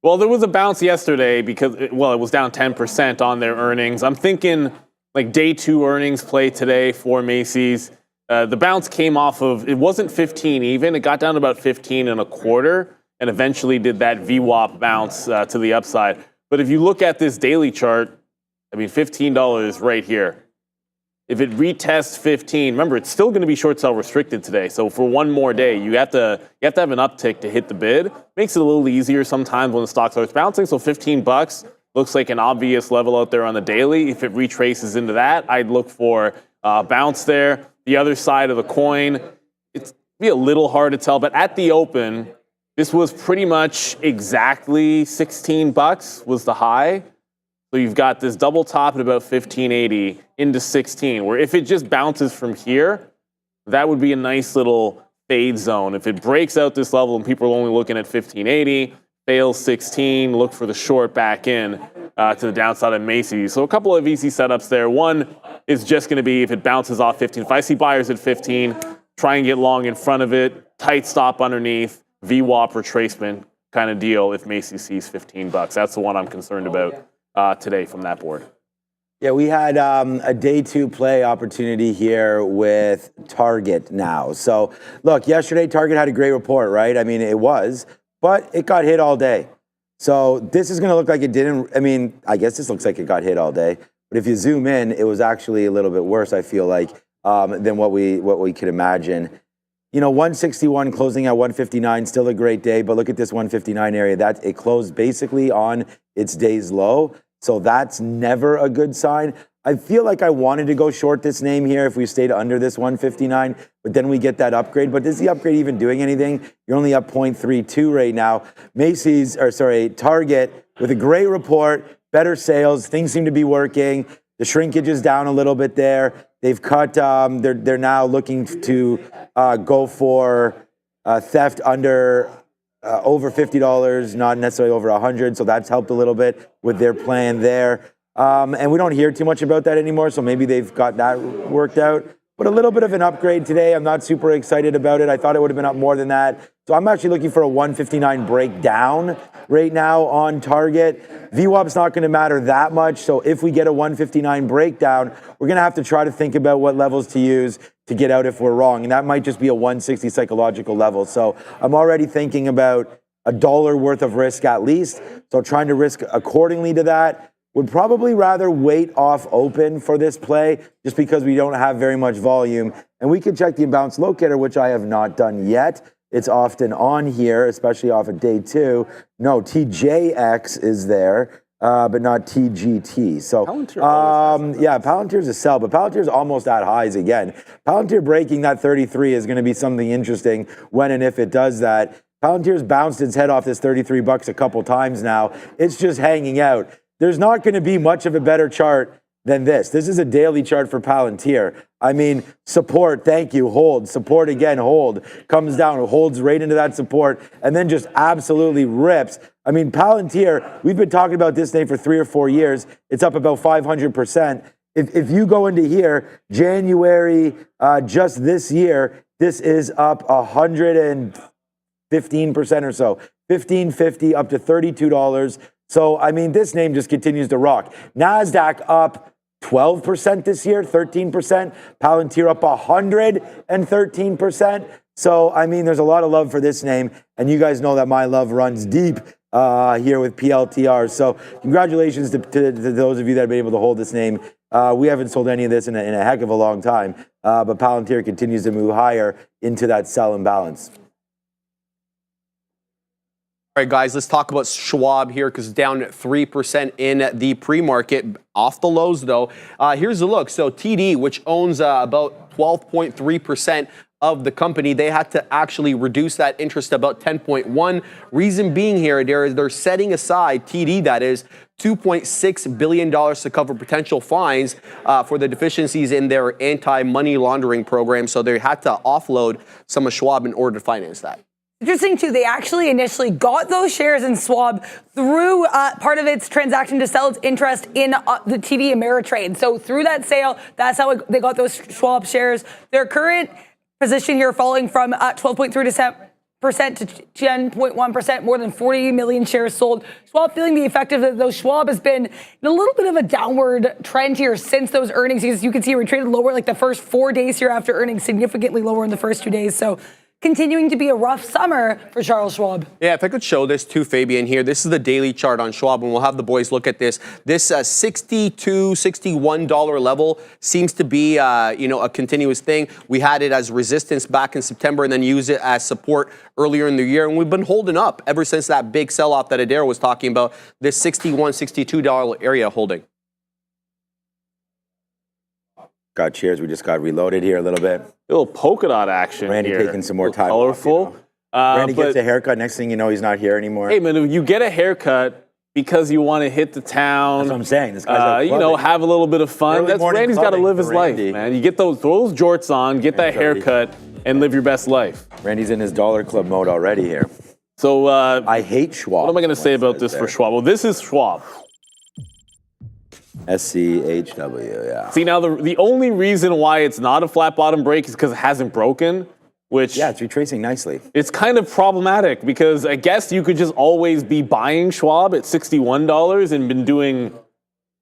Well, there was a bounce yesterday because, it was down 10% on their earnings. I'm thinking like day 2 earnings play today for Macy's. The bounce came off of, it wasn't 15 even. It got down to about 15 and a quarter and eventually did that VWAP bounce to the upside. But if you look at this daily chart, I mean, $15 right here. If it retests 15, remember, it's still going to be short sell restricted today. So for one more day, you have to have an uptick to hit the bid. Makes it a little easier sometimes when the stock starts bouncing. So $15 looks like an obvious level out there on the daily. If it retraces into that, I'd look for a bounce there. The other side of the coin, it's be a little hard to tell, but at the open, this was pretty much exactly $16 was the high. So you've got this double top at about 1580 into 16, where if it just bounces from here, that would be a nice little fade zone. If it breaks out this level and people are only looking at 1580, fails 16, look for the short back in to the downside of Macy's. So a couple of easy setups there. One is just going to be if it bounces off 15. If I see buyers at 15, try and get long in front of it, tight stop underneath, VWAP retracement kind of deal if Macy's sees $15. That's the one I'm concerned about today from that board. Yeah, we had a day 2 play opportunity here with Target now. So look, yesterday Target had a great report, right? I mean, it was, but it got hit all day. So this is going to look like it didn't. I mean, I guess this looks like it got hit all day. But if you zoom in, it was actually a little bit worse, I feel like, than what we could imagine. You know, 161 closing at 159, still a great day. But look at this 159 area. That it closed basically on its day's low. So that's never a good sign. I feel like I wanted to go short this name here if we stayed under this 159, but then we get that upgrade. But is the upgrade even doing anything? You're only up 0.32 right now. Target with a great report, better sales, things seem to be working. The shrinkage is down a little bit there. They've cut, they're now looking to go for theft under over $50, not necessarily over 100, so that's helped a little bit with their plan there. And we don't hear too much about that anymore, so maybe they've got that worked out. But a little bit of an upgrade today. I'm not super excited about it. I thought it would have been up more than that. So I'm actually looking for a 159 breakdown right now on Target. VWAP's not going to matter that much, so if we get a 159 breakdown, we're going to have to try to think about what levels to use to get out if we're wrong, and that might just be a 160 psychological level. So I'm already thinking about $1 worth of risk at least, so trying to risk accordingly to that. Would probably rather wait off open for this play just because we don't have very much volume. And we can check the imbalance locator, which I have not done yet. It's often on here, especially off of day 2. No, TJX is there, but not TGT. So, yeah, Palantir's a sell, but Palantir's almost at highs again. Palantir breaking that 33 is going to be something interesting when and if it does that. Palantir's bounced its head off this $33 a couple times now. It's just hanging out. There's not going to be much of a better chart than this. This is a daily chart for Palantir. I mean, support, thank you, hold, support again, hold, comes down, holds right into that support, and then just absolutely rips. I mean, Palantir, we've been talking about this name for 3 or 4 years. It's up about 500%. If you go into here, January, just this year, this is up 115% or so, 1550 up to $32. So, I mean, this name just continues to rock. NASDAQ up 12% this year, 13%. Palantir up 113%. So, I mean, there's a lot of love for this name. And you guys know that my love runs deep here with PLTR. So, congratulations to those of you that have been able to hold this name. We haven't sold any of this in a heck of a long time. But Palantir continues to move higher into that sell imbalance. All right, guys, let's talk about Schwab here because it's down 3% in the pre-market. Off the lows, though. Here's a look. So TD, which owns about 12.3% of the company, they had to actually reduce that interest to about 10.1. Reason being here, they're setting aside, TD that is, $2.6 billion to cover potential fines for the deficiencies in their anti-money laundering program. So they had to offload some of Schwab in order to finance that. Interesting, too, they actually initially got those shares in Schwab through part of its transaction to sell its interest in the TD Ameritrade. So through that sale, that's how they got those Schwab shares. Their current position here falling from 12.3 to to 10.1%, more than 40 million shares sold. Schwab feeling the effect of it, though Schwab has been in a little bit of a downward trend here since those earnings. As you can see, we traded lower like the first 4 days here after earnings, significantly lower in the first 2 days. So continuing to be a rough summer for Charles Schwab. Yeah, if I could show this to Fabian here. This is the daily chart on Schwab, and we'll have the boys look at this. This $62, $61 level seems to be, a continuous thing. We had it as resistance back in September and then use it as support earlier in the year, and we've been holding up ever since that big sell-off that Adair was talking about, this $61, $62 area holding. Got cheers. We just got reloaded here a little bit. A little polka dot action Randy here. taking some more time. Colorful. Off, Randy gets a haircut. Next thing you know, he's not here anymore. Hey, man, if you get a haircut because you want to hit the town. That's what I'm saying. This guy's out clubbing. have a little bit of fun. Early morning Randy's got to clubbing live for his life, Randy. man. You get throw those jorts on, get that haircut, and live your best life. Randy's in his dollar club mode already here. So, I hate Schwab. what am I going to say about this for Schwab? Well, this is Schwab. SCHW, yeah. See, now the only reason why it's not a flat bottom break is because it hasn't broken, which Yeah, it's retracing nicely. it's kind of problematic because I guess you could just always be buying Schwab at $61 and been doing,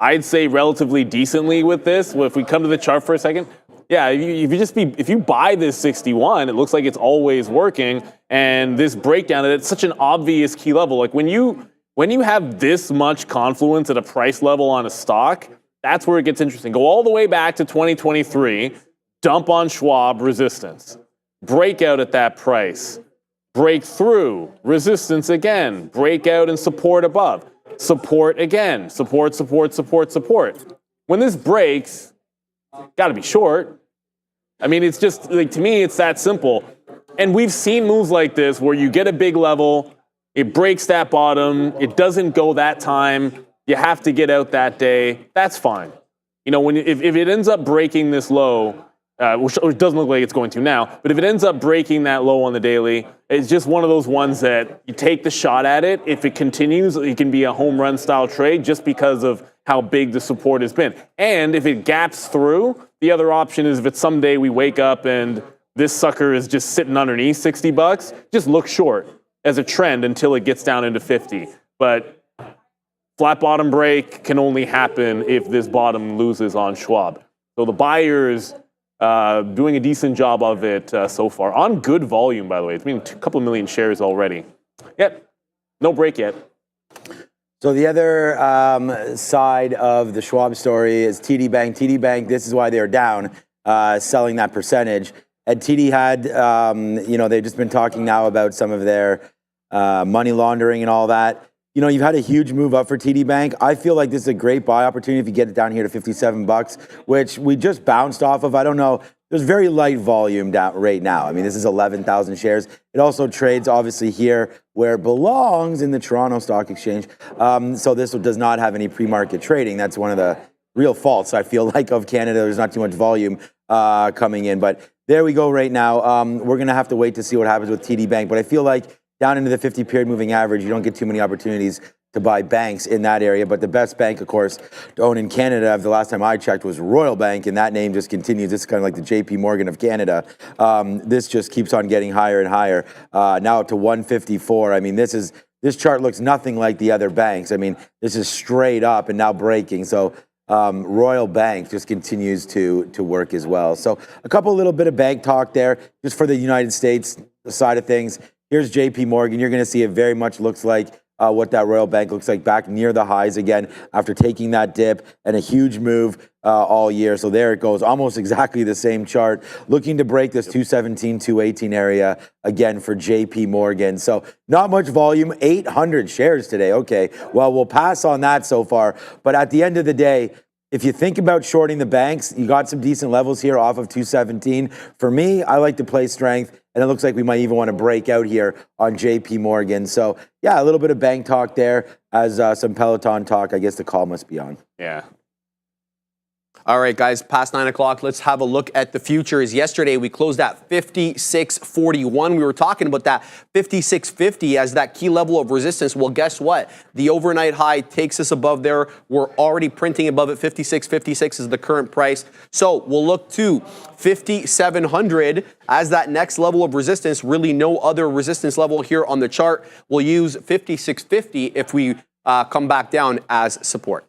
I'd say, relatively decently with this. Well, if we come to the chart for a second, yeah, if you buy this 61, it looks like it's always working. And this breakdown, it's such an obvious key level. Like when you have this much confluence at a price level on a stock, that's where it gets interesting. Go all the way back to 2023, dump on Schwab, resistance. Breakout at that price. Break through, resistance again. Breakout and support above. Support again. Support, support, support, support. When this breaks, got to be short. I mean, it's just, like, to me, it's that simple. And we've seen moves like this where you get a big level, it breaks that bottom, it doesn't go that time, you have to get out that day, that's fine. If it ends up breaking this low, which doesn't look like it's going to now, but if it ends up breaking that low on the daily, it's just one of those ones that you take the shot at it. If it continues, it can be a home run style trade just because of how big the support has been. And if it gaps through, the other option is if it's someday we wake up and this sucker is just sitting underneath $60, just look short as a trend until it gets down into 50. But flat bottom break can only happen if this bottom loses on Schwab. So the buyers doing a decent job of it so far. On good volume, by the way. It's been a couple of million shares already. Yet, no break yet. So the other side of the Schwab story is TD Bank. TD Bank, this is why they're down, selling that percentage. And TD had, they've just been talking now about some of their money laundering and all that. You've had a huge move up for TD Bank. I feel like this is a great buy opportunity if you get it down here to $57, which we just bounced off of. I don't know. There's very light volume down right now. I mean, this is 11,000 shares. It also trades obviously here where it belongs in the Toronto Stock Exchange. So this does not have any pre-market trading. That's one of the real faults, I feel like, of Canada. There's not too much volume coming in. But there we go right now. We're going to have to wait to see what happens with TD Bank. But I feel like down into the 50-period moving average, you don't get too many opportunities to buy banks in that area. But the best bank, of course, to own in Canada, the last time I checked, was Royal Bank, and that name just continues. This is kind of like the JP Morgan of Canada. This just keeps on getting higher and higher, now up to 154. I mean, this chart looks nothing like the other banks. I mean, this is straight up and now breaking. So Royal Bank just continues to work as well. So a couple little bit of bank talk there, just for the United States side of things. Here's JP Morgan. You're going to see it very much looks like what that Royal Bank looks like, back near the highs again after taking that dip and a huge move all year. So there it goes, almost exactly the same chart, looking to break this 217, 218 area again for JP Morgan. So not much volume, 800 shares today. Okay, well, we'll pass on that so far. But at the end of the day, if you think about shorting the banks, you got some decent levels here off of 217. For me, I like to play strength, and it looks like we might even want to break out here on JP Morgan. So yeah, a little bit of bank talk there as some Peloton talk. I guess the call must be on. Yeah. All right, guys, past 9 o'clock, let's have a look at the futures. Yesterday, we closed at 56.41. We were talking about that 56.50 as that key level of resistance. Well, guess what? The overnight high takes us above there. We're already printing above it. 56.56 is the current price. So we'll look to 5,700 as that next level of resistance. Really no other resistance level here on the chart. We'll use 56.50 if we come back down as support.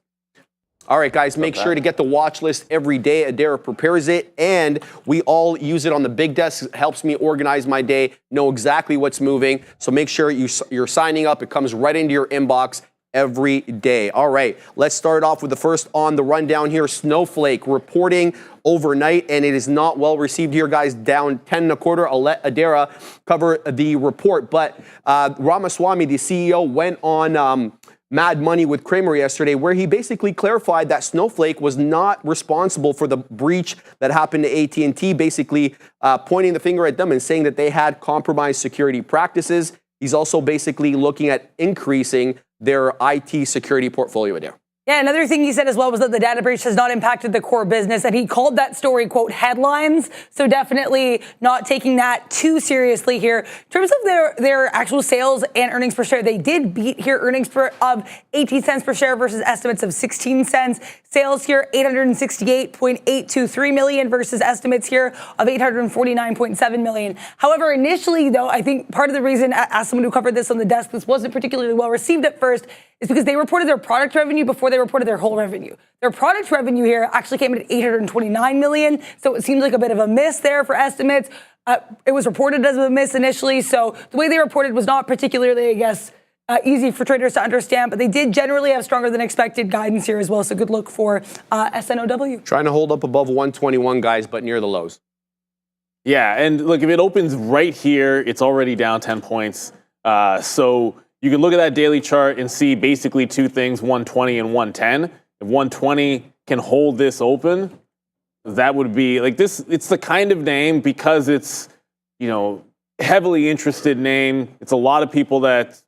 All right, guys, make sure to get the watch list every day. Adara prepares it, and we all use it on the big desk. It helps me organize my day, know exactly what's moving. So make sure you're signing up. It comes right into your inbox every day. All right, let's start off with the first on the rundown here. Snowflake reporting overnight, and it is not well received here, guys. Down 10.25. I'll let Adara cover the report. But Ramaswamy, the CEO, went on Mad Money with Kramer yesterday, where he basically clarified that Snowflake was not responsible for the breach that happened to AT&T, basically pointing the finger at them and saying that they had compromised security practices. He's also basically looking at increasing their IT security portfolio there. Yeah, another thing he said as well was that the data breach has not impacted the core business, and he called that story, quote, headlines. So definitely not taking that too seriously here. In terms of their actual sales and earnings per share, they did beat here earnings of 18 cents per share versus estimates of 16 cents. Sales here, 868.823 million versus estimates here of 849.7 million. However, initially, though, I think part of the reason, as someone who covered this on the desk, this wasn't particularly well received at first, is because they reported their product revenue before they reported their whole revenue. Their product revenue here actually came in at 829 million, so it seems like a bit of a miss there for estimates. It was reported as a miss initially, so the way they reported was not particularly, I guess, easy for traders to understand, but they did generally have stronger than expected guidance here as well, so good look for SNOW. Trying to hold up above 121, guys, but near the lows. Yeah, and look, if it opens right here, it's already down 10 points. So you can look at that daily chart and see basically two things, 120 and 110. If 120 can hold this open, that would be like this. It's the kind of name, because it's, heavily interested name. It's a lot of people that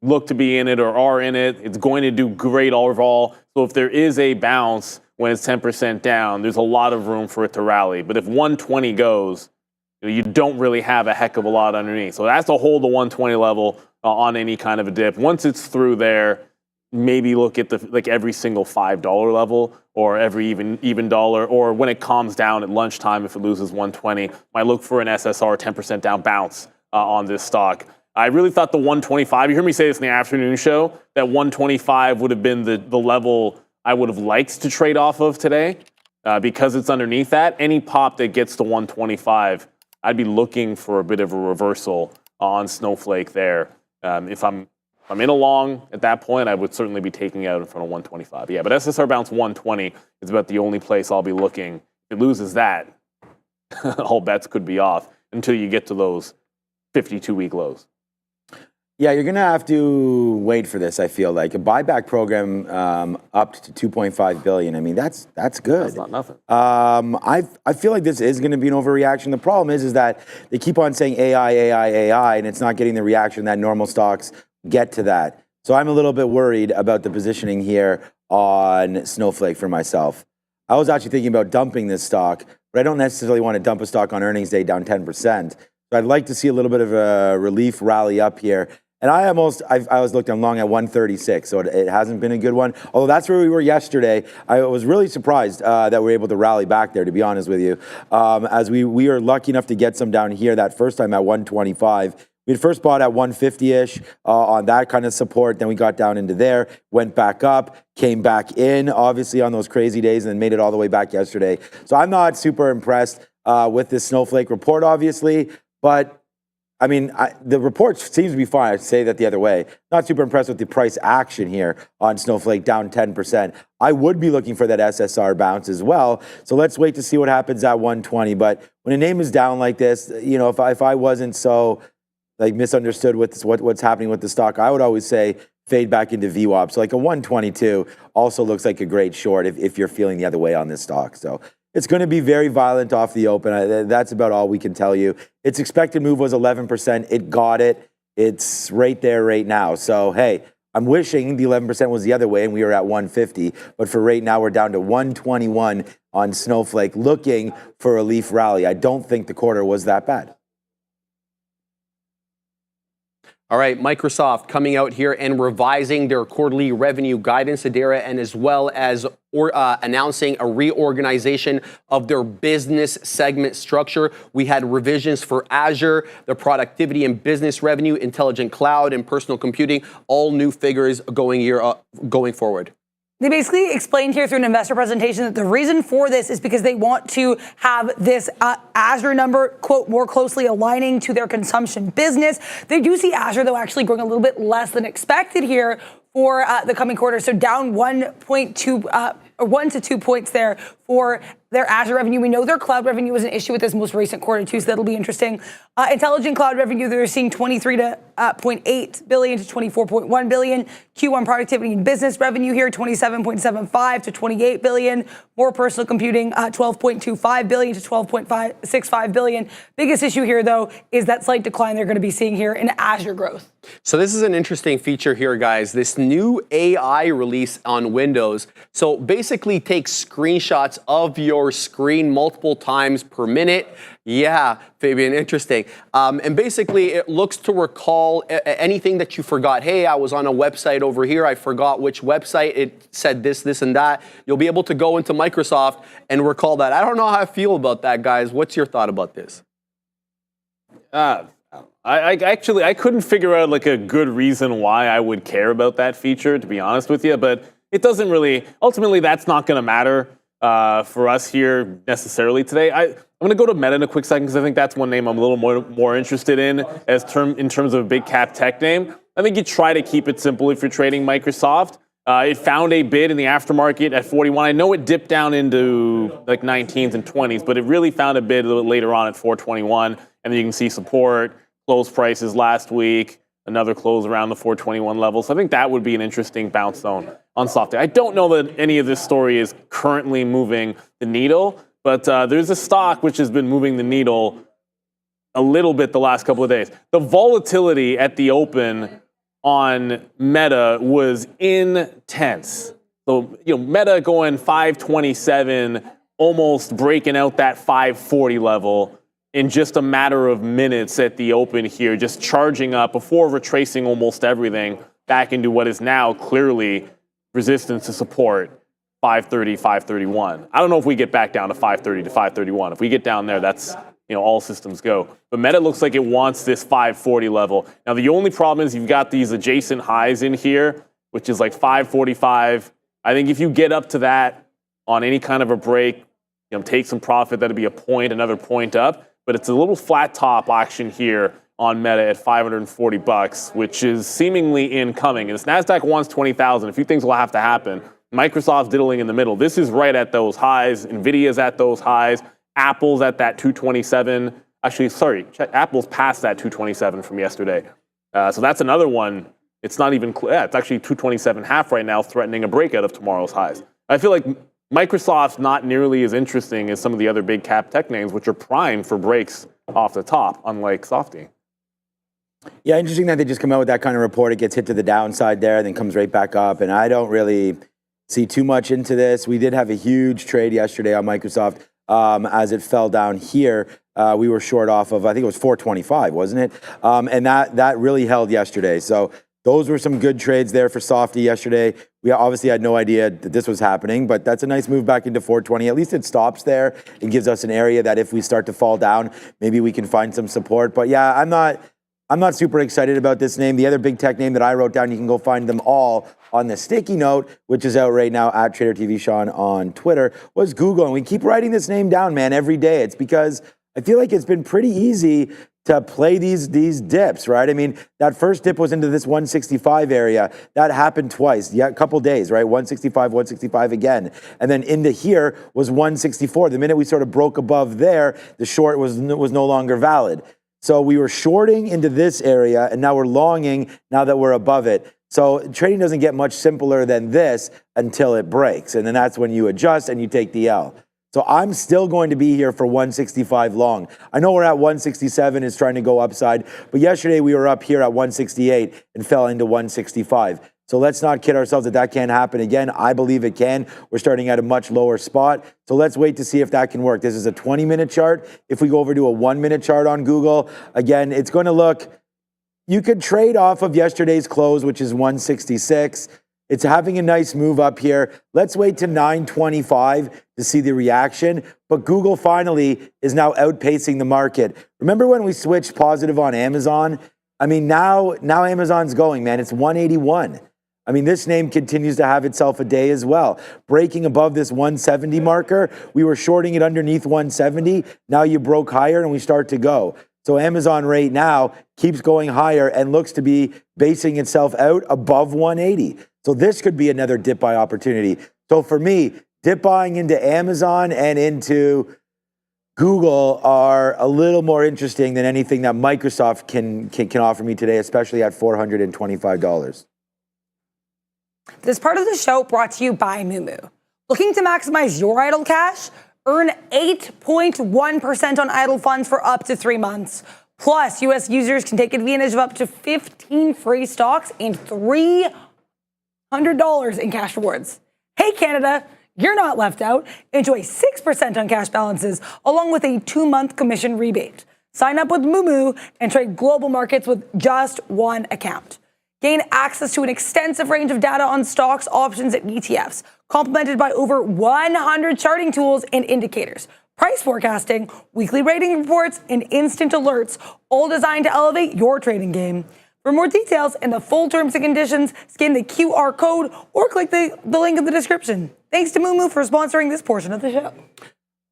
look to be in it or are in it. It's going to do great overall. So if there is a bounce when it's 10% down, there's a lot of room for it to rally. But if 120 goes, you don't really have a heck of a lot underneath. So that's to hold the 120 level on any kind of a dip. Once it's through there, maybe look at every single $5 level or every even dollar, or when it calms down at lunchtime, if it loses 120, might look for an SSR 10% down bounce on this stock. I really thought the 125, you heard me say this in the afternoon show, that 125 would have been the level I would have liked to trade off of today because it's underneath that. Any pop that gets to 125, I'd be looking for a bit of a reversal on Snowflake there. If I'm in a long at that point, I would certainly be taking out in front of 125. Yeah, but SSR bounce 120 is about the only place I'll be looking. If it loses that, all bets could be off until you get to those 52-week lows. Yeah, you're going to have to wait for this, I feel like. A buyback program up to $2.5 billion. I mean, that's good. That's not nothing. I feel like this is going to be an overreaction. The problem is that they keep on saying AI, and it's not getting the reaction that normal stocks get to that. So I'm a little bit worried about the positioning here on Snowflake for myself. I was actually thinking about dumping this stock, but I don't necessarily want to dump a stock on earnings day down 10%. So I'd like to see a little bit of a relief rally up here. And I was looking long at 136, so it hasn't been a good one. Although that's where we were yesterday. I was really surprised that we were able to rally back there, to be honest with you. As we are lucky enough to get some down here that first time at 125. We had first bought at 150-ish on that kind of support. Then we got down into there, went back up, came back in, obviously on those crazy days, and then made it all the way back yesterday. So I'm not super impressed with this Snowflake report, obviously, but I mean, the report seems to be fine. I'd say that the other way. Not super impressed with the price action here on Snowflake, down 10%. I would be looking for that SSR bounce as well. So let's wait to see what happens at 120. But when a name is down like this, if I wasn't so misunderstood with what's happening with the stock, I would always say fade back into VWAP. So like a 122 also looks like a great short if you're feeling the other way on this stock. So it's going to be very violent off the open. That's about all we can tell you. Its expected move was 11%. It got it. It's right there right now. So, hey, I'm wishing the 11% was the other way and we were at 150, but for right now, we're down to 121 on Snowflake, looking for a leaf rally. I don't think the quarter was that bad. All right, Microsoft coming out here and revising their quarterly revenue guidance, Adara, and as well as announcing a reorganization of their business segment structure. We had revisions for Azure, the productivity and business revenue, intelligent cloud, and personal computing, all new figures going forward. They basically explained here through an investor presentation that the reason for this is because they want to have this Azure number, quote, more closely aligning to their consumption business. They do see Azure, though, actually growing a little bit less than expected here for the coming quarter. So down 1 to 2 points there for their Azure revenue. We know their cloud revenue was an issue with this most recent quarter too, so that'll be interesting. Intelligent cloud revenue, they're seeing $23.8 billion to $24.1 billion. Q1 productivity and business revenue here, $27.75 to $28 billion. More personal computing, $12.25 billion to $12.65 billion. Biggest issue here, though, is that slight decline they're going to be seeing here in Azure growth. So this is an interesting feature here, guys. This new AI release on Windows. So basically takes screenshots of your screen multiple times per minute. Yeah, Fabian, interesting. And basically it looks to recall anything that you forgot. Hey, I was on a website over here. I forgot which website. It said this, this, and that. You'll be able to go into Microsoft and recall that. I don't know how I feel about that, guys. What's your thought about this? I couldn't figure out like a good reason why I would care about that feature, to be honest with you, but it doesn't really, ultimately that's not going to matter for us here necessarily today. I'm going to go to Meta in a quick second because I think that's one name I'm a little more interested in in terms of a big cap tech name. I think you try to keep it simple if you're trading Microsoft. It found a bid in the aftermarket at 41. I know it dipped down into like 19s and 20s, but it really found a bid a little later on at 421. And then you can see support, close prices last week, another close around the 421 level. So I think that would be an interesting bounce zone on Softy. I don't know that any of this story is currently moving the needle, but there's a stock which has been moving the needle a little bit the last couple of days. The volatility at the open on Meta was intense. So, Meta going 527, almost breaking out that 540 level in just a matter of minutes at the open here, just charging up before retracing almost everything back into what is now clearly resistance to support, 530, 531. I don't know if we get back down to 530 to 531. If we get down there, that's all systems go. But Meta looks like it wants this 540 level. Now, the only problem is you've got these adjacent highs in here, which is like 545. I think if you get up to that on any kind of a break, take some profit, that'd be a point, another point up. But it's a little flat top action here on Meta at $540, which is seemingly incoming. And this NASDAQ wants 20,000. A few things will have to happen. Microsoft's diddling in the middle. This is right at those highs. Nvidia's at those highs. Apple's at that 227. Actually, sorry, Apple's past that 227 from yesterday. So that's another one. It's not even, it's actually 227.5 right now, threatening a breakout of tomorrow's highs. I feel like Microsoft's not nearly as interesting as some of the other big cap tech names, which are primed for breaks off the top, unlike Softy. Yeah, interesting that they just come out with that kind of report. It gets hit to the downside there, and then comes right back up. And I don't really see too much into this. We did have a huge trade yesterday on Microsoft as it fell down here. We were short off of, I think it was 425, wasn't it? And that really held yesterday. So those were some good trades there for Softy yesterday. We obviously had no idea that this was happening, but that's a nice move back into 420. At least it stops there and gives us an area that if we start to fall down, maybe we can find some support. But yeah, I'm not super excited about this name. The other big tech name that I wrote down, you can go find them all on the sticky note, which is out right now at Trader TV Sean on Twitter, was Google. And we keep writing this name down, man, every day. It's because I feel like it's been pretty easy to play these dips, right? I mean, that first dip was into this 165 area. That happened twice, a couple days, right? 165 again. And then into here was 164. The minute we sort of broke above there, the short was no longer valid. So we were shorting into this area, and now we're longing now that we're above it. So trading doesn't get much simpler than this until it breaks. And then that's when you adjust and you take the L. So I'm still going to be here for 165 long. I know we're at 167, it's trying to go upside, but yesterday we were up here at 168 and fell into 165. So let's not kid ourselves that that can't happen again. I believe it can. We're starting at a much lower spot. So let's wait to see if that can work. This is a 20-minute chart. If we go over to a 1-minute chart on Google, again, it's going to look, you could trade off of yesterday's close, which is 166. It's having a nice move up here. Let's wait to 925 to see the reaction. But Google finally is now outpacing the market. Remember when we switched positive on Amazon? I mean, now Amazon's going, man. It's 181. I mean, this name continues to have itself a day as well. Breaking above this 170 marker. We were shorting it underneath 170. Now you broke higher and we start to go. So Amazon right now keeps going higher and looks to be basing itself out above 180. So this could be another dip buy opportunity. So for me, dip buying into Amazon and into Google are a little more interesting than anything that Microsoft can offer me today, especially at $425. This part of the show brought to you by Moomoo. Looking to maximize your idle cash? Earn 8.1% on idle funds for up to 3 months. Plus, U.S. users can take advantage of up to 15 free stocks and $300 in cash rewards. Hey, Canada, you're not left out. Enjoy 6% on cash balances, along with a 2-month commission rebate. Sign up with Moomoo and trade global markets with just one account. Gain access to an extensive range of data on stocks, options, and ETFs, complemented by over 100 charting tools and indicators, price forecasting, weekly rating reports, and instant alerts, all designed to elevate your trading game. For more details and the full terms and conditions, scan the QR code or click the link in the description. Thanks to Moomoo for sponsoring this portion of the show.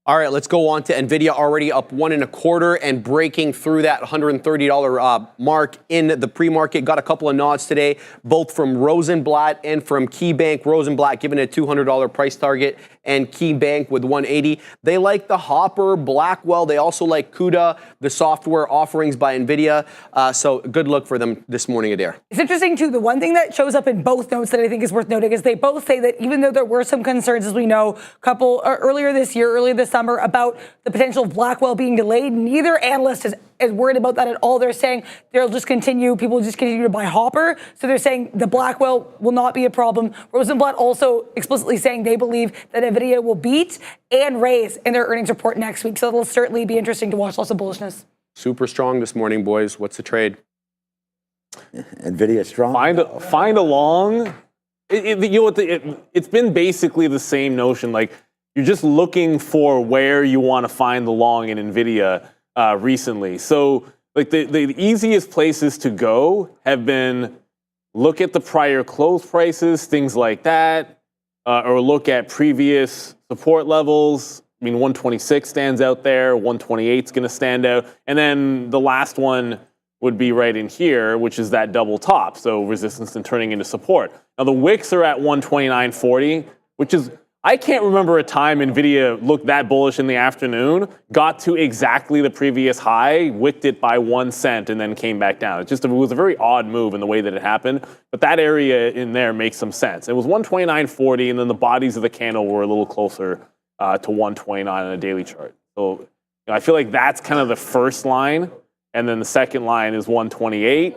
All right, let's go on to Nvidia, already up 1 1/4 and breaking through that $130 mark in the pre-market. Got a couple of nods today, both from Rosenblatt and from KeyBank. Rosenblatt giving a $200 price target and KeyBank with 180. They like the Hopper, Blackwell. They also like CUDA, the software offerings by Nvidia. So good look for them this morning, Adair. It's interesting, too. The one thing that shows up in both notes that I think is worth noting is they both say that even though there were some concerns, as we know, earlier this summer about the potential of Blackwell being delayed, neither analyst is worried about that at all. They're saying people will just continue to buy Hopper. So they're saying the Blackwell will not be a problem. Rosenblatt also explicitly saying they believe that Nvidia will beat and raise in their earnings report next week. So it'll certainly be interesting to watch. Lots of bullishness. Super strong this morning, boys. What's the trade? Nvidia strong. Find a long. It's been basically the same notion. Like, you're just looking for where you want to find the long in Nvidia recently. So, like, the easiest places to go have been look at the prior close prices, things like that, or look at previous support levels. I mean, 126 stands out there. 128 is going to stand out, and then the last one would be right in here, which is that double top. So resistance and turning into support. Now the wicks are at 129.40, which is, I can't remember a time Nvidia looked that bullish in the afternoon, got to exactly the previous high, wicked it by 1 cent, and then came back down. It was a very odd move in the way that it happened, but that area in there makes some sense. It was 129.40, and then the bodies of the candle were a little closer to 129 on a daily chart. So I feel like that's kind of the first line, and then the second line is 128,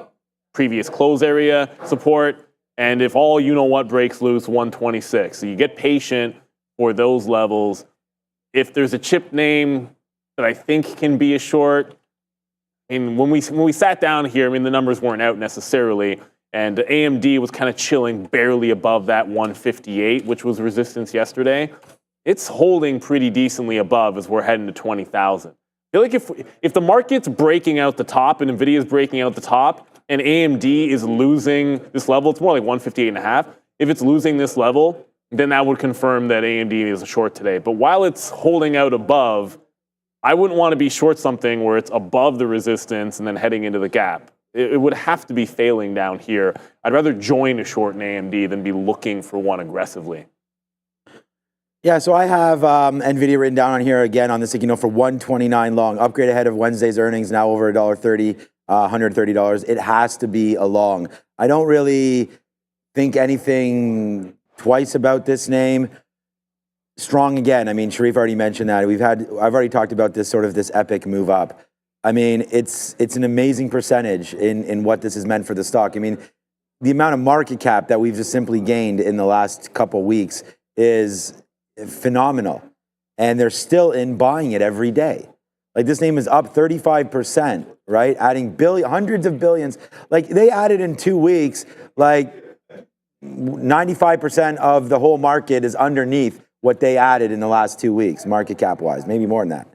previous close area support. And if all you know what breaks loose, 126. So you get patient for those levels. If there's a chip name that I think can be a short, and when we sat down here, I mean, the numbers weren't out necessarily, and AMD was kind of chilling barely above that 158, which was resistance yesterday. It's holding pretty decently above as we're heading to 20,000. I feel like if the market's breaking out the top and Nvidia's breaking out the top, and AMD is losing this level, it's more like 158.5. If it's losing this level, then that would confirm that AMD is a short today. But while it's holding out above, I wouldn't want to be short something where it's above the resistance and then heading into the gap. It would have to be failing down here. I'd rather join a short in AMD than be looking for one aggressively. Yeah, so I have Nvidia written down on here again on this, for 129 long. Upgrade ahead of Wednesday's earnings, now over $1.30. $130. It has to be a long. I don't really think anything twice about this name. Strong again. I mean, Sharif already mentioned that. I've already talked about this epic move up. I mean, it's an amazing percentage in what this has meant for the stock. I mean, the amount of market cap that we've just simply gained in the last couple weeks is phenomenal. And they're still in buying it every day. Like this name is up 35%, right? Adding hundreds of billions. Like they added in 2 weeks, like 95% of the whole market is underneath what they added in the last 2 weeks, market cap wise, maybe more than that.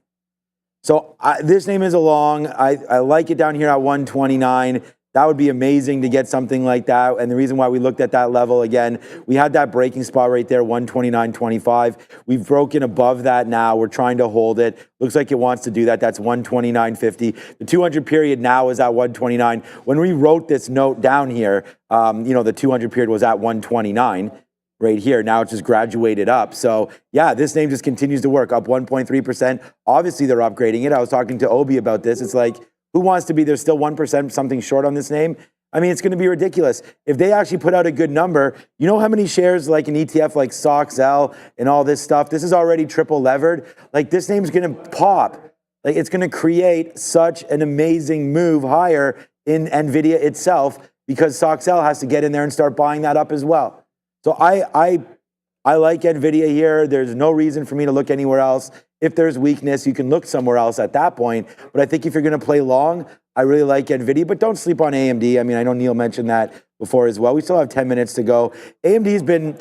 So this name is a long. I like it down here at 129. That would be amazing to get something like that. And the reason why we looked at that level again, we had that breaking spot right there, 129.25. We've broken above that now. We're trying to hold it. Looks like it wants to do that. That's 129.50. The 200 period now is at 129. When we wrote this note down here, the 200 period was at 129 right here. Now it's just graduated up. So yeah, this name just continues to work, up 1.3%. Obviously they're upgrading it. I was talking to Obi about this. It's like, who wants to be, there's still 1% something short on this name? I mean, it's going to be ridiculous. If they actually put out a good number, you know how many shares like an ETF like SOXL and all this stuff, this is already triple levered. Like this name's going to pop. Like it's going to create such an amazing move higher in Nvidia itself because SOXL has to get in there and start buying that up as well. So I like Nvidia here. There's no reason for me to look anywhere else. If there's weakness, you can look somewhere else at that point. But I think if you're going to play long, I really like Nvidia. But don't sleep on AMD. I mean, I know Neil mentioned that before as well. We still have 10 minutes to go. AMD's been,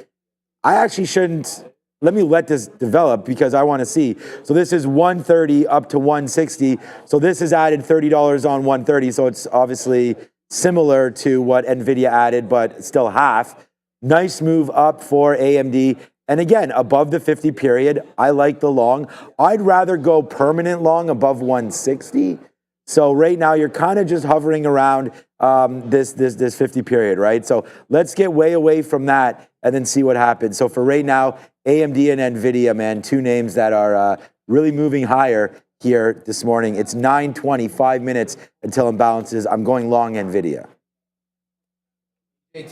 I actually shouldn't, let me let this develop because I want to see. So this is 130 up to 160. So this has added $30 on 130. So it's obviously similar to what Nvidia added, but still half. Nice move up for AMD. And again, above the 50 period, I like the long. I'd rather go permanent long above 160. So right now you're kind of just hovering around this 50 period, right? So let's get way away from that and then see what happens. So for right now, AMD and Nvidia, man, two names that are really moving higher here this morning. It's 9:20, 5 minutes until imbalances. I'm going long Nvidia.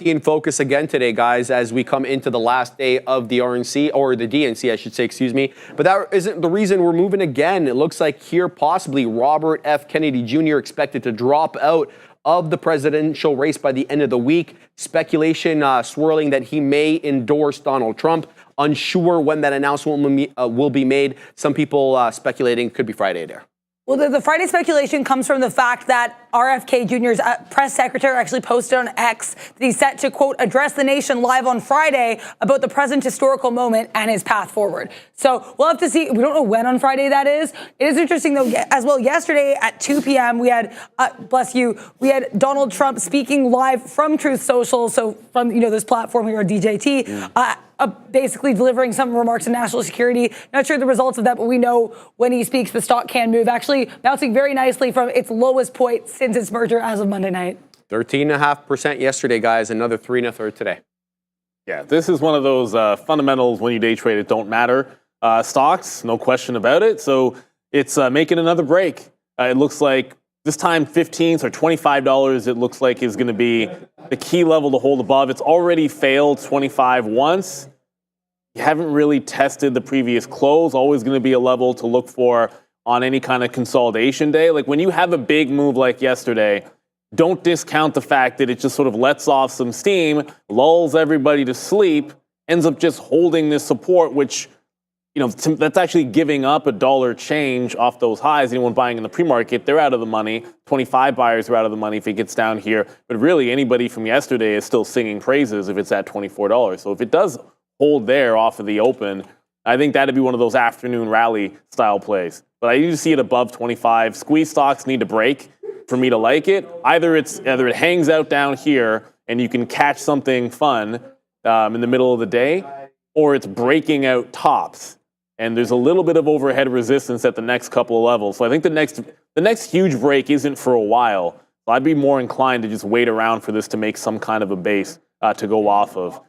In focus again today, guys, as we come into the last day of the RNC, or the DNC, I should say, excuse me. But that isn't the reason we're moving again. It looks like here possibly Robert F. Kennedy Jr. expected to drop out of the presidential race by the end of the week. Speculation swirling that he may endorse Donald Trump. Unsure when that announcement will be made. Some people speculating could be Friday there. Well, the Friday speculation comes from the fact that RFK Jr.'s press secretary actually posted on X that he's set to, quote, address the nation live on Friday about the present historical moment and his path forward. So we'll have to see. We don't know when on Friday that is. It is interesting, though, as well. Yesterday at 2 p.m., we had, we had Donald Trump speaking live from Truth Social. So from, this platform here at DJT. Basically delivering some remarks on national security. Not sure the results of that, but we know when he speaks, the stock can move. Actually bouncing very nicely from its lowest point since its merger as of Monday night. 13.5% yesterday, guys. Another 3 1/3 today. Yeah, this is one of those fundamentals when you day trade, it don't matter. Stocks, no question about it. So it's making another break. It looks like this time $15 or $25, it looks like is going to be the key level to hold above. It's already failed 25 once. You haven't really tested the previous close. Always going to be a level to look for on any kind of consolidation day. Like when you have a big move like yesterday, don't discount the fact that it just sort of lets off some steam, lulls everybody to sleep, ends up just holding this support, which that's actually giving up $1 change off those highs. Anyone buying in the pre-market, they're out of the money. 25 buyers are out of the money if it gets down here. But really, anybody from yesterday is still singing praises if it's at $24. So if it does hold there off of the open, I think that'd be one of those afternoon rally style plays. But I usually see it above 25. Squeeze stocks need to break for me to like it. Either it hangs out down here and you can catch something fun in the middle of the day, or it's breaking out tops. And there's a little bit of overhead resistance at the next couple of levels. So I think the next huge break isn't for a while. So I'd be more inclined to just wait around for this to make some kind of a base to go off of.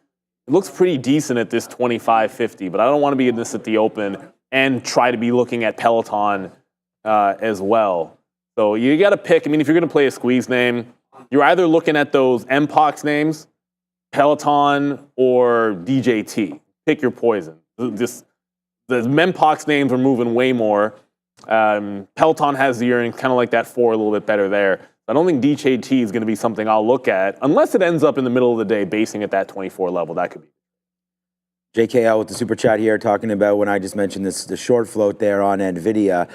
It looks pretty decent at this 25.50, but I don't want to be in this at the open and try to be looking at Peloton as well. So you got to pick. I mean, if you're going to play a squeeze name, you're either looking at those MPOX names, Peloton, or DJT. Pick your poison. The MemPox names are moving way more. Peloton has the earnings kind of like that 4 a little bit better there. I don't think DJT is going to be something I'll look at unless it ends up in the middle of the day basing at that 24 level. That could be. JKL with the super chat here talking about when I just mentioned the short float there on Nvidia.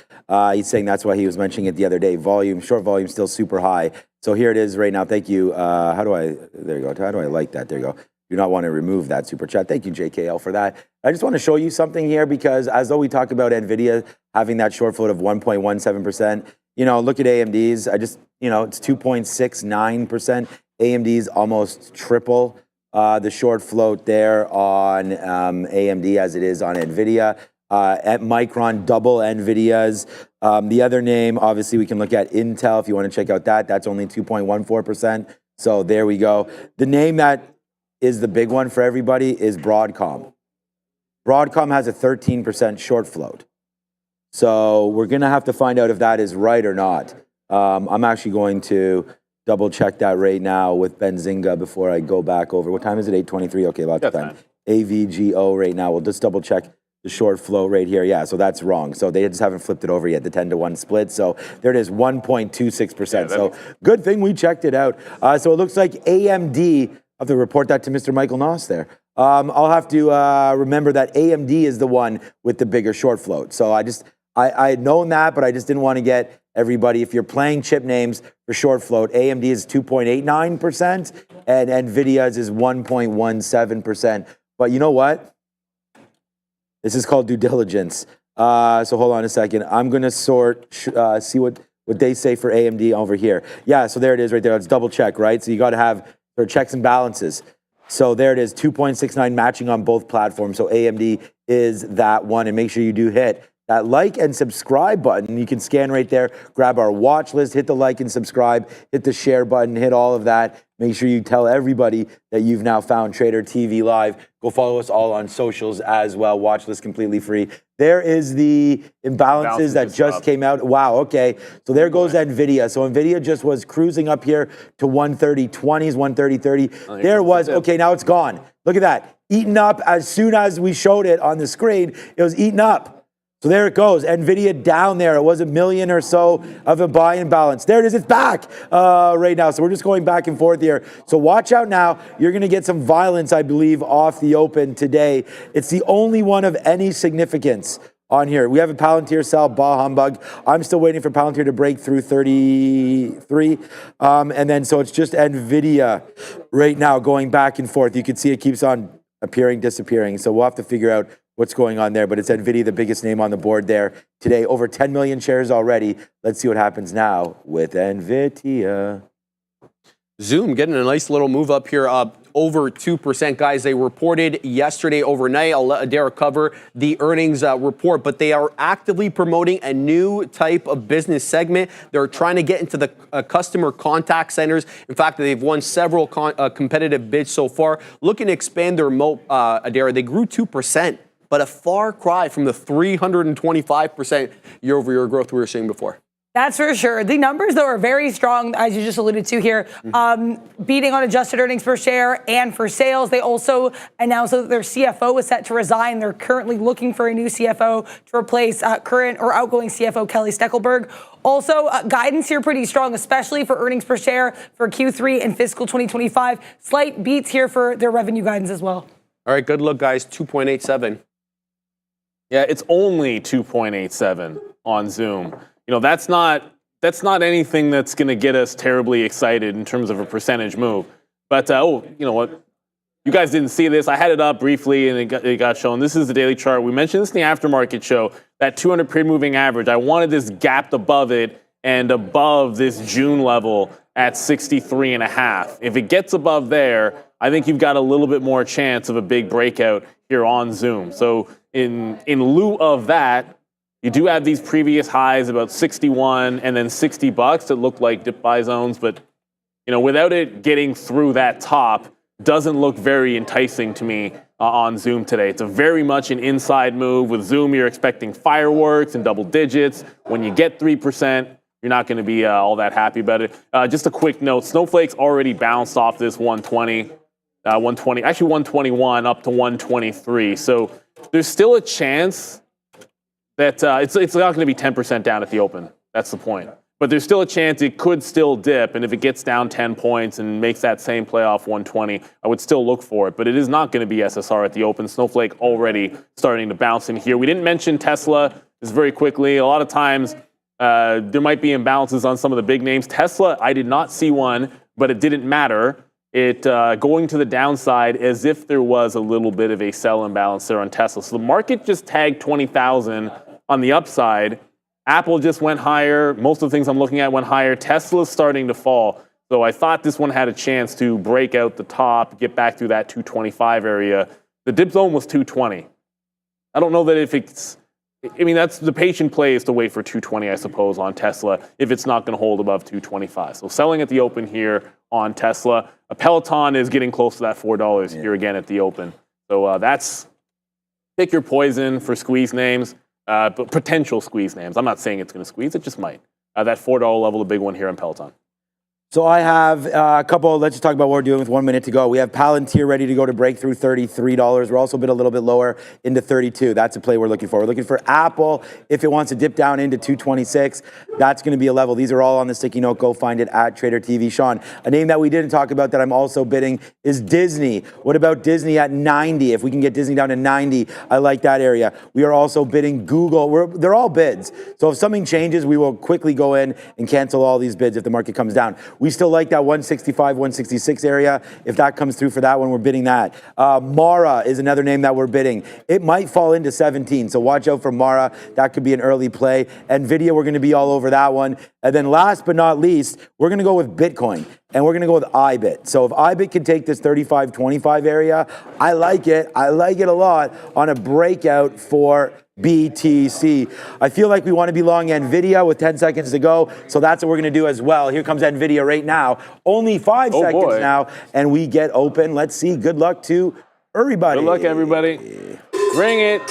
He's saying that's why he was mentioning it the other day. Short volume still super high. So here it is right now. Thank you. There you go. How do I like that? There you go. Do not want to remove that super chat. Thank you, JKL, for that. I just want to show you something here because as though we talk about Nvidia having that short float of 1.17%, look at AMD's. it's 2.69%. AMD's almost triple the short float there on AMD as it is on Nvidia. At Micron, double Nvidia's. The other name, obviously, we can look at Intel if you want to check out that. That's only 2.14%. So there we go. The name that is the big one for everybody is Broadcom. Broadcom has a 13% short float. So we're going to have to find out if that is right or not. I'm actually going to double check that right now with Benzinga before I go back over. What time is it? 8:23. Okay, about the time. AVGO right now. We'll just double check the short float right here. Yeah, so that's wrong. So they just haven't flipped it over yet, the 10-to-1 split. So there it is, 1.26%. So good thing we checked it out. So it looks like AMD, I'll have to report that to Mr. Michael Noss there. I'll have to remember that AMD is the one with the bigger short float. So I had known that, but I just didn't want to get everybody. If you're playing chip names for short float, AMD is 2.89% and Nvidia's is 1.17%. But you know what? This is called due diligence. So hold on a second. I'm going to see what they say for AMD over here. Yeah, so there it is right there. Let's double check, right? So you got to have their checks and balances. So there it is, 2.69 matching on both platforms. So AMD is that one. And make sure you do hit that like and subscribe button. You can scan right there, grab our watch list, hit the like and subscribe, hit the share button, hit all of that. Make sure you tell everybody that you've now found Trader TV Live. Go follow us all on socials as well. Watch list completely free. There is the imbalances that just came out. Wow, okay. So there goes Nvidia. So Nvidia just was cruising up here to 130.20s, 130.30. There it was. Okay, now it's gone. Look at that. Eaten up as soon as we showed it on the screen. It was eaten up. So there it goes. Nvidia down there. It was $1 million or so of a buy and balance. There it is. It's back right now. So we're just going back and forth here. So watch out now. You're going to get some violence, I believe, off the open today. It's the only one of any significance on here. We have a Palantir sell, bah humbug. I'm still waiting for Palantir to break through 33. And then so it's just Nvidia right now going back and forth. You can see it keeps on appearing, disappearing. So we'll have to figure out what's going on there, but it's Nvidia, the biggest name on the board there today. Over 10 million shares already. Let's see what happens now with Nvidia. Zoom getting a nice little move up here, up over 2%. Guys, they reported yesterday overnight. I'll let Adair cover the earnings report, but they are actively promoting a new type of business segment. They're trying to get into the customer contact centers. In fact, they've won several competitive bids so far. Looking to expand their moat, Adair. They grew 2%. But a far cry from the 325% year-over-year growth we were seeing before. That's for sure. The numbers, though, are very strong, as you just alluded to here, beating on adjusted earnings per share and for sales. They also announced that their CFO is set to resign. They're currently looking for a new CFO to replace current or outgoing CFO Kelly Steckelberg. Also, guidance here pretty strong, especially for earnings per share for Q3 and fiscal 2025. Slight beats here for their revenue guidance as well. All right, good look, guys. 2.87. Yeah, it's only 2.87 on Zoom. That's not anything that's going to get us terribly excited in terms of a percentage move. But you know what? You guys didn't see this. I had it up briefly, and it got shown. This is the daily chart. We mentioned this in the aftermarket show. That 200 pre-moving average. I wanted this gapped above it and above this June level at 63.5. If it gets above there, I think you've got a little bit more chance of a big breakout here on Zoom. So in lieu of that, you do have these previous highs about 61 and then $60 that look like dip buy zones, but without it getting through that top, doesn't look very enticing to me on Zoom today. It's a very much an inside move. With Zoom, you're expecting fireworks and double digits. When you get 3%, you're not going to be all that happy about it. Just a quick note, Snowflake's already bounced off this 121 up to 123. So there's still a chance that it's not going to be 10% down at the open. That's the point. but there's still a chance it could still dip. And if it gets down 10 points and makes that same playoff 120, I would still look for it. But it is not going to be SSR at the open. Snowflake already starting to bounce in here. We didn't mention Tesla just very quickly. A lot of times there might be imbalances on some of the big names. Tesla, I did not see one, but it didn't matter. It going to the downside as if there was a little bit of a sell imbalance there on Tesla. So the market just tagged 20,000 on the upside. Apple just went higher. Most of the things I'm looking at went higher. Tesla's starting to fall. So I thought this one had a chance to break out the top, get back through that 225 area. The dip zone was 220. I don't know that if it's, I mean, that's the patient play is to wait for 220, I suppose, on Tesla if it's not going to hold above 225. So selling at the open here on Tesla. A Peloton is getting close to that $4 here again at the open. So that's pick your poison for squeeze names, but potential squeeze names. I'm not saying it's going to squeeze, it just might. That $4 level, a big one here on Peloton. So I have a couple, let's just talk about what we're doing with 1 minute to go. We have Palantir ready to go to break through $33. We're also bid a little bit lower into 32. That's a play we're looking for. We're looking for Apple if it wants to dip down into 226. That's going to be a level. These are all on the sticky note. Go find it at Trader TV. Sean, a name that we didn't talk about that I'm also bidding is Disney. What about Disney at 90? If we can get Disney down to 90, I like that area. We are also bidding Google. They're all bids. So if something changes, we will quickly go in and cancel all these bids if the market comes down. We still like that 165, 166 area. If that comes through for that one, we're bidding that. Mara is another name that we're bidding. It might fall into 17, so watch out for Mara. That could be an early play. Nvidia, we're going to be all over that one. And then last but not least, we're going to go with Bitcoin. And we're going to go with IBIT. So if IBIT can take this 35-25 area, I like it. I like it a lot on a breakout for BTC. I feel like we want to be long Nvidia with 10 seconds to go. So that's what we're going to do as well. Here comes Nvidia right now. Only 5 seconds now. And we get open. Let's see. Good luck to everybody. Good luck, everybody. Bring it.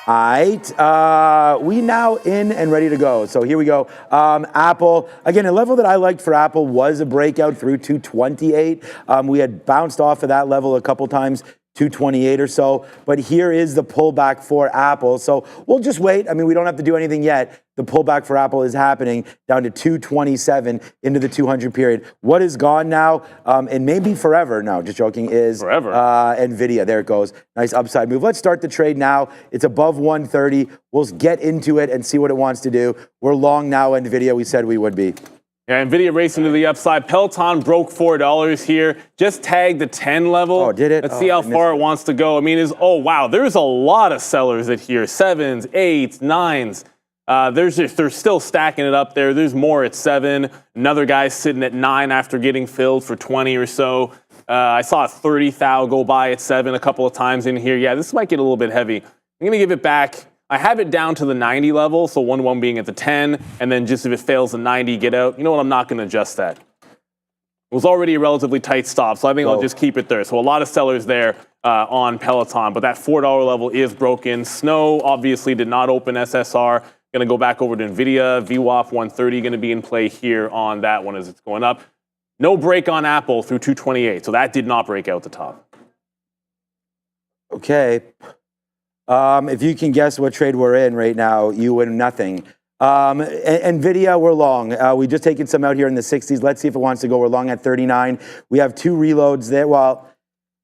All right, we now in and ready to go. So here we go. Apple, again, a level that I liked for Apple was a breakout through 228. We had bounced off of that level a couple times, 228 or so. But here is the pullback for Apple. So we'll just wait. I mean, we don't have to do anything yet. The pullback for Apple is happening down to 227 into the 200 period. What is gone now, and maybe forever, no, just joking, is forever. Nvidia. There it goes. Nice upside move. Let's start the trade now. It's above 130. We'll get into it and see what it wants to do. We're long now, Nvidia. We said we would be. Yeah, Nvidia racing to the upside. Peloton broke $4 here. Just tagged the 10 level. Oh, did it? Let's see how far it wants to go. I mean, wow, there's a lot of sellers at here. 7s, 8s, 9s. They're still stacking it up there. There's more at 7. Another guy sitting at 9 after getting filled for 20 or so. I saw a 30 thou go by at 7 a couple of times in here. Yeah, this might get a little bit heavy. I'm going to give it back. I have it down to the 90 level, so 1-1 being at the 10, and then just if it fails the 90, get out. You know what? I'm not going to adjust that. It was already a relatively tight stop, so I think I'll just keep it there. So a lot of sellers there on Peloton, but that $4 level is broken. Snow obviously did not open SSR. Going to go back over to Nvidia. VWAP 130 going to be in play here on that one as it's going up. No break on Apple through 228, so that did not break out the top. Okay. If you can guess what trade we're in right now, you win nothing. Nvidia, we're long. We just taken some out here in the 60s. Let's see if it wants to go. We're long at 39. We have 2 reloads there. Well,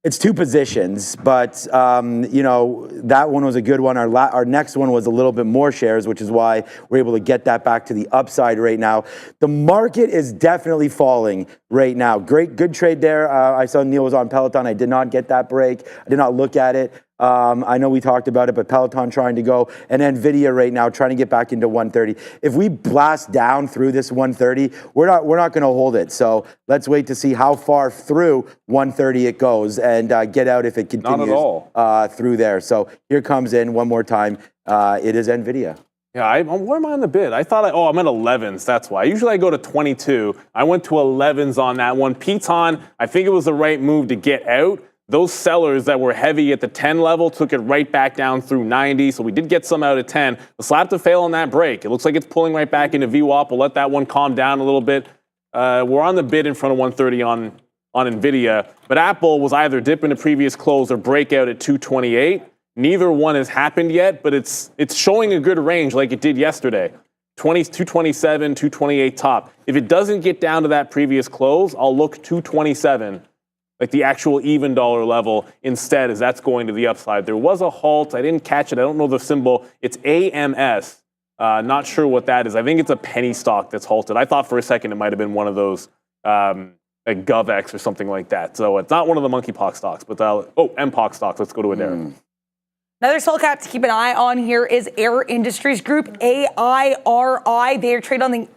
it's 2 positions, but you know, that one was a good one. Our next one was a little bit more shares, which is why we're able to get that back to the upside right now. The market is definitely falling right now. Good trade there. I saw Neil was on Peloton. I did not get that break. I did not look at it. I know we talked about it, but Peloton trying to go, and Nvidia right now trying to get back into 130. If we blast down through this 130, we're not going to hold it. So let's wait to see how far through 130 it goes and get out if it continues Not at all. Through there. So here comes in one more time. It is Nvidia. Yeah, where am I on the bid? I thought, I'm at 11s, that's why. Usually I go to 22. I went to 11s on that one. Peloton, I think it was the right move to get out. Those sellers that were heavy at the 10 level took it right back down through 90, so we did get some out at 10. The slap to fail on that break. It looks like it's pulling right back into VWAP. We'll let that one calm down a little bit. We're on the bid in front of 130 on Nvidia, but Apple was either dip in the previous close or breakout at 228. Neither one has happened yet, but it's showing a good range like it did yesterday. 227, 228 top. If it doesn't get down to that previous close, I'll look 227, like the actual even dollar level instead, as that's going to the upside. There was a halt. I didn't catch it. I don't know the symbol. It's AMS. Not sure what that is. I think it's a penny stock that's halted. I thought for a second it might have been one of those like GovX or something like that. So it's not one of the monkeypox stocks, but MPOX stocks. Let's go to it there. Another small cap to keep an eye on here is Air Industries Group, AIRI. They are traded on the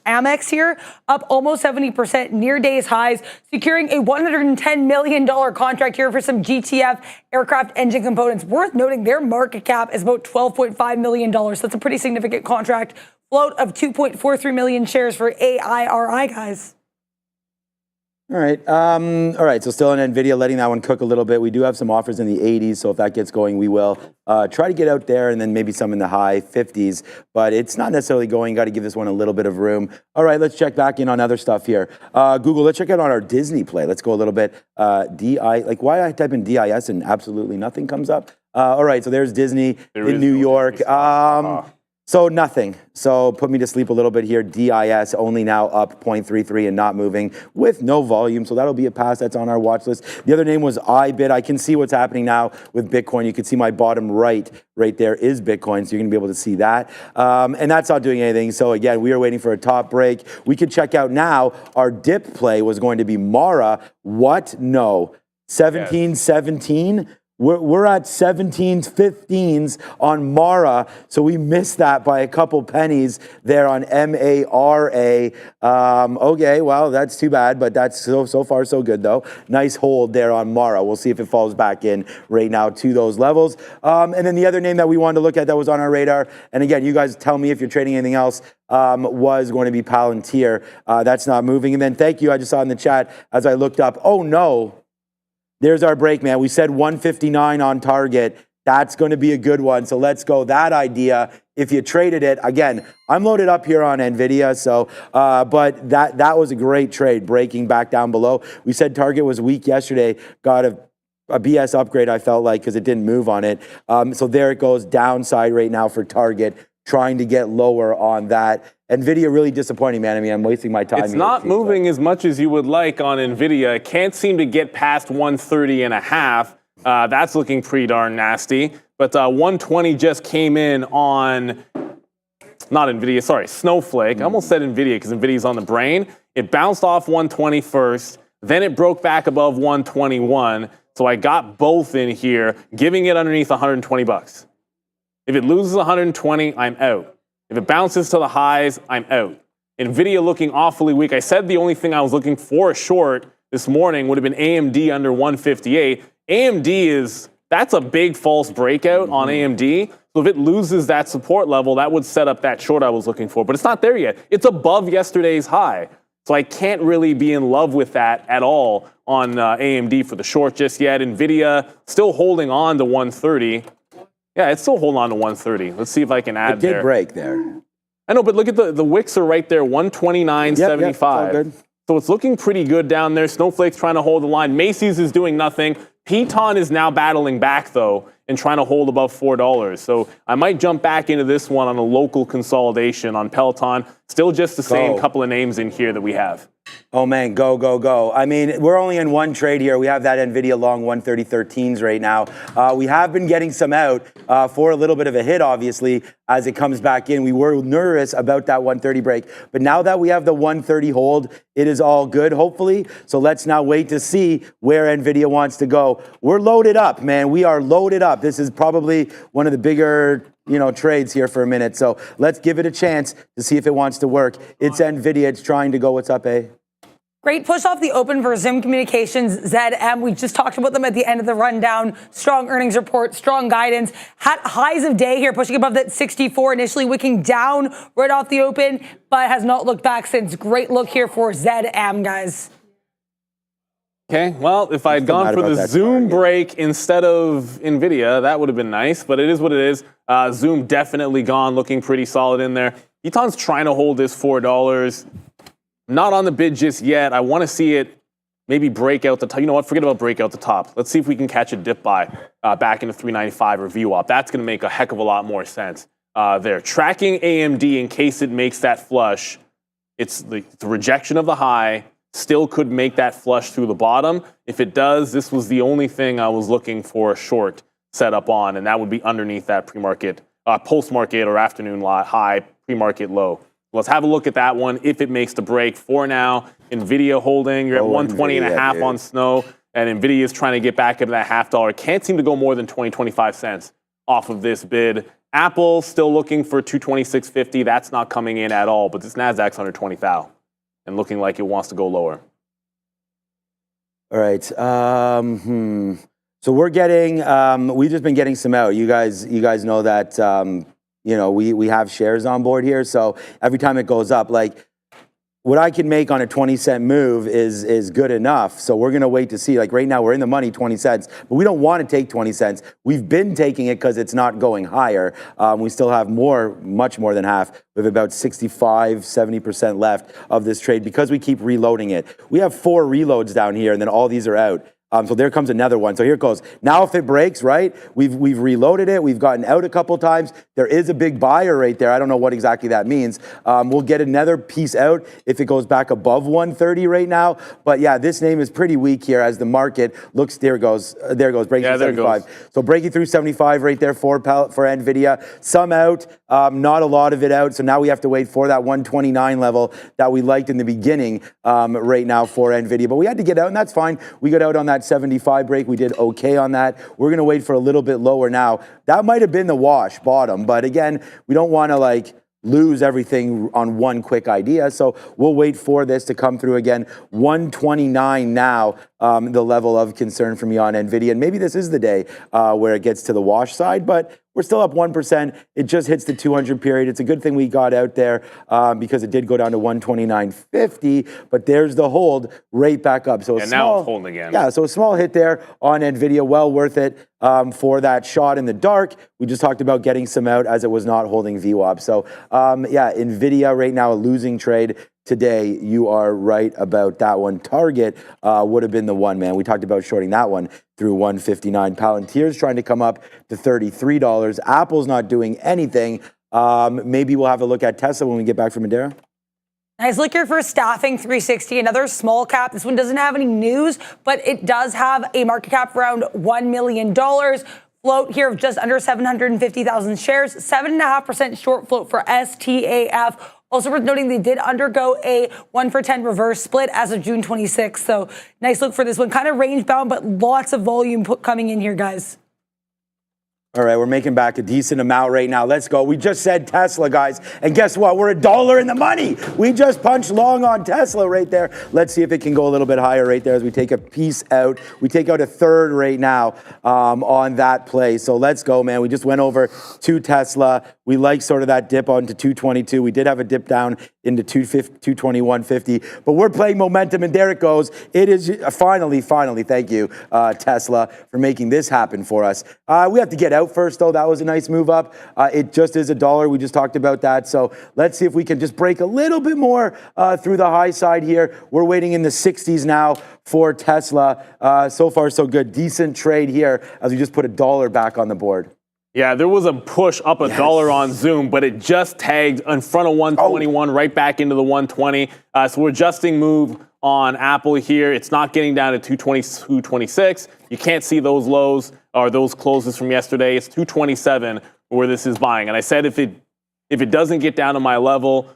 Amex here, up almost 70%, near days highs, securing a $110 million contract here for some GTF aircraft engine components. Worth noting, their market cap is about $12.5 million. So that's a pretty significant contract. Float of 2.43 million shares for AIRI, guys. All right. So still on Nvidia, letting that one cook a little bit. We do have some offers in the 80s, so if that gets going, we will try to get out there, and then maybe some in the high 50s. But it's not necessarily going. Got to give this one a little bit of room. All right, let's check back in on other stuff here. Google, let's check out on our Disney play. Let's go a little bit. Like why I type in DIS and absolutely nothing comes up. All right, so there's Disney in New York. So nothing. So put me to sleep a little bit here. DIS only now up 0.33 and not moving with no volume. So that'll be a pass. That's on our watch list. The other name was iBit. I can see what's happening now with Bitcoin. You can see my bottom right there is Bitcoin. So you're going to be able to see that. And that's not doing anything. So again, we are waiting for a top break. We could check out now. Our dip play was going to be Mara. What? No. 1717. We're at 17s, 15s on Mara, so we missed that by a couple pennies there on MARA. Okay, well, that's too bad, but that's so far so good, though. Nice hold there on Mara. We'll see if it falls back in right now to those levels. And then the other name that we wanted to look at that was on our radar, and again, you guys tell me if you're trading anything else, was going to be Palantir. That's not moving. And then thank you, I just saw in the chat as I looked up, oh no. There's our break, man. We said 159 on target. That's going to be a good one. So let's go. That idea, if you traded it, again, I'm loaded up here on Nvidia. So, but that was a great trade, breaking back down below. We said target was weak yesterday. Got a BS upgrade, I felt like, because it didn't move on it. So there it goes, downside right now for target, trying to get lower on that. Nvidia really disappointing, man. I mean, I'm wasting my time. It's not moving as much as you would like on Nvidia. It can't seem to get past 130 and a half. That's looking pretty darn nasty. But 120 just came in on, not Nvidia, sorry, Snowflake. I almost said Nvidia because Nvidia's on the brain. It bounced off 120 first. Then it broke back above 121. So I got both in here, giving it underneath 120 bucks. If it loses 120, I'm out. If it bounces to the highs, I'm out. Nvidia looking awfully weak. I said the only thing I was looking for a short this morning would have been AMD under 158. AMD that's a big false breakout on AMD. So if it loses that support level, that would set up that short I was looking for. But it's not there yet. It's above yesterday's high. So I can't really be in love with that at all on AMD for the short just yet. Nvidia still holding on to 130. Yeah, it's still holding on to 130. Let's see if I can add there. It did break there. I know, but look at the wicks are right there, 129.75. Yep, so it's looking pretty good down there. Snowflake's trying to hold the line. Macy's is doing nothing. Piton is now battling back, though, and trying to hold above $4. So I might jump back into this one on a local consolidation on Peloton. Still just the same couple of names in here that we have. Oh, man, go, go, go. I mean, we're only in one trade here. We have that NVIDIA long 130.13s right now. We have been getting some out for a little bit of a hit, obviously, as it comes back in. We were nervous about that 130 break. But now that we have the 130 hold, it is all good, hopefully. So let's now wait to see where NVIDIA wants to go. We're loaded up, man. We are loaded up. This is probably one of the bigger trades here for a minute. So let's give it a chance to see if it wants to work. It's NVIDIA. It's trying to go. What's up, A? Great push off the open for Zoom Communications, ZM. We just talked about them at the end of the rundown. Strong earnings report, strong guidance. Had highs of day here, pushing above that 64, initially wicking down right off the open, but has not looked back since. Great look here for ZM, guys. Okay, well, if I had gone for the Zoom break instead of NVIDIA, that would have been nice, but it is what it is. Zoom definitely gone, looking pretty solid in there. Eton's trying to hold this $4. Not on the bid just yet. I want to see it maybe break out the top. You know what? Forget about break out the top. Let's see if we can catch a dip buy back into 395 or VWAP. That's going to make a heck of a lot more sense. there. Tracking AMD in case it makes that flush. It's the rejection of the high. Still could make that flush through the bottom. If it does, this was the only thing I was looking for a short setup on, and that would be underneath that pre-market, post-market or afternoon high, pre-market low. Let's have a look at that one if it makes the break. For now, Nvidia holding. You're at 120 and a half on Snow, and Nvidia is trying to get back into that $0.50. Can't seem to go more than 25 cents off of this bid. Apple still looking for 226.50. That's not coming in at all, but this Nasdaq's under 20,000 and looking like it wants to go lower. All right. So we're getting, we've just been getting some out. You guys know that, we have shares on board here. So every time it goes up, like what I can make on a 20-cent move is good enough. So we're going to wait to see. Like right now, we're in the money 20 cents, but we don't want to take 20 cents. We've been taking it because it's not going higher. We still have much more than half. We have about 65, 70% left of this trade because we keep reloading it. We have 4 reloads down here, and then all these are out. So there comes another one. So here it goes. Now if it breaks, right, we've reloaded it. We've gotten out a couple times. There is a big buyer right there. I don't know what exactly that means. We'll get another piece out if it goes back above 130 right now. But yeah, this name is pretty weak here as the market looks. There it goes, breaking through 75. So breaking through 75 right there for Nvidia. Some out, not a lot of it out. So now we have to wait for that 129 level that we liked in the beginning right now for Nvidia. But we had to get out, and that's fine. We got out on that 75 break. We did okay on that. We're going to wait for a little bit lower now. That might have been the wash bottom, but again, we don't want to lose everything on one quick idea. So we'll wait for this to come through again. 129 now, the level of concern for me on Nvidia. And maybe this is the day where it gets to the wash side, but we're still up 1%. It just hits the 200 period. It's a good thing we got out there because it did go down to 129.50, but there's the hold right back up. So now it's holding again. Yeah, so a small hit there on Nvidia, well worth it for that shot in the dark. We just talked about getting some out as it was not holding VWAP. So yeah, Nvidia right now a losing trade. Today, you are right about that one. Target would have been the one, man. We talked about shorting that one through 159. Palantir's trying to come up to $33. Apple's not doing anything. Maybe we'll have a look at Tesla when we get back from Madeira. Nice look here for Staffing 360, another small cap. This one doesn't have any news, but it does have a market cap around $1 million. Float here of just under 750,000 shares, 7.5% short float for STAF. Also worth noting they did undergo a 1-for-10 reverse split as of June 26th. So nice look for this one. Kind of range bound, but lots of volume coming in here, guys. All right, we're making back a decent amount right now. Let's go. We just said Tesla, guys. And guess what? We're $1 in the money. We just punched long on Tesla right there. Let's see if it can go a little bit higher right there as we take a piece out. We take out a third right now on that play. So let's go, man. We just went over to Tesla. We like sort of that dip onto 222. We did have a dip down into 221.50. But we're playing momentum, and there it goes. It is finally, thank you, Tesla, for making this happen for us. We have to get out first, though. That was a nice move up. It just is $1. We just talked about that. So let's see if we can just break a little bit more through the high side here. We're waiting in the 60s now for Tesla. So far, so good. Decent trade here as we just put $1 back on the board. Yeah, there was a push up $1 on Zoom, but it just tagged in front of 121, right back into the 120. So we're adjusting move on Apple here. It's not getting down to 220, 226. You can't see those lows or those closes from yesterday. It's 227 where this is buying. And I said if it doesn't get down to my level,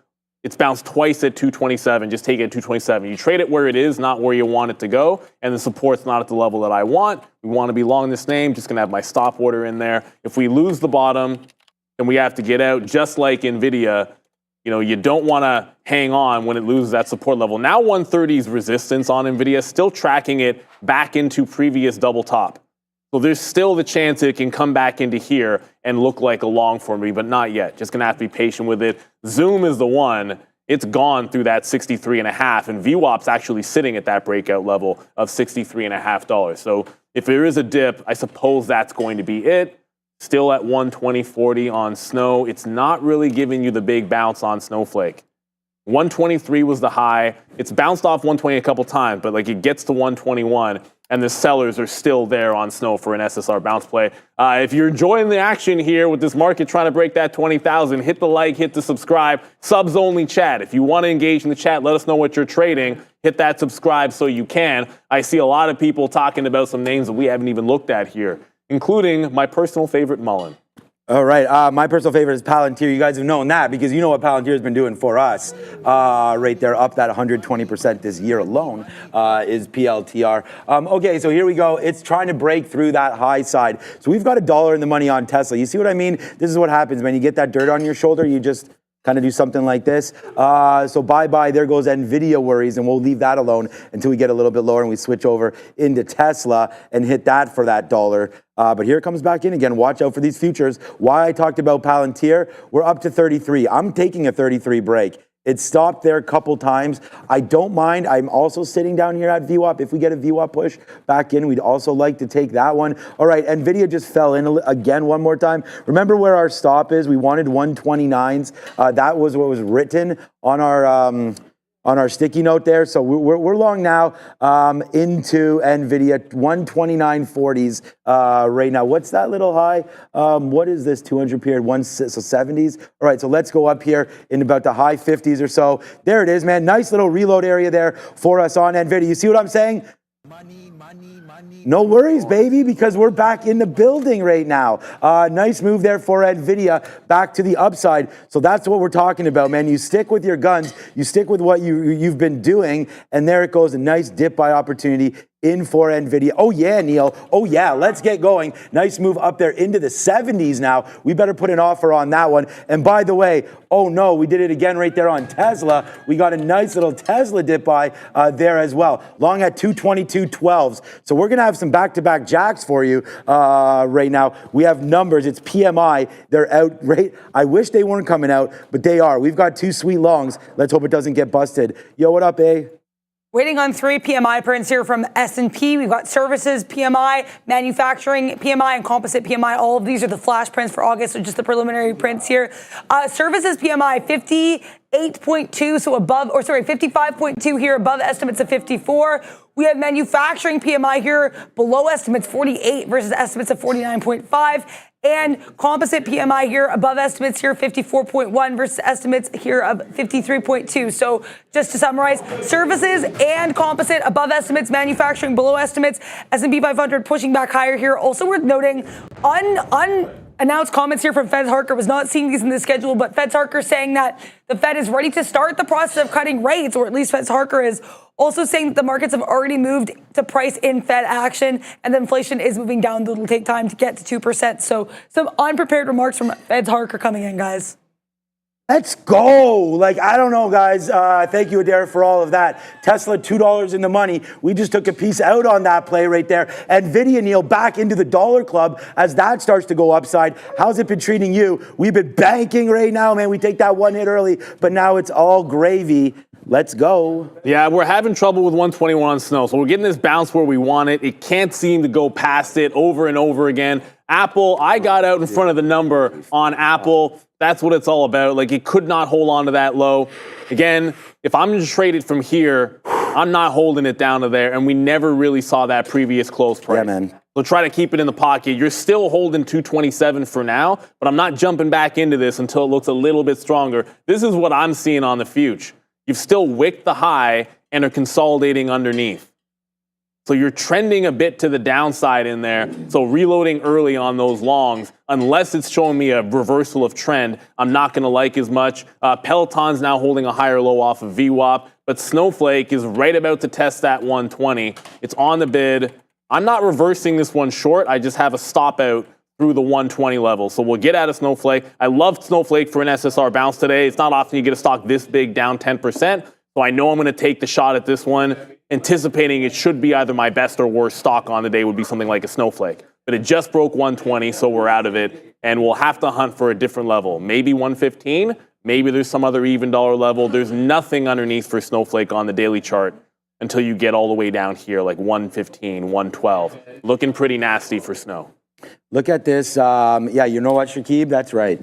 it's bounced twice at 227. Just take it at 227. You trade it where it is, not where you want it to go. And the support's not at the level that I want. We want to be long this name. Just going to have my stop order in there. If we lose the bottom, then we have to get out. Just like Nvidia, you don't want to hang on when it loses that support level. Now 130's resistance on Nvidia, still tracking it back into previous double top. So there's still the chance it can come back into here and look like a long for me, but not yet. Just going to have to be patient with it. Zoom is the one. It's gone through that 63.5, and VWAP's actually sitting at that breakout level of $63.5. So if there is a dip, I suppose that's going to be it. Still at 120.40 on Snow. It's not really giving you the big bounce on Snowflake. 123 was the high. It's bounced off 120 a couple times, but like it gets to 121, and the sellers are still there on Snow for an SSR bounce play. If you're enjoying the action here with this market trying to break that 20,000, hit the like, hit the subscribe. Subs only chat. If you want to engage in the chat, let us know what you're trading. Hit that subscribe so you can. I see a lot of people talking about some names that we haven't even looked at here, including my personal favorite, Mullen. All right, my personal favorite is Palantir. You guys have known that because you know what Palantir has been doing for us. Right there, up that 120% this year alone is PLTR. Okay, so here we go. It's trying to break through that high side. So we've got $1 in the money on Tesla. You see what I mean? This is what happens when you get that dirt on your shoulder. You just kind of do something like this. So bye-bye, there goes Nvidia worries, and we'll leave that alone until we get a little bit lower and we switch over into Tesla and hit that for that $1. But here it comes back in again. Watch out for these futures. Why I talked about Palantir, we're up to 33. I'm taking a 33 break. It stopped there a couple times. I don't mind. I'm also sitting down here at VWAP. If we get a VWAP push back in, we'd also like to take that one. All right, Nvidia just fell in again one more time. Remember where our stop is? We wanted 129s. That was what was written on our sticky note there. So we're long now into Nvidia 129.40s right now. What's that little high? What is this 200 period? So 70s. All right, so let's go up here in about the high 50s or so. There it is, man. Nice little reload area there for us on Nvidia. You see what I'm saying? Money, money, money. No worries, baby, because we're back in the building right now. Nice move there for Nvidia back to the upside. So that's what we're talking about, man. You stick with your guns. You stick with what you've been doing, and there it goes. A nice dip buy opportunity in for Nvidia. Oh yeah, Neil. Oh yeah, let's get going. Nice move up there into the 70s now. We better put an offer on that one. And by the way, oh no, we did it again right there on Tesla. We got a nice little Tesla dip buy there as well. Long at 222.12s. So we're gonna have some back-to-back jacks for you right now. We have numbers. It's PMI. They're out right. I wish they weren't coming out, but they are. We've got two sweet longs. Let's hope it doesn't get busted. Yo, what up, A? Waiting on 3 PMI prints here from S&P. We've got services PMI, manufacturing PMI, and composite PMI. All of these are the flash prints for August, so just the preliminary prints here. Services PMI, 58.2, so above, or sorry, 55.2 here, above estimates of 54. We have manufacturing PMI here, below estimates 48 versus estimates of 49.5. And composite PMI here, above estimates here, 54.1 versus estimates here of 53.2. So just to summarize, services and composite above estimates, manufacturing below estimates, S&P 500 pushing back higher here. Also worth noting, unannounced comments here from Fed Harker. Was not seeing these in the schedule, but Fed Harker saying that the Fed is ready to start the process of cutting rates, or at least Fed Harker is. Also saying that the markets have already moved to price in Fed action, and the inflation is moving down. It'll take time to get to 2%. So some unprepared remarks from Fed Harker coming in, guys. Let's go. Like, I don't know, guys. Thank you, Adair, for all of that. Tesla, $2 in the money. We just took a piece out on that play right there. Nvidia, Neil, back into the dollar club as that starts to go upside. How's it been treating you? We've been banking right now, man. We take that one hit early, but now it's all gravy. Let's go. Yeah, we're having trouble with 121 on Snow. So we're getting this bounce where we want it. It can't seem to go past it over and over again. Apple, I got out in front of the number on Apple. That's what it's all about. Like, it could not hold on to that low. Again, if I'm going to trade it from here, I'm not holding it down to there. And we never really saw that previous close price. Yeah, man. So try to keep it in the pocket. You're still holding 227 for now, but I'm not jumping back into this until it looks a little bit stronger. This is what I'm seeing on the future. You've still wicked the high and are consolidating underneath. So you're trending a bit to the downside in there. So reloading early on those longs, unless it's showing me a reversal of trend, I'm not going to like as much. Peloton's now holding a higher low off of VWAP, but Snowflake is right about to test that 120. It's on the bid. I'm not reversing this one short. I just have a stop out through the 120 level. So we'll get out of Snowflake. I loved Snowflake for an SSR bounce today. It's not often you get a stock this big down 10%. So I know I'm going to take the shot at this one, anticipating it should be either my best or worst stock on the day would be something like a Snowflake. But it just broke 120, so we're out of it. And we'll have to hunt for a different level. Maybe 115. Maybe there's some other even dollar level. There's nothing underneath for Snowflake on the daily chart until you get all the way down here, like 115, 112. Looking pretty nasty for Snow. Look at this. Yeah, you know what, Shakib? That's right.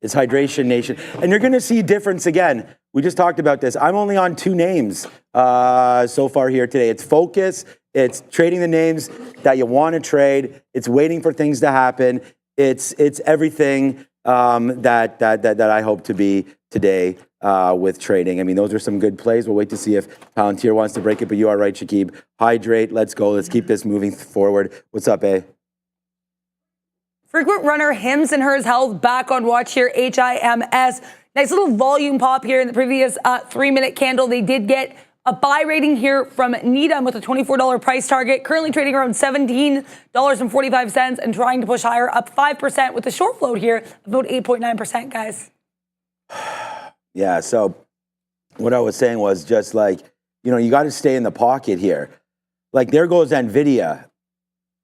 It's Hydration Nation. And you're going to see difference again. we just talked about this. I'm only on 2 names so far here today. It's focus. It's trading the names that you want to trade. It's waiting for things to happen. It's everything that I hope to be today with trading. I mean, those are some good plays. We'll wait to see if Palantir wants to break it, but you are right, Shakib. Hydrate. Let's go. Let's keep this moving forward. What's up, A? Frequent runner Hims and Hers held back on watch here, HIMS. Nice little volume pop here in the previous 3-minute candle. They did get a buy rating here from Needham with a $24 price target, currently trading around $17.45 and trying to push higher, up 5% with a short float here, about 8.9%, guys. Yeah, so what I was saying was just like, you got to stay in the pocket here. Like, there goes Nvidia.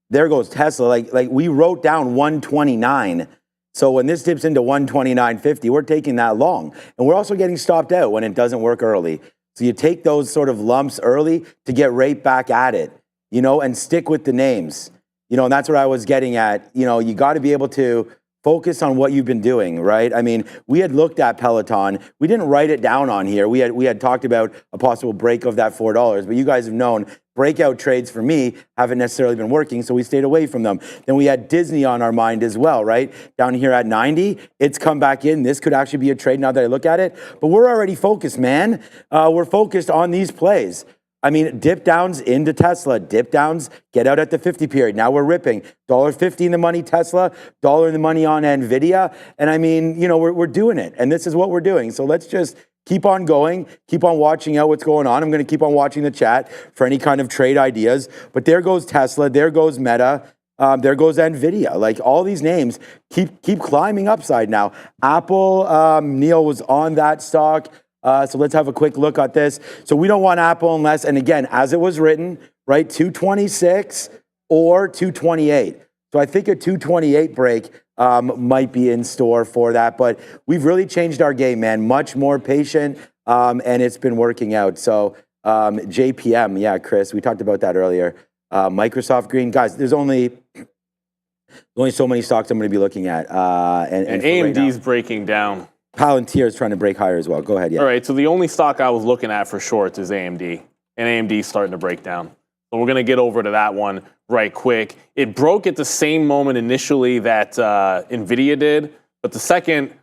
There goes Tesla. Like we wrote down 129. So when this dips into 129.50, we're taking that long. And we're also getting stopped out when it doesn't work early. So you take those sort of lumps early to get right back at it, and stick with the names. And that's what I was getting at. You got to be able to focus on what you've been doing, right? I mean, we had looked at Peloton. We didn't write it down on here. We had talked about a possible break of that $4, but you guys have known breakout trades for me haven't necessarily been working, so we stayed away from them. Then we had Disney on our mind as well, right? Down here at 90, it's come back in. This could actually be a trade now that I look at it, but we're already focused, man. We're focused on these plays. I mean, dip downs into Tesla, dip downs, get out at the 50 period. Now we're ripping $1.50 in the money Tesla, $1 in the money on Nvidia. And I mean, we're doing it. And this is what we're doing. So let's just keep on going, keep on watching out what's going on. I'm going to keep on watching the chat for any kind of trade ideas. But there goes Tesla, there goes Meta, there goes Nvidia. Like, all these names keep climbing upside now. Apple, Neil was on that stock. So let's have a quick look at this. So we don't want Apple unless, and again, as it was written, right, 226 or 228. So I think a 228 break might be in store for that. But we've really changed our game, man. Much more patient, and it's been working out. So JPM, yeah, Chris, we talked about that earlier. Microsoft Green, guys, there's only so many stocks I'm going to be looking at. And AMD's breaking down. Palantir is trying to break higher as well. Go ahead, yeah. All right, so the only stock I was looking at for shorts is AMD, and AMD's starting to break down. So we're going to get over to that one right quick. It broke at the same moment initially that Nvidia did, but the second,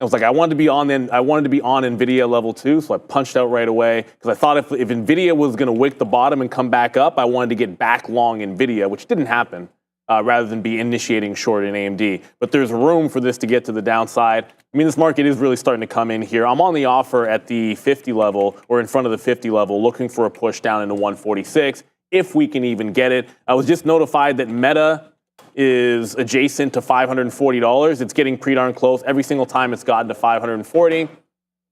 I was like, I wanted to be on Nvidia level 2, so I punched out right away because I thought if Nvidia was going to wick the bottom and come back up, I wanted to get back long Nvidia, which didn't happen. Rather than be initiating short in AMD. But there's room for this to get to the downside. I mean, this market is really starting to come in here. I'm on the offer at the 50 level, or in front of the 50 level, looking for a push down into 146, if we can even get it. I was just notified that Meta is adjacent to $540. It's getting pretty darn close. Every single time it's gotten to 540.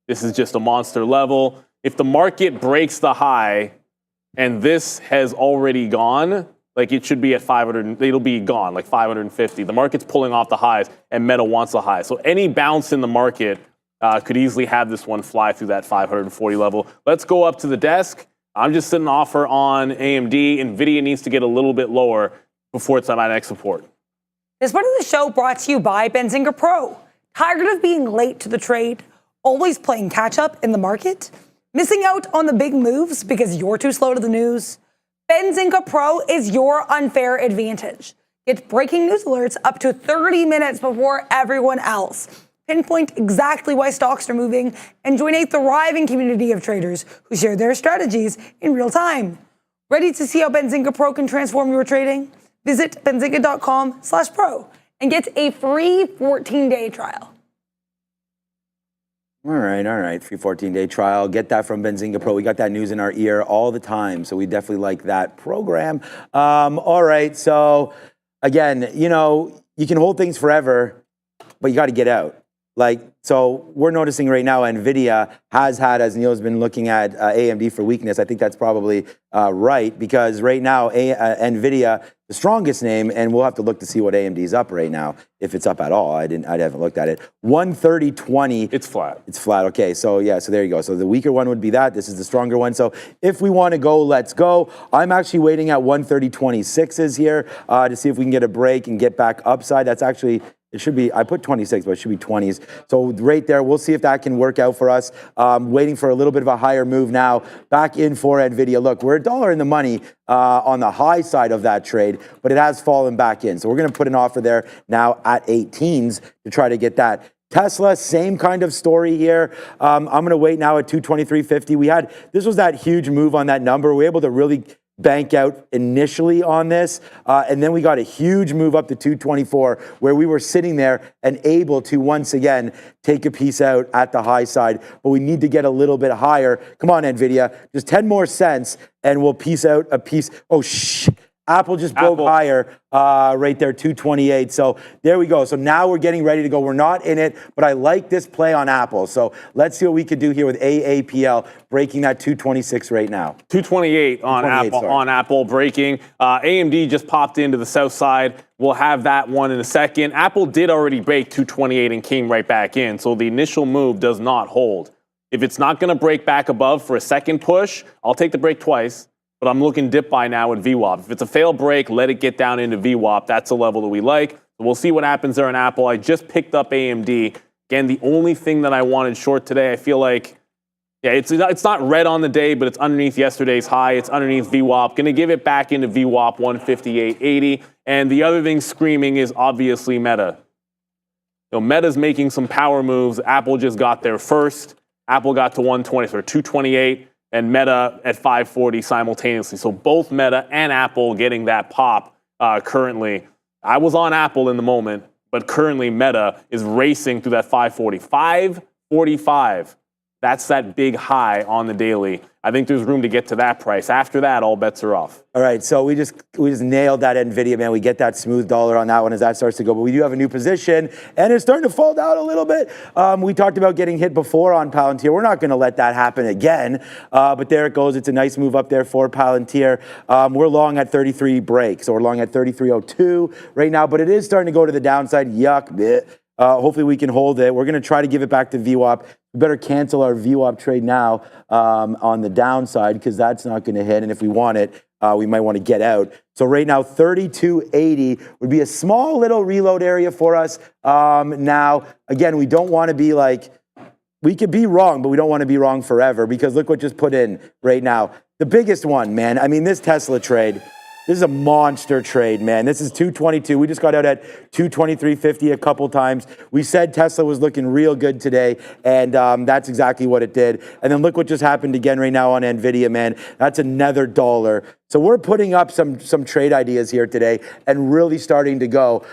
This is just a monster level. If the market breaks the high, and this has already gone, like, it should be at 500, it'll be gone, like 550. The market's pulling off the highs, and Meta wants the highs. So any bounce in the market could easily have this one fly through that 540 level. Let's go up to the desk. I'm just sitting offer on AMD. Nvidia needs to get a little bit lower before it's at my next support. This part of the show brought to you by Benzinga Pro. Tired of being late to the trade? Always playing catch up in the market? Missing out on the big moves because you're too slow to the news? Benzinga Pro is your unfair advantage. Get breaking news alerts up to 30 minutes before everyone else. Pinpoint exactly why stocks are moving and join a thriving community of traders who share their strategies in real time. Ready to see how Benzinga Pro can transform your trading? Visit benzinga.com/pro and get a free 14-day trial. All right. Free 14-day trial. Get that from Benzinga Pro. We got that news in our ear all the time, so we definitely like that program. All right, so again, you can hold things forever, but you got to get out. So we're noticing right now Nvidia has had, as Neil's been looking at AMD for weakness. I think that's probably right, because right now Nvidia, the strongest name, and we'll have to look to see what AMD's up right now, if it's up at all. I haven't looked at it. 130.20. It's flat. It's flat. Okay, so there you go. So the weaker one would be that. This is the stronger one. So if we want to go, let's go. I'm actually waiting at 130.26s here to see if we can get a break and get back upside. That's actually, It should be, I put 26, but it should be 20s. So right there, we'll see if that can work out for us. Waiting for a little bit of a higher move now. Back in for Nvidia. Look, we're $1 in the money on the high side of that trade, but it has fallen back in. So we're going to put an offer there now at 18s to try to get that. Tesla, same kind of story here. I'm going to wait now at 223.50. This was that huge move on that number. We were able to really bank out initially on this, and then we got a huge move up to 224 where we were sitting there and able to once again take a piece out at the high side, but we need to get a little bit higher. Come on, Nvidia, just 10 more cents and we'll piece out a piece. Oh, Apple just broke higher right there, 228. So there we go. So now we're getting ready to go. We're not in it, but I like this play on Apple. So let's see what we could do here with AAPL breaking that 226 right now. 228 on Apple breaking. AMD just popped into the south side. We'll have that one in a second. Apple did already break 228 and came right back in. So the initial move does not hold. If it's not going to break back above for a second push, I'll take the break twice. But I'm looking dip buy now at VWAP. If it's a failed break, let it get down into VWAP. That's a level that we like. So we'll see what happens there in Apple. I just picked up AMD. Again, the only thing that I wanted short today, I feel like, yeah, it's not red on the day, but it's underneath yesterday's high. It's underneath VWAP. Going to give it back into VWAP 158.80. And the other thing screaming is obviously Meta. Meta's making some power moves. Apple just got there first. Apple got to 120 or 228. And Meta at 540 simultaneously. So both Meta and Apple getting that pop currently. I was on Apple in the moment, but currently Meta is racing through that 540. 545. That's that big high on the daily. I think there's room to get to that price. After that, all bets are off. All right, so we just nailed that Nvidia, man. We get that smooth dollar on that one as that starts to go. But we do have a new position, and it's starting to fall down a little bit. We talked about getting hit before on Palantir. We're not going to let that happen again. But there it goes. It's a nice move up there for Palantir. We're long at 33 break, so we're long at 33.02 right now. But it is starting to go to the downside. Yuck. Bleh. Hopefully we can hold it. We're going to try to give it back to VWAP. We better cancel our VWAP trade now on the downside because that's not going to hit. And if we want it, we might want to get out. So right now, 32.80 would be a small little reload area for us. Now, again, we don't want to be like, we could be wrong, but we don't want to be wrong forever because look what just put in right now. The biggest one, man. I mean, this Tesla trade. This is a monster trade, man. This is 222. We just got out at 223.50 a couple times. We said Tesla was looking real good today, and that's exactly what it did. And then look what just happened again right now on Nvidia, man. That's another $1. So we're putting up some trade ideas here today and really starting to go.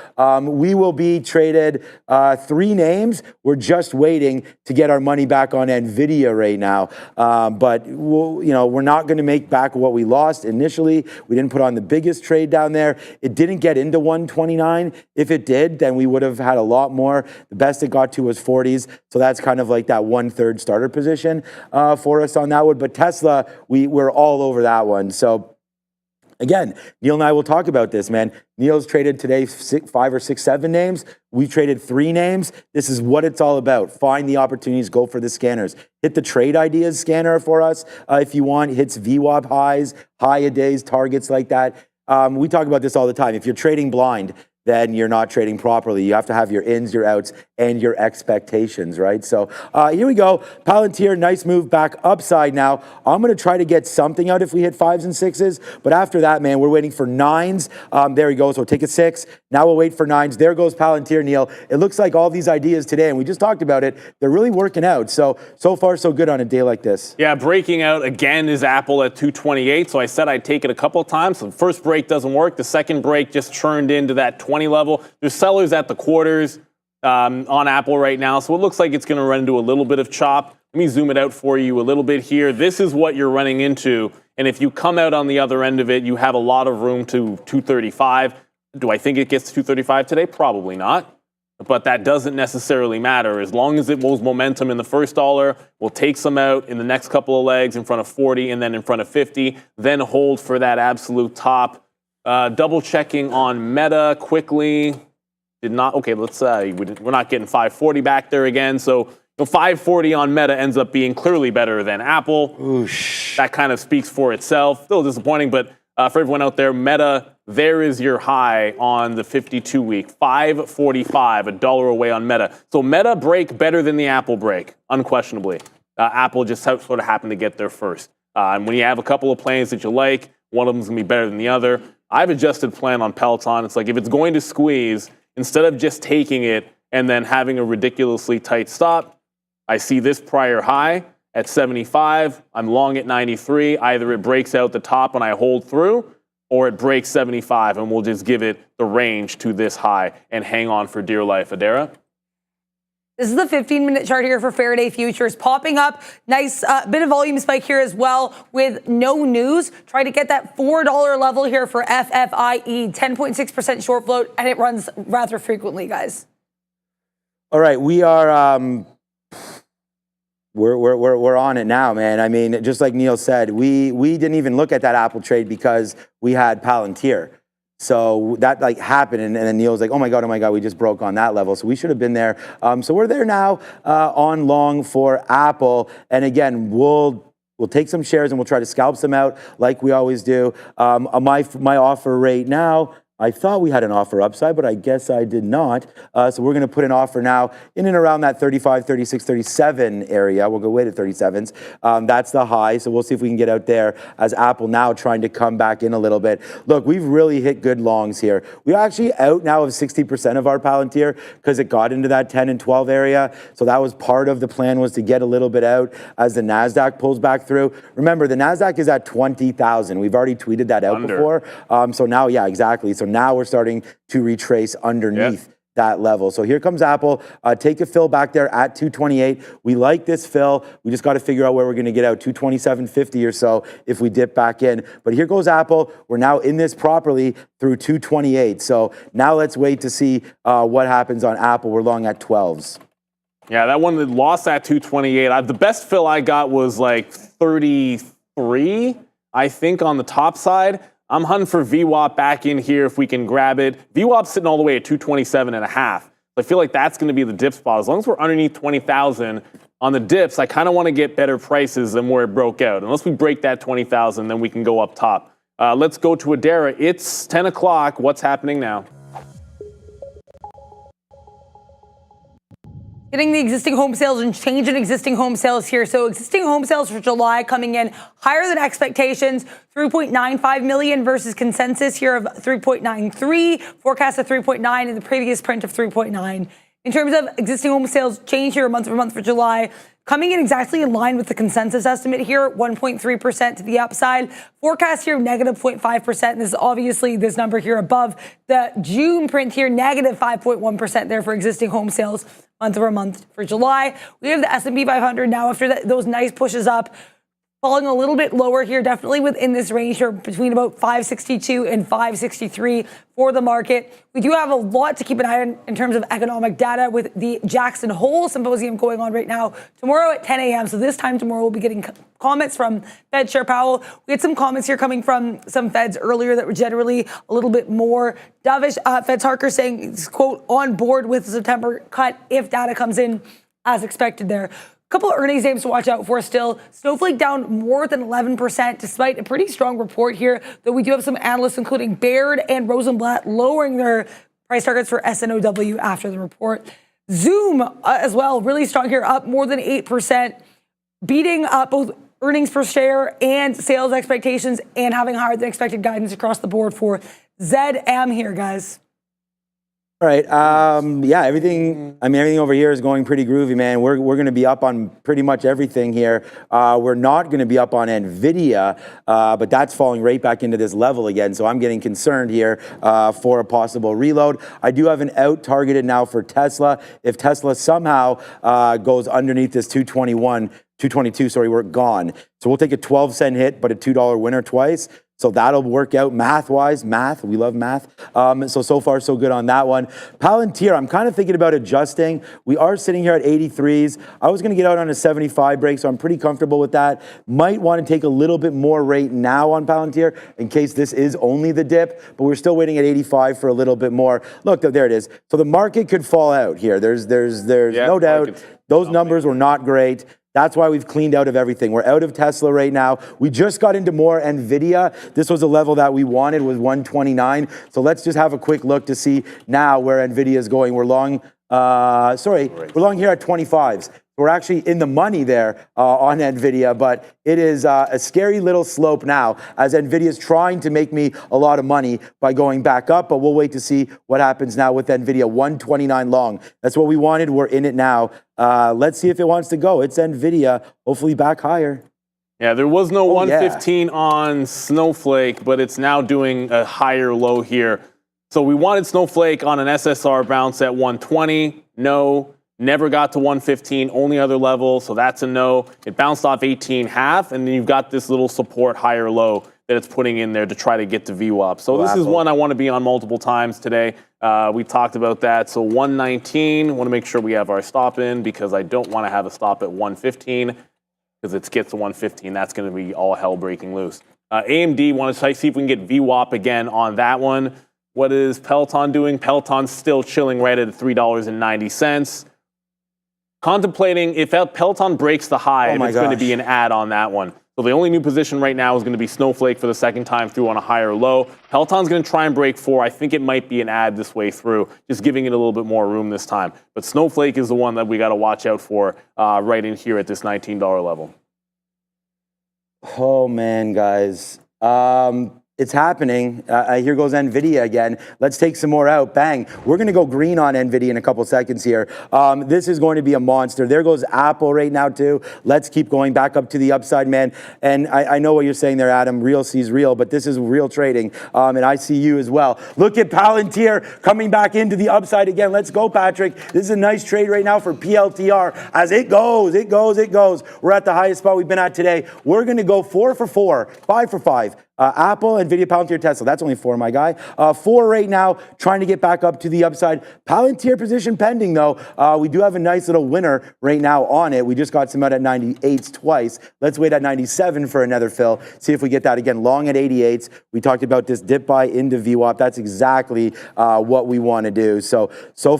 We will be traded 3 names. We're just waiting to get our money back on Nvidia right now. But we're not going to make back what we lost initially. We didn't put on the biggest trade down there. It didn't get into 129. If it did, then we would have had a lot more. The best it got to was 40s. So that's kind of like that 1/3 starter position for us on that one. But Tesla, we're all over that one. So again, Neil and I will talk about this, man. Neil's traded today 5 or 6, 7 names. We traded 3 names. This is what it's all about. Find the opportunities, go for the scanners. Hit the trade ideas scanner for us if you want. Hits VWAP highs, high-a-days, targets like that. We talk about this all the time. If you're trading blind, then you're not trading properly. You have to have your ins, your outs, and your expectations, right? So here we go. Palantir, nice move back upside now. I'm going to try to get something out if we hit 5s and 6s. But after that, man, we're waiting for 9s. There we go. So take a 6. Now we'll wait for 9s. There goes Palantir, Neil. It looks like all these ideas today, and we just talked about it, they're really working out. So far, so good on a day like this. Yeah, breaking out again is Apple at 228. So I said I'd take it a couple of times. So the first break doesn't work. The second break just churned into that 20 level. There's sellers at the quarters on Apple right now. So it looks like it's going to run into a little bit of chop. Let me zoom it out for you a little bit here. This is what you're running into. And if you come out on the other end of it, you have a lot of room to 235. Do I think it gets to 235 today? Probably not. But that doesn't necessarily matter. As long as it moves momentum in the first dollar, we'll take some out in the next couple of legs in front of 40 and then in front of 50, then hold for that absolute top. Double checking on Meta quickly. Okay, let's say we're not getting 540 back there again. So 540 on Meta ends up being clearly better than Apple. Oosh. That kind of speaks for itself. Still disappointing, but for everyone out there, Meta there is your high on the 52-week, 545, $1 away on Meta. So Meta break better than the Apple break, unquestionably. Apple just sort of happened to get there first. And when you have a couple of planes that you like, one of them's going to be better than the other. I've adjusted plan on Peloton. It's like if it's going to squeeze, instead of just taking it and then having a ridiculously tight stop, I see this prior high at 75. I'm long at 93. Either it breaks out the top and I hold through, or it breaks 75 and we'll just give it the range to this high and hang on for dear life. Adara? This is the 15-minute chart here for Faraday Futures. Popping up, nice bit of volume spike here as well with no news. Try to get that $4 level here for FFIE, 10.6% short float, and it runs rather frequently, guys. All right, we are we're on it now, man. I mean, just like Neil said, we didn't even look at that Apple trade because we had Palantir. So that like happened, and then Neil was like, oh my God, we just broke on that level. So we should have been there. So we're there now on long for Apple. And again, we'll take some shares and we'll try to scalp some out like we always do. My offer rate now, I thought we had an offer upside, but I guess I did not. So we're going to put an offer now in and around that 35, 36, 37 area. We'll go way to 37s. That's the high. So we'll see if we can get out there as Apple now trying to come back in a little bit. Look, we've really hit good longs here. We're actually out now of 60% of our Palantir because it got into that 10 and 12 area. So that was part of the plan, was to get a little bit out as the NASDAQ pulls back through. Remember, the NASDAQ is at 20,000. We've already tweeted that out before. So now, yeah, exactly. So now we're starting to retrace underneath that level. So here comes Apple. Take a fill back there at 228. We like this fill. We just got to figure out where we're going to get out, 227.50 or so if we dip back in. But here goes Apple. We're now in this properly through 228. So now let's wait to see what happens on Apple. We're long at 12s. Yeah, that one that lost at 228. The best fill I got was like 33, I think, on the top side. I'm hunting for VWAP back in here if we can grab it. VWAP's sitting all the way at 227.5. I feel like that's going to be the dip spot. As long as we're underneath 20,000 on the dips, I kind of want to get better prices than where it broke out. Unless we break that 20,000, then we can go up top. Let's go to Adara. It's 10 o'clock. What's happening now? Getting the existing home sales and change in existing home sales here. So existing home sales for July coming in higher than expectations, 3.95 million versus consensus here of 3.93, forecast of 3.9 in the previous print of 3.9. In terms of existing home sales change here month over month for July, coming in exactly in line with the consensus estimate here, 1.3% to the upside. Forecast here, negative 0.5%. And this is obviously this number here above the June print here, negative 5.1% there for existing home sales month over month for July. We have the S&P 500 now after those nice pushes up, falling a little bit lower here, definitely within this range here between about 562 and 563 for the market. We do have a lot to keep an eye on in terms of economic data with the Jackson Hole Symposium going on right now tomorrow at 10 a.m. So this time tomorrow we'll be getting comments from Fed Chair Powell. We had some comments here coming from some Feds earlier that were generally a little bit more dovish. Fed's Harker saying, quote, on board with the September cut if data comes in as expected there. Couple of earnings names to watch out for still. Snowflake down more than 11% despite a pretty strong report here, though we do have some analysts including Baird and Rosenblatt lowering their price targets for SNOW after the report. Zoom as well, really strong here, up more than 8%, beating both earnings per share and sales expectations and having higher than expected guidance across the board for ZM here, guys. All right. Yeah, everything over here is going pretty groovy, man. We're going to be up on pretty much everything here. We're not going to be up on Nvidia, but that's falling right back into this level again. So I'm getting concerned here for a possible reload. I do have an out targeted now for Tesla. If Tesla somehow goes underneath this 222, we're gone. So we'll take a 12-cent hit, but a $2 winner twice. So that'll work out math-wise. Math, we love math. So far, so good on that one. Palantir, I'm kind of thinking about adjusting. We are sitting here at 83s. I was going to get out on a 75 break, so I'm pretty comfortable with that. Might want to take a little bit more rate now on Palantir in case this is only the dip, but we're still waiting at 85 for a little bit more. Look, there it is. So the market could fall out here. There's no doubt. Those numbers were not great. That's why we've cleaned out of everything. We're out of Tesla right now. We just got into more Nvidia. This was a level that we wanted, was 129. So let's just have a quick look to see now where Nvidia is going. We're long, we're long here at 25s. We're actually in the money there on Nvidia, but it is a scary little slope now as Nvidia is trying to make me a lot of money by going back up, but we'll wait to see what happens now with Nvidia. 129 long. That's what we wanted. We're in it now. Let's see if it wants to go. It's Nvidia, hopefully back higher. Yeah, there was no 115 on Snowflake, but it's now doing a higher low here. So we wanted Snowflake on an SSR bounce at 120. No. Never got to 115, only other level, so that's a no. It bounced off 18.5, and then you've got this little support higher low that it's putting in there to try to get to VWAP. So this is one I want to be on multiple times today. We talked about that. So 119, want to make sure we have our stop in because I don't want to have a stop at 115 because it gets to 115. That's going to be all hell breaking loose. AMD, want to see if we can get VWAP again on that one. What is Peloton doing? Peloton's still chilling right at $3.90. Contemplating if Peloton breaks the high, and it's going to be an add on that one. So the only new position right now is going to be Snowflake for the second time through on a higher low. Peloton's going to try and break 4. I think it might be an add this way through, just giving it a little bit more room this time. But Snowflake is the one that we got to watch out for right in here at this $19 level. Oh, man, guys. It's happening. Here goes Nvidia again. Let's take some more out. Bang. We're going to go green on Nvidia in a couple seconds here. This is going to be a monster. There goes Apple right now too. Let's keep going back up to the upside, man. And I know what you're saying there, Adam. Real sees real, but this is real trading. And I see you as well. Look at Palantir coming back into the upside again. Let's go, Patrick. This is a nice trade right now for PLTR. As it goes, it goes, it goes. We're at the highest spot we've been at today. We're going to go 4 for 4, 5 for 5. Apple, Nvidia, Palantir, Tesla. That's only 4, my guy. 4 right now, trying to get back up to the upside. Palantir position pending, though. We do have a nice little winner right now on it. We just got some out at 98s twice. Let's wait at 97 for another fill. See if we get that again. Long at 88s. We talked about this dip buy into VWAP. That's exactly what we want to do. So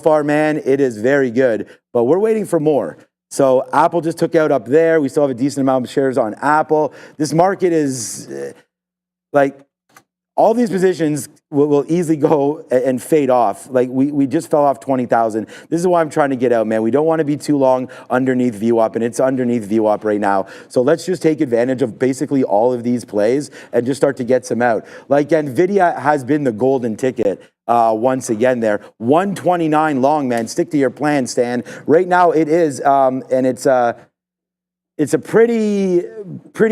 far, man, it is very good. But we're waiting for more. So Apple just took out up there. We still have a decent amount of shares on Apple. This market is... like, all these positions will easily go and fade off. Like, we just fell off 20,000. This is why I'm trying to get out, man. We don't want to be too long underneath VWAP, and it's underneath VWAP right now. So let's just take advantage of basically all of these plays and just start to get some out. Like, Nvidia has been the golden ticket. Once again there. 129 long, man. Stick to your plan, Stan. Right now it is, and it's a pretty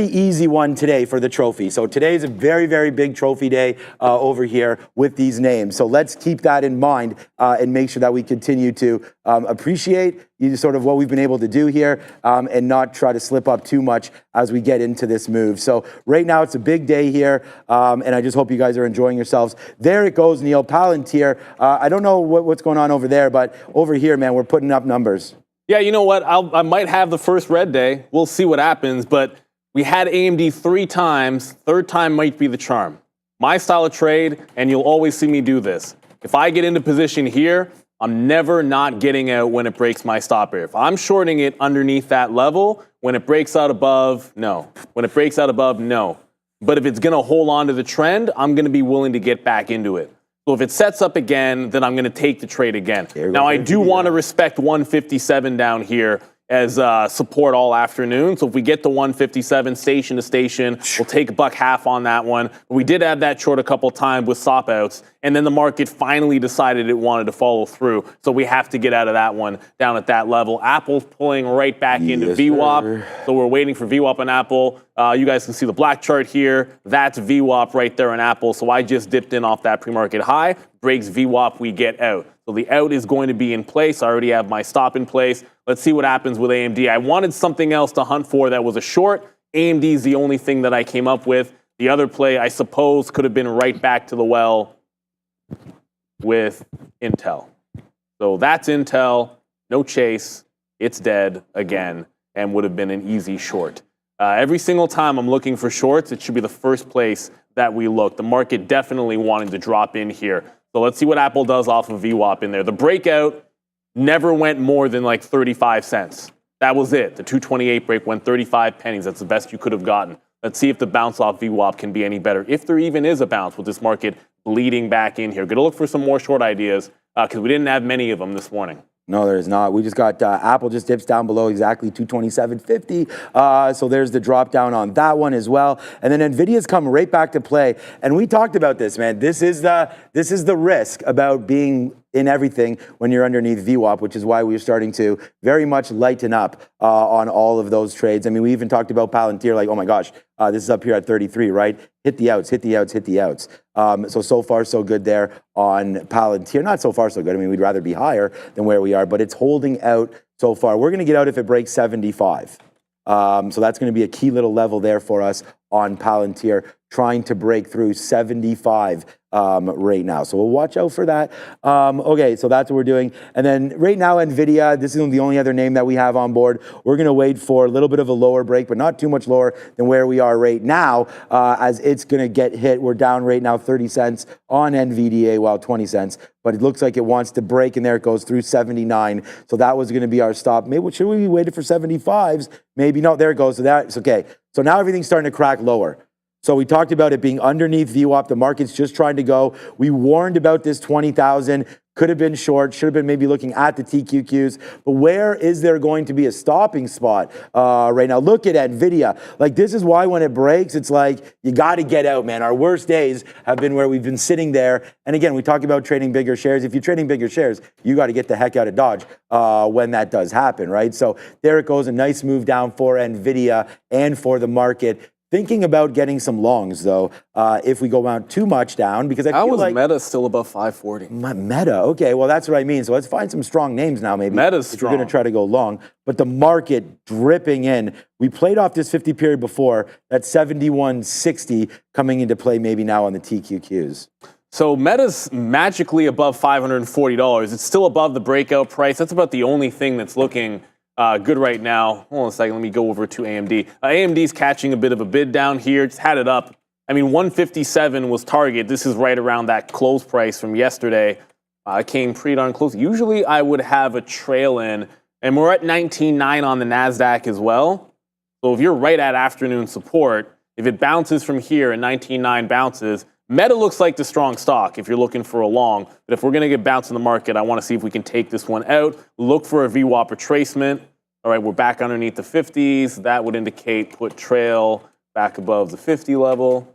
easy one today for the trophy. So today is a very, very big trophy day over here with these names. So let's keep that in mind and make sure that we continue to appreciate sort of what we've been able to do here and not try to slip up too much as we get into this move. So right now it's a big day here, and I just hope you guys are enjoying yourselves. There it goes, Neil. Palantir. I don't know what's going on over there, but over here, man, we're putting up numbers. Yeah, you know what? I might have the first red day. We'll see what happens. But we had AMD 3 times. Third time might be the charm. My style of trade, and you'll always see me do this. If I get into position here, I'm never not getting out when it breaks my stop area. If I'm shorting it underneath that level, when it breaks out above, no. When it breaks out above, no. But if it's going to hold on to the trend, I'm going to be willing to get back into it. So if it sets up again, then I'm going to take the trade again. Now, I do want to respect 157 down here as support all afternoon. So if we get to 157 station to station, we'll take $1.50 on that one. We did add that short a couple times with stop outs, and then the market finally decided it wanted to follow through. So we have to get out of that one down at that level. Apple's pulling right back into VWAP. So we're waiting for VWAP on Apple. You guys can see the black chart here. That's VWAP right there on Apple. So I just dipped in off that pre-market high. Breaks VWAP, we get out. So the out is going to be in place. I already have my stop in place. Let's see what happens with AMD. I wanted something else to hunt for that was a short. AMD is the only thing that I came up with. The other play, I suppose, could have been right back to the well with Intel. So that's Intel. No chase. It's dead again and would have been an easy short. Every single time I'm looking for shorts, it should be the first place that we look. The market definitely wanting to drop in here. So let's see what Apple does off of VWAP in there. The breakout never went more than like 35 cents. That was it. The 228 break went 35 pennies. That's the best you could have gotten. Let's see if the bounce off VWAP can be any better. If there even is a bounce with this market bleeding back in here. Going to look for some more short ideas because we didn't have many of them this morning. No, there is not. We just got Apple just dips down below exactly 227.50. So there's the drop down on that one as well. And then Nvidia's come right back to play. And we talked about this, man. This is the risk about being in everything when you're underneath VWAP, which is why we're starting to very much lighten up on all of those trades. I mean, we even talked about Palantir, like, oh my gosh, this is up here at 33, right? Hit the outs, hit the outs, hit the outs. So far, so good there on Palantir. Not so far, so good. I mean, we'd rather be higher than where we are, but it's holding out so far. We're going to get out if it breaks 75. So that's going to be a key little level there for us on Palantir, trying to break through 75 right now. So we'll watch out for that. Okay, so that's what we're doing. And then right now, Nvidia, this is the only other name that we have on board. We're going to wait for a little bit of a lower break, but not too much lower than where we are right now, as it's going to get hit. We're down right now 30 cents on NVDA, well, 20 cents. But it looks like it wants to break, and there it goes through 79. So that was going to be our stop. Maybe should we be waiting for 75s? Maybe no. There it goes. So that's okay. So now everything's starting to crack lower. So we talked about it being underneath VWAP. The market's just trying to go. We warned about this 20,000. Could have been short. Should have been maybe looking at the TQQs. But where is there going to be a stopping spot right now? Look at Nvidia. Like, this is why when it breaks, it's like, you got to get out, man. Our worst days have been where we've been sitting there. And again, we talk about trading bigger shares. If you're trading bigger shares, you got to get the heck out of Dodge when that does happen, right? So there it goes. A nice move down for Nvidia and for the market. Thinking about getting some longs, though, if we go down too much down, because I feel like Meta still above 540. Meta, okay, well, that's what I mean. So let's find some strong names now, maybe. Meta's if strong. We're going to try to go long, but the market dripping in. We played off this 50 period before. That's 71.60 coming into play maybe now on the TQQs. So Meta's magically above $540. It's still above the breakout price. That's about the only thing that's looking good right now. Hold on a second. Let me go over to AMD. AMD's catching a bit of a bid down here. Just had it up. I mean, 157 was target. This is right around that close price from yesterday. It came pretty darn close. Usually I would have a trail in, and we're at 19.9 on the NASDAQ as well. So if you're right at afternoon support, if it bounces from here and 19.9 bounces, Meta looks like the strong stock if you're looking for a long. But if we're going to get bounced in the market, I want to see if we can take this one out. Look for a VWAP retracement. All right, we're back underneath the 50s. That would indicate put trail back above the 50 level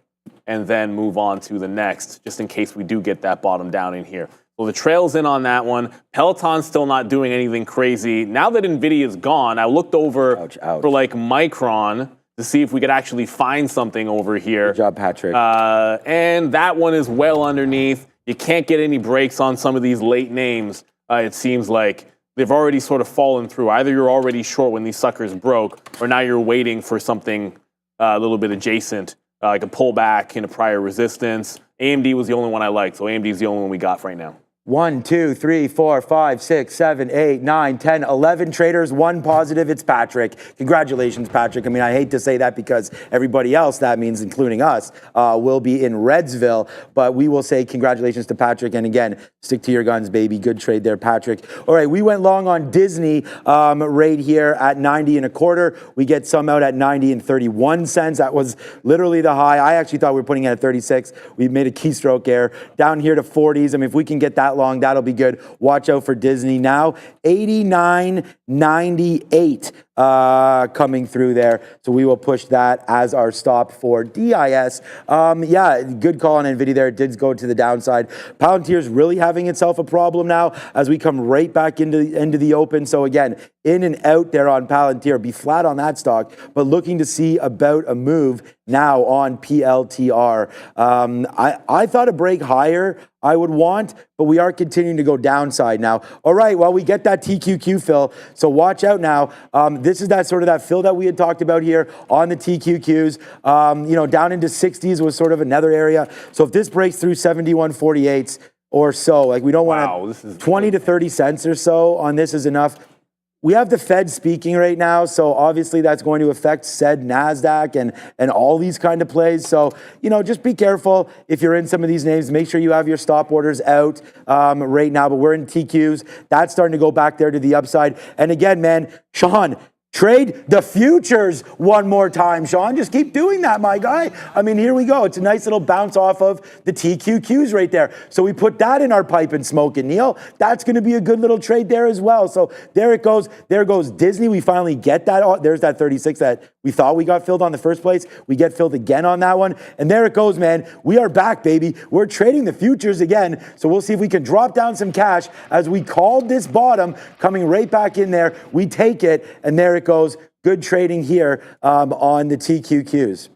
and then move on to the next, just in case we do get that bottom down in here. So the trail's in on that one. Peloton's still not doing anything crazy. Now that Nvidia's gone, I looked over for like Micron to see if we could actually find something over here. Good job, Patrick. And that one is well underneath. You can't get any breaks on some of these late names, it seems like. They've already sort of fallen through. Either you're already short when these suckers broke, or now you're waiting for something a little bit adjacent, like a pullback in a prior resistance. AMD was the only one I liked, so AMD is the only one we got right now. 1, 2, 3, 4, 5, 6, 7, 8, 9, 10, 11 traders, one positive. It's Patrick. Congratulations, Patrick. I mean, I hate to say that because everybody else, that means including us, will be in Redsville. But we will say congratulations to Patrick. And again, stick to your guns, baby. Good trade there, Patrick. All right, we went long on Disney right here at 90.25. We get some out at 90.31. That was literally the high. I actually thought we were putting it at 36. We made a keystroke error. Down here to 40s. I mean, if we can get that long, that'll be good. Watch out for Disney now. 89.98 coming through there. So we will push that as our stop for DIS. Yeah, good call on Nvidia there. It did go to the downside. Palantir's really having itself a problem now as we come right back into the open. So again, in and out there on Palantir. Be flat on that stock, but looking to see about a move now on PLTR. I thought a break higher I would want, but we are continuing to go downside now. All right, well, we get that TQQ fill, so watch out now. This is that sort of that fill that we had talked about here on the TQQs. Down into 60s was sort of another area. So if this breaks through 71.48s or so, like we don't want to 20 to 30 cents or so on this is enough. We have the Fed speaking right now, so obviously that's going to affect said NASDAQ and all these kind of plays. So, just be careful if you're in some of these names. Make sure you have your stop orders out right now, but we're in TQs. That's starting to go back there to the upside. And again, man, Sean, Trade the futures one more time, Sean. Just keep doing that, my guy. I mean, here we go. It's a nice little bounce off of the TQQs right there. So we put that in our pipe and smoke it, Neil. That's going to be a good little trade there as well. So there it goes. There goes Disney. We finally get that. There's that 36 that we thought we got filled on the first place. We get filled again on that one. And there it goes, man. We are back, baby. We're trading the futures again. So we'll see if we can drop down some cash as we called this bottom, coming right back in there. We take it, and there it goes. Good trading here on the TQQs.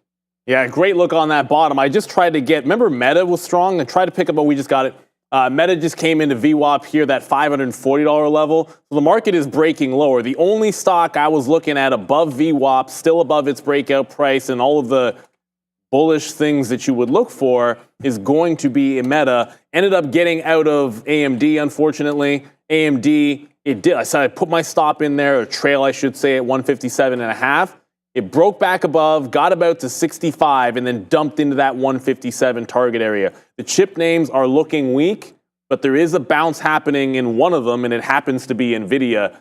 Yeah, great look on that bottom. I just tried to get, remember Meta was strong? I tried to pick up, but we just got it. Meta just came into VWAP here, that $540 level. So the market is breaking lower. The only stock I was looking at above VWAP, still above its breakout price and all of the bullish things that you would look for, is going to be Meta. Ended up getting out of AMD, unfortunately. AMD, it did. I said I put my stop in there, or trail, I should say, at 157.5. It broke back above, got about to 65, and then dumped into that 157 target area. The chip names are looking weak, but there is a bounce happening in one of them, and it happens to be Nvidia.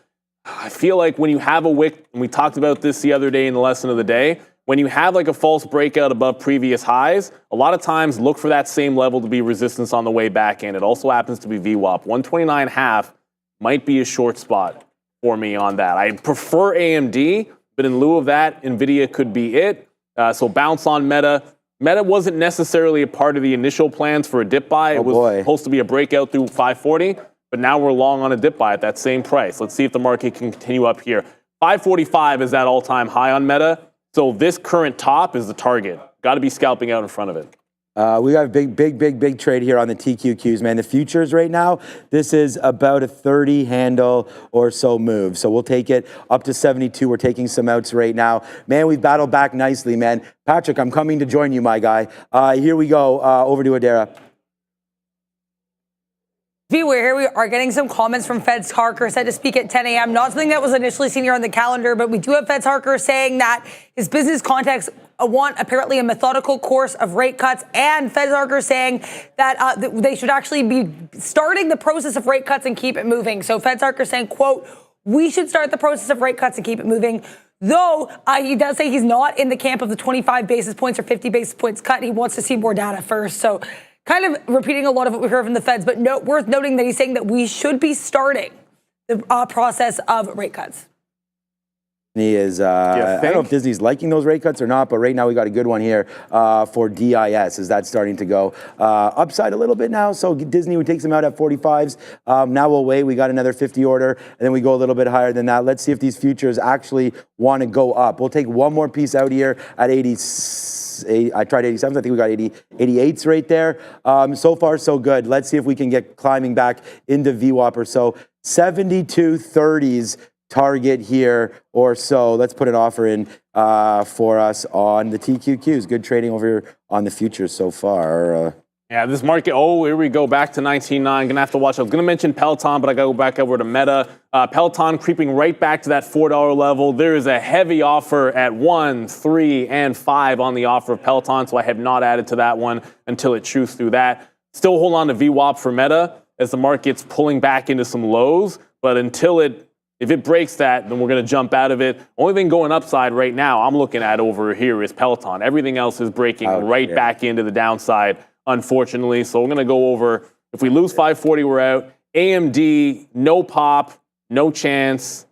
I feel like when you have a wick, and we talked about this the other day in the lesson of the day, when you have like a false breakout above previous highs, a lot of times look for that same level to be resistance on the way back in. It also happens to be VWAP. 129.5 might be a short spot for me on that. I prefer AMD, but in lieu of that, Nvidia could be it. So bounce on Meta. Meta wasn't necessarily a part of the initial plans for a dip buy. It was supposed to be a breakout through 540, but now we're long on a dip buy at that same price. Let's see if the market can continue up here. 545 is that all-time high on Meta. So this current top is the target. Got to be scalping out in front of it. We got a big trade here on the TQQs, man. The futures right now, this is about a 30 handle or so move. So we'll take it up to 72. We're taking some outs right now. Man, we've battled back nicely, man. Patrick, I'm coming to join you, my guy. Here we go. Over to Adara. Here we are getting some comments from Feds Harker, set to speak at 10 a.m. Not something that was initially seen here on the calendar, but we do have Feds Harker saying that his business contacts want apparently a methodical course of rate cuts, and Feds Harker saying that they should actually be starting the process of rate cuts and keep it moving. So Feds Harker saying, quote, we should start the process of rate cuts and keep it moving. Though he does say he's not in the camp of the 25 basis points or 50 basis points cut. He wants to see more data first. So kind of repeating a lot of what we heard from the Feds, but worth noting that he's saying that we should be starting the process of rate cuts. He is, I don't know if Disney's liking those rate cuts or not, but right now we got a good one here for DIS. Is that starting to go upside a little bit now? So Disney would take them out at 45s. Now we'll wait. We got another 50 order, and then we go a little bit higher than that. Let's see if these futures actually want to go up. We'll take one more piece out here at 80. I tried 87s. I think we got 88s right there. So far, so good. Let's see if we can get climbing back into VWAP or so. 72.30s target here or so. Let's put an offer in for us on the TQQs. Good trading over here on the futures so far. Yeah, this market, here we go, back to 19.9. Gonna have to watch. I was gonna mention Peloton, but I gotta go back over to Meta. Peloton creeping right back to that $4 level. There is a heavy offer at 1, 3, and 5 on the offer of Peloton, so I have not added to that one until it chews through that. Still hold on to VWAP for Meta as the market's pulling back into some lows, but if it breaks that, then we're going to jump out of it. Only thing going upside right now I'm looking at over here is Peloton. Everything else is breaking back into the downside, unfortunately. So we're going to go over, if we lose 540, we're out. AMD, no pop, no chance.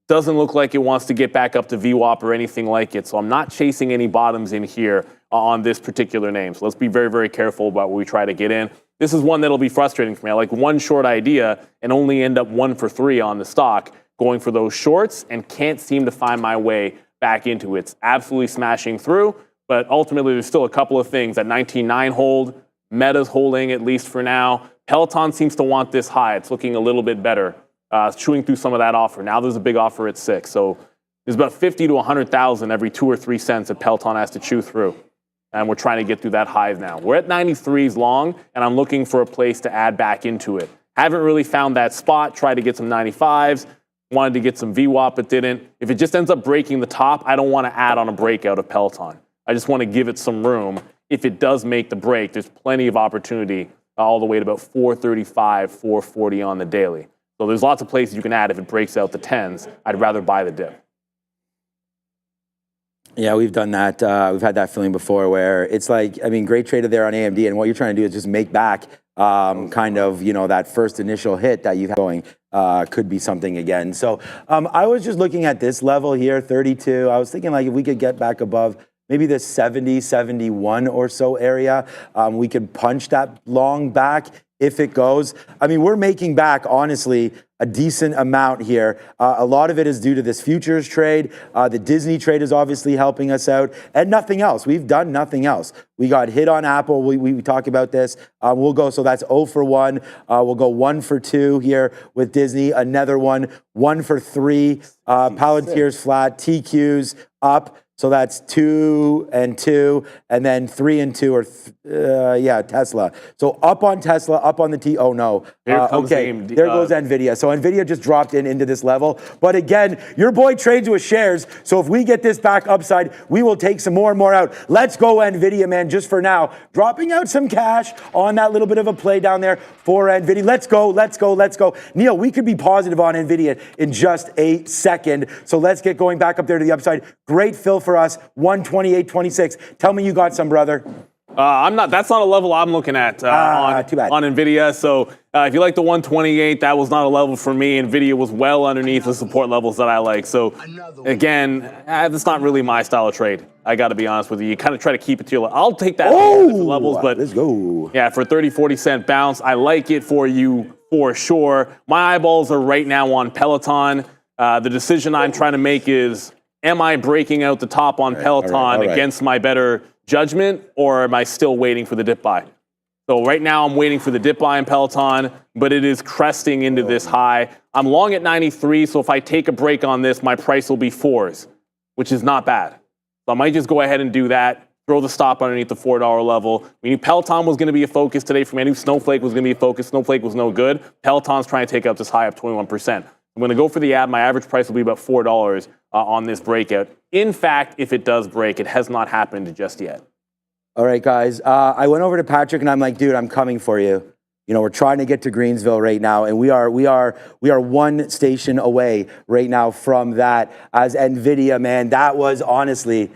Doesn't look like it wants to get back up to VWAP or anything like it. So I'm not chasing any bottoms in here on this particular name. So let's be very, very careful about what we try to get in. This is one that'll be frustrating for me. I like one short idea and only end up 1 for 3 on the stock, going for those shorts and can't seem to find my way back into it. It's absolutely smashing through, but ultimately there's still a couple of things. That 19.9 hold, Meta's holding at least for now. Peloton seems to want this high. It's looking a little bit better, chewing through some of that offer. Now there's a big offer at 6. So there's about 50 to 100,000 every 2 or 3 cents that Peloton has to chew through. And we're trying to get through that high now. We're at 93s long, and I'm looking for a place to add back into it. Haven't really found that spot. Tried to get some 95s. Wanted to get some VWAP, but didn't. If it just ends up breaking the top, I don't want to add on a breakout of Peloton. I just want to give it some room. If it does make the break, there's plenty of opportunity all the way to about 435, 440 on the daily. So there's lots of places you can add if it breaks out the 10s. I'd rather buy the dip. Yeah, we've done that. We've had that feeling before where it's like, I mean, great trader there on AMD, and what you're trying to do is just make back kind of, you know, that first initial hit that you've had going could be something again. So I was just looking at this level here, 32. I was thinking like if we could get back above maybe the 70, 71 or so area, we could punch that long back if it goes. I mean, we're making back, honestly, a decent amount here. A lot of it is due to this futures trade. The Disney trade is obviously helping us out, and nothing else. We've done nothing else. We got hit on Apple. We talk about this. We'll go, so that's 0 for 1. We'll go 1 for 2 here with Disney. Another one, 1 for 3. Palantir's flat. TQ's up. So that's 2 and 2, and then 3 and 2, or Tesla. So up on Tesla, up on the T. Oh no. Okay, AMD, there goes Nvidia. So Nvidia just dropped into this level. But again, your boy trades with shares. So if we get this back upside, we will take some more and more out. Let's go Nvidia, man. Just for now, dropping out some cash on that little bit of a play down there for Nvidia. Let's go, let's go, let's go. Neil, we could be positive on Nvidia in just a second. So let's get going back up there to the upside. Great fill for us, 128.26. Tell me you got some, brother. I'm not. That's not a level I'm looking at on Nvidia. So if you like the 128, that was not a level for me. Nvidia was well underneath the support levels that I like. So again, that's not really my style of trade. I got to be honest with you. You kind of try to keep it to your. I'll take that levels, but let's go. Yeah, for 30-40 cent bounce, I like it for you for sure. My eyeballs are right now on Peloton. The decision I'm trying to make is: am I breaking out the top on Peloton against my better judgment, or am I still waiting for the dip buy? So right now I'm waiting for the dip buy in Peloton, but it is cresting into this high. I'm long at 93, so if I take a break on this, my price will be 4s, which is not bad. So I might just go ahead and do that, throw the stop underneath the $4 level. We knew Peloton was going to be a focus today for me. I knew Snowflake was going to be a focus. Snowflake was no good. Peloton's trying to take out this high of 21%. I'm going to go for the ad. My average price will be about $4 on this breakout. In fact, if it does break, it has not happened just yet. All right, guys. I went over to Patrick and I'm like, dude, I'm coming for you. You know, we're trying to get to Greensville right now, and we are one station away right now from that. As Nvidia, man, that was honestly.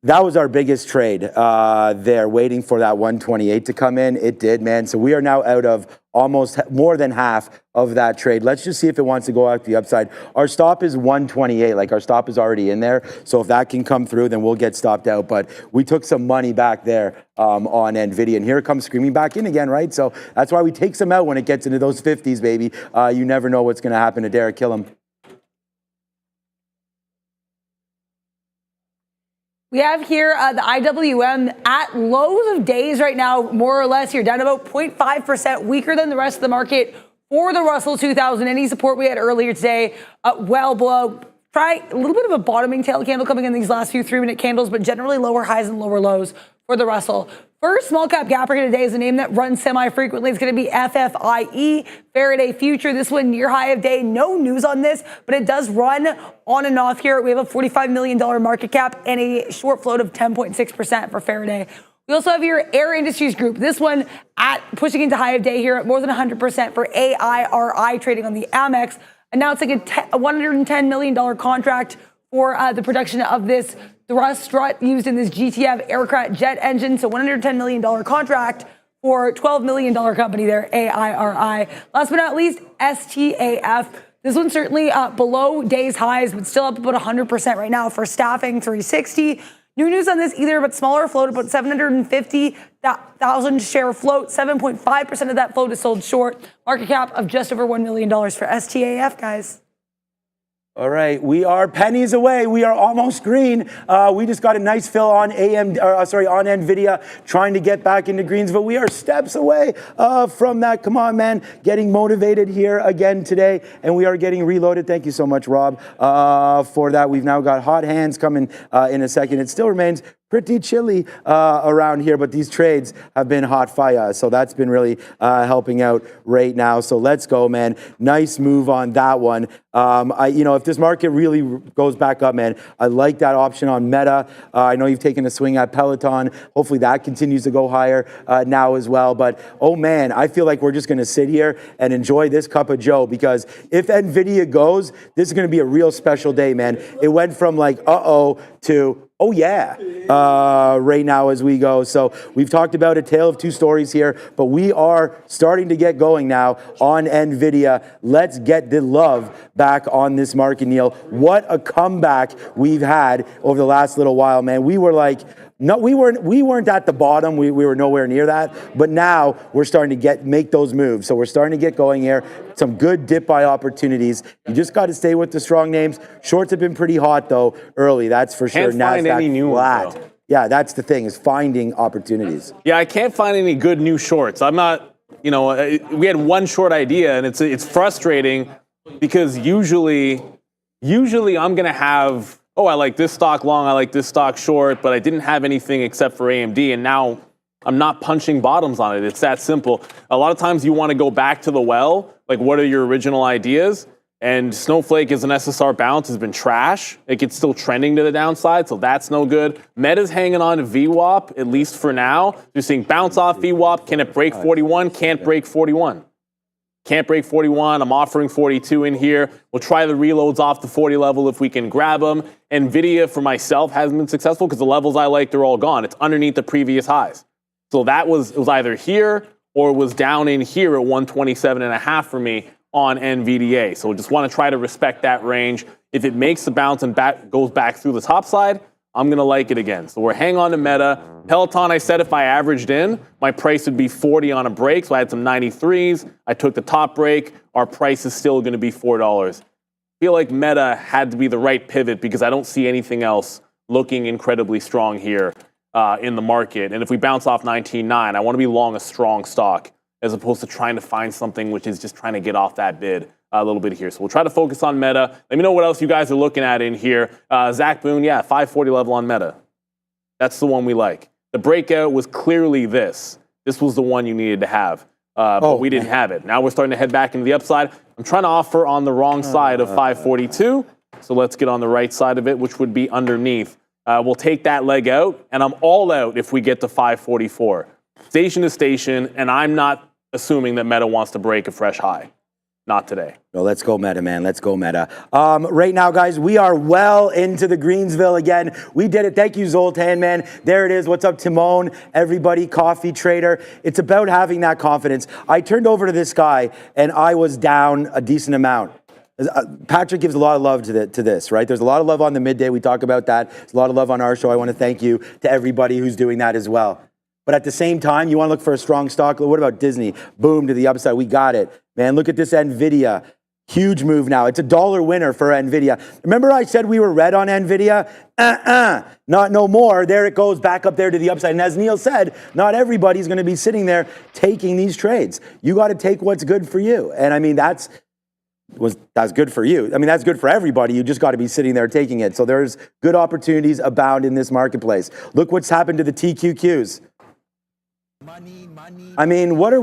That was our biggest trade there, waiting for that 128 to come in. It did, man. So we are now out of almost more than half of that trade. Let's just see if it wants to go out the upside. Our stop is 128. Like, our stop is already in there. So if that can come through, then we'll get stopped out. But we took some money back there on Nvidia. And here it comes screaming back in again, right? So that's why we take some out when it gets into those 50s, baby. You never know what's going to happen to Derek Killam. We have here the IWM at lows of days right now, more or less. You're down about 0.5%, weaker than the rest of the market for the Russell 2000. Any support we had earlier today, well below. Try a little bit of a bottoming tail candle coming in these last few 3-minute candles, but generally lower highs and lower lows for the Russell. First small cap gapper today is a name that runs semi-frequently. It's going to be FFIE, Faraday Future. This one near high of day. No news on this, but it does run on and off here. We have a $45 million market cap and a short float of 10.6% for Faraday. We also have your Air Industries Group. This one at pushing into high of day here at more than 100% for AIRI trading on the Amex. Announcing a $110 million contract for the production of this thrust strut used in this GTF aircraft jet engine. So $110 million contract for $12 million company there, AIRI. Last but not least, STAF. This one's certainly below day's highs, but still up about 100% right now for staffing, 360. New news on this either, but smaller float, about 750,000 share float. 7.5% of that float is sold short. Market cap of just over $1 million for STAF, guys. All right, we are pennies away. We are almost green. We just got a nice fill on on Nvidia, trying to get back into greens, but we are steps away from that. Come on, man, getting motivated here again today, and we are getting reloaded. Thank you so much, Rob, for that. We've now got hot hands coming in a second. It still remains pretty chilly around here, but these trades have been hot fire. So that's been really helping out right now. So let's go, man. Nice move on that one. If this market really goes back up, man, I like that option on Meta. I know you've taken a swing at Peloton. Hopefully that continues to go higher now as well. But, oh, man, I feel like we're just going to sit here and enjoy this cup of joe, because if Nvidia goes, this is going to be a real special day, man. It went from like, uh-oh, to oh yeah, right now as we go. So we've talked about a tale of two stories here, but we are starting to get going now on Nvidia. Let's get the love back on this market, Neil. What a comeback we've had over the last little while, man. We were like, no, we weren't at the bottom. We were nowhere near that. But now we're starting to make those moves. So we're starting to get going here. Some good dip buy opportunities. You just got to stay with the strong names. Shorts have been pretty hot though early. That's for sure. Can't find any new ones, though. Yeah, that's the thing, is finding opportunities. Yeah, I can't find any good new shorts. I'm not. We had one short idea, and it's frustrating because usually I'm gonna have. Oh, I like this stock long, I like this stock short, but I didn't have anything except for AMD, and now I'm not punching bottoms on it. It's that simple. A lot of times you want to go back to the well, like what are your original ideas? And Snowflake as an SSR bounce has been trash. It's still trending to the downside, so that's no good. Meta's hanging on to VWAP, at least for now. You're seeing bounce off VWAP. Can it break 41? Can't break 41. Can't break 41. I'm offering 42 in here. We'll try the reloads off the 40 level if we can grab them. Nvidia, for myself, hasn't been successful because the levels I like, they're all gone. It's underneath the previous highs. So it was either here or it was down in here at 127.5 for me on NVDA. So just want to try to respect that range. If it makes the bounce and goes back through the top side, I'm going to like it again. So we're hang on to Meta. Peloton, I said if I averaged in, my price would be 40 on a break. So I had some 93s. I took the top break. Our price is still going to be $4. I feel like Meta had to be the right pivot because I don't see anything else looking incredibly strong here in the market. And if we bounce off 19.9, I want to be long a strong stock as opposed to trying to find something which is just trying to get off that bid a little bit here. So we'll try to focus on Meta. Let me know what else you guys are looking at in here. Zach Boone, 540 level on Meta. That's the one we like. The breakout was clearly this. This was the one you needed to have, but we didn't have it. Now we're starting to head back into the upside. I'm trying to offer on the wrong side of 542, so let's get on the right side of it, which would be underneath. We'll take that leg out, and I'm all out if we get to 544. Station to station, and I'm not assuming that Meta wants to break a fresh high. Not today. No, let's go Meta, man. Let's go Meta. Right now, guys, we are well into the Greensville again. We did it. Thank you, Zoltan, man. There it is. What's up, Timon? Everybody, coffee trader. It's about having that confidence. I turned over to this guy, and I was down a decent amount. Patrick gives a lot of love to this, right? There's a lot of love on the midday. We talk about that. There's a lot of love on our show. I want to thank you to everybody who's doing that as well. But at the same time, you want to look for a strong stock. What about Disney? Boom, to the upside. We got it. Man, look at this Nvidia. Huge move now. It's a dollar winner for Nvidia. Remember I said we were red on Nvidia? Not no more. There it goes back up there to the upside. And as Neil said, not everybody's going to be sitting there taking these trades. You got to take what's good for you. And I mean, that's good for you. I mean, that's good for everybody. You just got to be sitting there taking it. So there's good opportunities abound in this marketplace. Look what's happened to the TQQs. Money. I mean, what?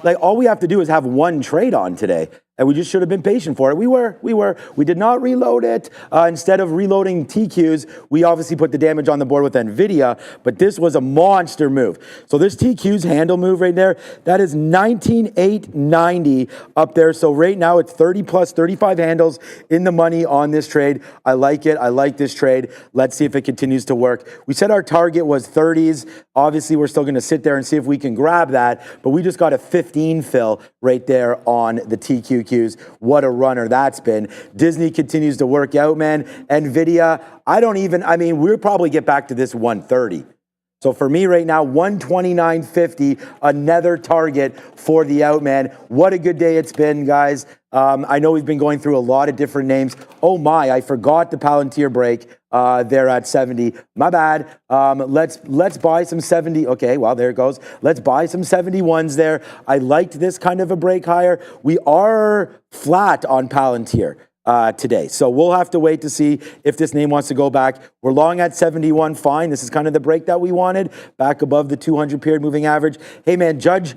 Like, all we have to do is have one trade on today. And we just should have been patient for it. We did not reload it. Instead of reloading TQs, we obviously put the damage on the board with Nvidia, but this was a monster move. So this TQ's handle move right there, that is 19,890 up there. So right now it's 30 plus 35 handles in the money on this trade. I like it. I like this trade. Let's see if it continues to work. We said our target was 30s. Obviously, we're still going to sit there and see if we can grab that, but we just got a 15 fill right there on the TQQs. What a runner that's been. Disney continues to work out, man. Nvidia, we'll probably get back to this 130. So for me right now, 129.50, another target for the out, man. What a good day it's been, guys. I know we've been going through a lot of different names. Oh my, I forgot the Palantir break. They're at 70. My bad. Let's buy some 70. Okay, well, there it goes. Let's buy some 71s there. I liked this kind of a break higher. We are flat on Palantir. today. So we'll have to wait to see if this name wants to go back. We're long at 71, fine. This is kind of the break that we wanted, back above the 200 period moving average. Hey man, judge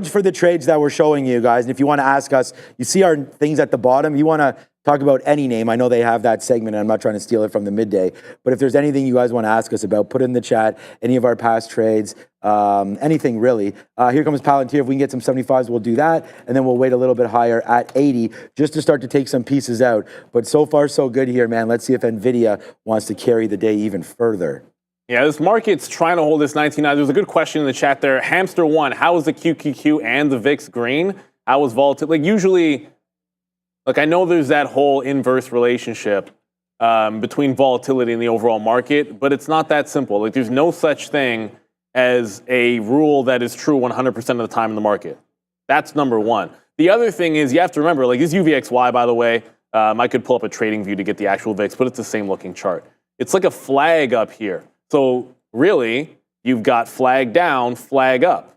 for the trades that we're showing you guys. And if you want to ask us, you see our things at the bottom. You want to talk about any name. I know they have that segment, and I'm not trying to steal it from the midday. But if there's anything you guys want to ask us about, put it in the chat. Any of our past trades, anything really. Here comes Palantir. If we can get some 75s, we'll do that. And then we'll wait a little bit higher at 80 just to start to take some pieces out. But so far, so good here, man. Let's see if Nvidia wants to carry the day even further. Yeah, this market's trying to hold this 19.9. There's a good question in the chat there. Hamster1, how is the QQQ and the VIX green? How was volatility? Like usually, like I know there's that whole inverse relationship between volatility and the overall market, but it's not that simple. Like there's no such thing as a rule that is true 100% of the time in the market. That's number one. The other thing is you have to remember, like this UVXY, by the way, I could pull up a trading view to get the actual VIX, but it's the same looking chart. It's like a flag up here. So really, you've got flag down, flag up.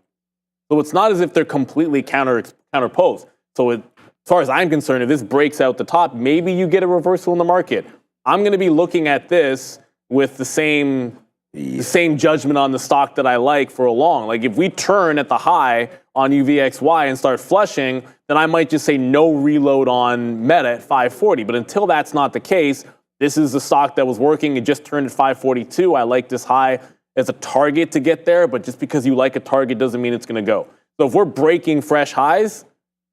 So it's not as if they're completely counterposed. So as far as I'm concerned, if this breaks out the top, maybe you get a reversal in the market. I'm going to be looking at this with the same judgment on the stock that I like for a long. Like if we turn at the high on UVXY and start flushing, then I might just say no reload on Meta at 540. But until that's not the case, this is the stock that was working. It just turned at 542. I like this high as a target to get there, but just because you like a target doesn't mean it's going to go. So if we're breaking fresh highs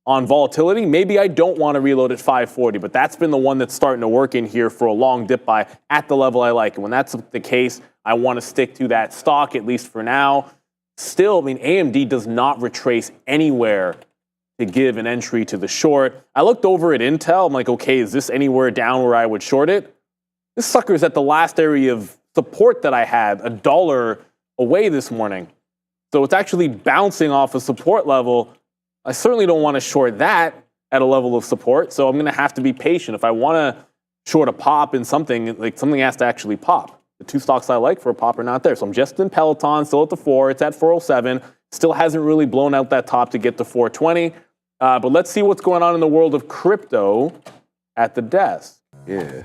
on volatility, maybe I don't want to reload at 540, but that's been the one that's starting to work in here for a long dip buy at the level I like. And when that's the case, I want to stick to that stock, at least for now. Still, I mean, AMD does not retrace anywhere to give an entry to the short. I looked over at Intel. I'm like, okay, is this anywhere down where I would short it? This sucker's at the last area of support that I had, $1 away this morning. So it's actually bouncing off a support level. I certainly don't want to short that at a level of support. So I'm going to have to be patient. If I want to short a pop in something, like something has to actually pop. The two stocks I like for a pop are not there. So I'm just in Peloton, still at the 4. It's at 407. Still hasn't really blown out that top to get to 420. But let's see what's going on in the world of crypto at the desk. Yeah.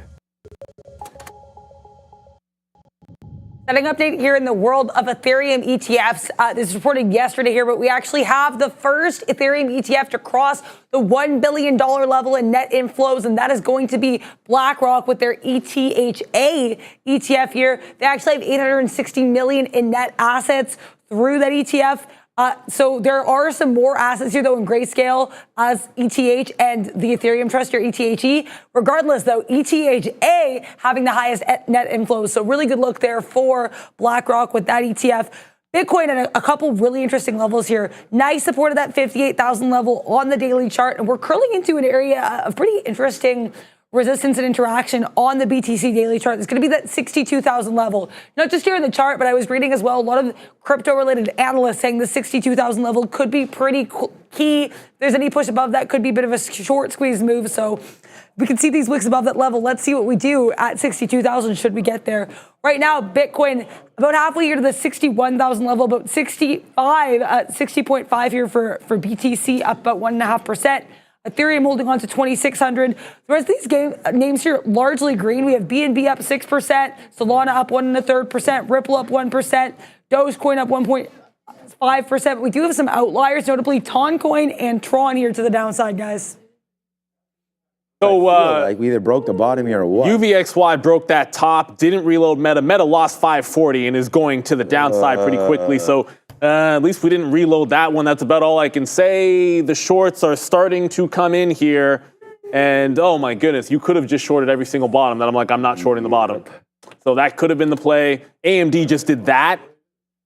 Setting update here in the world of Ethereum ETFs. This is reported yesterday here, but we actually have the first Ethereum ETF to cross the $1 billion level in net inflows, and that is going to be BlackRock with their ETHA ETF here. They actually have $860 million in net assets through that ETF. So there are some more assets here, though, in Grayscale as ETH and the Ethereum Trust, your ETHE. Regardless, though, ETHA having the highest net inflows. So really good look there for BlackRock with that ETF. Bitcoin at a couple really interesting levels here. Nice support at that 58,000 level on the daily chart. And we're curling into an area of pretty interesting resistance and interaction on the BTC daily chart. It's going to be that 62,000 level. Not just here in the chart, but I was reading as well, a lot of crypto-related analysts saying the 62,000 level could be pretty key. If there's any push above that, could be a bit of a short squeeze move. So we can see these wicks above that level. Let's see what we do at 62,000 should we get there. Right now, Bitcoin about halfway here to the 61,000 level, about 60.5 here for BTC, up about 1.5%. Ethereum holding on to 2,600. The rest of these names here largely green. We have BNB up 6%, Solana up 1.33%, Ripple up 1%, Dogecoin up 1.5%. We do have some outliers, notably Toncoin and Tron here to the downside, guys. So like we either broke the bottom here or what? UVXY broke that top, didn't reload Meta. Meta lost 540 and is going to the downside pretty quickly. So at least we didn't reload that one. That's about all I can say. The shorts are starting to come in here. And oh my goodness, you could have just shorted every single bottom. That I'm like, I'm not shorting the bottom. So that could have been the play. AMD just did that.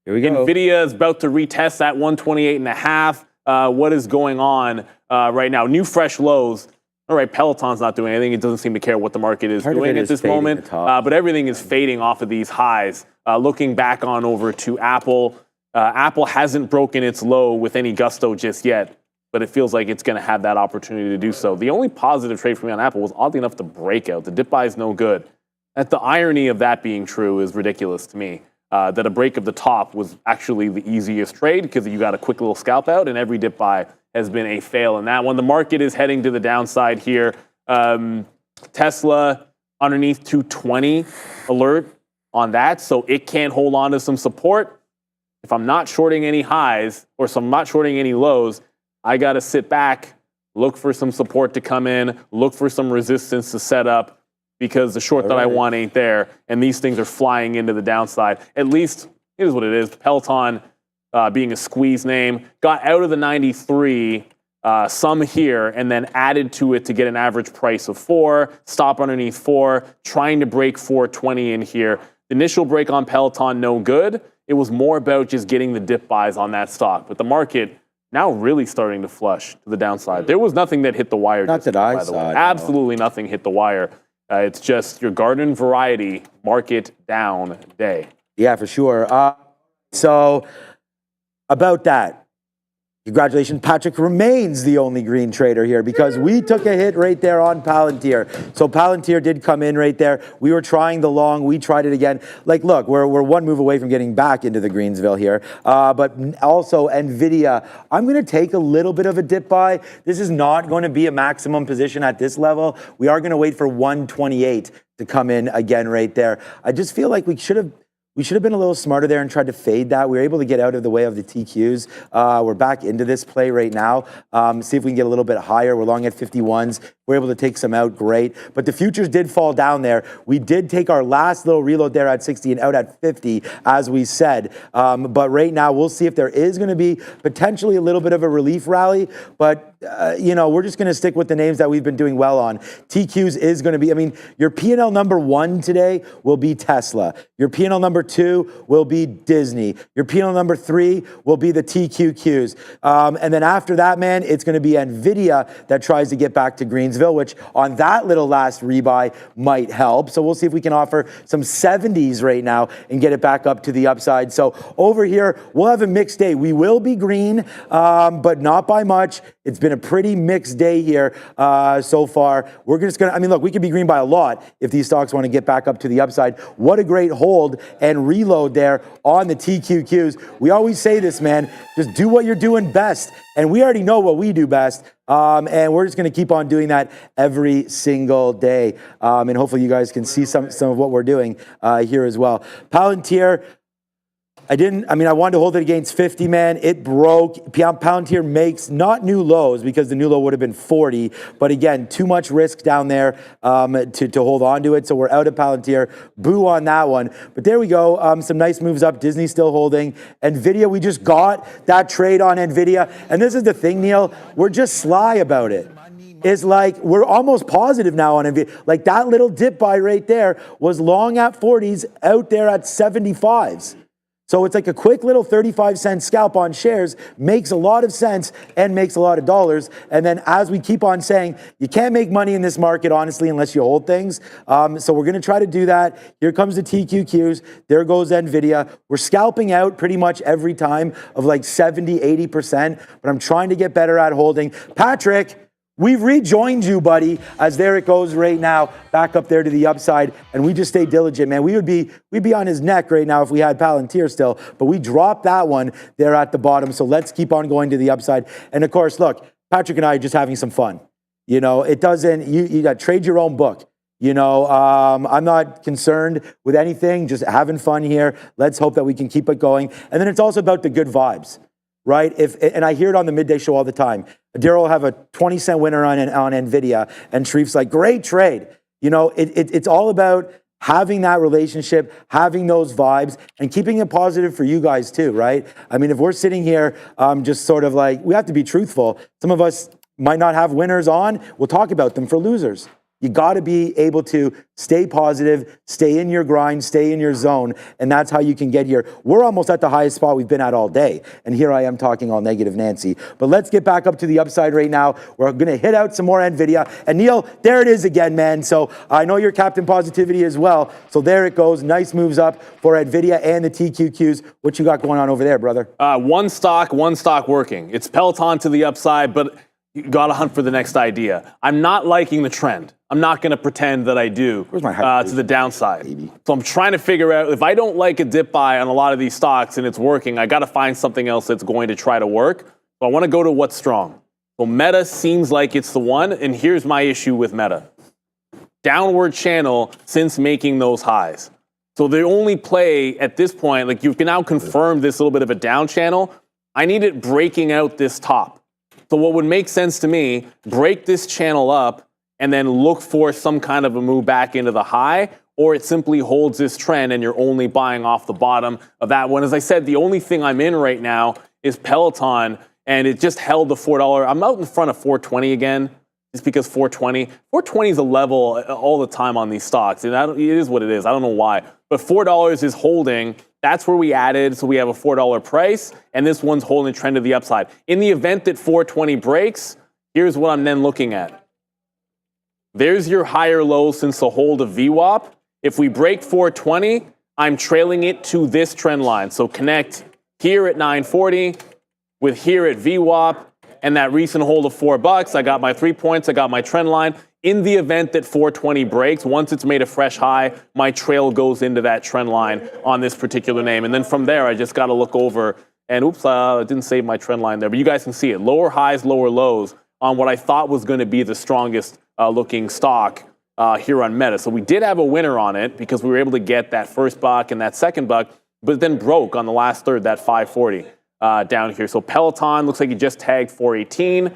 Here we go. Nvidia is about to retest that 128.5. What is going on right now? New fresh lows. All right, Peloton's not doing anything. It doesn't seem to care what the market is doing at this moment. But everything is fading off of these highs. Looking back on over to Apple. Apple hasn't broken its low with any gusto just yet, but it feels like it's going to have that opportunity to do so. The only positive trade for me on Apple was oddly enough the breakout. The dip buy is no good. The irony of that being true is ridiculous to me. That a break of the top was actually the easiest trade because you got a quick little scalp out, and every dip buy has been a fail in that one. The market is heading to the downside here. Tesla underneath 220 alert on that, so it can't hold on to some support. If I'm not shorting any highs or so I'm not shorting any lows, I got to sit back, look for some support to come in, look for some resistance to set up, because the short that I want ain't there, and these things are flying into the downside. At least it is what it is. Peloton, being a squeeze name, got out of the 93, some here, and then added to it to get an average price of 4, stop underneath 4, trying to break 420 in here. The initial break on Peloton, no good. It was more about just getting the dip buys on that stock. But the market now really starting to flush to the downside. There was nothing that hit the wire. Not that I saw. Absolutely nothing hit the wire. It's just your garden variety market down day. Yeah, for sure. So about that, congratulations, Patrick remains the only green trader here because we took a hit right there on Palantir. So Palantir did come in right there. We were trying the long. We tried it again. Like, look, we're one move away from getting back into the Greensville here. But also Nvidia, I'm going to take a little bit of a dip buy. This is not going to be a maximum position at this level. We are going to wait for 128 to come in again right there. I just feel like we should have been a little smarter there and tried to fade that. We were able to get out of the way of the TQs. We're back into this play right now. See if we can get a little bit higher. We're long at 51s. We're able to take some out, great. But the futures did fall down there. We did take our last little reload there at 60 and out at 50, as we said. But right now, we'll see if there is going to be potentially a little bit of a relief rally. But, we're just going to stick with the names that we've been doing well on. TQs is going to be, your P&L number 1 today will be Tesla. Your P&L number 2 will be Disney. Your P&L number 3 will be the TQQs. And then after that, man, it's going to be Nvidia that tries to get back to Greensville, which on that little last rebuy might help. So we'll see if we can offer some 70s right now and get it back up to the upside. So over here, we'll have a mixed day. We will be green, but not by much. It's been a pretty mixed day here so far. We're just going to, look, we could be green by a lot if these stocks want to get back up to the upside. What a great hold and reload there on the TQQs. We always say this, man, just do what you're doing best. And we already know what we do best. And we're just going to keep on doing that every single day. And hopefully you guys can see some of what we're doing here as well. Palantir, I wanted to hold it against 50, man. It broke. Palantir makes not new lows because the new low would have been 40. But again, too much risk down there to hold on to it. So we're out of Palantir. Boo on that one. But there we go. Some nice moves up. Disney still holding. Nvidia, we just got that trade on Nvidia. And this is the thing, Neil. We're just sly about it. It's like we're almost positive now on Nvidia. Like that little dip buy right there was long at 40s, out there at 75s. So it's like a quick little 35-cent scalp on shares, makes a lot of sense and makes a lot of dollars. And then as we keep on saying, you can't make money in this market, honestly, unless you hold things. So we're going to try to do that. Here comes the TQQs. There goes Nvidia. We're scalping out pretty much every time of like 70, 80%. But I'm trying to get better at holding. Patrick, we've rejoined you, buddy, as there it goes right now, back up there to the upside, and we just stay diligent, man. We'd be on his neck right now if we had Palantir still, but we dropped that one there at the bottom, so let's keep on going to the upside. And of course, look, Patrick and I are just having some fun. It doesn't, you got to trade your own book. I'm not concerned with anything, just having fun here. Let's hope that we can keep it going. And then it's also about the good vibes. Right? And I hear it on the midday show all the time. Daryl will have a 20-cent winner on Nvidia, and Sharif's like, great trade. It's all about having that relationship, having those vibes, and keeping it positive for you guys too, right? If we're sitting here just sort of like, we have to be truthful. Some of us might not have winners on. We'll talk about them for losers. You got to be able to stay positive, stay in your grind, stay in your zone, and that's how you can get here. We're almost at the highest spot we've been at all day, and here I am talking all negative Nancy. But let's get back up to the upside right now. We're going to hit out some more Nvidia. And Neil, there it is again, man. So I know you're Captain Positivity as well. So there it goes. Nice moves up for Nvidia and the TQQs. What you got going on over there, brother? One stock working. It's Peloton to the upside, but you got to hunt for the next idea. I'm not liking the trend. I'm not going to pretend that I do to the downside. Baby. So I'm trying to figure out, if I don't like a dip buy on a lot of these stocks and it's working, I got to find something else that's going to try to work. So I want to go to what's strong. So Meta seems like it's the one, and here's my issue with Meta. downward channel since making those highs. So the only play at this point, like you've now confirmed this little bit of a down channel, I need it breaking out this top. So what would make sense to me, break this channel up and then look for some kind of a move back into the high, or it simply holds this trend and you're only buying off the bottom of that one. As I said, the only thing I'm in right now is Peloton, and it just held the $4. I'm out in front of 420 again, just because 420 is a level all the time on these stocks, and it is what it is. I don't know why, but $4 is holding. That's where we added, so we have a $4 price, and this one's holding trend to the upside. In the event that 420 breaks, here's what I'm then looking at. There's your higher low since the hold of VWAP. If we break 420, I'm trailing it to this trend line. So connect here at 940 with here at VWAP and that recent hold of $4. I got my 3 points. I got my trend line. In the event that 420 breaks, once it's made a fresh high, my trail goes into that trend line on this particular name. And then from there, I just got to look over and oops, I didn't save my trend line there, but you guys can see it. Lower highs, lower lows on what I thought was going to be the strongest looking stock here on Meta. So we did have a winner on it because we were able to get that first buck and that second buck, but then broke on the last third, that 540 down here. So Peloton looks like it just tagged 418,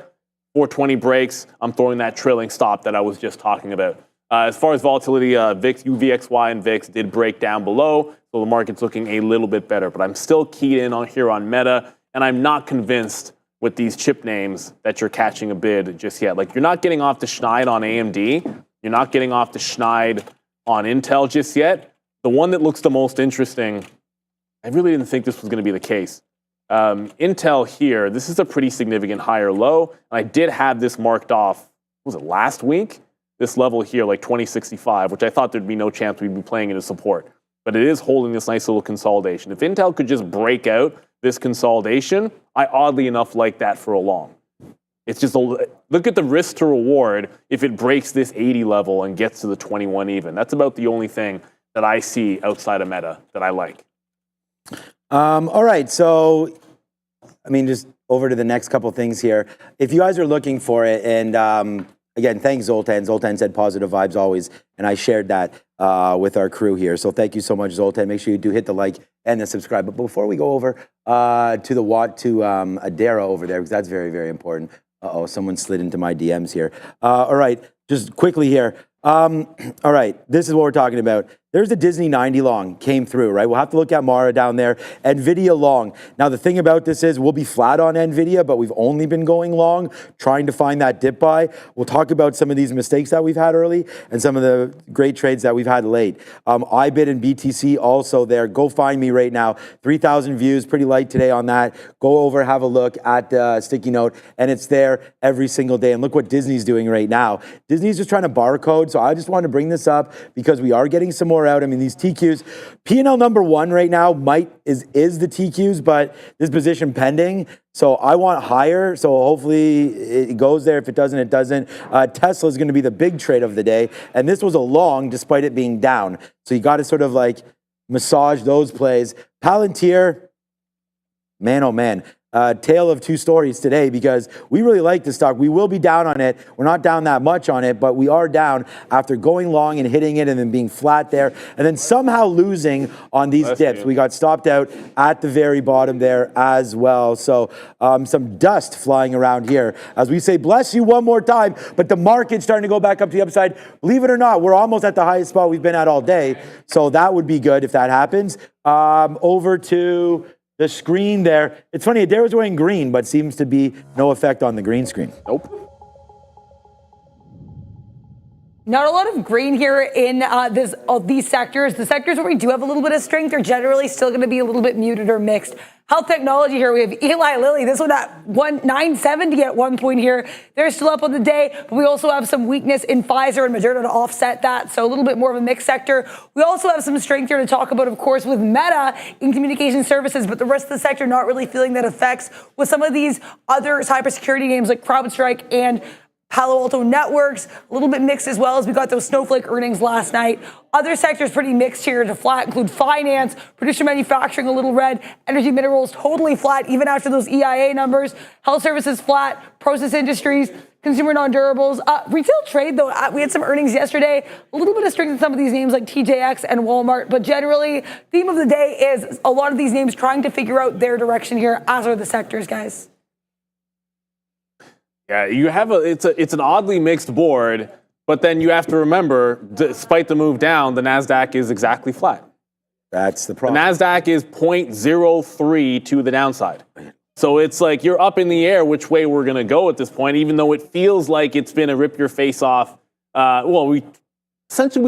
420 breaks. I'm throwing that trailing stop that I was just talking about. As far as volatility, VIX, UVXY and VIX did break down below, so the market's looking a little bit better. But I'm still keyed in on here on Meta, and I'm not convinced with these chip names that you're catching a bid just yet. Like, you're not getting off the schneid on AMD. You're not getting off the schneid on Intel just yet. The one that looks the most interesting, I really didn't think this was going to be the case. Intel here, this is a pretty significant higher low. And I did have this marked off, was it last week? This level here, like 2065, which I thought thered be no chance we'd be playing into support. But it is holding this nice little consolidation. If Intel could just break out this consolidation, I oddly enough like that for a long. It's just look at the risk to reward if it breaks this 80 level and gets to the 21 even. That's about the only thing that I see outside of Meta that I like. All right, so I mean, just over to the next couple things here. If you guys are looking for it, and again, thanks Zoltan. Zoltan said positive vibes always, and I shared that with our crew here. So thank you so much, Zoltan. Make sure you do hit the like and the subscribe. But before we go over to Adara over there, because that's very, very important. Uh-oh, someone slid into my DMs here. All right, just quickly here. All right, this is what we're talking about. There's the Disney 90 long came through, right? We'll have to look at Mara down there. Nvidia long. Now, the thing about this is we'll be flat on Nvidia, but we've only been going long, trying to find that dip buy. We'll talk about some of these mistakes that we've had early and some of the great trades that we've had late. iBit and BTC also there. Go find me right now. 3,000 views, pretty light today on that. Go over, have a look at Sticky Note, and it's there every single day. And look what Disney's doing right now. Disney's just trying to barcode, so I just wanted to bring this up because we are getting some more out. I mean, these TQs, P&L number one right now is the TQs, but this position pending. So I want higher. So hopefully it goes there. If it doesn't, it doesn't. Tesla is going to be the big trade of the day. And this was a long despite it being down. So you got to sort of like massage those plays. Palantir, man, oh man. Tale of two stories today because we really like this stock. We will be down on it. We're not down that much on it, but we are down after going long and hitting it and then being flat there and then somehow losing on these dips. We got stopped out at the very bottom there as well. So some dust flying around here. As we say, bless you one more time, but the market's starting to go back up to the upside. Believe it or not, we're almost at the highest spot we've been at all day. So that would be good if that happens. Over to the screen there. It's funny, Adara's wearing green, but seems to be no effect on the green screen. Nope. Not a lot of green here in these sectors. The sectors where we do have a little bit of strength are generally still going to be a little bit muted or mixed. Health technology here, we have Eli Lilly. This one at 970 at one point here. They're still up on the day, but we also have some weakness in Pfizer and Moderna to offset that. So a little bit more of a mixed sector. We also have some strength here to talk about, of course, with Meta in communication services, but the rest of the sector not really feeling that effects with some of these other cybersecurity names like CrowdStrike and Palo Alto Networks, a little bit mixed as well as we got those Snowflake earnings last night. Other sectors pretty mixed here to flat include finance, producer manufacturing a little red, energy minerals totally flat even after those EIA numbers, health services flat, process industries, consumer non-durables. Retail trade, though, we had some earnings yesterday. A little bit of strength in some of these names like TJX and Walmart. But generally, theme of the day is a lot of these names trying to figure out their direction here, as are the sectors, guys. Yeah, you have it's an oddly mixed board, but then you have to remember, despite the move down, the NASDAQ is exactly flat. That's the The problem. NASDAQ is 0.03 to the downside. So it's like you're up in the air which way we're going to go at this point, even though it feels like it's been a rip your face off. We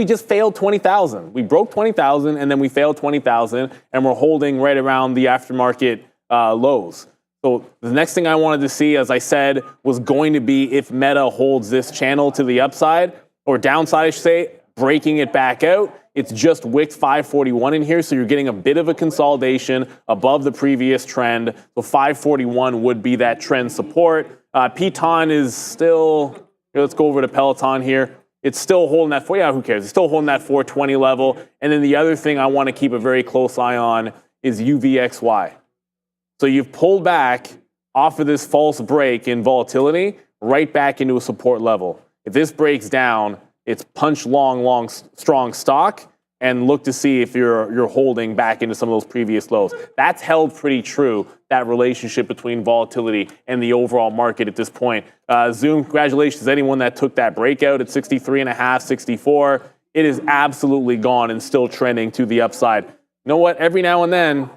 just failed 20,000. We broke 20,000 and then we failed 20,000 and we're holding right around the aftermarket lows. So the next thing I wanted to see, as I said, was going to be if Meta holds this channel to the upside or downside, I should say, breaking it back out. It's just wicked 541 in here, so you're getting a bit of a consolidation above the previous trend. So 541 would be that trend support. Peloton is still, let's go over to Peloton here. It's still holding that, who cares? It's still holding that 420 level. And then the other thing I want to keep a very close eye on is UVXY. So you've pulled back off of this false break in volatility right back into a support level. If this breaks down, it's punch long, strong stock and look to see if you're holding back into some of those previous lows. That's held pretty true, that relationship between volatility and the overall market at this point. Zoom, congratulations to anyone that took that breakout at 63.5, 64. It is absolutely gone and still trending to the upside. You know what? Every now and then,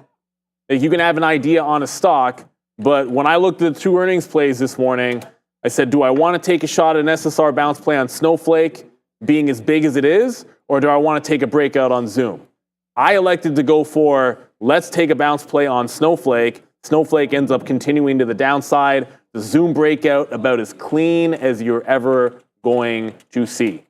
you can have an idea on a stock, but when I looked at the two earnings plays this morning, I said, do I want to take a shot at an SSR bounce play on Snowflake being as big as it is, or do I want to take a breakout on Zoom? I elected to go for, let's take a bounce play on Snowflake. Snowflake ends up continuing to the downside. The Zoom breakout about as clean as you're ever going to see.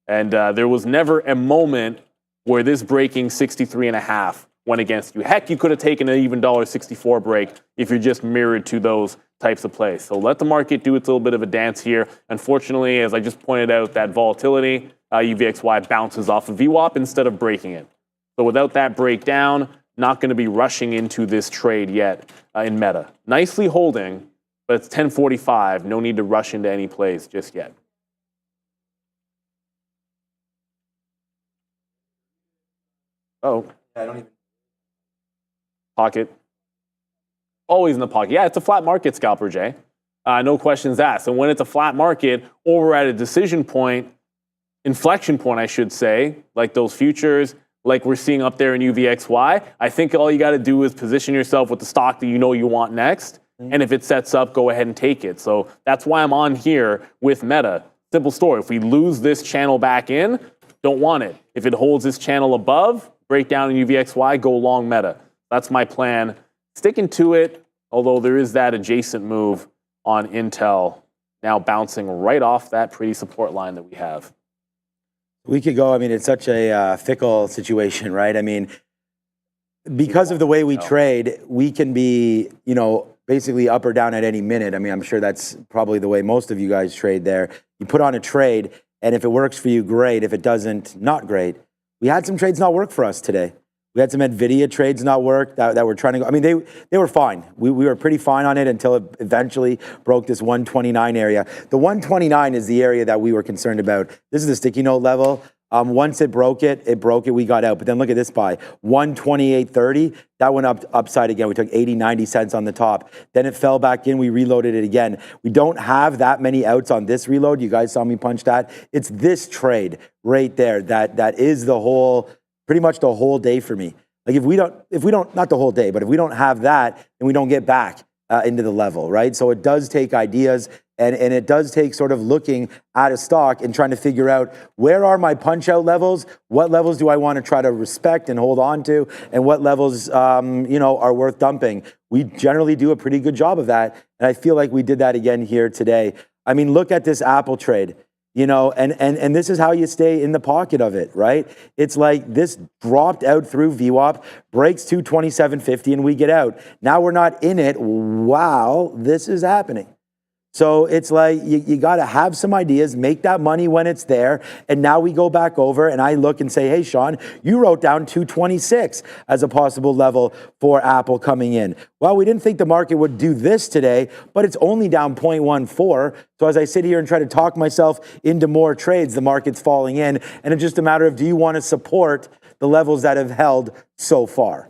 And there was never a moment where this breaking 63.5 went against you. Heck, you could have taken an even $1.64 break if you're just mirrored to those types of plays. So let the market do its little bit of a dance here. Unfortunately, as I just pointed out, that volatility, UVXY bounces off of VWAP instead of breaking it. So without that breakdown, not going to be rushing into this trade yet in Meta. Nicely holding, but it's 10:45. No need to rush into any plays just yet. Oh. I don't even. Pocket. Always in the pocket. Yeah, it's a flat market, Scalper Jay. No questions asked. And when it's a flat market, or we're at a decision point, inflection point, I should say, like those futures, like we're seeing up there in UVXY, I think all you got to do is position yourself with the stock that you know you want next. And if it sets up, go ahead and take it. So that's why I'm on here with Meta. Simple story. If we lose this channel back in, don't want it. If it holds this channel above, break down in UVXY, go long Meta. That's my plan. Sticking to it, although there is that adjacent move on Intel now bouncing right off that pretty support line that we have. We could go, I mean, it's such a fickle situation, right? I mean, because of the way we trade, we can be, basically up or down at any minute. I mean, I'm sure that's probably the way most of you guys trade there. You put on a trade, and if it works for you, great. If it doesn't, not great. We had some trades not work for us today. We had some Nvidia trades not work that were trying to go. I mean, they were fine. We were pretty fine on it until it eventually broke this 129 area. The 129 is the area that we were concerned about. This is the sticky note level. Once it broke it, we got out. But then look at this buy, 128.30. That went upside again. We took 80, 90 cents on the top. Then it fell back in. We reloaded it again. We don't have that many outs on this reload. You guys saw me punch that. It's this trade right there that is pretty much the whole day for me. Like if we don't, not the whole day, but if we don't have that, then we don't get back into the level, right? So it does take ideas and it does take sort of looking at a stock and trying to figure out where are my punch out levels? What levels do I want to try to respect and hold on to? And what levels, are worth dumping? We generally do a pretty good job of that. And I feel like we did that again here today. I mean, look at this Apple trade. And this is how you stay in the pocket of it, right? It's like this dropped out through VWAP, breaks to 27.50, and we get out. Now we're not in it while this is happening. So it's like you got to have some ideas, make that money when it's there. And now we go back over and I look and say, hey, Sean, you wrote down 226 as a possible level for Apple coming in. Well, we didn't think the market would do this today, but it's only down 0.14. So as I sit here and try to talk myself into more trades, the market's falling in. And it's just a matter of, do you want to support the levels that have held so far?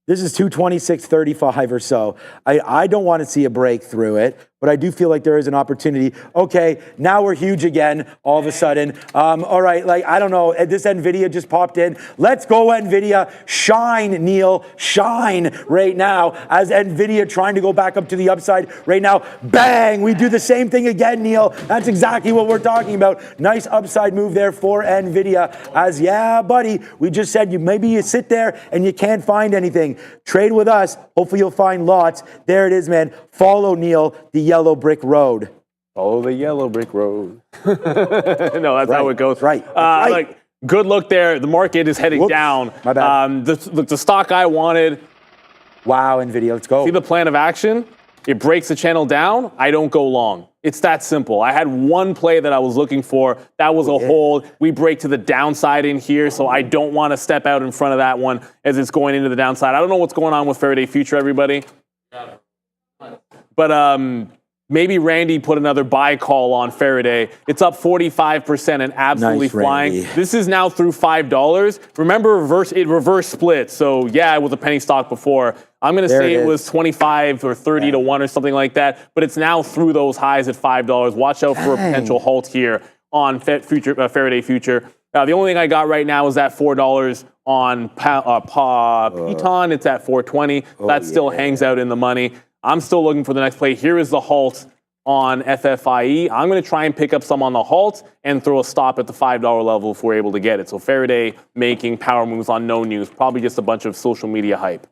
This is 226.35 or so. I don't want to see a break through it, but I do feel like there is an opportunity. Okay, now we're huge again, all of a sudden. All right, like, I don't know, this Nvidia just popped in. Let's go, Nvidia. Shine, Neil, shine right now as Nvidia trying to go back up to the upside right now. Bang, we do the same thing again, Neil. That's exactly what we're talking about. Nice upside move there for Nvidia as, yeah, buddy, we just said maybe you sit there and you can't find anything. Trade with us. Hopefully you'll find lots. There it is, man. Follow Neil, the yellow brick road. Follow the yellow brick road. No, that's how it goes. Right. Like, good look there. The market is heading down. My bad. The stock I wanted. Wow, Nvidia, let's go. See the plan of action? It breaks the channel down. I don't go long. It's that simple. I had one play that I was looking for. That was a hold. We break to the downside in here, so I don't want to step out in front of that one as it's going into the downside. I don't know what's going on with Faraday Future, everybody. But maybe Randy put another buy call on Faraday. It's up 45% and absolutely Nice, flying. Randy. This is now through $5. Remember, it reverse split. So yeah, it was a penny stock before. I'm going to say it was 25 or 30 to 1 or something like that. But it's now through those highs at $5. Watch out for a potential halt here on Faraday Future. The only thing I got right now is that $4 on Piton. It's at 420. That still hangs out in the money. I'm still looking for the next play. Here is the halt on FFIE. I'm going to try and pick up some on the halt and throw a stop at the $5 level if we're able to get it. So Faraday making power moves on no news. Probably just a bunch of social media hype.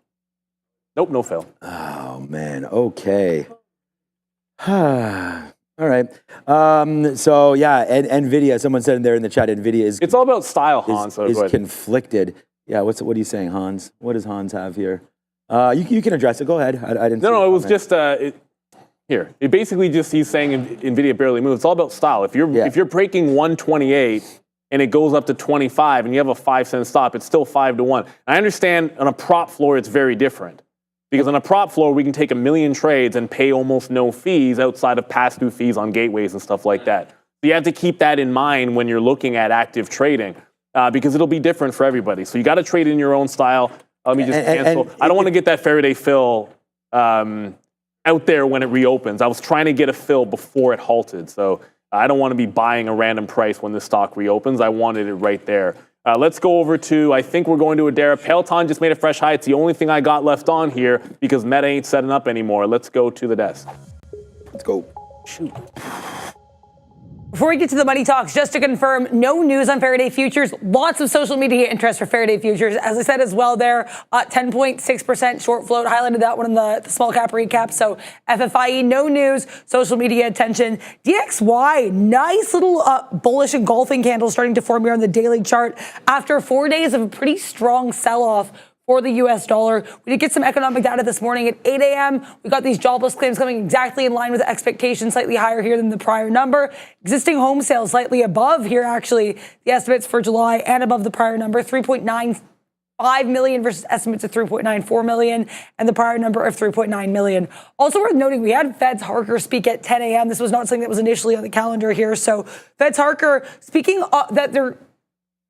Nope, no fail. Oh, man. Okay. All right. So, yeah, Nvidia, someone said in there in the chat, Nvidia is... It's all about style, Hans. Is conflicted. Yeah, what are you saying, Hans? What does Hans have here? You can address it. Go ahead. I didn't. No, it was just here. It basically just he's saying Nvidia barely moves. It's all about style. If you're breaking 128 and it goes up to 25 and you have a 5-cent stop, it's still 5 to 1. I understand on a prop floor it's very different because on a prop floor we can take 1 million trades and pay almost no fees outside of pass-through fees on gateways and stuff like that. So you have to keep that in mind when you're looking at active trading because it'll be different for everybody. So you got to trade in your own style. Let me just cancel. I don't want to get that Faraday fill out there when it reopens. I was trying to get a fill before it halted. So I don't want to be buying a random price when the stock reopens. I wanted it right there. Let's go over to, I think we're going to Adara. Peloton just made a fresh high. It's the only thing I got left on here because Meta ain't setting up anymore. Let's go to the desk. Let's go. Shoot. Before we get to the money talks, just to confirm, no news on Faraday Futures. Lots of social media interest for Faraday Futures. As I said as well there, 10.6% short float. Highlighted that one in the small cap recap. So FFIE, no news. Social media attention. DXY, nice little bullish engulfing candle starting to form here on the daily chart after 4 days of a pretty strong sell-off for the U.S. dollar. We did get some economic data this morning at 8 a.m. We got these jobless claims coming exactly in line with expectations, slightly higher here than the prior number. Existing home sales slightly above here, actually, the estimates for July and above the prior number, 3.95 million versus estimates of 3.94 million and the prior number of 3.9 million. Also worth noting, we had Fed's Harker speak at 10 a.m. This was not something that was initially on the calendar here. So Fed's Harker speaking that there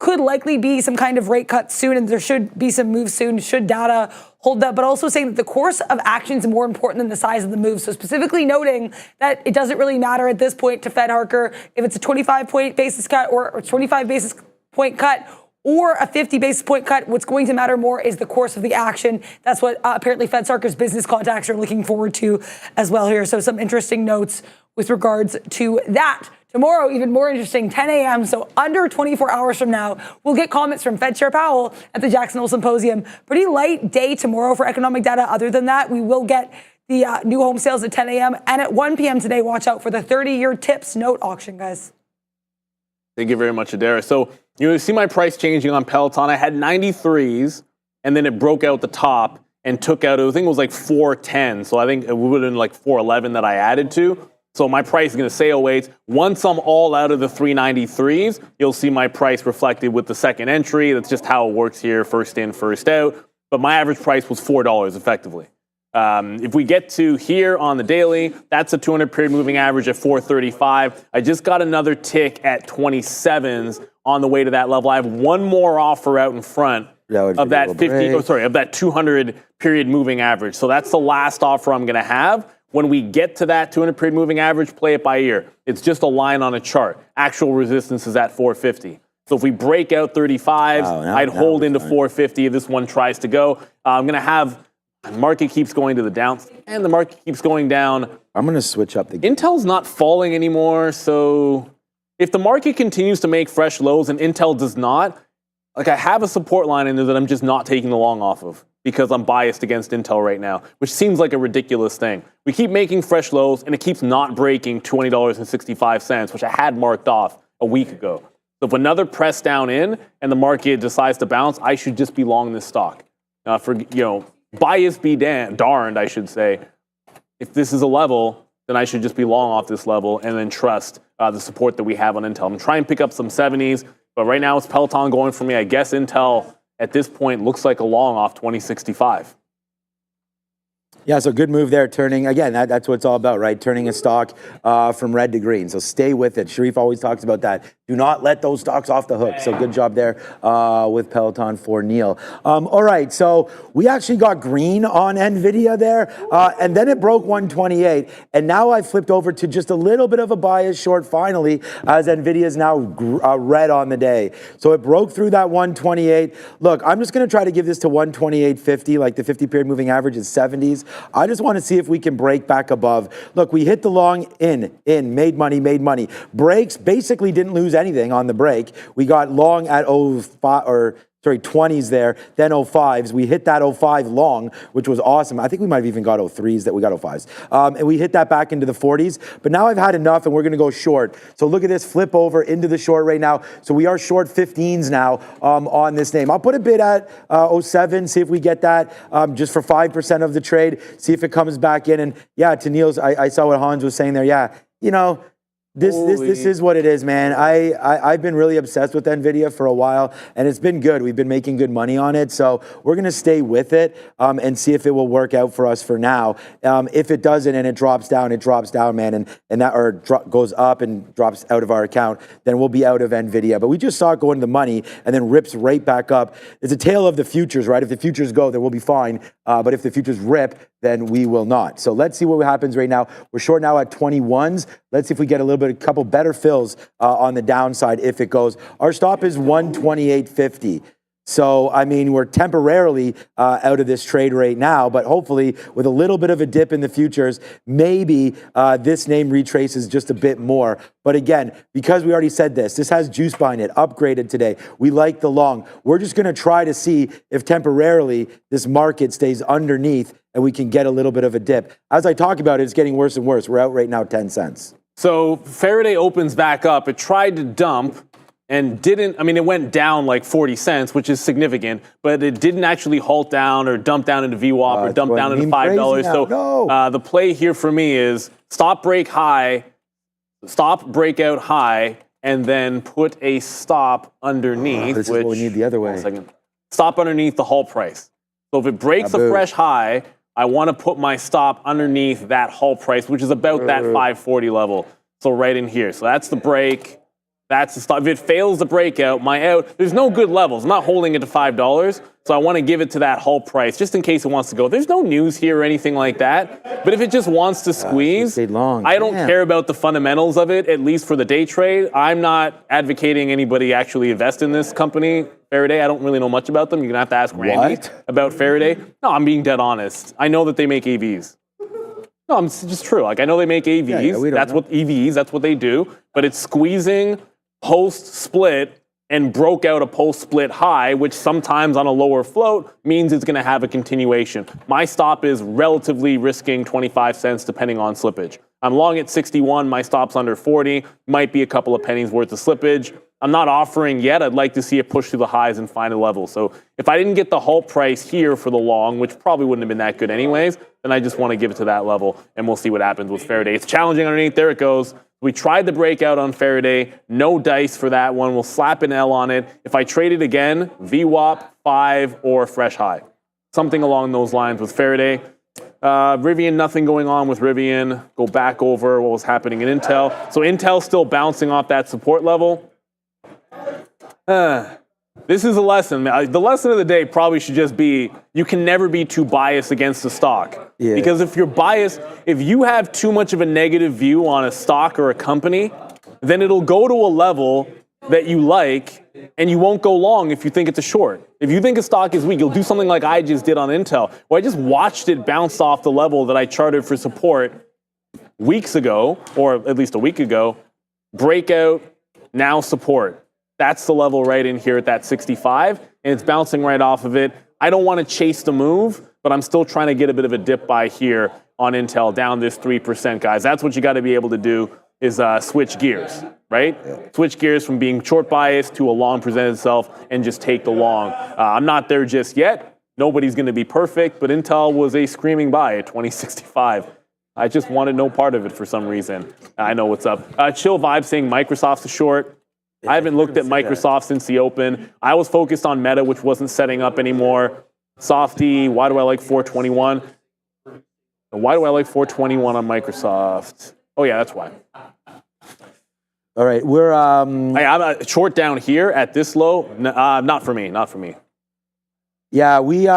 could likely be some kind of rate cut soon, and there should be some moves soon, should data hold that, but also saying that the course of action is more important than the size of the move. So specifically noting that it doesn't really matter at this point to Fed Harker if it's a 25 basis cut or a 25 basis point cut or a 50 basis point cut. What's going to matter more is the course of the action. That's what apparently Fed Harker's business contacts are looking forward to as well here. So some interesting notes with regards to that. Tomorrow, even more interesting, 10 a.m., so under 24 hours from now, we'll get comments from Fed Chair Powell at the Jackson Hole Symposium. Pretty light day tomorrow for economic data. Other than that, we will get the new home sales at 10 a.m. And at 1 p.m. today, watch out for the 30-year TIPS note auction, guys. Thank you very much, Adara. So you see my price changing on Peloton. I had 93s, and then it broke out the top, and took out, I think it was like 410. So I think it would have been like 411 that I added to. So my price is going to stay 08. Once I'm all out of the 393s, you'll see my price reflected with the second entry. That's just how it works here, first in, first out. But my average price was $4 effectively. If we get to here on the daily, that's a 200 period moving average at 435. I just got another tick at 27s on the way to that level. I have one more offer out in front of that 200 period moving average. So that's the last offer I'm going to have. When we get to that 200 period moving average, play it by ear. It's just a line on a chart. Actual resistance is at 450. So if we break out 35s, I'd hold into 450 if this one tries to go. I'm going to have market keeps going to the down, and the market keeps going down. I'm going to switch up the... Intel's not falling anymore, so if the market continues to make fresh lows and Intel does not, like I have a support line in there that I'm just not taking the long off of because I'm biased against Intel right now, which seems like a ridiculous thing. We keep making fresh lows, and it keeps not breaking $20.65, which I had marked off a week ago. So if another press down in and the market decides to bounce, I should just be long this stock. Bias be darned, I should say. If this is a level, then I should just be long off this level and then trust the support that we have on Intel. I'm trying to pick up some 70s, but right now it's Peloton going for me. I guess Intel at this point looks like a long off 2065. Yeah, so good move there, turning. Again, that's what it's all about, right? Turning a stock from red to green. So stay with it. Sharif always talks about that. Do not let those stocks off the hook. So good job there with Peloton for Neil. All right, so we actually got green on Nvidia there, and then it broke 128. And now I flipped over to just a little bit of a bias short finally, as Nvidia is now red on the day. So it broke through that 128. Look, I'm just going to try to give this to 128.50, like the 50-period moving average is 70s. I just want to see if we can break back above. Look, we hit the long made money. Breaks, basically didn't lose anything on the break. We got long at 20s there, then 05s. We hit that 05 long, which was awesome. I think we might have even got 03s, that we got 05s. And we hit that back into the 40s. But now I've had enough, and we're going to go short. So look at this, flip over into the short right now. So we are short 15s now on this name. I'll put a bid at 07, see if we get that just for 5% of the trade, see if it comes back in. And yeah, to Neil's, I saw what Hans was saying there. Yeah, This is what it is, man. I've been really obsessed with NVIDIA for a while, and it's been good. We've been making good money on it, so we're going to stay with it and see if it will work out for us for now. If it doesn't and it drops down, man, and that goes up and drops out of our account, then we'll be out of NVIDIA. But we just saw it go into the money and then rips right back up. It's a tale of the futures, right? If the futures go, then we'll be fine. But if the futures rip, then we will not. So let's see what happens right now. We're short now at 21s. Let's see if we get a couple better fills on the downside if it goes. Our stop is 128.50. So, I mean, we're temporarily out of this trade right now, but hopefully with a little bit of a dip in the futures, maybe this name retraces just a bit more. But again, because we already said this has juice behind it, upgraded today. We like the long. We're just going to try to see if temporarily this market stays underneath and we can get a little bit of a dip. As I talk about it, it's getting worse and worse. We're out right now 10 cents. So Faraday opens back up. It tried to dump and didn't. I mean, it went down like 40 cents, which is significant, but it didn't actually halt down or dump down into VWAP or dump down into $5. So the play here for me is stop breakout high, and then put a stop underneath. This is what we need the other way. Stop underneath the halt price. So if it breaks a fresh high, I want to put my stop underneath that halt price, which is about that 540 level. So right in here. So that's the break. That's the stop. If it fails the breakout, my out, there's no good levels. I'm not holding it to $5. So I want to give it to that halt price just in case it wants to go. There's no news here or anything like that. But if it just wants to squeeze, I don't care about the fundamentals of it, at least for the day trade. I'm not advocating anybody actually invest in this company, Faraday. I don't really know much about them. You're going to have to ask Randy about Faraday. No, I'm being dead honest. I know that they make AVs. No, it's just true. Like, I know they make AVs. That's what they do. But it's squeezing post-split and broke out a post-split high, which sometimes on a lower float means it's going to have a continuation. My stop is relatively risking 25 cents depending on slippage. I'm long at 61. My stop's under 40. Might be a couple of pennies worth of slippage. I'm not offering yet. I'd like to see it push through the highs and find a level. So if I didn't get the halt price here for the long, which probably wouldn't have been that good anyways, then I just want to give it to that level, and we'll see what happens with Faraday. It's challenging underneath. There it goes. We tried the breakout on Faraday. No dice for that one. We'll slap an L on it. If I trade it again, VWAP, 5, or fresh high. Something along those lines with Faraday. Rivian, nothing going on with Rivian. Go back over what was happening in Intel. So Intel's still bouncing off that support level. This is a lesson. The lesson of the day probably should just be you can never be too biased against the stock. Yeah. Because if you're biased, if you have too much of a negative view on a stock or a company, then it'll go to a level that you like, and you won't go long if you think it's a short. If you think a stock is weak, you'll do something like I just did on Intel, where I just watched it bounce off the level that I charted for support weeks ago, or at least a week ago, breakout, now support. That's the level right in here at that 65, and it's bouncing right off of it. I don't want to chase the move, but I'm still trying to get a bit of a dip buy here on Intel, down this 3%, guys. That's what you got to be able to do, is switch gears, right? Yeah. Switch gears from being short biased to a long present itself and just take the long. I'm not there just yet. Nobody's going to be perfect, but Intel was a screaming buy at 2065. I just wanted no part of it for some reason. I know what's up. Chill Vibe saying Microsoft's a short. I haven't looked at Microsoft since the open. I was focused on Meta, which wasn't setting up anymore. Softy, why do I like 421? Why do I like 421 on Microsoft? Oh, yeah, that's why. All right, we're... Hey, I'm a short down here at this low. Not for me, not for me. Yeah, we...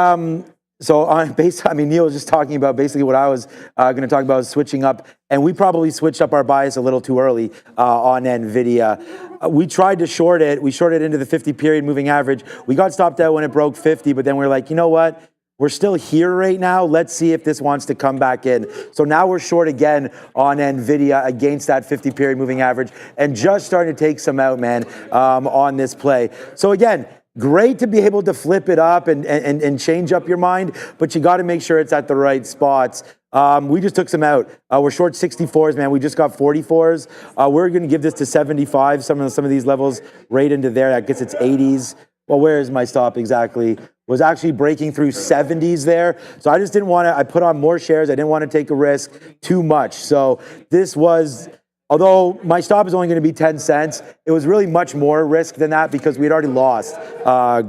So on base, I mean, Neil was just talking about basically what I was going to talk about is switching up, and we probably switched up our bias a little too early on Nvidia. We tried to short it. We shorted into the 50-period moving average. We got stopped out when it broke 50, but then we were like, you know what? We're still here right now. Let's see if this wants to come back in. So now we're short again on Nvidia against that 50-period moving average, and just starting to take some out, man, on this play. So again, great to be able to flip it up and change up your mind, but you got to make sure it's at the right spots. We just took some out. We're short 64s, man. We just got 44s. We're going to give this to 75. Some of these levels right into there. That gets its 80s. Well, where is my stop exactly? Was actually breaking through 70s there. So I just didn't want to, I put on more shares. I didn't want to take a risk too much. So this was, although my stop is only going to be 10 cents, it was really much more risk than that because we had already lost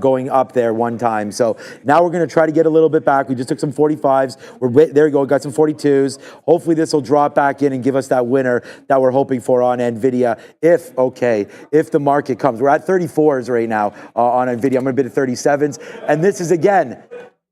going up there one time. So now we're going to try to get a little bit back. We just took some 45s. There you go, got some 42s. Hopefully this will drop back in and give us that winner that we're hoping for on Nvidia if the market comes. We're at 34s right now on Nvidia. I'm going to bid at 37s. And this is, again,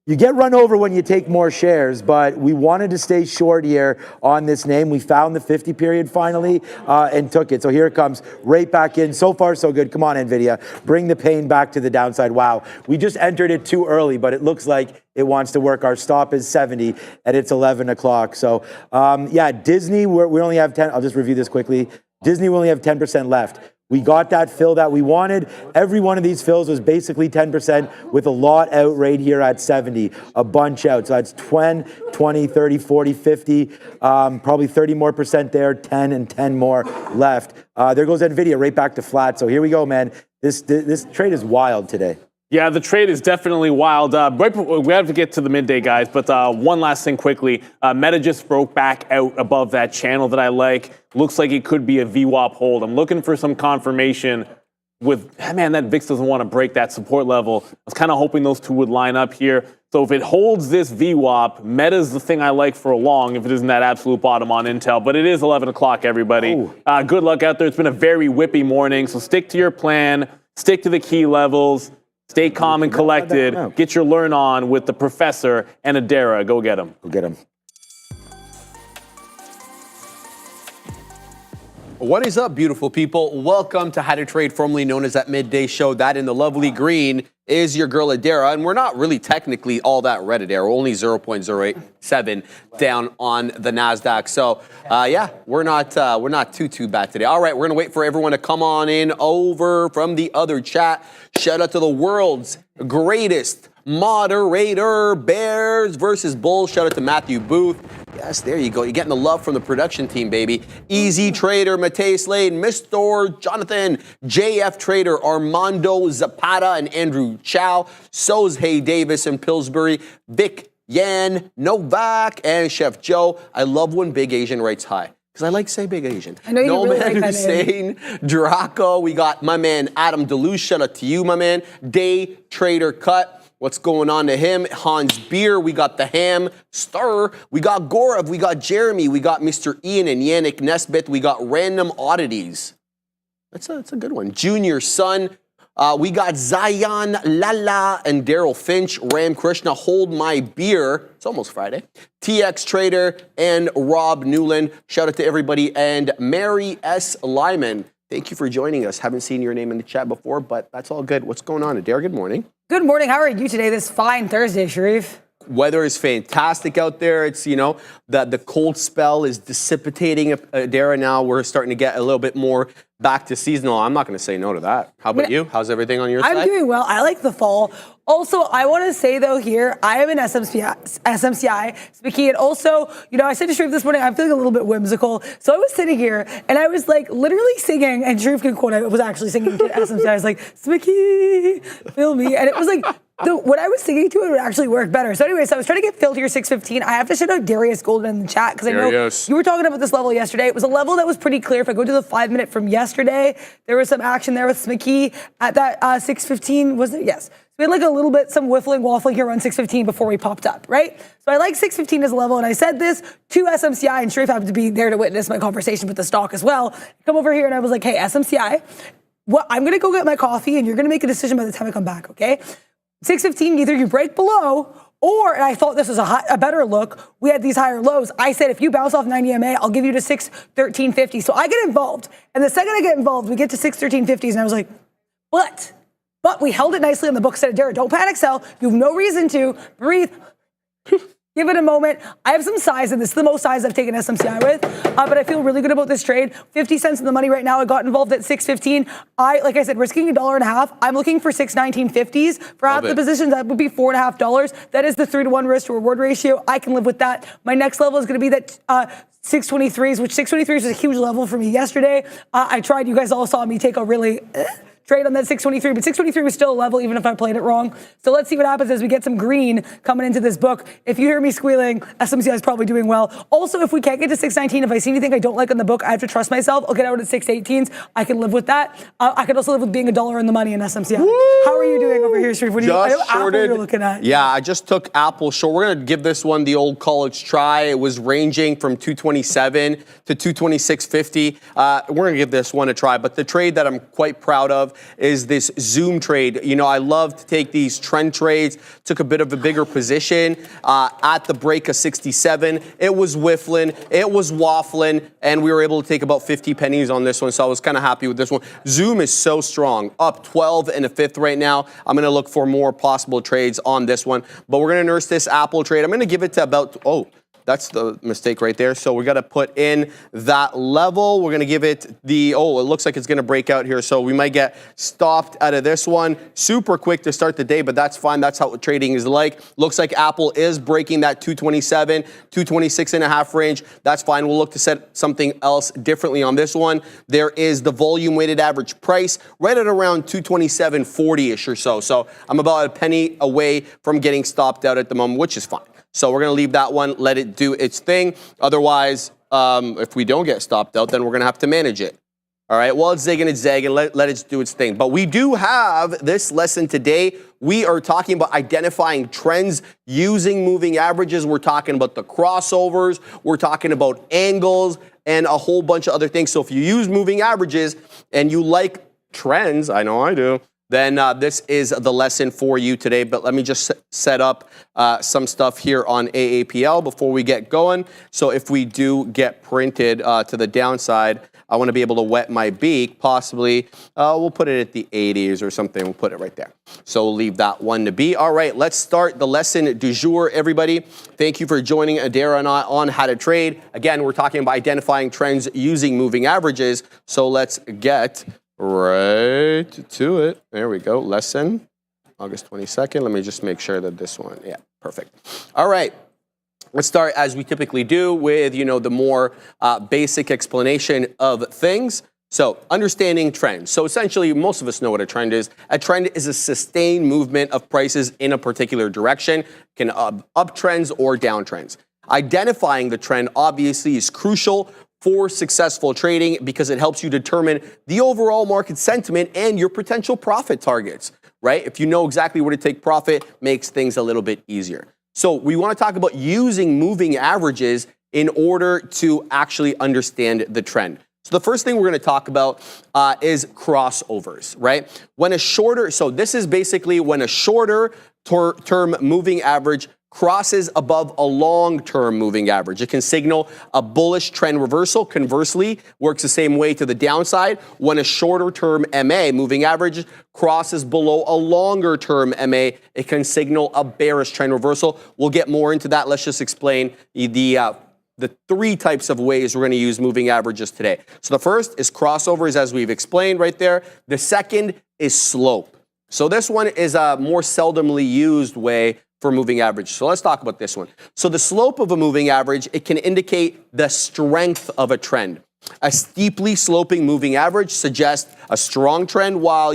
you get run over when you take more shares, but we wanted to stay short here on this name. We found the 50 period finally and took it. So here it comes right back in. So far, so good. Come on, Nvidia. Bring the pain back to the downside. Wow. We just entered it too early, but it looks like it wants to work. Our stop is 70 and it's 11 o'clock. So yeah, Disney, we only have 10. I'll just review this quickly. Disney, we only have 10% left. We got that fill that we wanted. Every one of these fills was basically 10% with a lot out right here at 70, a bunch out. So that's 20, 30, 40, 50, probably 30 more percent there, 10 and 10 more left. There goes Nvidia right back to flat. So here we go, man. This trade is wild today. Yeah, the trade is definitely wild. We have to get to the midday, guys, but one last thing quickly. Meta just broke back out above that channel that I like. Looks like it could be a VWAP hold. I'm looking for some confirmation with, man, that VIX doesn't want to break that support level. I was kind of hoping those two would line up here. So if it holds this VWAP, Meta's the thing I like for a long, if it isn't that absolute bottom on Intel. But it is 11 o'clock, everybody. Good luck out there. It's been a very whippy morning, so stick to your plan. Stick to the key levels. Stay calm and collected. Get your learn on with the professor and Adara. Go get him. Go get him. What is up, beautiful people? Welcome to How to Trade, formerly known as that midday show. That in the lovely green is your girl Adara, and we're not really technically all that red, Adara. Only 0.087 down on the Nasdaq. So yeah, we're not too bad today. All right, we're gonna wait for everyone to come on in over from the other chat. Shout out to the world's greatest moderator, Bears versus Bulls. Shout out to Matthew Booth. Yes, there you go. You're getting the love from the production team, baby. Easy Trader, Matei Slade, Mr. Jonathan, JF Trader, Armando Zapata, and Andrew Chow, Sozhay Davis and Pillsbury, Vic Yan, Novak, and Chef Joe. I love when Big Asian writes hi, because I like to say Big Asian. I know you No really Man like that Hussein, Draco. We got my man Adam Deluxe. Shout out to you, my man. Day Trader Cut. What's going on to him? Hans Beer, we got the Ham Star, we got Gorev, we got Jeremy, we got Mr. Ian and Yannick Nesbitt, we got Random Oddities. That's a good one. Junior Son, we got Zion Lala and Daryl Finch, Ram Krishna, Hold My Beer, it's almost Friday, TX Trader, and Rob Newland. Shout out to everybody, and Mary S. Lyman. Thank you for joining us. Haven't seen your name in the chat before, but that's all good. What's going on, Adair? Good morning. Good morning. How are you today? This fine Thursday, Sharif. Weather is fantastic out there. It's, the cold spell is dissipating. Adair, now we're starting to get a little bit more back to seasonal. I'm not going to say no to that. How about you? How's everything on your side? I'm doing well. I like the fall. Also, I want to say, though, here, I am an SMCI SPCE, and also, I said to Sharif this morning, I'm feeling a little bit whimsical. So I was sitting here, and I was, literally singing, and Sharif can quote, I was actually singing to SMCI. I was like, SPCE, feel me. And it was like, what I was singing to, it would actually work better. So anyways, I was trying to get Phil to your 615. I have to shout out Darius Golden in the chat, because I know you were talking about this level yesterday. It was a level that was pretty clear. If I go to the 5 minute from yesterday, there was some action there with SPCE at that 615, was it? Yes. We had a little bit, some waffling here on 615 before we popped up, right? So I like 615 as a level, and I said this to SMCI, and Sharif happened to be there to witness my conversation with the stock as well. Come over here, and I was like, hey, SMCI, I'm going to go get my coffee, and you're going to make a decision by the time I come back, okay? 615, either you break below, or, and I thought this was a better look, we had these higher lows. I said, if you bounce off 90 MA, I'll give you to 613.50. So I get involved, and the second I get involved, we get to 613.50s, and I was like, But we held it nicely on the book, said, Derek, don't panic sell. You have no reason to. Breathe. Give it a moment. I have some size, and this is the most size I've taken SMCI with, but I feel really good about this trade. 50 cents in the money right now. I got involved at 615. Like I said, risking $1.50. I'm looking for 619.50s. For half the positions, that would be $4.50. That is the 3-to-1 risk to reward ratio. I can live with that. My next level is going to be that 623s, which 623s was a huge level for me yesterday. I tried. You guys all saw me take a really trade on that 623, but 623 was still a level even if I played it wrong. So let's see what happens as we get some green coming into this book. If you hear me squealing, SMCI is probably doing well. Also, if we can't get to 619, if I see anything I don't like on the book, I have to trust myself. I'll get out at 618s. I can live with that. I can also live with being $1 in the money in SMCI. Woo! How are you doing over here, Sharif? What I know Apple you're looking at. Yeah, I just took Apple short. We're going to give this one the old college try. It was ranging from 227 to 226.50. We're going to give this one a try, but the trade that I'm quite proud of is this Zoom trade. I love to take these trend trades. Took a bit of a bigger position at the break of 67. It was whiffling, it was waffling, and we were able to take about 50 pennies on this one, so I was kind of happy with this one. Zoom is so strong, up 12 and a fifth right now. I'm going to look for more possible trades on this one, but we're going to nurse this Apple trade. I'm going to give it to about, that's the mistake right there. So we got to put in that level. We're going to give it it looks like it's going to break out here. So we might get stopped out of this one. Super quick to start the day, but that's fine. That's how trading is like. Looks like Apple is breaking that 227, 226.5 range. That's fine. We'll look to set something else differently on this one. There is the volume weighted average price right at around 227.40-ish or so. So I'm about a penny away from getting stopped out at the moment, which is fine. So we're going to leave that one, let it do its thing. Otherwise, if we don't get stopped out, then we're going to have to manage it. All right, well, it's zagging, let it do its thing. But we do have this lesson today. We are talking about identifying trends using moving averages. We're talking about the crossovers. We're talking about angles and a whole bunch of other things. So if you use moving averages and you like trends, I know I do, then this is the lesson for you today. But let me just set up some stuff here on AAPL before we get going. So if we do get printed to the downside, I want to be able to wet my beak. Possibly, we'll put it at the 80s or something. We'll put it right there. So we'll leave that one to be. All right, let's start the lesson du jour, everybody. Thank you for joining Adair and I on How to Trade. Again, we're talking about identifying trends using moving averages. So let's get right to it. There we go. Lesson, August 22nd. Let me just make sure that this one, yeah, perfect. All right. Let's start as we typically do with, the more basic explanation of things. So understanding trends. So essentially, most of us know what a trend is. A trend is a sustained movement of prices in a particular direction, can uptrends or downtrends. Identifying the trend obviously is crucial for successful trading because it helps you determine the overall market sentiment and your potential profit targets, right? If you know exactly where to take profit, makes things a little bit easier. So we want to talk about using moving averages in order to actually understand the trend. So the first thing we're going to talk about is crossovers, right? So this is basically when a shorter term moving average crosses above a long-term moving average. It can signal a bullish trend reversal. Conversely, works the same way to the downside. When a shorter-term MA, moving average, crosses below a longer-term MA, it can signal a bearish trend reversal. We'll get more into that. Let's just explain the three types of ways we're going to use moving averages today. So the first is crossovers, as we've explained right there. The second is slope. So this one is a more seldomly used way for moving average. So let's talk about this one. So the slope of a moving average, it can indicate the strength of a trend. A steeply sloping moving average suggests a strong trend, while,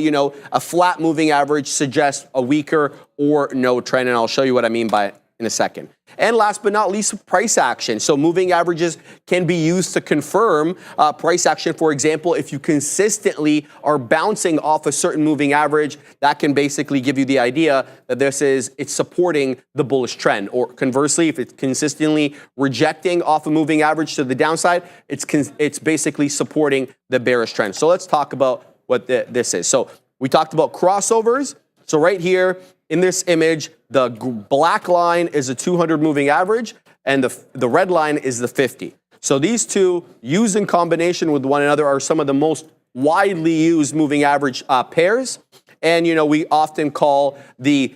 a flat moving average suggests a weaker or no trend. And I'll show you what I mean by it in a second. And last but not least, price action. So moving averages can be used to confirm price action. For example, if you consistently are bouncing off a certain moving average, that can basically give you the idea that it's supporting the bullish trend. Or conversely, if it's consistently rejecting off a moving average to the downside, it's basically supporting the bearish trend. So let's talk about what this is. So we talked about crossovers. So right here in this image, the black line is a 200 moving average, and the red line is the 50. So these two, used in combination with one another, are some of the most widely used moving average pairs. And, we often call the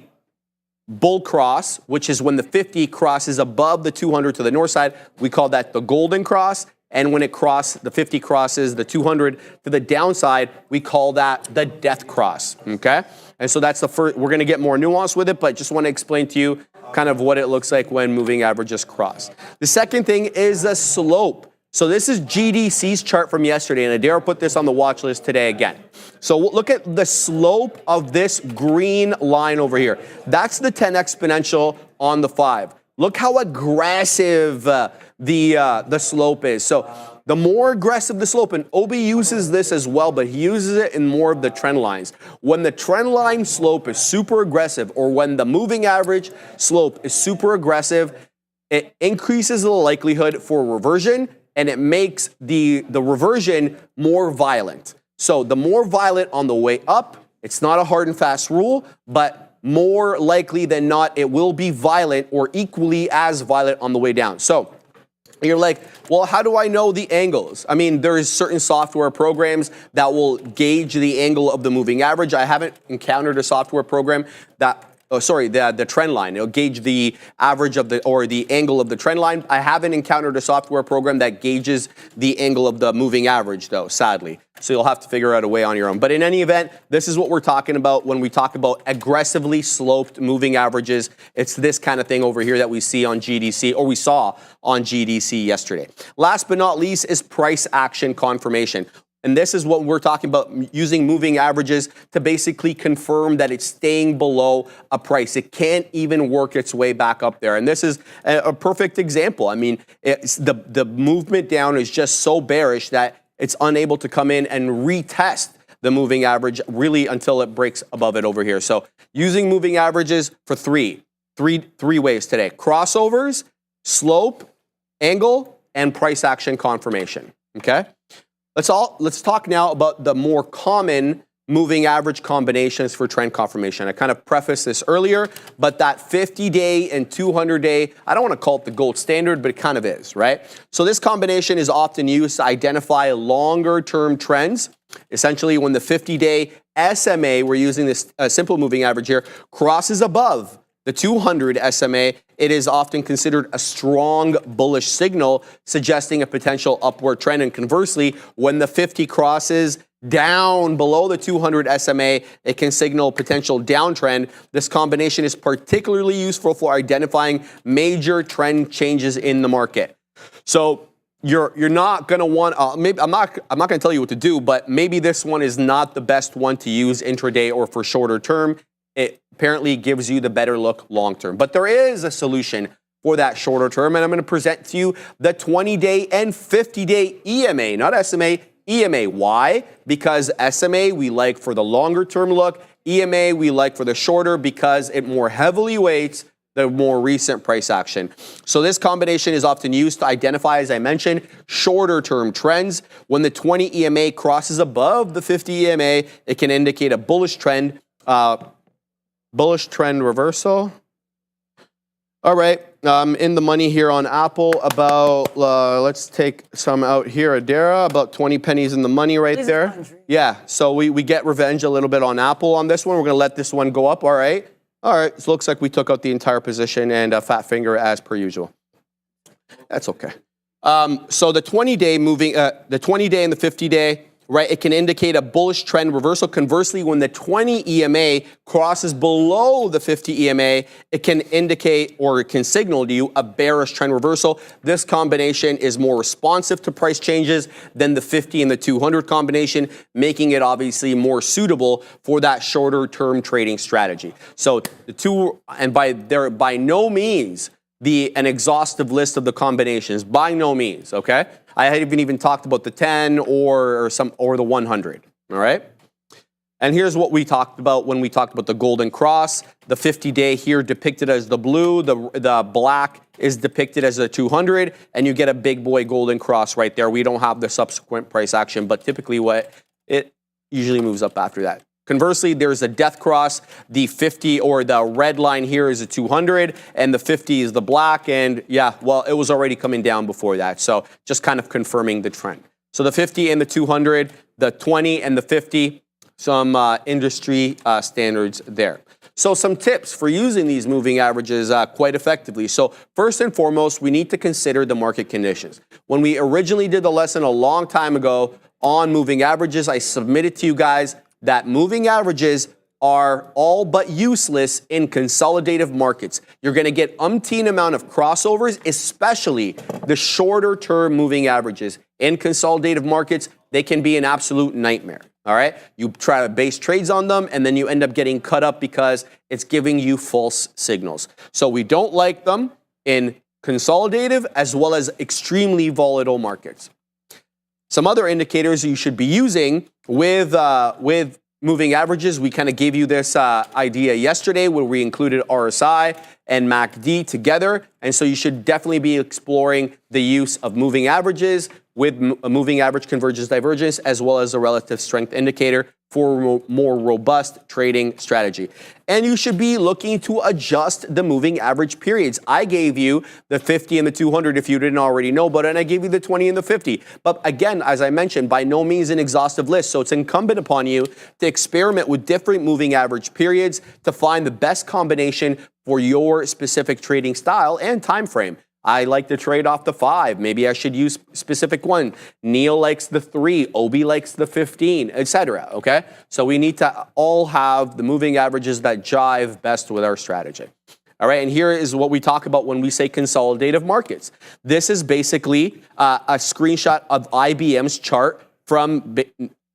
bull cross, which is when the 50 crosses above the 200 to the north side, we call that the golden cross. And when the 50 crosses the 200 to the downside, we call that the death cross, okay? And so that's the first. We're going to get more nuance with it, but just want to explain to you kind of what it looks like when moving averages cross. The second thing is the slope. So this is GDC's chart from yesterday, and Adair put this on the watch list today again. So look at the slope of this green line over here. That's the 10 exponential on the 5. Look how aggressive the slope is. So the more aggressive the slope, and Obi uses this as well, but he uses it in more of the trend lines. When the trend line slope is super aggressive, or when the moving average slope is super aggressive, it increases the likelihood for reversion, and it makes the reversion more violent. So the more violent on the way up, it's not a hard and fast rule, but more likely than not, it will be violent or equally as violent on the way down. So you're like, well, how do I know the angles? I mean, there is certain software programs that will gauge the angle of the moving average. I haven't encountered a software program that, the trend line. It'll gauge the average of the angle of the trend line. I haven't encountered a software program that gauges the angle of the moving average, though, sadly. So you'll have to figure out a way on your own. But in any event, this is what we're talking about when we talk about aggressively sloped moving averages. It's this kind of thing over here that we see on GDC, or we saw on GDC yesterday. Last but not least is price action confirmation. And this is what we're talking about, using moving averages to basically confirm that it's staying below a price. It can't even work its way back up there. And this is a perfect example. I mean, the movement down is just so bearish that it's unable to come in and retest the moving average really until it breaks above it over here. So using moving averages for three ways today: crossovers, slope, angle, and price action confirmation. Okay? Let's talk now about the more common moving average combinations for trend confirmation. I kind of prefaced this earlier, but that 50-day and 200-day, I don't want to call it the gold standard, but it kind of is, right? So this combination is often used to identify longer-term trends. Essentially, when the 50-day SMA, we're using this simple moving average here, crosses above the 200 SMA, it is often considered a strong bullish signal, suggesting a potential upward trend. And conversely, when the 50 crosses down below the 200 SMA, it can signal potential downtrend. This combination is particularly useful for identifying major trend changes in the market. So you're not going to want, maybe I'm not going to tell you what to do, but maybe this one is not the best one to use intraday or for shorter term. It apparently gives you the better look long term. But there is a solution for that shorter term, and I'm going to present to you the 20-day and 50-day EMA, not SMA, EMA. Why? Because SMA we like for the longer term look, EMA we like for the shorter because it more heavily weights the more recent price action. So this combination is often used to identify, as I mentioned, shorter term trends. When the 20 EMA crosses above the 50 EMA, it can indicate a bullish trend reversal. All right, in the money here on Apple, about, let's take some out here, Adara, about 20 pennies in the money right there. Yeah, so we get revenge a little bit on Apple on this one. We're going to let this one go up, all right? All right, so it looks like we took out the entire position and a fat finger as per usual. That's okay. So the 20-day moving, the 20-day and the 50-day, right, it can indicate a bullish trend reversal. Conversely, when the 20 EMA crosses below the 50 EMA, it can indicate or it can signal to you a bearish trend reversal. This combination is more responsive to price changes than the 50 and the 200 combination, making it obviously more suitable for that shorter term trading strategy. So the two, and by no means an exhaustive list of the combinations, by no means, okay? I haven't even talked about the 10 or the 100, all right? And here's what we talked about when we talked about the golden cross. The 50-day here depicted as the blue, the black is depicted as a 200, and you get a big boy golden cross right there. We don't have the subsequent price action, but typically it usually moves up after that. Conversely, there's a death cross. The 50 or the red line here is a 200 and the 50 is the black. And yeah, well, it was already coming down before that. So just kind of confirming the trend. So the 50 and the 200, the 20 and the 50, some industry standards there. So some tips for using these moving averages quite effectively. So first and foremost, we need to consider the market conditions. When we originally did the lesson a long time ago on moving averages, I submitted to you guys that moving averages are all but useless in consolidative markets. You're going to get umpteen amount of crossovers, especially the shorter term moving averages. In consolidative markets, they can be an absolute nightmare. All right? You try to base trades on them, and then you end up getting cut up because it's giving you false signals. So we don't like them in consolidative as well as extremely volatile markets. Some other indicators you should be using with moving averages, we kind of gave you this idea yesterday where we included RSI and MACD together. And so you should definitely be exploring the use of moving averages with a moving average convergence divergence, as well as a relative strength indicator for a more robust trading strategy. And you should be looking to adjust the moving average periods. I gave you the 50 and the 200 if you didn't already know, but and I gave you the 20 and the 50. But again, as I mentioned, by no means an exhaustive list. So it's incumbent upon you to experiment with different moving average periods to find the best combination for your specific trading style and time frame. I like to trade off the 5. Maybe I should use specific one. Neil likes the 3. Obi likes the 15, etc. Okay? So we need to all have the moving averages that jive best with our strategy. All right, and here is what we talk about when we say consolidative markets. This is basically a screenshot of IBM's chart from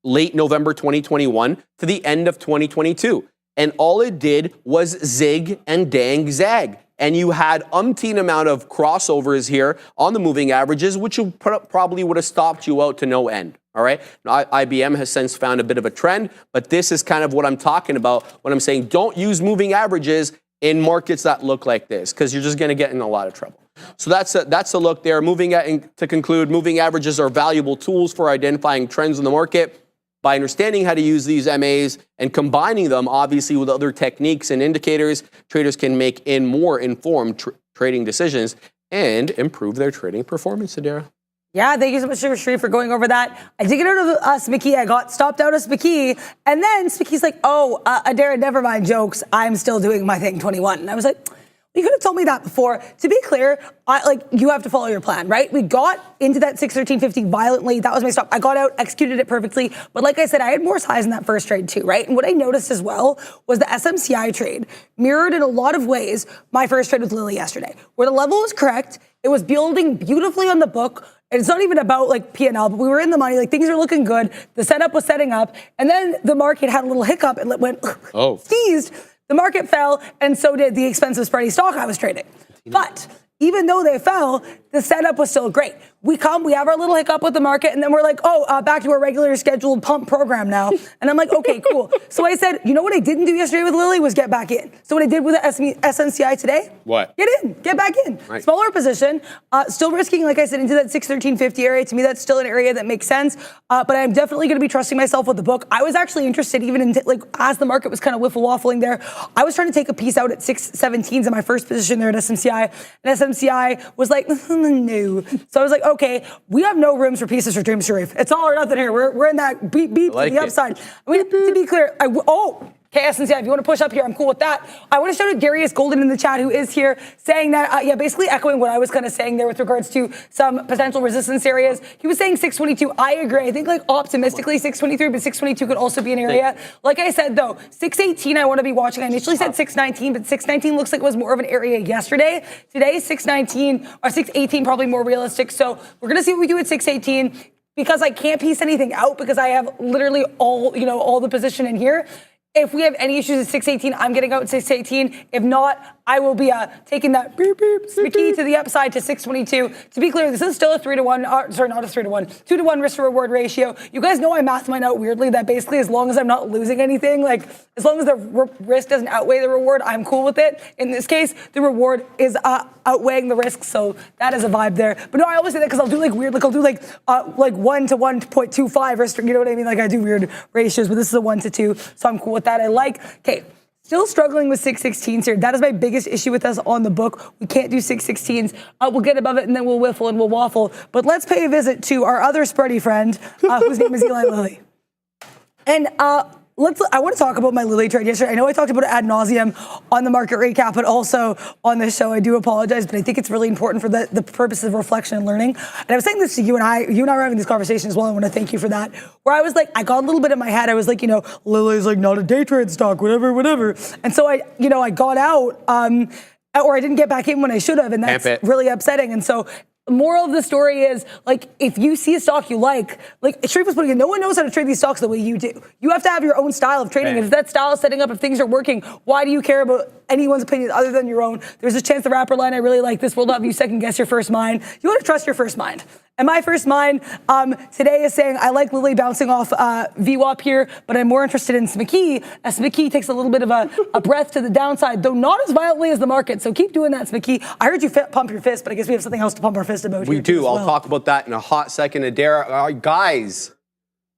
late November 2021 to the end of 2022. And all it did was zig and dang zag. And you had umpteen amount of crossovers here on the moving averages, which you probably would have stopped you out to no end. All right. Now, IBM has since found a bit of a trend, but this is kind of what I'm talking about when I'm saying don't use moving averages in markets that look like this, because you're just going to get in a lot of trouble. So that's a look there. To conclude, moving averages are valuable tools for identifying trends in the market. By understanding how to use these MAs and combining them, obviously, with other techniques and indicators, traders can make more informed trading decisions and improve their trading performance, Adara. Yeah, thank you so much, Sharif, for going over that. I did get out of SPCE. I got stopped out of SPCE. And then SPCE's like, oh, Adair, never mind jokes. I'm still doing my thing 21. And I was like, you could have told me that before. To be clear, you have to follow your plan, right? We got into that 613.50 violently. That was my stop. I got out, executed it perfectly. But like I said, I had more size in that first trade too, right? And what I noticed as well was the SMCI trade mirrored in a lot of ways my first trade with Lily yesterday, where the level was correct. It was building beautifully on the book. And it's not even about P&L, but we were in the money. Things are looking good. The setup was setting up. And then the market had a little hiccup and went, sneezed. The market fell, and so did the expensive spready stock I was trading. But even though they fell, the setup was still great. We have our little hiccup with the market, and then we're like, back to our regular scheduled pump program now. And I'm like, okay, cool. So I said, you know what I didn't do yesterday with Lily was get back in. So what I did with the SMCI today? What? Get back in. Right. Smaller position, still risking, like I said, into that 613.50 area. To me, that's still an area that makes sense. But I'm definitely going to be trusting myself with the book. I was actually interested even in, as the market was kind of wiffle-waffling there, I was trying to take a piece out at 617s in my first position there at SMCI. And SMCI was like, no. So I was like, okay, we have no rooms for pieces for James Sharif. It's all or nothing here. We're in that beep to the upside. I mean, to be clear, SNCI, if you want to push up here, I'm cool with that. I want to shout out Darius Golden in the chat, who is here, saying that, basically echoing what I was kind of saying there with regards to some potential resistance areas. He was saying 622. I agree. I think optimistically 623, but 622 could also be an area. Like I said, though, 618 I want to be watching. I initially said 619, but 619 looks like it was more of an area yesterday. Today, 619 or 618 probably more realistic. So we're going to see what we do at 618 because I can't piece anything out because I have literally all the position in here. If we have any issues at 618, I'm getting out at 618. If not, I will be taking that SPCE to the upside to 622. To be clear, this is still a 3-to-1, not a 3-to-1, 2-to-1 risk to reward ratio. You guys know I math mine out weirdly that basically as long as I'm not losing anything, as long as the risk doesn't outweigh the reward, I'm cool with it. In this case, the reward is outweighing the risk, so that is a vibe there. But no, I always say that because I'll do weird, I'll do 1 to 1.25 risk, you know what I mean? I do weird ratios, but this is a 1 to 2, so I'm cool with that. Okay. Still struggling with 616s here. That is my biggest issue with us on the book. We can't do 616s. We'll get above it and then we'll whiffle and we'll waffle. But let's pay a visit to our other spready friend, whose name is Eli Lilly. And I want to talk about my Lilly trade yesterday. I know I talked about it ad nauseum on the market recap, but also on this show. I do apologize, but I think it's really important for the purposes of reflection and learning. And I was saying this to you and I were having this conversation as well. I want to thank you for that. Where I was I got a little bit in my head. I was Lilly's not a day trade stock, whatever. And so I got out, or I didn't get back in when I should have, and that's really upsetting. And so moral of the story is, if you see a stock you like Sharif was putting it, no one knows how to trade these stocks the way you do. You have to have your own style of trading. If that style is setting up, if things are working, why do you care about anyone's opinion other than your own? There's a chance the wrapper line I really like this will have you second guess your first mind. You want to trust your first mind. And my first mind today is saying I like Lilly bouncing off VWAP here, but I'm more interested in SPCE. SPCE takes a little bit of a breath to the downside, though not as violently as the market. So keep doing that, SPCE. I heard you pump your fist, but I guess we have something else to pump our fist about. We do. I'll talk about that in a hot second. Adair, guys.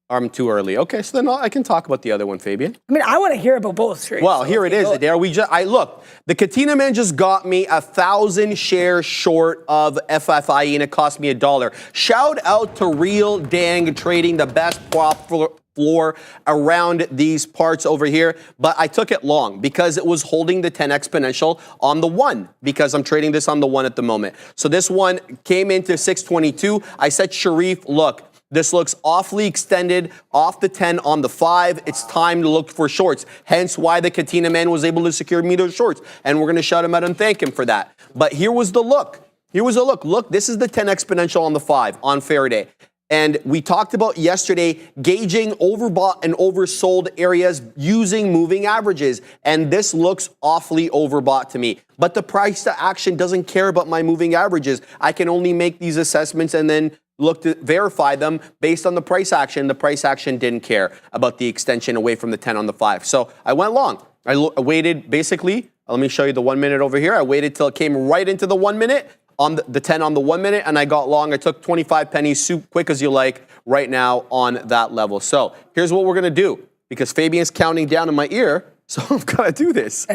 I'm too early. Okay, so then I can talk about the other one, Fabian. I mean, I want to hear about both trades. Well, here it is, Adair. Look, the Katina man just got me 1,000 shares short of FFIE, and it cost me $1. Shout out to Real Dang Trading, the best prop floor around these parts over here. But I took it long because it was holding the 10 exponential on the 1 because I'm trading this on the 1 at the moment. So this one came into 622. I said, Sharif, look. This looks awfully extended off the 10 on the 5. It's time to look for shorts. Hence why the Katina man was able to secure me those shorts. And we're going to shout him out and thank him for that. But here was the look. Look, this is the 10 exponential on the 5 on Faraday. And we talked about yesterday gauging overbought and oversold areas using moving averages. And this looks awfully overbought to me. But the price to action doesn't care about my moving averages. I can only make these assessments and then look to verify them based on the price action. The price action didn't care about the extension away from the 10 on the 5. So I went long. I waited basically, let me show you the 1 minute over here. I waited till it came right into the 1 minute on the 10 on the 1 minute, and I got long. I took 25 pennies, super quick as you like, right now on that level. So here's what we're going to do, because Fabian's counting down in my ear. So I'm going to do this.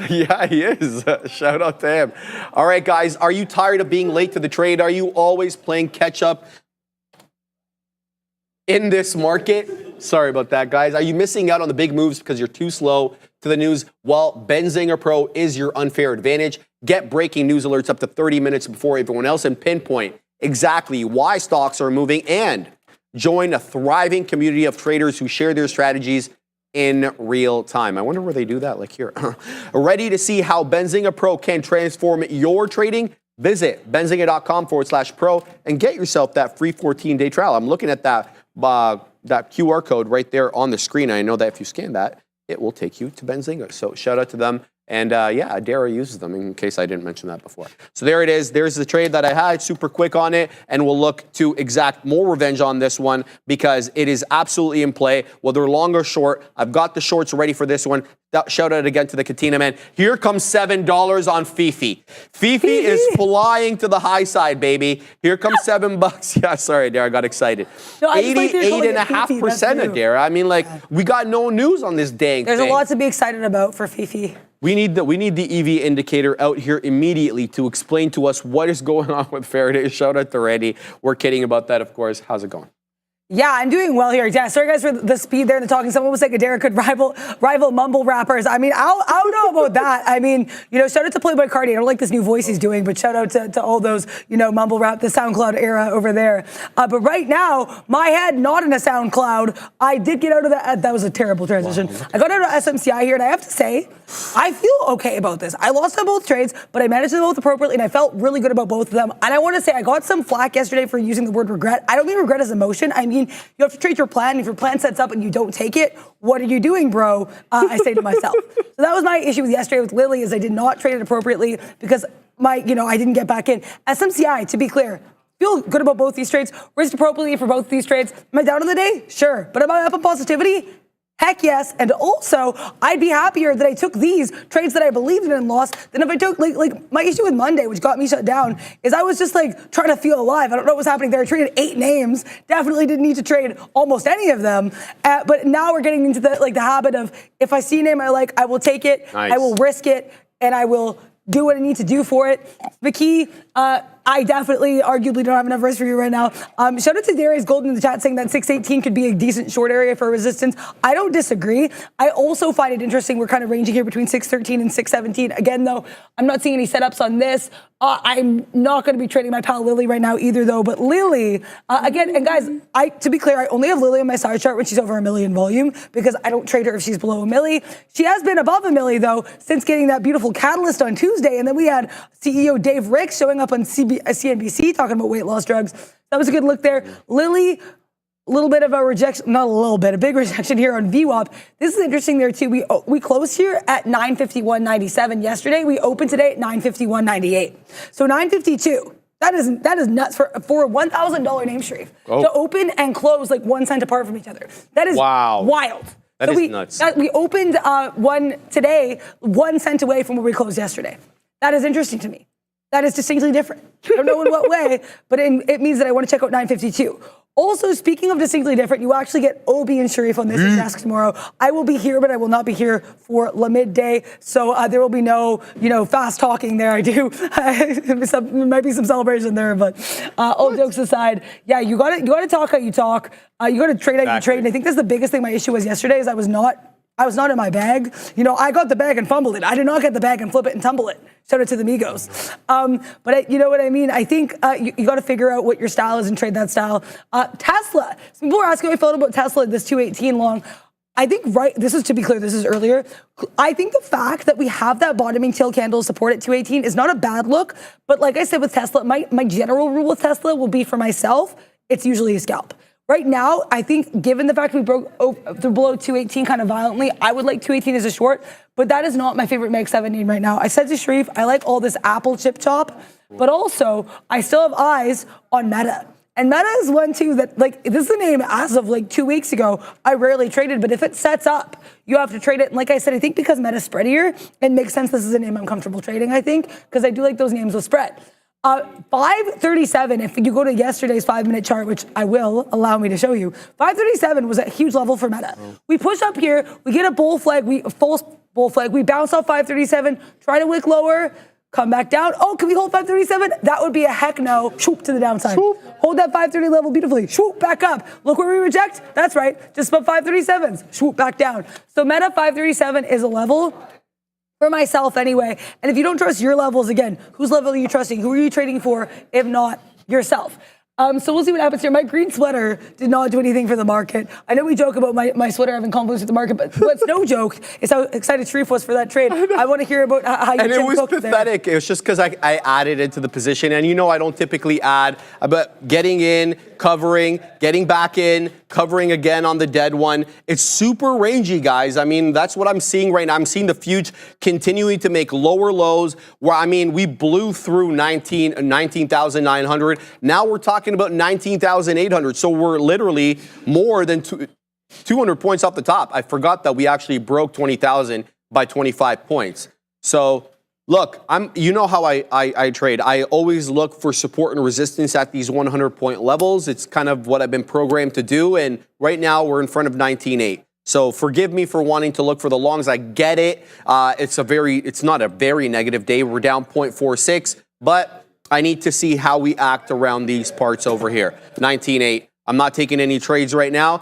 Yeah, he is. Shout out to him. All right, guys, are you tired of being late to the trade? Are you always playing catch up? in this market. Sorry about that, guys. Are you missing out on the big moves because you're too slow to the news? Well, Benzinga Pro is your unfair advantage. Get breaking news alerts up to 30 minutes before everyone else and pinpoint exactly why stocks are moving, and join a thriving community of traders who share their strategies in real time. I wonder where they do that, like here. Ready to see how Benzinga Pro can transform your trading? Visit benzinga.com/pro and get yourself that free 14-day trial. I'm looking at that QR code right there on the screen. I know that if you scan that, it will take you to Benzinga. So shout out to them. And yeah, Dara uses them in case I didn't mention that before. So there it is. There's the trade that I had, super quick on it. And we'll look to exact more revenge on this one because it is absolutely in play. Whether long or short, I've got the shorts ready for this one. Shout out again to the Katina man. Here comes $7 on Fifi. Fifi is flying to the high side, baby. Here comes $7. Yeah, sorry, Dara, I got excited. No, 88.5%, Dara. I mean, like, we got no news on this dang There's thing. a lot to be excited about for Fifi. We need the EV indicator out here immediately to explain to us what is going on with Faraday. Shout out to Randy. We're kidding about that, of course. How's it going? Yeah, I'm doing well here. Yeah, sorry guys for the speed there and the talking. Someone was saying Derek could rival mumble rappers. I mean, I don't know about that. I mean, you know, shout out to Playboy Cardi. I don't like this new voice he's doing, but shout out to all those, you know, mumble rap, the SoundCloud era over there. But right now, my head not in a SoundCloud. I did get out of that. That was a terrible transition. Wow. I got out of SMCI here, and I have to say, I feel okay about this. I lost on both trades, but I managed them both appropriately, and I felt really good about both of them. And I want to say I got some flack yesterday for using the word regret. I don't mean regret as emotion. I mean, you have to trade your plan. If your plan sets up and you don't take it, what are you doing, bro? I say to myself. So that was my issue with yesterday with Lily, is I did not trade it appropriately because I didn't get back in. SMCI, to be clear, feel good about both these trades. Risked appropriately for both these trades. Am I down on the day? Sure. But am I up in positivity? Heck yes. And also, I'd be happier that I took these trades that I believed in and lost than if I took, like my issue with Monday, which got me shut down, is I was just like trying to feel alive. I don't know what was happening there. I traded 8 names. Definitely didn't need to trade almost any of them. But now we're getting into the habit of, if I see a name I like, I will take it. Nice. I will risk it, and I will do what I need to do for it. The key, I definitely, arguably don't have enough risk for you right now. Shout out to Darius Golden in the chat saying that 618 could be a decent short area for resistance. I don't disagree. I also find it interesting. We're kind of ranging here between 613 and 617. Again, though, I'm not seeing any setups on this. I'm not going to be trading my pal Lily right now either, though. But Lily, again, and guys, to be clear, I only have Lily on my side chart when she's over 1 million volume because I don't trade her if she's below 1 milli. She has been above 1 milli, though, since getting that beautiful catalyst on Tuesday. And then we had CEO Dave Ricks showing up on CNBC talking about weight loss drugs. That was a good look there. Lily, a little bit of a rejection, not a little bit, a big rejection here on VWAP. This is interesting there too. We closed here at 951.97 yesterday. We opened today at 951.98. So 952. That is nuts for a $1,000 name, Sharif, to open and close like 1 cent apart from each other. That is wild. That is nuts. We opened one today 1 cent away from where we closed yesterday. That is interesting to me. That is distinctly different. I don't know in what way, but it means that I want to check out 952. Also, speaking of distinctly different, you actually get Obi and Sharif on this desk tomorrow. I will be here, but I will not be here for la midday, so there will be no, fast talking there. I do. There might be some celebration there, but all jokes aside, yeah, you got to talk how you talk. You got to trade how you trade. And I think that's the biggest thing. My issue was yesterday is I was not in my bag. I got the bag and fumbled it. I did not get the bag and flip it and tumble it. Shout out to the Migos. But you know what I mean? I think you got to figure out what your style is and trade that style. Tesla. Some people are asking how I felt about Tesla at this 218 long. I think, this is to be clear, this is earlier. I think the fact that we have that bottoming tail candle support at 218 is not a bad look. But like I said with Tesla, my general rule with Tesla will be for myself, it's usually a scalp. Right now, I think given the fact we broke below 218 kind of violently, I would like 218 as a short, but that is not my favorite Mag 7 name right now. I said to Sharif, I like all this Apple chip chop, but also I still have eyes on Meta. And Meta is one too that, this is a name as of 2 weeks ago, I rarely traded, but if it sets up, you have to trade it. And like I said, I think because Meta's spreadier, it makes sense this is a name I'm comfortable trading, I think, because I do like those names with spread. 537, if you go to yesterday's 5-minute chart, which I will allow me to show you, 537 was a huge level for Meta. We push up here, we get a false bull flag, we bounce off 537, try to wick lower, come back down. Oh, can we hold 537? That would be a heck no. Shoop to the downside. Shoop. Hold that 530 level beautifully. Shoop back up. Look where we reject. That's right. Just above 537s. Shoop back down. So Meta 537 is a level for myself anyway. And if you don't trust your levels, again, whose level are you trusting? Who are you trading for, if not yourself? So we'll see what happens here. My green sweater did not do anything for the market. I know we joke about my sweater having conflicts with the market, but what's no joke is how excited Sharif was for that trade. I want to hear about how you and it was pathetic. It was just because I added into the position. And you know I don't typically add, but getting in, covering, getting back in, covering again on the dead one. It's super rangy, guys. I mean, that's what I'm seeing right now. I'm seeing the fuge continuing to make lower lows where, I mean, we blew through 19,900. Now we're talking about 19,800. So we're literally more than 200 points off the top. I forgot that we actually broke 20,000 by 25 points. So look, you know how I trade. I always look for support and resistance at these 100-point levels. It's kind of what I've been programmed to do. And right now we're in front of 19.8. So forgive me for wanting to look for the longs. I get it. It's not a very negative day. We're down 0.46, but I need to see how we act around these parts over here. 19.8. I'm not taking any trades right now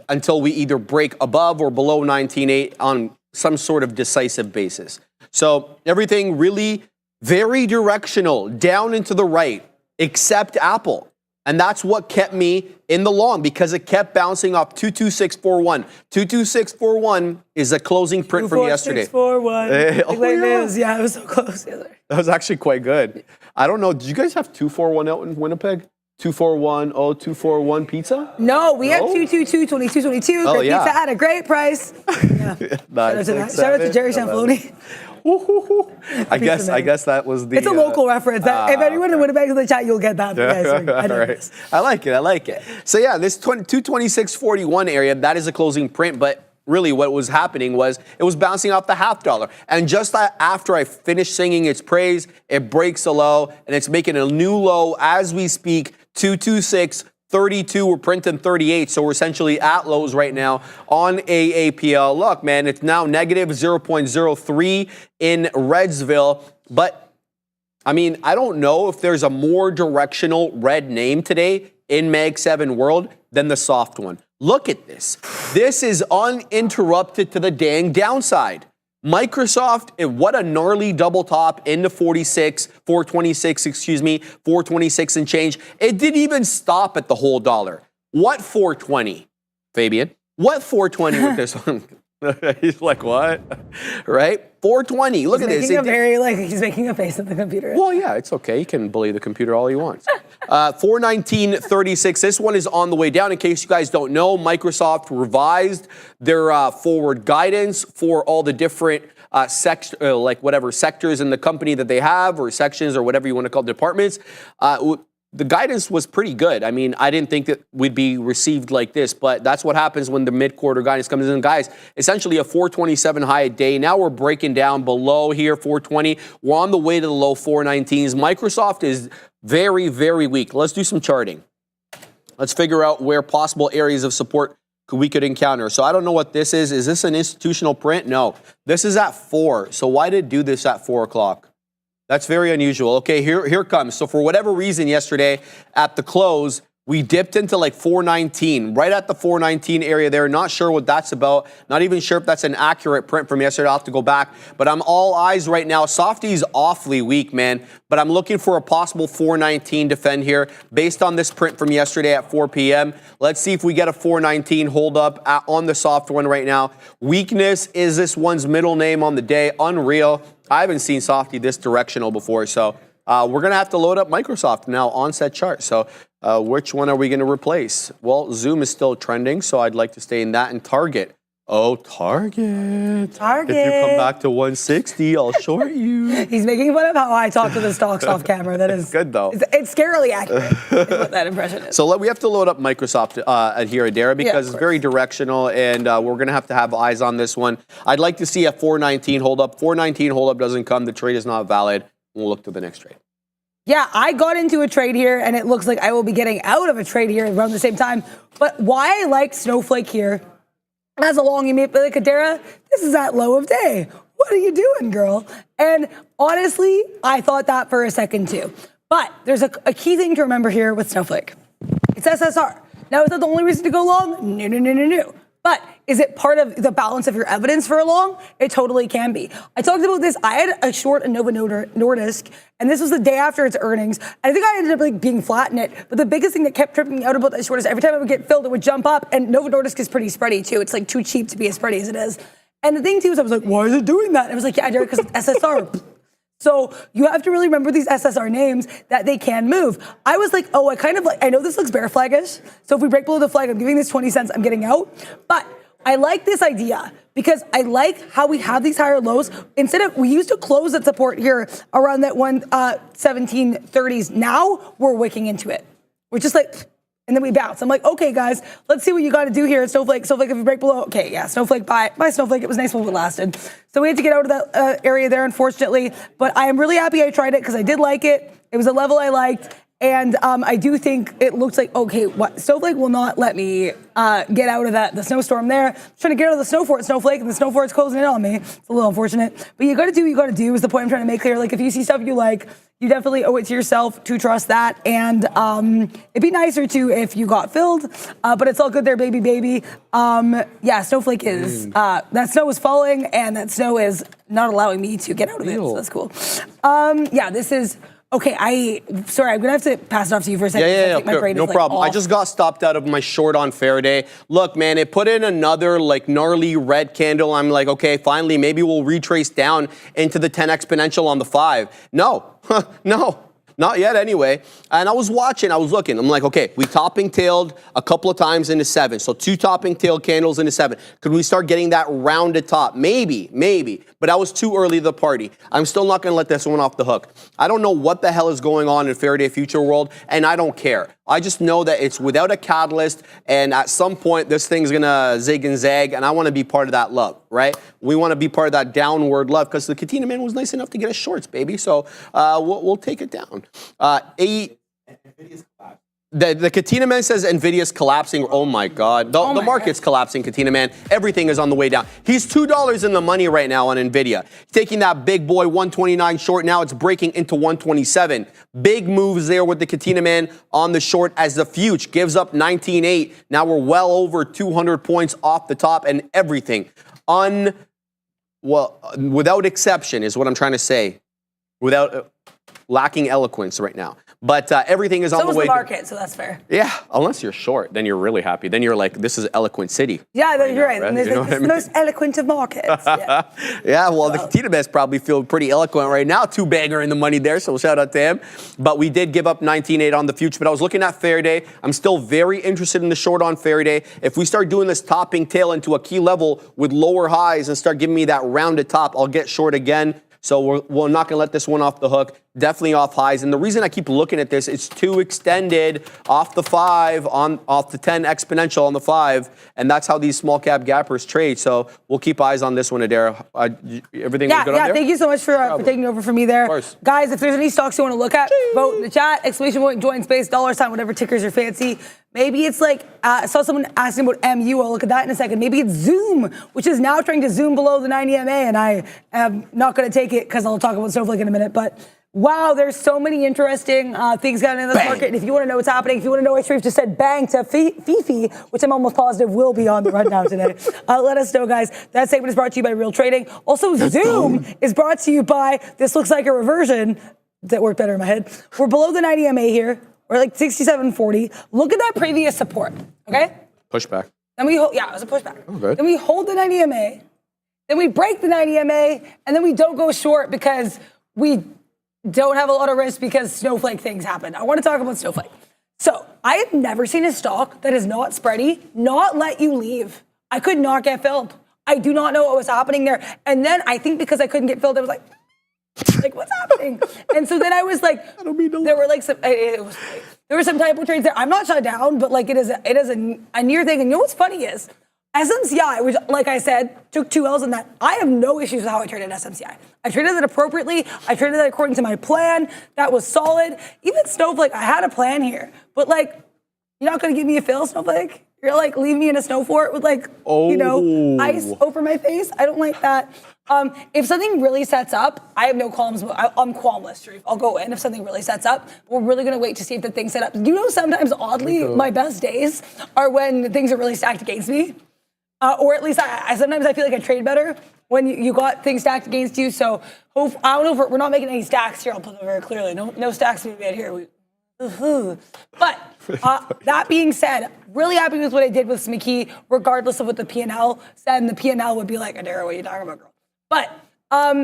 until we either break above or below 19.8 on some sort of decisive basis. So everything really very directional, down and to the right, except Apple. And that's what kept me in the long because it kept bouncing off 22641. 22641 is a closing print from yesterday. 24641. Yeah, it was so close. That was actually quite good. I don't know. Did you guys have 241 out in Winnipeg? 241, 241 pizza? No, we have 222, 2222. Oh, yeah. Pizza at a great price. Yeah. Shout out to Jerry Sanfiloni. I guess that was the. It's a local reference. If anyone in Winnipeg is in the chat, you'll get that. Right. I like it. So yeah, this 226.41 area, that is a closing print, but really what was happening was it was bouncing off the $0.50. And just after I finished singing its praise, it breaks a low and it's making a new low as we speak, 226.32. We're printing 38, so we're essentially at lows right now on AAPL. Look, man, it's now negative 0.03 in Redsville, but I mean, I don't know if there's a more directional red name today in Mag 7 world than the soft one. Look at this. This is uninterrupted to the dang downside. Microsoft, what a gnarly double top into 426 and change. It didn't even stop at the whole dollar. What 420, Fabian? What 420 with this one? He's like, what? Right? 420. Look at this. He's making a face at the computer. Well, yeah, it's okay. He can bully the computer all he wants. 419.36. This one is on the way down. In case you guys don't know, Microsoft revised their forward guidance for all the different sectors in the company that they have, or sections, or whatever you want to call departments. The guidance was pretty good. I mean, I didn't think that we'd be received like this, but that's what happens when the mid-quarter guidance comes in. Guys, essentially a 427 high a day. Now we're breaking down below here, 420. We're on the way to the low 419s. Microsoft is very, very weak. Let's do some charting. Let's figure out where possible areas of support we could encounter. So I don't know what this is. Is this an institutional print? No. This is at 4. So why did it do this at 4 o'clock? That's very unusual. Okay, here it comes. So for whatever reason yesterday at the close, we dipped into like 419, right at the 419 area there. Not sure what that's about. Not even sure if that's an accurate print from yesterday. I'll have to go back. But I'm all eyes right now. Softy's awfully weak, man. But I'm looking for a possible 419 defend here based on this print from yesterday at 4 p.m. Let's see if we get a 419 hold up on the soft one right now. Weakness is this one's middle name on the day. Unreal. I haven't seen Softy this directional before, so we're going to have to load up Microsoft now on set chart. So which one are we going to replace? Well, Zoom is still trending, so I'd like to stay in that and Target. Oh, Target. Target. If you come back to 160, I'll short you. He's making fun of how I talk to the stocks off camera. That is good, though. It's scarily accurate is what that impression is. So we have to load up Microsoft here, Adara, because it's very directional, and we're going to have eyes on this one. I'd like to see a 419 hold up. 419 hold up doesn't come. The trade is not valid. We'll look to the next trade. Yeah, I got into a trade here, and it looks like I will be getting out of a trade here around the same time. But why I liked Snowflake here, as a long, you may be like, Adara, this is that low of day. what are you doing, girl? And honestly, I thought that for a second too. But there's a key thing to remember here with Snowflake. It's SSR. Now, is that the only reason to go long? No. But is it part of the balance of your evidence for a long? It totally can be. I talked about this. I had a short in Novo Nordisk, and this was the day after its earnings. I think I ended up like being flat in it. But the biggest thing that kept tripping me out about that short is every time it would get filled, it would jump up. And Novo Nordisk is pretty spready too. It's like too cheap to be as spready as it is. And the thing too is I was like, why is it doing that? And I was like, yeah, Derek, because it's SSR. So you have to really remember these SSR names that they can move. I was like, oh, I know this looks bear flaggish. So if we break below the flag, I'm giving this 20 cents, I'm getting out. But I like this idea because I like how we have these higher lows. Instead of, we used to close at support here around that 1730s. Now we're wicking into it. We're just like, and then we bounce. I'm like, okay, guys, let's see what you got to do here at Snowflake. Snowflake, if we break below, okay, yeah, Snowflake, buy Snowflake. It was nice while it lasted. So we had to get out of that area there, unfortunately. But I am really happy I tried it because I did like it. It was a level I liked. And I do think it looks like, okay, what Snowflake will not let me get out of the snowstorm there. I'm trying to get out of the snow fort, Snowflake, and the snow fort's closing in on me. It's a little unfortunate. But you got to do what you got to do is the point I'm trying to make clear. Like, if you see stuff you like, you definitely owe it to yourself to trust that. And it'd be nicer, too, if you got filled. But it's all good there, baby. Yeah, Snowflake is, that snow is falling, and that snow is not allowing me to get out of it. So that's cool. Yeah, this is... Okay, sorry, I'm gonna have to pass it off to you for a second. Yeah, no problem. I just got stopped out of my short on Faraday. Look, man, it put in another like gnarly red candle. I'm like, okay, finally, maybe we'll retrace down into the 10 exponential on the 5. No, no. Not yet anyway. And I was watching, I was looking. I'm like, okay, we topping tailed a couple of times into 7. So 2 topping tail candles into 7. Could we start getting that rounded top? Maybe. But I was too early to the party. I'm still not going to let this one off the hook. I don't know what the hell is going on in Faraday Future World, and I don't care. I just know that it's without a catalyst, and at some point, this thing's going to zig and zag, and I want to be part of that love, right? We want to be part of that downward love, because the Katina man was nice enough to get us shorts, baby. So we'll take it down. The Katina man says Nvidia's collapsing. Oh my God. The market's collapsing, Katina man. Everything is on the way down. He's $2 in the money right now on Nvidia. Taking that big boy 129 short. Now it's breaking into 127. Big moves there with the Katina man on the short as the future gives up 19.8. Now we're well over 200 points off the top and everything. Without exception is what I'm trying to say. Without lacking eloquence right now. But everything is on the way. So is the market, so that's fair. Yeah, unless you're short, then you're really happy. Then you're like, this is eloquent city. Yeah, you're right. And it's the most eloquent of markets. Yeah, yeah, well, the Katina best probably feel pretty eloquent right now. 2 bagger in the money there, so shout out to him. But we did give up 19.8 on the future. But I was looking at Faraday. I'm still very interested in the short on Faraday. If we start doing this topping tail into a key level with lower highs and start giving me that rounded top, I'll get short again. So we're not going to let this one off the hook. Definitely off highs. And the reason I keep looking at this, it's too extended off the 5, off the 10 exponential on the 5. And that's how these small cap gappers trade. So we'll keep eyes on this one, Adair. Everything was good on there? Thank you so much for taking over for me there. Of course. Guys, if there's any stocks you want to look at, vote in the chat, exclamation point, join space, $, whatever tickers are fancy. Maybe it's like, I saw someone asking about MU. I'll look at that in a second. Maybe it's Zoom, which is now trying to zoom below the 90 MA, and I am not going to take it because I'll talk about Snowflake in a minute. But wow, there's so many interesting things going on in this market. And if you want to know what's happening, if you want to know why Sharif just said bang to Fifi, which I'm almost positive will be on the rundown today, let us know, guys. That segment is brought to you by Real Trading. Also, Zoom is brought to you by, this looks like a reversion. That worked better in my head. We're below the 90 MA here. We're like 67.40. Look at that previous support, okay? Pushback. Then we hold, yeah, it was a pushback. Okay. Then we hold the 90 MA. Then we break the 90 MA, and then we don't go short because we don't have a lot of risk because Snowflake things happen. I want to talk about Snowflake. So I have never seen a stock that is not spready, not let you leave. I could not get filled. I do not know what was happening there. And then I think because I couldn't get filled, I was like what's happening? And so then I was like, there were like some, there were some typo trades there. I'm not shut down, but like it is a near thing. And you know what's funny is SMCI, which like I said, took 2 L's in that. I have no issues with how I traded SMCI. I traded it appropriately. I traded it according to my plan. That was solid. Even Snowflake, I had a plan here, but like You're not going to give me a fill, Snowflake? You're like, leave me in a snow fort with like, ice over my face? I don't like that. If something really sets up, I have no qualms. I'm qualmless, Sharif. I'll go in if something really sets up. We're really going to wait to see if the thing set up. You know, sometimes, oddly, my best days are when things are really stacked against me. Or at least sometimes I feel like I trade better when you got things stacked against you. So I don't know if we're not making any stacks here. I'll put it very clearly. No stacks being made here. But that being said, really happy with what I did with SPCE, regardless of what the P&L said. And the P&L would be like, Adara, what are you talking about, girl? But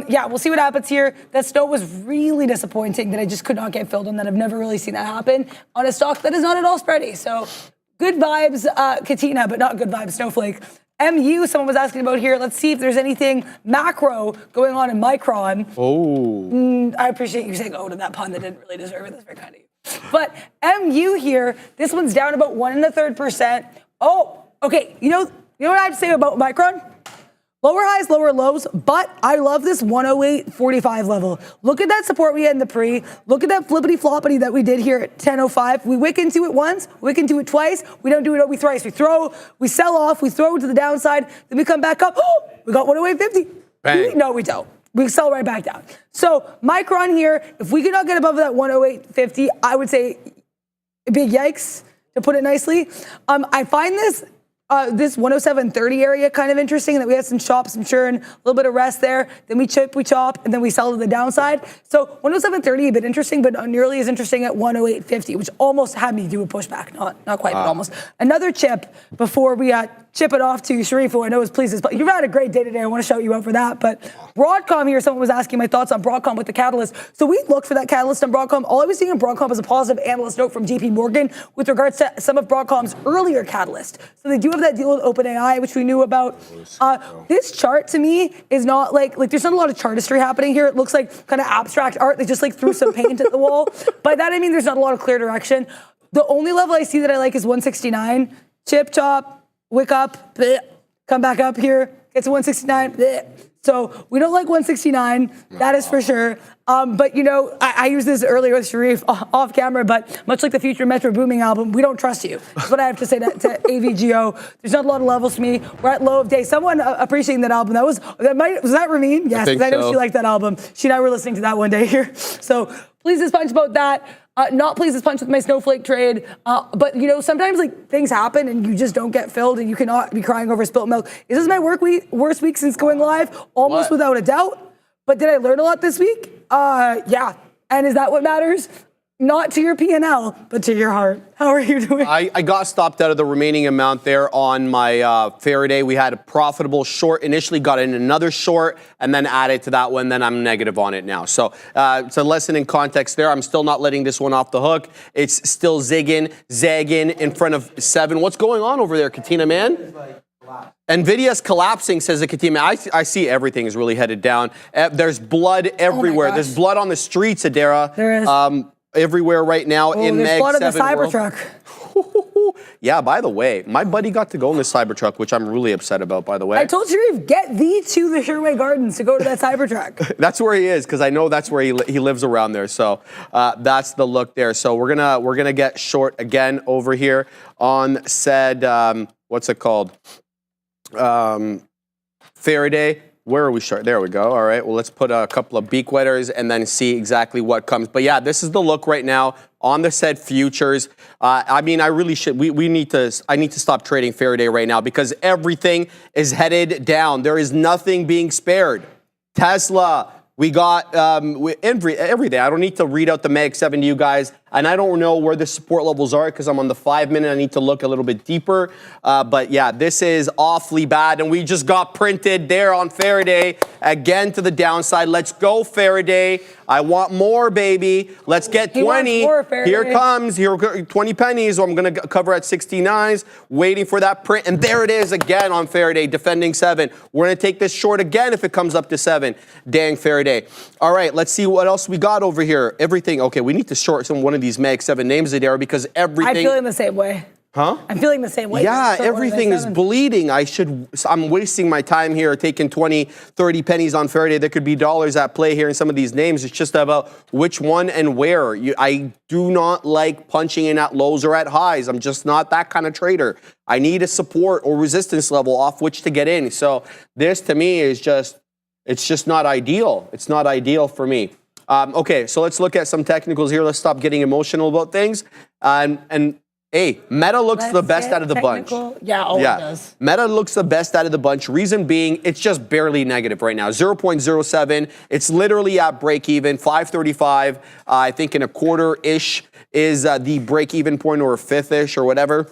yeah, we'll see what happens here. That snow was really disappointing that I just could not get filled on that. I've never really seen that happen on a stock that is not at all spready. So good vibes, Katina, but not good vibes, Snowflake. MU, someone was asking about here. Let's see if there's anything macro going on in Micron. I appreciate you saying to that pun that didn't really deserve it. That's very kind of you. But MU here, this one's down about 1 1/3%. Oh, okay. You know what I have to say about Micron? Lower highs, lower lows, but I love this 108.45 level. Look at that support we had in the pre. Look at that flippity floppity that we did here at 10:05. We wick into it once, wick into it twice. We don't do it thrice. We sell off, we throw it to the downside, then we come back up. Oh, we got 108.50. No, we don't. We sell right back down. So Micron here, if we cannot get above that 108.50, I would say big yikes, to put it nicely. I find this 107.30 area kind of interesting, that we had some chop, some churn, a little bit of rest there. Then we chop, and then we sell to the downside. So 107.30 a bit interesting, but not nearly as interesting at 108.50, which almost had me do a pushback. Not quite, but almost. Another chip before we chip it off to Sharif, who I know is pleased. But you've had a great day today. I want to shout you out for that. But Broadcom here, someone was asking my thoughts on Broadcom with the catalyst. So we looked for that catalyst on Broadcom. All I was seeing on Broadcom was a positive analyst note from JP Morgan with regards to some of Broadcom's earlier catalyst. So they do have that deal with OpenAI, which we knew about. This chart to me is not like there's not a lot of chart history happening here. It looks like kind of abstract art. They just threw some paint at the wall. By that I mean there's not a lot of clear direction. The only level I see that I like is 169. Chip, chop, wick up, bleh, come back up here, get to 169. Bleh. So we don't like 169, that is for sure. But I used this earlier with Sharif off camera, but much like the Future Metro Booming album, we don't trust you. That's what I have to say to AVGO. There's not a lot of levels to me. We're at low of day. Someone appreciating that album. Was that Ramin? Yes, because I know she liked that album. She and I were listening to that one day here. So please as punch about that. Not pleased as punch with my Snowflake trade. But sometimes things happen and you just don't get filled and you cannot be crying over spilt milk. Is this my worst week since going live? Almost without a doubt. But did I learn a lot this week? Yeah. And is that what matters? Not to your P&L, but to your heart. How are you doing? I got stopped out of the remaining amount there on my Faraday. We had a profitable short. Initially got in another short and then added to that one. Then I'm negative on it now. So it's a lesson in context there. I'm still not letting this one off the hook. It's still zagging in front of 7. What's going on over there, Katina, man? Nvidia's collapsing, says the Katima. I see everything is really headed down. There's blood everywhere. There's blood on the streets, Adara. There is. Everywhere right now in there's Meg blood 7 in the world. Cybertruck. Yeah, by the way, my buddy got to go in the Cybertruck, which I'm really upset about, by the way. I told Sharif, get thee to the Sherway Gardens to go to that Cybertruck. That's where he is, because I know that's where he lives around there. So that's the look there. So we're gonna get short again over here on said what's it called? Faraday. Where are we short? There we go. All right. Well, let's put a couple of beak wetters and then see exactly what comes. But yeah, this is the look right now on the said futures. I mean, I really should. I need to stop trading Faraday right now because everything is headed down. There is nothing being spared. Tesla. We got everything. I don't need to read out the Mag 7 to you guys. And I don't know where the support levels are because I'm on the 5-minute. I need to look a little bit deeper. But yeah, this is awfully bad. And we just got printed there on Faraday. Again to the downside. Let's go, Faraday. I want more, baby. Let's get 20. Here comes. Here 20 pennies. I'm going to cover at 69s. Waiting for that print. And there it is again on Faraday, defending 7. We're going to take this short again if it comes up to 7. Dang, Faraday. All right, let's see what else we got over here. Everything. Okay, we need to short one of these Mag 7 names, Adara, because everything. I'm feeling the same way. Huh? I'm feeling the same way. Yeah, So everything is bleeding. I'm wasting my time here taking 20, 30 pennies on Faraday. There could be dollars at play here in some of these names. It's just about which one and where. I do not like punching in at lows or at highs. I'm just not that kind of trader. I need a support or resistance level off which to get in. So this to me is it's just not ideal. It's not ideal for me. Okay, so let's look at some technicals here. Let's stop getting emotional about things. And hey, Meta looks the best out of the bunch. Yeah, it does. Meta looks the best out of the bunch. Reason being, it's just barely negative right now. 0.07. It's literally at break even. 535. I think in a quarter-ish is the break-even point, or a fifth-ish or whatever.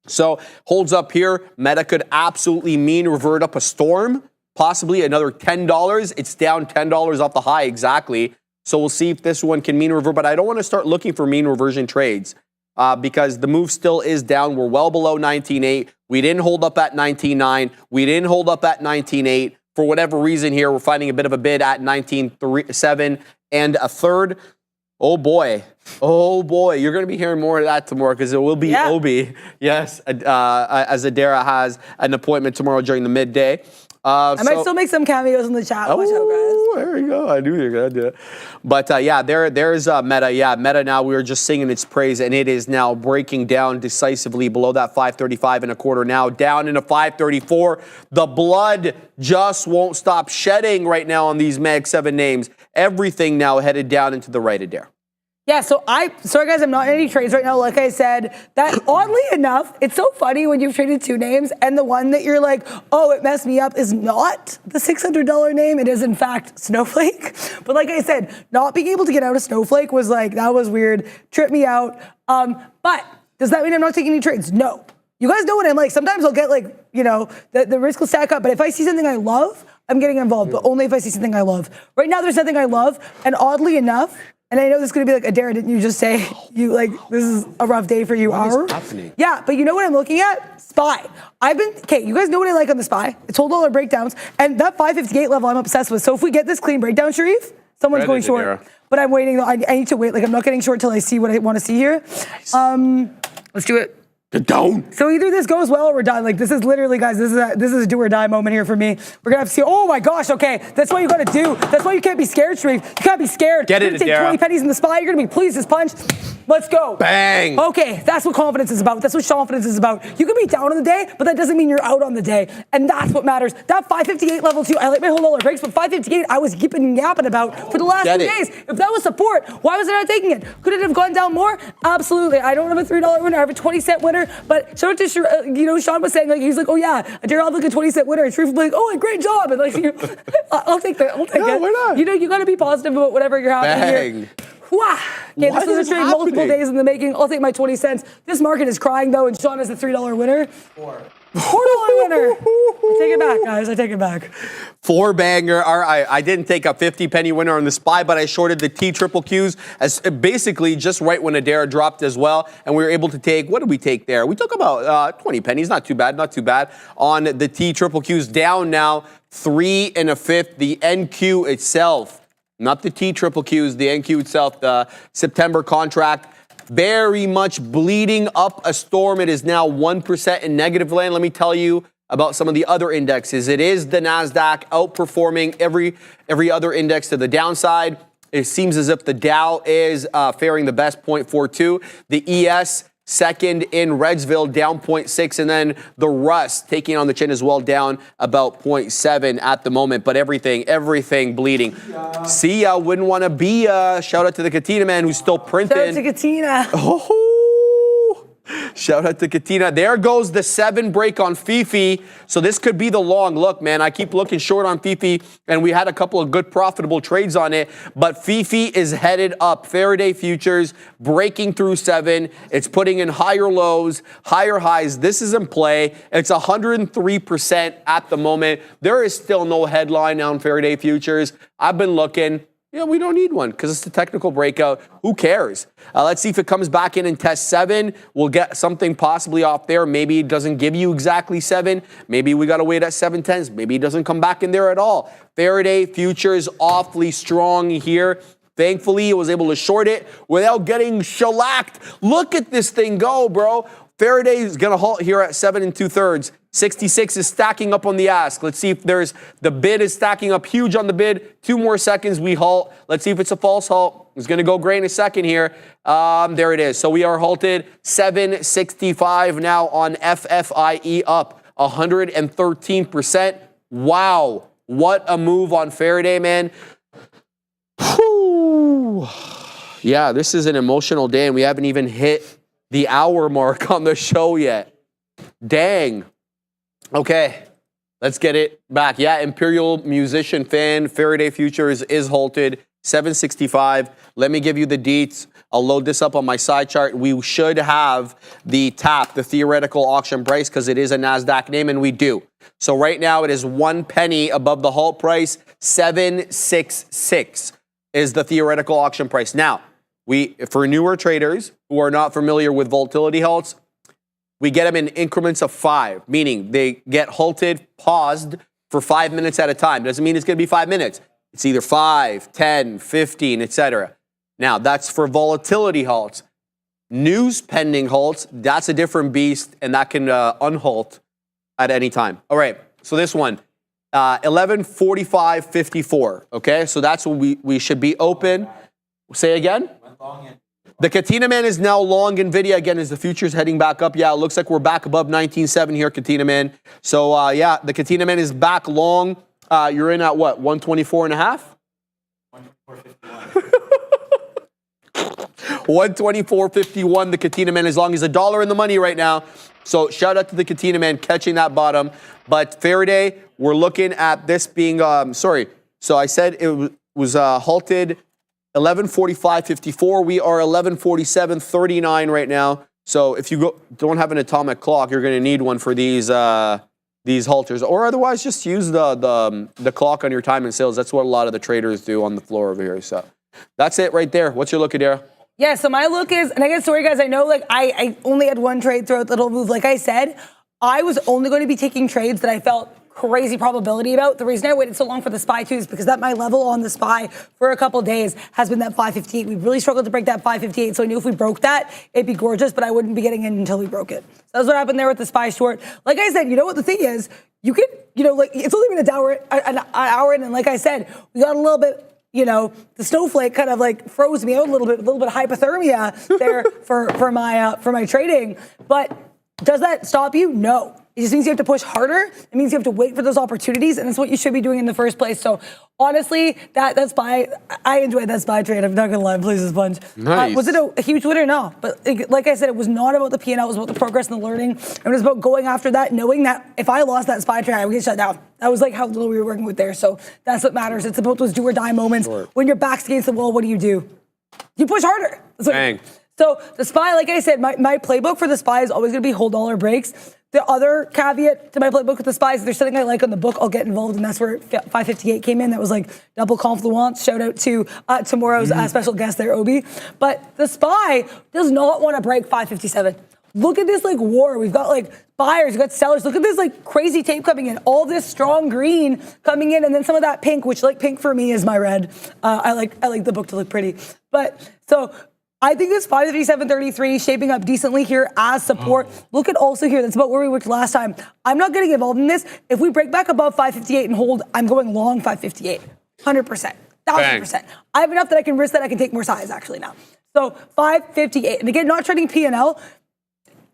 So holds up here. Meta could absolutely mean revert up a storm. Possibly another $10. It's down $10 off the high exactly. So we'll see if this one can mean revert. But I don't want to start looking for mean reversion trades. Because the move still is down. We're well below 19.8. We didn't hold up at 19.9. We didn't hold up at 19.8. For whatever reason here, we're finding a bit of a bid at 19.7 and a third. Oh boy. Oh boy. You're going to be hearing more of that tomorrow because it will be Obi. Yes. As Adara has an appointment tomorrow during the midday. I might still make some cameos in the chat. Watch out, guys. There you go. I knew you were going to do it. But yeah, there's Meta. Yeah, Meta now, we were just singing its praise, and it is now breaking down decisively below that 535 and a quarter now, down into 534. The blood just won't stop shedding right now on these Mag 7 names. Everything now headed down into the right, Adair. Yeah, sorry guys, I'm not in any trades right now. Like I said, that oddly enough, it's so funny when you've traded two names and the one that you're like, oh, it messed me up is not the $600 name. It is in fact Snowflake. But like I said, not being able to get out of Snowflake was like, that was weird, tripped me out. But does that mean I'm not taking any trades? No. You guys know what I'm like. Sometimes I'll get like, the risk will stack up. But if I see something I love, I'm getting involved. But only if I see something I love. Right now, there's nothing I love. And oddly enough, and I know this is going to be like, Adara, didn't you just say this is a rough day for you? What is happening? Yeah, but you know what I'm looking at? SPY. You guys know what I like on the SPY? It's whole dollar breakdowns. And that 558 level I'm obsessed with. So if we get this clean breakdown, Sharif, someone's going short. Adara. But I'm waiting. I need to wait. Like, I'm not getting short till I see what I want to see here. Let's do it. Down. So either this goes well or we're done. Like, this is literally, guys, this is a do or die moment here for me. We're gonna have to see. Oh my gosh, okay. That's what you gotta do. That's why you can't be scared, Sharif. You can't be scared. Get you're it, gonna take 20 pennies in the SPY. You're gonna be pleased as punch. Let's go. Bang. Okay, that's what confidence is about. That's what confidence is about. You can be down on the day, but that doesn't mean you're out on the day. And that's what matters. That 558 level too, I like my whole dollar breaks, but 558 I was yipping and yapping about for the last 2 days. If that was support, why was I not taking it? Could it have gone down more? Absolutely. I don't have a $3 winner. I have a 20-cent winner. But shout out to Sean was saying, like, he's like, oh yeah, Adara, I'll look at 20-cent winner. And Sharif will be like, oh, great job. And like, I'll take that. I'll take it. Why not? You got to be positive about whatever you're having here. Okay, this was a trade multiple days in the making. I'll take my 20 cents. This market is crying, though, and Sean is a $3 winner. $4 winner. I take it back, guys. I take it back. 4 banger. I didn't take a 50 penny winner on the SPY, but I shorted the T triple Qs as basically just right when Adara dropped as well, and we were able to take, what did we take there? We took about 20 pennies. Not too bad. Not too bad on the T triple Qs. Down now 3 1/5. The NQ itself. Not the T triple Qs, the NQ itself, the September contract, very much bleeding up a storm. It is now 1% in negative land. Let me tell you about some of the other indexes. It is the NASDAQ outperforming every other index to the downside. It seems as if the Dow is faring the best, 0.42. The ES, second in Redsville, down 0.6, and then the Rust taking on the chin as well, down about 0.7 at the moment. But everything bleeding. See ya, wouldn't want to be shout out to the Katina man who's still printing. Shout out to Katina. Oh, shout out to Katina. There goes the 7 break on Fifi. So this could be the long look, man. I keep looking short on Fifi, and we had a couple of good profitable trades on it. But Fifi is headed up. Faraday futures breaking through 7. It's putting in higher lows, higher highs. This is in play. It's 103% at the moment. There is still no headline on Faraday futures. I've been looking. We don't need one because it's a technical breakout. Who cares? Let's see if it comes back in and tests 7. We'll get something possibly off there. Maybe it doesn't give you exactly 7. Maybe we got to wait at 7/10s. Maybe it doesn't come back in there at all. Faraday futures awfully strong here. Thankfully, it was able to short it without getting shellacked. Look at this thing go, bro. Faraday is going to halt here at 7 2/3. 66 is stacking up on the ask. Let's see if the bid is stacking up huge on the bid. 2 more seconds, we halt. Let's see if it's a false halt. It's going to go gray in a second here. There it is. So we are halted. 765 now on FFIE, up 113%. Wow. What a move on Faraday, man. Whew. Yeah, this is an emotional day, and we haven't even hit the hour mark on the show yet. Dang. Okay, let's get it back. Yeah, Imperial Musician fan, Faraday Futures is halted, 765. Let me give you the deets. I'll load this up on my side chart. We should have the TAP, the theoretical auction price, because it is a NASDAQ name, and we do. So right now it is 1 penny above the halt price. 766 is the theoretical auction price. Now, for newer traders who are not familiar with volatility halts, we get them in increments of 5, meaning they get halted, paused for 5 minutes at a time. Doesn't mean it's going to be 5 minutes. It's either 5, 10, 15, etc. Now, that's for volatility halts. News pending halts, that's a different beast, and that can unhalt at any time. All right, so this one, 11:45:54. Okay, so that's when we should be open. Say again? The Katina Man is now long. Nvidia again is the futures heading back up. Yeah, it looks like we're back above 19.7 here, Katina Man. So yeah, the Katina Man is back long. You're in at what? 124.5? 124.51. The Katina Man is long. He's $1 in the money right now. So shout out to the Katina Man catching that bottom. But Faraday, we're looking at this being sorry. So I said it was halted 11:45:54. We are 11:47:39 right now. So if you don't have an atomic clock, you're going to need one for these halters, or otherwise just use the clock on your time and sales. That's what a lot of the traders do on the floor over here. So that's it right there. What's your look, Adara? Yeah, so my look is, and I guess, sorry guys, I know like I only had one trade throughout the whole move. Like I said, I was only going to be taking trades that I felt crazy probability about. The reason I waited so long for the SPY 2 is because that my level on the SPY for a couple of days has been that 558. We really struggled to break that 558, so I knew if we broke that, it'd be gorgeous, but I wouldn't be getting in until we broke it. So that's what happened there with the SPY short. Like I said, you know what the thing is? You could, like it's only been an hour in, and like I said, we got a little bit, the snowflake kind of like froze me out a little bit of hypothermia there for my trading. But does that stop you? No. It just means you have to push harder. It means you have to wait for those opportunities, and that's what you should be doing in the first place. So honestly, that SPY, I enjoyed that SPY trade. I'm not gonna lie, please, sponge. Nice. Was it a huge winner? No, but like I said, it was not about the P&L. It was about the progress and the learning. It was about going after that, knowing that if I lost that SPY trade, I would get shut down. That was like how little we were working with there. So that's what matters. It's about those do or die moments. Sure. When your back's against the wall, what do? You push harder. Dang. So the SPY, like I said, my playbook for the SPY is always going to be whole dollar breaks. The other caveat to my playbook with the SPY is if there's something I like on the book, I'll get involved, and that's where 558 came in. That was like double confluence. Shout out to tomorrow's special guest there, Obi. But the SPY does not want to break 557. Look at this like war. We've got like buyers, we've got sellers. Look at this like crazy tape coming in. All this strong green coming in, and then some of that pink, which like pink for me is my red. I like the book to look pretty. But so I think this 557.33 shaping up decently here as support. Look at also here, that's about where we worked last time. I'm not getting involved in this. If we break back above 558 and hold, I'm going long 558. 100%. 1,000%. I have enough that I can risk that I can take more size actually now. So 558. And again, not trading P&L,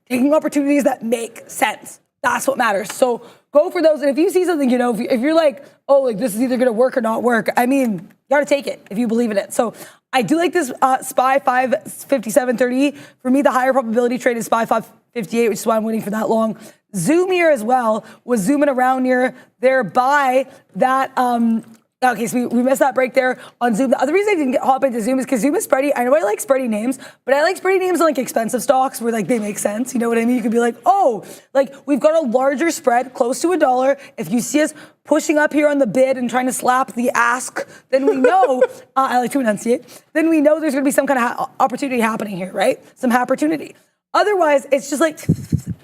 taking opportunities that make sense. That's what matters. So go for those. And if you see something, if you're like, oh, like this is either going to work or not work, I mean, you got to take it if you believe in it. So I do like this SPY 557.30. For me, the higher probability trade is SPY 558, which is why I'm waiting for that long. Zoom here as well was zooming around near there by that. Okay, so we missed that break there on Zoom. The other reason I didn't hop into Zoom is because Zoom is spready. I know I like spready names, but I like spready names on like expensive stocks where like they make sense. You know what I mean? You could be like, oh, like we've got a larger spread close to $1. If you see us pushing up here on the bid and trying to slap the ask, then we know, I like to enunciate, then we know there's going to be some kind of opportunity happening here, right? Some opportunity. Otherwise, it's just like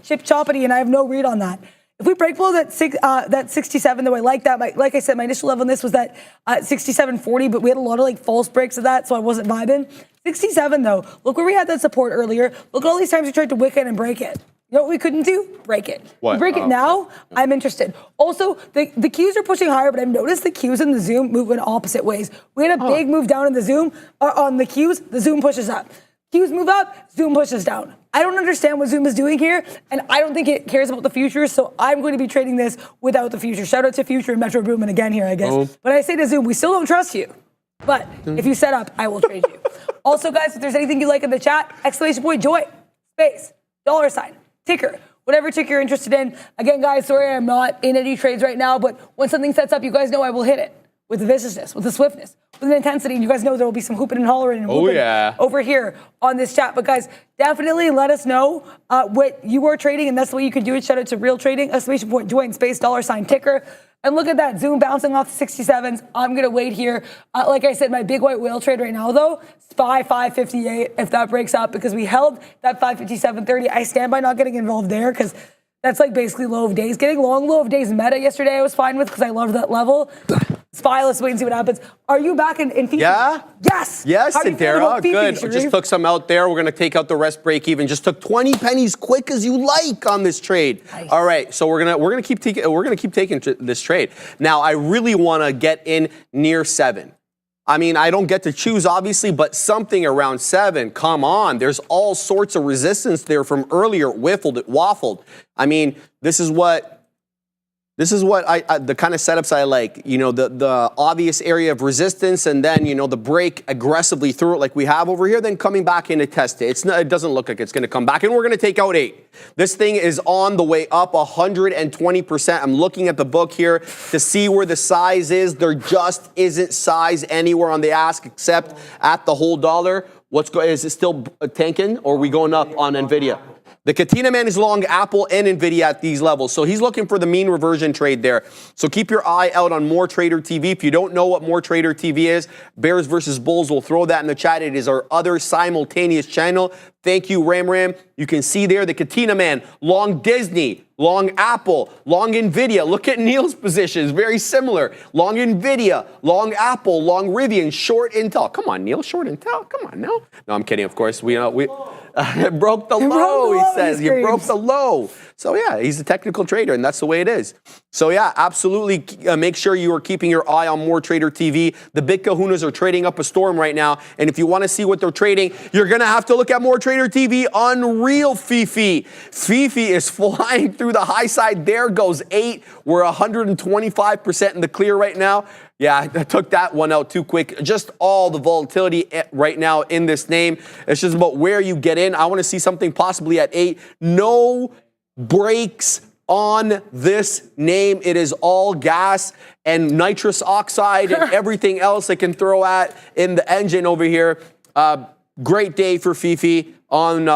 chip choppity, and I have no read on that. If we break below that 67, though, I like that. Like I said, my initial level on this was that 67.40, but we had a lot of like false breaks of that, so I wasn't vibing. 67 though, look where we had that support earlier. Look at all these times we tried to wick it and break it. You know what we couldn't do? Break it. What? We break it now, I'm interested. Also, the Qs are pushing higher, but I've noticed the Qs and the Zoom move in opposite ways. We had a big move down in the Zoom, on the Qs, the Zoom pushes up. Qs move up, Zoom pushes down. I don't understand what Zoom is doing here, and I don't think it cares about the future, so I'm going to be trading this without the future. Shout out to Future and Metro Boomin again here, I guess. But I say to Zoom, we still don't trust you. But if you set up, I will trade you. Also, guys, if there's anything you like in the chat, ! join, space, $, ticker, whatever ticker you're interested in. Again, guys, sorry I'm not in any trades right now, but when something sets up, you guys know I will hit it with the viciousness, with the swiftness, with the intensity, and you guys know there will be some hooping and hollering and whooping over here on this chat. But guys, definitely let us know what you are trading, and that's the way you can do it. Shout out to Real Trading, ! join, space, $, ticker. And look at that, Zoom bouncing off the 67s. I'm going to wait here. Like I said, my big white whale trade right now, though, SPY 558 if that breaks up, because we held that 557.30. I stand by not getting involved there because that's like basically low of days. Getting long low of days meta yesterday I was fine with because I loved that level. SPY, let's wait and see what happens. Are you back in Fifi? Yeah. Yes. Yes, How do you feel about Dara. Good. Fifi, Just took some out there. We're going to take out the rest break even. Just took 20 pennies quick as you like on this trade. Nice. All right. So we're going to keep taking this trade. Now I really want to get in near 7. I mean, I don't get to choose obviously, but something around 7. Come on. There's all sorts of resistance there from earlier. It whiffled, it waffled. I mean, this is what I the kind of setups I like, you know, the obvious area of resistance, and then, you know, the break aggressively through it like we have over here, then coming back in to test it. It doesn't look like it's going to come back, and we're going to take out 8. This thing is on the way up 120%. I'm looking at the book here to see where the size is. There just isn't size anywhere on the ask except at the whole dollar. Is it still tanking, or are we going up on Nvidia? The Katina man is long Apple and Nvidia at these levels. So he's looking for the mean reversion trade there. So keep your eye out on More Trader TV. If you don't know what More Trader TV is, Bears versus Bulls, we'll throw that in the chat. It is our other simultaneous channel. Thank you, Ram. You can see there the Katina man, long Disney, long Apple, long Nvidia. Look at Neil's positions, very similar. Long Nvidia, long Apple, long Rivian, short Intel. Come on, Neil, short Intel. Come on, no. No, I'm kidding, of course. We it broke the low, he says. You broke the low. So yeah, he's a technical trader, and that's the way it is. So yeah, absolutely make sure you are keeping your eye on More Trader TV. The big kahunas are trading up a storm right now, and if you want to see what they're trading, you're going to have to look at More Trader TV. Unreal Fifi. Fifi is flying through the high side. There goes 8. We're 125% in the clear right now. Yeah, I took that one out too quick. Just all the volatility right now in this name. It's just about where you get in. I want to see something possibly at 8. No breaks on this name. It is all gas and nitrous oxide and everything else they can throw at in the engine over here. Great day for Fifi on,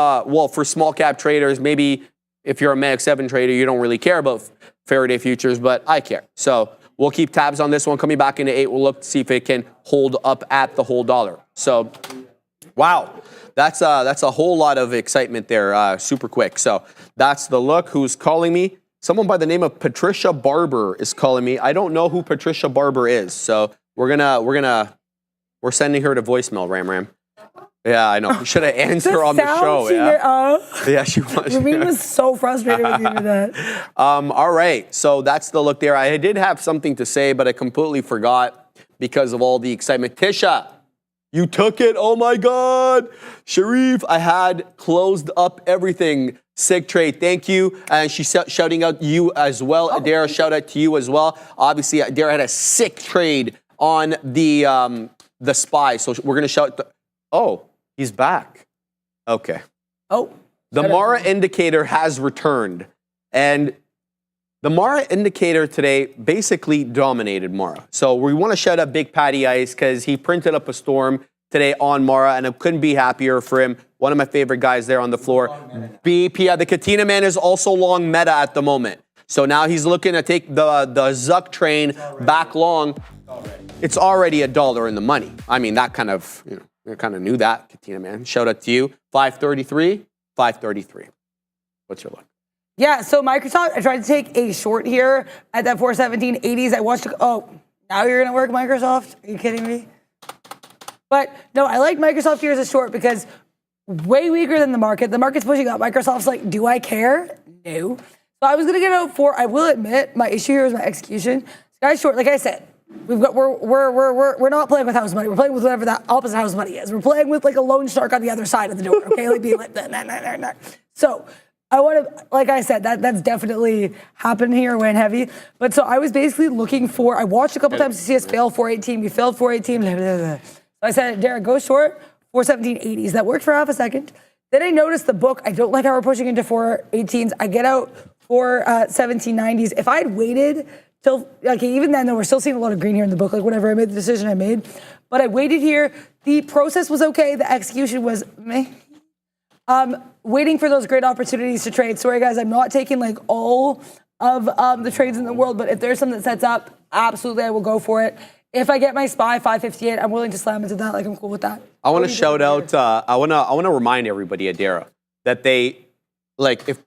for small cap traders. Maybe if you're a Mag 7 trader, you don't really care about Faraday futures, but I care. So we'll keep tabs on this one. Coming back into 8, we'll look to see if it can hold up at the whole dollar. So, wow, that's a whole lot of excitement there, super quick. So that's the look. Who's calling me? Someone by the name of Patricia Barber is calling me. I don't know who Patricia Barber is, so we're sending her to voicemail. Ram. Yeah, I know. We should have answered her on the show. Yeah, she was. Ravine was so frustrated with you with that. All right, so that's the look there. I did have something to say, but I completely forgot because of all the excitement. Tisha, you took it. Oh my God. Sharif, I had closed up everything. Sick trade. Thank you. And she's shouting out you as well. Adara, shout out to you as well. Obviously, Adara had a sick trade on the SPY. So we're going to shout. Oh, he's back. Okay. Oh. The Mara indicator has returned. And the Mara indicator today basically dominated Mara. So we want to shout out Big Patty Ice because he printed up a storm today on Mara, and I couldn't be happier for him. One of my favorite guys there on the floor. BP, the Katina man is also long meta at the moment. So now he's looking to take the Zuck train back long. It's already $1 in the money. I mean, that kind of, I kind of knew that, Katina man. Shout out to you. 533, 533. What's your look? Yeah, so Microsoft, I tried to take a short here at that 417.80s. I watched, now you're going to work Microsoft? Are you kidding me? But no, I like Microsoft here as a short because way weaker than the market. The market's pushing up. Microsoft's like, do I care? No. So I was gonna get out for. I will admit, my issue here is my execution. Sky short, like I said, we're not playing with house money. We're playing with whatever that opposite house money is. We're playing with like a loan shark on the other side of the door. Okay, like being like nah. So I want to, like I said, that's definitely happened here, went heavy. But so I was basically looking for. I watched a couple times to see us fail 418. We failed 418. So I said, Derek, go short 417.80s. That worked for half a second. Then I noticed the book. I don't like how we're pushing into 418s. I get out for 1790s. If I had waited till, like, even then, though, we're still seeing a lot of green here in the book, like, whatever, I made the decision I made. But I waited here. The process was okay. The execution was meh. Waiting for those great opportunities to trade. Sorry, guys, I'm not taking, like, all of the trades in the world, but if there's something that sets up, absolutely, I will go for it. If I get my SPY 558, I'm willing to slam into that. Like, I'm cool with that. I want to shout out, I want to remind everybody, Adara, that they, like, if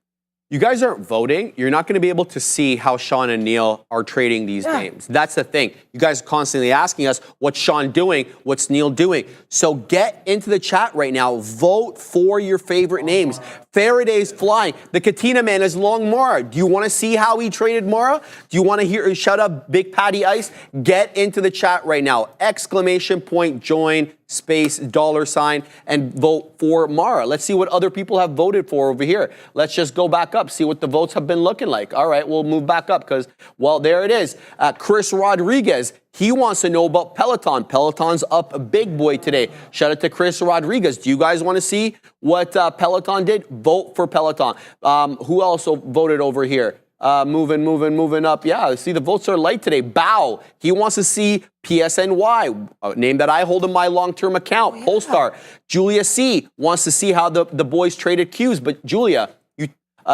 you guys aren't voting, you're not going to be able to see how Sean and Neil are trading these names. That's the thing. You guys are constantly asking us, what's Sean doing? What's Neil doing? So get into the chat right now. Vote for your favorite names. Faraday's flying. The Katina man is long Mara. Do you want to see how he traded Mara? Do you want to hear shout out Big Patty Ice? Get into the chat right now. Exclamation point, join, space, $, and vote for Mara. Let's see what other people have voted for over here. Let's just go back up, see what the votes have been looking like. All right, we'll move back up because, well, there it is. Chris Rodriguez, he wants to know about Peloton. Peloton's up a big boy today. Shout out to Chris Rodriguez. Do you guys want to see what Peloton did? Vote for Peloton. Who else voted over here? Moving up. Yeah, see, the votes are light today. Bao, he wants to see PSNY, a name that I hold in my long-term account. Polestar. Julia C wants to see how the boys traded Qs. But Julia,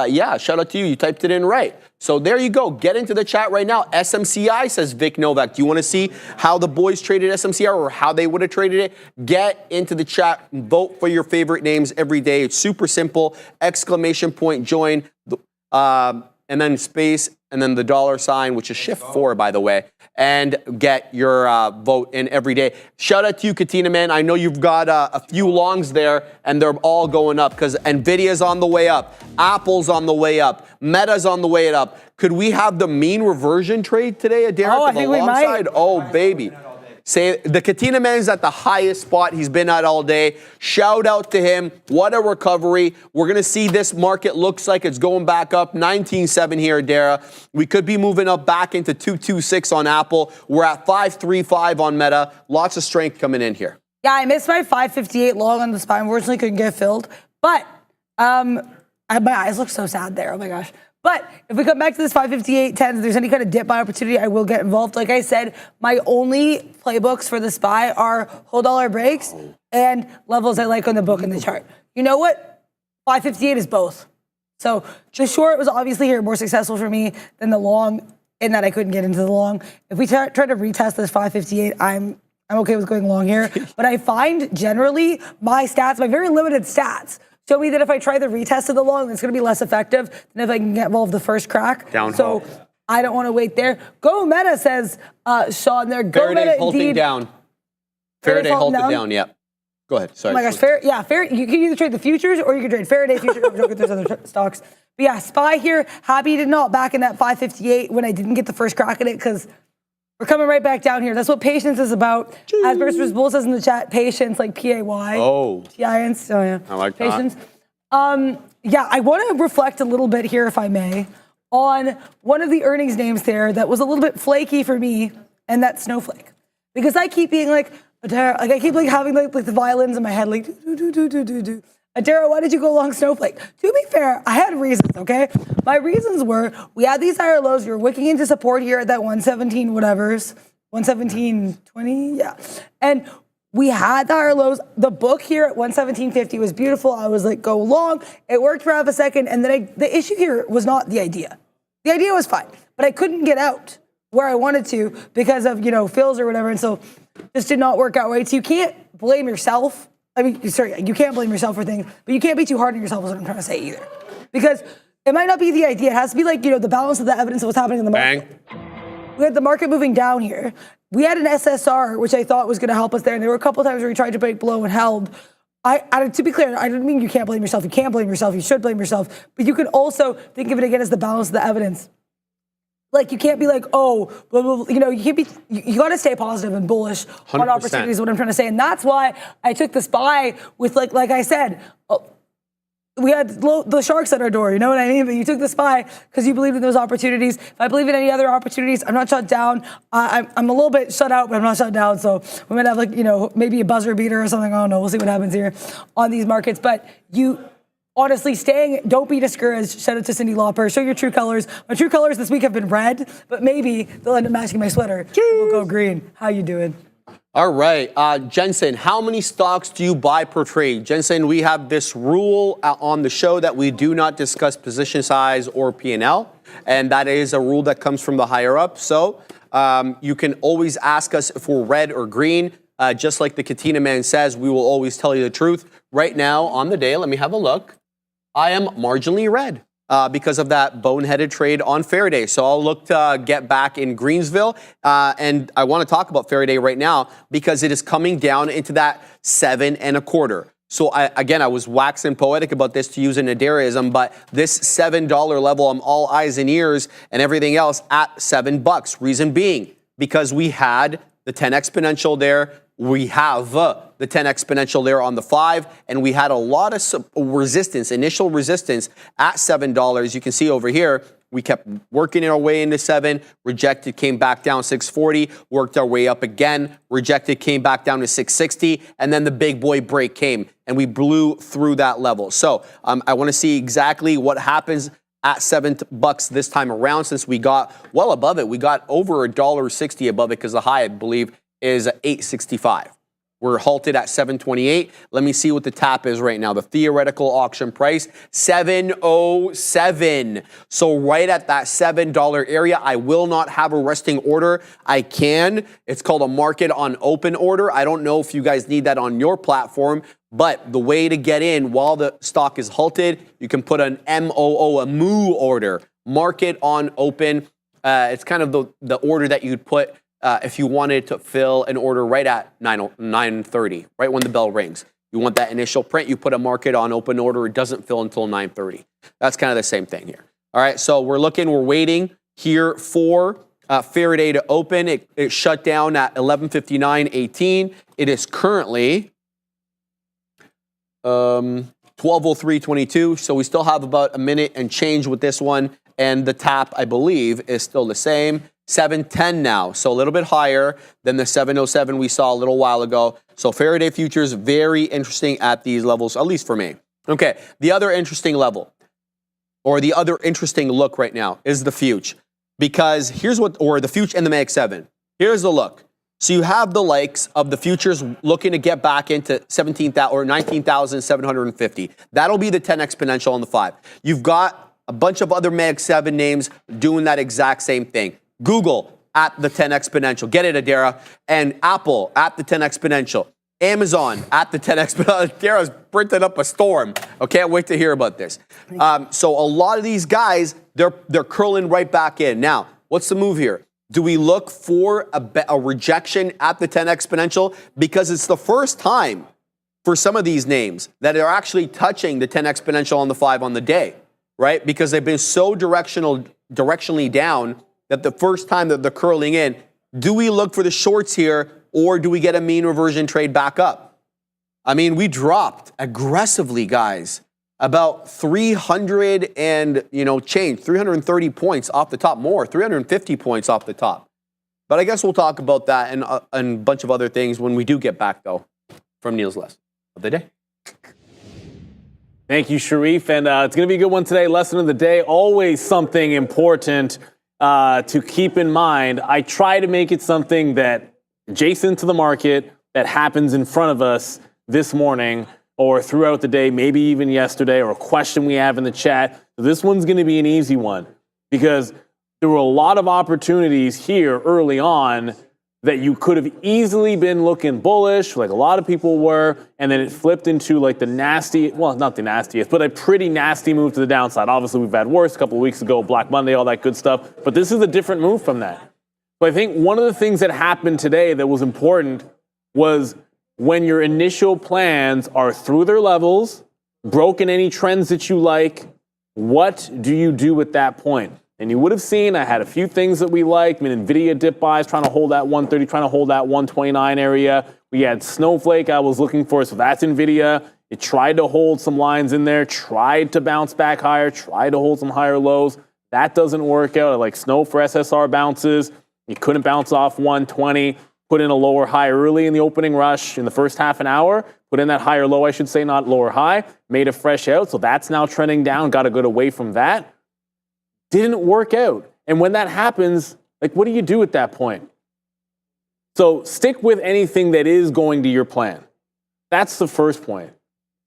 yeah, shout out to you. You typed it in right. So there you go. Get into the chat right now. SMCI, says Vic Novak. Do you want to see how the boys traded SMCI or how they would have traded it? Get into the chat. Vote for your favorite names every day. It's super simple. Exclamation point, join. And then space, and then the $, which is shift 4, by the way, and get your vote in every day. Shout out to you, Katina, man. I know you've got a few longs there, and they're all going up because Nvidia's on the way up, Apple's on the way up, Meta's on the way up. Could we have the mean reversion trade today, Derek? Oh, I think we might. Oh, baby. Say the Katina man is at the highest spot he's been at all day. Shout out to him. What a recovery. We're going to see this market looks like it's going back up. 19.7 here, Dara. We could be moving up back into 226 on Apple. We're at 535 on Meta. Lots of strength coming in here. Yeah, I missed my 558 long on the SPY. Unfortunately, couldn't get filled. But my eyes look so sad there. Oh, my gosh. But if we come back to this 558.10, if there's any kind of dip by opportunity, I will get involved. Like I said, my only playbooks for the SPY are whole dollar breaks and levels I like on the book and the chart. You know what? 558 is both. So the short was obviously here more successful for me than the long in that I couldn't get into the long. If we try to retest this 558, I'm okay with going long here. But I find generally my stats, my very limited stats, show me that if I try the retest of the long, it's going to be less effective than if I can get involved the first crack. So I don't want to wait there. Go Meta, says Sean there. Go Faraday's Meta halting indeed. Down. Faraday halted down, yeah. Go ahead, sorry. Oh my gosh, Faraday, you can either trade the futures or you can trade Faraday futures. Don't get those other stocks. But yeah, SPY here, happy to not back in that 558 when I didn't get the first crack at it because we're coming right back down here. That's what patience is about. Jeez. As Bursters Bull says in the chat, patience, like P-A-Y. Oh. T-I-N-C. Oh, yeah. I like patience. that. Yeah, I want to reflect a little bit here, if I may, on one of the earnings names there that was a little bit flaky for me, and that's Snowflake. Because I keep being like I keep like having like the violins in my head, like do. Adara, why did you go long Snowflake? To be fair, I had reasons, okay? My reasons were we had these higher lows. We were wicking into support here at that 117 whatevers, 117.20, yeah. And we had the higher lows. The book here at 117.50 was beautiful. I was like, go long. It worked for half a second. And then the issue here was not the idea. The idea was fine, but I couldn't get out where I wanted to because of, fills or whatever. And so this did not work out right. So you can't blame yourself. I mean, sorry, you can't blame yourself for things, but you can't be too hard on yourself is what I'm trying to say either. Because it might not be the idea. It has to be like, the balance of the evidence of what's happening in the market. Bang. We had the market moving down here, we had an SSR, which I thought was going to help us there. And there were a couple of times where we tried to break below and held. To be clear, I didn't mean you can't blame yourself. You can't blame yourself. You should blame yourself. But you can also think of it again as the balance of the evidence. Like, you can't be like, oh, blah, blah, blah. You know, you can't be, you got to stay positive and bullish 100%. on opportunities, is what I'm trying to say. And that's why I took this buy with, like I said, we had the sharks at our door, you know what I mean? But you took this buy because you believed in those opportunities. If I believe in any other opportunities, I'm not shut down. I'm a little bit shut out, but I'm not shut down. So we might have, like, you know, maybe a buzzer beater or something. I don't know. We'll see what happens here on these markets. But you honestly don't be discouraged. Shout out to Cindy Lauper. Show your true colors. My true colors this week have been red, but maybe they'll end up matching my sweater. We'll go green. How you doing? All right, Jensen, how many stocks do you buy per trade? Jensen, we have this rule on the show that we do not discuss position size or P&L, and that is a rule that comes from the higher up. So you can always ask us if we're red or green. Just like the Katina man says, we will always tell you the truth. Right now on the day, let me have a look. I am marginally red. Because of that boneheaded trade on Faraday. So I'll look to get back in Greensville. And I want to talk about Faraday right now because it is coming down into that 7.25. So I was waxing poetic about this, to use an Adarism, but this $7 level, I'm all eyes and ears and everything else at $7. Reason being, because we had the 10 exponential there. We have the 10 exponential there on the 5, and we had a lot of resistance, initial resistance at $7. You can see over here, we kept working our way into 7, rejected, came back down 640, worked our way up again, rejected, came back down to 660, and then the big boy break came, and we blew through that level. So I want to see exactly what happens at $7 this time around, since we got well above it. We got over $1.60 above it, because the high, I believe, is $8.65. We're halted at 728. Let me see what the tap is right now. The theoretical auction price, 707. So right at that $7 area, I will not have a resting order. I can. It's called a market on open order. I don't know if you guys need that on your platform, but the way to get in while the stock is halted, you can put an MOO, a MOO order, market on open. It's kind of the order that you'd put if you wanted to fill an order right at 9:30, right when the bell rings. You want that initial print, you put a market on open order, it doesn't fill until 9:30. That's kind of the same thing here. All right, so we're waiting here for Faraday to open. It shut down at 11:59.18. It is currently 12:03.22, so we still have about a minute and change with this one, and the tap, I believe, is still the same. 710 now, so a little bit higher than the 707 we saw a little while ago. So Faraday futures, very interesting at these levels, at least for me. Okay, the other interesting level, or the other interesting look right now, is the future. Because here's what, or the future and the Mag 7. Here's the look. So you have the likes of the futures looking to get back into 17,000 or 19,750. That'll be the 10 exponential on the 5. You've got a bunch of other Mag 7 names doing that exact same thing. Google at the 10 exponential. Get it, Adara. And Apple at the 10 exponential. Amazon at the 10 exponential. Adara's printed up a storm. I can't wait to hear about this. So a lot of these guys, they're curling right back in. Now, what's the move here? Do we look for a rejection at the 10 exponential? Because it's the first time for some of these names that are actually touching the 10 exponential on the 5 on the day, right? Because they've been so directionally down that the first time that they're curling in, do we look for the shorts here, or do we get a mean reversion trade back up? I mean, we dropped aggressively, guys, about 300 and, change, 330 points off the top, more, 350 points off the top. But I guess we'll talk about that and a bunch of other things when we do get back, though, from Neil's lesson of the day. Thank you, Sharif. And it's going to be a good one today. Lesson of the day, always something important to keep in mind. I try to make it something that adjacent to the market that happens in front of us this morning or throughout the day, maybe even yesterday, or a question we have in the chat. This one's going to be an easy one because there were a lot of opportunities here early on that you could have easily been looking bullish, like a lot of people were, and then it flipped into like the nasty, well, not the nastiest, but a pretty nasty move to the downside. Obviously, we've had worse a couple of weeks ago, Black Monday, all that good stuff, but this is a different move from that. But I think one of the things that happened today that was important was when your initial plans are through their levels, broken any trends that you like, what do you do at that point? And you would have seen I had a few things that we liked. I mean, Nvidia dip buys, trying to hold that 130, trying to hold that 129 area. We had Snowflake I was looking for, so that's Nvidia. It tried to hold some lines in there, tried to bounce back higher, tried to hold some higher lows. That doesn't work out. I like Snow for SSR bounces. You couldn't bounce off 120, put in a lower high early in the opening rush in the first half an hour, put in that higher low, I should say, not lower high, made a fresh out. So that's now trending down, got to go away from that. Didn't work out. And when that happens, like, what do you do at that point? So stick with anything that is going to your plan. That's the first point.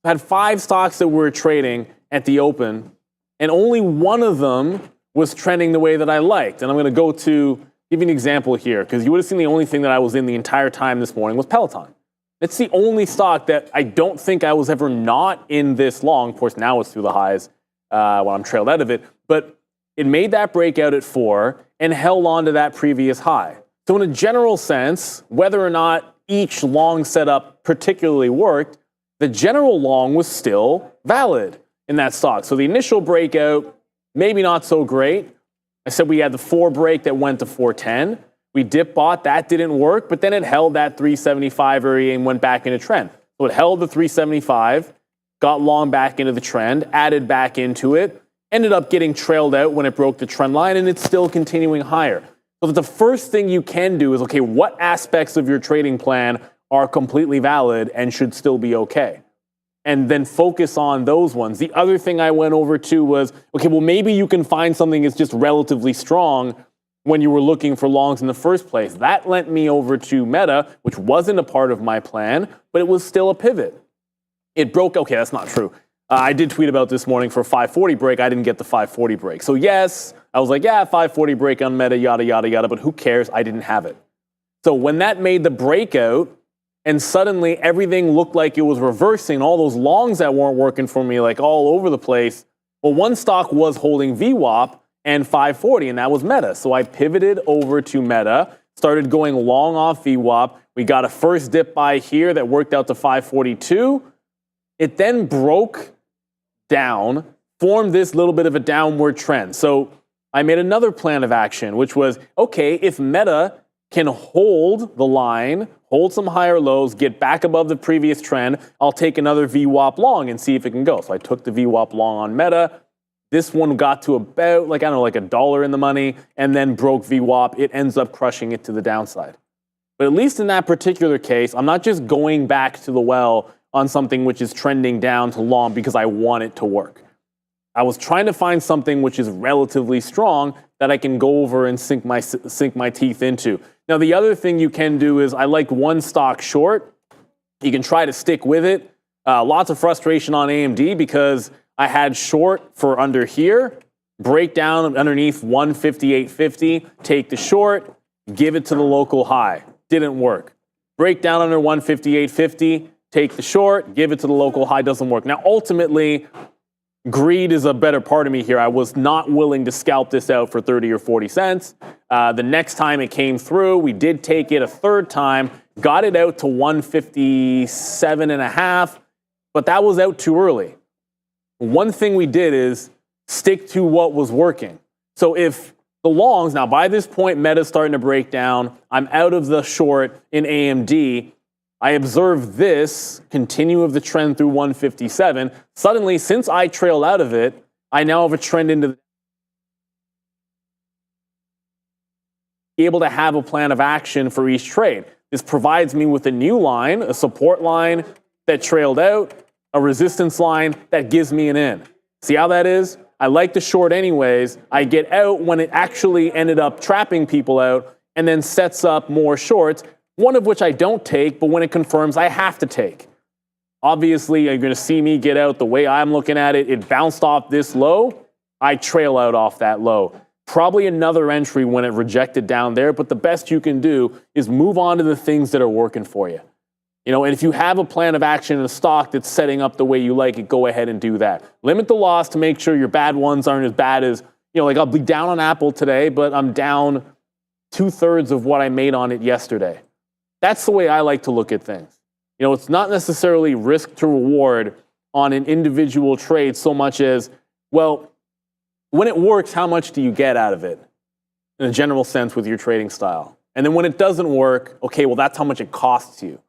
I had 5 stocks that were trading at the open, and only one of them was trending the way that I liked. And I'm going to give you an example here, because you would have seen the only thing that I was in the entire time this morning was Peloton. It's the only stock that I don't think I was ever not in this long. Of course, now it's through the highs when I'm trailed out of it. But it made that breakout at 4 and held on to that previous high. So in a general sense, whether or not each long setup particularly worked, the general long was still valid in that stock. So the initial breakout, maybe not so great. I said we had the 4 break that went to 410. We dip bought, that didn't work, but then it held that 375 area and went back into trend. So it held the 375, got long back into the trend, added back into it, ended up getting trailed out when it broke the trend line, and it's still continuing higher. So the first thing you can do is, okay, what aspects of your trading plan are completely valid and should still be okay? And then focus on those ones. The other thing I went over to was, okay, well, maybe you can find something that's just relatively strong when you were looking for longs in the first place. That lent me over to Meta, which wasn't a part of my plan, but it was still a pivot. It broke, okay, that's not true. I did tweet about this morning for a 540 break. I didn't get the 540 break. So yes, I was like, yeah, 540 break on Meta, yada, yada, yada, but who cares? I didn't have it. So when that made the breakout, and suddenly everything looked like it was reversing, all those longs that weren't working for me, like all over the place, well, one stock was holding VWAP and 540, and that was Meta. So I pivoted over to Meta, started going long off VWAP. We got a first dip buy here that worked out to 542. It then broke down, formed this little bit of a downward trend. So I made another plan of action, which was, okay, if Meta can hold the line, hold some higher lows, get back above the previous trend, I'll take another VWAP long and see if it can go. So I took the VWAP long on Meta. This one got to about, like $1 in the money, and then broke VWAP. It ends up crushing it to the downside. But at least in that particular case, I'm not just going back to the well on something which is trending down to long because I want it to work. I was trying to find something which is relatively strong that I can go over and sink my teeth into. Now, the other thing you can do is, I like one stock short. You can try to stick with it. Lots of frustration on AMD because I had short for under here, break down underneath 158.50, take the short, give it to the local high. Didn't work. Break down under 158.50, take the short, give it to the local high, doesn't work. Now, ultimately, greed is a better part of me here. I was not willing to scalp this out for 30 or 40 cents. The next time it came through, we did take it a third time, got it out to 157.5, but that was out too early. One thing we did is stick to what was working. So if the longs, now by this point, Meta's starting to break down, I'm out of the short in AMD, I observe this continue of the trend through 157. Suddenly, since I trailed out of it, I now have a trend into the able to have a plan of action for each trade. This provides me with a new line, a support line that trailed out, a resistance line that gives me an in. See how that is? I like the short anyways. I get out when it actually ended up trapping people out and then sets up more shorts, one of which I don't take, but when it confirms, I have to take. Obviously, you're going to see me get out the way I'm looking at it. It bounced off this low. I trail out off that low. Probably another entry when it rejected down there, but the best you can do is move on to the things that are working for you. And if you have a plan of action in a stock that's setting up the way you like it, go ahead and do that. Limit the loss to make sure your bad ones aren't as bad as, like I'll be down on Apple today, but I'm down 2/3 of what I made on it yesterday. That's the way I like to look at things. You know, it's not necessarily risk to reward on an individual trade so much as, well, when it works, how much do you get out of it in a general sense with your trading style? And then when it doesn't work, okay, well, that's how much it costs you.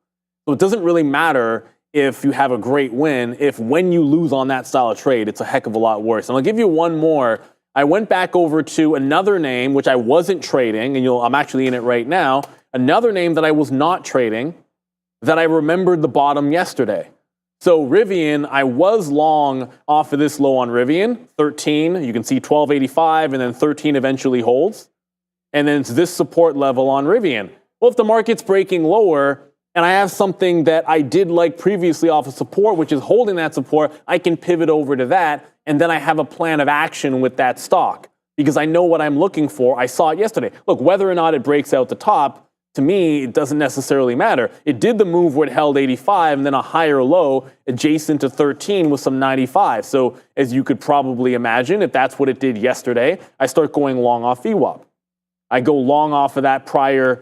So it doesn't really matter if you have a great win, if when you lose on that style of trade, it's a heck of a lot worse. And I'll give you one more. I went back over to another name, which I wasn't trading, and I'm actually in it right now, another name that I was not trading, that I remembered the bottom yesterday. So Rivian, I was long off of this low on Rivian, 13. You can see 1285, and then 13 eventually holds. And then it's this support level on Rivian. Well, if the market's breaking lower, and I have something that I did like previously off of support, which is holding that support, I can pivot over to that, and then I have a plan of action with that stock because I know what I'm looking for. I saw it yesterday. Look, whether or not it breaks out the top, to me, it doesn't necessarily matter. It did the move where it held 85 and then a higher low adjacent to 13 with some 95. So as you could probably imagine, if that's what it did yesterday, I start going long off VWAP. I go long off of that prior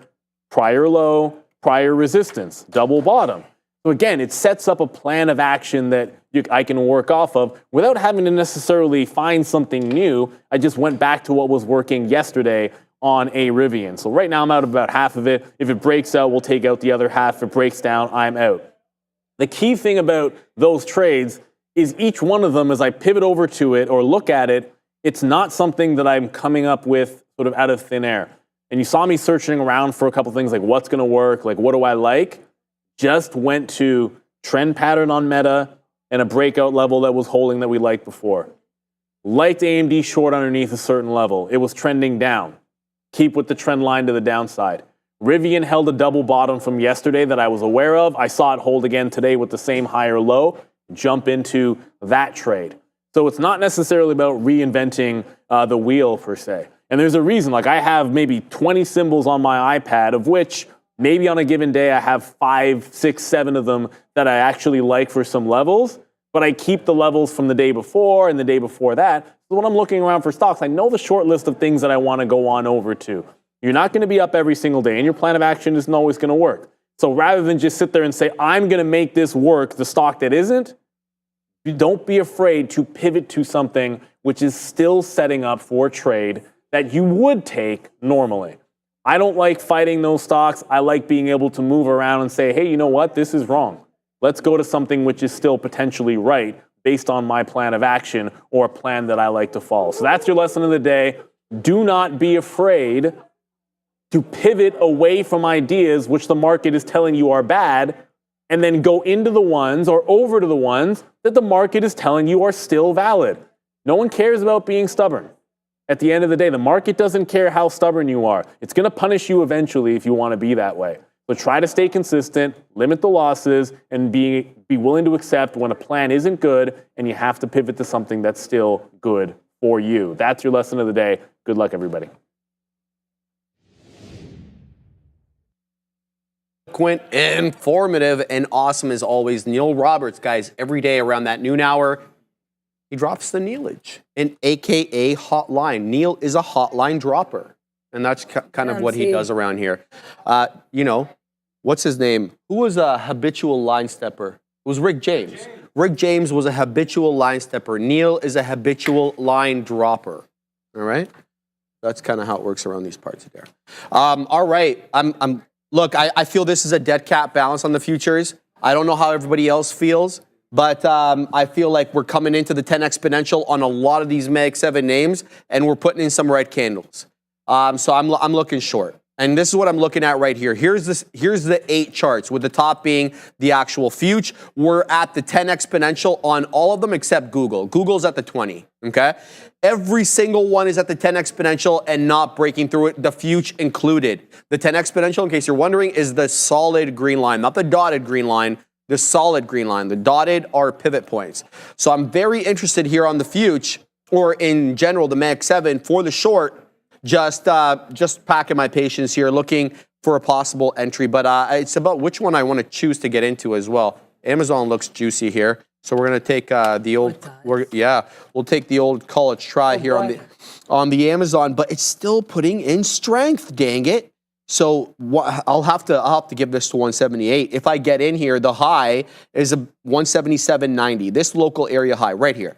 low, prior resistance, double bottom. So again, it sets up a plan of action that I can work off of without having to necessarily find something new. I just went back to what was working yesterday on a Rivian. So right now I'm out about half of it. If it breaks out, we'll take out the other half. If it breaks down, I'm out. The key thing about those trades is each one of them, as I pivot over to it or look at it, it's not something that I'm coming up with sort of out of thin air. And you saw me searching around for a couple things like what's going to work, like what do I like? Just went to trend pattern on Meta and a breakout level that was holding that we liked before. Liked AMD short underneath a certain level. It was trending down. Keep with the trend line to the downside. Rivian held a double bottom from yesterday that I was aware of. I saw it hold again today with the same higher low. Jump into that trade. So it's not necessarily about reinventing the wheel per se. And there's a reason, like I have maybe 20 symbols on my iPad, of which maybe on a given day I have 5, 6, 7 of them that I actually like for some levels, but I keep the levels from the day before and the day before that. So when I'm looking around for stocks, I know the short list of things that I want to go on over to. You're not going to be up every single day, and your plan of action isn't always going to work. So rather than just sit there and say, I'm going to make this work, the stock that isn't, don't be afraid to pivot to something which is still setting up for trade that you would take normally. I don't like fighting those stocks. I like being able to move around and say, hey, you know what? This is wrong. Let's go to something which is still potentially right based on my plan of action or a plan that I like to follow. So that's your lesson of the day. Do not be afraid to pivot away from ideas which the market is telling you are bad and then go into the ones or over to the ones that the market is telling you are still valid. No one cares about being stubborn. At the end of the day, the market doesn't care how stubborn you are. It's going to punish you eventually if you want to be that way. So try to stay consistent, limit the losses, and be willing to accept when a plan isn't good and you have to pivot to something that's still good for you. That's your lesson of the day. Good luck, everybody. Eloquent, informative, and awesome as always. Neil Roberts, guys, every day around that noon hour, he drops the Neilage, an AKA hotline. Neil is a hotline dropper, and that's kind of what he does around here. You know, what's his name? Who was a habitual line stepper? It was Rick James. Rick James was a habitual line stepper. Neil is a habitual line dropper. All right? That's kind of how it works around these parts there. All right. Look, I feel this is a dead cat balance on the futures. I don't know how everybody else feels. But I feel like we're coming into the 10 exponential on a lot of these Mag 7 names, and we're putting in some red candles. So I'm looking short. And this is what I'm looking at right here. Here's the 8 charts, with the top being the actual future. We're at the 10 exponential on all of them except Google. Google's at the 20, okay? Every single one is at the 10 exponential and not breaking through it, the future included. The 10 exponential, in case you're wondering, is the solid green line, not the dotted green line. The solid green line. The dotted are pivot points. So I'm very interested here on the future, or in general, the Mag 7 for the short. Just packing my patience here, looking for a possible entry. But it's about which one I want to choose to get into as well. Amazon looks juicy here. So we're gonna take the old, we'll take the old college try here on the Amazon, but it's still putting in strength. Dang it! So I'll have to give this to 178. If I get in here, the high is a 177.90. This local area high right here.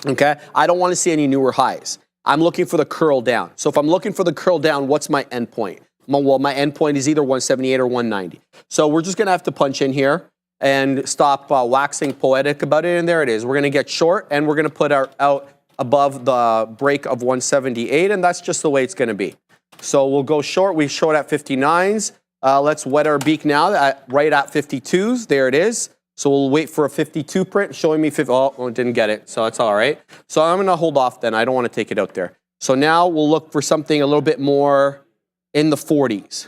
Okay, I don't want to see any newer highs. I'm looking for the curl down. So if I'm looking for the curl down, what's my endpoint? Well, my endpoint is either 178 or 190. So we're just gonna have to punch in here and stop waxing poetic about it. And there it is. We're gonna get short and we're gonna put our out above the break of 178, and that's just the way it's gonna be. So we'll go short. We short at 59s. Let's wet our beak now right at 52s. There it is. So we'll wait for a 52 print showing me 50. Oh, didn't get it. So that's all right. So I'm gonna hold off then. I don't want to take it out there. So now we'll look for something a little bit more in the 40s.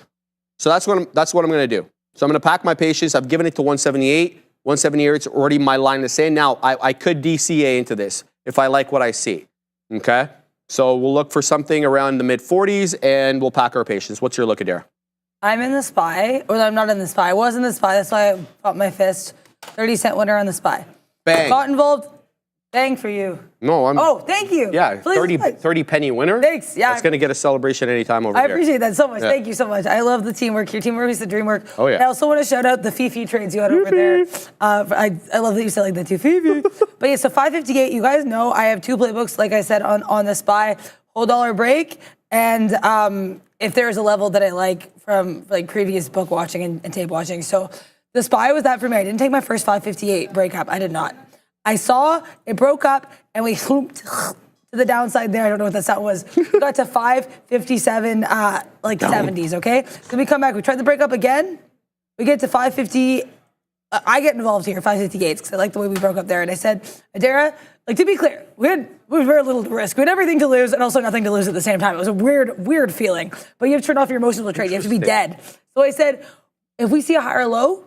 So that's what I'm gonna do. So I'm gonna pack my patience. I've given it to 178. 178 is already my line to say. Now I could DCA into this if I like what I see. Okay. So we'll look for something around the mid 40s and we'll pack our patience. What's your look at there? I'm in the SPY, or I'm not in the SPY. I was in the SPY. That's why I caught my fist. 30-cent winner on the SPY. Bang. Got involved. Bang for you. No, Oh, thank you. Yeah, 30 penny winner. Thanks. Yeah. That's going to get a celebration anytime over I here. appreciate that so much. Yeah. Thank you so much. I love the teamwork. Your teamwork is the dream work. Oh, yeah. I also want to shout out the Fifi trades you had over there. I love that you said like that too, Fifi. But yeah, so 558, you guys know I have two playbooks, like I said, on the SPY. Whole dollar break. And if there's a level that I like from like previous book watching and tape watching. So the SPY was that for me. I didn't take my first 558 breakup. I did not. I saw it broke up and we hooped to the downside there. I don't know what that sound was. We got to 557, like 70s, okay? Then we come back. We tried to break up again. We get to 550. I get involved here, 558, because I like the way we broke up there. And I said, Adara, like to be clear, we had very little to risk. We had everything to lose and also nothing to lose at the same time. It was a weird feeling. But you have to turn off your emotional trade. You have to be dead. So I said, if we see a higher low,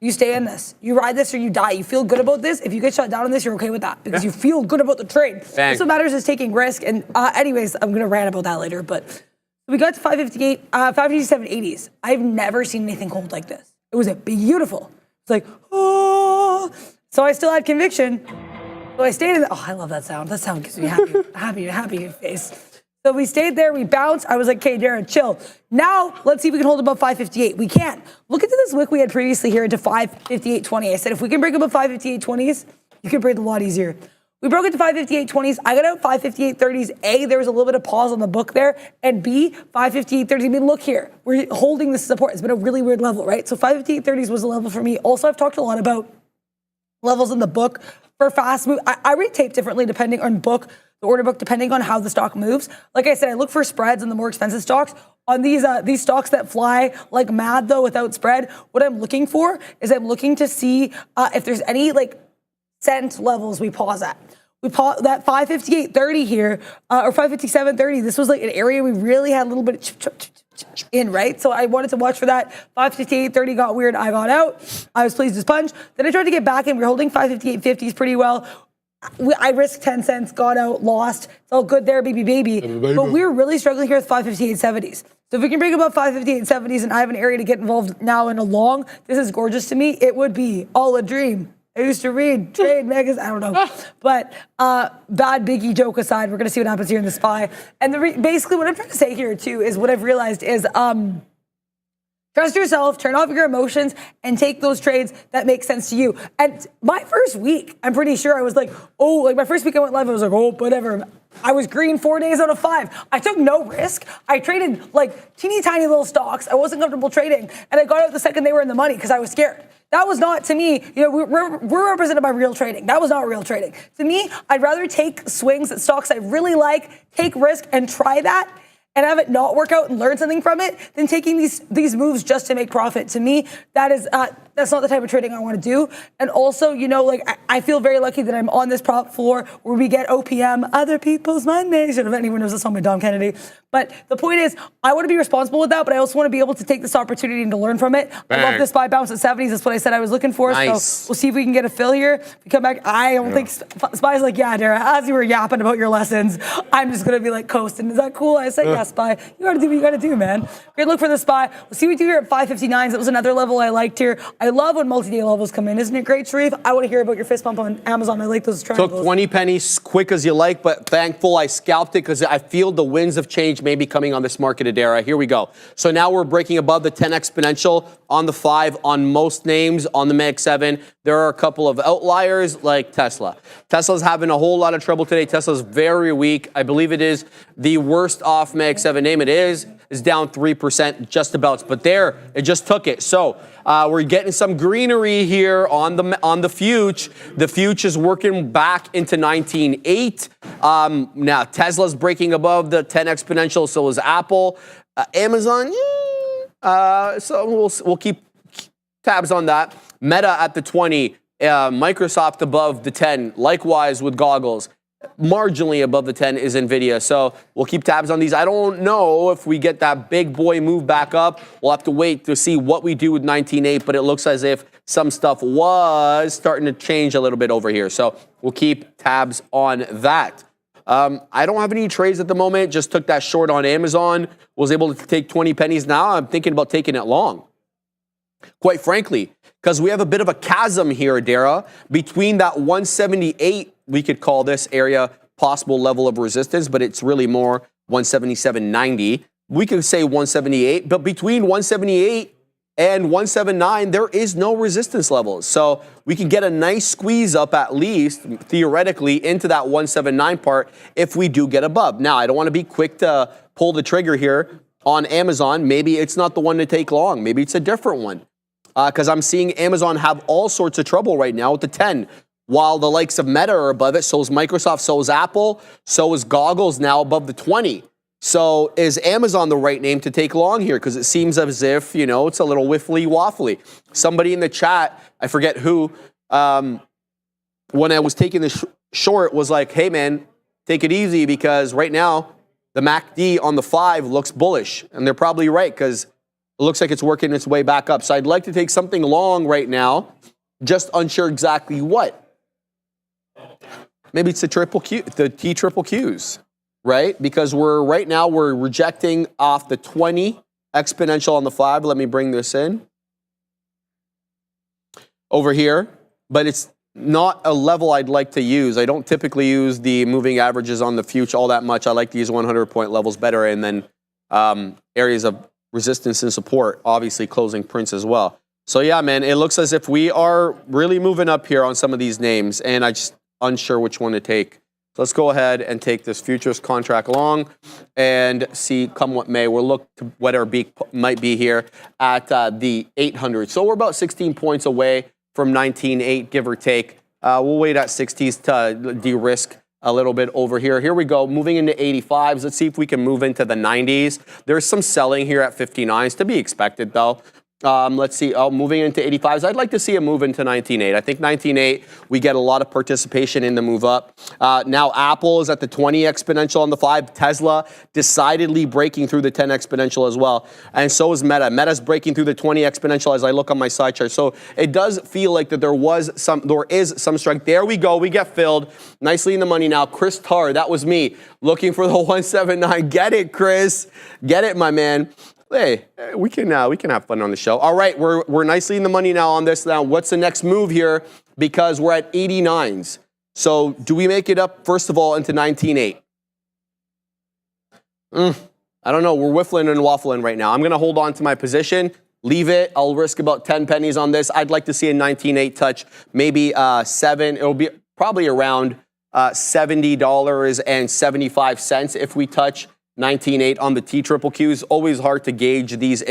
you stay in this. You ride this or you die. You feel good about this. If you get shut down on this, you're okay with that because you feel good about the trade. Bang. What matters is taking risk. And anyways, I'm going to rant about that later. But we got to 558, 557, 80s. I've never seen anything hold like this. It was beautiful. It's like, oh. So I still had conviction. So I stayed in oh, I love that sound. That sound gives me happy face. So we stayed there, we bounced. I was like, okay, Darren, chill. Now, let's see if we can hold above 558. We can't. Look at this wick we had previously here into 558.20. I said, if we can break above 558.20s, you can break a lot easier. We broke it to 558.20s. I got out 558.30s. A, there was a little bit of pause on the book there. And B, 558.30s. I mean, look here. We're holding this support. It's been a really weird level, right? So 558.30s was a level for me. Also, I've talked a lot about levels in the book for fast move. I read tape differently depending on the order book, depending on how the stock moves. Like I said, I look for spreads on the more expensive stocks. On these stocks that fly like mad though without spread, what I'm looking for is I'm looking to see if there's any like cent levels we pause at. We pause that 558.30 here or 557.30. This was like an area we really had a little bit of in, right? So I wanted to watch for that. 558.30 got weird. I got out. I was pleased as punch. Then I tried to get back in. We were holding 558.50s pretty well. I risked 10 cents, got out, lost. It's all good there, baby. But we're really struggling here with 558.70s. So if we can break above 558.70s and I have an area to get involved now in a long, this is gorgeous to me. It would be all a dream. I used to read trade magazines. I don't know. But bad biggie joke aside, we're going to see what happens here in the SPY. And basically what I'm trying to say here too is what I've realized is trust yourself, turn off your emotions, and take those trades that make sense to you. And my first week, I'm pretty sure I was like, oh, like my first week I went live, I was like, oh, whatever. I was green 4 days out of 5. I took no risk. I traded like teeny tiny little stocks. I wasn't comfortable trading. And I got out the second they were in the money because I was scared. That was not, to me, you know, we're represented by real trading. That was not real trading. To me, I'd rather take swings at stocks I really like, take risk, and try that, and have it not work out and learn something from it, than taking these moves just to make profit. To me, that is that's not the type of trading I want to do. And also, you know, like I feel very lucky that I'm on this prop floor where we get OPM, other people's Mondays. If anyone knows this song by Dom Kennedy. But the point is, I want to be responsible with that, but I also want to be able to take this opportunity and to learn from it. Bang. I love this SPY bounce at 70s. That's what I said I was looking for. Nice. So we'll see if we can get a fill here. If we come back, I don't think SPY's like, yeah, Dara, as you were yapping about your lessons, I'm just going to be like coasting. Is that cool? I said, yeah, SPY. You got to do what you got to do, man. Great look for the SPY. We'll see what we do here at 559s. That was another level I liked here. I love when multi-day levels come in. Isn't it great, Sharif? I want to hear about your fist bump on Amazon. I like those triangles. Took 20 pennies, quick as you like, but thankful I scalped it because I feel the winds of change may be coming on this market, Adara. Here we go. So now we're breaking above the 10 exponential on the 5 on most names on the Mag 7. There are a couple of outliers like Tesla. Tesla's having a whole lot of trouble today. Tesla's very weak. I believe it is the worst off Mag 7 name. It is down 3% just about, but there, it just took it. So we're getting some greenery here on the future. The future is working back into 19.8. Now Tesla's breaking above the 10 exponential, so is Apple. Amazon, so we'll keep tabs on that. Meta at the 20, Microsoft above the 10, likewise with goggles. Marginally above the 10 is Nvidia, so we'll keep tabs on these. I don't know if we get that big boy move back up. We'll have to wait to see what we do with 19.8, but it looks as if some stuff was starting to change a little bit over here, so we'll keep tabs on that. I don't have any trades at the moment. Just took that short on Amazon. Was able to take 20 pennies. Now I'm thinking about taking it long. Quite frankly, because we have a bit of a chasm here, Adara, between that 178, we could call this area possible level of resistance, but it's really more 177.90. We could say 178, but between 178 and 179, there is no resistance levels. So we can get a nice squeeze up at least, theoretically, into that 179 part if we do get above. Now, I don't want to be quick to pull the trigger here on Amazon. Maybe it's not the one to take long. Maybe it's a different one. Because I'm seeing Amazon have all sorts of trouble right now with the 10. While the likes of Meta are above it, so is Microsoft, so is Apple, so is Goggles now above the 20. So is Amazon the right name to take long here? Because it seems as if, you know, it's a little whiffly waffly. Somebody in the chat, I forget who, when I was taking the short was like, hey man, take it easy because right now the MACD on the 5 looks bullish. And they're probably right because it looks like it's working its way back up. So I'd like to take something long right now, just unsure exactly what. Maybe it's the T triple Qs, right? Because we're rejecting off the 20 exponential on the 5. Let me bring this in over here, but it's not a level I'd like to use. I don't typically use the moving averages on the future all that much. I like to use 100-point levels better, and then areas of resistance and support, obviously closing prints as well. So yeah, man, it looks as if we are really moving up here on some of these names, and I just unsure which one to take. So let's go ahead and take this futures contract long and see come what may. We'll look to what our beat might be here at the 800. So we're about 16 points away from 19.8, give or take. We'll wait at 60s to de-risk a little bit over here. Here we go, moving into 85s. Let's see if we can move into the 90s. There's some selling here at 59s to be expected though. Let's see, moving into 85s. I'd like to see a move into 19.8. I think 19.8, we get a lot of participation in the move up. Now Apple is at the 20 exponential on the 5. Tesla decidedly breaking through the 10 exponential as well. And so is Meta. Meta's breaking through the 20 exponential as I look on my side chart. So it does feel like that there is some strength. There we go. We get filled. Nicely in the money now. Chris Tarr, that was me looking for the 179. Get it, Chris. Get it, my man. Hey, we can have fun on the show. All right, we're nicely in the money now on this. Now, what's the next move here? Because we're at 89s. So do we make it up, first of all, into 19.8? I don't know. We're whiffling and waffling right now. I'm going to hold on to my position, leave it. I'll risk about 10 pennies on this. I'd like to see a 19.8 touch, maybe 7. It'll be probably around $70.75 if we touch 19.8 on the T triple Qs. Always hard to gauge these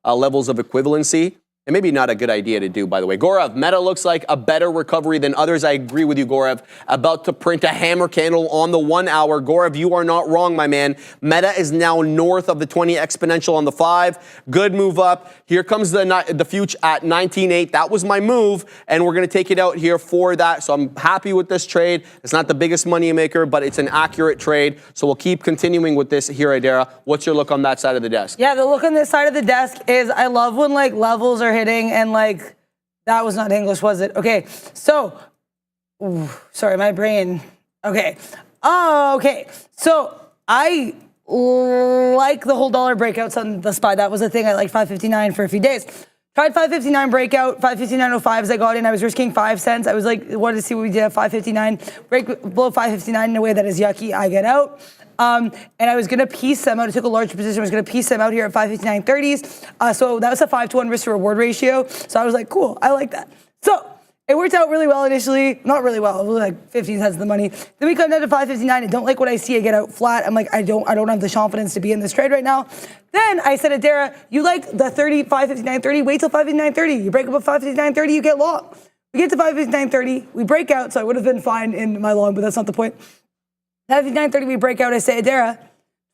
levels of equivalency. And maybe not a good idea to do, by the way. Gaurav, Meta looks like a better recovery than others. I agree with you, Gaurav. About to print a hammer candle on the 1 hour. Gaurav, you are not wrong, my man. Meta is now north of the 20 exponential on the 5. Good move up. Here comes the future at 19.8. That was my move, and we're going to take it out here for that. So I'm happy with this trade. It's not the biggest money maker, but it's an accurate trade. So we'll keep continuing with this here, Adara. What's your look on that side of the desk? Yeah, the look on this side of the desk is I love when like levels are hitting and like that was not English, was it? Okay, so sorry, my brain. Okay, okay. So I like the whole dollar breakouts on the SPY. That was a thing. I like 559 for a few days. Tried 559 breakout, 559.05 as I got in. I was risking 5 cents. I was like, wanted to see what we did at 559. Break below 559 in a way that is yucky. I get out. And I was going to piece them out. I took a large position. I was going to piece them out here at 559.30s. So that was a 5-to-1 risk to reward ratio. So I was like, cool, I like that. So it worked out really well initially. Not really well. It was like 15 cents of the money. Then we come down to 559. I don't like what I see. I get out flat. I'm like, I don't have the confidence to be in this trade right now. Then I said to Dara, you like the 559.30, wait till 559.30. You break up at 559.30, you get long. We get to 559.30, we break out, so I would have been fine in my long, but that's not the point. 559.30, we break out, I say, Dara,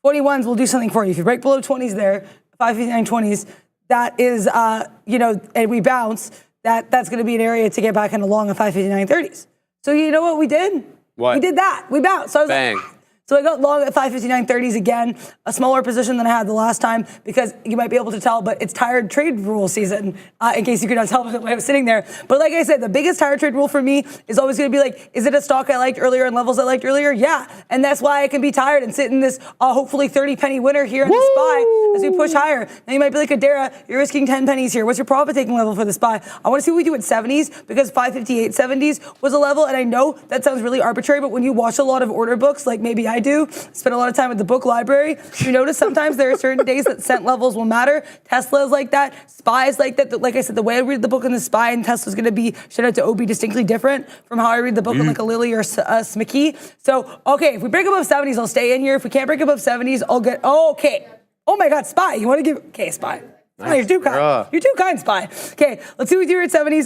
21s will do something for you. If you break below 20s there, 559.20s, that is, and we bounce, that's going to be an area to get back in the long of 559.30s. So you know what we did? What? We did that. We bounced. So I was Bang. like, so I got long at 559.30s again, a smaller position than I had the last time because you might be able to tell, but it's tired trade rule season, in case you could not tell by the way I was sitting there. But like I said, the biggest tired trade rule for me is always going to be like, is it a stock I liked earlier and levels I liked earlier? Yeah. And that's why I can be tired and sit in this hopefully 30 penny winner here in the SPY as we push higher. Now you might be like, Adara, you're risking 10 pennies here. What's your profit taking level for the SPY? I want to see what we do at 70s because 558.70s was a level. And I know that sounds really arbitrary, but when you watch a lot of order books, like maybe I do, spend a lot of time at the book library, you notice sometimes there are certain days that cent levels will matter. Tesla is like that. SPY is like that. Like I said, the way I read the book in the SPY and Tesla is going to be, shout out to OB, distinctly different from how I read the book in like a Lilly or SMCE. So, okay, if we break above 70s, I'll stay in here. If we can't break above 70s, I'll get, okay. Oh my God, SPY. You want to give, okay, SPY. Nice. Oh, you're too kind. You're too kind, SPY. Okay, let's see what we do at 70s.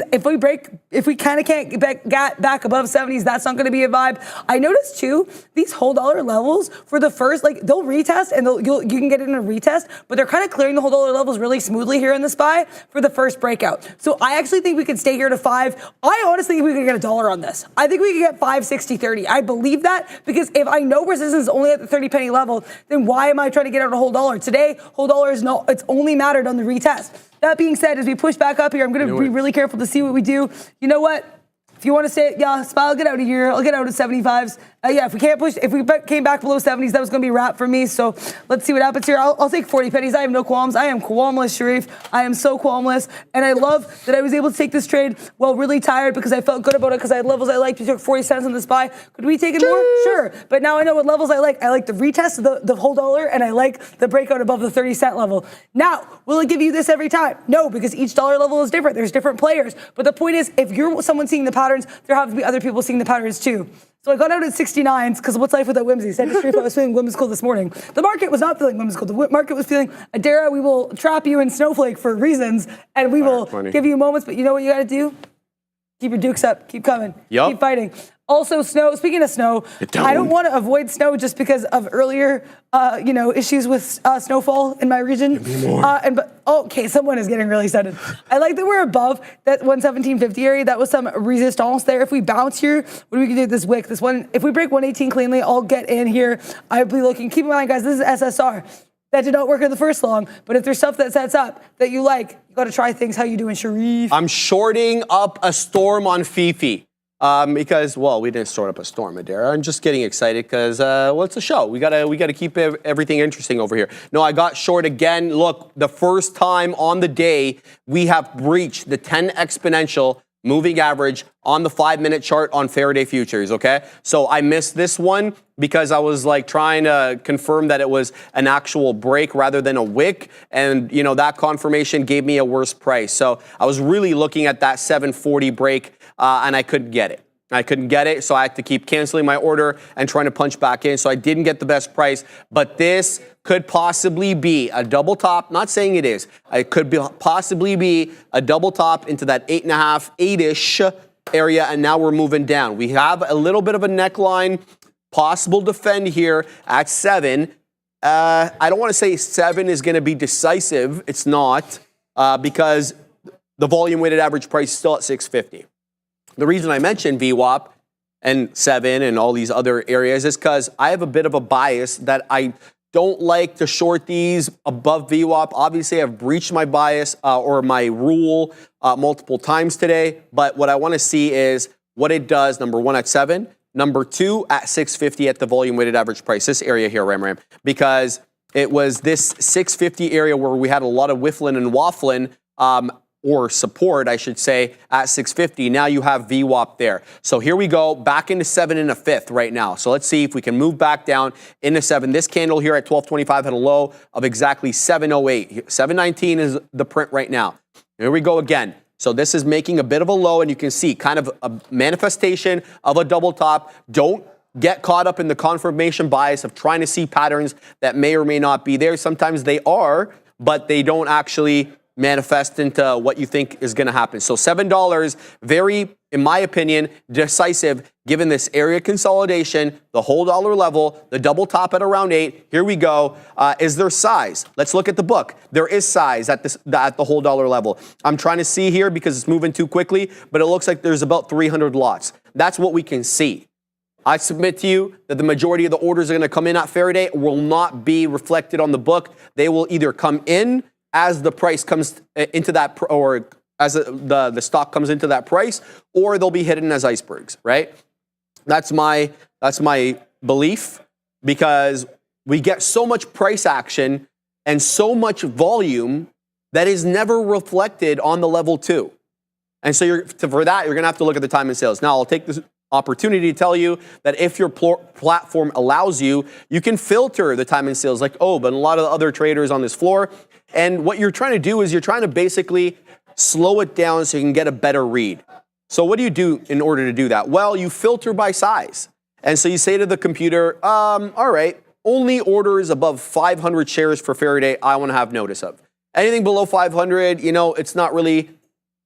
If we kind of can't get back above 70s, that's not going to be a vibe. I noticed too, these whole dollar levels for the first, like they'll retest and you can get it in a retest, but they're kind of clearing the whole dollar levels really smoothly here in the SPY for the first breakout. So I actually think we could stay here to 5. I honestly think we could get $1 on this. I think we could get 5.60.30. I believe that because if I know resistance is only at the 30 penny level, then why am I trying to get out a whole dollar? Today, whole dollar is no, it's only mattered on the retest. That being said, as we push back up here, I'm going to be really careful to see what we do. You know what? If you want to say, yeah, SPY, I'll get out of here. I'll get out at 75s. Yeah, if we can't push, if we came back below 70s, that was going to be a wrap for me. So let's see what happens here. I'll take 40 pennies. I have no qualms. I am qualmless, Sharif. I am so qualmless. And I love that I was able to take this trade while really tired because I felt good about it because I had levels I liked. We took 40 cents on the SPY. Could we take it more? Sure. But now I know what levels I like. I like the retest of the whole dollar and I like the breakout above the 30 cent level. Now, will it give you this every time? No, because each dollar level is different. There's different players. But the point is, if you're someone seeing the patterns, there have to be other people seeing the patterns too. So I got out at 69s because what's life without whimsy? Said to Sharif, I was feeling whimsical this morning. The market was not feeling whimsical. The market was feeling, Adara, we will trap you in Snowflake for reasons, and we will give you moments. But you know what you got to do? Keep your dukes up. Keep coming. Keep fighting. Also, snow. Speaking of snow, I don't want to avoid snow just because of earlier, issues with snowfall in my region. Okay, someone is getting really excited. I like that we're above that 117.50 area. That was some resistance there. If we bounce here, what do we do? This wick, this one. If we break 118 cleanly, I'll get in here. I'll be looking. Keep in mind, guys, this is SSR. That did not work in the first long, but if there's stuff that sets up that you like, you got to try things. How you doing, Sharif? I'm shorting up a storm on Fifi. Because, well, we didn't start up a storm, Adara. I'm just getting excited because, it's a show. We gotta keep everything interesting over here. No, I got short again. Look, the first time on the day, we have breached the 10 exponential moving average on the 5-minute chart on Faraday futures, okay? So I missed this one because I was like trying to confirm that it was an actual break rather than a wick. And, that confirmation gave me a worse price. So I was really looking at that 740 break and I couldn't get it. So I had to keep canceling my order and trying to punch back in. So I didn't get the best price. But this could possibly be a double top. Not saying it is. It could possibly be a double top into that 8.5, 8-ish area. And now we're moving down. We have a little bit of a neckline. Possible defend here at 7. I don't want to say 7 is going to be decisive. It's not because the volume weighted average price is still at 650. The reason I mentioned VWAP and 7 and all these other areas is because I have a bit of a bias that I don't like to short these above VWAP. Obviously, I've breached my bias or my rule multiple times today. But what I want to see is what it does, number 1, at 7. Number 2, at 650 at the volume weighted average price. This area here, Ram, because it was this 650 area where we had a lot of whiffling and waffling. or support, I should say, at 650. Now you have VWAP there. So here we go, back into 7 1/5 right now. So let's see if we can move back down into 7. This candle here at 1225 had a low of exactly 708. 719 is the print right now. Here we go again. So this is making a bit of a low, and you can see kind of a manifestation of a double top. Don't get caught up in the confirmation bias of trying to see patterns that may or may not be there. Sometimes they are, but they don't actually manifest into what you think is going to happen. So $7, very, in my opinion, decisive given this area consolidation, the whole dollar level, the double top at around 8. Here we go. Is there size? Let's look at the book. There is size at the whole dollar level. I'm trying to see here because it's moving too quickly, but it looks like there's about 300 lots. That's what we can see. I submit to you that the majority of the orders are going to come in at Faraday will not be reflected on the book. They will either come in as the price comes into that, or as the stock comes into that price, or they'll be hidden as icebergs, right? That's my belief, because we get so much price action and so much volume that is never reflected on the level 2. And so for that, you're going to have to look at the time and sales. Now, I'll take this opportunity to tell you that if your platform allows you, you can filter the time and sales like, oh, but a lot of the other traders on this floor. And what you're trying to do is you're trying to basically slow it down so you can get a better read. So what do you do in order to do that? Well, you filter by size. And so you say to the computer, all right, only orders above 500 shares for Faraday I want to have notice of. Anything below 500, it's not really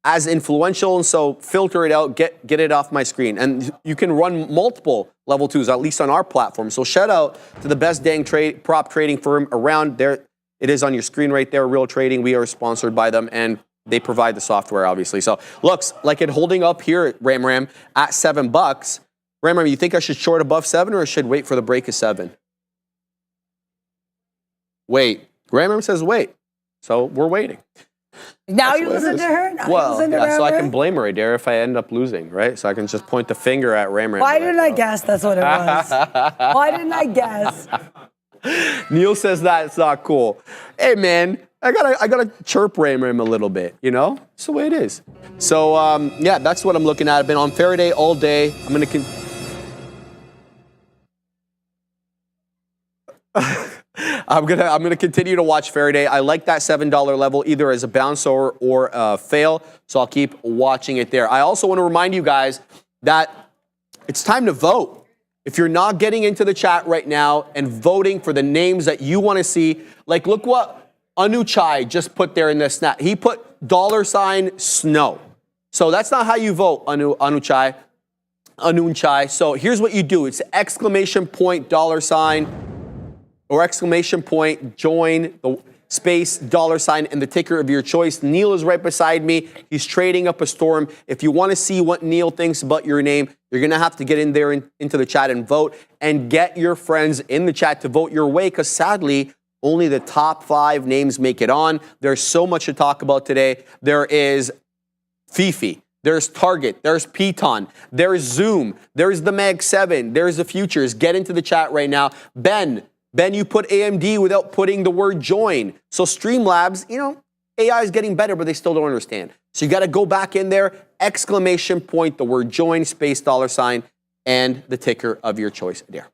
as influential, and so filter it out, get it off my screen. And you can run multiple level 2s, at least on our platform. So shout out to the best dang prop trading firm around there. It is on your screen right there, Real Trading. We are sponsored by them, and they provide the software, obviously. So looks like it holding up here at Ram at $7. Ram, you think I should short above 7 or I should wait for the break of 7? Wait. Ram says wait. So we're waiting. Now you listen to her? So I can blame her right there if I end up losing, right? So I can just point the finger at Ram. Why didn't I guess that's what it was? Why didn't I guess? Neil says that's not cool. Hey man, I gotta chirp Ram a little bit, It's the way it is. So yeah, that's what I'm looking at. I've been on Faraday all day. I'm gonna continue to watch Faraday. I like that $7 level either as a bounce or a fail. So I'll keep watching it there. I also want to remind you guys that it's time to vote. If you're not getting into the chat right now and voting for the names that you want to see, like look what Anuchai just put there in the snap. He put $snow. So that's not how you vote, Anuchai. So here's what you do. It's $! Or join the space $, and the ticker of your choice. Neil is right beside me. He's trading up a storm. If you want to see what Neil thinks about your name, you're going to have to get in there into the chat and vote, and get your friends in the chat to vote your way, because sadly, only the top 5 names make it on. There's so much to talk about today. There is Fifi. There's Target. There's Piton. There's Zoom. There's the Mag 7. There's the futures. Get into the chat right now. Ben, you put AMD without putting the word join. So Streamlabs, AI is getting better, but they still don't understand. So you got to go back in there, ! The word join, space $, and the ticker of your choice there.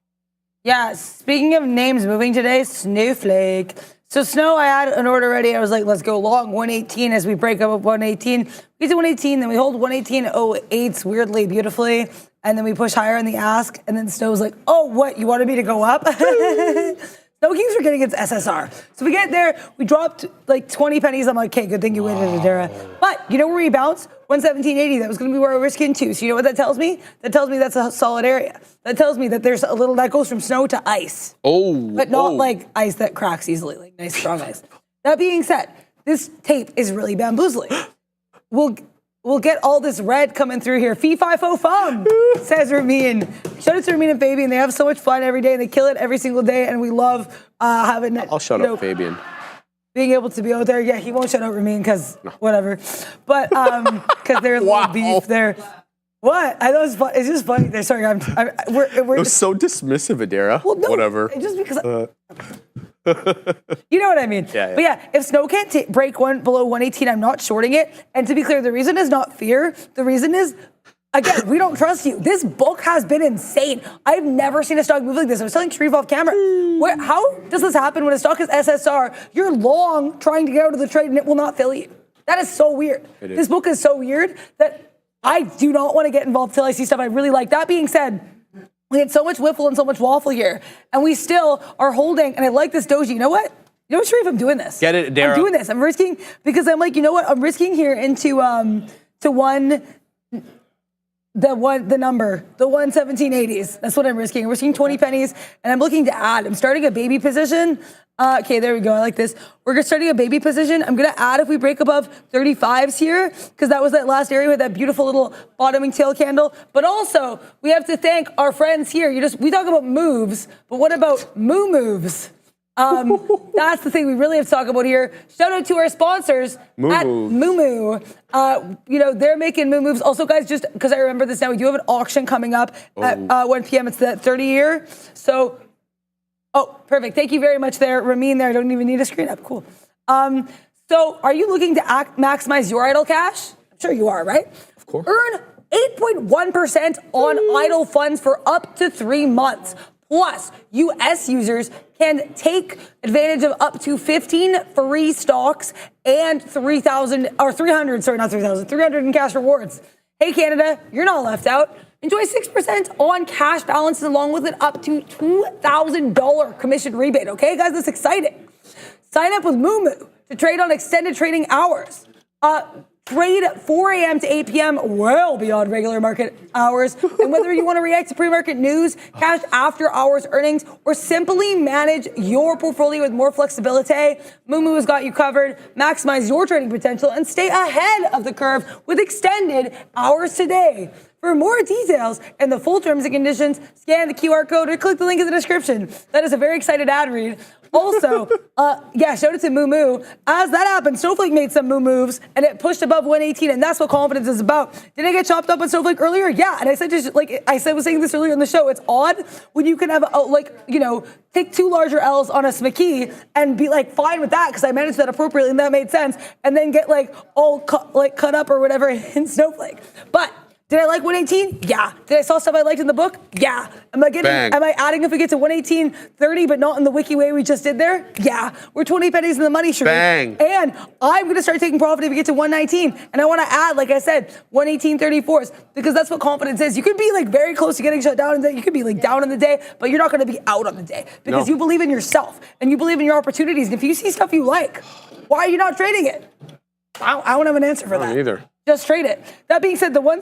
Yeah, speaking of names moving today, Snowflake. So Snow, I had an order ready. I was like, let's go long 118 as we break up with 118. We do 118, then we hold 118.08 weirdly, beautifully. And then we push higher on the ask. And then Snow was like, oh, what? You wanted me to go up? Snow keeps forgetting it's SSR. So we get there. We dropped like 20 pennies. I'm like, okay, good thing you waited, Adara. But you know where we bounced? 117.80. That was going to be where we're risking to. So you know what that tells me? That tells me that's a solid area. That tells me that there's a little that goes from snow to ice. But not like ice that cracks easily, like nice strong ice. That being said, this tape is really bamboozling. We'll get all this red coming through here. Fee, fi, fo, fum, says Ramin. Shout out to Ramin and Fabian. They have so much fun every day, and they kill it every single day, and we love having it. I'll shut up, Fabian. Being able to be out there. Yeah, he won't shut out Ramin because whatever. But because there's a little beef there. What? I know it's fun. It's just funny. Sorry, we're it was so dismissive, Adara. Well, no, whatever. Just because You know what I mean? Yeah. But yeah, if Snow can't break below 118, I'm not shorting it. And to be clear, the reason is not fear. The reason is, again, we don't trust you. This book has been insane. I've never seen a stock move like this. I was telling Sharif off camera. How does this happen when a stock is SSR? You're long trying to get out of the trade and it will not fill you. That is so weird. This book is so weird that I do not want to get involved till I see stuff I really like. That being said, we had so much whiffle and so much waffle here, and we still are holding, and I like this doji. You know what? You know what, Sharif? I'm doing this. Get it, Dara. I'm doing this. I'm risking, because I'm like, you know what? I'm risking here into the 117.80s. That's what I'm risking. I'm risking 20 pennies, and I'm looking to add. I'm starting a baby position. Okay, there we go. I like this. We're starting a baby position. I'm going to add if we break above 35s here, because that was that last area with that beautiful little bottoming tail candle. But also, we have to thank our friends here. We talk about moves, but what about moves? That's the thing we really have to talk about here. Shout out to our sponsors at Moo. They're making moves. Also, guys, just because I remember this now, we do have an auction coming up at 1 p.m. It's that 30-year. So, perfect. Thank you very much there, Ramin there. I don't even need a screen up. Cool. So are you looking to maximize your idle cash? I'm sure you are, right? Of course. Earn 8.1% on idle funds for up to 3 months. Plus, U.S. users can take advantage of up to 15 free stocks and 300 in cash rewards. Hey, Canada, you're not left out. Enjoy 6% on cash balances along with an up to $2,000 commission rebate. Okay, guys, that's exciting. Sign up with Moo to trade on extended trading hours. Trade 4 a.m. to 8 p.m. well beyond regular market hours. And whether you want to react to pre-market news, cash after hours earnings, or simply manage your portfolio with more flexibility, Moo has got you covered. Maximize your trading potential and stay ahead of the curve with extended hours today. For more details and the full terms and conditions, scan the QR code or click the link in the description. That is a very excited ad read. Also, shout out to Moo. As that happened, Snowflake made some moves, and it pushed above 118, and that's what confidence is about. Did I get chopped up on Snowflake earlier? Yeah, and I said was saying this earlier on the show. It's odd when you can have take 2 larger L's on a SPCE and be fine with that because I managed that appropriately and that made sense, and then get all cut up or whatever in Snowflake. But did I like 118? Yeah. Did I saw stuff I liked in the book? Yeah. Am I adding if we get to 118.30 but not in the wiki way we just did there? Yeah. We're 20 pennies in the money, Sharif. Bang. And I'm going to start taking profit if we get to 119. And I want to add, like I said, 118.34s because that's what confidence is. You could be very close to getting shut down in the day. You could be down in the day, but you're not going to be out on the day because you believe in yourself and you believe in your opportunities. And if you see stuff you like, why are you not trading it? I don't have an answer for that. Either. Just trade it. That being said, the one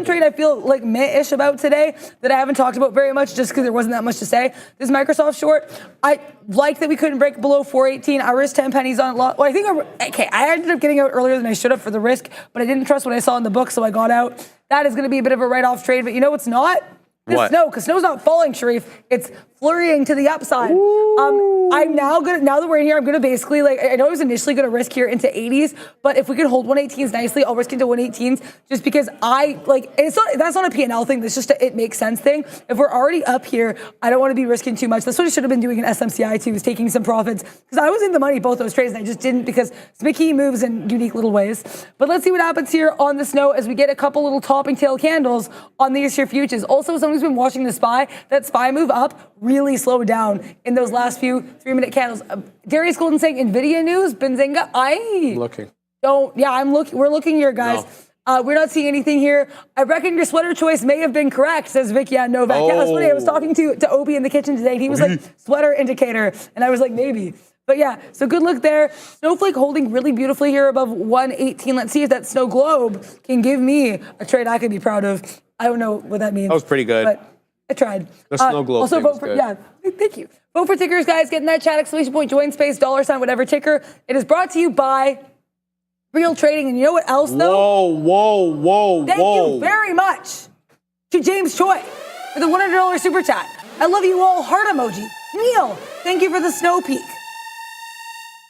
trade I feel meh-ish about today that I haven't talked about very much just because there wasn't that much to say, this Microsoft short. I like that we couldn't break below 418. I risked 10 pennies on it. Well, I ended up getting out earlier than I should have for the risk, but I didn't trust what I saw in the book, so I got out. That is going to be a bit of a write-off trade, but you know what's not? Because snow's not falling, Sharif. It's flurrying to the upside. I'm now that we're in here, I'm gonna basically I know I was initially gonna risk here into 80s, but if we can hold 118s nicely, I'll risk into 118s just because that's not a P&L thing. That's just it makes sense thing. If we're already up here, I don't want to be risking too much. That's what I should have been doing in SMCI too, is taking some profits because I was in the money both those trades and I just didn't because SPCE moves in unique little ways. But let's see what happens here on the snow as we get a couple little topping tail candles on these here futures. Also, someone's been watching the SPY. That SPY move up really slowed down in those last few 3-minute candles. Darius Golden saying Nvidia news, Benzinga. I'm looking. We're looking here, guys. No. We're not seeing anything here. I reckon your sweater choice may have been correct, says Vicky on Novak. Yeah, that's funny. I was talking to Obi in the kitchen today, and he was like, sweater indicator. And I was like, maybe. But yeah, so good look there. Snowflake holding really beautifully here above 118. Let's see if that snow globe can give me a trade I could be proud of. I don't know what that means. That was pretty good. But I tried. The snow globe also vote for good. Thank you. Vote for tickers, guys. Get in that chat, exclamation point, join space, $, whatever ticker. It is brought to you by Real Trading. And you know what else, though? Whoa. Thank you very much to James Choi for the $100 super chat. I love you all. Heart emoji. Neil, thank you for the snow peak.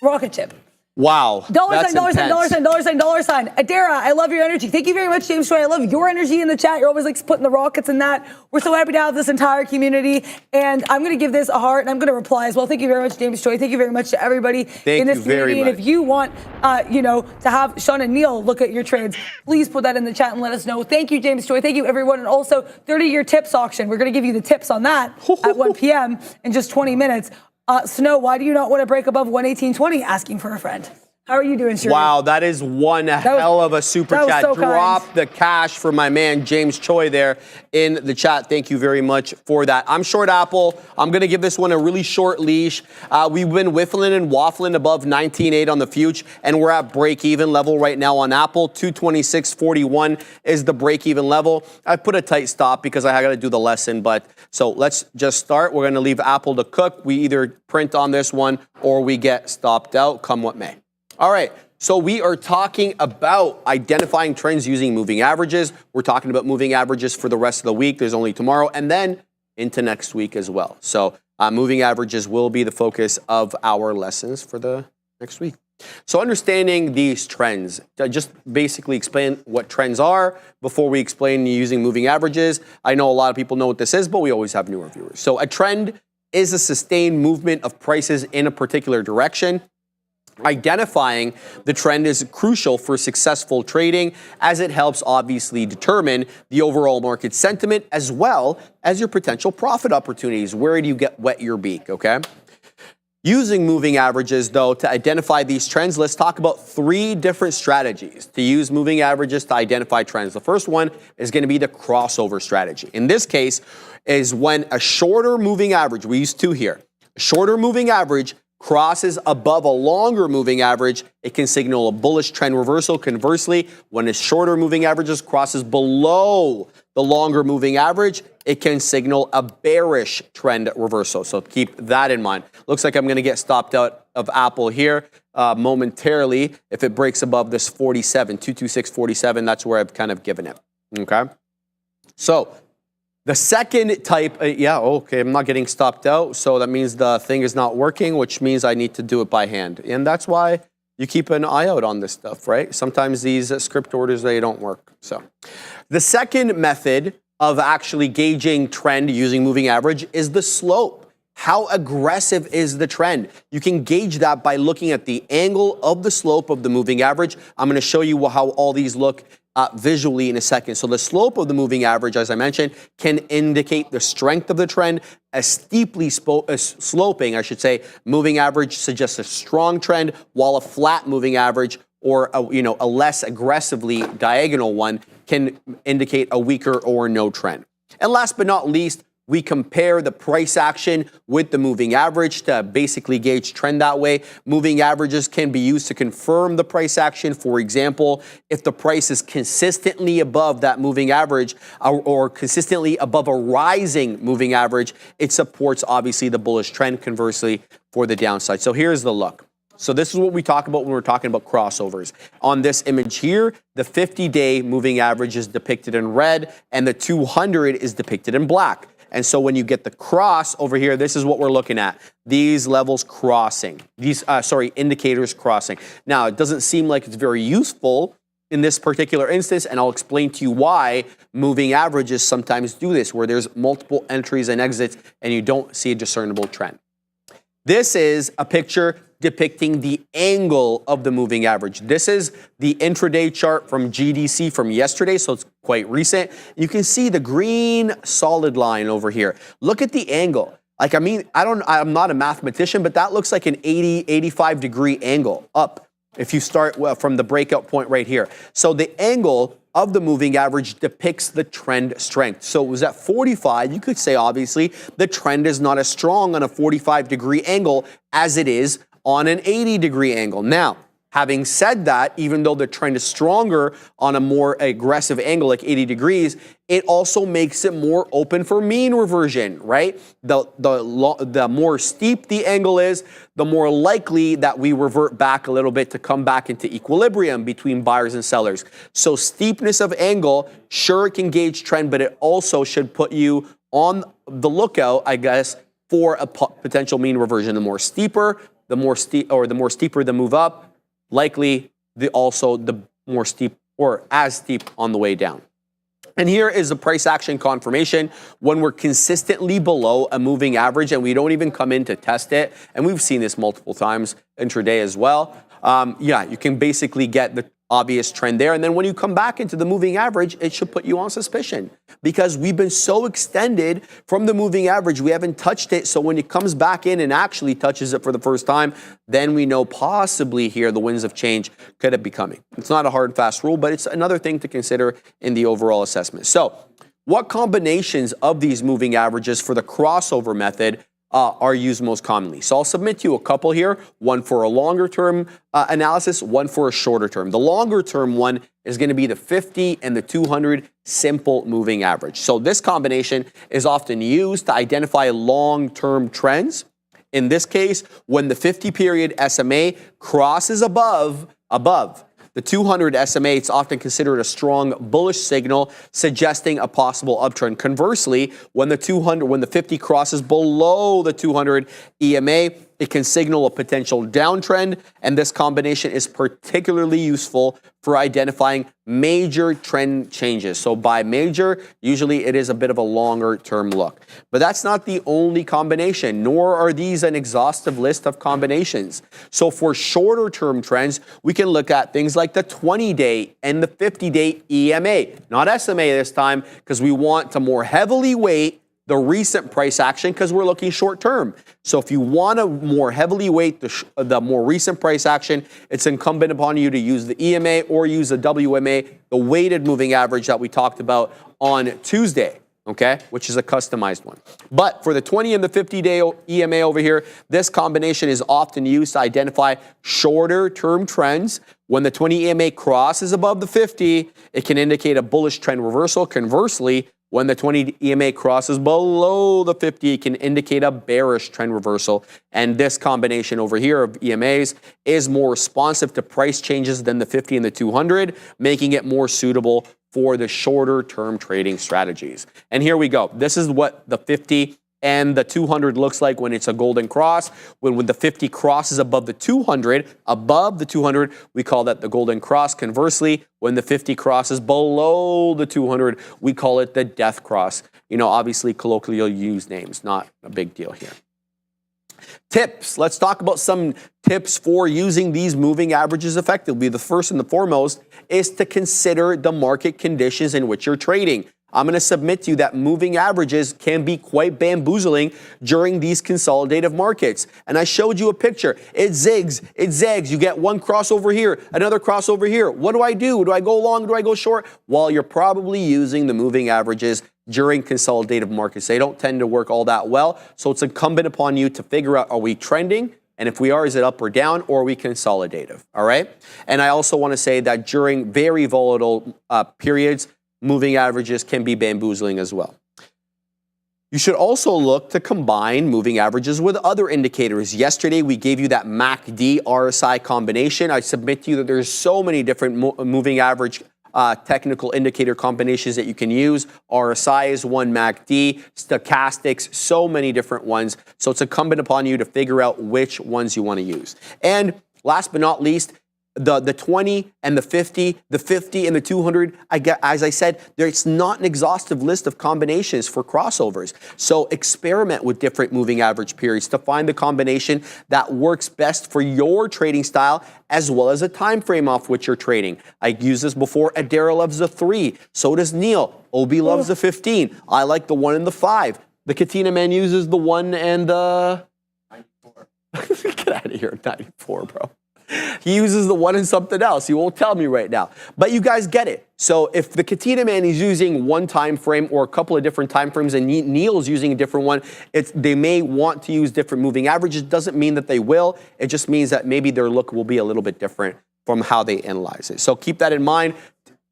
Rocket chip. Wow. Dollar that's sign, dollar sign, intense. dollar sign, dollar sign, dollar sign. Adara, I love your energy. Thank you very much, James Choi. I love your energy in the chat. You're always like putting the rockets in that. We're so happy to have this entire community. And I'm going to give this a heart, and I'm going to reply as well. Thank you very much, James Choi. Thank you very much to everybody in this community. And if you want, to have Sean and Neil look at your trades, please put that in the chat and let us know. Thank you, James Choi. Thank you, everyone. And also, 30-year tips auction. We're going to give you the tips on that at 1 p.m. in just 20 minutes. Snow, why do you not want to break above 118.20? Asking for a friend. How are you doing, Sheree? Wow, that is one hell of a super chat. So Drop kind. the cash for my man James Choi there in the chat. Thank you very much for that. I'm short Apple. I'm going to give this one a really short leash. We've been whiffling and waffling above 19.8 on the future, and we're at break-even level right now on Apple. 226.41 is the break-even level. I put a tight stop because I got to do the lesson, but so let's just start. We're going to leave Apple to cook. We either print on this one or we get stopped out, come what may. All right, so we are talking about identifying trends using moving averages. We're talking about moving averages for the rest of the week. There's only tomorrow and then into next week as well. So moving averages will be the focus of our lessons for the next week. So understanding these trends, just basically explain what trends are before we explain using moving averages. I know a lot of people know what this is, but we always have newer viewers. So a trend is a sustained movement of prices in a particular direction. Identifying the trend is crucial for successful trading as it helps obviously determine the overall market sentiment as well as your potential profit opportunities. Where do you get wet your beak, okay? Using moving averages, though, to identify these trends, let's talk about 3 different strategies to use moving averages to identify trends. The first one is going to be the crossover strategy. In this case, is when a shorter moving average, we use 2 here, a shorter moving average crosses above a longer moving average, it can signal a bullish trend reversal. Conversely, when a shorter moving averages crosses below the longer moving average, it can signal a bearish trend reversal. So keep that in mind. Looks like I'm going to get stopped out of Apple here momentarily. If it breaks above this 226.47, that's where I've kind of given it. Okay. So the second type, I'm not getting stopped out, so that means the thing is not working, which means I need to do it by hand. And that's why you keep an eye out on this stuff, right? Sometimes these script orders, they don't work. So the second method of actually gauging trend using moving average is the slope. How aggressive is the trend? You can gauge that by looking at the angle of the slope of the moving average. I'm going to show you how all these look visually in a second. So the slope of the moving average, as I mentioned, can indicate the strength of the trend. A steeply sloping, moving average suggests a strong trend, while a flat moving average or a less aggressively diagonal one can indicate a weaker or no trend. And last but not least, we compare the price action with the moving average to basically gauge trend that way. Moving averages can be used to confirm the price action. For example, if the price is consistently above that moving average or consistently above a rising moving average, it supports obviously the bullish trend. Conversely, for the downside. So here's the look. So this is what we talk about when we're talking about crossovers. On this image here, the 50-day moving average is depicted in red and the 200 is depicted in black. And so when you get the cross over here, this is what we're looking at. These levels crossing, indicators crossing. Now, it doesn't seem like it's very useful in this particular instance, and I'll explain to you why moving averages sometimes do this, where there's multiple entries and exits and you don't see a discernible trend. This is a picture depicting the angle of the moving average. This is the intraday chart from GDC from yesterday, so it's quite recent. You can see the green solid line over here. Look at the angle. I'm not a mathematician, but that looks like an 85 degree angle up if you start from the breakout point right here. So the angle of the moving average depicts the trend strength. So it was at 45. You could say, obviously, the trend is not as strong on a 45 degree angle as it is on an 80 degree angle. Now, having said that, even though the trend is stronger on a more aggressive angle like 80 degrees, it also makes it more open for mean reversion, right? The more steep the angle is, the more likely that we revert back a little bit to come back into equilibrium between buyers and sellers. So steepness of angle, sure, it can gauge trend, but it also should put you on the lookout, I guess, for a potential mean reversion. The more steeper the move up, likely also the more steep or as steep on the way down. And here is the price action confirmation when we're consistently below a moving average and we don't even come in to test it. And we've seen this multiple times intraday as well. Yeah, you can basically get the obvious trend there. And then when you come back into the moving average, it should put you on suspicion because we've been so extended from the moving average, we haven't touched it. So when it comes back in and actually touches it for the first time, then we know possibly here the winds of change could be coming. It's not a hard and fast rule, but it's another thing to consider in the overall assessment. So what combinations of these moving averages for the crossover method are used most commonly? So I'll submit to you a couple here, one for a longer term analysis, one for a shorter term. The longer term one is going to be the 50 and the 200 simple moving average. So this combination is often used to identify long-term trends. In this case, when the 50 period SMA crosses above the 200 SMA, it's often considered a strong bullish signal suggesting a possible uptrend. Conversely, when the 50 crosses below the 200 EMA, it can signal a potential downtrend, and this combination is particularly useful for identifying major trend changes. So by major, usually it is a bit of a longer term look. But that's not the only combination, nor are these an exhaustive list of combinations. So for shorter term trends, we can look at things like the 20-day and the 50-day EMA, not SMA this time, because we want to more heavily weight the recent price action because we're looking short term. So if you want to more heavily weight the more recent price action, it's incumbent upon you to use the EMA or use the WMA, the weighted moving average that we talked about on Tuesday, okay, which is a customized one. But for the 20 and the 50-day EMA over here, this combination is often used to identify shorter term trends. When the 20 EMA crosses above the 50, it can indicate a bullish trend reversal. Conversely, when the 20 EMA crosses below the 50, it can indicate a bearish trend reversal. And this combination over here of EMAs is more responsive to price changes than the 50 and the 200, making it more suitable for the shorter term trading strategies. And here we go. This is what the 50 and the 200 looks like when it's a golden cross. When the 50 crosses above the 200, we call that the golden cross. Conversely, when the 50 crosses below the 200, we call it the death cross. You know, obviously colloquially you'll use names, not a big deal here. Tips. Let's talk about some tips for using these moving averages effectively. The first and the foremost is to consider the market conditions in which you're trading. I'm going to submit to you that moving averages can be quite bamboozling during these consolidative markets. And I showed you a picture. It zigs, it zags. You get one crossover here, another crossover here. What do I do? Do I go long? Do I go short? Well, you're probably using the moving averages during consolidative markets. They don't tend to work all that well. So it's incumbent upon you to figure out, are we trending? And if we are, is it up or down, or are we consolidative? All right. And I also want to say that during very volatile periods, moving averages can be bamboozling as well. You should also look to combine moving averages with other indicators. Yesterday, we gave you that MACD RSI combination. I submit to you that there's so many different moving average technical indicator combinations that you can use. RSI is one, MACD, stochastics, so many different ones. So it's incumbent upon you to figure out which ones you want to use. And last but not least, the 20 and the 50 and the 200, as I said, it's not an exhaustive list of combinations for crossovers. So experiment with different moving average periods to find the combination that works best for your trading style as well as a time frame off which you're trading. I used this before. Adara loves the 3. So does Neil. Obi loves the 15. I like the 1 and the 5. The Katina man uses the 1 and the 94. Get out of here, 94, bro. He uses the 1 and something else. He won't tell me right now. But you guys get it. So if the Katina man is using one time frame or a couple of different time frames and Neil's using a different one, they may want to use different moving averages. Doesn't mean that they will. It just means that maybe their look will be a little bit different from how they analyze it. So keep that in mind.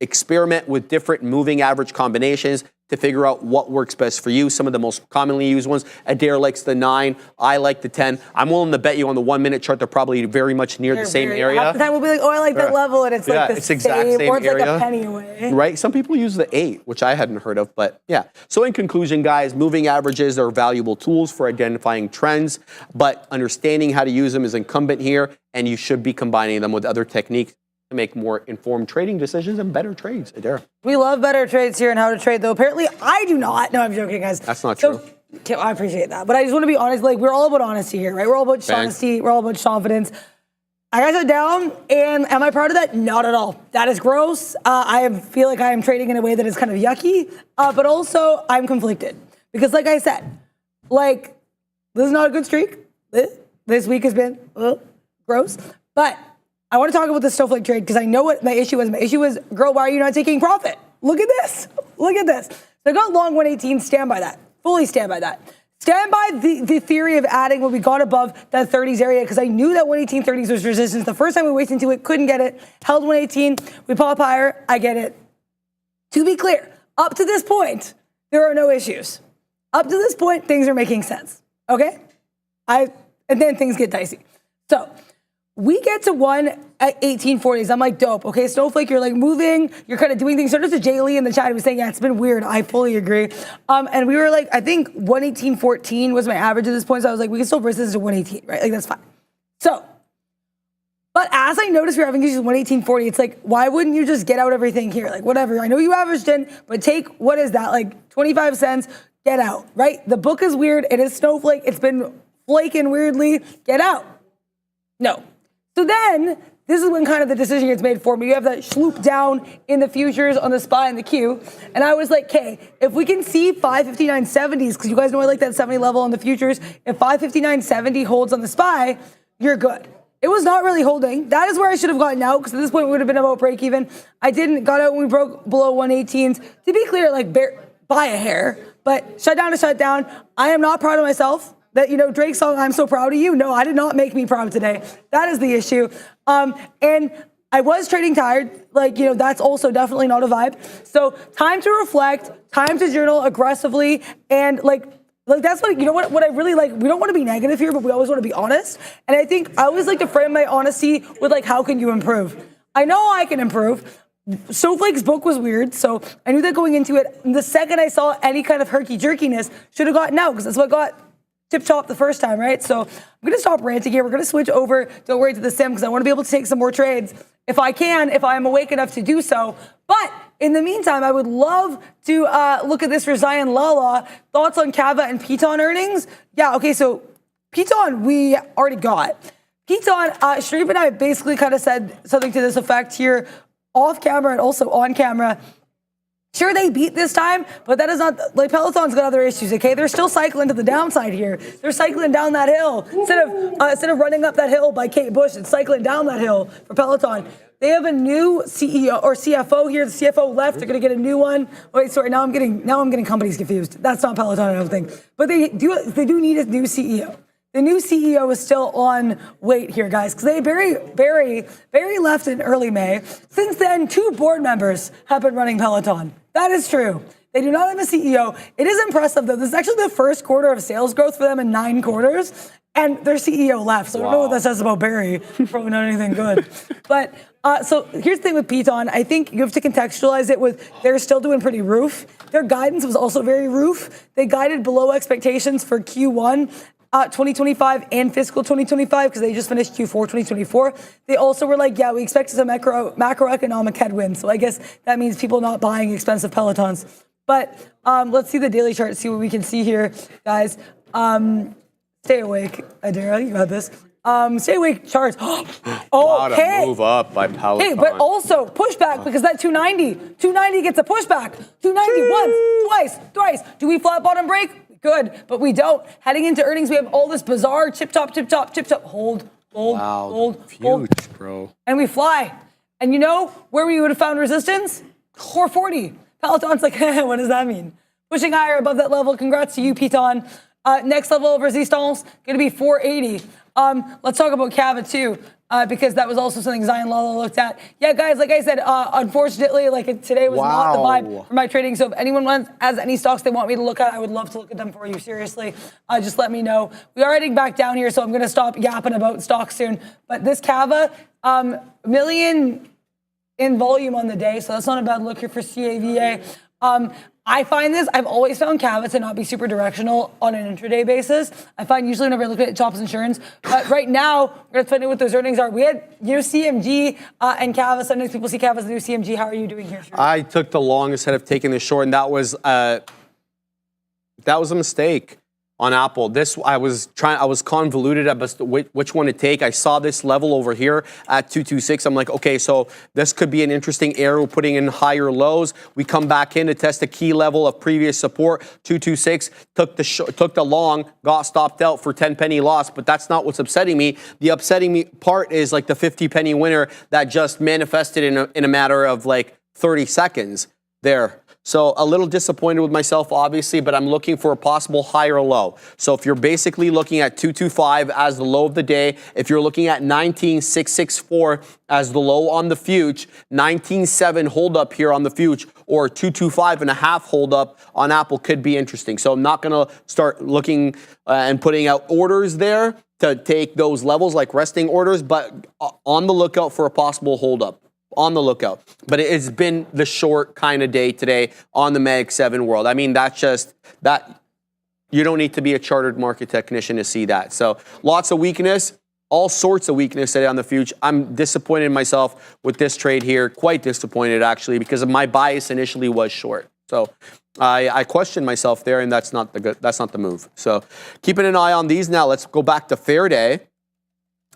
Experiment with different moving average combinations. to figure out what works best for you. Some of the most commonly used ones, Adair likes the 9, I like the 10. I'm willing to bet you on the 1 minute chart, they're probably very much near the same area. Half the time we'll be like, oh, I like that level, and it's like the it's exact same or it's area. like a penny away. Right? Some people use the 8, which I hadn't heard of, but yeah. So in conclusion, guys, moving averages are valuable tools for identifying trends, but understanding how to use them is incumbent here, and you should be combining them with other techniques to make more informed trading decisions and better trades. Adair. We love better trades here and how to trade, though. Apparently, I do not. No, I'm joking, guys. That's not true. Okay, I appreciate that. But I just want to be honest. Like, we're all about honesty here, right? We're all about honesty. We're all about confidence. I got that down, and am I proud of that? Not at all. That is gross. Feel like I am trading in a way that is kind of yucky. But also, I'm conflicted. Because like I said, like, this is not a good streak. This week has been gross. But I want to talk about the Snowflake trade because I know what my issue was. My issue was, girl, why are you not taking profit? Look at this. Look at this. So I got long 118, stand by that. Fully stand by that. Stand by the theory of adding when we got above that 30s area because I knew that 118.30s was resistance. The first time we went into it, couldn't get it. Held 118. We pop higher. I get it. To be clear, up to this point, there are no issues. Up to this point, things are making sense. Okay? And then things get dicey. So we get to 1 at 1840s. I'm like, dope. Okay, Snowflake, you're like moving. You're kind of doing things. So does Jay Lee in the chat. He was saying, yeah, it's been weird. I fully agree. And we were like, I think 118.14 was my average at this point. So I was like, we can still resist to 118, right? Like, that's fine. So, but as I noticed we're having issues with 118.40, it's like, why wouldn't you just get out everything here? Like, whatever. I know you averaged in, but take, what is that? Like 25 cents, get out, right? The book is weird. It is Snowflake. It's been flaking weirdly. Get out. No. So then, this is when kind of the decision gets made for me. You have that sloop down in the futures on the SPY and the Q. And I was like, okay, if we can see 559.70s, because you guys know I like that 70 level on the futures, if 559.70 holds on the SPY, you're good. It was not really holding. That is where I should have gotten out, because at this point, we would have been about break even. I didn't. Got out when we broke below 118s. To be clear, like, by a hair. But shut down to shut down. I am not proud of myself. That, Drake's song, I'm so proud of you. No, I did not make me proud today. That is the issue. And I was trading tired. Like, that's also definitely not a vibe. So time to reflect, time to journal aggressively. And like that's what I really like. We don't want to be negative here, but we always want to be honest. And I think I always like to frame my honesty with like, how can you improve? I know I can improve. Snowflake's book was weird, so I knew that going into it. The second I saw any kind of herky-jerkiness, should have gotten out, because that's what got tip-top the first time, right? So I'm going to stop ranting here. We're going to switch over, don't worry, to the sim, because I want to be able to take some more trades if I can, if I'm awake enough to do so. But in the meantime, I would love to look at this for Zion Lala. Thoughts on Kava and Piton earnings? Yeah, okay, so Piton we already got. Piton, Sharif and I basically kind of said something to this effect here, off camera and also on camera. Sure, they beat this time, but that is not, like, Peloton's got other issues, okay? They're still cycling to the downside here. They're cycling down that hill. Instead of running up that hill by Kate Bush, it's cycling down that hill for Peloton. They have a new CEO or CFO here. The CFO left. They're going to get a new one. Wait, sorry, now I'm getting companies confused. That's not Peloton, I don't think. But they do need a new CEO. The new CEO is still on wait here, guys, because they very left in early May. Since then, 2 board members have been running Peloton. That is true. They do not have a CEO. It is impressive, though. This is actually the first quarter of sales growth for them in 9 quarters, and their CEO left. So I don't know what that says about Barry. Probably not anything good. But so here's the thing with Piton. I think you have to contextualize it with they're still doing pretty roof. Their guidance was also very roof. They guided below expectations for Q1. 2025 and fiscal 2025 because they just finished Q4 2024. They also were like, yeah, we expect some macroeconomic headwinds. So I guess that means people not buying expensive Pelotons. But let's see the daily chart, see what we can see here, guys. Stay awake, Adira, you got this. Stay awake charts. Okay. Move up by Peloton. Hey, but also pushback because that 290 gets a pushback. 290 once, twice, thrice. Do we flat bottom break? Good, but we don't. Heading into earnings, we have all this bizarre chip top, hold, bro. And we fly. And you know where we would have found resistance? 440. Peloton's like, what does that mean? Pushing higher above that level. Congrats to you, Piton. Next level of resistance, going to be 480. Let's talk about Kava too. because that was also something Zion Lala looked at. Yeah, guys, like I said, unfortunately, today was not the vibe for my trading. So if anyone has any stocks they want me to look at, I would love to look at them for you. Seriously, just let me know. We are heading back down here, so I'm going to stop yapping about stocks soon. But this Cava, million in volume on the day, so that's not a bad look here for CAVA. I find this, I've always found Cava to not be super directional on an intraday basis. I find usually whenever I look at Chops Insurance, but right now, we're going to find out what those earnings are. We had CMG and Cava. Sometimes people see Cava as the new CMG. How are you doing here, Sherry? I took the long instead of taking the short, and that was a mistake on Apple. I was convoluted at which one to take. I saw this level over here at 226. I'm like, okay, so this could be an interesting arrow putting in higher lows. We come back in to test a key level of previous support, 226, took the long, got stopped out for 10 penny loss, but that's not what's upsetting me. The upsetting me part is the 50 penny winner that just manifested in a matter of 30 seconds there. So a little disappointed with myself, obviously, but I'm looking for a possible higher low. So if you're basically looking at 225 as the low of the day, if you're looking at 19,664 as the low on the future, 19.7 hold up here on the future, or 225.5 hold up on Apple could be interesting. So I'm not going to start looking and putting out orders there to take those levels like resting orders, but on the lookout for a possible hold up. On the lookout. But it's been the short kind of day today on the Mag 7 world. I mean, that's just that. You don't need to be a chartered market technician to see that. So lots of weakness, all sorts of weakness today on the future. I'm disappointed in myself with this trade here. Quite disappointed, actually, because of my bias initially was short. So I questioned myself there, and that's not the move. So keeping an eye on these now. Let's go back to Faraday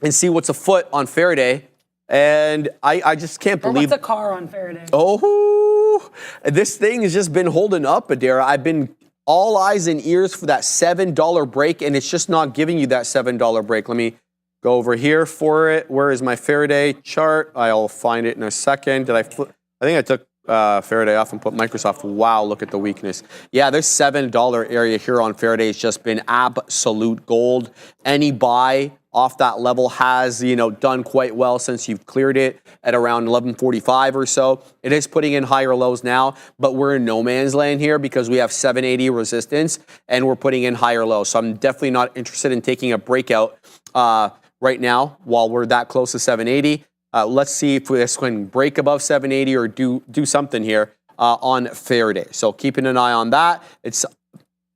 and see what's afoot on Faraday. And I just can't believe. What's a car on Faraday? Oh, this thing has just been holding up, Adara. I've been all eyes and ears for that $7 break, and it's just not giving you that $7 break. Let me go over here for it. Where is my Faraday chart? I'll find it in a second. I think I took Faraday off and put Microsoft. Wow, look at the weakness. Yeah, this $7 area here on Faraday has just been absolute gold. Any buy off that level has, done quite well since you've cleared it at around 1145 or so. It is putting in higher lows now, but we're in no man's land here because we have 780 resistance and we're putting in higher lows. So I'm definitely not interested in taking a breakout right now while we're that close to 780. Let's see if this can break above 780 or do something here on Faraday. So keeping an eye on that. It's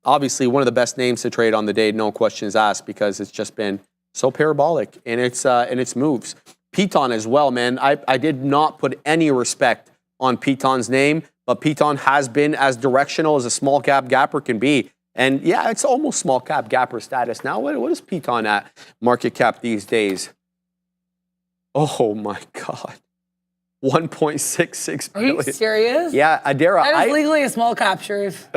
obviously one of the best names to trade on the day, no questions asked, because it's just been so parabolic in its moves. Piton as well, man. I did not put any respect on Piton's name, but Piton has been as directional as a small cap gapper can be. And yeah, it's almost small cap gapper status now. What is Piton at market cap these days? Oh my God. 1.66 billion. Are you serious? Yeah, Adara. That is legally a small cap, Sharif.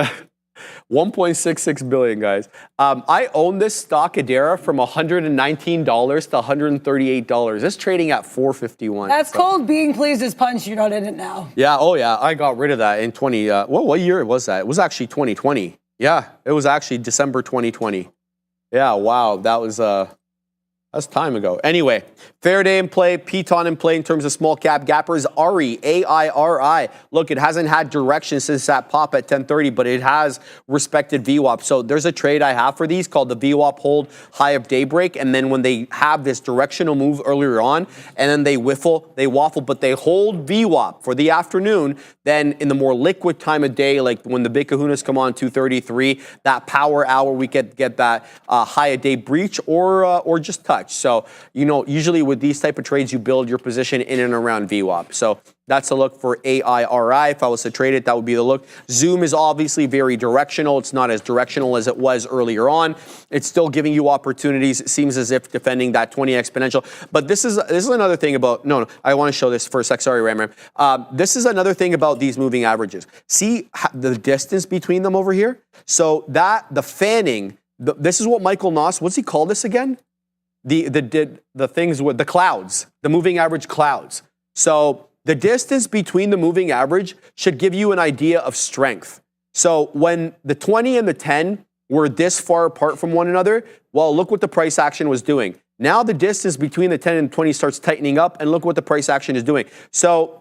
1.66 billion, guys. I own this stock, Adara, from $119 to $138. It's trading at $451. That's called being pleased as punch. You're not in it now. Yeah. Oh, yeah. I got rid of that in what year was that? It was actually 2020. Yeah, it was actually December 2020. Yeah. Wow. That's time ago. Anyway, Faraday in play, Piton in play in terms of small cap gappers. ARI, AIRI. Look, it hasn't had direction since that pop at 1030, but it has respected VWAP. So there's a trade I have for these called the VWAP hold high of daybreak. And then when they have this directional move earlier on, and then they waffle, but they hold VWAP for the afternoon, then in the more liquid time of day, like when the big kahunas come on 2:33, that power hour, we get that high of day breach or just touch. So, usually with these type of trades, you build your position in and around VWAP. So that's a look for AIRI. If I was to trade it, that would be the look. Zoom is obviously very directional. It's not as directional as it was earlier on. It's still giving you opportunities. It seems as if defending that 20 exponential. But this is another thing about, no, I want to show this for a sec. Sorry, Ram. This is another thing about these moving averages. See the distance between them over here? So the fanning, this is what Michael Noss, what's he call this again? The things with the clouds, the moving average clouds. So the distance between the moving average should give you an idea of strength. So when the 20 and the 10 were this far apart from one another, well, look what the price action was doing. Now the distance between the 10 and 20 starts tightening up, and look what the price action is doing. So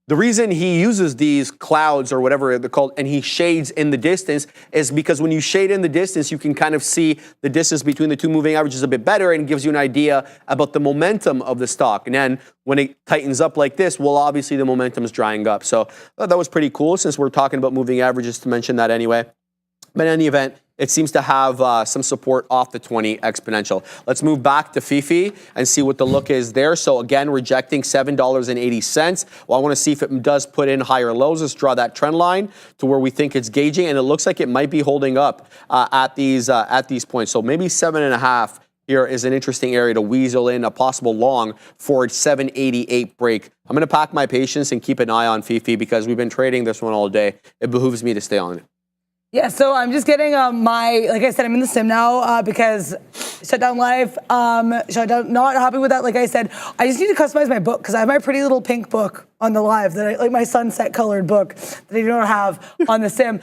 the reason he uses these clouds or whatever they're called, and he shades in the distance, is because when you shade in the distance, you can kind of see the distance between the two moving averages a bit better, and gives you an idea about the momentum of the stock. And then when it tightens up like this, well, obviously the momentum is drying up. So that was pretty cool, since we're talking about moving averages, to mention that anyway. But in any event, it seems to have some support off the 20 exponential. Let's move back to FIFI and see what the look is there. So again, rejecting $7.80. Well, I want to see if it does put in higher lows. Let's draw that trend line to where we think it's gauging, and it looks like it might be holding up at these points. So maybe 7.5 here is an interesting area to weasel in a possible long for its 788 break. I'm going to pack my patience and keep an eye on FIFI because we've been trading this one all day. It behooves me to stay on it. Yeah, so I'm just getting like I said, I'm in the sim now because shut down live. Shut down, not happy with that. Like I said, I just need to customize my book because I have my pretty little pink book on the live, that I, like my sunset colored book that I do not have on the sim.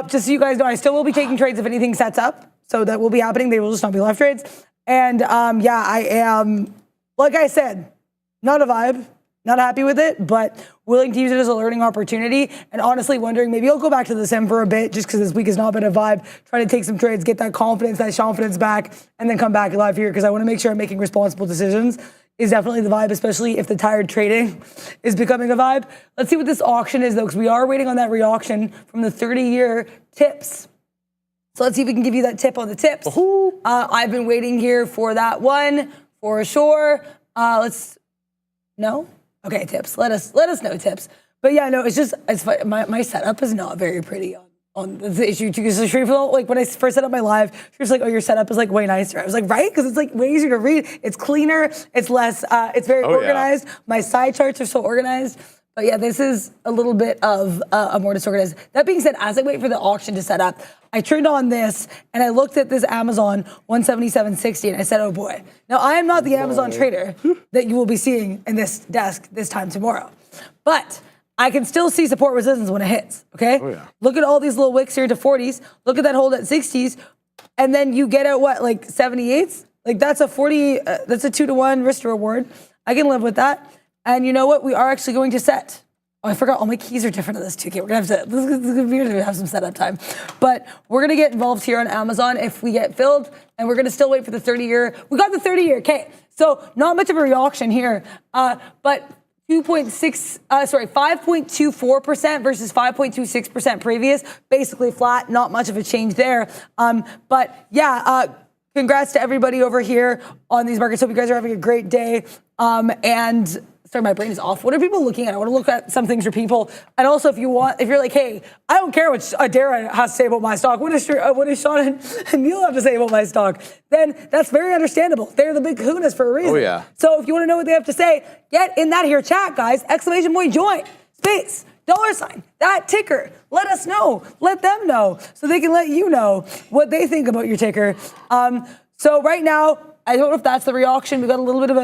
Just so you guys know, I still will be taking trades if anything sets up. So that will be happening. They will just not be live trades. And yeah, I am, like I said, not a vibe. Not happy with it, but willing to use it as a learning opportunity. And honestly wondering, maybe I'll go back to the sim for a bit just because this week has not been a vibe. Try to take some trades, get that confidence, that confidence back, and then come back live here because I want to make sure I'm making responsible decisions. Is definitely the vibe, especially if the tired trading is becoming a vibe. Let's see what this auction is though, because we are waiting on that re-auction from the 30-year tips. So let's see if we can give you that tip on the tips. I've been waiting here for that one for sure. No? Okay, tips. Let us know tips. But yeah, no, it's my setup is not very pretty on the issue too. So Shreefel, like when I first set up my live, she was like, "Oh, your setup is like way nicer." I was like, "Right," because it's like way easier to read. It's cleaner. It's less. It's very organized. Yeah. My side charts are so organized. But yeah, this is a little bit of a more disorganized. That being said, as I wait for the auction to set up, I turned on this and I looked at this Amazon 177.60 and I said, oh boy. Now I am not the Amazon trader that you will be seeing in this desk this time tomorrow. But I can still see support resistance when it hits, okay? Oh, yeah. Look at all these little wicks here to 40s. Look at that hold at 60s. And then you get at what, like 78s? Like that's a 2-to-1 risk to reward. I can live with that. And you know what? We are actually going to set. Oh, I forgot all my keys are different on this too. Okay, we're gonna have to. This is gonna have some setup time, but we're gonna get involved here on Amazon if we get filled, and we're gonna still wait for the 30-year. We got the 30-year. Okay, so not much of a reauction here, but 5.24% versus 5.26% previous, basically flat. Not much of a change there. But yeah. Congrats to everybody over here on these markets. Hope you guys are having a great day. And sorry, my brain is off. What are people looking at? I want to look at some things for people. And also, if you're like, hey, I don't care what Dara has to say about my stock. What does Sean and Neil have to say about my stock? Then that's very understandable. They're the big kahunas for a reason. Oh, yeah. So if you want to know what they have to say, get in that here chat, guys. ! Join. Space. $, that ticker. Let us know. Let them know so they can let you know what they think about your ticker. So right now, I don't know if that's the reauction. We got a little bit of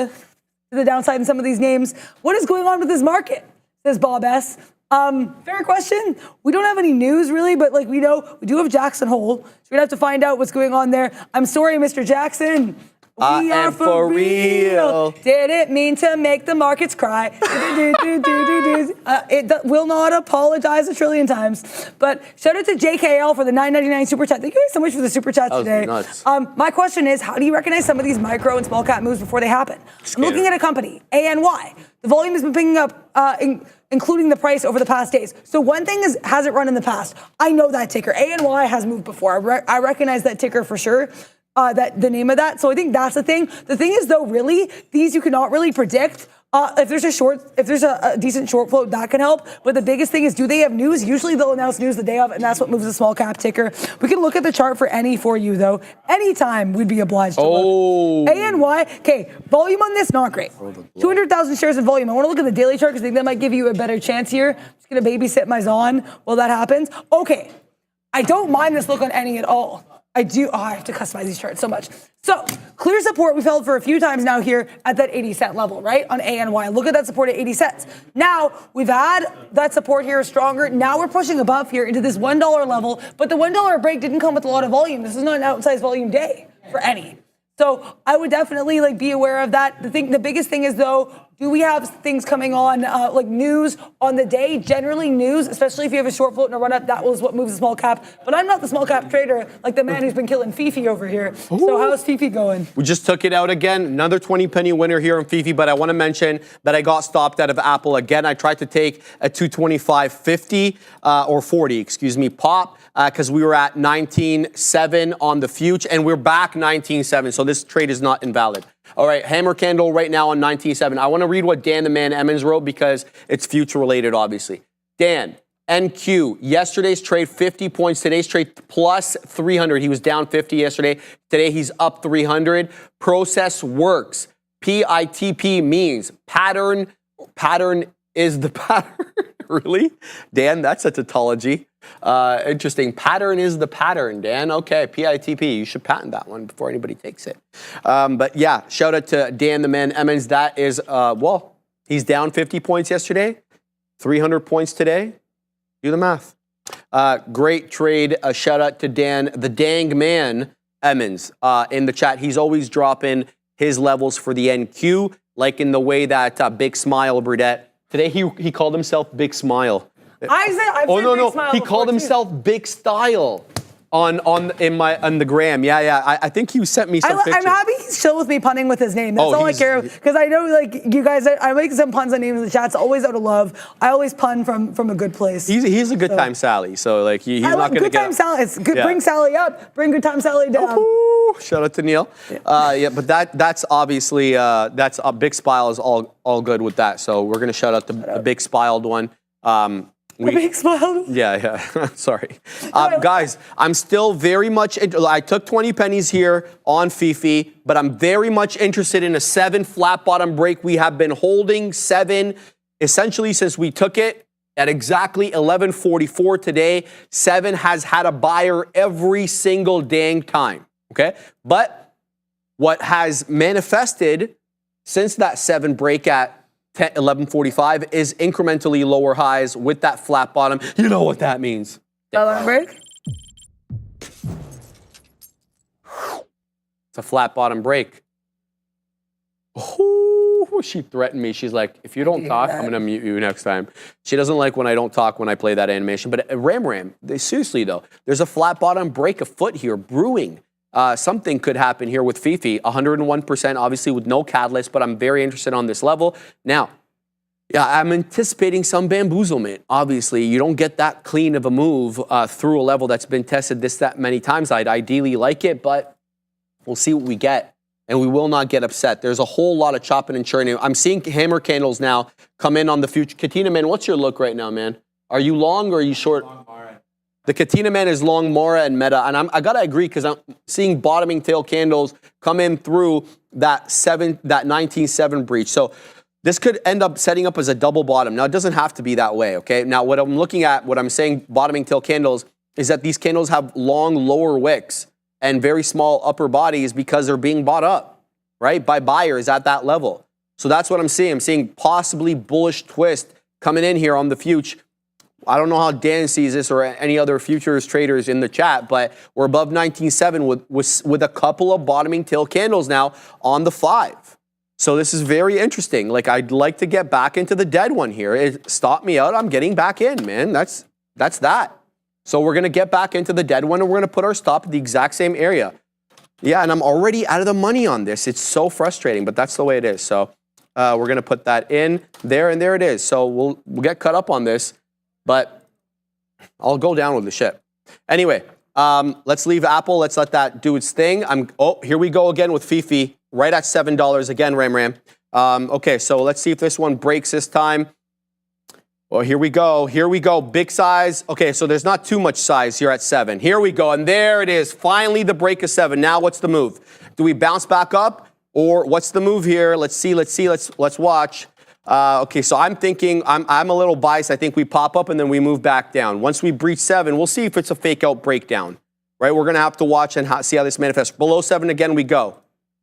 the downside in some of these names. What is going on with this market? Says Bob S. Fair question. We don't have any news really, but like we know, we do have Jackson Hole. So we're gonna have to find out what's going on there. I'm sorry, Mr. Jackson. We are for real. Didn't mean to make the markets cry. It will not apologize a trillion times. But shout out to JKL for the $9.99 super chat. Thank you guys so much for the super chat today. Nuts. My question is, how do you recognize some of these micro and small cap moves before they happen? I'm looking at a company, ANY. The volume has been picking up, including the price over the past days. So one thing is, has it run in the past? I know that ticker. ANY has moved before. I recognize that ticker for sure. That the name of that. So I think that's the thing. The thing is though, really, these you cannot really predict. If there's a decent short float, that can help. But the biggest thing is, do they have news? Usually they'll announce news the day of, and that's what moves the small cap ticker. We can look at the chart for any for you though. Anytime we'd be obliged to look. ANY, okay, volume on this, not great. 200,000 shares in volume. I want to look at the daily chart because I think that might give you a better chance here. I'm just gonna babysit my Zon while that happens. Okay, I don't mind this look on any at all. I do. Oh, I have to customize these charts so much. So, clear support we've held for a few times now here at that 80-cent level, right? On ANY. Look at that support at 80 cents. Now, we've had that support here stronger. Now we're pushing above here into this $1 level. But the $1 break didn't come with a lot of volume. This is not an outsized volume day for any. So I would definitely like be aware of that. The biggest thing is though, do we have things coming on like news on the day? Generally news, especially if you have a short float and a run up, that was what moves the small cap. But I'm not the small cap trader like the man who's been killing Fifi over here. Ooh. So how's Fifi going? We just took it out again. Another 20 penny winner here on Fifi, but I want to mention that I got stopped out of Apple again. I tried to take a 225.50 or 40, excuse me, pop because we were at 19.7 on the future and we're back 19.7. So this trade is not invalid. All right, hammer candle right now on 19.7. I want to read what Dan the Man Emmons wrote because it's future related, obviously. Dan, NQ, yesterday's trade 50 points, today's trade plus 300. He was down 50 yesterday. Today he's up 300. Process works. PITP means pattern is the pattern. Really? Dan, that's a tautology. Interesting. Pattern is the pattern, Dan. Okay, PITP. You should patent that one before anybody takes it. But yeah, shout out to Dan the Man Emmons. That is, well, he's down 50 points yesterday, 300 points today. Do the math. Great trade. A shout out to Dan, the dang man Emmons, in the chat. He's always dropping his levels for the NQ, like in the way that Big Smile Burdette. Today he called himself Big Smile. I've no. Smile He called himself Big Style on the gram. Yeah. I think he sent me some pictures. I'm happy he's chill with me punning with his name. That's all I care because I know like you guys. I make some puns on names in the chat. It's always out of love. I always pun from a good place. He's a good time Sally. So like he's not going to good time Sally. It's good. Yeah. Bring Sally up. Bring good time Sally down. Oh, shout out to Neil. Yeah, but that's obviously that's a Big Spile is all good with that. So we're gonna shout out the Big Spiled one. The Big Smile. Yeah. Sorry. Guys, I'm still very much, I took 20 pennies here on Fifi, but I'm very much interested in a 7 flat bottom break. We have been holding 7 essentially since we took it at exactly 11:44 today. 7 has had a buyer every single dang time. Okay. But what has manifested since that 7 break at 11:45 is incrementally lower highs with that flat bottom. You know what that means. Break? It's a flat bottom break. Oh, she threatened me. She's like, if you don't talk, I'm going to mute you next time. She doesn't like when I don't talk when I play that animation. But Ram, seriously though, there's a flat bottom break afoot here brewing. Something could happen here with Fifi, 101%, obviously with no catalyst, but I'm very interested on this level. Now, yeah, I'm anticipating some bamboozlement. Obviously, you don't get that clean of a move through a level that's been tested that many times. I'd ideally like it, but we'll see what we get, and we will not get upset. There's a whole lot of chopping and churning. I'm seeing hammer candles now come in on the future. Katina, man, what's your look right now, man? Are you long or are you short? The Katina man is long Mora and Meta, and I gotta agree because I'm seeing bottoming tail candles come in through that 19.7 breach. So this could end up setting up as a double bottom. Now it doesn't have to be that way, okay? Now what I'm looking at, what I'm saying bottoming tail candles is that these candles have long lower wicks and very small upper bodies because they're being bought up, right? By buyers at that level. So that's what I'm seeing. I'm seeing possibly bullish twist coming in here on the future. I don't know how Dan sees this or any other futures traders in the chat, but we're above 19.7 with a couple of bottoming tail candles now on the 5. So this is very interesting. Like I'd like to get back into the dead one here. It stopped me out. I'm getting back in, man. That's that. So we're going to get back into the dead one and we're going to put our stop at the exact same area. Yeah, and I'm already out of the money on this. It's so frustrating, but that's the way it is. So we're going to put that in there and there it is. So we'll get cut up on this. But I'll go down with the ship. Anyway, let's leave Apple. Let's let that do its thing. Here we go again with Fifi, right at $7 again, Ram. Okay, so let's see if this one breaks this time. Well, here we go. Big size. Okay, so there's not too much size here at 7. Here we go, and there it is. Finally, the break of 7. Now, what's the move? Do we bounce back up, or what's the move here? Let's see. Let's watch. Okay, so I'm thinking, I'm a little biased. I think we pop up and then we move back down. Once we breach 7, we'll see if it's a fake out breakdown, right? We're going to have to watch and see how this manifests. Below 7 again, we go.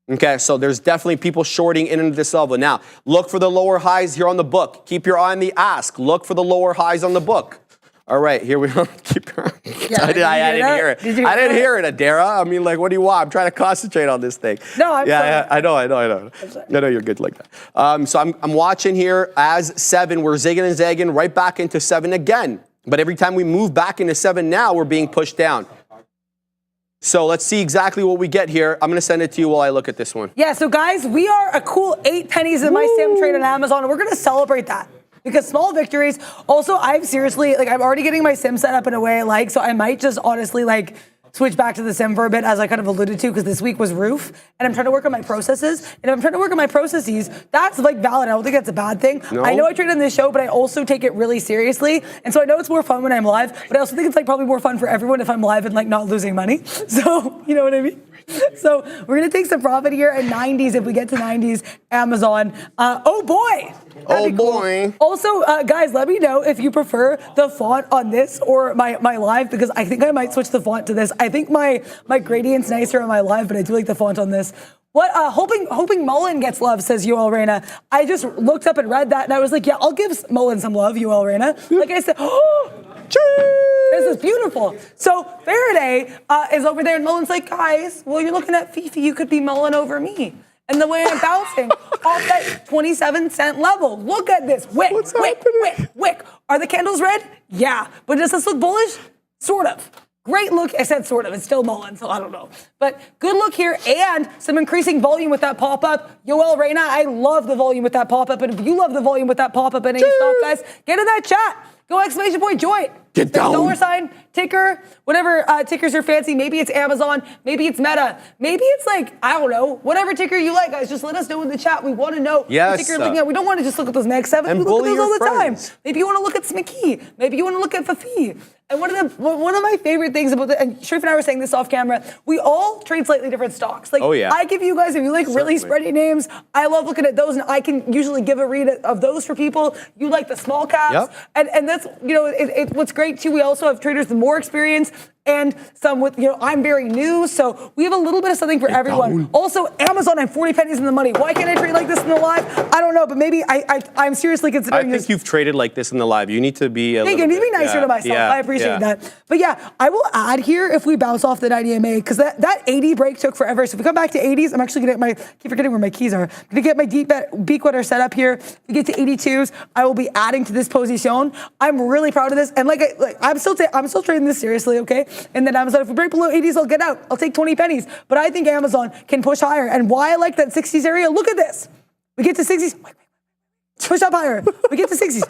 Okay, so there's definitely people shorting into this level. Now, look for the lower highs here on the book. Keep your eye on the ask. Look for the lower highs on the book. All right, here we go. Keep going. Yeah, I didn't hear it. Did you I didn't hear hear it, Adara. I mean, like, what do you want? I'm trying to concentrate on this thing. No, I'm yeah, sorry. I know. I know you're good like that. So I'm watching here as 7. We're zigging and zagging right back into 7 again. But every time we move back into 7 now, we're being pushed down. So let's see exactly what we get here. I'm going to send it to you while I look at this one. Yeah, so guys, we are a cool 8 pennies in my sim trade on Amazon, and we're going to celebrate that. Because small victories, also, I'm already getting my sim set up in a way I like, so I might just honestly, like, switch back to the sim for a bit, as I kind of alluded to, because this week was roof, and I'm trying to work on my processes. And if I'm trying to work on my processes, that's, like, valid. I don't think that's a bad thing. No. I know I trade on this show, but I also take it really seriously. And so I know it's more fun when I'm live, but I also think it's, like, probably more fun for everyone if I'm live and, like, not losing money. So, you know what I mean? So we're going to take some profit here at 90s if we get to 90s Amazon. Oh, boy. Oh, boy. Also, guys, let me know if you prefer the font on this or my live, because I think I might switch the font to this. I think my gradient's nicer on my live, but I do like the font on this. What? Hoping Mullen gets love, says UL Reina. I just looked up and read that, and I was like, yeah, I'll give Mullen some love, UL Reina. Like I said, oh, this is beautiful. So Faraday is over there, and Mullen's like, guys, well, you're looking at Fifi, you could be Mullen over me. And the way I'm bouncing off that 27-cent level. Look at this. Wick. Are the candles red? Yeah. But does this look bullish? Sort of. Great look. I said sort of. It's still Mullen, so I don't know. But good look here, and some increasing volume with that pop-up. Yoel Reina, I love the volume with that pop-up. And if you love the volume with that pop-up in any stock, guys, get in that chat. Go exclamation point join. Get down. $, ticker, whatever tickers are fancy. Maybe it's Amazon. Maybe it's Meta. Maybe it's like, I don't know, whatever ticker you like, guys. Just let us know in the chat. We want to know what ticker you're looking at. We don't want to just look at those Mag 7. And We look at those all the friends. time. Maybe you want to look at SMCE. Maybe you want to look at Fafi. And one of my favorite things about and Sharif and I were saying this off camera, we all trade slightly different stocks. Like, oh, yeah. I give you guys, if you like really spready names, I love looking at those, and I can usually give a read of those for people. You like the small caps. Yep. And that's, what's great too, we also have traders with more experience and some with, I'm very new, so we have a little bit of something for everyone. Also, Amazon, I'm 40 pennies in the money. Why can't I trade like this in the live? I don't know, but maybe I'm seriously considering this. I think you've traded like this in the live. You need to be Thank you. I need to be nicer to myself. I appreciate that. But yeah, I will add here if we bounce off the 90 MA, because that 80 break took forever. So if we come back to 80s, I'm actually going to keep forgetting where my keys are. I'm going to get my deep beak wetter set up here. If we get to 82s, I will be adding to this position. I'm really proud of this. And I'm still trading this seriously, okay? And then Amazon, if we break below 80s, I'll get out. I'll take 20 pennies. But I think Amazon can push higher. And why I like that 60s area, look at this. We get to 60s, push up higher. We get to 60s,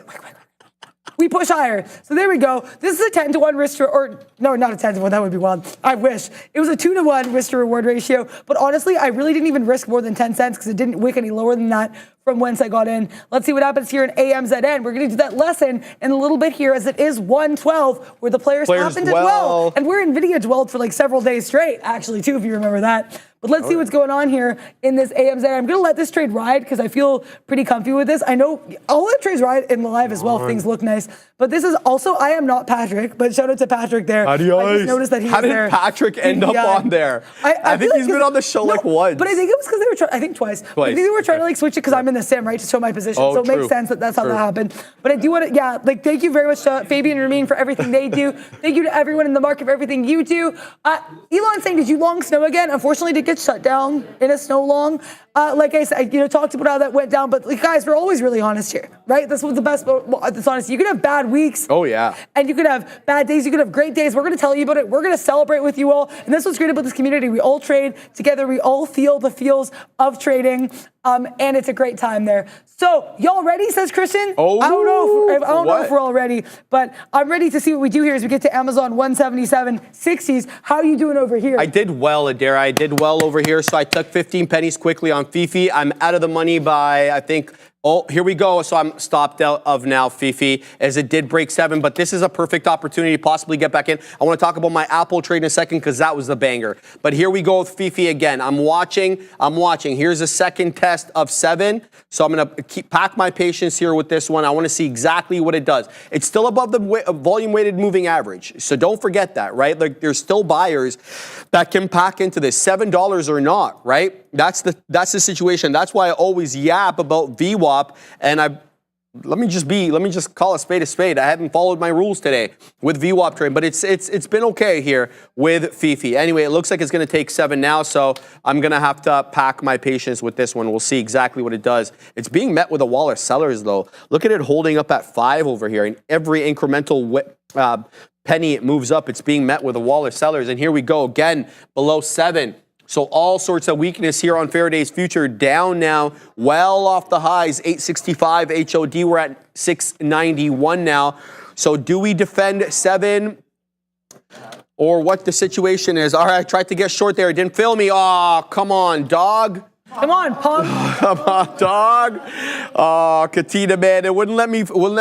we push higher. So there we go. This is a 10-to-1 risk to, or no, not a 10-to-1, that would be wild. I wish. It was a 2-to-1 risk to reward ratio. But honestly, I really didn't even risk more than 10 cents because it didn't wick any lower than that from whence I got in. Let's see what happens here in AMZN. We're going to do that lesson in a little bit here, as it is 112, where the players happen to dwell. And we're Nvidia dwelled for like several days straight, actually, too, if you remember that. But let's see what's going on here in this AMZ. I'm going to let this trade ride because I feel pretty comfy with this. I know I'll let trades ride in the live as well if things look nice. But this is also, I am not Patrick, but shout out to Patrick there. Adios. I just noticed that he How was there. did Patrick end up on there? I think he's been on the show like once. But I think it was because they were trying, I think twice. I think they were trying to like switch it because I'm in the sim, right, to show my position. So it makes sense that that's how that happened. But I do want to, thank you very much to Fabian and Ramin for everything they do. Thank you to everyone in the market for everything you do. Elon saying, did you long snow again? Unfortunately, it did get shut down in a snow long. Like I said, talked about how that went down. But guys, we're always really honest here, right? That's what's the best. That's honest. You can have bad weeks. Oh yeah. And you can have bad days. You can have great days. We're going to tell you about it. We're going to celebrate with you all. And that's what's great about this community. We all trade together. We all feel the feels of trading. And it's a great time there. So y'all ready? Says Christian. Oh, I don't know if we're all ready, but I'm ready to see what we do here as we get to Amazon 177 60s. How are you doing over here? I did well, Adara. I did well over here. So I took 15 pennies quickly on Fifi. I'm out of the money by, I think, here we go. So I'm stopped out of now Fifi, as it did break 7. But this is a perfect opportunity to possibly get back in. I want to talk about my Apple trade in a second because that was the banger. But here we go with Fifi again. I'm watching. Here's a second test of 7. So I'm going to pack my patience here with this one. I want to see exactly what it does. It's still above the volume-weighted moving average. So don't forget that, right? Like, there's still buyers that can pack into this, $7 or not, right? That's the situation. That's why I always yap about VWAP, and I let me just call a spade. I haven't followed my rules today with VWAP trade, but it's been okay here with Fifi. Anyway, it looks like it's going to take 7 now, so I'm going to have to pack my patience with this one. We'll see exactly what it does. It's being met with a wall of sellers, though. Look at it holding up at 5 over here, and every incremental penny it moves up, it's being met with a wall of sellers. And here we go again, below 7. So all sorts of weakness here on Faraday's future, down now, well off the highs, 865 HOD, we're at 691 now. So do we defend 7 or what the situation is? All right, I tried to get short there, it didn't fill me. Oh, come on, dog. Come on, punk. Come on, dog. Oh, Katina, man, it wouldn't let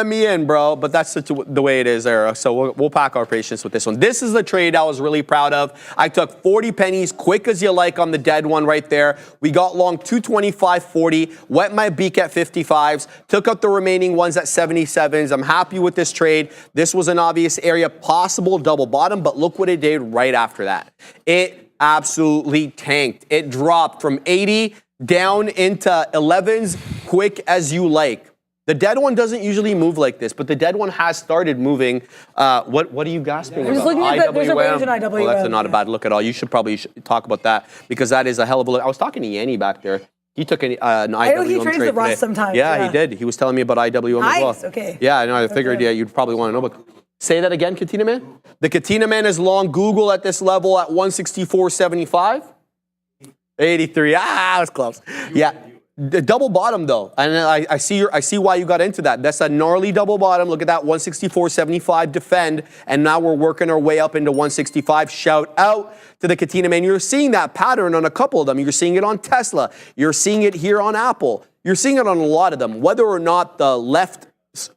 me in, bro. But that's the way it is there. So we'll pack our patience with this one. This is the trade I was really proud of. I took 40 pennies, quick as you like on the dead one right there. We got long 225.40, wet my beak at 55s, took out the remaining ones at 77s. I'm happy with this trade. This was an obvious area, possible double bottom, but look what it did right after that. It absolutely tanked. It dropped from 80 down into 11s, quick as you like. The dead one doesn't usually move like this, but the dead one has started moving. What are you gasping I'm just about? looking at there's a range in IWM. Well, that's not a bad look at all. You should probably talk about that because that is a hell of a look. I was talking to Yanni back there. He took an IWM I know he trades trade the Rust today. sometimes. Yeah, he did. He was telling me about IWM as well. Nice, okay. Yeah, I know. I figured you'd probably want to know about. Say that again, Katina Man. The Katina Man is long Google at this level at 164.75. 83. That was close. Yeah. The double bottom though, and I see why you got into that. That's a gnarly double bottom. Look at that 164.75 defend, and now we're working our way up into 165. Shout out to the Katina Man. You're seeing that pattern on a couple of them. You're seeing it on Tesla. You're seeing it here on Apple. You're seeing it on a lot of them. Whether or not the left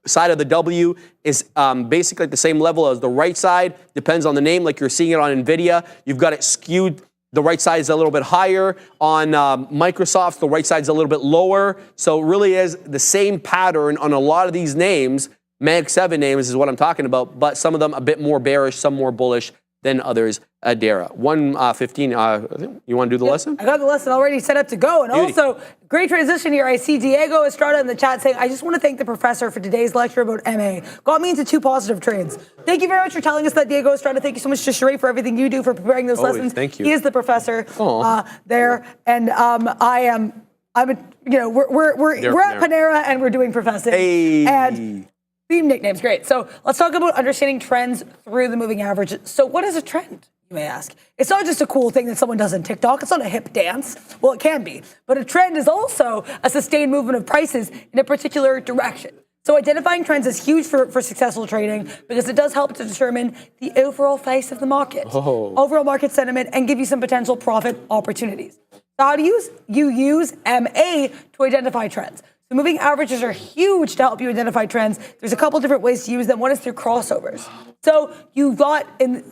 side of the W is basically at the same level as the right side depends on the name. Like you're seeing it on Nvidia. You've got it skewed. The right side is a little bit higher. On Microsoft, the right side is a little bit lower. So it really is the same pattern on a lot of these names. Mag 7 names is what I'm talking about, but some of them a bit more bearish, some more bullish than others. Adara. 115, you want to do the lesson? I got the lesson already set up to go. And Beauty. also, great transition here. I see Diego Estrada in the chat saying, I just want to thank the professor for today's lecture about MA. Got me into 2 positive trades. Thank you very much for telling us that, Diego Estrada. Thank you so much to Sheree for everything you do for preparing those lessons. Thank you. He is the professor there. And we're at Panera and we're doing professing. Hey. And theme nicknames, great. So let's talk about understanding trends through the moving average. So what is a trend, you may ask? It's not just a cool thing that someone does in TikTok. It's not a hip dance. Well, it can be. But a trend is also a sustained movement of prices in a particular direction. So identifying trends is huge for successful trading because it does help to determine the overall face of the market, overall market sentiment, and give you some potential profit opportunities. So how do you use MA to identify trends? So moving averages are huge to help you identify trends. There's a couple different ways to use them. One is through crossovers. So you've got,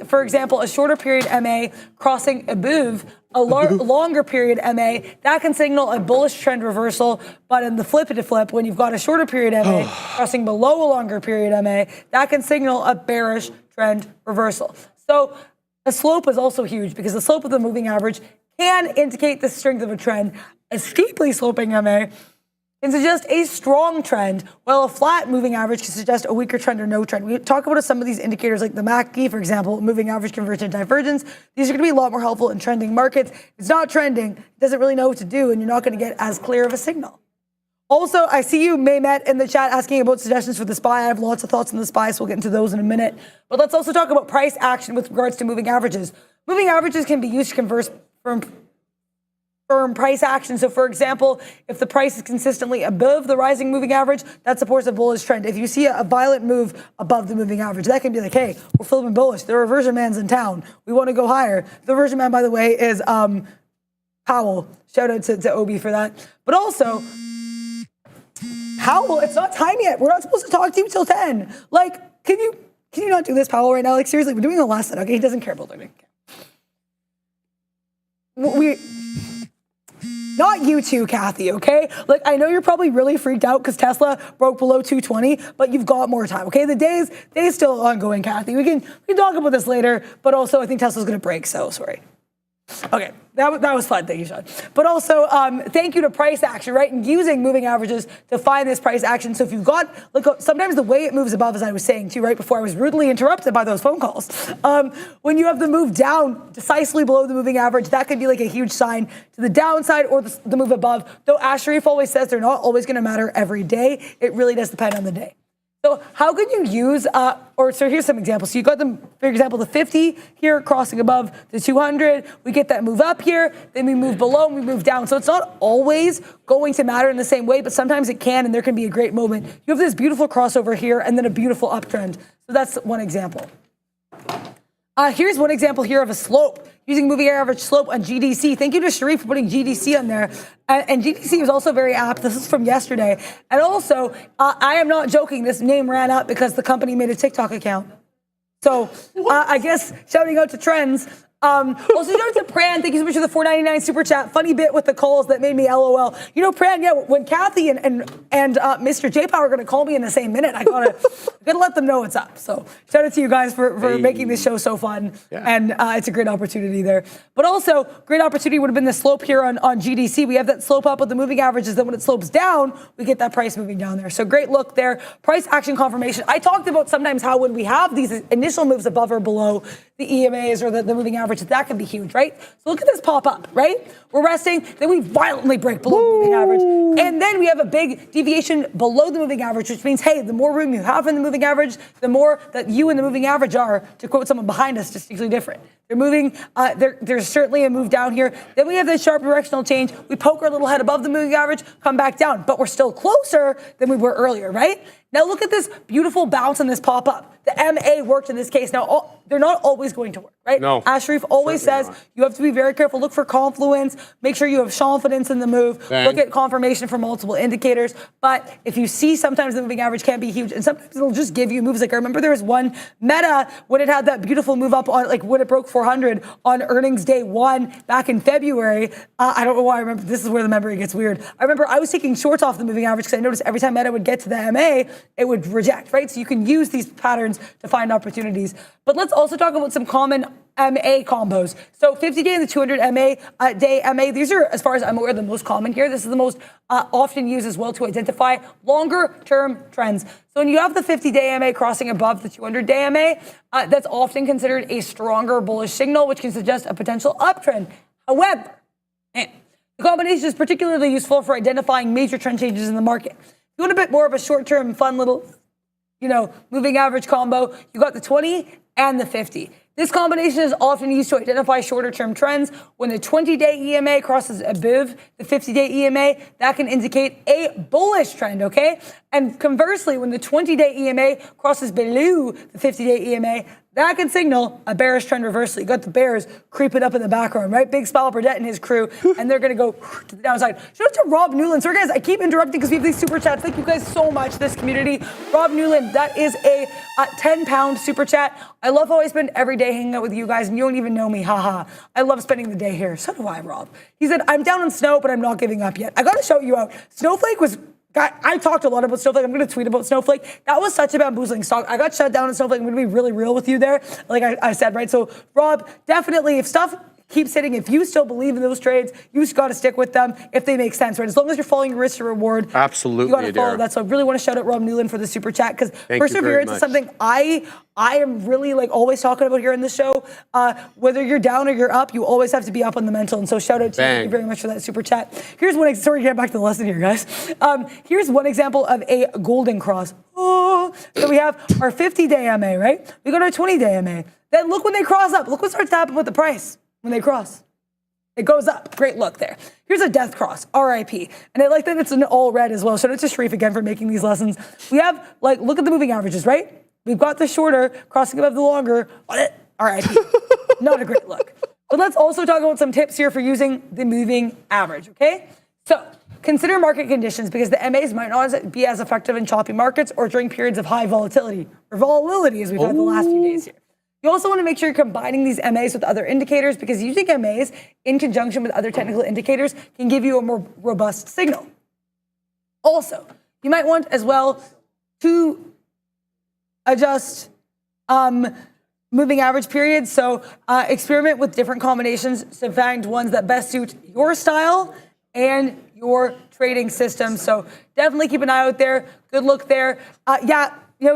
for example, a shorter period MA crossing above a longer period MA. That can signal a bullish trend reversal. But in the flip, when you've got a shorter period MA crossing below a longer period MA, that can signal a bearish trend reversal. So the slope is also huge because the slope of the moving average can indicate the strength of a trend. A steeply sloping MA can suggest a strong trend, while a flat moving average can suggest a weaker trend or no trend. We talk about some of these indicators like the MACD, for example, moving average convergent divergence. These are going to be a lot more helpful in trending markets. If it's not trending, it doesn't really know what to do, and you're not going to get as clear of a signal. Also, I see you, Maymet, in the chat asking about suggestions for the SPY. I have lots of thoughts on the SPY, so we'll get into those in a minute. But let's also talk about price action with regards to moving averages. Moving averages can be used to converse from firm price action. So for example, if the price is consistently above the rising moving average, that supports a bullish trend. If you see a violent move above the moving average, that can be like, hey, we're flipping bullish. The reversion man's in town. We want to go higher. The reversion man, by the way, is Powell. Shout out to Obi for that. But also, Powell, it's not time yet. We're not supposed to talk to you till 10. Like, can you not do this, Powell, right now? Like, seriously, we're doing a lesson, okay? He doesn't care about learning. Not you too, Kathy, okay? Like, I know you're probably really freaked out because Tesla broke below 220, but you've got more time, okay? The day's still ongoing, Kathy. We can talk about this later, but also I think Tesla's going to break, so sorry. Okay, that was fun. Thank you, Sean. But also, thank you to price action, right? And using moving averages to find this price action. So if you've got, look, sometimes the way it moves above, as I was saying too, right before I was rudely interrupted by those phone calls. When you have the move down decisively below the moving average, that could be like a huge sign to the downside or the move above. Though Sharif always says they're not always going to matter every day. It really does depend on the day. So how can you use, so here's some examples. So you got them, for example, the 50 here crossing above the 200. We get that move up here, then we move below and we move down. So it's not always going to matter in the same way, but sometimes it can, and there can be a great moment. You have this beautiful crossover here and then a beautiful uptrend. So that's one example. Here's one example here of a slope, using moving average slope on GDC. Thank you to Sharif for putting GDC on there. And GDC was also very apt. This is from yesterday. And also, I am not joking, this name ran up because the company made a TikTok account. So I guess shouting out to Trends. Also, shout out to Pran. Thank you so much for the $4.99 super chat. Funny bit with the calls that made me LOL. You know, Pran, yeah, when Kathy and Mr. J Power are going to call me in the same minute, I gotta let them know what's up. So shout out to you guys for making this show so fun. Yeah. And it's a great opportunity there. But also, great opportunity would have been the slope here on GDC. We have that slope up with the moving averages. Then when it slopes down, we get that price moving down there. So great look there. Price action confirmation. I talked about sometimes how when we have these initial moves above or below the EMAs or the moving average, that can be huge, right? So look at this pop up, right? We're resting, then we violently break below the moving average. And then we have a big deviation below the moving average, which means, hey, the more room you have in the moving average, the more that you and the moving average are, to quote someone behind us, distinctly different. They're moving, there's certainly a move down here. Then we have this sharp directional change. We poke our little head above the moving average, come back down, but we're still closer than we were earlier, right? Now look at this beautiful bounce and this pop up. The MA worked in this case. Now, they're not always going to work, right? No. Sharif always says you have to be very careful. Look for confluence. Make sure you have confidence in the move. Bang. Look at confirmation for multiple indicators. But if you see sometimes the moving average can be huge, and sometimes it'll just give you moves. Like I remember there was one Meta when it had that beautiful move up on, like when it broke 400 on earnings day one back in February. I don't know why I remember. This is where the memory gets weird. I remember I was taking shorts off the moving average because I noticed every time Meta would get to the MA, it would reject, right? So you can use these patterns to find opportunities. But let's also talk about some common MA combos. So 50-day and the 200 MA day MA, these are, as far as I'm aware, the most common here. This is the most often used as well to identify longer term trends. So when you have the 50-day MA crossing above the 200-day MA, that's often considered a stronger bullish signal, which can suggest a potential uptrend. However, the combination is particularly useful for identifying major trend changes in the market. If you want a bit more of a short-term, fun little, moving average combo, you got the 20 and the 50. This combination is often used to identify shorter-term trends. When the 20-day EMA crosses above the 50-day EMA, that can indicate a bullish trend, okay? And conversely, when the 20-day EMA crosses below the 50-day EMA, that can signal a bearish trend reversal. You got the bears creeping up in the background, right? Big Spal Burdette and his crew, and they're going to go to the downside. Shout out to Rob Newland. Sorry, guys, I keep interrupting because we have these super chats. Thank you guys so much, this community. Rob Newland, that is a 10-pound super chat. I love how I spend every day hanging out with you guys, and you don't even know me. Haha. I love spending the day here. So do I, Rob. He said, I'm down in snow, but I'm not giving up yet. I got to shout you out. Snowflake was... I talked a lot about Snowflake. I'm going to tweet about Snowflake. That was such a bamboo-ling stock. I got shut down in Snowflake. I'm going to be really real with you there, like I said, right? So, Rob, definitely, if stuff keeps hitting, if you still believe in those trades, you just got to stick with them if they make sense, right? As long as you're following your risk to reward, absolutely, you got to follow that. So I really want to shout out Rob Newland for the super chat because perseverance is something I am really always talking about here in the show. Whether you're down or you're up, you always have to be up on the mental. And so shout out to you. Thank you very much for that super chat. Here's one. Sorry, get back to the lesson here, guys. Here's one example of a golden cross. So we have our 50-day MA, right? We got our 20-day MA. Then look when they cross up. Look what starts to happen with the price. When they cross, it goes up. Great look there. Here's a death cross, RIP. And I like that it's an all red as well. Shout out to Sharif again for making these lessons. We have, look at the moving averages, right? We've got the shorter crossing above the longer. RIP. Not a great look. But let's also talk about some tips here for using the moving average, okay? So consider market conditions because the MAs might not be as effective in choppy markets or during periods of high volatility or volatility as we've had the last few days here. You also want to make sure you're combining these MAs with other indicators because using MAs in conjunction with other technical indicators can give you a more robust signal. Also, you might want as well to adjust moving average period. So experiment with different combinations to find ones that best suit your style and your trading system. So definitely keep an eye out there. Good look there.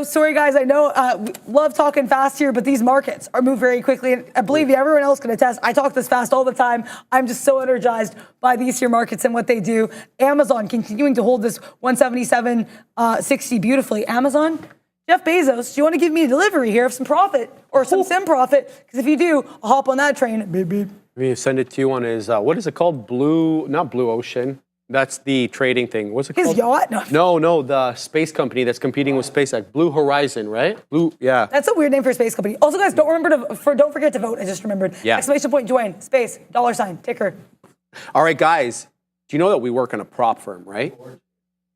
Sorry guys, I know we love talking fast here, but these markets are moving very quickly. And I believe everyone else can attest. I talk this fast all the time. I'm just so energized by these here markets and what they do. Amazon continuing to hold this 177.60 beautifully. Amazon, Jeff Bezos, do you want to give me a delivery here of some profit or some sim profit? Because if you do, I'll hop on that train. Beep, beep. Let me send it to you on his, what is it called? Not Blue Ocean. That's the trading thing. What's it called? His yacht? No, the space company that's competing with SpaceX. Blue Horizon, right? Yeah. That's a weird name for a space company. Also, guys, don't forget to vote. I just remembered. Yeah. Exclamation point, join, space, $ ticker. All right, guys. Do you know that we work on a prop firm, right?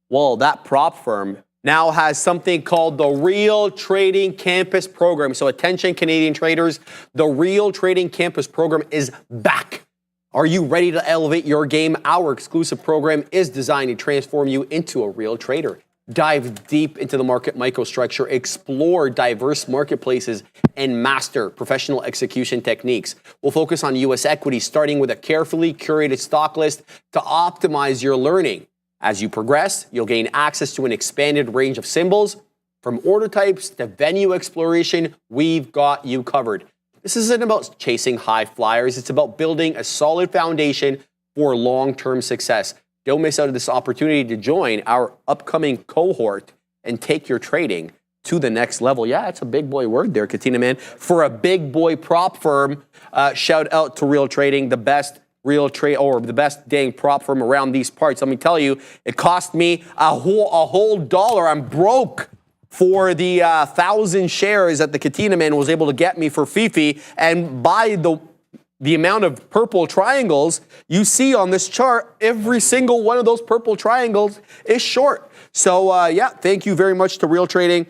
Well, that prop firm now has something called the Real Trading Campus Program. So attention, Canadian traders, the Real Trading Campus Program is back. Are you ready to elevate your game? Our exclusive program is designed to transform you into a real trader. Dive deep into the market microstructure, explore diverse marketplaces, and master professional execution techniques. We'll focus on U.S. equities, starting with a carefully curated stock list to optimize your learning. As you progress, you'll gain access to an expanded range of symbols. From order types to venue exploration, we've got you covered. This isn't about chasing high flyers. It's about building a solid foundation for long-term success. Don't miss out on this opportunity to join our upcoming cohort and take your trading to the next level. Yeah, it's a big boy word there, Katina, man. For a big boy prop firm, shout out to Real Trading, the best the best dang prop firm around these parts. Let me tell you, it cost me a whole dollar. I'm broke for the 1,000 shares that the Katina man was able to get me for Fifi, and by the amount of purple triangles you see on this chart, every single one of those purple triangles is short. So thank you very much to Real Trading,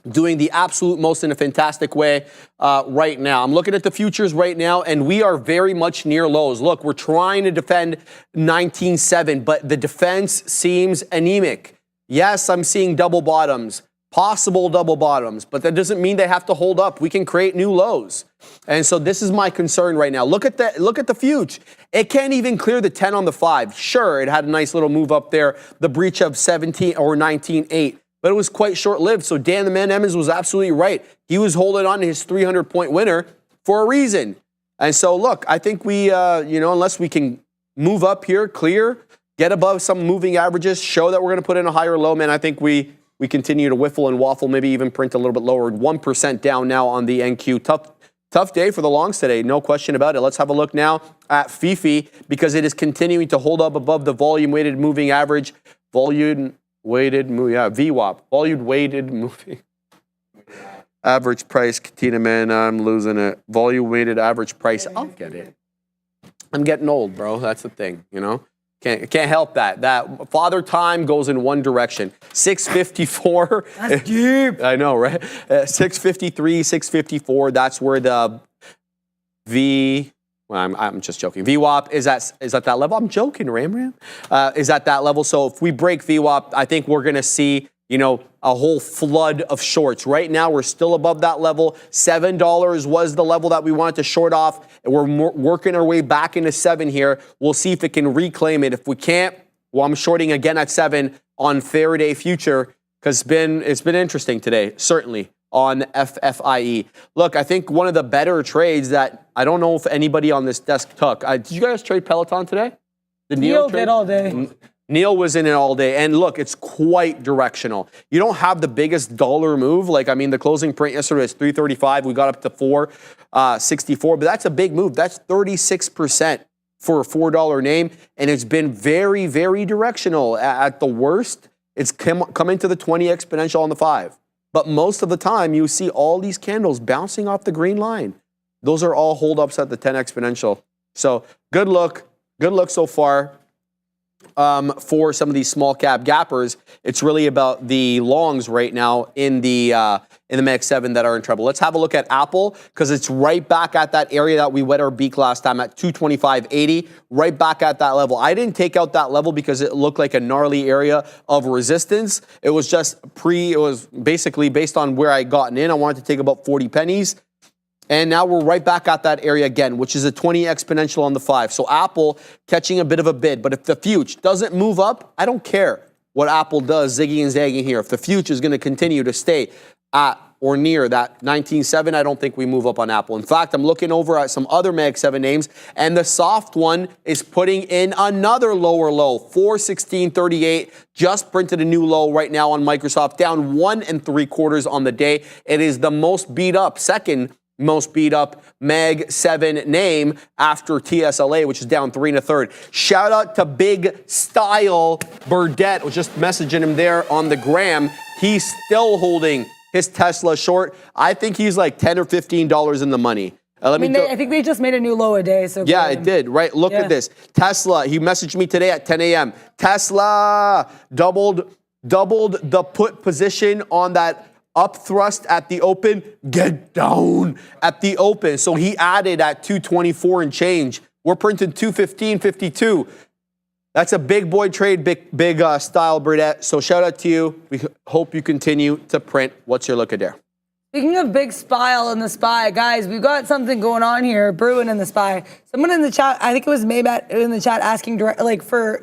doing the absolute most in a fantastic way right now. I'm looking at the futures right now, and we are very much near lows. Look, we're trying to defend 19.7, but the defense seems anemic. Yes, I'm seeing double bottoms. Possible double bottoms, but that doesn't mean they have to hold up. We can create new lows. And so this is my concern right now. Look at the future. It can't even clear the 10 on the 5. Sure, it had a nice little move up there, the breach of 17 or 19.8, but it was quite short-lived. So Dan the Man Emmons was absolutely right. He was holding on to his 300-point winner for a reason. And so look, I think we, unless we can move up here, clear, get above some moving averages, show that we're going to put in a higher low, man, I think we continue to whiffle and waffle, maybe even print a little bit lower. 1% down now on the NQ. Tough day for the longs today, no question about it. Let's have a look now at Fifi, because it is continuing to hold up above the volume-weighted moving average. VWAP. Volume-weighted moving average price. Katina, man, I'm losing it. Volume-weighted average price. I'll get it. I'm getting old, bro. That's the thing, Can't help that. That father time goes in one direction. 654. That's deep. I know, right? 653, 654. That's where the I'm just joking. VWAP is at that level. I'm joking, Ram. Is at that level. So if we break VWAP, I think we're gonna see a whole flood of shorts. Right now, we're still above that level. $7 was the level that we wanted to short off. And we're working our way back into 7 here. We'll see if it can reclaim it. If we can't, well, I'm shorting again at 7 on Faraday Future, because it's been interesting today, certainly, on FFIE. Look, I think one of the better trades that I don't know if anybody on this desk took. Did you guys trade Peloton today? The Neil did all day. Neil was in it all day. And look, it's quite directional. You don't have the biggest dollar move. The closing print yesterday was 335. We got up to 464, but that's a big move. That's 36% for a $4 name. And it's been very, very directional. At the worst, it's come into the 20 exponential on the 5. But most of the time, you see all these candles bouncing off the green line. Those are all holdups at the 10 exponential. So good look so far. For some of these small cap gappers, it's really about the longs right now in the Mag 7 that are in trouble. Let's have a look at Apple, because it's right back at that area that we wet our beak last time at 225.80, right back at that level. I didn't take out that level because it looked like a gnarly area of resistance. It was just it was basically based on where I gotten in. I wanted to take about 40 pennies. And now we're right back at that area again, which is a 20 exponential on the 5. So Apple catching a bit of a bid. But if the future doesn't move up, I don't care what Apple does, zigging and zagging here. If the future is going to continue to stay at or near that 19.7, I don't think we move up on Apple. In fact, I'm looking over at some other Mag 7 names, and the soft one is putting in another lower low, 416.38, just printed a new low right now on Microsoft, down 1 3/4 on the day. It is the most beat up, second most beat up Mag 7 name after TSLA, which is down 3 1/3. Shout out to Big Style Burdette. I was just messaging him there on the gram. He's still holding his Tesla short. I think he's like $10 or $15 in the money. I think they just made a new low a day. So yeah, it did, right? Look at this. Tesla, he messaged me today at 10 a.m. Tesla doubled the put position on that up thrust at the open. Get down at the open. So he added at 224 and change. We're printing 215.52. That's a big boy trade, big style, Burdette. So shout out to you. We hope you continue to print. What's your look at there? Speaking of big spile in the SPY, guys, we've got something going on here, brewing in the SPY. Someone in the chat, I think it was Maybet in the chat, asking for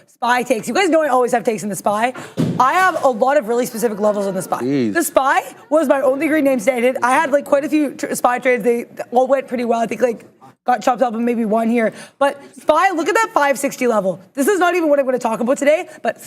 SPY takes. You guys know I always have takes in the SPY. I have a lot of really specific levels in the SPY. Jeez. The SPY was my only green name stated. I had quite a few SPY trades. They all went pretty well. I think got chopped up and maybe one here. But SPY, look at that 560 level. This is not even what I'm going to talk about today, but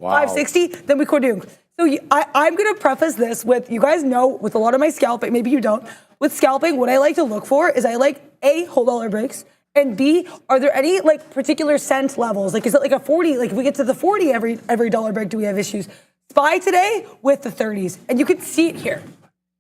wow. 560, then we could do. So I'm going to preface this with, you guys know, with a lot of my scalping, maybe you don't, with scalping, what I like to look for is I like A, whole dollar breaks, and B, are there any particular cent levels? Is it like a 40? If we get to the 40 every dollar break, do we have issues? SPY today with the 30s, and you can see it here.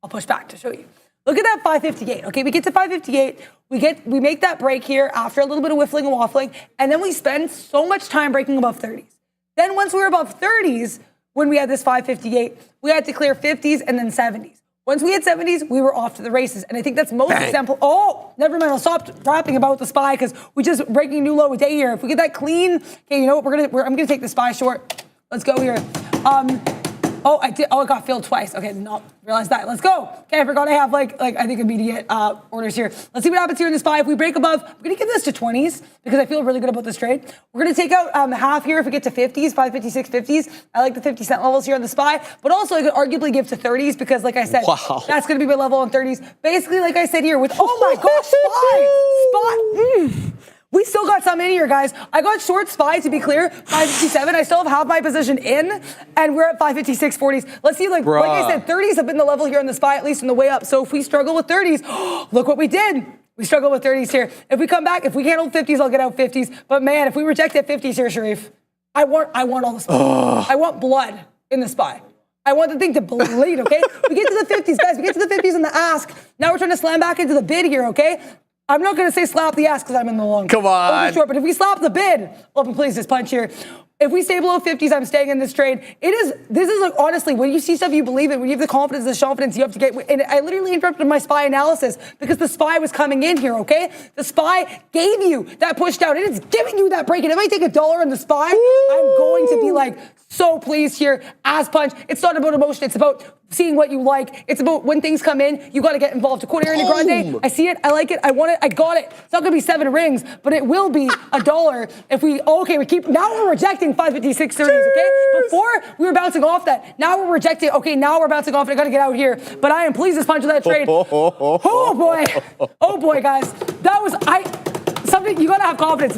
I'll push back to show you. Look at that 558. Okay, we get to 558. We make that break here after a little bit of whiffling and waffling, and then we spend so much time breaking above 30s. Then once we were above 30s, when we had this 558, we had to clear 50s and then 70s. Once we hit 70s, we were off to the races. And I think that's most example. Oh, never mind. I'll stop rapping about the SPY because we just breaking a new low a day here. If we get that clean, okay, you know what? I'm gonna take the SPY short. Let's go here. I did. Oh, it got filled twice. Okay, not realized that. Let's go. Okay, I forgot I have I think immediate orders here. Let's see what happens here in the SPY. If we break above, I'm gonna give this to 20s because I feel really good about this trade. We're gonna take out half here if we get to 50s, 556 50s. I like the 50 cent levels here on the SPY, but also I could arguably give to 30s because, like I said, that's gonna be my level on 30s. Basically, like I said here, with oh my gosh, SPY. We still got some in here, guys. I got short SPY, to be clear, 557. I still have half my position in, and we're at 556 40s. Let's see, like I said, 30s have been the level here on the SPY, at least on the way up. So if we struggle with 30s, look what we did. We struggle with 30s here. If we come back, if we can't hold 50s, I'll get out 50s. But man, if we reject at 50s here, Sharif, I want all the SPY. I want blood in the SPY. I want the thing to bleed, okay? We get to the 50s, guys. We get to the 50s in the ask. Now we're trying to slam back into the bid here, okay? I'm not going to say slap the ass because I'm in the long. Come on. Short, but if we slap the bid, please, this punch here. If we stay below 50s, I'm staying in this trade. This is honestly, when you see stuff, you believe it. When you have the confidence, the confidence, you have to get, and I literally interrupted my SPY analysis because the SPY was coming in here, okay? The SPY gave you that push down. It is giving you that break. And if I take $1 in the SPY, I'm going to be so pleased here. As punch. It's not about emotion. It's about seeing what you like. It's about when things come in, you got to get involved. A quarter in the grande. I see it. I like it. I want it. I got it. It's not going to be 7 rings, but it will be $1 if we. Now we're rejecting 556 30s. Okay. Before we were bouncing off that. Now we're rejecting. Okay. Now we're bouncing off. I got to get out here. But I am pleased as punch with that trade. Oh boy. Oh boy, guys. That was something you got to have confidence.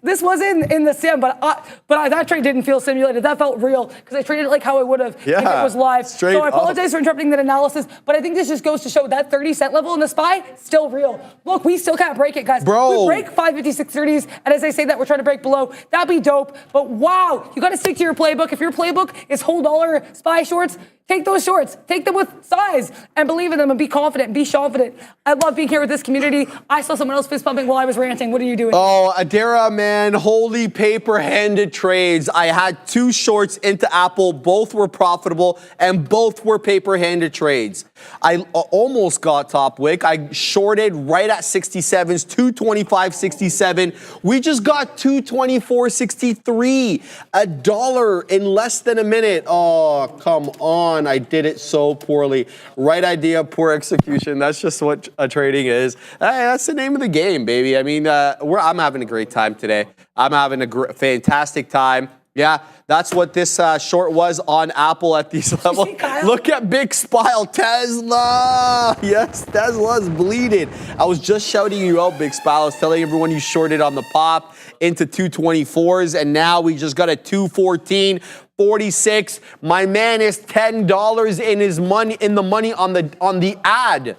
This was in the sim, but that trade didn't feel simulated. That felt real because I traded it like how I would have if it was live. So I apologize for interrupting that analysis, but I think this just goes to show that 30 cent level in the SPY still real. Look, we still can't break it, guys. Bro. We break 556 30s, and as I say that, we're trying to break below. That'd be dope. But wow, you got to stick to your playbook. If your playbook is whole dollar SPY shorts, take those shorts. Take them with size and believe in them and be confident and be confident. I love being here with this community. I saw someone else fist pumping while I was ranting. What are you doing? Oh, Adara, man, holy paper-handed trades. I had 2 shorts into Apple. Both were profitable and both were paper-handed trades. I almost got top wick. I shorted right at 67s, 225.67. We just got 224.63. $1 in less than a minute. Oh, come on. on, I did it so poorly. Right idea, poor execution. That's just what trading is. Hey, that's the name of the game, baby. I mean, I'm having a great time today. I'm having a fantastic time. Yeah, that's what this short was on Apple at these levels. Look at Big Smile, Tesla. Yes, Tesla's bleeding. I was just shouting you out, Big Smile. I was telling everyone you shorted on the pop into 224s, and now we just got a 214.46. My man is $10 in his money on the ad,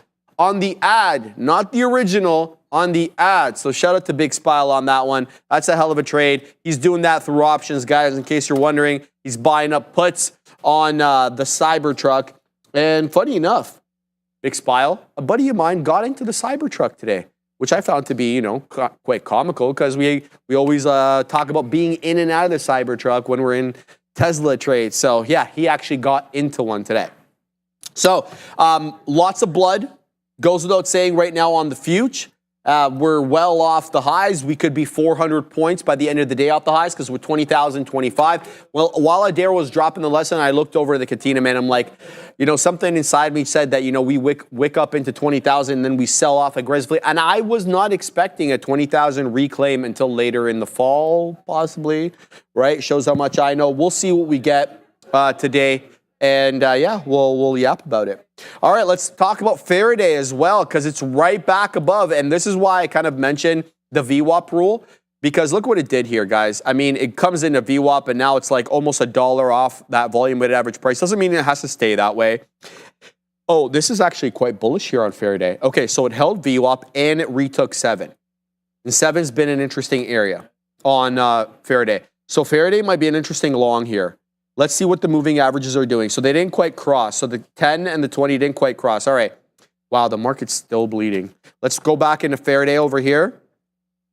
not the original. On the ad. So shout out to Big Smile on that one. That's a hell of a trade. He's doing that through options, guys, in case you're wondering. He's buying up puts on the Cybertruck. And funny enough, Big Smile, a buddy of mine got into the Cybertruck today, which I found to be, quite comical because we always talk about being in and out of the Cybertruck when we're in Tesla trades. So yeah, he actually got into one today. So lots of blood. Goes without saying right now on the future. We're well off the highs. We could be 400 points by the end of the day off the highs because we're 20,025. Well, while Adair was dropping the lesson, I looked over at the Katina, man. I'm like, something inside me said that, we wick up into 20,000 and then we sell off aggressively. And I was not expecting a 20,000 reclaim until later in the fall, possibly, right? Shows how much I know. We'll see what we get today. And we'll yap about it. All right, let's talk about Faraday as well, because it's right back above. And this is why I kind of mentioned the VWAP rule, because look what it did here, guys. I mean, it comes into VWAP, and now it's like almost $1 off that volume weighted average price. Doesn't mean it has to stay that way. Oh, this is actually quite bullish here on Faraday. Okay, so it held VWAP, and it retook 7. And 7's been an interesting area on Faraday. So Faraday might be an interesting long here. Let's see what the moving averages are doing. So they didn't quite cross. So the 10 and the 20 didn't quite cross. All right. Wow, the market's still bleeding. Let's go back into Faraday over here.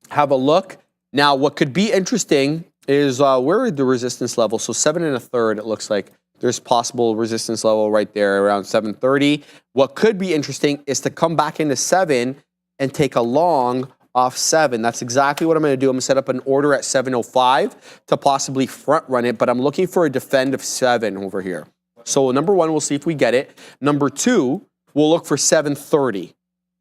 Have a look. Now, what could be interesting is where are the resistance levels? So 7 1/3, it looks like. There's possible resistance level right there around 730. What could be interesting is to come back into 7 and take a long off 7. That's exactly what I'm going to do. I'm going to set up an order at 705 to possibly front run it, but I'm looking for a defend of 7 over here. So number 1, we'll see if we get it. Number 2, we'll look for 730,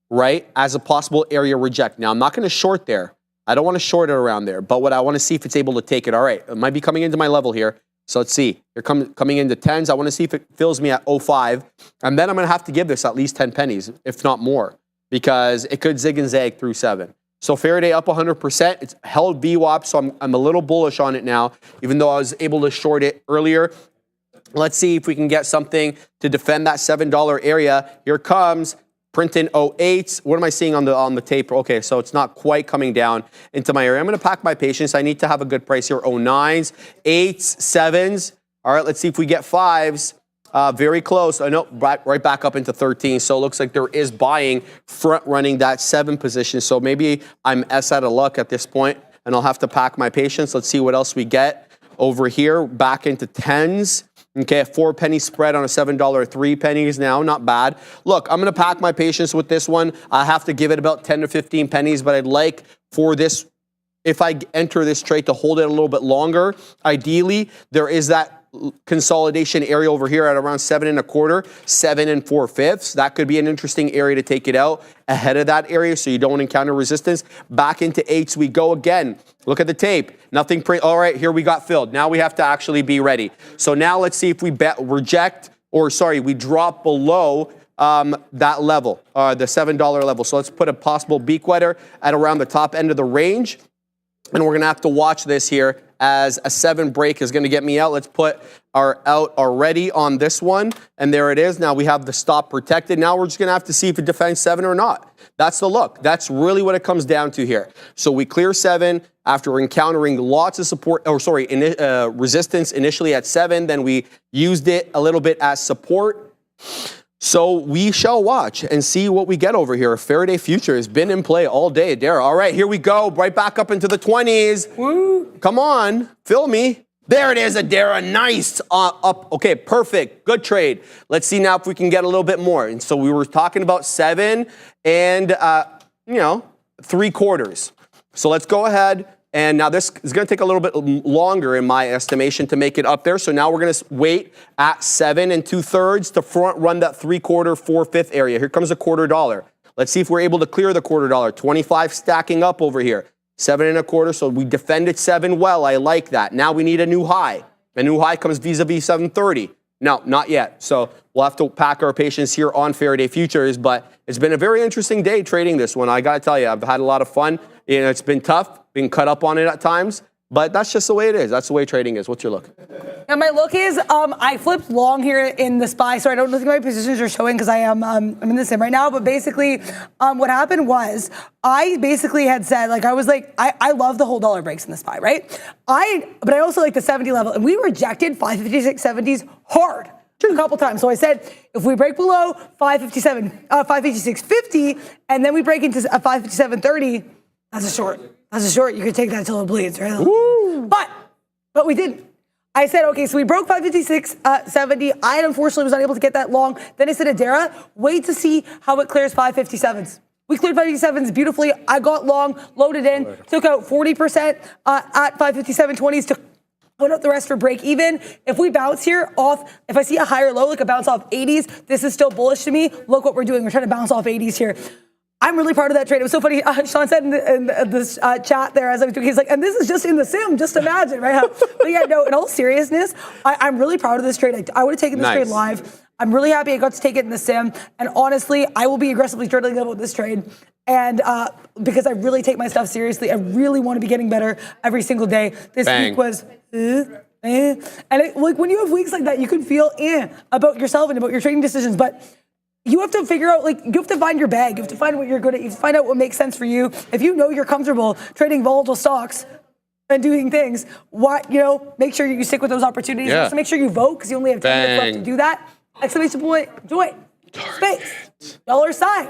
right, as a possible area reject. Now, I'm not going to short there. I don't want to short it around there, but what I want to see if it's able to take it. All right, it might be coming into my level here. So let's see. Here coming into 10s. I want to see if it fills me at 05, and then I'm going to have to give this at least 10 pennies, if not more, because it could zig and zag through 7. So Faraday up 100%. It's held VWAP, so I'm a little bullish on it now, even though I was able to short it earlier. Let's see if we can get something to defend that $7 area. Here comes printing 08s. What am I seeing on the tape? Okay, so it's not quite coming down into my area. I'm going to pack my patience. I need to have a good price here. 09s, 8s, 7s. All right, let's see if we get 5s. Very close. No, right back up into 13. So it looks like there is buying front running that 7 position. So maybe I'm S out of luck at this point, and I'll have to pack my patience. Let's see what else we get over here. Back into 10s. Okay, a 4 penny spread on a $7, 3 pennies now. Not bad. Look, I'm going to pack my patience with this one. I have to give it about 10 to 15 pennies, but I'd like for this, if I enter this trade, to hold it a little bit longer. Ideally, there is that consolidation area over here at around 7 1/4, 7 4/5. That could be an interesting area to take it out ahead of that area so you don't encounter resistance. Back into 8s we go again. Look at the tape. Nothing print. All right, here we got filled. Now we have to actually be ready. So now let's see if we we drop below that level, the $7 level. So let's put a possible beak wetter at around the top end of the range. And we're going to have to watch this here as a 7 break is going to get me out. Let's put our out already on this one. And there it is. Now we have the stop protected. Now we're just going to have to see if it defends 7 or not. That's the look. That's really what it comes down to here. So we clear 7 after encountering lots of support, resistance initially at 7. Then we used it a little bit as support. So we shall watch and see what we get over here. Faraday Future has been in play all day, Dara. All right, here we go. Right back up into the 20s. Woo. Come on, fill me. There it is, Adara. Nice. Up. Okay, perfect. Good trade. Let's see now if we can get a little bit more. And so we were talking about 7 and, 3/4. So let's go ahead, And now this is going to take a little bit longer in my estimation to make it up there. So now we're going to wait at 7 2/3 to front run that 3/4, 4/5 area. Here comes a $0.25. Let's see if we're able to clear the $0.25. 25 stacking up over here. 7 1/4. So we defended 7 well. I like that. Now we need a new high. A new high comes vis-a-vis 730. No, not yet. So we'll have to pack our patience here on Faraday Futures, but it's been a very interesting day trading this one. I got to tell you, I've had a lot of fun. You know, it's been tough, being cut up on it at times, but that's just the way it is. That's the way trading is. What's your look? And my look is, I flipped long here in the SPY, so I don't think my positions are showing because I'm in the sim right now. But basically, what happened was I basically had said, like, I love the whole dollar breaks in the SPY, right? But I also like the 70 level, and we rejected 556 70s hard a couple times. So I said, if we break below 556.50, and then we break into a 557.30, that's a short. That's a short. You could take that till it bleeds, right? Woo. But we didn't. I said, okay, so we broke 556.70. I unfortunately was not able to get that long. Then I said, Adara, wait to see how it clears 557s. We cleared 557s beautifully. I got long, loaded in, took out 40% at 557.20s to put out the rest for break even. If we bounce here off, if I see a higher low, like a bounce off 80s, this is still bullish to me. Look what we're doing. We're trying to bounce off 80s here. I'm really proud of that trade. It was so funny. Sean said in this chat there as I was doing, he's like, and this is just in the sim, just imagine, right? But yeah, no, in all seriousness, I'm really proud of this trade. I would have taken this trade live. I'm really happy I got to take it in the sim. And honestly, I will be aggressively trading about this trade. And because I really take my stuff seriously, I really want to be getting better every single day. This week was, and like when you have weeks like that, you can feel about yourself and about your trading decisions. But you have to figure out, like, you have to find your bag. You have to find what you're good at. You have to find out what makes sense for you. If you know you're comfortable trading volatile stocks and doing things, make sure you stick with those opportunities. Yeah. Just make sure you vote because you only have 10 minutes left to do that. Exclamation point, join, space, $sign,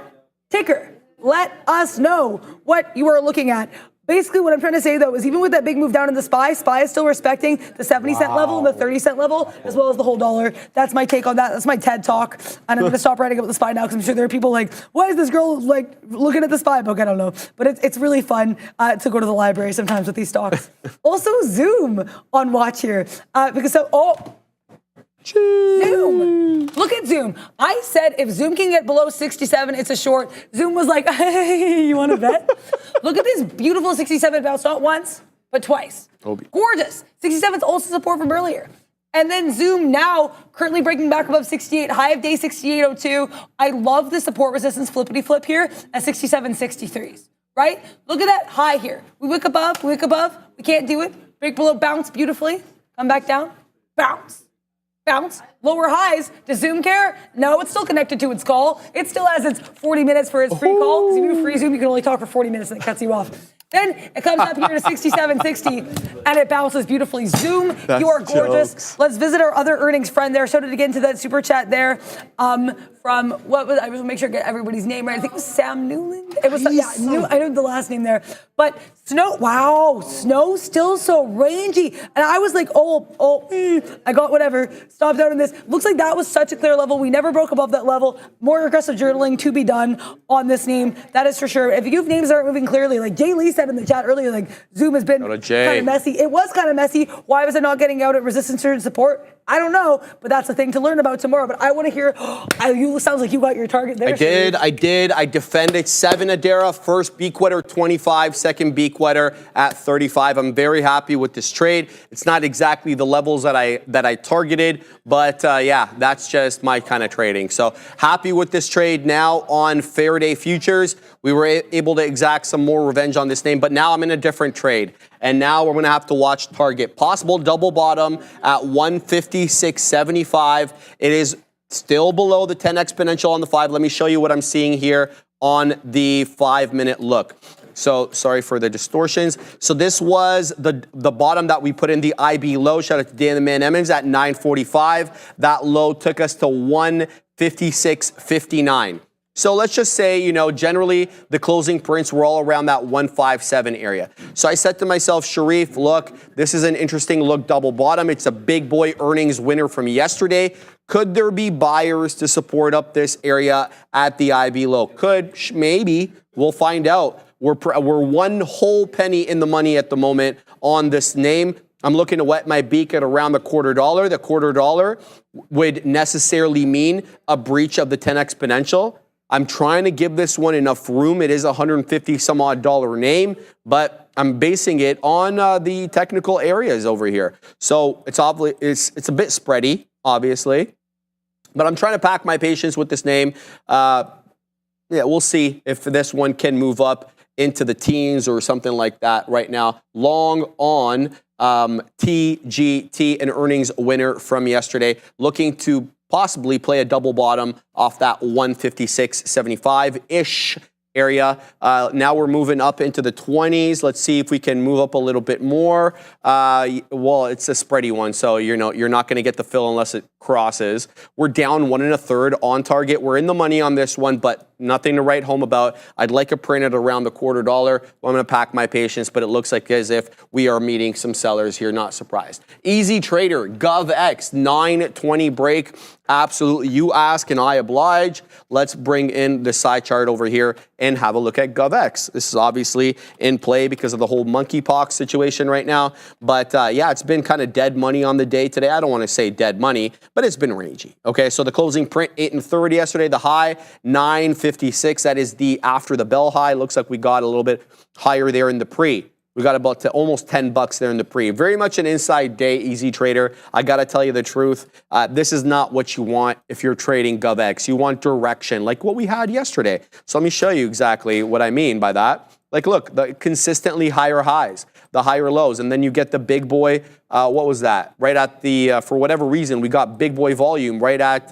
ticker. Let us know what you are looking at. Basically, what I'm trying to say, though, is even with that big move down in the SPY is still respecting the 70-cent level and the 30-cent level, as well as the whole dollar. That's my take on that. That's my TED Talk. And I'm going to stop writing about the SPY now because I'm sure there are people like, why is this girl like looking at the SPY book? I don't know. But it's really fun to go to the library sometimes with these stocks. Also, Zoom on watch here. Zoom. Look at Zoom. I said if Zoom can get below 67, it's a short. Zoom was like, hey, you want to bet? Look at this beautiful 67 bounce, not once, but twice. Gorgeous. 67's also support from earlier. And then Zoom now currently breaking back above 68, high of day 68.02. I love the support resistance flippity flip here at 67.63s, right? Look at that high here. We wick above, we can't do it. Break below, bounce beautifully, come back down, bounce. Lower highs. Does Zoom care? No, it's still connected to its call. It still has its 40 minutes for its free call. Because if you do free Zoom, you can only talk for 40 minutes and it cuts you off. Then it comes up here to 67.60 and it bounces beautifully. Zoom, you are gorgeous. Jokes. Let's visit our other earnings friend there. Showed it again to that super chat there. From what was I will make sure I get everybody's name right. I think it was Sam Newland. It was I know the last name there. But Snow still so rangy. And I was like, I got whatever. Stopped out on this. Looks like that was such a clear level. We never broke above that level. More aggressive journaling to be done on this name. That is for sure. If you have names that aren't moving clearly, like Jay Lee said in the chat earlier, like Zoom has been kind of messy. It was kind of messy. Why was it not getting out at resistance and support? I don't know, but that's the thing to learn about tomorrow. But I want to hear, you sounds like you got your target there. I did. I defended 7 Adara, first beak wetter 25, second beak wetter at 35. I'm very happy with this trade. It's not exactly the levels that I targeted, but yeah, that's just my kind of trading. So happy with this trade. Now on Faraday Futures, we were able to exact some more revenge on this name, but now I'm in a different trade. And now we're going to have to watch target. Possible double bottom at 156.75. It is still below the 10 exponential on the 5. Let me show you what I'm seeing here on the 5-minute look. So sorry for the distortions. So this was the bottom that we put in the IB low. Shout out to Dan the Man Emmons at 945. That low took us to 156.59. So let's just say, generally the closing prints were all around that 157 area. So I said to myself, Sharif, look, this is an interesting look double bottom. It's a big boy earnings winner from yesterday. Could there be buyers to support up this area at the IB low? Could, maybe. We'll find out. We're 1 whole penny in the money at the moment on this name. I'm looking to wet my beak at around the $0.25. The $0.25 would necessarily mean a breach of the 10 exponential. I'm trying to give this one enough room. It is a $150 some odd name, but I'm basing it on the technical areas over here. So it's a bit spready, obviously, but I'm trying to pack my patience with this name. Yeah, we'll see if this one can move up into the teens or something like that right now. Long on TGT, an earnings winner from yesterday, looking to possibly play a double bottom off that 156.75-ish area. Now we're moving up into the 20s. Let's see if we can move up a little bit more. Well, it's a spready one, so you're not going to get the fill unless it crosses. We're down 1 1/3 on target. We're in the money on this one, but nothing to write home about. I'd like a print at around the $0.25. I'm going to pack my patience, but it looks like as if we are meeting some sellers here. Not surprised. Easy Trader, GovX, 9:20 break. Absolutely. You ask and I oblige. Let's bring in the side chart over here and have a look at GovX. This is obviously in play because of the whole monkeypox situation right now. But yeah, it's been kind of dead money on the day today. I don't want to say dead money, but it's been rangy. Okay, so the closing print 8.30 yesterday, the high 9.56. That is the after the bell high. Looks like we got a little bit higher there in the pre. We got about almost $10 there in the pre. Very much an inside day, Easy Trader. I got to tell you the truth. This is not what you want if you're trading GovX. You want direction, like what we had yesterday. So let me show you exactly what I mean by that. Like, look, the consistently higher highs, the higher lows, and then you get the big boy. What was that? Right at the, for whatever reason, we got big boy volume right at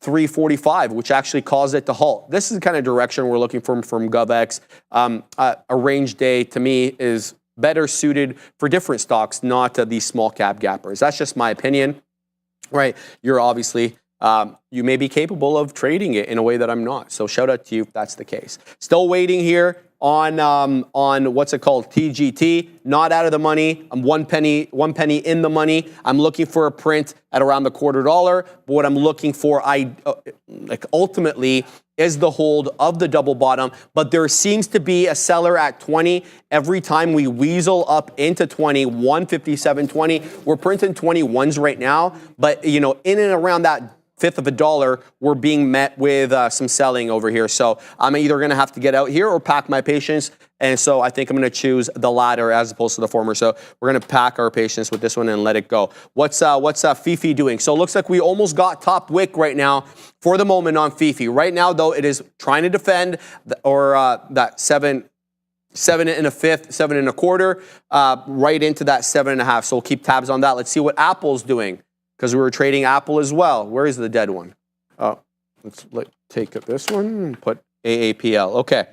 345, which actually caused it to halt. This is the kind of direction we're looking for from GovX. A range day, to me, is better suited for different stocks, not these small cap gappers. That's just my opinion, right? You're obviously, you may be capable of trading it in a way that I'm not. So shout out to you if that's the case. Still waiting here on what's it called, TGT, not out of the money. I'm one penny in the money. I'm looking for a print at around the $0.25. But what I'm looking for, like ultimately, is the hold of the double bottom. But there seems to be a seller at 20 every time we weasel up into 20, 157.20. We're printing 21s right now, but in and around that fifth of a dollar, we're being met with some selling over here. So I'm either going to have to get out here or pack my patience. And so I think I'm going to choose the latter as opposed to the former. So we're going to pack our patience with this one and let it go. What's Fifi doing? So it looks like we almost got top wick right now for the moment on Fifi. Right now, though, it is trying to defend that 7 1/5, 7 1/4, right into that 7 1/2. So we'll keep tabs on that. Let's see what Apple's doing, because we were trading Apple as well. Where is the dead one? Oh, let's take this one and put AAPL. Okay.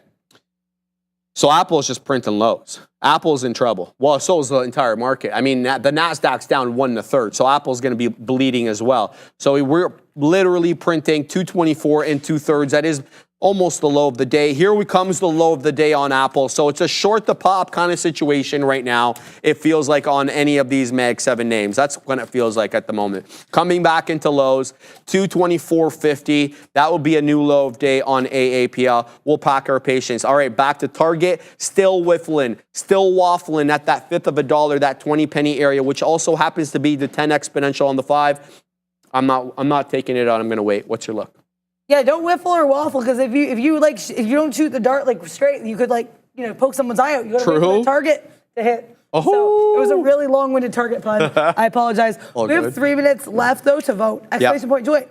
So Apple is just printing lows. Apple's in trouble. Well, so is the entire market. I mean, the NASDAQ's down 1 1/3, so Apple's going to be bleeding as well. So we're literally printing 224 and 2/3. That is almost the low of the day. Here comes the low of the day on Apple. So it's a short the pop kind of situation right now. It feels like on any of these Mag 7 names. That's what it feels like at the moment. Coming back into lows, 224.50. That will be a new low of day on AAPL. We'll pack our patience. All right, back to target. Still whiffling, still waffling at that fifth of a dollar, that 20 penny area, which also happens to be the 10 exponential on the 5. I'm not taking it out. I'm going to wait. What's your look? Yeah, don't whiffle or waffle, because if you don't shoot the dart like straight, you could poke someone's eye out. You got to wait for the target to hit. Oh. So it was a really long-winded target pun. I apologize. All we good. have 3 minutes left though to vote. Exclamation point join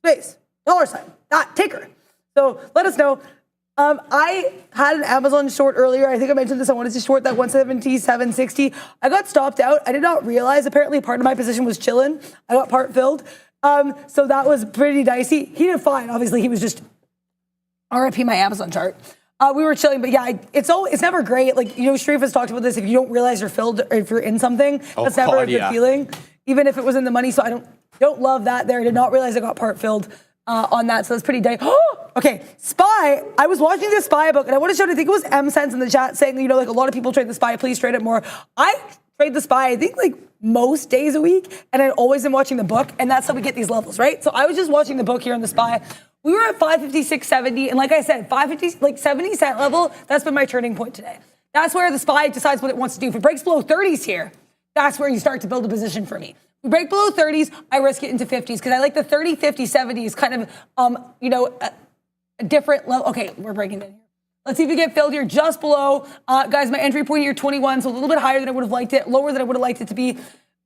space $, ticker. So let us know. I had an Amazon short earlier. I think I mentioned this. I wanted to short that 177.60. I got stopped out. I did not realize. Apparently, part of my position was chilling. I got part filled. So that was pretty dicey. He did fine. Obviously, he was just RIP my Amazon chart. We were chilling, but yeah, it's never great. Sharif has talked about this. If you don't realize you're filled, or if you're in something, that's never a good feeling. Even if it was in the money. So I don't love that there. I did not realize I got part filled on that. So that's pretty dicey. Okay, SPY. I was watching the SPY book, and I want to show you, I think it was M-Sense in the chat saying, a lot of people trade the SPY. Please trade it more. I trade the SPY, I think most days a week, and I always am watching the book, and that's how we get these levels, right? So I was just watching the book here on the SPY. We were at 556.70, and like I said, 550, like 70 cent level, that's been my turning point today. That's where the SPY decides what it wants to do. If it breaks below 30s here, that's where you start to build a position for me. If we break below 30s, I risk it into 50s because I like the 30, 50, 70 is kind of, a different level. Okay, we're breaking it here. Let's see if we get filled here just below. Guys, my entry point here, 21, so a little bit higher than I would have liked it, lower than I would have liked it to be.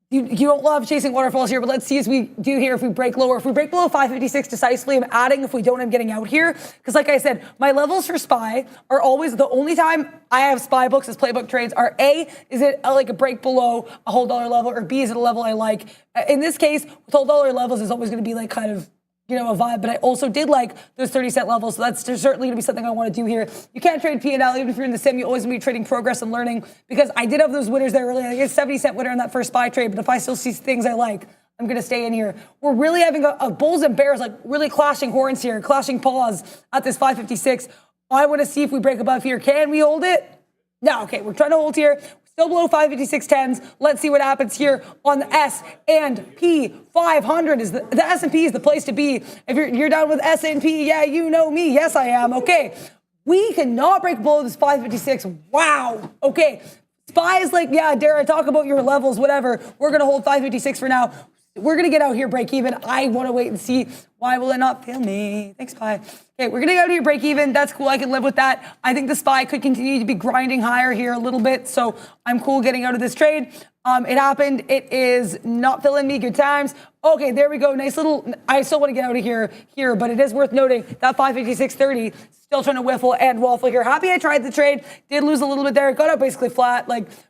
You don't love chasing waterfalls here, but let's see as we do here if we break lower. If we break below 556 decisively, I'm adding. If we don't, I'm getting out here. Because like I said, my levels for SPY are always the only time I have SPY books as playbook trades are A, is it like a break below a whole dollar level, or B, is it a level I like? In this case, with whole dollar levels is always going to be like kind of, a vibe, but I also did like those 30 cent levels, so that's certainly going to be something I want to do here. You can't trade P&L, even if you're in the sim, you always be trading progress and learning, because I did have those winners there earlier. I get 70 cent winner in that first SPY trade, but if I still see things I like, I'm going to stay in here. We're really having a bulls and bears, like really clashing horns here, clashing paws at this 556. I want to see if we break above here. Can we hold it? No, okay, we're trying to hold here. Still below 556.10s. Let's see what happens here on the S&P 500. The S&P is the place to be. If you're down with S&P, yeah, you know me. Yes, I am. Okay, we cannot break below this 556. Wow. Okay, SPY is like, yeah, Dara, talk about your levels, whatever. We're going to hold 556 for now. We're going to get out here, break even. I want to wait and see. Why will it not fail me? Thanks, SPY. Okay, we're going to get out here, break even. That's cool. I can live with that. I think the SPY could continue to be grinding higher here a little bit, so I'm cool getting out of this trade. It happened. It is not filling me. Good times. Okay, there we go. Nice little, I still want to get out of here, but it is worth noting that 556.30 still trying to whiffle and waffle here. Happy I tried the trade. Did lose a little bit there. Got up basically flat.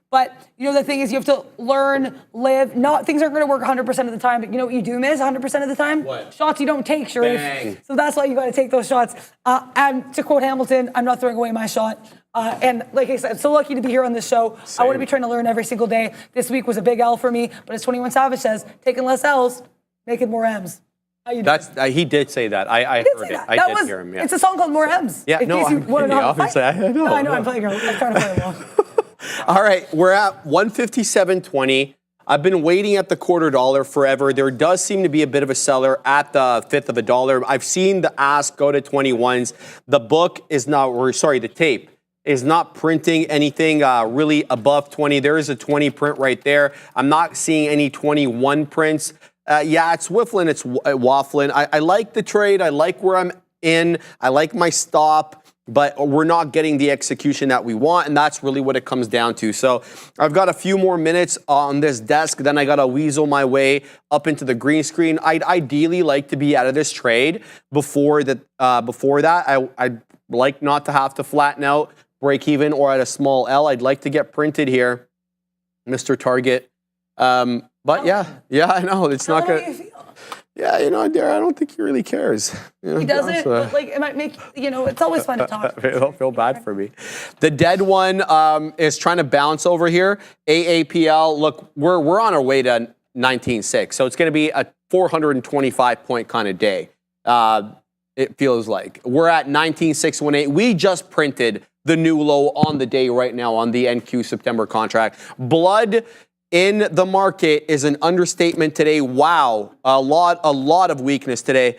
But the thing is, you have to learn, live. Things aren't going to work 100% of the time. But you know what you do miss 100% of the time? What? Shots you don't take, Sharif. Bang. So that's why you got to take those shots. And to quote Hamilton, I'm not throwing away my shot. And like I said, I'm so lucky to be here on this show. Same. I want to be trying to learn every single day. This week was a big L for me. But as 21 Savage says, taking less L's, making more M's. How you doing? He did say that. I heard it. I did hear him. Yeah. It's a song called More M's. Yeah, in case you want to know how to obviously, I know. No, I know, I'm playing along. I'm trying to play along. All right, we're at 157.20. I've been waiting at the quarter dollar forever. There does seem to be a bit of a seller at the fifth of a dollar. I've seen the ask go to 21s. The book is not, the tape is not printing anything really above 20. There is a 20 print right there. I'm not seeing any 21 prints. Yeah, it's whiffling, it's waffling. I like the trade. I like where I'm in. I like my stop. But we're not getting the execution that we want, and that's really what it comes down to. So I've got a few more minutes on this desk, then I got to weasel my way up into the green screen. I'd ideally like to be out of this trade before that. I'd like not to have to flatten out, break even, or at a small L. I'd like to get printed here, Mr. Target. But yeah, I know it's not going to. Yeah, Dara, I don't think he really cares. He doesn't, but it might make, it's always fun to talk. Don't feel bad for me. The dead one is trying to bounce over here. AAPL, look, we're on our way to 19.6, so it's going to be a 425-point kind of day. It feels like. We're at 19.618. We just printed the new low on the day right now on the NQ September contract. Blood in the market is an understatement today. Wow, a lot of weakness today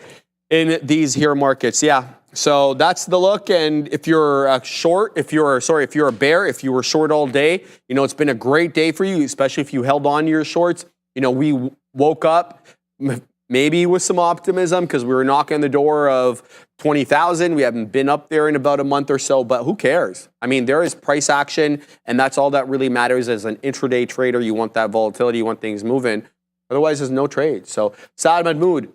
in these here markets. Yeah, so that's the look. And if you're a short, if you're a bear, if you were short all day, it's been a great day for you, especially if you held on to your shorts. We woke up maybe with some optimism because we were knocking on the door of 20,000. We haven't been up there in about a month or so, but who cares? I mean, there is price action, and that's all that really matters as an intraday trader. You want that volatility, you want things moving. Otherwise, there's no trade. So, Saad Mahmood,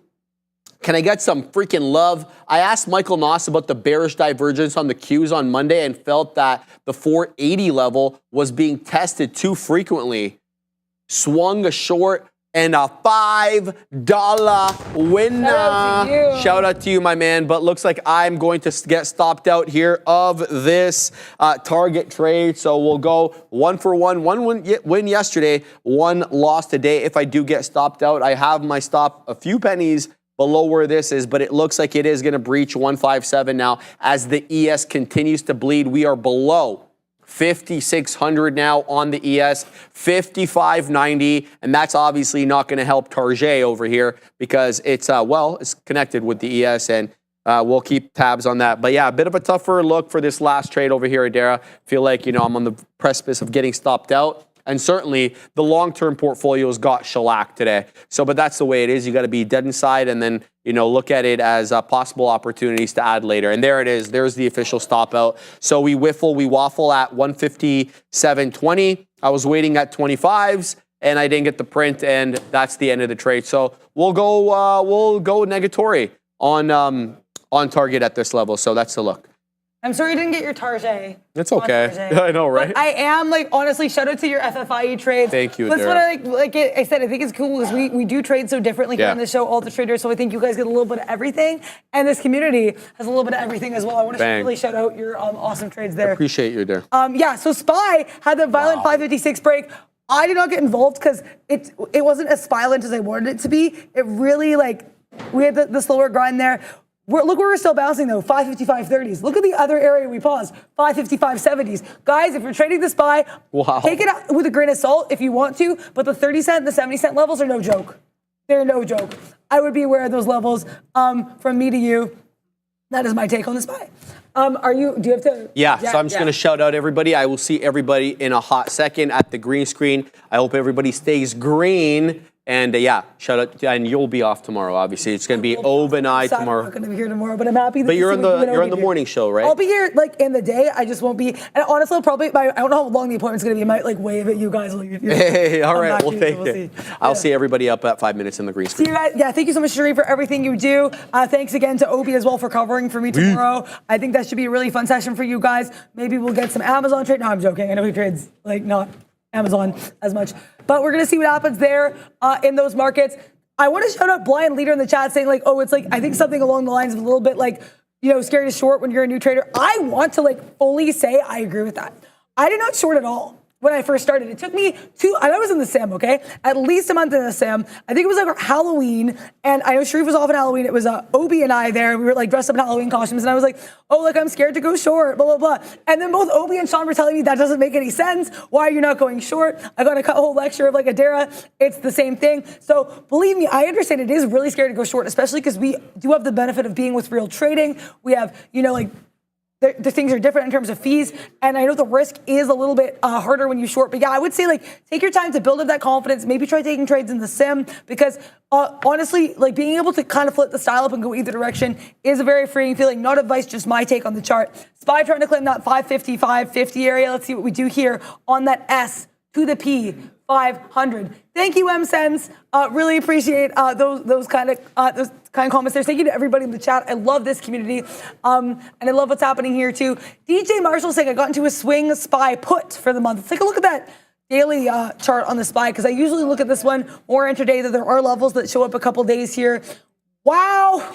can I get some freaking love? I asked Michael Noss about the bearish divergence on the Qs on Monday and felt that the 480 level was being tested too frequently. Swung a short and a $5 winner. Shout out to you, my man. But looks like I'm going to get stopped out here of this target trade. So we'll go 1 for 1. One win yesterday, one loss today. If I do get stopped out, I have my stop a few pennies below where this is, but it looks like it is going to breach 157 now as the ES continues to bleed. We are below 5,600 now on the ES, 5,590, and that's obviously not going to help Target over here because it's it's connected with the ES, and we'll keep tabs on that. But yeah, a bit of a tougher look for this last trade over here, Adara. Feel like, I'm on the precipice of getting stopped out. And certainly the long-term portfolios got shellacked today. But that's the way it is. You got to be dead inside and then, look at it as possible opportunities to add later. And there it is. There's the official stop out. So we waffle at 157.20. I was waiting at 25s and I didn't get the print, and that's the end of the trade. So we'll go negatory on target at this level. So that's the look. I'm sorry you didn't get your Target. It's okay. I know, right? But I am honestly, shout out to your FFIE trades. Thank you, That's what I said, I think it's cool because we do trade so differently here on the show, all the traders. So I think you guys get a little bit of everything, and this community has a little bit of everything as well. I want to really shout out your awesome trades there. Appreciate you there. So SPY had the violent 556 break. I did not get involved because it wasn't as violent as I wanted it to be. It really we had the slower grind there. Look where we're still bouncing though, 555.30s. Look at the other area we paused, 555.70s. Guys, if you're trading the SPY, take it out with a grain of salt if you want to, but the 30 cent and the 70 cent levels are no joke. They're no joke. I would be aware of those levels from me to you. That is my take on the SPY. Do you have to? Yeah, so I'm just going to shout out everybody. I will see everybody in a hot second at the green screen. I hope everybody stays green. And shout out, and you'll be off tomorrow. Obviously, it's going to be Ove and I tomorrow. I'm not going to be here tomorrow, but I'm happy. But you're on the morning show, right? I'll be here in the day. I just won't be. And honestly, probably I don't know how long the appointment's going to be. I might wave at you guys. Hey, all right, we'll take it. I'll see everybody up at 5 minutes in the green screen. See you guys. Yeah, thank you so much, Sheree, for everything you do. Thanks again to Obi as well for covering for me tomorrow. I think that should be a really fun session for you guys. Maybe we'll get some Amazon trade. No, I'm joking. I know he trades not Amazon as much. But we're going to see what happens there in those markets. I want to shout out Blind Leader in the chat saying I think something along the lines of a little bit scary to short when you're a new trader. I want to fully say I agree with that. I did not short at all when I first started. It took me I was in the sim, okay? At least a month in the sim. I think it was Halloween, and I know Sharif was off on Halloween. It was Obi and I there. We were dressed up in Halloween costumes, and I was I'm scared to go short, blah, blah, blah. And then both Obi and Sean were telling me that doesn't make any sense. Why are you not going short? I got a whole lecture of Adara. It's the same thing. So believe me, I understand it is really scary to go short, especially because we do have the benefit of being with real trading. We have, the things are different in terms of fees, and I know the risk is a little bit harder when you short. But yeah, I would say take your time to build up that confidence. Maybe try taking trades in the sim because honestly, being able to kind of flip the style up and go either direction is a very freeing feeling. Not advice, just my take on the chart. SPY trying to claim that 550 area. Let's see what we do here on that S to the P 500. Thank you, M-Sense. Really appreciate those kind of comments there. Thank you to everybody in the chat. I love this community, and I love what's happening here too. DJ Marshall saying I got into a swing SPY put for the month. Let's take a look at that daily chart on the SPY because I usually look at this one more intraday. That there are levels that show up a couple days here. Wow,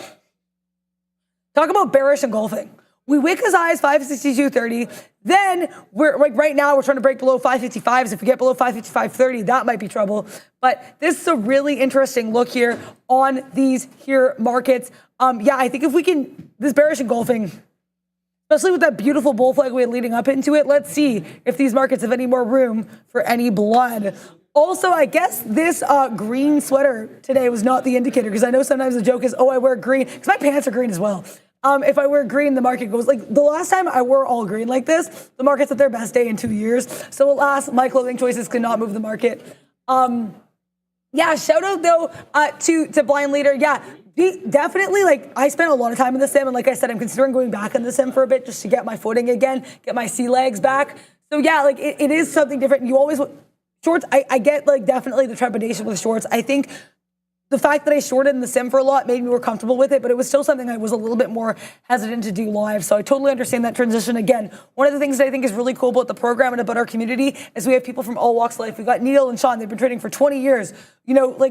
talk about bearish engulfing. We wick as high as 562.30. Then we're right now we're trying to break below 555s. If we get below 555.30, that might be trouble. But this is a really interesting look here on these here markets. I think if we can, this bearish engulfing, especially with that beautiful bull flag we had leading up into it, let's see if these markets have any more room for any blood. Also, I guess this green sweater today was not the indicator because I know sometimes the joke is, I wear green because my pants are green as well. If I wear green, the market goes the last time I wore all green like this, the market's at their best day in 2 years. So alas, my clothing choices could not move the market. Shout out though to Blind Leader. Yeah, definitely I spent a lot of time in the sim, and like I said, I'm considering going back in the sim for a bit just to get my footing again, get my sea legs back. So yeah, it is something different. You always shorts. I get definitely the trepidation with shorts. I think the fact that I shorted in the sim for a lot made me more comfortable with it, but it was still something I was a little bit more hesitant to do live. So I totally understand that transition. Again, one of the things that I think is really cool about the program and about our community is we have people from all walks of life. We've got Neil and Sean. They've been trading for 20 years.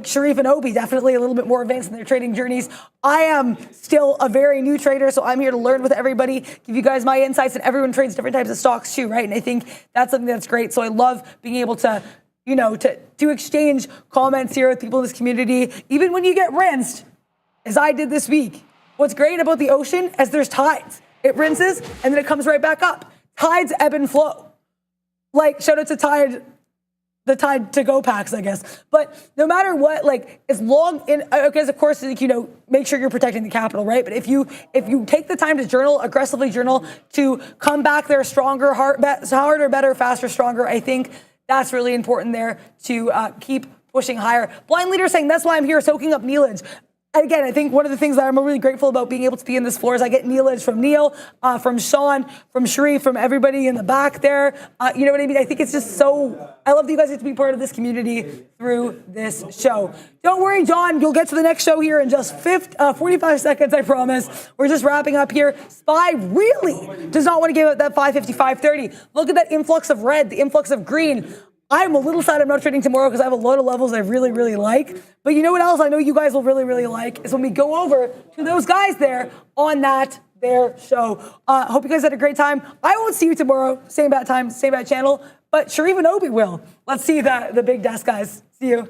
Sharif and Obi, definitely a little bit more advanced in their trading journeys. I am still a very new trader, so I'm here to learn with everybody, give you guys my insights, and everyone trades different types of stocks too, right? And I think that's something that's great. So I love being able to to exchange comments here with people in this community, even when you get rinsed, as I did this week. What's great about the ocean is there's tides. It rinses, and then it comes right back up. Tides ebb and flow. Shout out to Tide the time to go packs, I guess. But no matter what, like as long in, because of course, like, you know, make sure you're protecting the capital, right? But if you take the time to journal, aggressively journal, to come back there stronger, harder, better, faster, stronger, I think that's really important there to keep pushing higher. Blind Leader saying that's why I'm here soaking up Nealage. And again, I think one of the things that I'm really grateful about being able to be in this floor is I get Nealage from Neil, from Sean, from Sharif, from everybody in the back there. You know what I mean? I think it's just so, I love that you guys get to be part of this community through this show. Don't worry, John, you'll get to the next show here in just 45 seconds, I promise. We're just wrapping up here. SPY really does not want to give up that 550, 530. Look at that influx of red, the influx of green. I'm a little sad I'm not trading tomorrow because I have a lot of levels I really, really like. But you know what else I know you guys will really, really like is when we go over to those guys there on their show. Hope you guys had a great time. I won't see you tomorrow. Same bad time, same bad channel. But Sharif and Obi will. Let's see the big desk guys. See you.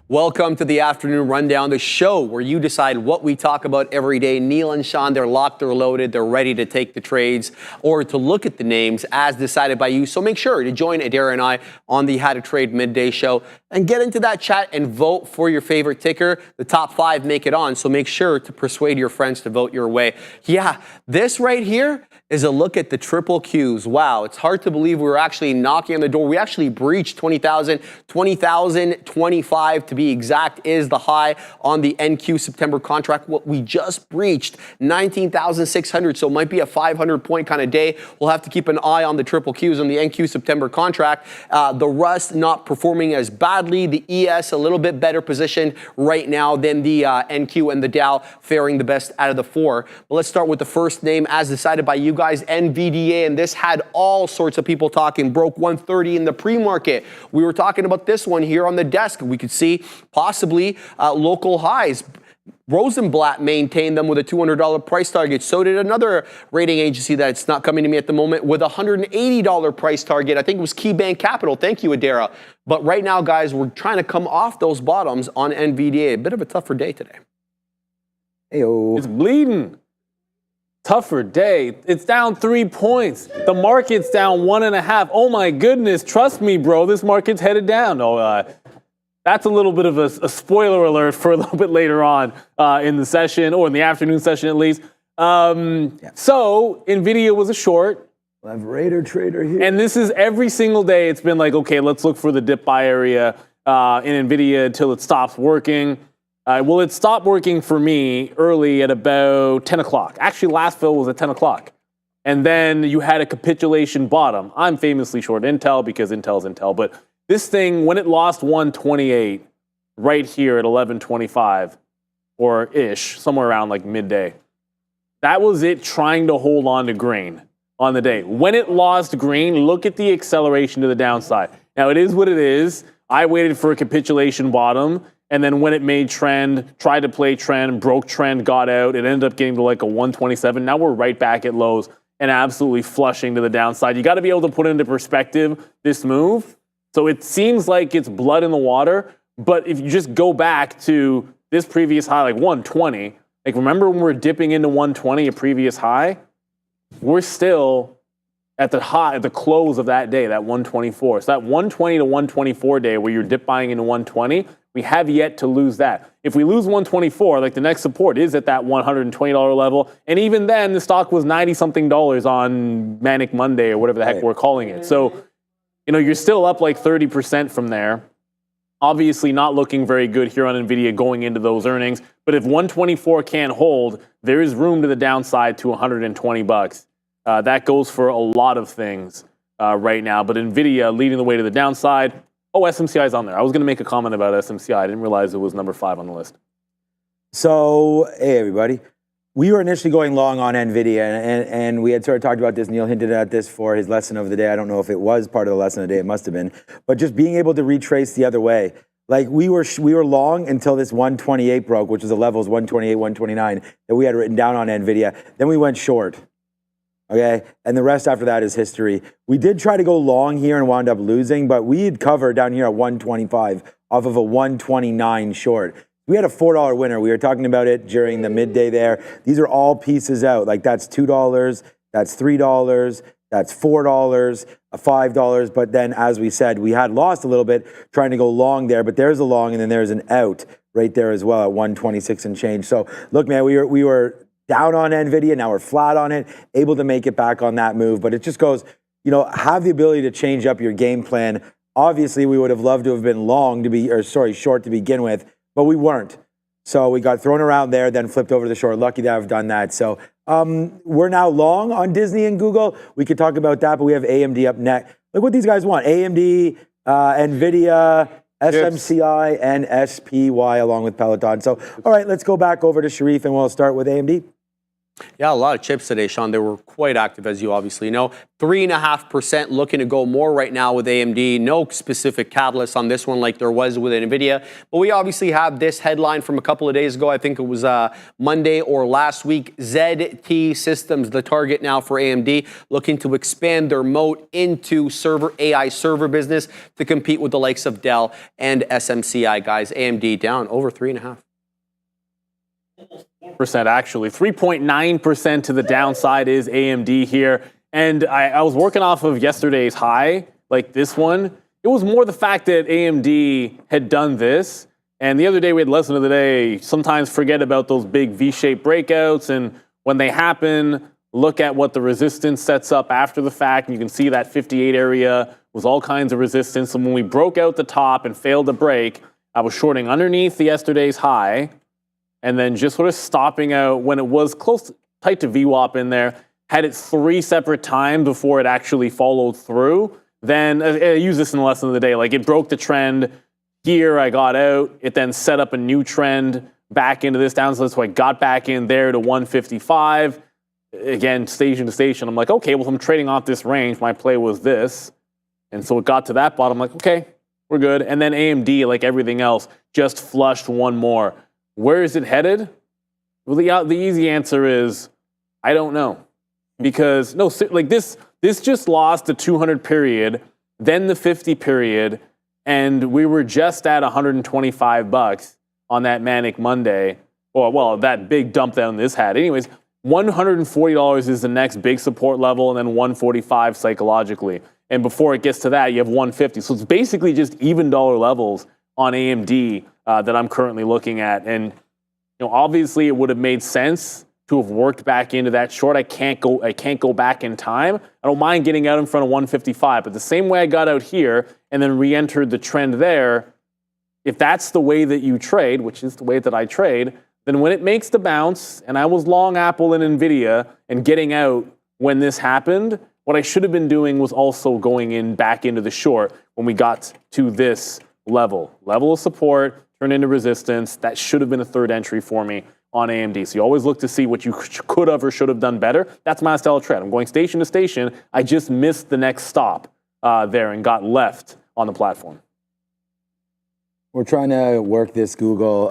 Welcome to the Afternoon Rundown, the show where you decide what we talk about every day. Neil and Sean, they're locked, they're loaded, they're ready to take the trades or to look at the names as decided by you. So make sure to join Adair and I on the How to Trade Midday show and get into that chat and vote for your favorite ticker. The top 5 make it on, so make sure to persuade your friends to vote your way. Yeah, this right here is a look at the triple Qs. Wow, it's hard to believe we were actually knocking on the door. We actually breached 20,000. 20,025 to be exact is the high on the NQ September contract. What we just breached, 19,600. So it might be a 500-point kind of day. We'll have to keep an eye on the triple Qs on the NQ September contract. The Rust not performing as badly. The ES a little bit better positioned right now than the NQ, and the Dow faring the best out of the 4. But let's start with the first name as decided by you guys, Nvidia, and this had all sorts of people talking. Broke 130 in the pre-market. We were talking about this one here on the desk. We could see possibly local highs. Rosenblatt maintained them with a $200 price target. So did another rating agency that's not coming to me at the moment with a $180 price target. I think it was KeyBank Capital. Thank you, Adara. But right now, guys, we're trying to come off those bottoms on NVDA. A bit of a tougher day today. Heyo. It's bleeding. Tougher day. It's down 3 points. The market's down 1.5. Oh my goodness. Trust me, bro. This market's headed down. That's a little bit of a spoiler alert for a little bit later on in the session, or in the afternoon session at least. So Nvidia was a short. We'll have Raider Trader here. And this is every single day. It's been like, okay, let's look for the dip buy area in Nvidia until it stops working. Well, it stopped working for me early at about 10 o'clock. Actually, last fill was at 10 o'clock. And then you had a capitulation bottom. I'm famously short Intel because Intel's Intel. But this thing, when it lost 128 right here at 11:25 or ish, somewhere around like midday, that was it trying to hold on to green on the day. When it lost green, look at the acceleration to the downside. Now, it is what it is. I waited for a capitulation bottom. And then when it made trend, tried to play trend, broke trend, got out, it ended up getting to like a 127. Now we're right back at lows and absolutely flushing to the downside. You got to be able to put into perspective this move. So it seems like it's blood in the water. But if you just go back to this previous high, like 120, like remember when we were dipping into 120, a previous high? We're still at the high, at the close of that day, that 124. So that 120 to 124 day where you're dip buying into 120, we have yet to lose that. If we lose 124, like the next support is at that $120 level. And even then, the stock was $90-something on Manic Monday or whatever the heck we're calling it. So, you know, you're still up like 30% from there. Obviously not looking very good here on Nvidia going into those earnings. But if 124 can't hold, there is room to the downside to $120. That goes for a lot of things right now. But Nvidia leading the way to the downside. Oh, SMCI is on there. I was going to make a comment about SMCI. I didn't realize it was number 5 on the list. So, hey, everybody. We were initially going long on NVIDIA, and we had sort of talked about this. Neil hinted at this for his lesson of the day. I don't know if it was part of the lesson of the day. It must have been. But just being able to retrace the other way. Like, we were long until this 128 broke, which is the levels 128, 129 that we had written down on NVIDIA. Then we went short. Okay, and the rest after that is history. We did try to go long here and wound up losing, but we had covered down here at 125 off of a 129 short. We had a $4 winner. We were talking about it during the midday there. These are all pieces out. Like that's $2, that's $3, That's $4, $5. But then, as we said, we had lost a little bit trying to go long there, but there's a long and then there's an out right there as well at 126 and change. So look, man, we were down on Nvidia. Now we're flat on it, able to make it back on that move. But it just goes, have the ability to change up your game plan. Obviously, we would have loved to have been short to begin with, but we weren't. So we got thrown around there, then flipped over to the short. Lucky that I've done that. So we're now long on Disney and Google. We could talk about that, but we have AMD up next. Look what these guys want. AMD, Nvidia, SMCI, and SPY along with Peloton. So, all right, let's go back over to Sharif, and we'll start with AMD. Yeah, a lot of chips today, Sean. They were quite active, as you obviously know. 3.5% looking to go more right now with AMD. No specific catalyst on this one like there was with Nvidia. But we obviously have this headline from a couple of days ago. I think it was Monday or last week. ZT Systems, the target now for AMD, looking to expand their moat into AI server business to compete with the likes of Dell and SMCI, guys. AMD down over 3.5%. Actually, 3.9% to the downside is AMD here. And I was working off of yesterday's high, like this one. It was more the fact that AMD had done this. And the other day we had lesson of the day, sometimes forget about those big V-shaped breakouts. And when they happen, look at what the resistance sets up after the fact. And you can see that 58 area was all kinds of resistance. And when we broke out the top and failed to break, I was shorting underneath the yesterday's high. And then just sort of stopping out when it was tight to VWAP in there, had it 3 separate times before it actually followed through. Then I use this in the lesson of the day. Like it broke the trend here, I got out. It then set up a new trend back into this downside. So I got back in there to 155. Again, station to station. I'm like, okay, well, if I'm trading off this range, my play was this. And so it got to that bottom. I'm like, okay, we're good. And then AMD, like everything else, just flushed one more. Where is it headed? Well, the easy answer is, I don't know. Because, this just lost the 200 period, then the 50 period, and we were just at $125 on that Manic Monday. Well, that big dump down this had. Anyways, $140 is the next big support level, and then $145 psychologically. And before it gets to that, you have $150. So it's basically just even dollar levels on AMD that I'm currently looking at. And obviously it would have made sense to have worked back into that short. I can't go back in time. I don't mind getting out in front of 155, but the same way I got out here and then re-entered the trend there, if that's the way that you trade, which is the way that I trade, then when it makes the bounce, and I was long Apple and Nvidia and getting out when this happened, what I should have been doing was also going in back into the short when we got to this level of support, turned into resistance. That should have been a third entry for me on AMD. So you always look to see what you could have or should have done better. That's my style of trade. I'm going station to station. I just missed the next stop there and got left on the platform. We're trying to work this Google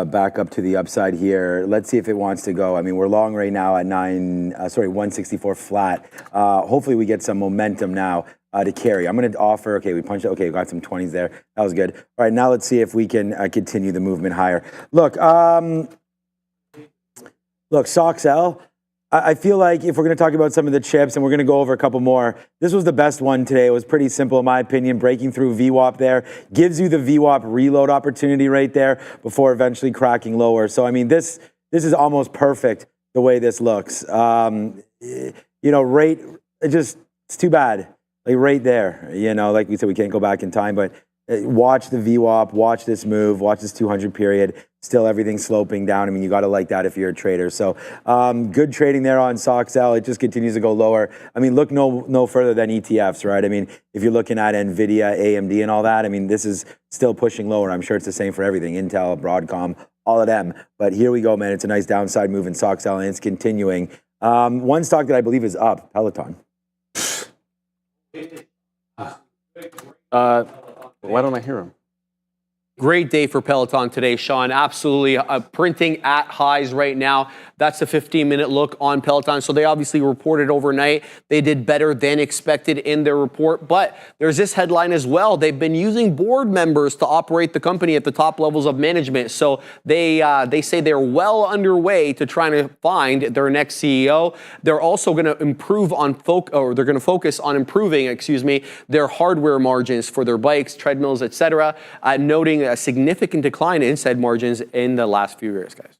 back up to the upside here. Let's see if it wants to go. I mean, we're long right now at 164 flat. Hopefully we get some momentum now to carry. I'm going to offer, okay, we punched it. Okay, we got some 20s there. That was good. All right, now let's see if we can continue the movement higher. Look, SOXL, I feel like if we're going to talk about some of the chips, and we're going to go over a couple more, this was the best one today. It was pretty simple, in my opinion, breaking through VWAP there. Gives you the VWAP reload opportunity right there before eventually cracking lower. So, I mean, this is almost perfect the way this looks. It's too bad. Like right there, like we said, we can't go back in time, but watch the VWAP, watch this move, watch this 200 period. Still everything sloping down. I mean, you got to like that if you're a trader. So good trading there on SOXL. It just continues to go lower. I mean, look no further than ETFs, right? I mean, if you're looking at Nvidia, AMD, and all that, I mean, this is still pushing lower. I'm sure it's the same for everything. Intel, Broadcom, all of them. But here we go, man. It's a nice downside move in SOXL, and it's continuing. One stock that I believe is up, Peloton. Why don't I hear him? Great day for Peloton today, Sean. Absolutely printing at highs right now. That's a 15-minute look on Peloton. So they obviously reported overnight. They did better than expected in their report. But there's this headline as well. They've been using board members to operate the company at the top levels of management. So they say they're well underway to trying to find their next CEO. They're also going to improve on they're going to focus on improving, their hardware margins for their bikes, treadmills, etc. Noting a significant decline in said margins in the last few years, guys.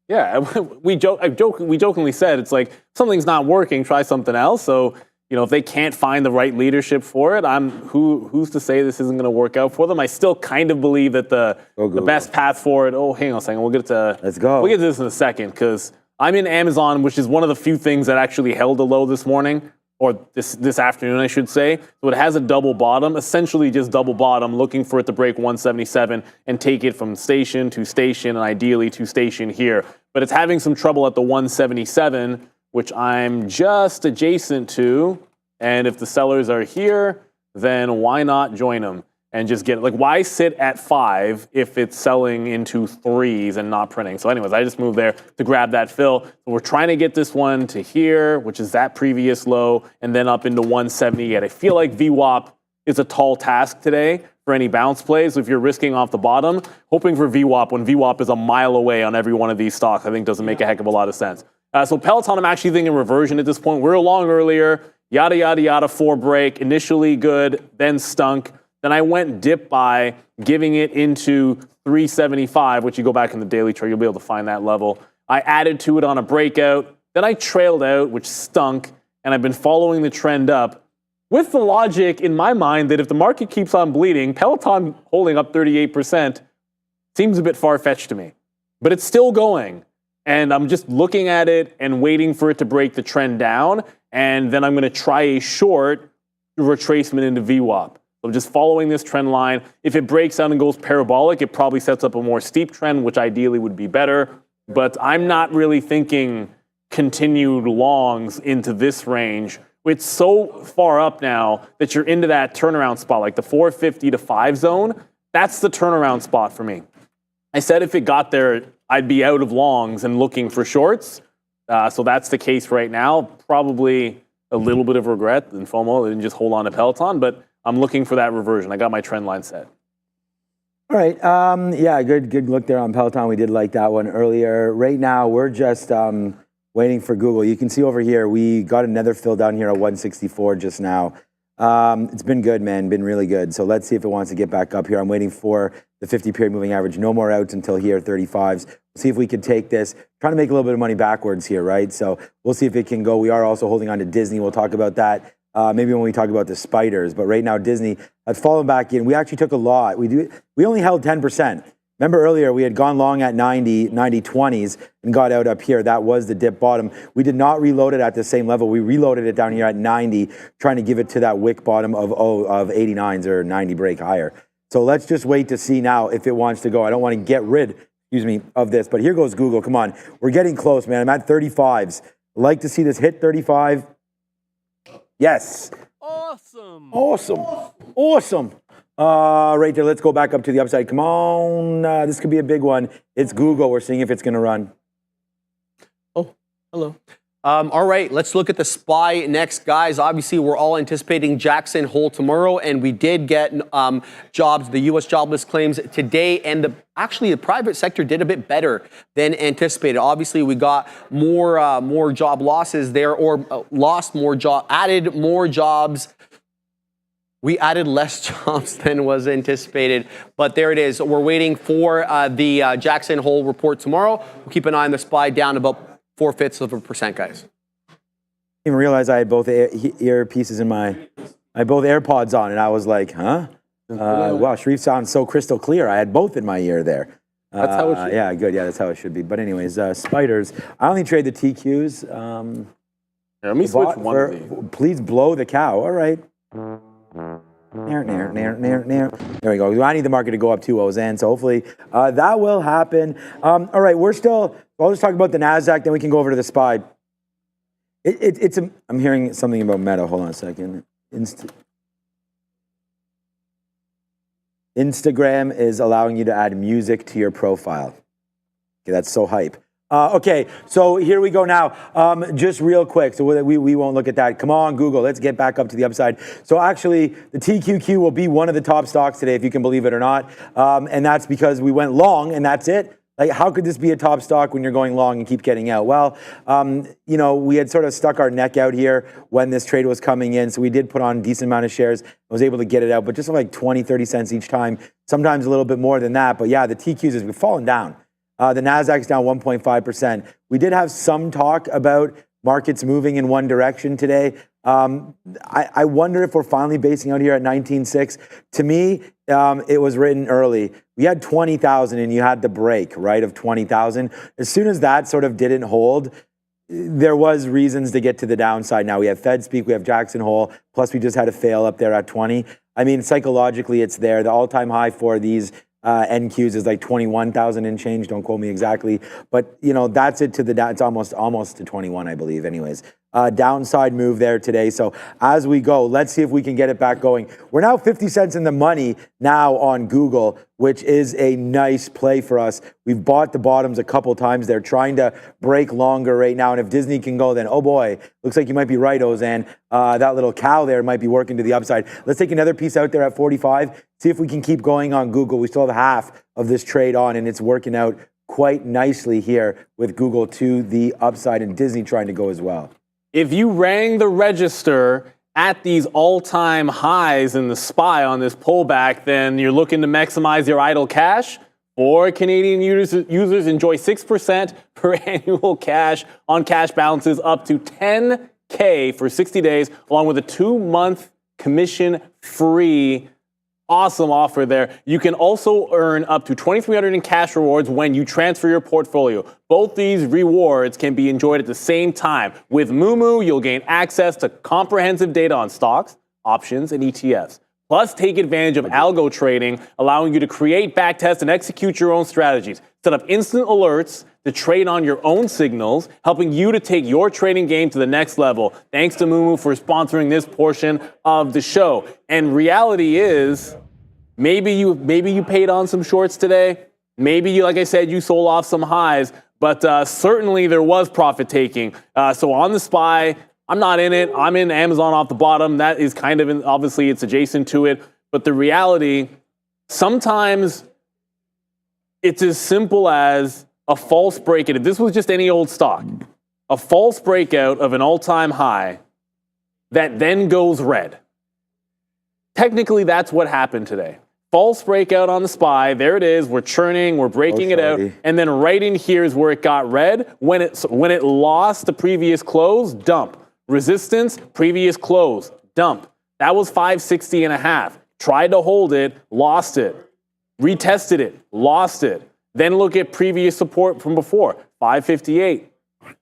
Yeah, we jokingly said it's like something's not working, try something else. So, if they can't find the right leadership for it, who's to say this isn't going to work out for them? I still kind of believe that the best path forward. Oh, hang on a second, Let's go. We'll get to this in a second because I'm in Amazon, which is one of the few things that actually held a low this morning. Or this afternoon, I should say. So it has a double bottom, essentially just double bottom, looking for it to break 177 and take it from station to station and ideally to station here. But it's having some trouble at the 177, which I'm just adjacent to. And if the sellers are here, then why not join them and just get it? Like, why sit at 5 if it's selling into 3s and not printing? So anyways, I just moved there to grab that fill. So we're trying to get this one to here, which is that previous low, and then up into 170 yet. I feel like VWAP is a tall task today for any bounce plays. If you're risking off the bottom, hoping for VWAP when VWAP is a mile away on every one of these stocks, I think doesn't make a heck of a lot of sense. So Peloton, I'm actually thinking reversion at this point. We're along earlier, yada, yada, yada, 4 break, initially good, then stunk. Then I went dip by, giving it into 375, which you go back in the daily chart, you'll be able to find that level. I added to it on a breakout. Then I trailed out, which stunk, and I've been following the trend up with the logic in my mind that if the market keeps on bleeding, Peloton holding up 38% seems a bit far-fetched to me. But it's still going, and I'm just looking at it and waiting for it to break the trend down, and then I'm going to try a short retracement into VWAP. So just following this trend line. If it breaks out and goes parabolic, it probably sets up a more steep trend, which ideally would be better. But I'm not really thinking continued longs into this range. It's so far up now that you're into that turnaround spot, like the 450 to 5 zone. That's the turnaround spot for me. I said if it got there, I'd be out of longs and looking for shorts. So that's the case right now. Probably a little bit of regret and FOMO and just hold on to Peloton, but I'm looking for that reversion. I got my trend line set. All right. Yeah, good look there on Peloton. We did like that one earlier. Right now, we're just waiting for Google. You can see over here, we got another fill down here at 164 just now. It's been good, man. Been really good. So let's see if it wants to get back up here. I'm waiting for the 50-period moving average. No more outs until here, 35s. We'll see if we can take this. Trying to make a little bit of money backwards here, right? So we'll see if it can go. We are also holding on to Disney. We'll talk about that maybe when we talk about the spiders. But right now, Disney has fallen back in. We actually took a lot. We only held 10%. Remember earlier, we had gone long at 90 20s and got out up here. That was the dip bottom. We did not reload it at the same level. We reloaded it down here at 90, trying to give it to that wick bottom of 89s or 90 break higher. So let's just wait to see now if it wants to go. I don't want to get rid, of this. But here goes Google. Come on. We're getting close, man. I'm at 35s. I'd like to see this hit 35. Yes. Awesome. Right there. Let's go back up to the upside. Come on. This could be a big one. It's Google. We're seeing if it's going to run. Oh, hello. All right, let's look at the SPY next, guys. Obviously, we're all anticipating Jackson Hole tomorrow, and we did get jobs, the U.S. jobless claims today, and actually the private sector did a bit better than anticipated. Obviously, we got more job losses there, or added more jobs. We added less jobs than was anticipated, but there it is. We're waiting for the Jackson Hole report tomorrow. We'll keep an eye on the SPY down about 0.4%, guys. I didn't even realize I had both earpieces in I had both AirPods on, and I was like, huh? Wow, Sharif sounds so crystal clear. I had both in my ear there. That's how it should be. Yeah, good. Yeah, that's how it should be. But anyways, spiders. I only trade the TQs. Here, let me switch one of these. Please blow the cow. All right. There we go. I need the market to go up 2 O's in, so hopefully that will happen. All right, I'll just talk about the NASDAQ, then we can go over to the SPY. I'm hearing something about Meta. Hold on a second. Instagram is allowing you to add music to your profile. Okay, that's so hype. Okay, so here we go now. Just real quick, so we won't look at that. Come on, Google, let's get back up to the upside. So actually, the TQQ will be one of the top stocks today, if you can believe it or not. And that's because we went long, and that's it. Like, how could this be a top stock when you're going long and keep getting out? Well, you know, we had sort of stuck our neck out here when this trade was coming in, so we did put on a decent amount of shares. I was able to get it out, but just like 20, 30 cents each time, sometimes a little bit more than that. But yeah, the TQs has been falling down. The Nasdaq's down 1.5%. We did have some talk about markets moving in one direction today. I wonder if we're finally basing out here at 19.6. To me, it was written early. We had 20,000 and you had the break, right, of 20,000. As soon as that sort of didn't hold, there was reasons to get to the downside. Now we have Fed speak, we have Jackson Hole, plus we just had a fail up there at 20. I mean, psychologically, it's there. The all-time high for these NQs is like 21,000 and change. Don't quote me exactly, but you know, that's it to the down. It's almost to 21, I believe. Anyways, downside move there today. So as we go, let's see if we can get it back going. We're now 50 cents in the money now on Google, which is a nice play for us. We've bought the bottoms a couple times. They're trying to break longer right now. And if Disney can go, then oh boy, looks like you might be right, Ozan. That little cow there might be working to the upside. Let's take another piece out there at 45. See if we can keep going on Google. We still have half of this trade on, and it's working out quite nicely here with Google to the upside and Disney trying to go as well. If you rang the register at these all-time highs in the SPY on this pullback, then you're looking to maximize your idle cash. Or Canadian users enjoy 6% per annual cash on cash balances up to $10K for 60 days, along with a 2-month commission-free awesome offer there. You can also earn up to $2,300 in cash rewards when you transfer your portfolio. Both these rewards can be enjoyed at the same time. With Moomoo, you'll gain access to comprehensive data on stocks, options, and ETFs. Plus, take advantage of algo trading, allowing you to create, backtest, and execute your own strategies. Set up instant alerts to trade on your own signals, helping you to take your trading game to the next level. Thanks to Moomoo for sponsoring this portion of the show. And reality is, maybe you paid on some shorts today. Maybe you, like I said, you sold off some highs, but certainly there was profit taking. So on the SPY, I'm not in it. I'm in Amazon off the bottom. That is kind of, obviously it's adjacent to it. But the reality, sometimes it's as simple as a false breakout. If this was just any old stock, a false breakout of an all-time high that then goes red. Technically, that's what happened today. False breakout on the SPY. There it is. We're churning. We're breaking it out. And then right in here is where it got red. When it lost the previous close, dump. Resistance, previous close, dump. That was 560.5. Tried to hold it, lost it. Retested it, lost it. Then look at previous support from before, 558.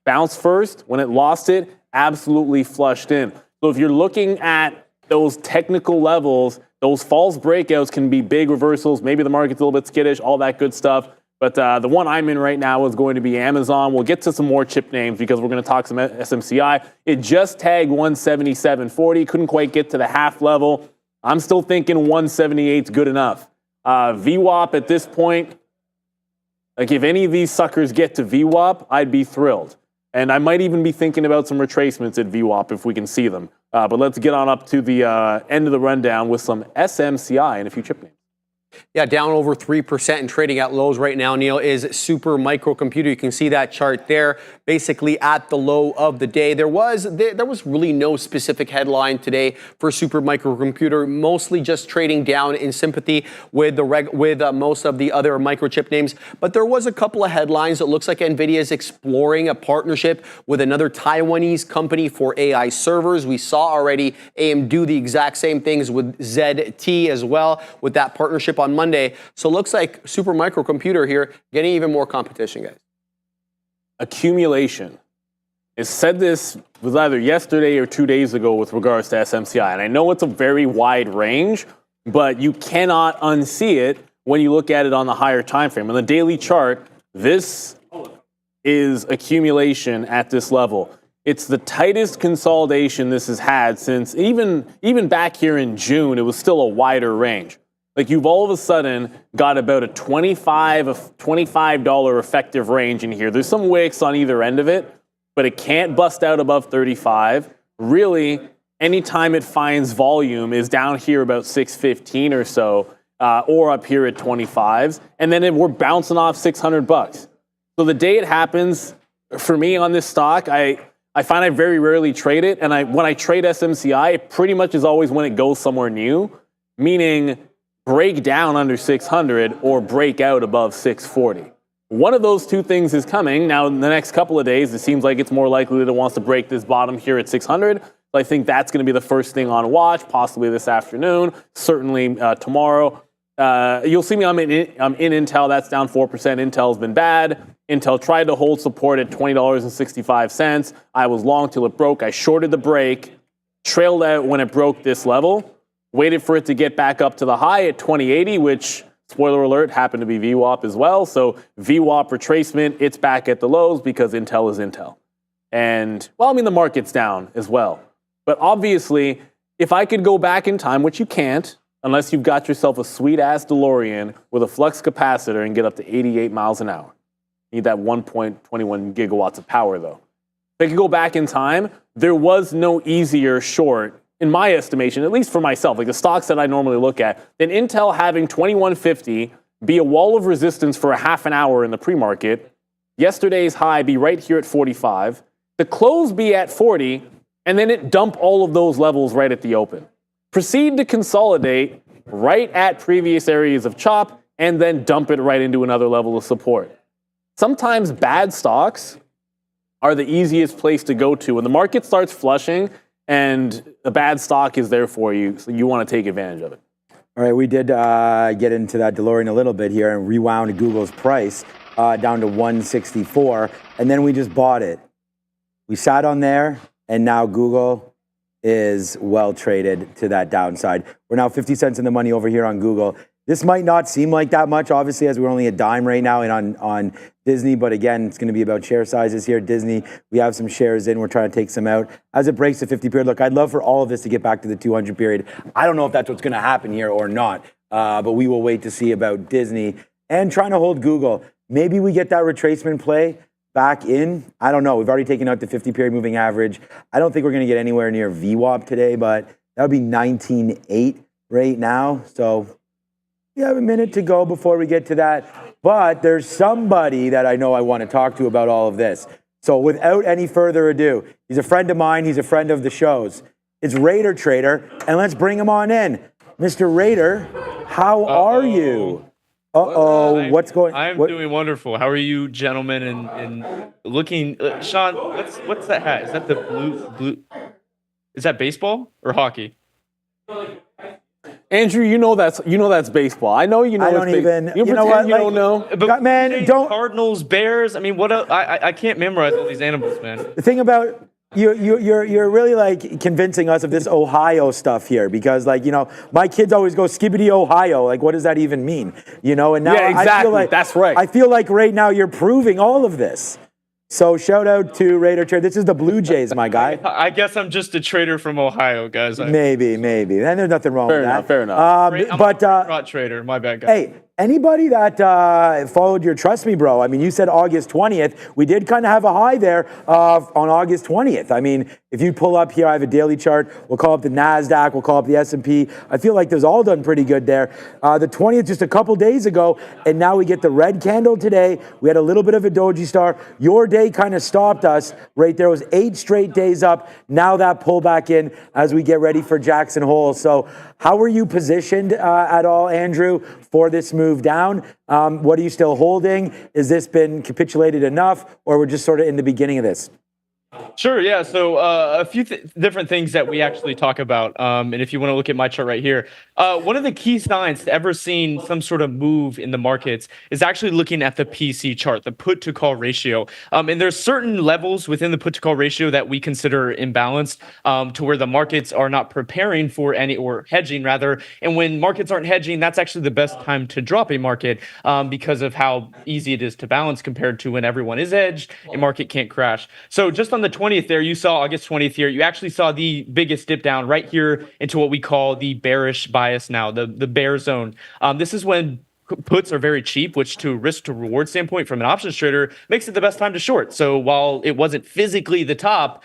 Bounced first. When it lost it, absolutely flushed in. So if you're looking at those technical levels, those false breakouts can be big reversals. Maybe the market's a little bit skittish, all that good stuff. But the one I'm in right now is going to be Amazon. We'll get to some more chip names because we're going to talk some SMCI. It just tagged 177.40. Couldn't quite get to the half level. I'm still thinking 178 is good enough. VWAP at this point, like if any of these suckers get to VWAP, I'd be thrilled. And I might even be thinking about some retracements at VWAP if we can see them. But let's get on up to the end of the rundown with some SMCI and a few chip names. Yeah, down over 3% and trading at lows right now, Neil, is Super Microcomputer. You can see that chart there, basically at the low of the day. There was really no specific headline today for Super Microcomputer, mostly just trading down in sympathy with most of the other microchip names. But there was a couple of headlines. It looks like Nvidia is exploring a partnership with another Taiwanese company for AI servers. We saw already AMD do the exact same things with ZT as well with that partnership on Monday. So it looks like Super Microcomputer here getting even more competition, guys. Accumulation. It said this was either yesterday or 2 days ago with regards to SMCI. And I know it's a very wide range, but you cannot unsee it when you look at it on the higher time frame. On the daily chart, this is accumulation at this level. It's the tightest consolidation this has had since even back here in June, it was still a wider range. Like you've all of a sudden got about a $25 effective range in here. There's some wicks on either end of it, but it can't bust out above 35. Really, anytime it finds volume is down here about 615 or so, or up here at 25s, and then we're bouncing off $600. So the day it happens, for me on this stock, I find I very rarely trade it, and when I trade SMCI, it pretty much is always when it goes somewhere new, meaning break down under 600 or break out above 640. One of those two things is coming. Now, in the next couple of days, it seems like it's more likely that it wants to break this bottom here at 600. So I think that's going to be the first thing on watch, possibly this afternoon, certainly tomorrow. You'll see me, I'm in Intel. That's down 4%. Intel's been bad. Intel tried to hold support at $20.65. I was long till it broke. I shorted the break, trailed out when it broke this level, waited for it to get back up to the high at 2080, which, spoiler alert, happened to be VWAP as well. So VWAP retracement, it's back at the lows because Intel is Intel. And, well, I mean, the market's down as well. But obviously, if I could go back in time, which you can't, unless you've got yourself a sweet-ass DeLorean with a flux capacitor and get up to 88 miles an hour. You need that 1.21 gigawatts of power, though. If I could go back in time, there was no easier short, in my estimation, at least for myself, like the stocks that I normally look at, than Intel having 2150 be a wall of resistance for a half an hour in the pre-market, yesterday's high be right here at 45, the close be at 40, and then it dump all of those levels right at the open. Proceed to consolidate right at previous areas of chop, and then dump it right into another level of support. Sometimes bad stocks are the easiest place to go to. When the market starts flushing and a bad stock is there for you, so you want to take advantage of it. All right, we did get into that DeLorean a little bit here and rewound Google's price down to 164, and then we just bought it. We sat on there, and now Google is well traded to that downside. We're now 50 cents in the money over here on Google. This might not seem like that much, obviously, as we're only a dime right now and on Disney. But again, it's going to be about share sizes here. Disney, we have some shares in. We're trying to take some out. As it breaks the 50 period, look, I'd love for all of this to get back to the 200 period. I don't know if that's what's going to happen here or not. But we will wait to see about Disney and trying to hold Google. Maybe we get that retracement play back in. I don't know. We've already taken out the 50 period moving average. I don't think we're going to get anywhere near VWAP today, but that would be 19.8 right now. So we have a minute to go before we get to that. But there's somebody that I know I want to talk to about all of this. So without any further ado, he's a friend of mine. He's a friend of the show's. It's Raider Trader, and let's bring him on in. Mr. Raider, how are you? What's going on? I'm doing wonderful. How are you, gentlemen? And looking, Sean, what's that hat? Is that the blue? Is that baseball or hockey? Andrew, you know that's baseball. I know you know. I don't even. You know what? You don't know. But man, don't. Cardinals, Bears. I mean, what else? I can't memorize all these animals, man. The thing about you're really like convincing us of this Ohio stuff here because my kids always go skibbity Ohio. Like, what does that even mean? And now yeah, exactly. I feel like that's right. I feel like right now you're proving all of this. So shout out to Raider Trader. This is the Blue Jays, my guy. I guess I'm just a trader from Ohio, guys. Maybe. And there's nothing wrong with that. Fair enough. I'm a trader. My bad, guy. Hey, anybody that followed your Trust Me, bro, I mean, you said August 20th. We did kind of have a high there on August 20th. I mean, if you pull up here, I have a daily chart. We'll call up the NASDAQ. We'll call up the S&P. I feel like those all done pretty good there. The 20th, just a couple days ago, and now we get the red candle today. We had a little bit of a doji star. Your day kind of stopped us right there. It was 8 straight days up. Now that pull back in as we get ready for Jackson Hole. So how are you positioned at all, Andrew, for this move down? What are you still holding? Has this been capitulated enough, or we're just sort of in the beginning of this? Sure, yeah. So a few different things that we actually talk about. And if you want to look at my chart right here, one of the key signs to ever seeing some sort of move in the markets is actually looking at the PC chart, the put to call ratio. And there's certain levels within the put to call ratio that we consider imbalanced to where the markets are not preparing for any, or hedging rather. And when markets aren't hedging, that's actually the best time to drop a market because of how easy it is to balance compared to when everyone is hedged, a market can't crash. So just on the 20 20th there, you saw August 20th here, you actually saw the biggest dip down right here into what we call the bearish bias now, the bear zone. This is when puts are very cheap, which to risk to reward standpoint from an options trader makes it the best time to short. So while it wasn't physically the top,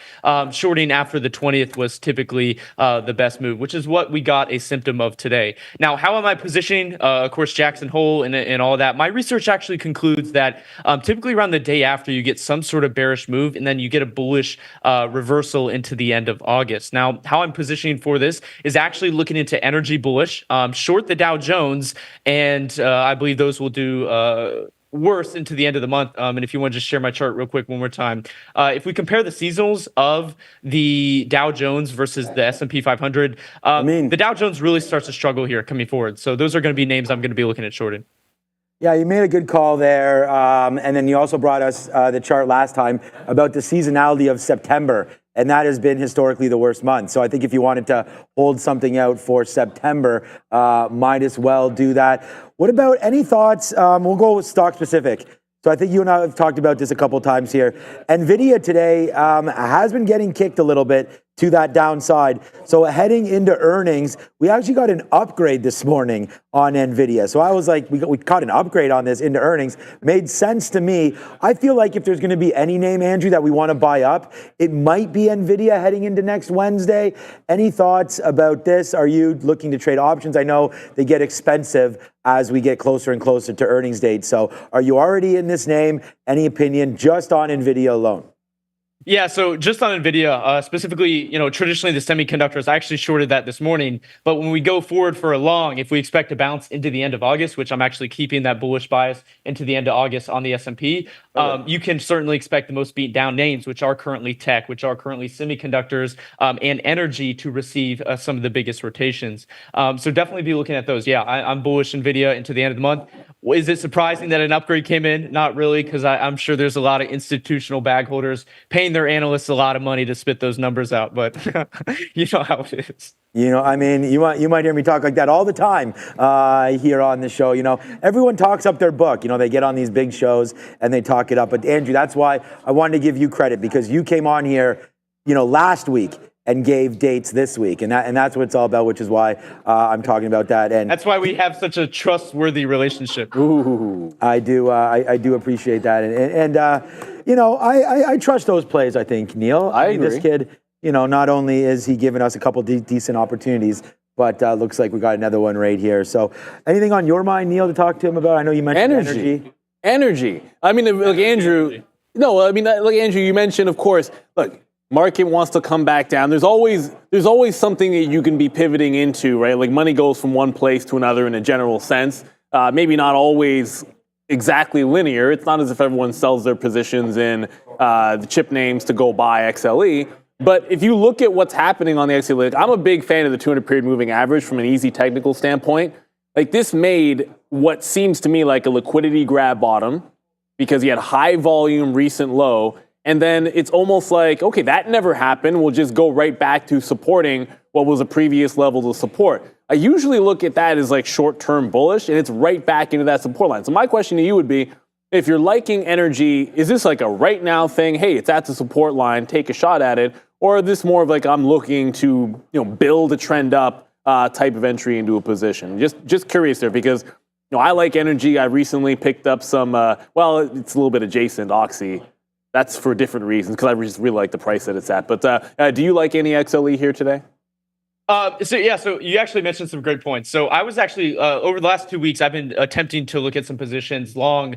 shorting after the 20th was typically the best move, which is what we got a symptom of today. Now, how am I positioning? Of course, Jackson Hole and all that. My research actually concludes that typically around the day after you get some sort of bearish move and then you get a bullish reversal into the end of August. Now, how I'm positioning for this is actually looking into energy bullish, short the Dow Jones, and I believe those will do worse into the end of the month. And if you want to just share my chart real quick one more time. If we compare the seasonals of the Dow Jones versus the S&P 500, the Dow Jones really starts to struggle here coming forward. So those are going to be names I'm going to be looking at shorting. Yeah, you made a good call there. And then you also brought us the chart last time about the seasonality of September. And that has been historically the worst month. So I think if you wanted to hold something out for September, might as well do that. What about any thoughts? We'll go with stock specific. So I think you and I have talked about this a couple times here. Nvidia today has been getting kicked a little bit to that downside. So heading into earnings, we actually got an upgrade this morning on Nvidia. So I was like, we caught an upgrade on this into earnings. Made sense to me. I feel like if there's going to be any name, Andrew, that we want to buy up, it might be Nvidia heading into next Wednesday. Any thoughts about this? Are you looking to trade options? I know they get expensive as we get closer and closer to earnings date. So are you already in this name? Any opinion just on Nvidia alone? Yeah, so just on Nvidia, specifically, traditionally the semiconductors, I actually shorted that this morning. But when we go forward for a long, if we expect to bounce into the end of August, which I'm actually keeping that bullish bias into the end of August on the S&P, you can certainly expect the most beat down names, which are currently tech, which are currently semiconductors and energy to receive some of the biggest rotations. So definitely be looking at those. Yeah, I'm bullish Nvidia into the end of the month. Is it surprising that an upgrade came in? Not really, because I'm sure there's a lot of institutional bag holders paying their analysts a lot of money to spit those numbers out, but you know how it is. You might hear me talk like that all the time here on the show. Everyone talks up their book. They get on these big shows and they talk it up. But Andrew, that's why I wanted to give you credit, because you came on here, last week and gave dates this week, and that's what it's all about, which is why I'm talking about that. And that's why we have such a trustworthy relationship. Ooh, I do appreciate that, and I trust those plays. I think, Neil. I agree. This kid, not only is he giving us a couple decent opportunities, but looks like we got another one right here. So, anything on your mind, Neil, to talk to him about? I know you mentioned energy. I mean, look, Andrew. No, I mean, look, Andrew. You mentioned, of course. Look. Market wants to come back down. There's always something that you can be pivoting into, right? Like money goes from one place to another in a general sense. Maybe not always exactly linear. It's not as if everyone sells their positions in the chip names to go buy XLE. But if you look at what's happening on the XLE, like I'm a big fan of the 200-period moving average from an easy technical standpoint. Like this made what seems to me like a liquidity grab bottom because you had high volume, recent low. And then it's almost like, okay, that never happened. We'll just go right back to supporting what was a previous level of support. I usually look at that as like short-term bullish, and it's right back into that support line. So my question to you would be, if you're liking energy, is this like a right now thing? Hey, it's at the support line, take a shot at it. Or is this more of like I'm looking to build a trend up type of entry into a position? Just curious there, because I like energy. I recently picked up some, it's a little bit adjacent, Oxy. That's for different reasons, because I just really like the price that it's at. But do you like any XLE here today? So you actually mentioned some great points. So I was actually over the last 2 weeks, I've been attempting to look at some positions long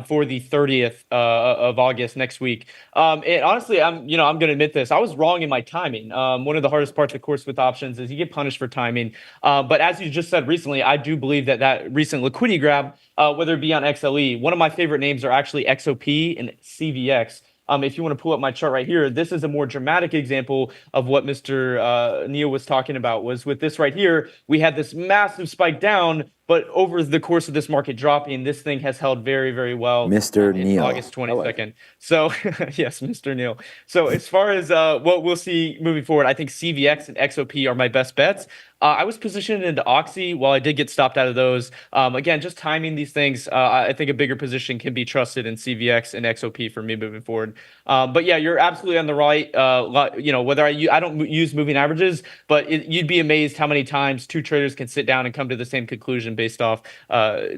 for the 30th of August next week. And honestly, I'm going to admit this. I was wrong in my timing. One of the hardest parts, of course, with options is you get punished for timing. But as you just said recently, I do believe that recent liquidity grab, whether it be on XLE, one of my favorite names are actually XOP and CVX. If you want to pull up my chart right here, this is a more dramatic example of what Mr. Neil was talking about. Was with this right here, we had this massive spike down, but But over the course of this market dropping, this thing has held very, very well. Mr. In Neil. August 22nd. So, yes, Mr. Neil. So as far as what we'll see moving forward, I think CVX and XOP are my best bets. I was positioned into Oxy while I did get stopped out of those. Again, just timing these things, I think a bigger position can be trusted in CVX and XOP for me moving forward. But yeah, you're absolutely on the right. Whether I don't use moving averages, but you'd be amazed how many times two traders can sit down and come to the same conclusion based off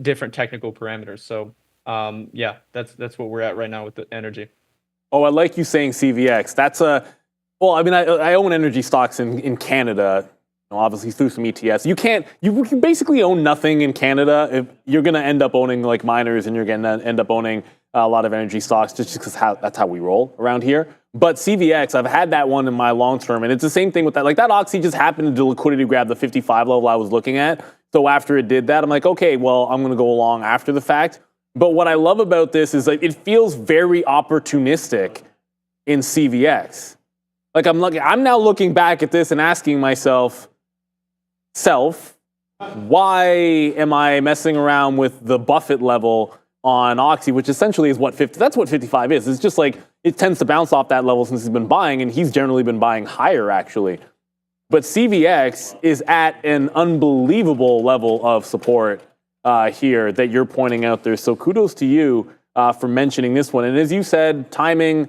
different technical parameters. So yeah, that's what we're at right now with the energy. Oh, I like you saying CVX. That's well, I mean, I own energy stocks in Canada. Obviously through some ETFs. You can basically own nothing in Canada. If you're going to end up owning like miners and you're going to end up owning a lot of energy stocks just because that's how we roll around here. But CVX, I've had that one in my long term, and it's the same thing with that. Like that Oxy just happened to liquidity grab the 55 level I was looking at. So after it did that, I'm like, okay, well, I'm going to go along after the fact. But what I love about this is like it feels very opportunistic in CVX. Like I'm now looking back at this and asking myself, why am I messing around with the Buffett level on Oxy, which essentially is that's what 55 is. It's just like it tends to bounce off that level since he's been buying, and he's generally been buying higher actually. But CVX is at an unbelievable level of support here that you're pointing out there. So kudos to you for mentioning this one. And as you said, timing.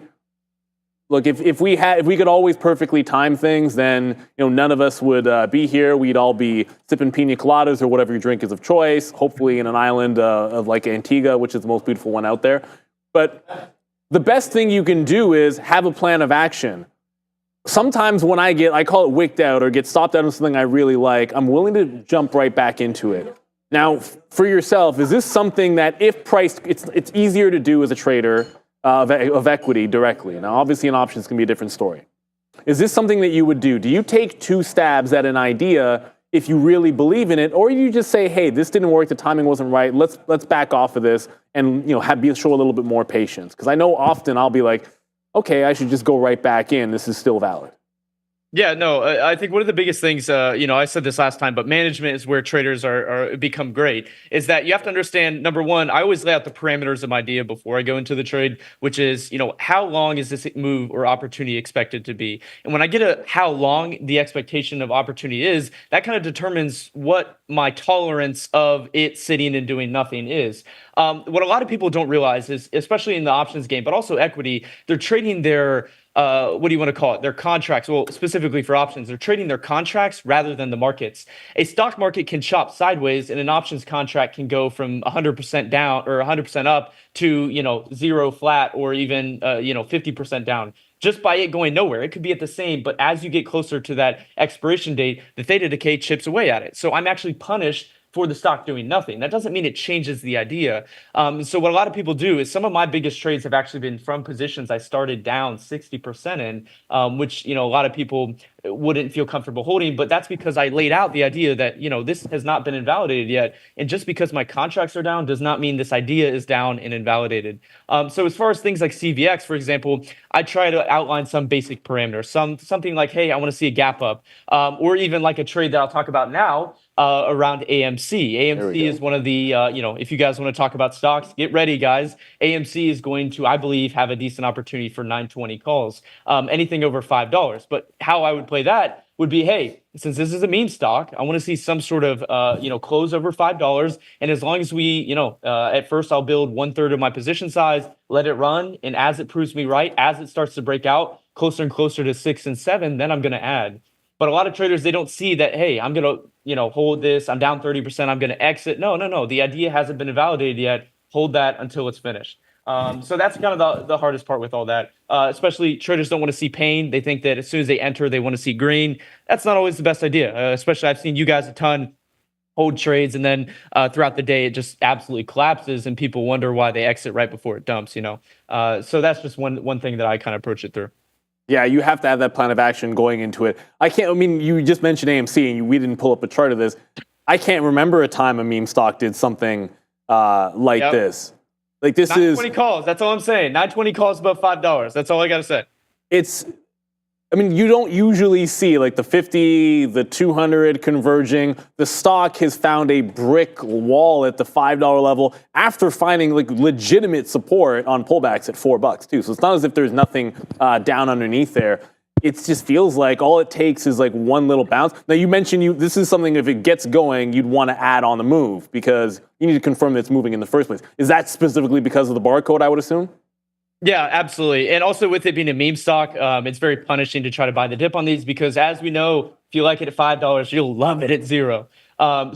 Look, if we could always perfectly time things, then none of us would be here. We'd all be sipping pina coladas or whatever your drink is of choice. Hopefully, in an island of like Antigua, which is the most beautiful one out there. But the best thing you can do is have a plan of action. Sometimes when I call it wicked out or get stopped out on something I really like, I'm willing to jump right back into it. Now, for yourself, is this something that if priced, it's easier to do as a trader? Of equity directly. Now, obviously, in options can be a different story. Is this something that you would do? Do you take two stabs at an idea if you really believe in it, or do you just say, "Hey, this didn't work. The timing wasn't right. Let's back off of this and show a little bit more patience"? Because I know often I'll be like, "Okay, I should just go right back in. This is still valid." Yeah, no, I think one of the biggest things, I said this last time, but management is where traders are become great, is that you have to understand, number one, I always lay out the parameters of my idea before I go into the trade, which is, how long is this move or opportunity expected to be? And when I get how long the expectation of opportunity is, that kind of determines what my tolerance of it sitting and doing nothing is. What a lot of people don't realize is, especially in the options game, but also equity, they're trading their what do you want to call it? Their contracts. Well, specifically for options, they're trading their contracts rather than the markets. A stock market can chop sideways, and an options contract can go from 100% down or 100% up to 0 flat or even 50% down. Just by it going nowhere. It could be at the same, but as you get closer to that expiration date, the theta decay chips away at it. So I'm actually punished for the stock doing nothing. That doesn't mean it changes the idea. So what a lot of people do is some of my biggest trades have actually been from positions I started down 60% in, which a lot of people wouldn't feel comfortable holding, but that's because I laid out the idea that this has not been invalidated yet, and just because my contracts are down does not mean this idea is down and invalidated. So as far as things like CVX, for example, I try to outline some basic parameters, something like, hey, I want to see a gap up, or even like a trade that I'll talk about now. Around AMC. AMC is one of the, if you guys want to talk about stocks, get ready, guys. AMC is going to, I believe, have a decent opportunity for 920 calls, anything over $5. But how I would play that would be, hey, since this is a meme stock, I want to see some sort of, close over $5. And as long as we, at first I'll build 1/3 of my position size, let it run. And as it proves me right, as it starts to break out closer and closer to 6 and 7, then I'm going to add. But a lot of traders, they don't see that, hey, I'm going to, hold this. I'm down 30%. I'm going to exit. No. The idea hasn't been invalidated yet. Hold that until it's finished. So that's kind of the hardest part with all that. Especially traders don't want to see pain. They think that as soon as they enter, they want to see green. That's not always the best idea. Especially I've seen you guys a ton hold trades, and then throughout the day, it just absolutely collapses, and people wonder why they exit right before it dumps, So that's just one thing that I kind of approach it through. Yeah, you have to have that plan of action going into it. You just mentioned AMC, and we didn't pull up a chart of this. I can't remember a time a meme stock did something like this. Like this 920 calls. That's all I'm saying. 920 calls above $5. That's all I got to say. I mean, you don't usually see like the 50, the 200 converging. The stock has found a brick wall at the $5 level after finding like legitimate support on pullbacks at $4 too. So it's not as if there's nothing down underneath there. It just feels like all it takes is like one little bounce. Now you mentioned this is something if it gets going, you'd want to add on the move because you need to confirm that it's moving in the first place. Is that specifically because of the barcode, I would assume? Yeah, absolutely. And also with it being a meme stock, it's very punishing to try to buy the dip on these because as we know, if you like it at $5, you'll love it at $0.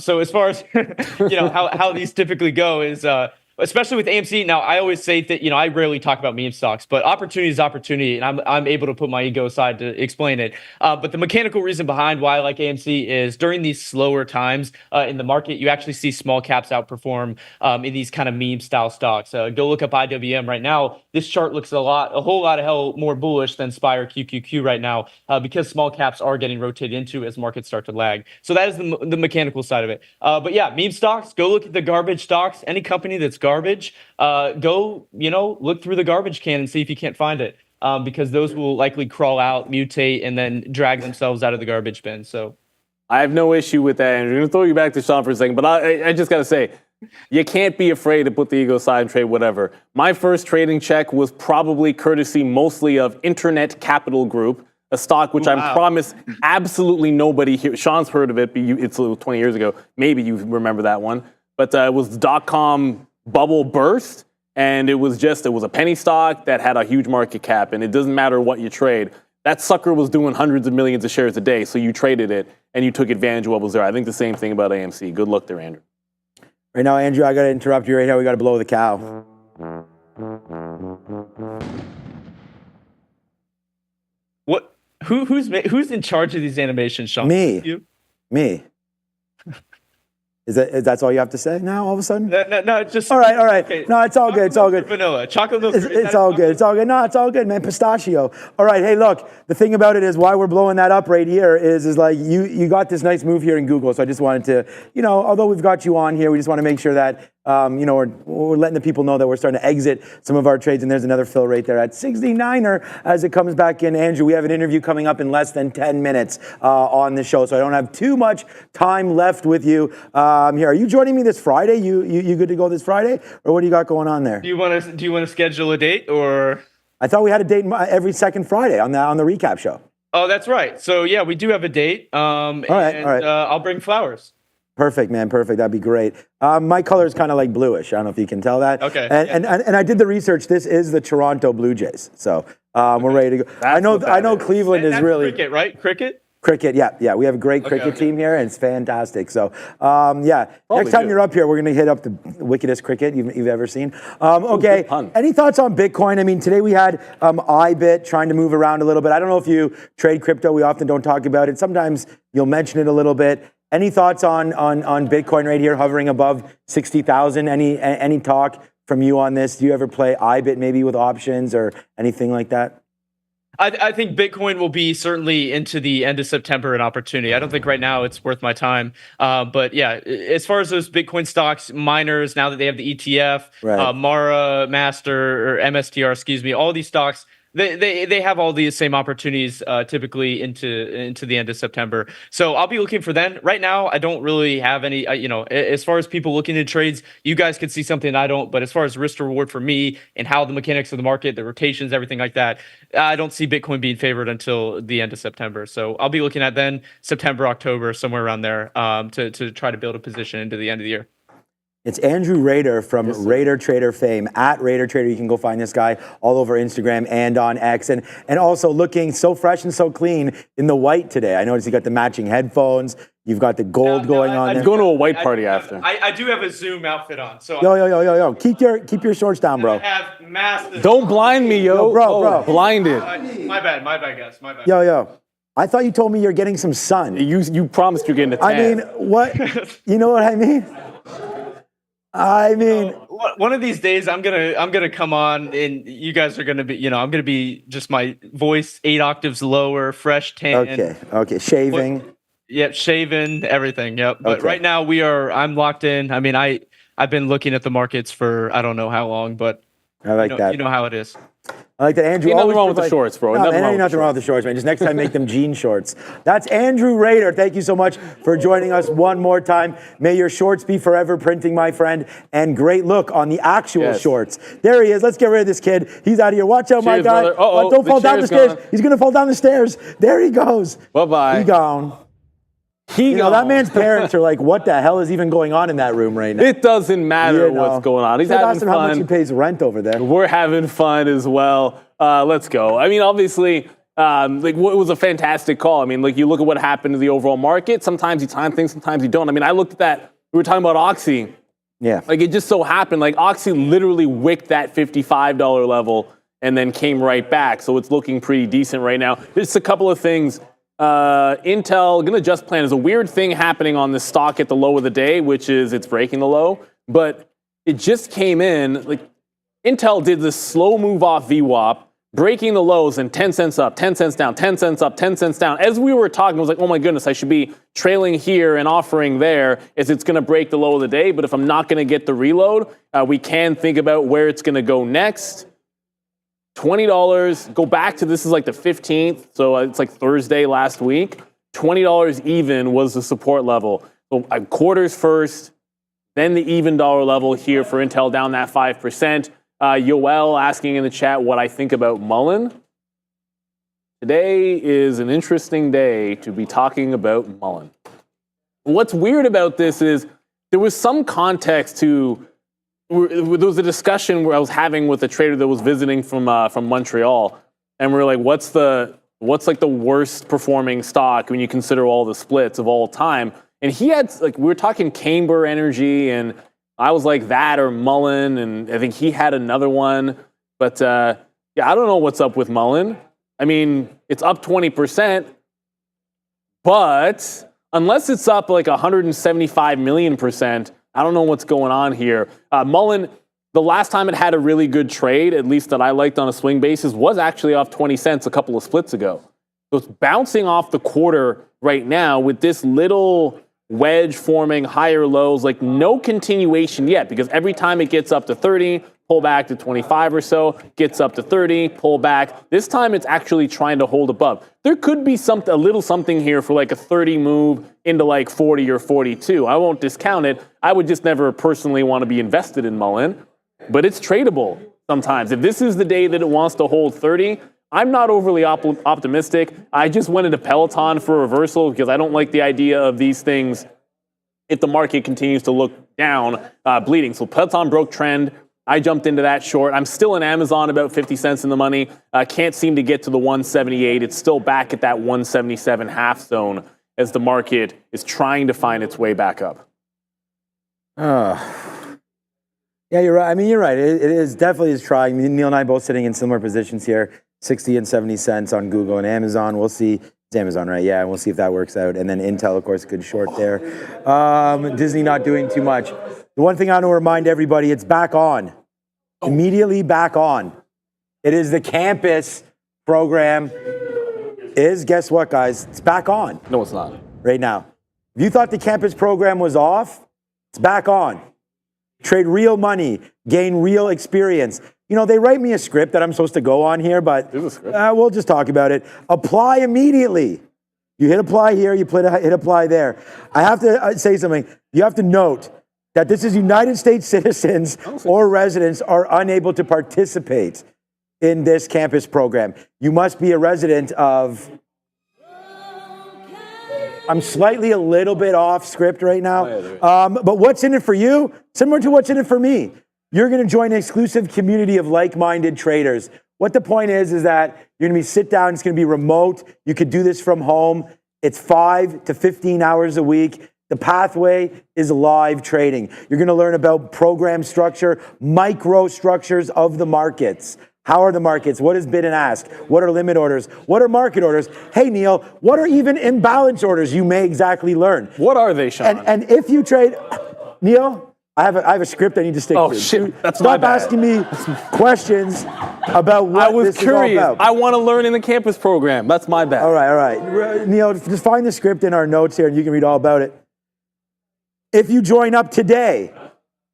So as far as how these typically go is especially with AMC. Now I always say that I rarely talk about meme stocks, but opportunity is opportunity, and I'm able to put my ego aside to explain it. But the mechanical reason behind why I like AMC is during these slower times in the market, you actually see small caps outperform in these kind of meme style stocks. Go look up IWM right now. This chart looks a whole lot of hell more bullish than SPY or QQQ right now because small caps are getting rotated into as markets start to lag. So that is the mechanical side of it. But yeah, meme stocks. Go look at the garbage stocks. Any company that's garbage, go look through the garbage can and see if you can't find it because those will likely crawl out, mutate, and then drag themselves out of the garbage bin. So I have no issue with that, Andrew. I'm going to throw you back to Sean for a second, but I just got to say, you can't be afraid to put the ego aside and trade whatever. My first trading check was probably courtesy mostly of Internet Capital Group, a stock which I promise absolutely nobody here. Sean's heard of it, but it's 20 years ago. Maybe you remember that one. But it was .com bubble burst, and it was a penny stock that had a huge market cap, and it doesn't matter what you trade. That sucker was doing hundreds of millions of shares a day, so you traded it, and you took advantage of what was there. I think the same thing about AMC. Good luck there, Andrew. Right now, Andrew, I got to interrupt you right now. We got to blow the cow. what? Who's in charge of these animations, Sean? Me. You? Me. That's all you have to say now, all of a sudden? No, just... All right. Okay. No, it's all good. It's all good. Vanilla. Chocolate milk. It's all good. It's all good. No, it's all good, man. Pistachio. All right. Hey, look, the thing about it is why we're blowing that up right here is like you got this nice move here in Google. So I just wanted to, although we've got you on here, we just want to make sure that, we're letting the people know that we're starting to exit some of our trades. And there's another fill right there at 69er as it comes back in. Andrew, we have an interview coming up in less than 10 minutes on the show. So I don't have too much time left with you here. Are you joining me this Friday? You good to go this Friday? Or what do you got going on there? Do you want to schedule a date or? I thought we had a date every second Friday on the recap show. Oh, that's right. So yeah, we do have a date. All right. I'll bring flowers. Perfect, man. Perfect. That'd be great. My color is kind of like bluish. I don't know if you can tell that. Okay. And I did the research. This is the Toronto Blue Jays. So we're ready to go. I know Cleveland is really cricket, right? Cricket. Cricket, yeah. We have a great cricket team here, and it's fantastic. So, next time you're up here, we're going to hit up the wickedest cricket you've ever seen. Okay, any thoughts on Bitcoin? I mean, today we had iBit trying to move around a little bit. I don't know if you trade crypto. We often don't talk about it. Sometimes you'll mention it a little bit. Any thoughts on Bitcoin right here, hovering above 60,000? Any talk from you on this? Do you ever play iBit maybe with options or anything like that? I think Bitcoin will be certainly into the end of September an opportunity. I don't think right now it's worth my time. But yeah, as far as those Bitcoin stocks, miners, now that they have the ETF, right. Mara, Master, or MSTR, excuse me, all these stocks, they have all these same opportunities typically into the end of September. So I'll be looking for them. Right now, I don't really have any, as far as people looking at trades, you guys could see something I don't, but as far as risk to reward for me and how the mechanics of the market, the rotations, everything like that, I don't see Bitcoin being favored until the end of September. So I'll be looking at then September, October, somewhere around there to try to build a position into the end of the year. It's Andrew Rader from Rader Trader fame. At Rader Trader, you can go find this guy all over Instagram and on X. And also looking so fresh and so clean in the white today. I noticed you got the matching headphones. You've got the gold going on there. He's going to a white party after. I do have a Zoom outfit on. So Yo. Keep your shorts down, bro. I have massive. Don't blind me, yo. Bro. Blinded. My bad, guys. My bad. Yo. I thought you told me you're getting some sun. You promised you're getting a tan. I mean, what? You know what I mean? One of these days I'm gonna come on and you guys are gonna be, I'm gonna be just my voice 8 octaves lower, fresh tan. Okay, shaving. Yep, shaven, everything. Yep. But right now I'm locked in. I mean, I've been looking at the markets for I don't know how long, but I like that. You know how it is. I like that Andrew. Ain't nothing always wrong with the provides- shorts, bro. No, ain't nothing wrong with the shorts, man. Just next time, make them jean shorts. That's Andrew Rader. Thank you so much for joining us one more time. May your shorts be forever printing, my friend. And great look on the actual shorts. There he is. Let's get rid of this kid. He's out of here. Watch out, my Cheers, guy. brother. Uh-oh, Don't the fall down the chair's stairs. gone. He's gonna fall down the stairs. There he goes. Bye-bye. He gone. He You know, that man's parents are like, what the hell is even going on in that room right now? It doesn't matter You know. what's going on. He's Should having ask him how much he fun. pays rent over there. We're having fun as well. Let's go. I mean, obviously, it was a fantastic call. I mean, like, you look at what happened to the overall market. Sometimes you time things, sometimes you don't. I mean, I looked at that. We were talking about Oxy. Yeah. Like, it just so happened, like, Oxy literally wicked that $55 level and then came right back. So it's looking pretty decent right now. Just a couple of things. Intel, gonna adjust plan. There's a weird thing happening on this stock at the low of the day, which is it's breaking the low, but it just came in. Like, Intel did this slow move off VWAP, breaking the lows and 10 cents up, 10 cents down, 10 cents up, 10 cents down. As we were talking, I was like, oh my goodness, I should be trailing here and offering there as it's gonna break the low of the day. But if I'm not gonna get the reload, we can think about where it's gonna go next. $20, go back to, this is like the 15th, so it's like Thursday last week. $20 even was the support level. So quarters first, then the even dollar level here for Intel down that 5%. Yoel asking in the chat what I think about Mullen. Today is an interesting day to be talking about Mullen. What's weird about this is there was some context to. There was a discussion where I was having with a trader that was visiting from Montreal, and we were like, what's like the worst performing stock when you consider all the splits of all time? And he had, like, we were talking Camber Energy, and I was like that or Mullen, and I think he had another one. But yeah, I don't know what's up with Mullen. I mean, it's up 20%, but unless it's up like 175 million%, I don't know what's going on here. Mullen, the last time it had a really good trade, at least that I liked on a swing basis, was actually off 20 cents a couple of splits ago. So it's bouncing off the quarter right now with this little wedge forming higher lows, like no continuation yet, because every time it gets up to 30, pull back to 25 or so, gets up to 30, pull back. This time it's actually trying to hold above. There could be a little something here for like a 30 move into like 40 or 42. I won't discount it. I would just never personally want to be invested in Mullen, but it's tradable sometimes. If this is the day that it wants to hold 30, I'm not overly optimistic. I just went into Peloton for a reversal because I don't like the idea of these things if the market continues to look down, bleeding. So Peloton broke trend. I jumped into that short. I'm still in Amazon about 50 cents in the money. Can't seem to get to the 178. It's still back at that 177 half zone as the market is trying to find its way back up. Yeah, you're right. I mean, you're right. It is definitely is trying. Neil and I both sitting in similar positions here, 60 and 70 cents on Google and Amazon. We'll see. It's Amazon, right? Yeah, and we'll see if that works out. And then Intel, of course, good short there. Disney not doing too much. The one thing I want to remind everybody, it's back on. Immediately back on. It is the campus program. Guess what, guys? It's back on. No, it's not. Right now. If you thought the campus program was off, it's back on. Trade real money, gain real experience. You know, they write me a script that I'm supposed to go on here, but we'll just talk about it. Apply immediately. You hit apply here, you hit apply there. I have to say something. You have to note that this is United States citizens or residents are unable to participate in this campus program. You must be a resident of... I'm slightly a little bit off script right now. But what's in it for you? Similar to what's in it for me. You're going to join an exclusive community of like-minded traders. What the point is that you're going to sit down. It's going to be remote. You could do this from home. It's 5 to 15 hours a week. The pathway is live trading. You're going to learn about program structure, micro structures of the markets. How are the markets? What is bid and ask? What are limit orders? What are market orders? Hey, Neil, what are even imbalance orders? You may exactly learn. What are they, Sean? And if you trade, Neil, I have a script I need to stick to. Oh, shit. That's Stop my bad. asking me questions about what I was this is all curious. about. I want to learn in the campus program. That's my bad. All right. Neil, just find the script in our notes here and you can read all about it. If you join up today,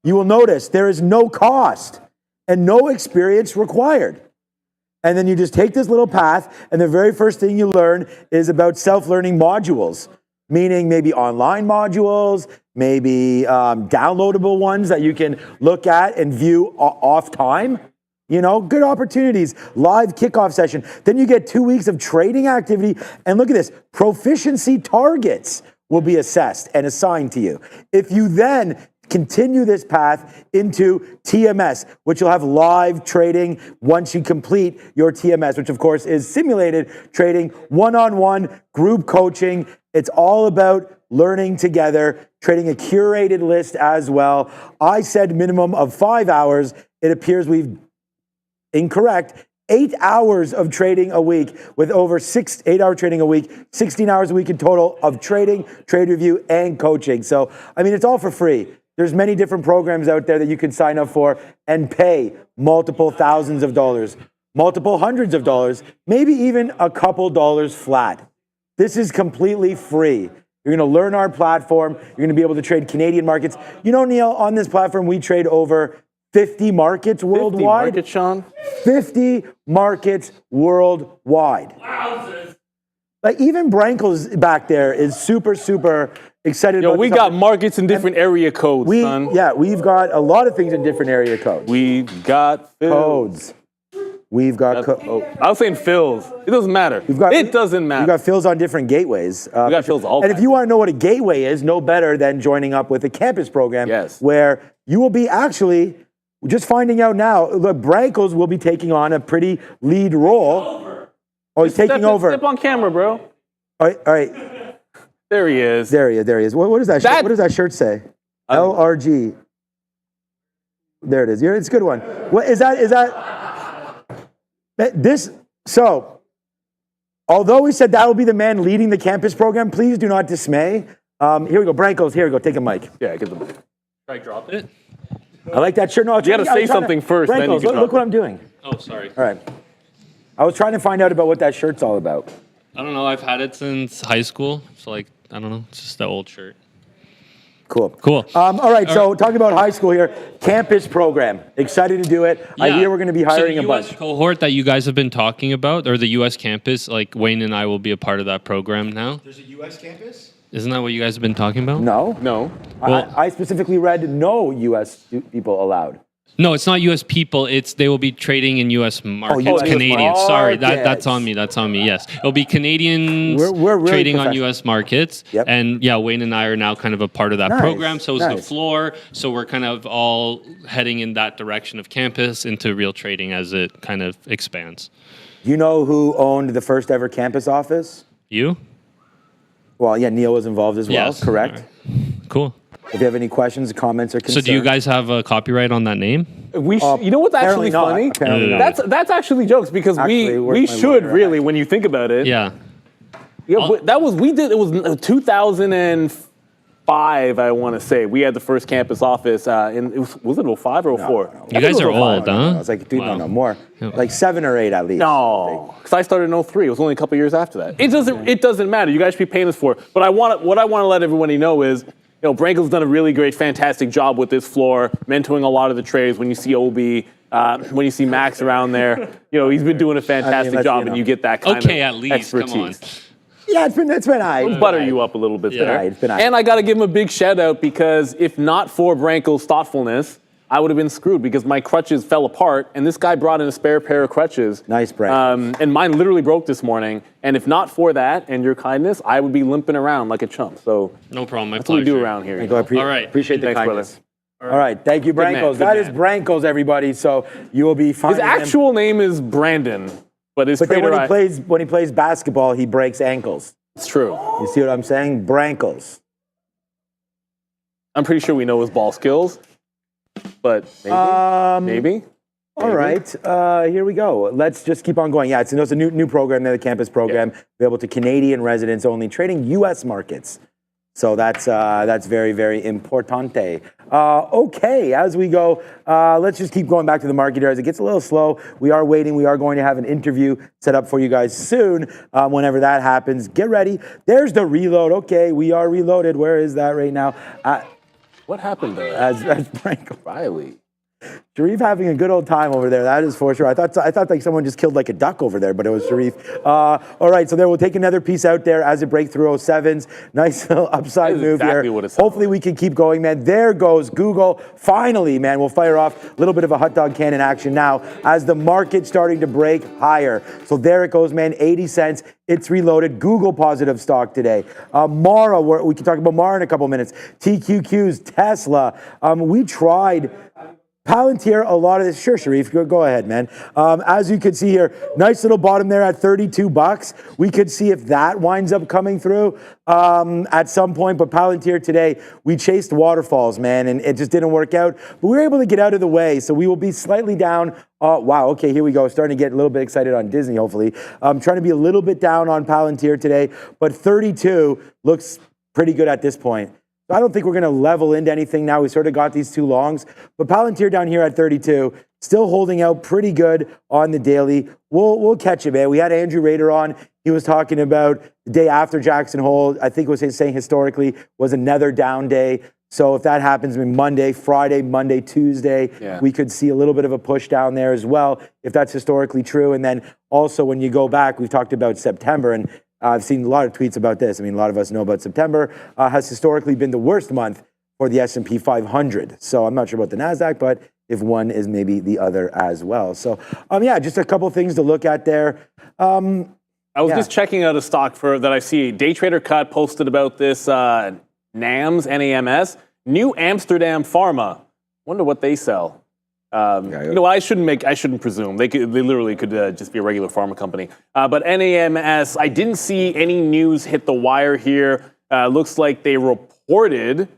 you will notice there is no cost and no experience required. And then you just take this little path, and the very first thing you learn is about self-learning modules, meaning maybe online modules, maybe downloadable ones that you can look at and view off time. You know, good opportunities, live kickoff session. Then you get 2 weeks of trading activity. And look at this, proficiency targets will be assessed and assigned to you. If you then continue this path into TMS, which you'll have live trading once you complete your TMS, which of course is simulated trading, one-on-one group coaching. It's all about learning together, trading a curated list as well. I said minimum of 5 hours. It appears we've incorrect. 8 hours of trading a week with over 8 hour trading a week, 16 hours a week in total of trading, trade review, and coaching. So, I mean, it's all for free. There's many different programs out there that you can sign up for and pay multiple thousands of dollars, multiple hundreds of dollars, maybe even a couple dollars flat. This is completely free. You're going to learn our platform. You're going to be able to trade Canadian markets. You know, Neil, on this platform, we trade over 50 markets worldwide. 50 markets, Sean? 50 markets worldwide. Like even Branko's back there is super, super excited about We this. got markets in different area codes, son. Yeah, we've got a lot of things in different area codes. We've got Codes. We've got I was saying fills. It doesn't matter. It doesn't matter. We've got fills on different gateways. We got fills all And if kinds. you want to know what a gateway is, no better than joining up with a campus program where you will be actually just finding out now, look, Branko's will be taking on a pretty lead role. Oh, he's taking over. Step on camera, bro. All right. There he is. There he is. What does that shirt? What does that shirt say? LRG. There it is. It's a good one. What is that? This? So, although we said that will be the man leading the campus program, please do not dismay. Here we go. Branko's. Here we go. Take a mic. Yeah, get the mic. Should I drop it? I like that shirt. No, You got to say something first, then you Branko's, can look what I'm doing. Oh, sorry. All right. I was trying to find out about what that shirt's all about. I don't know. I've had it since high school. So, like, I don't know. It's just the old shirt. Cool. Cool. All right, so talking about high school here, campus program. Excited to do it. I hear we're going to be hiring so a the US bunch. cohort that you guys have been talking about, or the U.S. campus, like Wayne and I will be a part of that program now. There's a U.S. campus? Isn't that what you guys have been talking about? No. Well- I specifically read no U.S. people allowed. No, it's not U.S. people. They will be trading in U.S. markets. US Canadians. Sorry, markets. that's on me. That's on me. Yes, it'll be Canadians We're really trading on professional. U.S. markets. Yep. And yeah, Wayne and I are now kind of a part of that Nice, program. So it's the nice. floor. So we're kind of all heading in that direction of campus into real trading as it kind of expands. You know who owned the first ever campus office? You? Well, yeah, Neil was involved as well, Yes. correct? Cool. If you have any questions, comments, or So concerns. do you guys have a copyright on that name? You know what's actually apparently not. funny? Apparently not. That's actually jokes because Actually, we where's my should lawyer? really, when you think about it. Yeah. Yeah, but it was 2005, I want to say. We had the first campus office was it 05 or 04? You guys are old, huh? I was like, dude, Wow. no, more. Like 7 or 8 at least. No, because I started in 03. It was only a couple years after that. It doesn't matter. You guys should be paying us for it. But what I want to let everybody know is, Branko's done a really great, fantastic job with this floor, mentoring a lot of the traders. When you see Obi, when you see Max around there, he's been doing a fantastic job, and you get that kind of at least. expertise. Come on. Yeah, it's been all right. Butter you up a little bit there. It's been all right. And I got to give him a big shout out because if not for Branko's thoughtfulness, I would have been screwed because my crutches fell apart, and this guy brought in a spare pair of crutches. Nice, Branko. And mine literally broke this morning. And if not for that and your kindness, I would be limping around like a chump. So No problem. My that's what we do pleasure. around here. Branko, All right. Appreciate the Thanks, kindness. brother. All right, thank you, man, Branko's. good That is man. Branko's, everybody. So you will be His finding him. actual name is Brandon, but his But then trader when he plays basketball, he breaks ankles. it's true. You see what I'm saying? Branko's. I'm pretty sure we know his ball skills, but maybe. All right, here we go. Let's just keep on going. Yeah, it's a new program, the campus program, available to Canadian residents only, trading U.S. markets. So that's very, very importante. Okay, as we go, let's just keep going back to the market here. As it gets a little slow, we are waiting. We are going to have an interview set up for you guys soon. Whenever that happens, get ready. There's the reload. Okay, we are reloaded. Where is that right now? What happened there? As Branko. Riley. Sharif having a good old time over there. That is for sure. I thought like someone just killed like a duck over there, but it was Sharif. All right, so there we'll take another piece out there as it breaks through 07s. Nice little upside move exactly here. what it's Hopefully we can keep going, man. There goes Google. Finally, man, we'll fire off a little bit of a hot dog cannon action now as the market's starting to break higher. So there it goes, man. 80 cents. It's reloaded. Google positive stock today. Mara, we can talk about Mara in a couple minutes. TQQ's Tesla. We tried Palantir, a lot of this. Sure, Sharif, go ahead, man. As you can see here, nice little bottom there at 32 bucks. We could see if that winds up coming through at some point. But Palantir today, we chased waterfalls, man, and it just didn't work out. But we were able to get out of the way, so we will be slightly down. Wow, okay, here we go. Starting to get a little bit excited on Disney, hopefully. Trying to be a little bit down on Palantir today, but 32 looks pretty good at this point. So I don't think we're going to level into anything now. We sort of got these two longs. But Palantir down here at 32, still holding out pretty good on the daily. We'll catch it, man. We had Andrew Rader on. He was talking about the day after Jackson Hole. I think it was saying historically was another down day. So if that happens, I mean, Monday, Friday, Monday, Tuesday, we could see a little bit of a push down there as well, if that's historically true. And then also when you go back, we've talked about September, and I've seen a lot of tweets about this. I mean, a lot of us know about September has historically been the worst month for the S&P 500. So I'm not sure about the NASDAQ, but if one is maybe the other as well. So, yeah, just a couple things to look at there. I was just checking out a stock that I see. Daytrader Cut posted about this NAMS, N-A-M-S, New Amsterdam Pharma. Wonder what they sell. You know, I shouldn't presume. They literally could just be a regular pharma company. But NAMS, I didn't see any news hit the wire here. Looks like they reported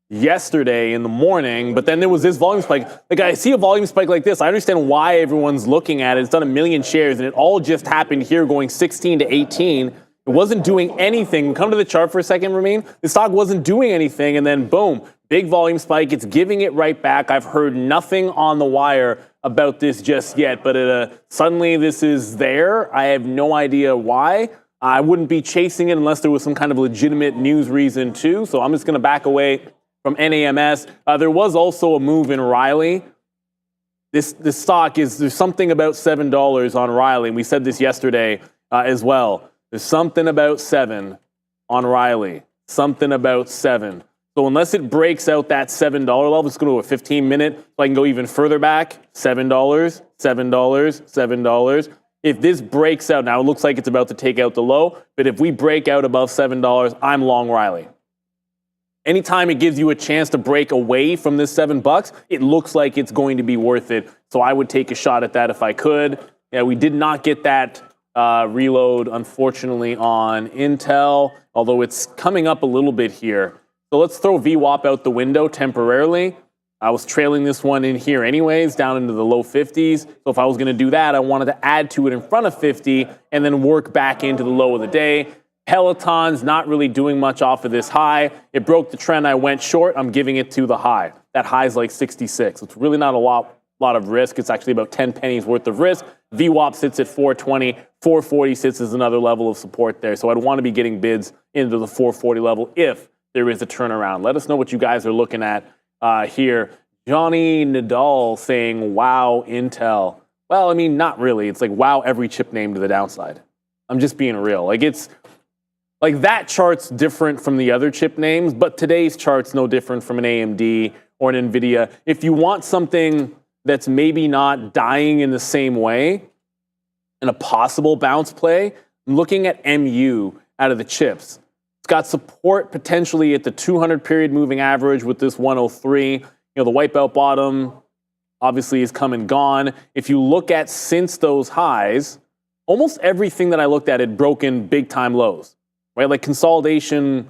yesterday in the morning, but then there was this volume spike. Like, I see a volume spike like this. I understand why everyone's looking at it. It's done 1 million shares, and it all just happened here going 16 to 18. It wasn't doing anything. Come to the chart for a second, Ramin. The stock wasn't doing anything, and then boom, big volume spike. It's giving it right back. I've heard nothing on the wire about this just yet, but suddenly this is there. I have no idea why. I wouldn't be chasing it unless there was some kind of legitimate news reason too, so I'm just going to back away from NAMS. There was also a move in Riley. This stock there's something about $7 on Riley. And we said this yesterday as well. There's something about 7 on Riley. Something about 7. So unless it breaks out that $7 level, let's go to a 15-minute, so I can go even further back. $7, $7, $7. If this breaks out, now it looks like it's about to take out the low, but if we break out above $7, I'm long Riley. Anytime it gives you a chance to break away from this $7, it looks like it's going to be worth it. So I would take a shot at that if I could. Yeah, we did not get that reload, unfortunately, on Intel, although it's coming up a little bit here. So let's throw VWAP out the window temporarily. I was trailing this one in here anyways, down into the low 50s. So if I was going to do that, I wanted to add to it in front of 50 and then work back into the low of the day. Peloton's not really doing much off of this high. It broke the trend. I went short. I'm giving it to the high. That high is like 66. It's really not a lot of risk. It's actually about 10 pennies worth of risk. VWAP sits at 420. 440 sits as another level of support there. So I'd want to be getting bids into the 440 level if there is a turnaround. Let us know what you guys are looking at here. Johnny Nadal saying, wow, Intel. Well, I mean, not really. It's like, wow, every chip name to the downside. I'm just being real. Like that chart's different from the other chip names, but today's chart's no different from an AMD or an Nvidia. If you want something that's maybe not dying in the same way and a possible bounce play, I'm looking at MU out of the chips. It's got support potentially at the 200 period moving average with this 103. You know, the wipeout bottom obviously is come and gone. If you look at since those highs, almost everything that I looked at had broken big time lows. Right, like consolidation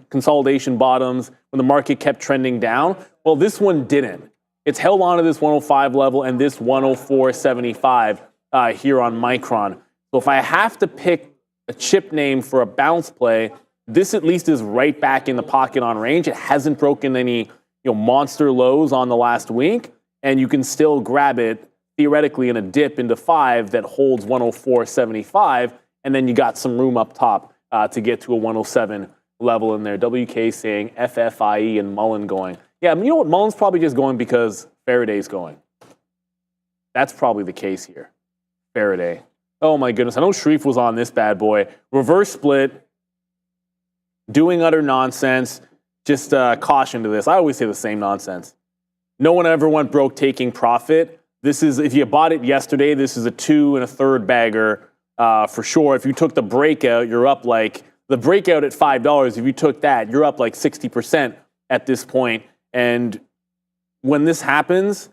bottoms when the market kept trending down. Well, this one didn't. It's held on to this 105 level and this 104.75 here on Micron. So if I have to pick a chip name for a bounce play, this at least is right back in the pocket on range. It hasn't broken any monster lows on the last week, and you can still grab it theoretically in a dip into 5 that holds 104.75, and then you got some room up top to get to a 107 level in there. WK saying FFIE and Mullen going. Yeah, you know what? Mullen's probably just going because Faraday's going. That's probably the case here. Faraday. Oh my goodness. I know Sharif was on this bad boy. Reverse split. Doing utter nonsense. Just caution to this. I always say the same nonsense. No one ever went broke taking profit. This is, if you bought it yesterday, this is a 2 1/3 bagger for sure. If you took the breakout, you're up like, the breakout at $5, if you took that, you're up like 60% at this point. And when this happens,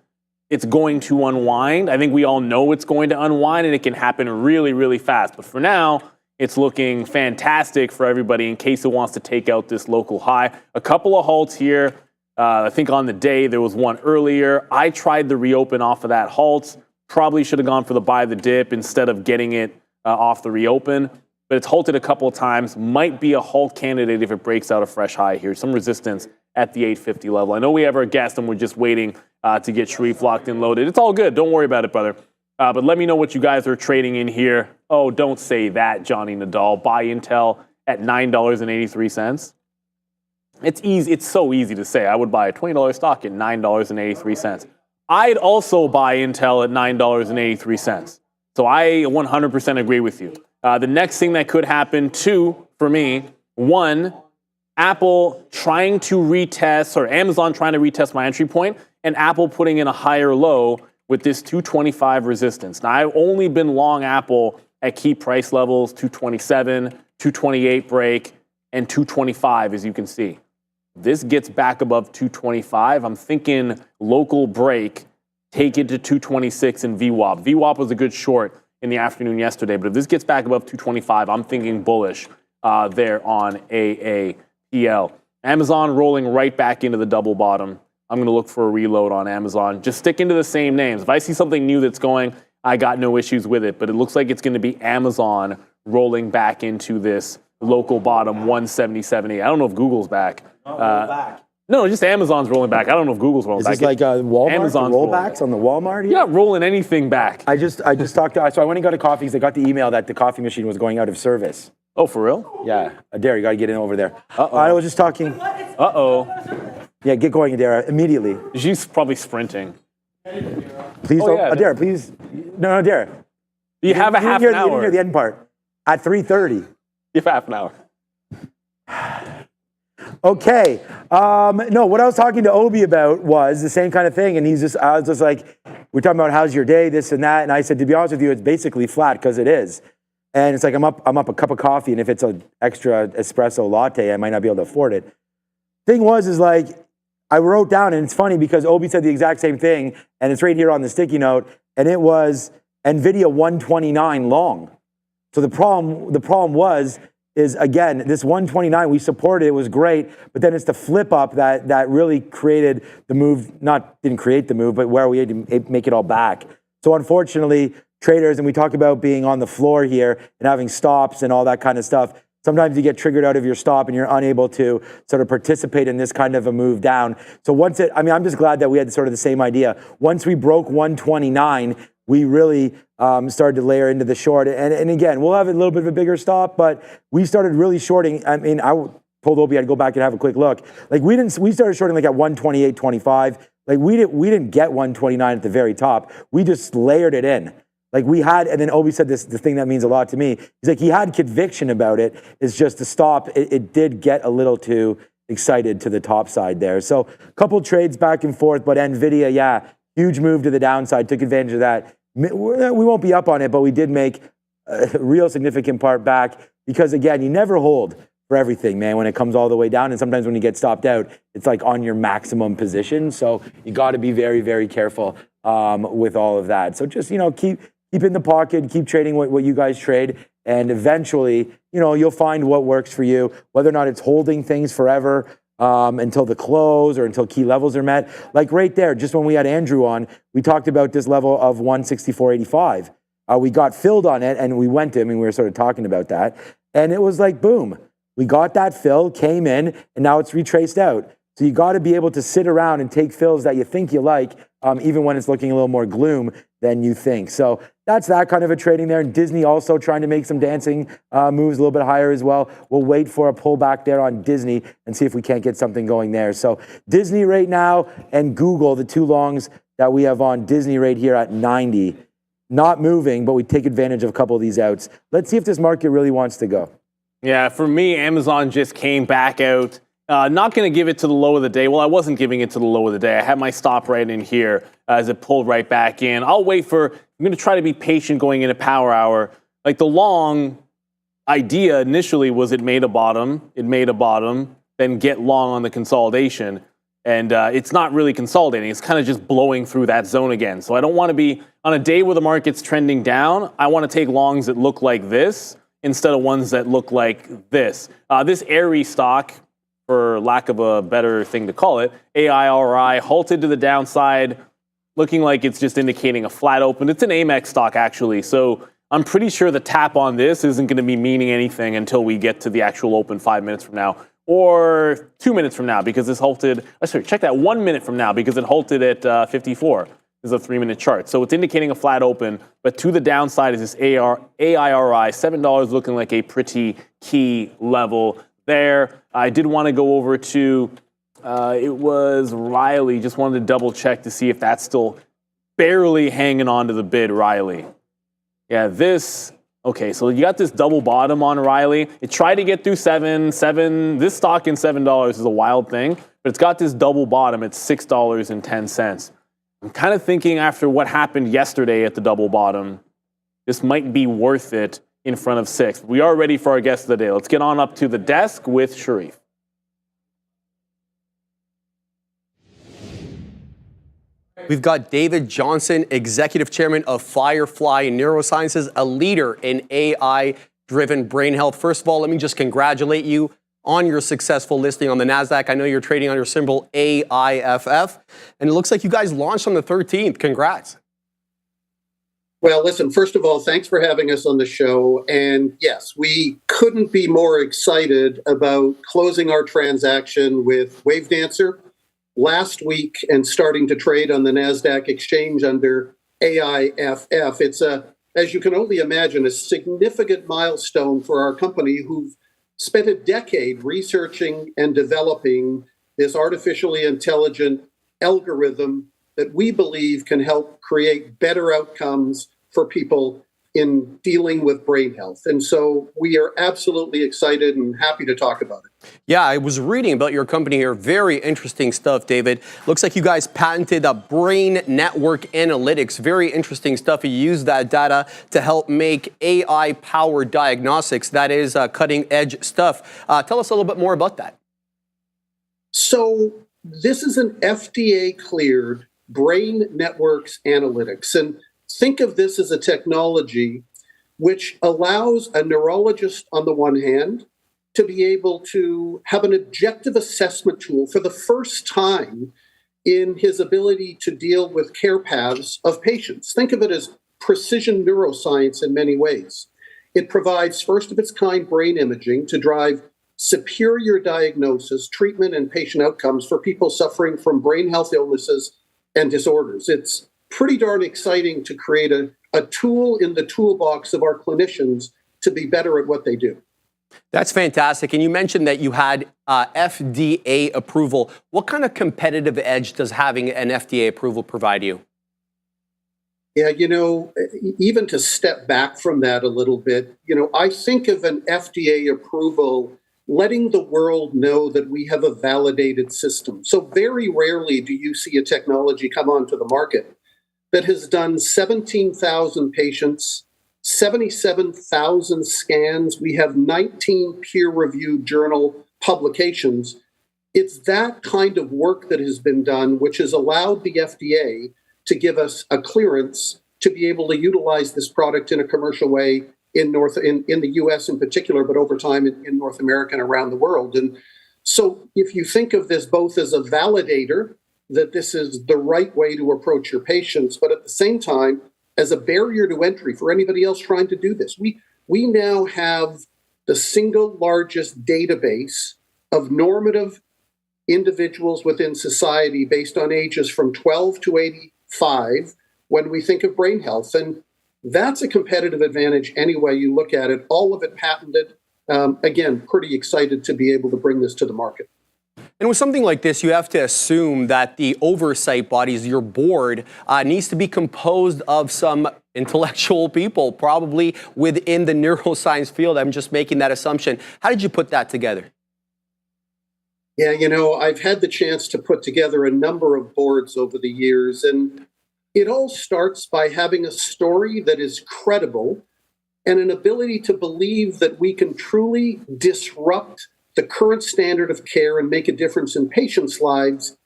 it's going to unwind. I think we all know it's going to unwind, and it can happen really, really fast. But for now, it's looking fantastic for everybody in case it wants to take out this local high. A couple of halts here. I think on the day there was one earlier. I tried the reopen off of that halt. Probably should have gone for the buy the dip instead of getting it off the reopen. But it's halted a couple of times. Might be a halt candidate if it breaks out a fresh high here. Some resistance at the 850 level. I know we have our guest and we're just waiting to get Sharif locked and loaded. It's all good. Don't worry about it, brother. But let me know what you guys are trading in here. Oh, don't say that, Johnny Nadal. Buy Intel at $9.83. It's easy. It's so easy to say. I would buy a $20 stock at $9.83. I'd also buy Intel at $9.83. So I 100% agree with you. The next thing that could happen, too, for me, one, Apple trying to retest, or Amazon trying to retest my entry point, and Apple putting in a higher low with this 225 resistance. Now, I've only been long Apple at key price levels, 227, 228 break, and 225, as you can see. This gets back above 225. I'm thinking local break, take it to 226 in VWAP. VWAP was a good short in the afternoon yesterday, but if this gets back above 225, I'm thinking bullish there on AAPL. Amazon rolling right back into the double bottom. I'm going to look for a reload on Amazon. Just stick into the same names. If I see something new that's going, I got no issues with it, but it looks like it's going to be Amazon rolling back into this local bottom 177.8. I don't know if Google's back. Back. No, just Amazon's rolling back. I don't know if Google's rolling back. Is this like Walmart? Amazon's Rollbacks on the Walmart here? Yeah, rolling anything back. I just talked to, so I went and got a coffee because I got the email that the coffee machine was going out of service. Oh, for real? Yeah. Adair, you got to get in over there. Uh-oh. I was just talking. Uh-oh. Yeah, get going, Adair, immediately. She's probably sprinting. Please Oh, don't. yeah. Adair, please. No, Adair. You have a half an You didn't hour. hear the end part. At 3:30. You have half an hour. Okay. No, what I was talking to Obi about was the same kind of thing. And I was just like, we're talking about how's your day, this and that. And I said, to be honest with you, it's basically flat because it is. And it's like, I'm up a cup of coffee. And if it's an extra espresso latte, I might not be able to afford it. Thing is like, I wrote down, and it's funny because Obi said the exact same thing. And it's right here on the sticky note. And it was Nvidia 129 long. So the problem is again, this 129, we supported, it was great, but then it's the flip up that really created the move, didn't create the move, but where we had to make it all back. So unfortunately, traders, and we talk about being on the floor here and having stops and all that kind of stuff, sometimes you get triggered out of your stop and you're unable to sort of participate in this kind of a move down. So I'm just glad that we had sort of the same idea. Once we broke 129, we really started to layer into the short. And again, we'll have a little bit of a bigger stop, but we started really shorting. I mean, I told Obi I'd go back and have a quick look. Like we started shorting like at 128.25. Like we didn't get 129 at the very top. We just layered it in. Like we had, and then Obi said the thing that means a lot to me. He's like, he had conviction about it. It's just the stop. It did get a little too excited to the top side there. So a couple trades back and forth, but Nvidia, yeah, huge move to the downside, took advantage of that. We won't be up on it, but we did make a real significant part back because, again, you never hold for everything, man, when it comes all the way down. And sometimes when you get stopped out, it's like on your maximum position. So you got to be very, very careful with all of that. So just, keep in the pocket, keep trading what you guys trade. And eventually, you'll find what works for you, whether or not it's holding things forever until the close or until key levels are met. Like right there, just when we had Andrew on, we talked about this level of 164.85. We got filled on it and we went to him and we were sort of talking about that. And it was like, boom, we got that fill, came in, and now it's retraced out. So you got to be able to sit around and take fills that you think you like, even when it's looking a little more gloom than you think. So that's that kind of a trading there. And Disney also trying to make some dancing moves a little bit higher as well. We'll wait for a pullback there on Disney and see if we can't get something going there. So Disney right now and Google, the two longs, that we have on Disney right here at 90. Not moving, but we take advantage of a couple of these outs. Let's see if this market really wants to go. Yeah, for me, Amazon just came back out. Not going to give it to the low of the day. Well, I wasn't giving it to the low of the day. I had my stop right in here as it pulled right back in. I'm going to try to be patient going into power hour. Like the long idea initially was it made a bottom, then get long on the consolidation. And it's not really consolidating. It's kind of just blowing through that zone again. So I don't want to be on a day where the market's trending down. I want to take longs that look like this instead of ones that look like this. This ARI stock, for lack of a better thing to call it, AIRI, halted to the downside, looking like it's just indicating a flat open. It's an Amex stock, actually. So I'm pretty sure the tap on this isn't going to be meaning anything until we get to the actual open 5 minutes from now. Or 2 minutes from now, because this halted, check that 1 minute from now, because it halted at 54. This is a 3-minute chart. So it's indicating a flat open, but to the downside is this AIRI, $7 looking like a pretty key level there. I did want to go over to, it was Riley, just wanted to double check to see if that's still barely hanging on to the bid, Riley. Yeah, this... Okay, so you got this double bottom on Riley. It tried to get through seven. This stock in $7 is a wild thing, but it's got this double bottom at $6.10. I'm kind of thinking after what happened yesterday at the double bottom, this might be worth it in front of 6. We are ready for our guest of the day. Let's get on up to the desk with Sharif. We've got David Johnson, Executive Chairman of Firefly Neurosciences, a leader in AI-driven brain health. First of all, let me just congratulate you on your successful listing on the NASDAQ. I know you're trading on your symbol AIFF, and it looks like you guys launched on the 13th. Congrats. Well, listen, first of all, thanks for having us on the show. And yes, we couldn't be more excited about closing our transaction with Wavedancer last week and starting to trade on the NASDAQ exchange under AIFF. It's as you can only imagine, a significant milestone for our company, who've spent a decade researching and developing this artificially intelligent algorithm that we believe can help create better outcomes for people in dealing with brain health. And so we are absolutely excited and happy to talk about it. Yeah, I was reading about your company here. Very interesting stuff, David. Looks like you guys patented a brain network analytics. Very interesting stuff. You use that data to help make AI-powered diagnostics. That is cutting-edge stuff. Tell us a little bit more about that. So this is an FDA-cleared brain networks analytics. And think of this as a technology which allows a neurologist, on the one hand, to be able to have an objective assessment tool for the first time in his ability to deal with care paths of patients. Think of it as precision neuroscience in many ways. It provides first of its kind brain imaging to drive superior diagnosis, treatment, and patient outcomes for people suffering from brain health illnesses and disorders. It's pretty darn exciting to create a tool in the toolbox of our clinicians to be better at what they do. That's fantastic. And you mentioned that you had FDA approval. What kind of competitive edge does having an FDA approval provide you? Yeah, even to step back from that a little bit, I think of an FDA approval letting the world know that we have a validated system. So very rarely do you see a technology come onto the market that has done 17,000 patients, 77,000 scans. We have 19 peer-reviewed journal publications. It's that kind of work that has been done, which has allowed the FDA to give us a clearance to be able to utilize this product in a commercial way in the U.S. in particular, but over time in North America and around the world. And so if you think of this both as a validator, that this is the right way to approach your patients, but at the same time, as a barrier to entry for anybody else trying to do this. We now have the single largest database of normative individuals within society based on ages from 12 to 85 when we think of brain health. And that's a competitive advantage any way you look at it, all of it patented. Again, pretty excited to be able to bring this to the market. And with something like this, you have to assume that the oversight bodies, your board, needs to be composed of some intellectual people, probably within the neuroscience field. I'm just making that assumption. How did you put that together? Yeah, I've had the chance to put together a number of boards over the years, and it all starts by having a story that is credible and an ability to believe that we can truly disrupt the current standard of care and make a difference in patients' lives.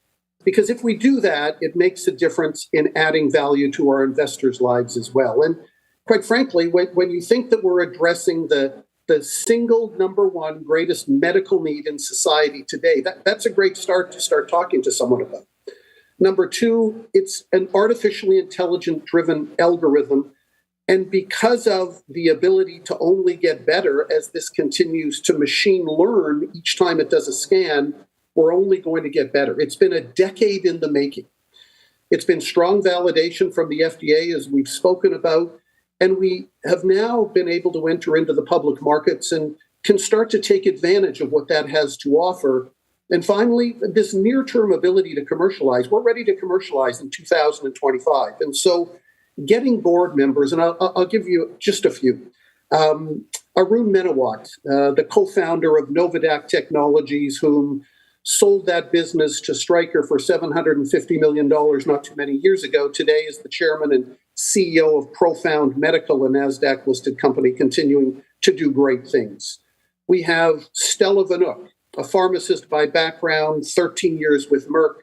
Because if we do that, it makes a difference in adding value to our investors' lives as well. And quite frankly, when you think that we're addressing the single number one greatest medical need in society today, that's a great start to start talking to someone about. Number two, it's an artificially intelligent driven algorithm. And because of the ability to only get better as this continues to machine learn each time it does a scan, we're only going to get better. It's been a decade in the making. It's been strong validation from the FDA, as we've spoken about, and we have now been able to enter into the public markets and can start to take advantage of what that has to offer. And finally, this near-term ability to commercialize. We're ready to commercialize in 2025. And so getting board members, and I'll give you just a few. Arun Menawat, the co-founder of Novadak Technologies, whom sold that business to Stryker for $750 million not too many years ago, today is the chairman and CEO of Profound Medical, a NASDAQ-listed company, continuing to do great things. We have Stella Vanook, a pharmacist by background, 13 years with Merck,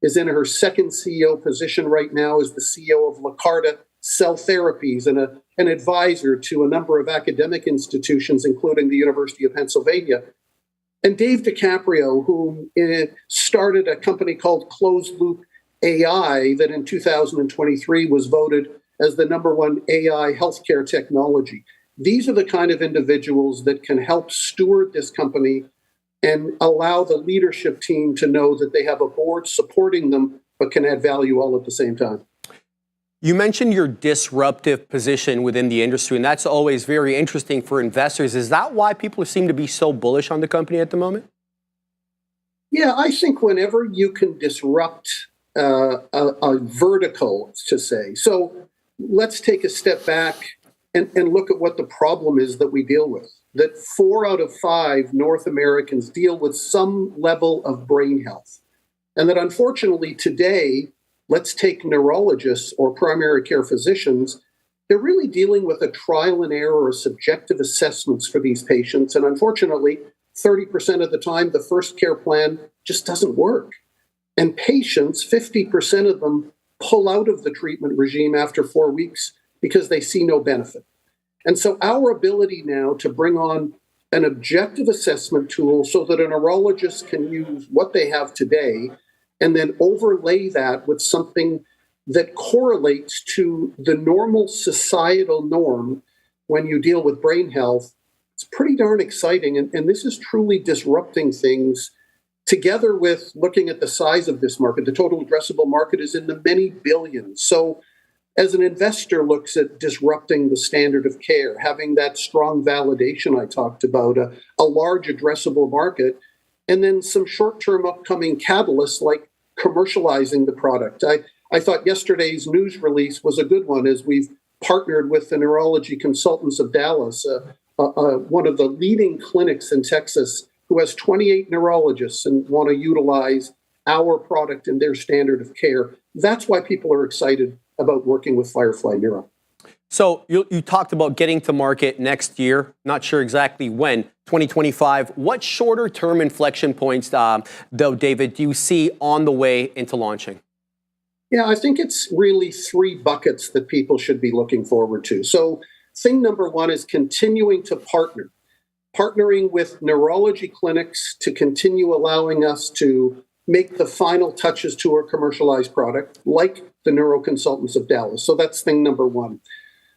is in her second CEO position right now as the CEO of Lacarta Cell Therapies and an advisor to a number of academic institutions, including the University of Pennsylvania. And Dave DiCaprio, who started a company called Closed Loop AI that in 2023 was voted as the number one AI healthcare technology. These are the kind of individuals that can help steward this company and allow the leadership team to know that they have a board supporting them, but can add value all at the same time. You mentioned your disruptive position within the industry, and that's always very interesting for investors. Is that why people seem to be so bullish on the company at the moment? Yeah, I think whenever you can disrupt a vertical, to say. So let's take a step back and look at what the problem is that we deal with. That 4 out of 5 North Americans deal with some level of brain health. And that unfortunately today, let's take neurologists or primary care physicians, they're really dealing with a trial and error or subjective assessments for these patients. And unfortunately, 30% of the time, the first care plan just doesn't work. And patients, 50% of them pull out of the treatment regime after 4 weeks because they see no benefit. And so our ability now to bring on an objective assessment tool so that a neurologist can use what they have today and then overlay that with something that correlates to the normal societal norm when you deal with brain health, it's pretty darn exciting. And this is truly disrupting things together with looking at the size of this market. The total addressable market is in the many billions. So as an investor looks at disrupting the standard of care, having that strong validation I talked about, a large addressable market, and then some short-term upcoming catalysts like commercializing the product. I thought yesterday's news release was a good one as we've partnered with the Neurology Consultants of Dallas, one of the leading clinics in Texas who has 28 neurologists and want to utilize our product in their standard of care. That's why people are excited about working with Firefly Neuro. So you talked about getting to market next year, not sure exactly when, 2025. What shorter term inflection points, though, David, do you see on the way into launching? Yeah, I think it's really 3 buckets that people should be looking forward to. So thing number 1 is continuing to partnering with neurology clinics to continue allowing us to make the final touches to our commercialized product, like the Neuro Consultants of Dallas. So that's thing number 1.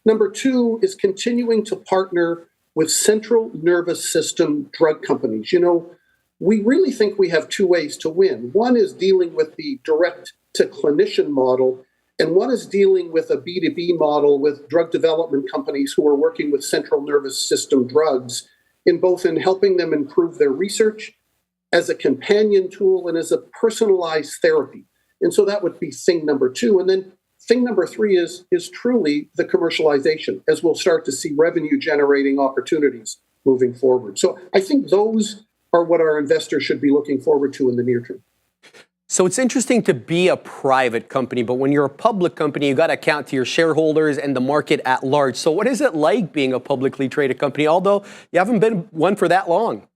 Number 2 is continuing to partner with central nervous system drug companies. We really think we have 2 ways to win. One is dealing with the direct to clinician model, and one is dealing with a B2B model with drug development companies who are working with central nervous system drugs in helping them improve their research as a companion tool, and as a personalized therapy. And so that would be thing number 2. And then thing number 3 is truly the commercialization, as we'll start to see revenue generating opportunities moving forward. So I think those are what our investors should be looking forward to in the near term. So it's interesting to be a private company, but when you're a public company, you got to account to your shareholders and the market at large. So what is it like being a publicly traded company, although you haven't been one for that long?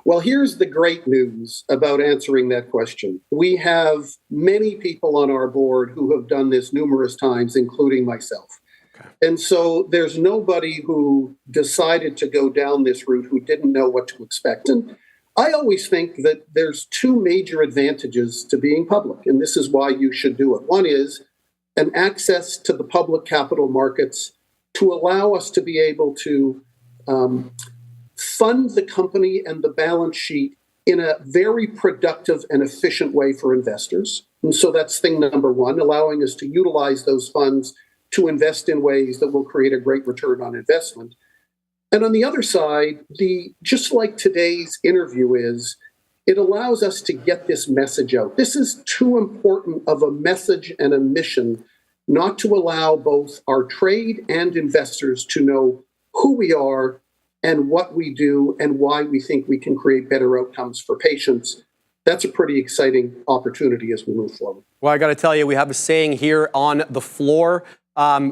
Well, here's the great news about answering that question. We have many people on our board who have done this numerous times, including myself. Okay. And so there's nobody who decided to go down this route who didn't know what to expect. And I always think that there's 2 major advantages to being public, and this is why you should do it. One is an access to the public capital markets to allow us to be able to fund the company and the balance sheet in a very productive and efficient way for investors. And so that's thing number 1, allowing us to utilize those funds to invest in ways that will create a great return on investment. And on the other side, just like today's interview is, it allows us to get this message out. This is too important of a message and a mission not to allow both our trade and investors to know who we are and what we do and why we think we can create better outcomes for patients. That's a pretty exciting opportunity as we move forward. Well, I got to tell you, we have a saying here on the floor.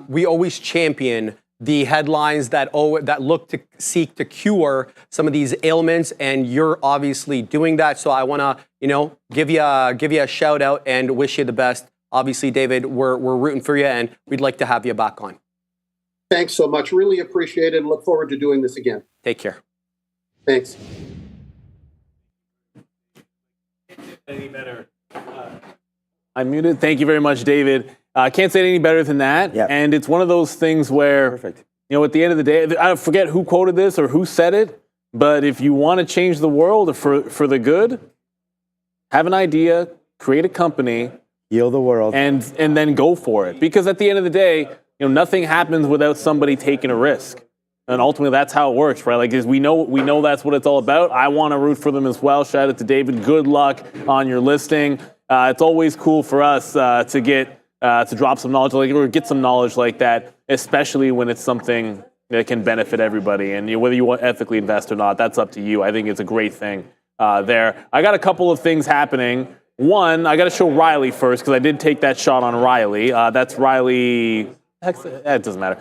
We always champion the headlines that look to seek to cure some of these ailments, and you're obviously doing that. So I want to, give you a shout out and wish you the best. Obviously, David, we're rooting for you, and we'd like to have you back on. Thanks so much. Really appreciate it, and look forward to doing this again. Take care. Thanks. Any better? I'm muted. Thank you very much, David. I can't say it any better than that. Yep. And it's one of those things where, Perfect. at the end of the day, I forget who quoted this or who said it, but if you want to change the world for the good, have an idea, create a company, Heal the world. and then go for it. Because at the end of the day, nothing happens without somebody taking a risk. And ultimately, that's how it works, right? Like, we know that's what it's all about. I want to root for them as well. Shout out to David. Good luck on your listing. It's always cool for us to get to drop some knowledge or get some knowledge like that, especially when it's something that can benefit everybody. And whether you want ethically invest or not, that's up to you. I think it's a great thing there. I got a couple of things happening. One, I got to show Riley first because I did take that shot on Riley. That's Riley. It doesn't matter.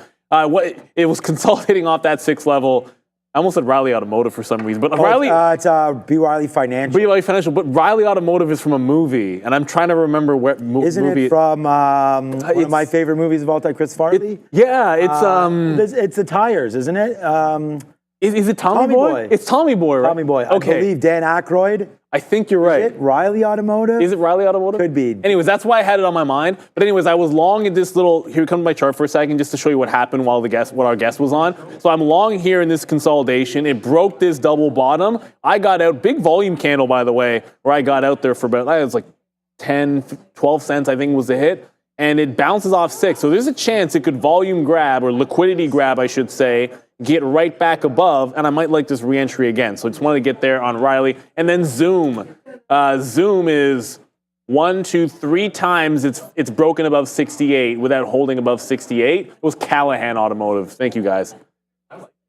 It was consolidating off that 6th level. I almost said Riley Automotive for some reason, but Riley. It's B. Riley Financial. B. Riley Financial, but Riley Automotive is from a movie, and I'm trying to remember what movie. Isn't it from one of my favorite movies of all time, Chris Farley? It's the tires, isn't it? Is it Tommy Boy? It's Tommy Boy, right? Tommy Boy. Okay. I believe Dan Aykroyd. I think you're right. Is it Riley Automotive? Is it Riley Automotive? Could be. Anyways, that's why I had it on my mind. But anyways, I was long in this little. Here comes my chart for a second, just to show you what happened while what our guest was on. So I'm long here in this consolidation. It broke this double bottom. I got out, big volume candle, by the way, where I got out there for about, it was like 10, 12 cents, I think was the hit. And it bounces off 6. So there's a chance it could volume grab, or liquidity grab, I should say, get right back above, and I might like this re-entry again. So I just wanted to get there on Riley. And then Zoom. Zoom is 1, 2, 3 times it's broken above 68 without holding above 68. It was Callahan Automotive. Thank you, guys.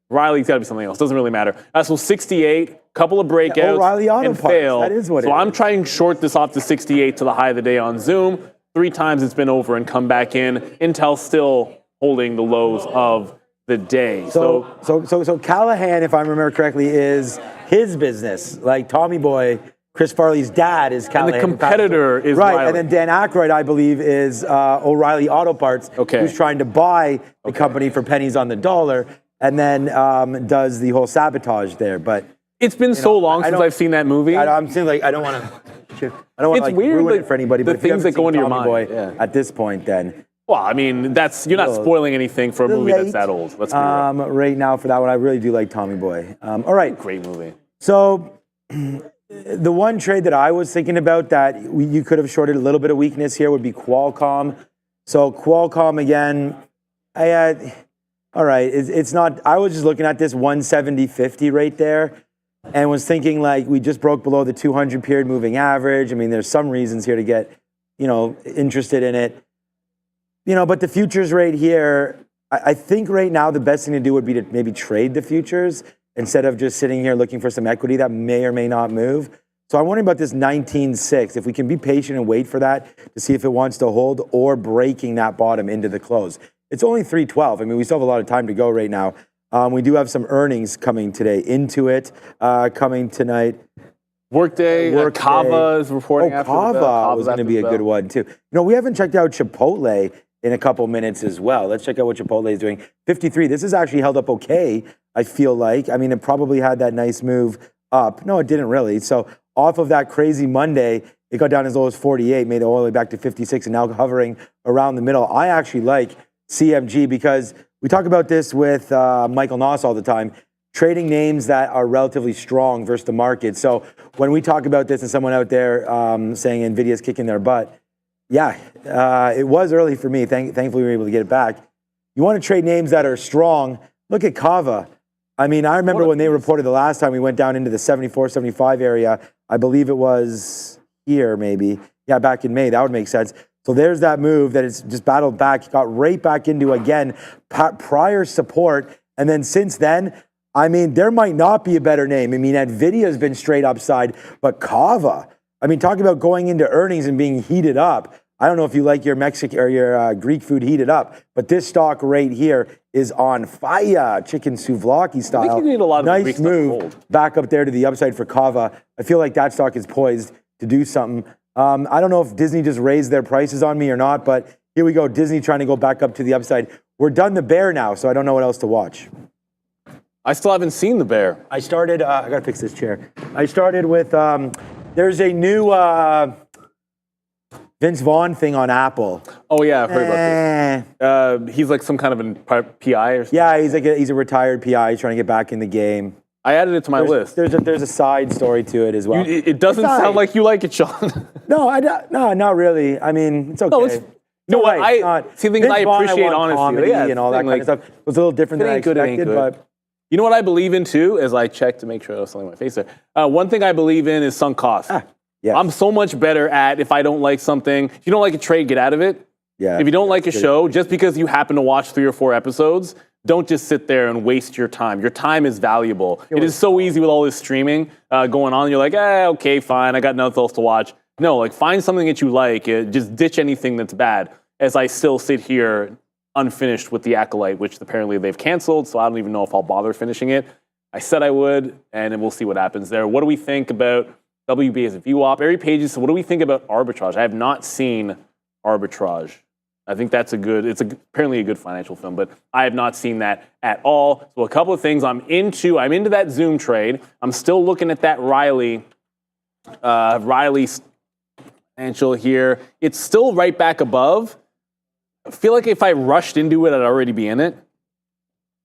Riley's got to be something else. Doesn't really matter. So 68, couple of breakouts, O'Reilly Auto and Parts. fail. That is what so it I'm is. trying to short this off to 68 to the high of the day on Zoom. 3 times it's been over and come back in. Intel still holding the lows of the day. So Callahan, if I remember correctly, is his business. Like Tommy Boy, Chris Farley's dad is Callahan. And the competitor is right, Riley. and then Dan Aykroyd, I believe, is O'Reilly Auto Parts, who's trying to buy the company for pennies on the dollar, and then does the whole sabotage there. But it's been so long since I've seen that movie. I'm saying like I don't want to like weird, ruin it for anybody. The But if you things that haven't go seen into your Tommy mind Boy at this point, then. Well, I mean, you're not spoiling anything for a movie that's that old. Let's be real. Right now, for that one, I really do like Tommy Boy. All right. Great movie. So, the one trade that I was thinking about that you could have shorted a little bit of weakness here would be Qualcomm. So, Qualcomm again, all right, it's not, I was just looking at this 170.50 right there. and was thinking like we just broke below the 200 period moving average. I mean, there's some reasons here to get, interested in it. But the futures right here, I think right now the best thing to do would be to maybe trade the futures instead of just sitting here looking for some equity that may or may not move. So I'm wondering about this 19.6, if we can be patient and wait for that to see if it wants to hold or breaking that bottom into the close. It's only 312. I mean, we still have a lot of time to go right now. We do have some earnings coming today. Into it coming tonight. Workday. Kava is reporting after the bell. Kava was going to be a good one too. We haven't checked out Chipotle in a couple minutes as well. Let's check out what Chipotle is doing. 53. This has actually held up okay, I feel like. I mean, it probably had that nice move up. No, it didn't really. So off of that crazy Monday, it got down as low as 48, made it all the way back to 56, and now hovering around the middle. I actually like CMG because we talk about this with Michael Noss all the time, trading names that are relatively strong versus the market. So when we talk about this and someone out there saying NVIDIA's kicking their butt, yeah, it was early for me. Thankfully, we were able to get it back. You want to trade names that are strong. Look at Kava. I mean, I remember when they reported the last time we went down into the 74, 75 area. I believe it was here, maybe. Yeah, back in May. That would make sense. So there's that move that it's just battled back, got right back into, again, prior support. And then since then, I mean, there might not be a better name. I mean, NVIDIA has been straight upside, but Kava, I mean, talking about going into earnings and being heated up. I don't know if you like your Mexican or your Greek food heated up, but this stock right here is on fire, chicken souvlaki style. I think you need a lot of nice Greek move stuff back up there to the upside for Kava. I feel like that stock is poised to do something. I don't know if Disney just raised their prices on me or not, but here we go. Disney trying to go back up to the upside. We're done the bear now, so I don't know what else to watch. I still haven't seen the bear. I started, I gotta fix this chair. I started with, there's a new Vince Vaughn thing on Apple. Oh yeah, I've heard about this. He's like some kind of a PI or something. Yeah, he's a retired PI. He's trying to get back in the game. I added it to my list. There's a side story to it as well. It doesn't sound like you like it, Sean. No, not really. I mean, it's okay. No, I appreciate honesty. And all that kind of stuff. It was a little different than I expected, but you know what I believe in too, as I check to make sure I was selling my face there. One thing I believe in is sunk cost. Yes. I'm so much better at if I don't like something. If you don't like a trade, get out of it. Yeah. If you don't like a show, just because you happen to watch 3 or 4 episodes, don't just sit there and waste your time. Your time is valuable. It is so easy with all this streaming going on. You're like, okay, fine. I got nothing else to watch. No, like find something that you like. Just ditch anything that's bad. As I still sit here unfinished with the Acolyte, which apparently they've canceled, so I don't even know if I'll bother finishing it. I said I would, and then we'll see what happens there. What do we think about WB as a VWAP? Every page is, so what do we think about arbitrage? I have not seen arbitrage. I think that's apparently a good financial film, but I have not seen that at all. So a couple of things I'm into that Zoom trade. I'm still looking at that Riley financial here. It's still right back above. I feel like if I rushed into it, I'd already be in it.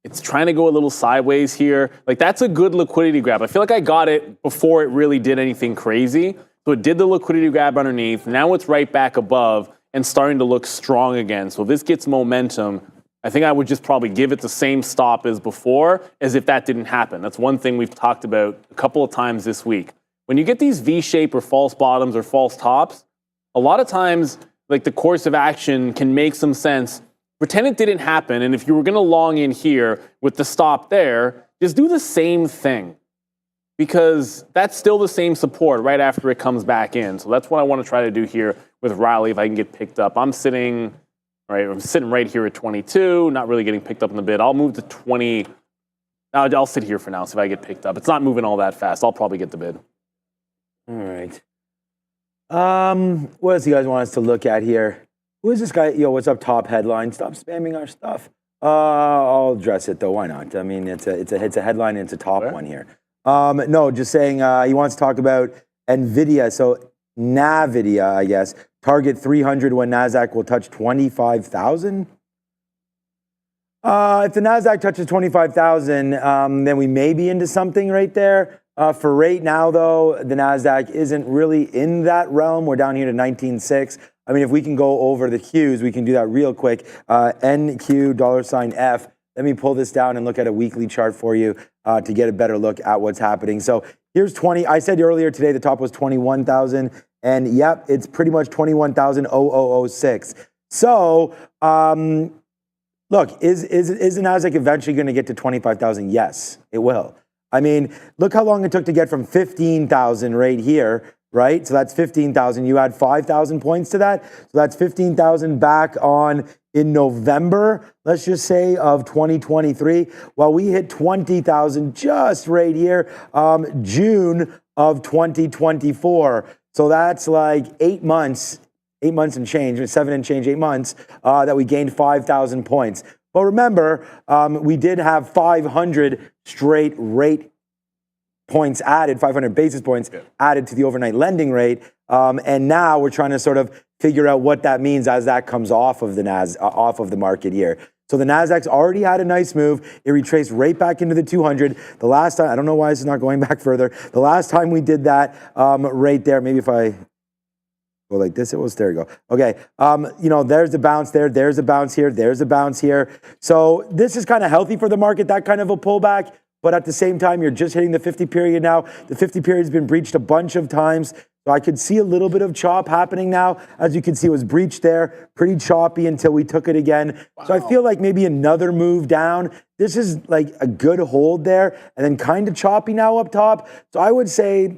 It's trying to go a little sideways here. Like, that's a good liquidity grab. I feel like I got it before it really did anything crazy. So it did the liquidity grab underneath. Now it's right back above and starting to look strong again. So if this gets momentum, I think I would just probably give it the same stop as before, as if that didn't happen. That's one thing we've talked about a couple of times this week. When you get these V-shape or false bottoms or false tops, a lot of times, like, the course of action can make some sense. Pretend it didn't happen, and if you were going to long in here with the stop there, just do the same thing, because that's still the same support right after it comes back in. So that's what I want to try to do here with Riley if I can get picked up. I'm sitting right here at 22, not really getting picked up in the bid. I'll move to 20. I'll sit here for now, see if I get picked up. It's not moving all that fast. I'll probably get the bid. All right. What else do you guys want us to look at here? Who is this guy? Yo, what's up, top headline? Stop spamming our stuff. I'll address it though. Why not? I mean, it's a headline and it's a top one here. No, just saying he wants to talk about Nvidia. So Nvidia, I guess, target 300 when NASDAQ will touch 25,000. If the NASDAQ touches 25,000, then we may be into something right there. For right now, though, the NASDAQ isn't really in that realm. We're down here to 19.6. I mean, if we can go over the Qs, we can do that real quick. NQ $F Let me pull this down and look at a weekly chart for you to get a better look at what's happening. So here's 20. I said earlier today the top was 21,000. And yep, it's pretty much 21,006. So look, is the Nasdaq eventually going to get to 25,000? Yes, it will. I mean, look how long it took to get from 15,000 right here, right? So that's 15,000. You add 5,000 points to that. So that's 15,000 back on in November, let's just say, of 2023. Well, we hit 20,000 just right here, June of 2024. So that's like 8 months and change, 7 and change, 8 months, that we gained 5,000 points. But remember, we did have 500 straight rate points added, 500 basis points added to the overnight lending rate. And now we're trying to sort of figure out what that means as that comes off of the off of the market here. So the Nasdaq's already had a nice move. It retraced right back into the 200. The last time, I don't know why this is not going back further. The last time we did that, right there, maybe if I go like this, there you go. Okay, you know, there's a bounce there, there's a bounce here, there's a bounce here. So this is kind of healthy for the market, that kind of a pullback. But at the same time, you're just hitting the 50 period now. The 50 period has been breached a bunch of times. So I could see a little bit of chop happening now. As you can see, it was breached there, pretty choppy until we took it again. Wow. So I feel like maybe another move down. This is like a good hold there, and then kind of choppy now up top. So I would say,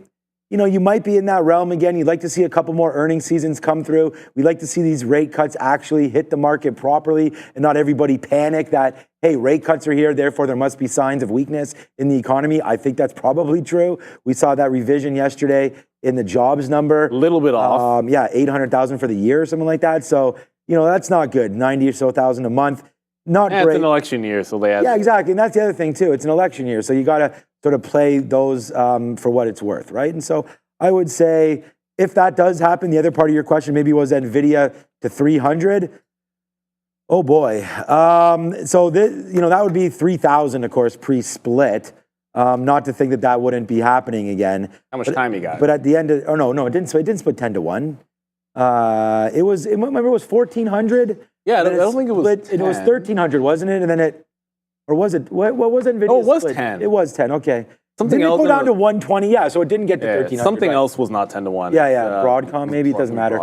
you know, you might be in that realm again. You'd like to see a couple more earnings seasons come through. We'd like to see these rate cuts actually hit the market properly and not everybody panic that, hey, rate cuts are here, therefore there must be signs of weakness in the economy. I think that's probably true. We saw that revision yesterday in the jobs number. A little bit off. Yeah, 800,000 for the year or something like that. So, you know, that's not good. 90 or so thousand a month. Not great. It's an election year, so they had. Yeah, exactly. And that's the other thing, too. It's an election year. So you got to sort of play those for what it's worth, right? And so I would say if that does happen, the other part of your question maybe was Nvidia to 300. Oh, boy. So, you know, that would be 3,000, of course, pre-split. Not to think that that wouldn't be happening again. How much time you got? But at the end of, oh, no, it didn't split 10 to 1. Remember it was 1,400? Yeah, I don't think it was 10. It was 1,300, wasn't it? And then or was it, what was Nvidia? Oh, it was split? 10. It was 10, okay. Something didn't else. It go down to 120, yeah, so it didn't get to 1,300. Something else was not 10 to 1. Yeah, Broadcom, maybe, it doesn't matter.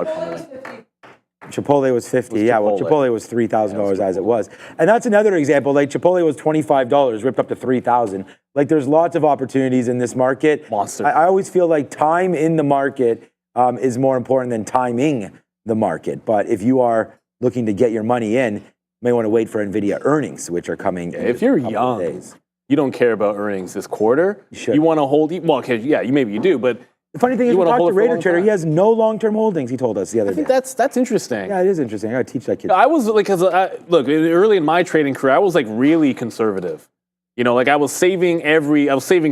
Chipotle was 50. Yeah, well, Chipotle was $3,000 as it was. And that's another example. Like Chipotle was $25, ripped up to $3,000. Like there's lots of opportunities in this market. Monster. I always feel like time in the market is more important than timing the market. But if you are looking to get your money in, you may want to wait for Nvidia earnings, which are coming in if you're a couple young, of days. You don't care about earnings this quarter. You want to hold, well, okay, yeah, maybe you do, but the funny thing is, we talked to Raider Trader. He has no long-term holdings. He told us the other day. I think that's interesting. Yeah, it is interesting. I got to teach that kid. I was like, look, early in my trading career, I was like really conservative. You know, like I was saving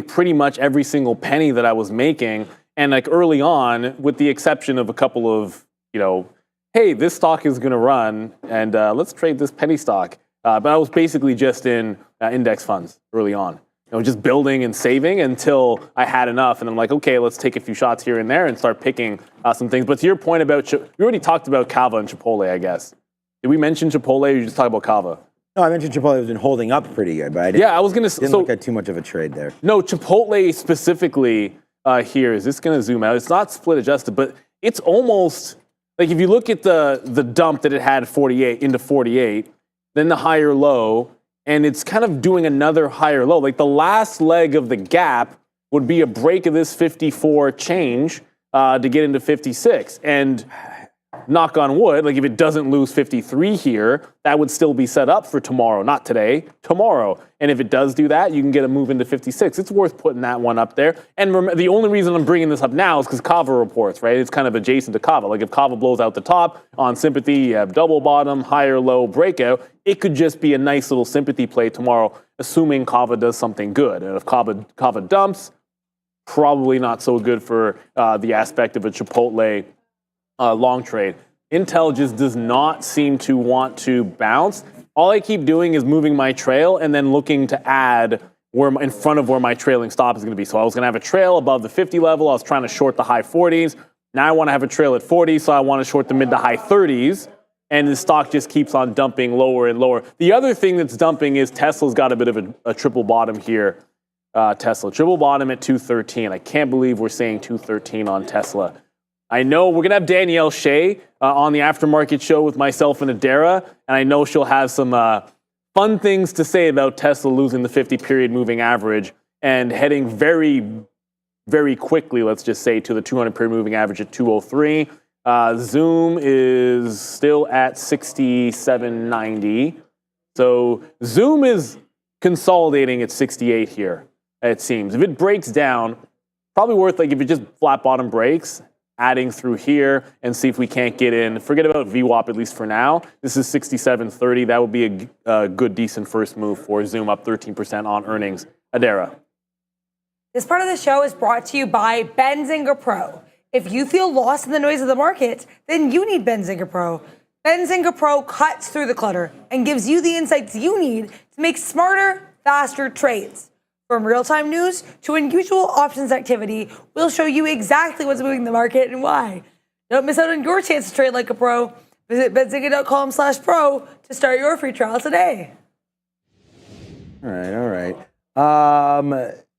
pretty much every single penny that I was making, and like early on, with the exception of a couple of, you know, hey, this stock is going to run, and let's trade this penny stock. But I was basically just in index funds early on. You know, just building and saving until I had enough. And I'm like, okay, let's take a few shots here and there and start picking some things. But to your point about, we already talked about Kava and Chipotle, I guess. Did we mention Chipotle or you just talk about Kava? No, I mentioned Chipotle has been holding up pretty good, but I didn't look at too much of a trade there. No, Chipotle specifically here, is this going to zoom out? It's not split adjusted, but it's almost, like if you look at the dump that it had 48 into 48, then the higher low, and it's kind of doing another higher low. Like the last leg of the gap would be a break of this 54 change to get into 56. And knock on wood, like if it doesn't lose 53 here, that would still be set up for tomorrow, not today, tomorrow. And if it does do that, you can get a move into 56. It's worth putting that one up there. And the only reason I'm bringing this up now is because Kava reports, right? It's kind of adjacent to Kava. Like if Kava blows out the top on sympathy, you have double bottom, higher low breakout. It could just be a nice little sympathy play tomorrow, assuming Kava does something good. And if Kava dumps, probably not so good for the aspect of a Chipotle long trade. Intel just does not seem to want to bounce. All I keep doing is moving my trail and then looking to add in front of where my trailing stop is going to be. So I was going to have a trail above the 50 level. I was trying to short the high 40s. Now I want to have a trail at 40, so I want to short the mid to high 30s. and the stock just keeps on dumping lower and lower. The other thing that's dumping is Tesla's got a bit of a triple bottom here. Tesla, triple bottom at 213. I can't believe we're saying 213 on Tesla. I know we're going to have Danielle Shea on the Aftermarket show with myself and Adara, and I know she'll have some fun things to say about Tesla losing the 50-period moving average and heading very, very quickly, let's just say, to the 200-period moving average at 203. Zoom is still at 67.90. So Zoom is consolidating at 68 here, it seems. If it breaks down, probably worth, like, if it just flat bottom breaks, adding through here and see if we can't get in. Forget about VWAP, at least for now. This is 67.30. That would be a good, decent first move for Zoom, up 13% on earnings. Adara. This part of the show is brought to you by Benzinga Pro. If you feel lost in the noise of the market, then you need Benzinga Pro. Benzinga Pro cuts through the clutter and gives you the insights you need to make smarter, faster trades. From real-time news to unusual options activity, we'll show you exactly what's moving the market and why. Don't miss out on your chance to trade like a pro. Visit benzinga.com/pro to start your free trial today. All right.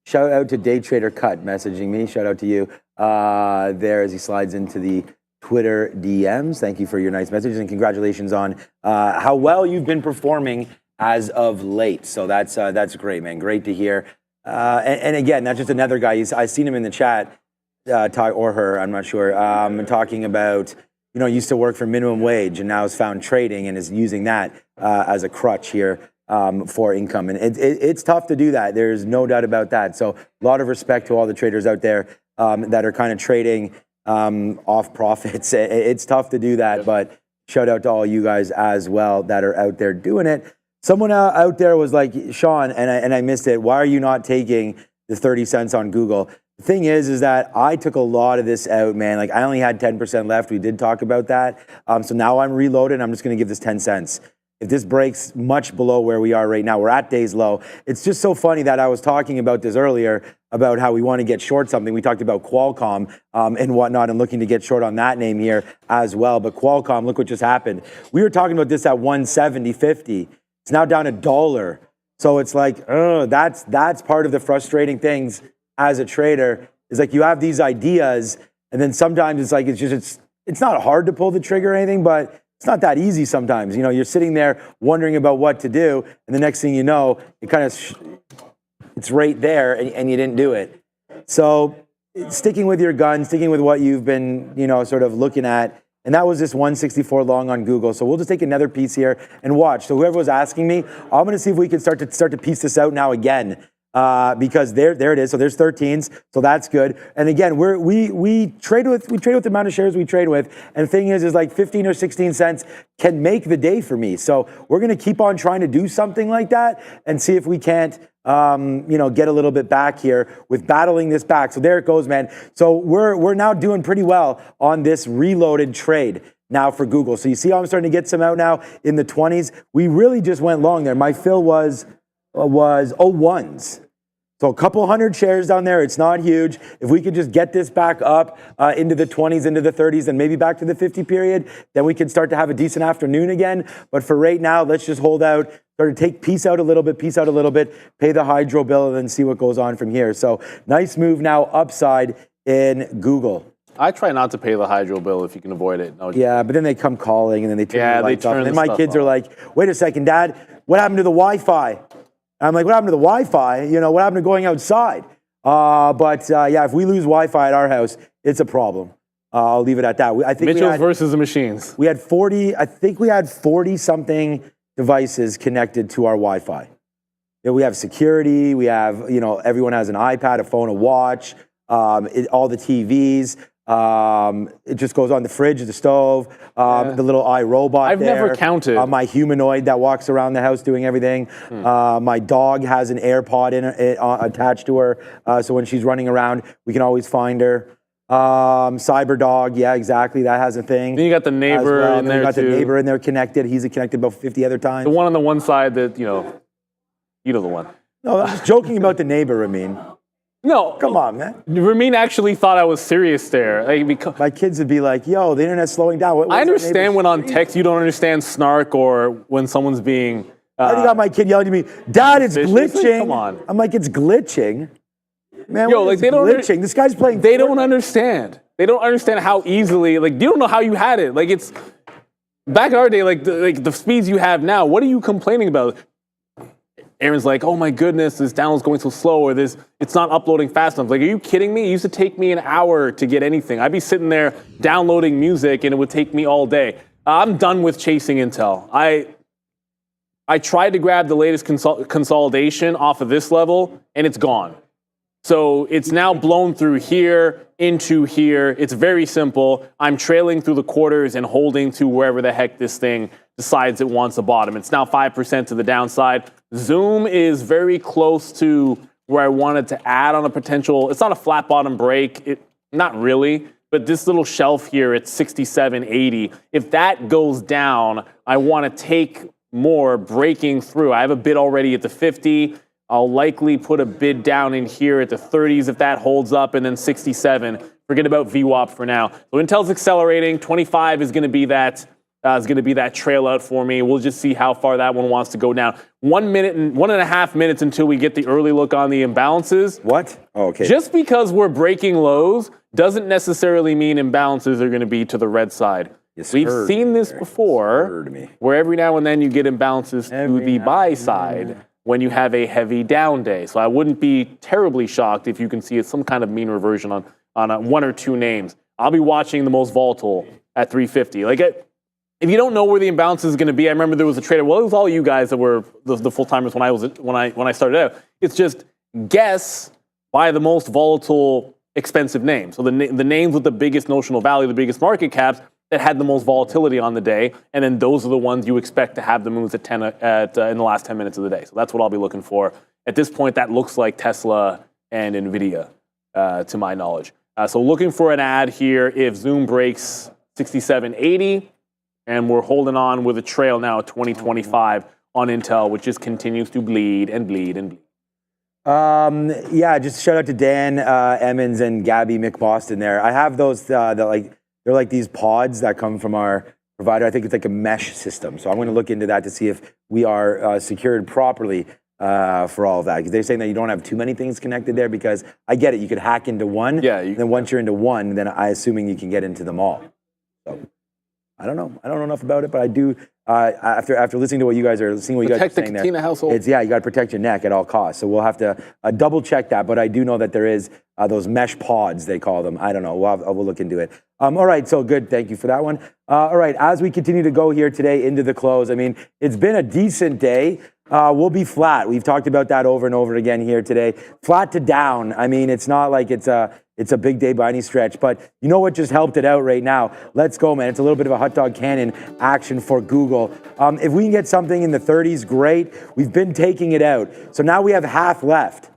Shout out to Day Trader Cut messaging me. Shout out to you there as he slides into the Twitter DMs. Thank you for your nice messages and congratulations on how well you've been performing as of late. So that's great, man. Great to hear. And again, that's just another guy. I seen him in the chat, or her, I'm not sure, talking about, used to work for minimum wage and now has found trading and is using that as a crutch here for income. And it's tough to do that. There's no doubt about that. So a lot of respect to all the traders out there that are kind of trading off profits. It's tough to do that, but shout out to all you guys as well that are out there doing it. Someone out there was like, Sean, and I missed it, why are you not taking the 30 cents on Google? The thing is that I took a lot of this out, man. Like, I only had 10% left. We did talk about that. So now I'm reloaded. I'm just going to give this 10 cents. If this breaks much below where we are right now, we're at day's low. It's just so funny that I was talking about this earlier about how we want to get short something. We talked about Qualcomm and whatnot and looking to get short on that name here as well. But Qualcomm, look what just happened. We were talking about this at 170.50. It's now down $1. So it's like, that's part of the frustrating things as a trader. Is like you have these ideas, and then sometimes it's like it's not hard to pull the trigger or anything, but it's not that easy sometimes. You're sitting there wondering about what to do, and the next thing you know, it kind of it's right there, and you didn't do it. So sticking with your gun, sticking with what you've been, sort of looking at. And that was just 164 long on Google. So we'll just take another piece here and watch. So whoever was asking me, I'm going to see if we can start to piece this out now again, because there it is. So there's 13s. So that's good. And again, we trade with the amount of shares we trade with. And the thing is like 15 or 16 cents can make the day for me. So we're going to keep on trying to do something like that and see if we can't get a little bit back here with battling this back. So there it goes, man. So we're now doing pretty well on this reloaded trade now for Google. So you see how I'm starting to get some out now in the 20s. We really just went long there. My fill was 01s. So a couple hundred shares down there. It's not huge. If we could just get this back up into the 20s, into the 30s, and maybe back to the 50 period, then we can start to have a decent afternoon again. But for right now, let's just hold out, start to take piece out a little bit, pay the hydro bill, and then see what goes on from here. So nice move now upside in Google. I try not to pay the hydro bill if you can avoid it. No, yeah, but then they come calling and then they turn the lights off. And then my kids are like, wait a second, Dad, what happened to the Wi-Fi? I'm like, what happened to the Wi-Fi? What happened to going outside? But if we lose Wi-Fi at our house, it's a problem. I'll leave it at that. I think Mitchell's versus the machines. We had 40 something devices connected to our Wi-Fi. We have security. We have, everyone has an iPad, a phone, a watch, all the TVs. It just goes on the fridge, the stove, the little iRobot. I've never counted. My humanoid that walks around the house doing everything. My dog has an AirPod attached to her, so when she's running around, we can always find her. Cyber dog, yeah, exactly. That has a thing. Then you got the neighbor in there too. You got the neighbor in there connected. He's connected about 50 other times. The one on the one side that you know the one. No, I'm just joking about the neighbor. I mean. No. Come on, man. Ramin actually thought I was serious there. Like, because My kids would be like, yo, the internet's slowing down. I understand when on text you don't understand snark or when someone's being. I already got my kid yelling at me, Dad, it's suspicious. glitching. Come on. I'm like, it's glitching. Man, Yo, what like is they don't. glitching? This guy's playing. They don't understand. They don't understand how easily. Like, you don't know how you had it. Like, it's back in our day. Like the speeds you have now. What are you complaining about? Aaron's like, oh my goodness, this download's going so slow, or this it's not uploading fast enough. Like, are you kidding me? It used to take me an hour to get anything. I'd be sitting there downloading music, and it would take me all day. I'm done with chasing Intel. I tried to grab the latest consolidation off of this level, and it's gone. So it's now blown through here, into here. It's very simple. I'm trailing through the quarters and holding to wherever the heck this thing decides it wants a bottom. It's now 5% to the downside. Zoom is very close to where I wanted to add on a potential. It's not a flat bottom break. Not really. But this little shelf here at 67.80, if that goes down, I want to take more breaking through. I have a bid already at the 50. I'll likely put a bid down in here at the 30s if that holds up, and then 67. Forget about VWAP for now. So Intel's accelerating. 25 is going to be that. Is going to be that trail out for me. We'll just see how far that one wants to go down. 1 minute and 1.5 minutes until we get the early look on the imbalances. What? Oh, okay. Just because we're breaking lows doesn't necessarily mean imbalances are going to be to the red side. We've seen this before, where every now and then you get imbalances to the buy side when you have a heavy down day. So I wouldn't be terribly shocked if you can see some kind of mean reversion on one or two names. I'll be watching the most volatile at 350. Like, if you don't know where the imbalance is going to be, I remember there was a trader. Well, it was all you guys that were the full timers when I started out. It's just guess by the most volatile, expensive name. So the names with the biggest notional value, the biggest market caps that had the most volatility on the day, and then those are the ones you expect to have the moves at 10 in the last 10 minutes of the day. So that's what I'll be looking for. At this point, that looks like Tesla and Nvidia, to my knowledge. So looking for an add here if Zoom breaks 67.80. And we're holding on with a trail now at 2025 on Intel, which just continues to bleed and bleed and bleed. Yeah, just shout out to Dan Emmons and Gabby McBoston there. I have those they're like these pods that come from our provider. I think it's like a mesh system. So I'm going to look into that to see if we are secured properly for all of that. Because they're saying that you don't have too many things connected there, because I get it. You could hack into one. Yeah. Then once you're into one, then I assuming you can get into them all. So I don't know. I don't know enough about it, but I do. After listening to what you guys are seeing, what you guys are saying there, household. It's, yeah, you got to protect your neck at all costs. So we'll have to double check that. But I do know that there is those mesh pods, they call them. I don't know. We'll look into it. All right. So good. Thank you for that one. All right. As we continue to go here today into the close, I mean, it's been a decent day. We'll be flat. We've talked about that over and over again here today. Flat to down. I mean, it's not like it's a big day by any stretch, but you know what just helped it out right now? Let's go, man. It's a little bit of a hot dog cannon action for Google. If we can get something in the 30s, great. We've been taking it out. So now we have half left.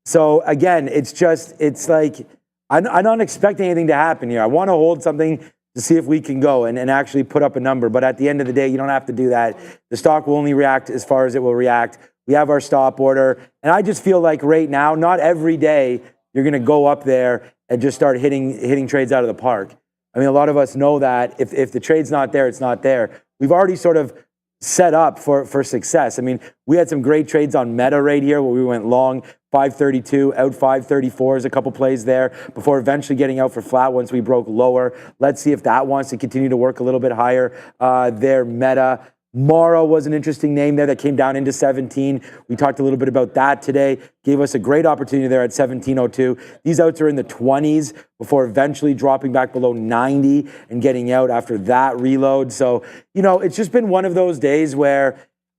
So again, it's like, I'm not expecting anything to happen here. I want to hold something to see if we can go and actually put up a number. But at the end of the day, you don't have to do that. The stock will only react as far as it will react. We have our stop order. And I just feel like right now, not every day, you're going to go up there and just start hitting trades out of the park. I mean, a lot of us know that if the trade's not there, it's not there. We've already sort of set up for success. I mean, we had some great trades on Meta right here where we went long 532, out 534 is a couple plays there before eventually getting out for flat once we broke lower. Let's see if that wants to continue to work a little bit higher there. Meta. Mara was an interesting name there that came down into 17. We talked a little bit about that today. Gave us a great opportunity there at 1702. These outs are in the 20s before eventually dropping back below 90 and getting out after that reload. So, you know, it's just been one of those days where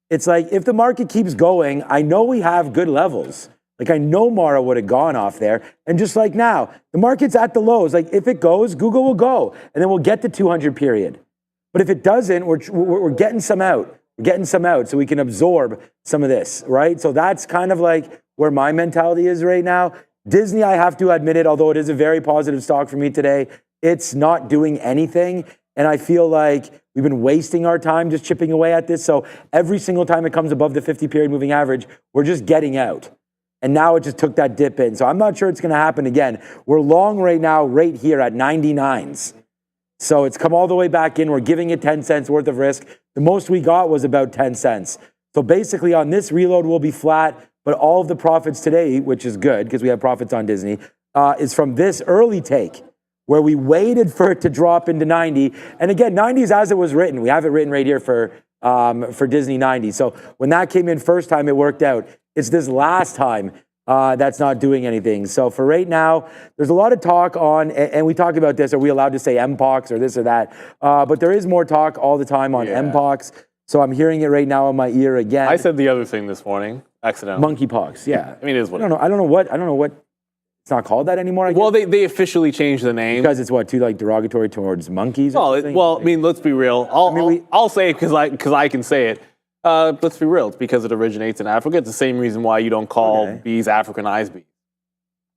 it's like, if the market keeps going, I know we have good levels. Like, I know Mara would have gone off there. And just like now, the market's at the lows. Like, if it goes, Google will go. And then we'll get the 200 period. But if it doesn't, we're getting some out. We're getting some out so we can absorb some of this, right? So that's kind of like where my mentality is right now. Disney, I have to admit it, although it is a very positive stock for me today, it's not doing anything. And I feel like we've been wasting our time just chipping away at this. So every single time it comes above the 50 period moving average, we're just getting out. and now it just took that dip in. So I'm not sure it's going to happen again. We're long right now, right here at 99s. So it's come all the way back in. We're giving it 10 cents worth of risk. The most we got was about 10 cents. So basically on this reload, we'll be flat, but all of the profits today, which is good because we have profits on Disney, is from this early take where we waited for it to drop into 90. And again, 90 is as it was written. We have it written right here for Disney 90. So when that came in first time, it worked out. It's this last time that's not doing anything. So for right now, there's a lot of talk on, and we talk about this, are we allowed to say MPOX or this or that? But there is more talk all the time on MPOX. So I'm hearing it right now in my ear again. I said the other thing this morning, accidentally. Monkeypox, yeah. I mean, it is what I don't know what. It's not called that anymore. I guess? Well, they officially changed the name because it's what, too like derogatory towards monkeys. Well, I mean, let's be real. I'll say it because I can say it. Let's be real. It's because it originates in Africa. It's the same reason why you don't call bees Africanized bees.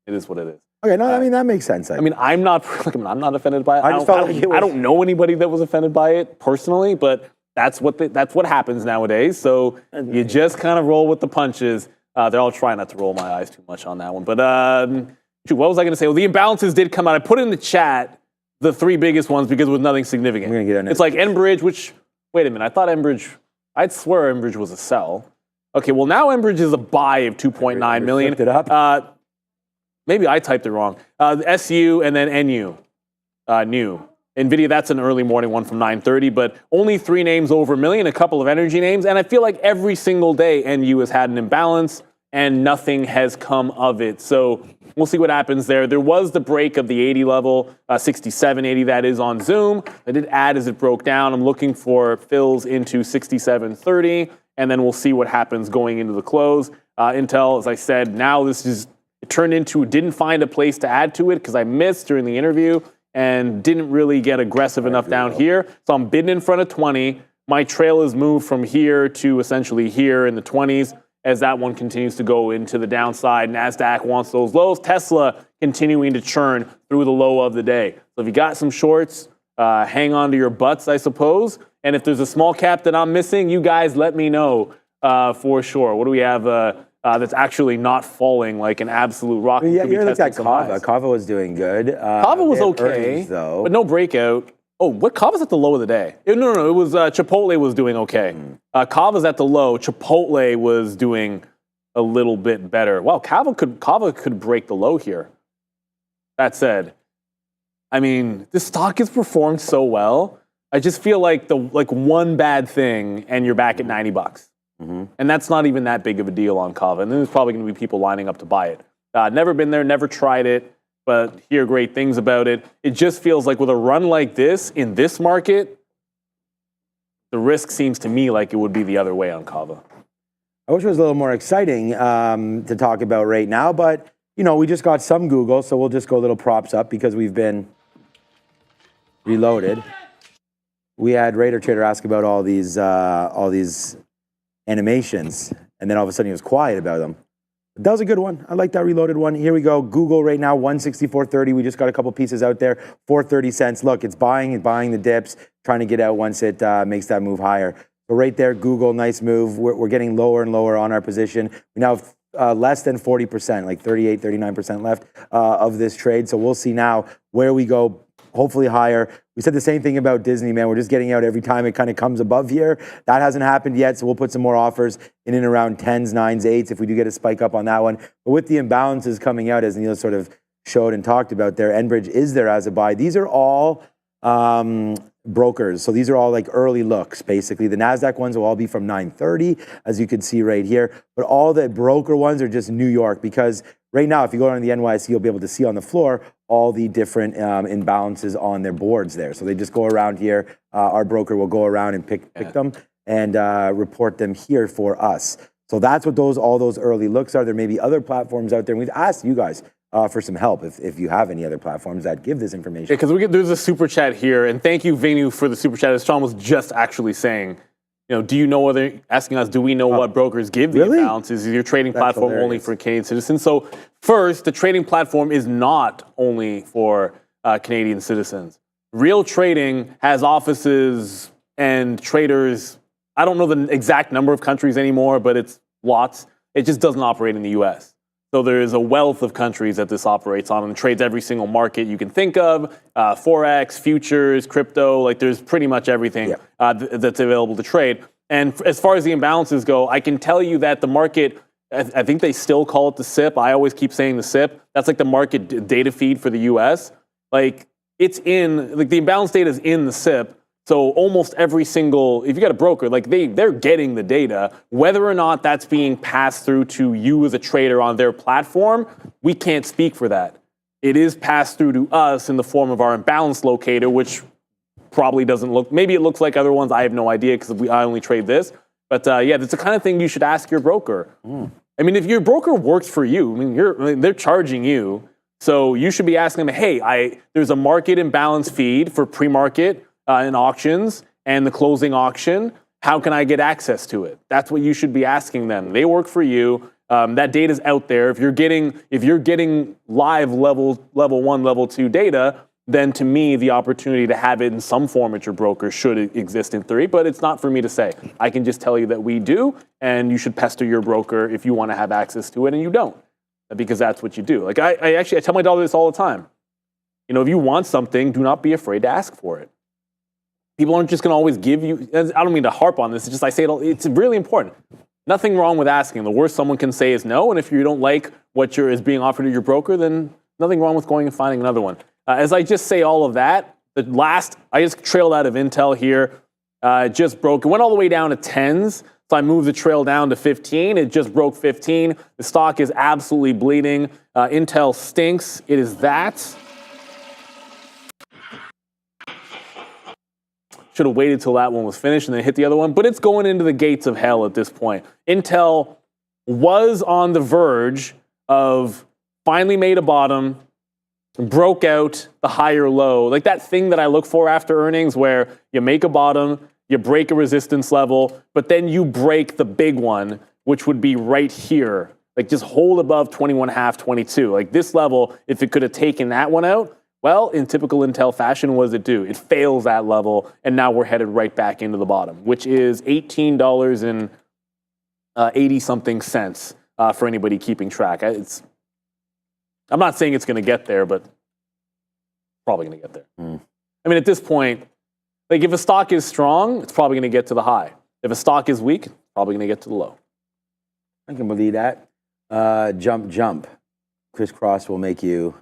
It is what it is. Okay, no, I mean that makes sense. I mean, I'm not offended by it. I don't know anybody that was offended by it personally, but that's what happens nowadays. So you just kind of roll with the punches. They're all trying not to roll my eyes too much on that one. But shoot, what was I going to say? Well, the imbalances did come out. I put in the chat the three biggest ones because it was nothing significant. We're gonna get on it's like Enbridge, which, wait a minute, I thought Enbridge, I'd swear Enbridge was a sell. Okay, well now Enbridge is a buy of 2.9 million. It up. Maybe I typed it wrong. SU and then NU, new. Nvidia, that's an early morning one from 9:30, but only 3 names over a million, a couple of energy names, and I feel like every single day NU has had an imbalance and nothing has come of it. So we'll see what happens there. There was the break of the 80 level, 67.80 that is on Zoom. I did add as it broke down. I'm looking for fills into 67.30, and then we'll see what happens going into the close. Intel, as I said, now this is it turned into didn't find a place to add to it because I missed during the interview and didn't really get aggressive enough down here. So I'm bidding in front of 20. My trail has moved from here to essentially here in the 20s as that one continues to go into the downside. NASDAQ wants those lows. Tesla continuing to churn through the low of the day. So if you got some shorts, hang on to your butts, I suppose. And if there's a small cap that I'm missing, you guys let me know for sure. What do we have that's actually not falling like an absolute rock? Yeah, you looked at Kava. Kava was doing good. Kava was okay, though. but no breakout. Oh, what Kava's at the low of the day? No. It was Chipotle was doing okay. Kava's at the low. Chipotle was doing a little bit better. Wow, Kava could break the low here. That said, I mean, this stock has performed so well. I just feel like one bad thing and you're back at $90. And that's not even that big of a deal on Kava. And then there's probably going to be people lining up to buy it. Never been there, never tried it, but hear great things about it. It just feels like with a run like this in this market, the risk seems to me like it would be the other way on Kava. I wish it was a little more exciting to talk about right now, but we just got some Google, so we'll just go a little props up because we've been reloaded. We had Raider Trader ask about all these animations, and then all of a sudden he was quiet about them. But that was a good one. I like that reloaded one. Here we go. Google right now, 164.30. We just got a couple pieces out there, 4.30 cents. Look, it's buying the dips, trying to get out once it makes that move higher. So right there, Google, nice move. We're getting lower and lower on our position. We now have less than 40%, like 38, 39% left of this trade. So we'll see now where we go. Hopefully higher. We said the same thing about Disney, man. We're just getting out every time it kind of comes above here. That hasn't happened yet, so we'll put some more offers in and around 10s, 9s, 8s if we do get a spike up on that one. But with the imbalances coming out, as Neil sort of showed and talked about there, Enbridge is there as a buy. These are all brokers. So these are all like early looks, basically. The NASDAQ ones will all be from 9:30, as you can see right here. But all the broker ones are just New York, because right now, if you go on the NYSE, you'll be able to see on the floor all the different imbalances on their boards there. So they just go around here. Our broker will go around and pick them and report them here for us. So that's what all those early looks are. There may be other platforms out there. And we've asked you guys for some help if you have any other platforms that give this information. Yeah, because there's a super chat here, and thank you, Venu, for the super chat. As Sean was just actually saying, do you know asking us, do we know what brokers give the imbalances? Is your trading platform only for Canadian citizens? So first, the trading platform is not only for Canadian citizens. Real Trading has offices and traders. I don't know the exact number of countries anymore, but it's lots. It just doesn't operate in the U.S. So there is a wealth of countries that this operates on and trades every single market you can think of, Forex, futures, crypto, like there's pretty much everything that's available to trade. And as far as the imbalances go, I can tell you that the market, I think they still call it the SIP. I always keep saying the SIP. That's like the market data feed for the US. Like it's in, like the imbalance data is in the SIP. So almost every single, if you got a broker, like they're getting the data, whether or not that's being passed through to you as a trader on their platform, we can't speak for that. It is passed through to us in the form of our imbalance locator, which probably doesn't look, maybe it looks like other ones. I have no idea because I only trade this. But yeah, that's the kind of thing you should ask your broker. I mean, if your broker works for you, I mean, they're charging you. So you should be asking them, hey, there's a market imbalance feed for pre-market and auctions and the closing auction. How can I get access to it? That's what you should be asking them. They work for you. That data's out there. If you're getting live level 1, level 2 data, then to me, the opportunity to have it in some form at your broker should exist in theory, but it's not for me to say. I can just tell you that we do, and you should pester your broker if you want to have access to it, and you don't, because that's what you do. Like I tell my daughter this all the time. You know, if you want something, do not be afraid to ask for it. People aren't just going to always give you, I don't mean to harp on this, it's just I say it's really important. Nothing wrong with asking. The worst someone can say is no, and if you don't like what is being offered to your broker, then nothing wrong with going and finding another one. As I just say all of that, I just trailed out of Intel here. It just broke. It went all the way down to 10s. So I moved the trail down to 15. It just broke 15. The stock is absolutely bleeding. Intel stinks. It is that. Should have waited till that one was finished and then hit the other one. But it's going into the gates of hell at this point. Intel was on the verge of finally made a bottom, broke out the higher low. Like that thing that I look for after earnings where you make a bottom, you break a resistance level, but then you break the big one, which would be right here. Like just hold above 21.5, 22. Like this level, if it could have taken that one out, well, in typical Intel fashion, what does it do? It fails that level, and now we're headed right back into the bottom, which is $18.80-something for anybody keeping track. I'm not saying it's going to get there, but probably going to get there. I mean, at this point, like if a stock is strong, it's probably going to get to the high. If a stock is weak, it's probably going to get to the low. I can believe that. Jump. Crisscross will make you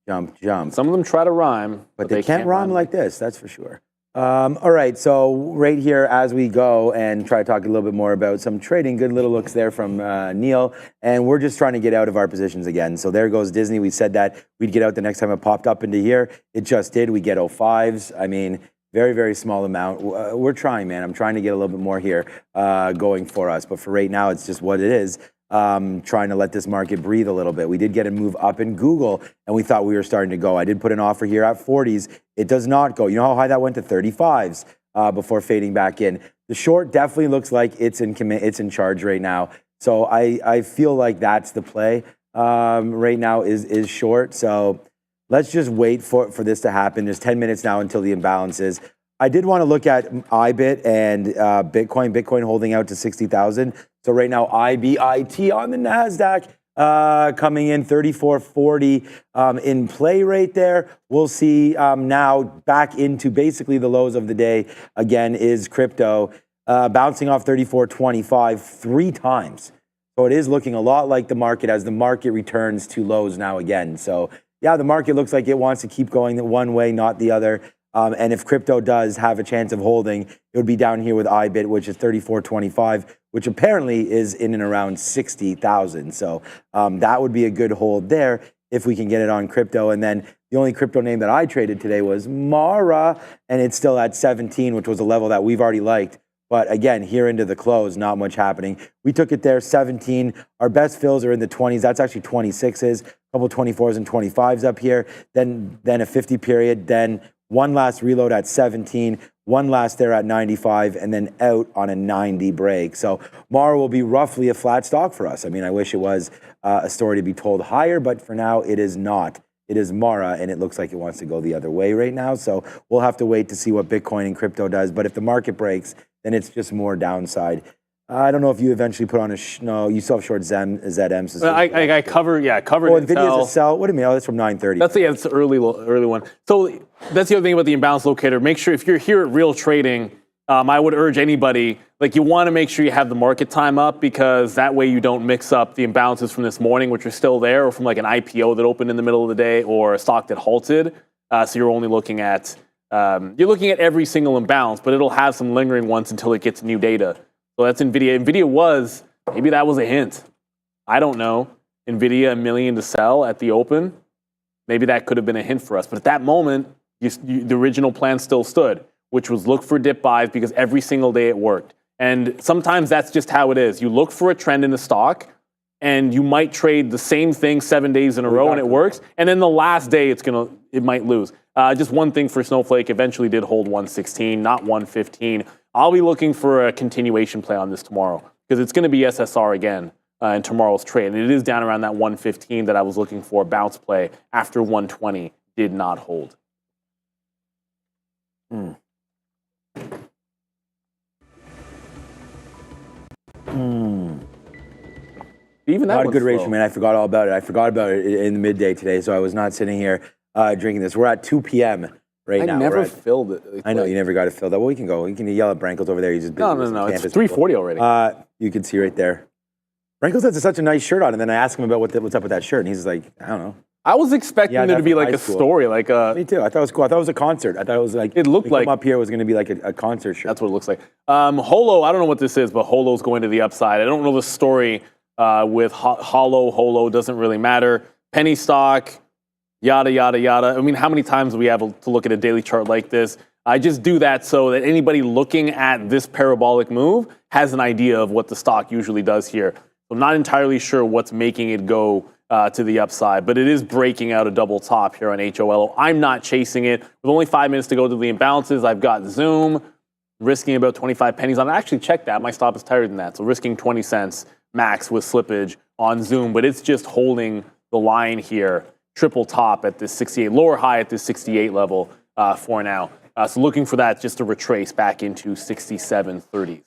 jump. Some of them try to rhyme, but they can't rhyme like this, that's for sure. All right, so right here as we go and try to talk a little bit more about some trading, good little looks there from Neil, and we're just trying to get out of our positions again. So there goes Disney. We said that we'd get out the next time it popped up into here. It just did. We get 05s. I mean, very, very small amount. We're trying, man. I'm trying to get a little bit more here going for us, but for right now, it's just what it is. Trying to let this market breathe a little bit. We did get a move up in Google, and we thought we were starting to go. I did put an offer here at 40s. It does not go. You know how high that went to 35s before fading back in. The short definitely looks like it's in charge right now. So I feel like that's the play right now is short. So let's just wait for this to happen. There's 10 minutes now until the imbalances. I did want to look at IBIT and Bitcoin. Bitcoin holding out to 60,000. So right now, IBIT on the NASDAQ coming in 3440 in play right there. We'll see now back into basically the lows of the day again is crypto bouncing off 3425 3 times. So it is looking a lot like the market as the market returns to lows now again. So yeah, the market looks like it wants to keep going one way, not the other. And if crypto does have a chance of holding, it would be down here with IBIT, which is 3425, which apparently is in and around 60,000. So that would be a good hold there if we can get it on crypto. And then the only crypto name that I traded today was Mara, and it's still at 17, which was a level that we've already liked. But again, here into the close, not much happening. We took it there, 17. Our best fills are in the 20s. That's actually 26s, a couple 24s and 25s up here. Then a 50 period, then one last reload at 17, one last there at 95, and then out on a 90 break. So Mara will be roughly a flat stock for us. I mean, I wish it was a story to be told higher, but for now it is not. It is Mara, and it looks like it wants to go the other way right now. So we'll have to wait to see what Bitcoin and crypto does. But if the market breaks, then it's just more downside. I don't know if you eventually put on a no. You still have short ZM. So I covered Oh, in Nvidia's sell. a sell. What do you mean? Oh, that's from 9:30. That's the early one. So that's the other thing about the imbalance locator. Make sure if you're here at Real Trading, I would urge anybody, like, you want to make sure you have the market time up, because that way you don't mix up the imbalances from this morning, which are still there, or from like an IPO that opened in the middle of the day, or a stock that halted. So you're only looking at every single imbalance, but it'll have some lingering ones until it gets new data. So that's Nvidia. Nvidia maybe that was a hint. I don't know. Nvidia, $1 million to sell at the open. Maybe that could have been a hint for us. But at that moment, the original plan still stood, which was look for dip buys, because every single day it worked. And sometimes that's just how it is. You look for a trend in the stock, and you might trade the same thing 7 days in a row, and it works. And then the last day, it might lose. Just one thing for Snowflake, eventually did hold 116, not 115. I'll be looking for a continuation play on this tomorrow, because it's going to be SSR again in tomorrow's trade. And it is down around that 115 that I was looking for. Bounce play after 120 did not hold. Even that Not a one's good ratio, slow. man. I forgot all about it. I forgot about it in the midday today, so I was not sitting here drinking this. We're at 2 p.m. right now. I never filled it. I know you never got it filled up. Well, we can go. You can yell at Branko's over there. He's just busy with some No. It's campus 3:40 people. already. You can see right there. Branko's has such a nice shirt on, and then I asked him about what's up with that shirt, and he's like, I don't know. I was expecting Yeah, there to that's be from like high a school. story, like Me too. I thought it was cool. I thought it was a concert. I thought it was like It looked we come like- up here was going to be like a concert shirt. That's what it looks like. Holo, I don't know what this is, but Holo's going to the upside. I don't know the story with Holo, doesn't really matter. Penny stock, yada, yada, yada. I mean, how many times do we have to look at a daily chart like this? I just do that so that anybody looking at this parabolic move has an idea of what the stock usually does here. I'm not entirely sure what's making it go to the upside, but it is breaking out a double top here on HOLO. I'm not chasing it. With only 5 minutes to go to the imbalances, I've got Zoom, risking about 25 pennies on it. I actually checked that. My stop is tighter than that. So risking 20 cents max with slippage on Zoom, but it's just holding the line here. Triple top at this 68, lower high at this 68 level for now. So looking for that just to retrace back into 67.30s.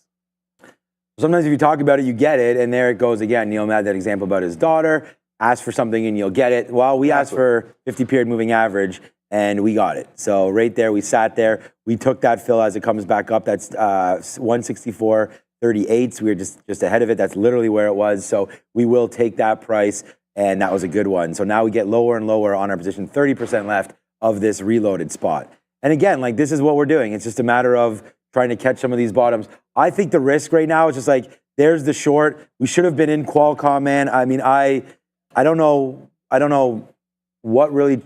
Sometimes if you talk about it, you get it, and there it goes again. Neil had that example about his daughter. Ask for something and you'll get it. Well, we asked for 50-period moving average, and we got it. So right there, we sat there. We took that fill as it comes back up. That's 164.38. So we were just ahead of it. That's literally where it was. So we will take that price, and that was a good one. So now we get lower and lower on our position. 30% left of this reloaded spot. And again, like, this is what we're doing. It's just a matter of trying to catch some of these bottoms. I think the risk right now is just like, there's the short. We should have been in Qualcomm, man. I mean, I don't know what really.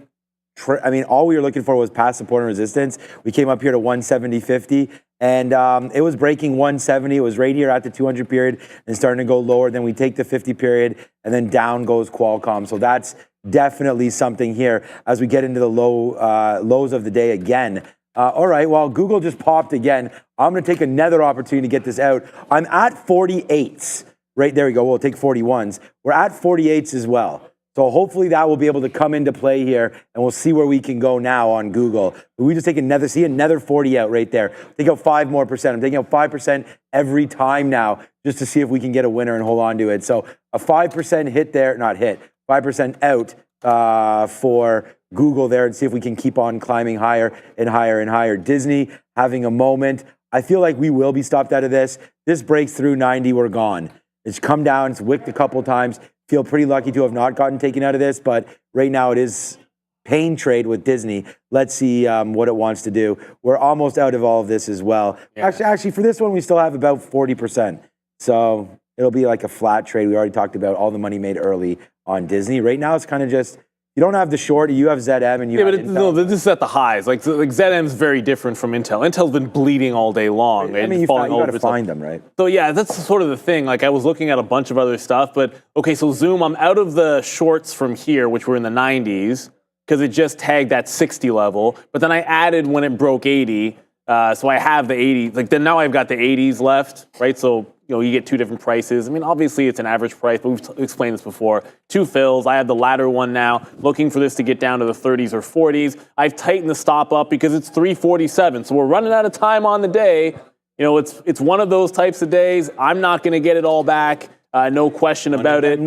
All we were looking for was past support and resistance. We came up here to 170.50, and it was breaking 170. It was right here at the 200 period and starting to go lower. Then we take the 50 period, and then down goes Qualcomm. So that's definitely something here as we get into the lows of the day again. All right, well, Google just popped again. I'm going to take another opportunity to get this out. I'm at 48s. Right, there we go. We'll take 41s. We're at 48s as well. So hopefully that will be able to come into play here, and we'll see where we can go now on Google. But we just take another 40 out right there. Take out 5% more. I'm taking out 5% every time now just to see if we can get a winner and hold on to it. So a 5% hit there, 5% out for Google there, and see if we can keep on climbing higher and higher and higher. Disney having a moment. I feel like we will be stopped out of this. This breaks through 90, we're gone. It's come down, it's wicked a couple times. Feel pretty lucky to have not gotten taken out of this, but right now it is pain trade with Disney. Let's see what it wants to do. We're almost out of all of this as well. Yeah. Actually, for this one, we still have about 40%. So it'll be like a flat trade. We already talked about all the money made early on Disney. Right now, it's kind of just, you don't have the short, you have ZM, and you have Intel. No, this is at the highs. Like ZM's very different from Intel. Intel's been bleeding all day long. I mean, you got to find them, right? So yeah, that's sort of the thing. Like, I was looking at a bunch of other stuff, but okay, so Zoom, I'm out of the shorts from here, which were in the 90s, because it just tagged that 60 level. But then I added when it broke 80, so I have the 80. Like, then now I've got the 80s left, right? So, you know, you get two different prices. I mean, obviously it's an average price, but we've explained this before. Two fills. I have the latter one now, looking for this to get down to the 30s or 40s. I've tightened the stop up because it's 347. So we're running out of time on the day. You know, it's one of those types of days. I'm not going to get it all back, no question about it.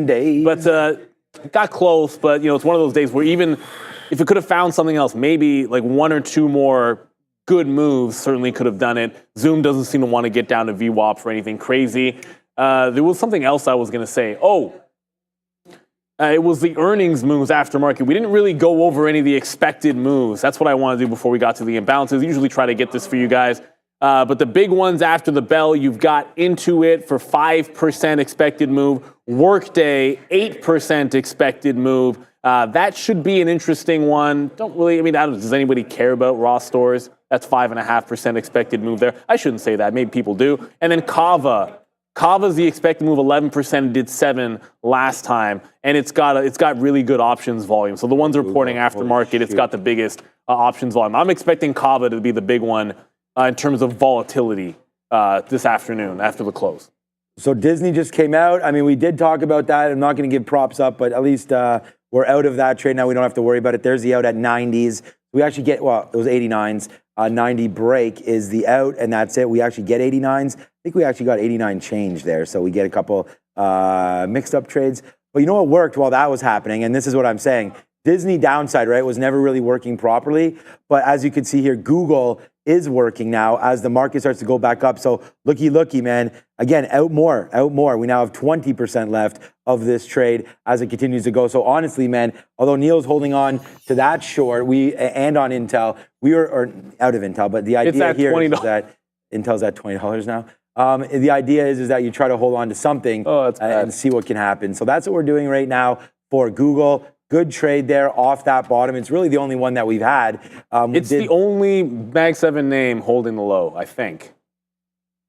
But it got close. But you know, it's one of those days where even if it could have found something else, maybe like one or two more good moves certainly could have done it. Zoom doesn't seem to want to get down to VWAP for anything crazy. There was something else I was going to say. It was the earnings moves aftermarket. We didn't really go over any of the expected moves. That's what I want to do before we got to the imbalances. I usually try to get this for you guys. But the big ones after the bell, you've got Intuit for 5% expected move. Workday, 8% expected move. That should be an interesting one. Does anybody care about Ross Stores? That's 5.5% expected move there. I shouldn't say that. Maybe people do. And then Kava. Kava's the expected move 11%, did 7 last time, and it's got really good options volume. So the ones reporting aftermarket, it's got the biggest options volume. I'm expecting Kava to be the big one in terms of volatility this afternoon after the close. So Disney just came out. I mean, we did talk about that. I'm not going to give props up, but at least we're out of that trade now. We don't have to worry about it. There's the out at 90s. We actually get, well, it was 89s. 90 break is the out, and that's it. We actually get 89s. I think we actually got 89 change there, so we get a couple mixed up trades. But you know what worked while that was happening, and this is what I'm saying. Disney downside, right, was never really working properly. But as you can see here, Google is working now as the market starts to go back up. So looky, man. Again, out more. We now have 20% left of this trade as it continues to go. So honestly, man, although Neil's holding on to that short, and on Intel, we are out of Intel. But the idea here is that Intel's at $20 now. The idea is that you try to hold on to something and see what can happen. So that's what we're doing right now for Google. Good trade there off that bottom. It's really the only one that we've had. It's the only Mag 7 name holding the low, I think.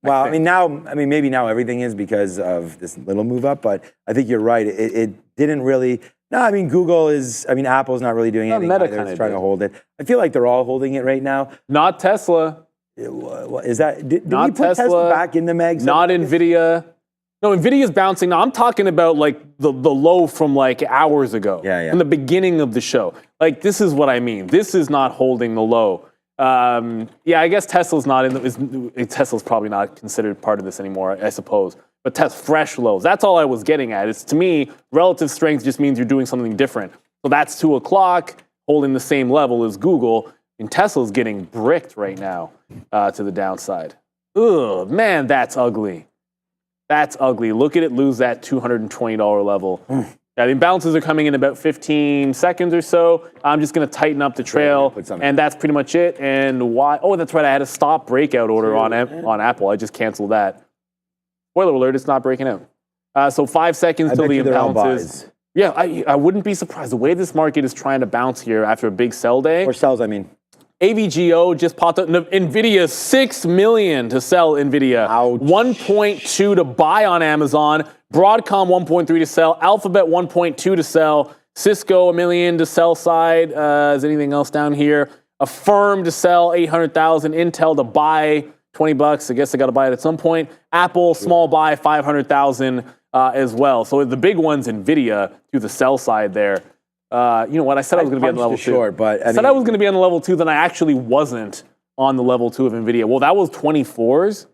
Well, maybe now everything is because of this little move up, but I think you're right. It didn't really. No, I mean, Apple's not really doing anything either. It's trying to hold it. I feel like they're all holding it right now. Not Tesla. Is that, did we put Tesla back in the Mag 7? Not Nvidia. No, Nvidia's bouncing. Now, I'm talking about like the low from like hours ago. Yeah. From the beginning of the show. Like, this is what I mean. This is not holding the low. I guess Tesla's not Tesla's probably not considered part of this anymore, I suppose. But fresh lows. That's all I was getting at. It's, to me, relative strength just means you're doing something different. So that's 2 o'clock, holding the same level as Google. And Tesla's getting bricked right now to the downside. Ugh, man, that's ugly. That's ugly. Look at it lose that $220 level. Yeah, the imbalances are coming in about 15 seconds or so. I'm just going to tighten up the trail, and that's pretty much it. And why? Oh, that's right. I had a stop breakout order on Apple. I just canceled that. Spoiler alert, it's not breaking out. So 5 seconds till the imbalances. Yeah, I wouldn't be surprised. The way this market is trying to bounce here after a big sell day. Or sells, I mean. AVGO just popped up. Nvidia, $6 million to sell Nvidia. Ouch. 1.2 to buy on Amazon. Broadcom, 1.3 to sell. Alphabet, 1.2 to sell. Cisco, $1 million to sell side. Is anything else down here? Affirm to sell, 800,000. Intel to buy, $20. I guess I got to buy it at some point. Apple, small buy, 500,000 as well. So the big one's Nvidia to the sell side there. You know what? I said I was going to be on level 2. Short, but I said I was going to be on the level 2, then I actually wasn't on the level 2 of Nvidia. Well, that was 24s.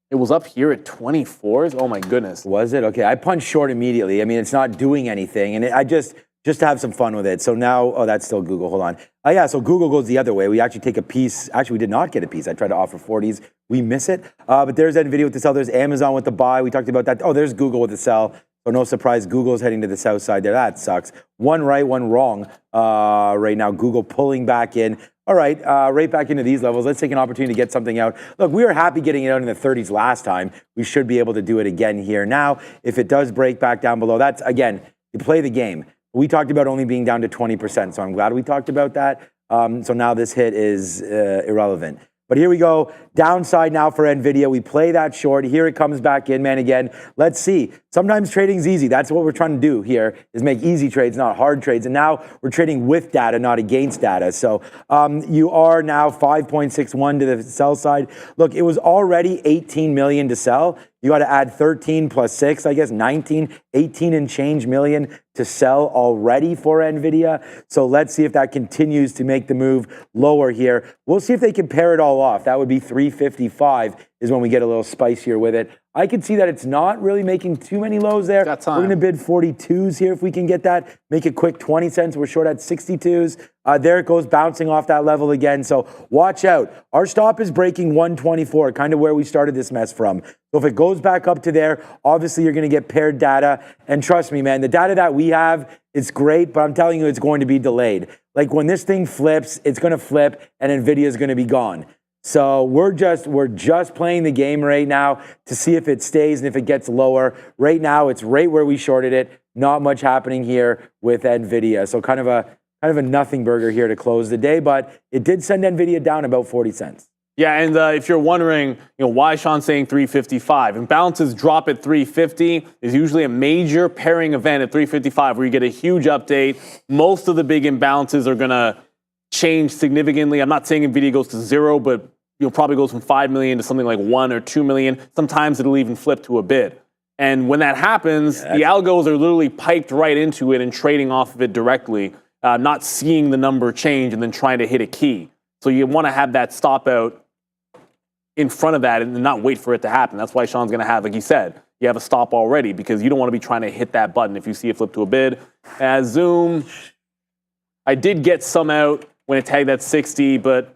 It was up here at 24s. Oh my goodness. Was it? Okay, I punched short immediately. I mean, it's not doing anything, and I just to have some fun with it. So now, that's still Google. Hold on. So Google goes the other way. We actually take a piece. Actually, we did not get a piece. I tried to offer 40s. We miss it. But there's Nvidia with the sell. There's Amazon with the buy. We talked about that. Oh, there's Google with the sell. So no surprise, Google's heading to the south side there. That sucks. One right, one wrong right now. Google pulling back in. All right, right back into these levels. Let's take an opportunity to get something out. Look, we were happy getting it out in the 30s last time. We should be able to do it again here. Now, if it does break back down below, that's, again, you play the game. We talked about only being down to 20%, so I'm glad we talked about that. So now this hit is irrelevant. But here we go. Downside now for Nvidia. We play that short. Here it comes back in, man, again. Let's see. Sometimes trading's easy. That's what we're trying to do here, is make easy trades, not hard trades. And now we're trading with data, not against data. So you are now 5.61 to the sell side. Look, it was already 18 million to sell. You got to add 13 plus 6, I guess 19, 18 and change million to sell already for Nvidia. So let's see if that continues to make the move lower here. We'll see if they can pair it all off. That would be 355 is when we get a little spicier with it. I can see that it's not really making too many lows there. Got time. We're going to bid 42s here if we can get that. Make it quick 20 cents. We're short at 62s. There it goes, bouncing off that level again. So watch out. Our stop is breaking 124, kind of where we started this mess from. So if it goes back up to there, obviously you're going to get paired data. And trust me, man, the data that we have is great, but I'm telling you, it's going to be delayed. Like when this thing flips, it's going to flip and Nvidia is going to be gone. So we're just playing the game right now to see if it stays and if it gets lower. Right now, it's right where we shorted it. Not much happening here with Nvidia. So kind of a nothing burger here to close the day, but it did send Nvidia down about 40 cents. Yeah, and if you're wondering, why Sean's saying 355, imbalances drop at 350 is usually a major pairing event at 355 where you get a huge update. Most of the big imbalances are going to change significantly. I'm not saying Nvidia goes to zero, but you'll probably go from 5 million to something like 1 or 2 million. Sometimes it'll even flip to a bid. And when that happens, the algos are literally piped right into it and trading off of it directly, not seeing the number change and then trying to hit a key. So you want to have that stop out in front of that and not wait for it to happen. That's why Sean's going to have, like he said, you have a stop already because you don't want to be trying to hit that button if you see it flip to a bid. As Zoom, I did get some out when it tagged at 60, but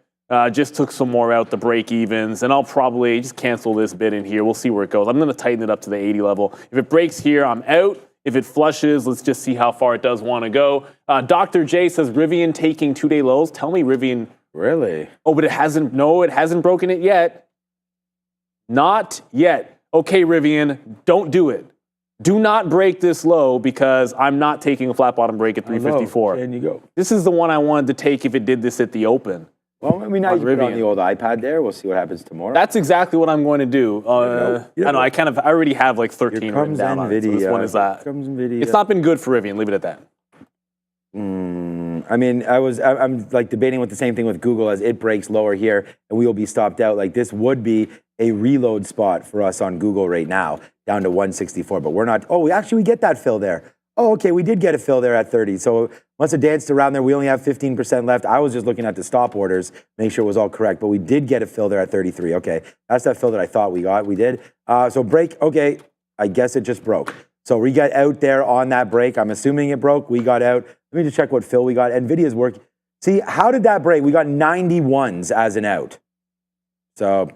just took some more out, the break evens, and I'll probably just cancel this bid in here. We'll see where it goes. I'm going to tighten it up to the 80 level. If it breaks here, I'm out. If it flushes, let's just see how far it does want to go. Dr. J says Rivian taking 2-day lows. Tell me Rivian. Really? Oh, but it hasn't broken it yet. Not yet. Okay, Rivian, don't do it. Do not break this low because I'm not taking a flat bottom break at 354. And you go. This is the one I wanted to take if it did this at the open. Well, I mean, now you put it on the old iPad there. We'll see what happens tomorrow. That's exactly what I'm going to do. I know. I already have like 13 written down on it. So this one is that. Here comes Nvidia. It's not been good for Rivian. Leave it at that. I mean, I'm like debating with the same thing with Google as it breaks lower here and we will be stopped out. Like this would be a reload spot for us on Google right now, down to 164. But we're not. Oh, we get that fill there. Oh, okay, we did get a fill there at 30. So must have danced around there. We only have 15% left. I was just looking at the stop orders, make sure it was all correct. But we did get a fill there at 33. Okay, that's that fill that I thought we got. We did. So break. Okay, I guess it just broke. So we got out there on that break. I'm assuming it broke. We got out. Let me just check what fill we got. Nvidia's working. See, how did that break? We got 91s as an out. So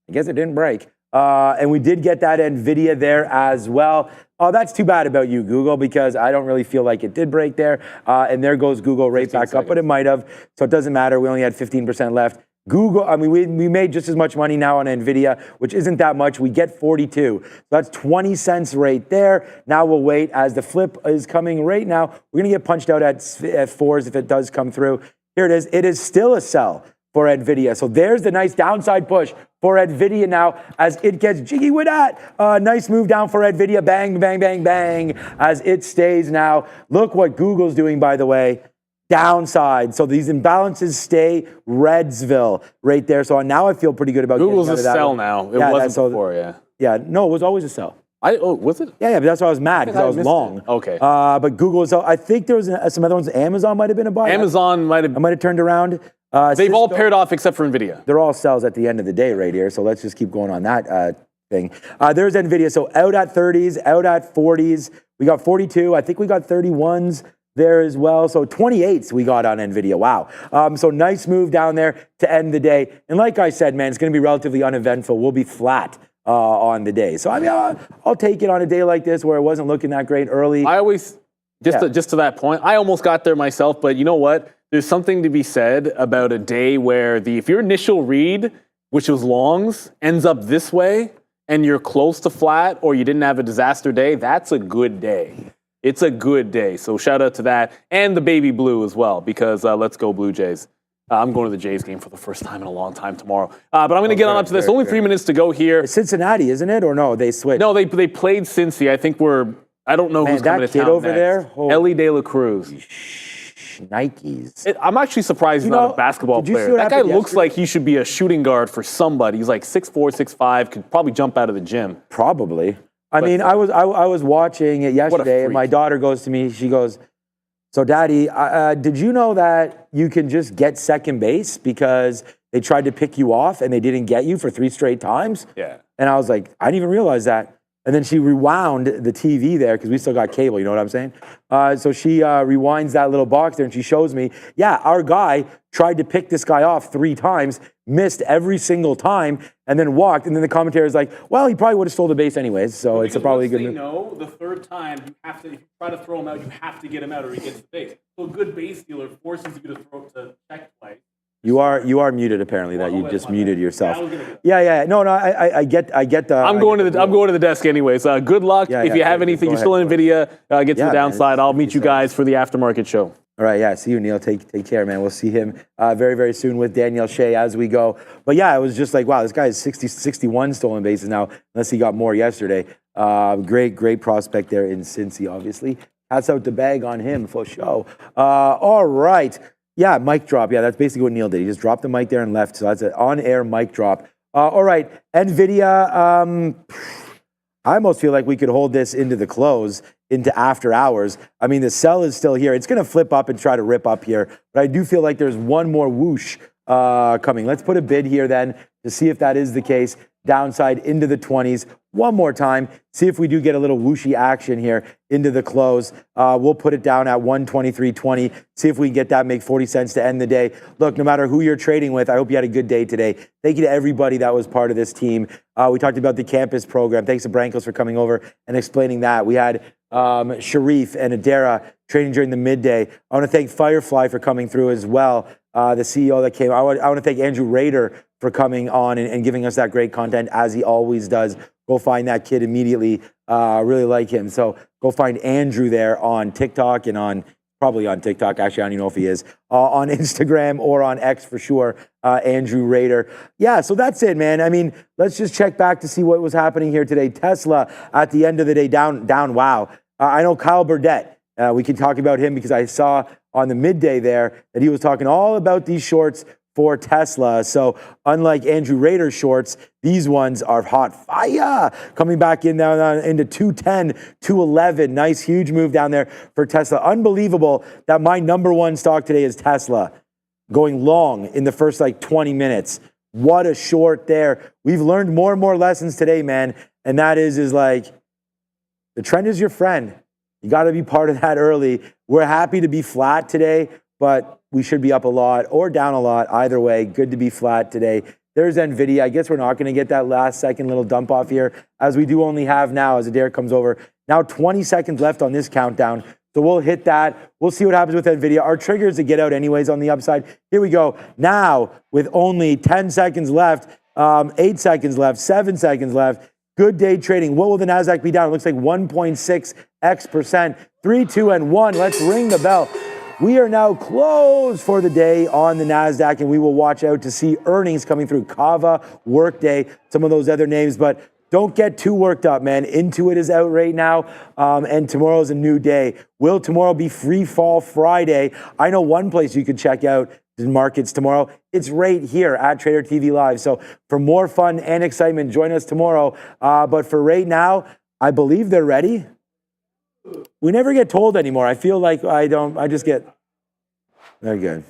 I guess it didn't break. And we did get that Nvidia there as well. Oh, that's too bad about you, Google, because I don't really feel like it did break there. And there goes Google right back up, but it might have. So it doesn't matter. We only had 15% left. Google, I mean, we made just as much money now on Nvidia, which isn't that much. We get 42. So that's 20 cents right there. Now we'll wait as the flip is coming right now. We're going to get punched out at 4s if it does come through. Here it is. It is still a sell for Nvidia. So there's the nice downside push for Nvidia now as it gets jiggy with that. Nice move down for Nvidia. Bang, bang, bang, bang as it stays now. Look what Google's doing, by the way. Downside. So these imbalances stay Redsville right there. So now I feel pretty good about Google's a sell one. Now. It wasn't before, yeah. Yeah, no, it was always a sell. Was it? Yeah, but that's why I was mad because I was long. It. Okay. But Google is. I think there was some other ones. Amazon might have been a buy. Amazon might have. I might have turned around. They've Cisco, all paired off except for Nvidia. They're all sells at the end of the day right here. So let's just keep going on that thing. There's Nvidia. So out at 30s, out at 40s. We got 42. I think we got 31s there as well. So 28s we got on Nvidia. Wow. So nice move down there to end the day. And like I said, man, it's going to be relatively uneventful. We'll be flat on the day. So I mean, I'll take it on a day like this where it wasn't looking that great early. I always, just to that point, I almost got there myself, but you know what? There's something to be said about a day where if your initial read, which was longs, ends up this way and you're close to flat or you didn't have a disaster day, that's a good day. It's a good day. So shout out to that. And the baby blue as well, because let's go Blue Jays. I'm going to the Jays game for the first time in a long time tomorrow. But I'm going to get on up to this. Only 3 minutes to go here. It's Cincinnati, isn't it? Or no, they switched? No, they played Cincy. I think I don't know who's coming to town over next. there? Ellie De La Cruz. Nikes. I'm actually surprised he's not a basketball player. That guy looks like he should be a shooting guard for somebody. He's like 6'4", 6'5", could probably jump out of the gym. Probably. I mean, I was watching it yesterday, and my daughter goes to me, she goes, "So, Daddy, did you know that you can just get second base because they tried to pick you off and they didn't get you for 3 straight times. Yeah. And I was like, I didn't even realize that. And then she rewound the TV there because we still got cable, you know what I'm saying? So she rewinds that little box there and she shows me, yeah, our guy tried to pick this guy off 3 times, missed every single time, and then walked. And then the commentator is like, well, he probably would have stole the base anyways, so it's probably a good move. No, the third time, you have to, if you try to throw him out, you have to get him out or he gets the base. So a good base dealer forces you to check twice. You are muted apparently. That you just muted yourself. Yeah. No. I get the. I'm going to the desk anyways. Good luck. Yeah, if you have anything, you're still in Nvidia. Get to the downside. I'll meet you guys for the aftermarket show. All right. Yeah. See you, Neil. Take care, man. We'll see him very, very soon with Danielle Shea as we go. But yeah, it was just like, wow, this guy has 61 stolen bases now, unless he got more yesterday. Great prospect there in Cincy, obviously. Hats out the bag on him for show. All right. Yeah, mic drop. Yeah, that's basically what Neil did. He just dropped the mic there and left. So that's an on-air mic drop. All right, Nvidia. I almost feel like we could hold this into the close, into after hours. I mean, the sell is still here. It's going to flip up and try to rip up here. But I do feel like there's one more whoosh coming. Let's put a bid here then to see if that is the case. Downside into the 20s. One more time. See if we do get a little whooshy action here into the close. We'll put it down at 123.20. See if we can get that, make 40 cents to end the day. Look, no matter who you're trading with, I hope you had a good day today. Thank you to everybody that was part of this team. We talked about the campus program. Thanks to Brankos for coming over and explaining that. We had Sharif and Adara trading during the midday. I want to thank Firefly for coming through as well. The CEO that came. I want to thank Andrew Rader for coming on and giving us that great content as he always does. Go find that kid immediately. Really like him. So go find Andrew there on TikTok and probably on TikTok. Actually, I don't even know if he is. On Instagram or on X for sure. Andrew Rader. Yeah, so that's it, man. I mean, let's just check back to see what was happening here today. Tesla at the end of the day down. Wow. I know Kyle Burdett. We can talk about him because I saw on the midday there that he was talking all about these shorts for Tesla. So unlike Andrew Rader's shorts, these ones are hot fire. Coming back in now into 210, 211. Nice, huge move down there for Tesla. Unbelievable that my number one stock today is Tesla. Going long in the first 20 minutes. What a short there. We've learned more and more lessons today, man. And that is the trend is your friend. You got to be part of that early. We're happy to be flat today, but we should be up a lot or down a lot. Either way, good to be flat today. There's Nvidia. I guess we're not going to get that last second little dump off here, as we do only have now, as Adair comes over. Now 20 seconds left on this countdown. So we'll hit that. We'll see what happens with Nvidia. Our trigger is to get out anyways on the upside. Here we go. Now, with only 10 seconds left, 8 seconds left, 7 seconds left. Good day trading. What will the NASDAQ be down? It looks like 1.6%. 3, 2, and 1. Let's ring the bell. We are now closed for the day on the NASDAQ, and we will watch out to see earnings coming through. Kava, Workday, some of those other names, but don't get too worked up, man. Intuit is out right now, and tomorrow's a new day. Will tomorrow be Free Fall Friday? I know one place you could check out the markets tomorrow. It's right here at Trader TV Live. So for more fun and excitement, join us tomorrow. But for right now, I believe they're ready. We never get told anymore. I feel like I just get, they're good.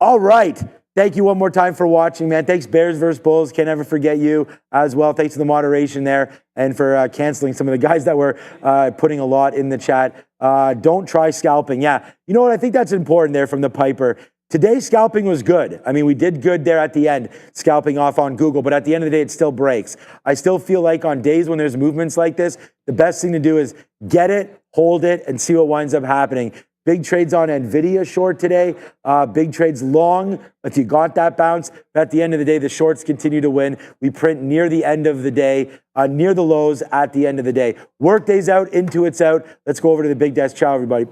All right. Thank you one more time for watching, man. Thanks, Bears versus Bulls. Can't ever forget you as well. Thanks to the moderation there and for canceling some of the guys that were putting a lot in the chat. Don't try scalping. Yeah. You know what? I think that's important there from the Piper. Today, scalping was good. I mean, we did good there at the end, scalping off on Google, but at the end of the day, it still breaks. I still feel like on days when there's movements like this, the best thing to do is get it, hold it, and see what winds up happening. Big trades on Nvidia short today, big trades long, if you got that bounce. But at the end of the day, the shorts continue to win. We print near the end of the day, near the lows at the end of the day. Workday's out, Intuit's out. Let's go over to the big desk. Ciao, everybody.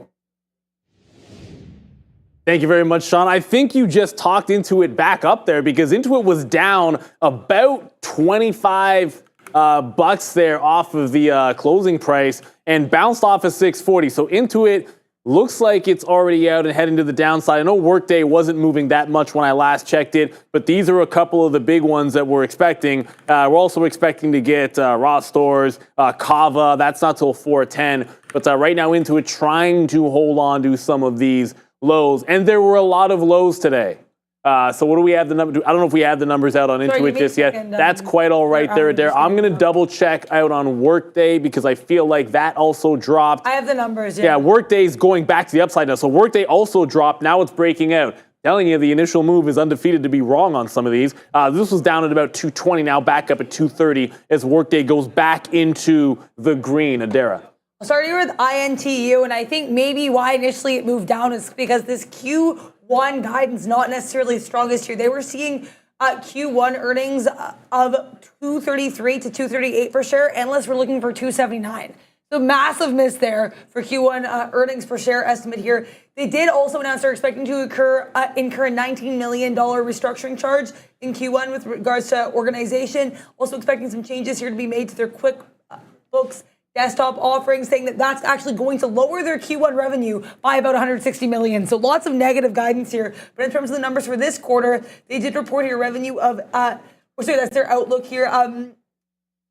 Thank you very much, Sean. I think you just talked Intuit back up there because Intuit was down about 25 bucks there off of the closing price and bounced off of 640. So Intuit looks like it's already out and heading to the downside. I know Workday wasn't moving that much when I last checked it, but these are a couple of the big ones that we're expecting. We're also expecting to get Ross Stores, Kava. That's not till 410. But right now Intuit trying to hold on to some of these lows. And there were a lot of lows today. So what do we have the number? I don't know if we have the numbers out on Intuit just yet. That's quite all right there, Adair. I'm going to double check out on Workday because I feel like that also dropped. I have the numbers, yeah. Yeah, Workday's going back to the upside now. So Workday also dropped. Now it's breaking out. Telling you the initial move is undefeated to be wrong on some of these. This was down at about 220, now back up at 230 as Workday goes back into the green. Adair. Starting with INTU, and I think maybe why initially it moved down is because this Q1 guidance not necessarily the strongest here. They were seeing Q1 earnings of 233 to 238 per share. Analysts were looking for 279. So massive miss there for Q1 earnings per share estimate here. They did also announce they're expecting to incur a $19 million restructuring charge in Q1 with regards to organization. Also expecting some changes here to be made to their QuickBooks desktop offering, saying that that's actually going to lower their Q1 revenue by about 160 million. So lots of negative guidance here. But in terms of the numbers for this quarter, they did report here revenue of, that's their outlook here.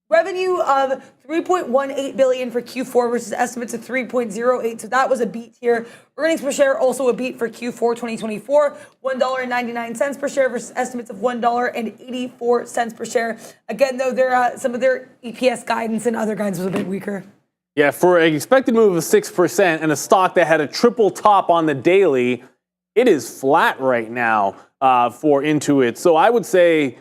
Revenue of 3.18 billion for Q4 versus estimates of 3.08. So that was a beat here. Earnings per share also a beat for Q4 2024, $1.99 per share versus estimates of $1.84 per share. Again, though, some of their EPS guidance and other guidance was a bit weaker. Yeah, for an expected move of 6% and a stock that had a triple top on the daily, it is flat right now for Intuit. So I would say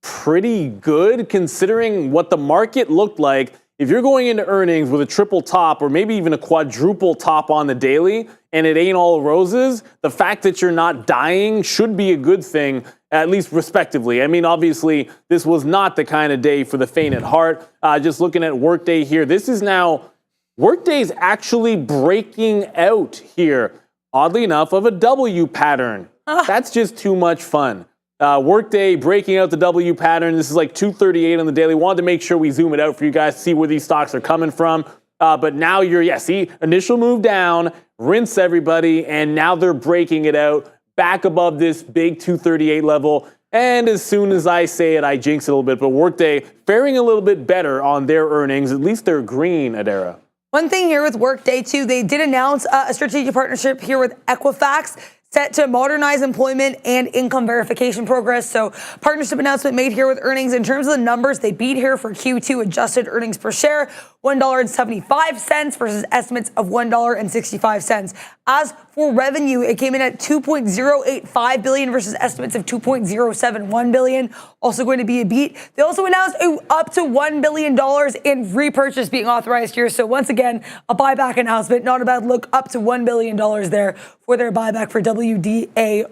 pretty good considering what the market looked like. If you're going into earnings with a triple top or maybe even a quadruple top on the daily and it ain't all roses, the fact that you're not dying should be a good thing, at least respectively. I mean, obviously, this was not the kind of day for the faint at heart. Just looking at Workday here, this is now, Workday's actually breaking out here, oddly enough, of a W pattern. That's just too much fun. Workday breaking out the W pattern. This is like 238 on the daily. Wanted to make sure we zoom it out for you guys to see where these stocks are coming from. But now see, initial move down, rinse everybody, and now they're breaking it out back above this big 238 level. And as soon as I say it, I jinx it a little bit. But Workday faring a little bit better on their earnings. At least they're green, Adair. One thing here with Workday, too, they did announce a strategic partnership here with Equifax, set to modernize employment and income verification progress. So partnership announcement made here with earnings. In terms of the numbers, they beat here for Q2 adjusted earnings per share, $1.75 versus estimates of $1.65. As for revenue, it came in at $2.085 billion versus estimates of $2.071 billion. Also going to be a beat. They also announced up to $1 billion in repurchase being authorized here. So once again, a buyback announcement. Not a bad look, up to $1 billion there for their buyback for WDAY.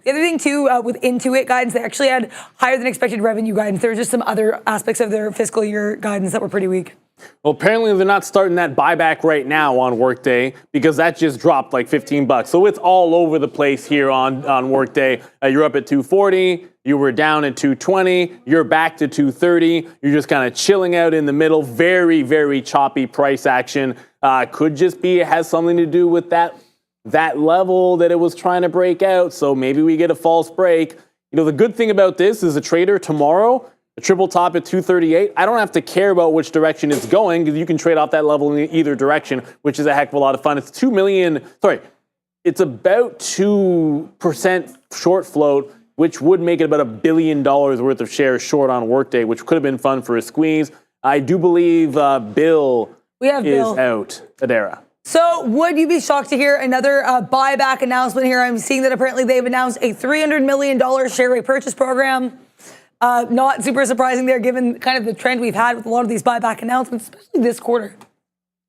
The other thing, too, with Intuit guidance, they actually had higher than expected revenue guidance. There were just some other aspects of their fiscal year guidance that were pretty weak. Well, apparently they're not starting that buyback right now on Workday because that just dropped like $15. So it's all over the place here on Workday. You're up at 240. You were down at 220. You're back to 230. You're just kind of chilling out in the middle. Very, very choppy price action. Could just be it has something to do with that level that it was trying to break out. So maybe we get a false break. You know, the good thing about this is a trader tomorrow, a triple top at 238. I don't have to care about which direction it's going because you can trade off that level in either direction, which is a heck of a lot of fun. It's it's about 2% short float, which would make it about $1 billion worth of shares short on Workday, which could have been fun for a squeeze. I do believe Bill is out. Adair. So would you be shocked to hear another buyback announcement here? I'm seeing that apparently they've announced a $300 million share repurchase program. Not super surprising there, given kind of the trend we've had with a lot of these buyback announcements, especially this quarter.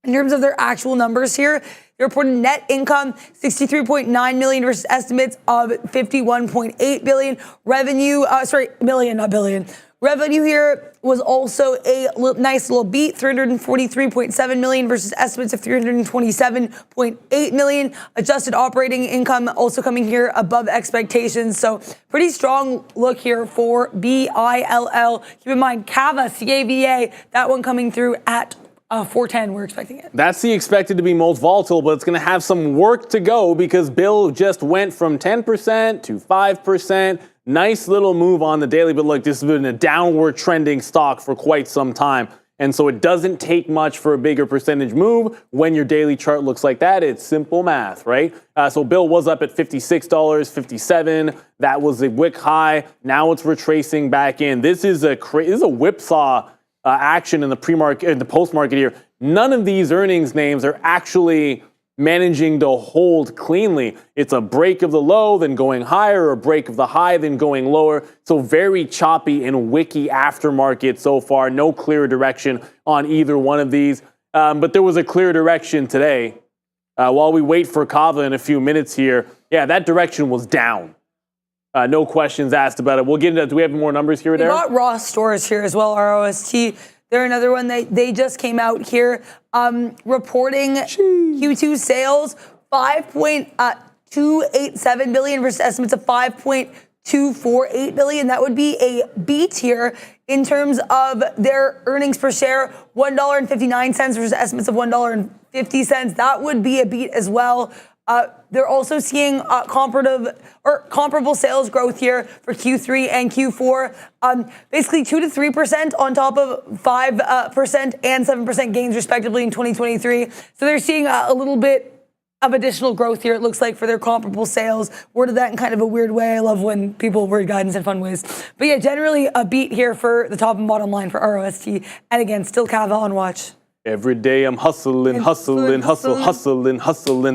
In terms of their actual numbers here, they reported net income $63.9 million versus estimates of $51.8 billion. Million, not billion. Revenue here was also a nice little beat, $343.7 million versus estimates of $327.8 million. Adjusted operating income also coming here above expectations. So pretty strong look here for BILL. Keep in mind, CAVA, that one coming through at 410, we're expecting it. That's the expected to be most volatile, but it's going to have some work to go because Bill just went from 10% to 5%. Nice little move on the daily, but look, this has been a downward trending stock for quite some time. And so it doesn't take much for a bigger percentage move when your daily chart looks like that. It's simple math, right? So Bill was up at $56.57. That was a wick high. Now it's retracing back in. This is a whipsaw action in the pre-market, in the post-market here. None of these earnings names are actually managing to hold cleanly. It's a break of the low, then going higher, or a break of the high, then going lower. So very choppy and wicky aftermarket so far. No clear direction on either one of these. But there was a clear direction today. While we wait for Kava in a few minutes here, yeah, that direction was down. No questions asked about it. We'll get into, do we have more numbers here, Dara? We got Ross Stores here as well, ROST. They're another one. They just came out here reporting Q2 sales, $5.287 billion versus estimates of $5.248 billion. That would be a beat here in terms of their earnings per share, $1.59 versus estimates of $1.50. That would be a beat as well. They're also seeing comparable sales growth here for Q3 and Q4, basically 2 to 3% on top of 5% and 7% gains respectively in 2023. So they're seeing a little bit of additional growth here, it looks like, for their comparable sales. Worded that in kind of a weird way. I love when people word guidance in fun ways. But yeah, generally a beat here for the top and bottom line for ROST. And again, still Kava on watch. Every day I'm hustling.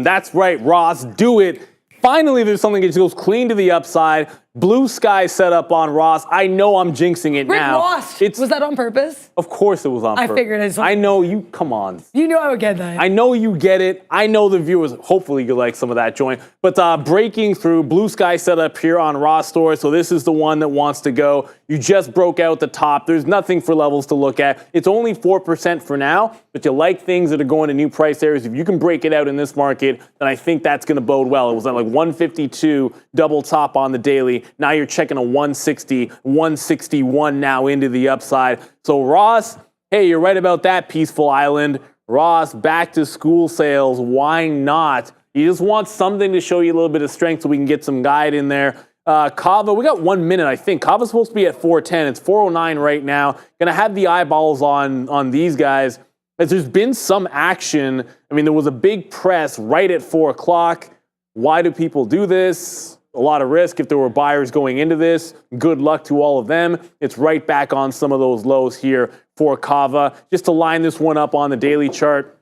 That's right, Ross, do it. Finally, there's something that just goes clean to the upside. Blue sky setup on Ross. I know I'm jinxing it Rick now. Ross, was that on purpose? Of course it was on purpose. I figured. I know you, come on. You knew I would get that. I know you get it. I know the viewers, hopefully you like some of that joint. But breaking through, blue sky setup here on Ross Store. So this is the one that wants to go. You just broke out the top. There's nothing for levels to look at. It's only 4% for now, but you like things that are going to new price areas. If you can break it out in this market, then I think that's going to bode well. It was at like 152 double top on the daily. Now you're checking a 160, 161 now into the upside. So Ross, hey, you're right about that, Peaceful Island. Ross, back to school sales. Why not? You just want something to show you a little bit of strength so we can get some guide in there. Kava, we got 1 minute, I think. Kava's supposed to be at 410. It's 409 right now. Gonna have the eyeballs on these guys. As there's been some action. I mean, there was a big press right at 4 o'clock. Why do people do this? A lot of risk if there were buyers going into this. Good luck to all of them. It's right back on some of those lows here for Kava. Just to line this one up on the daily chart,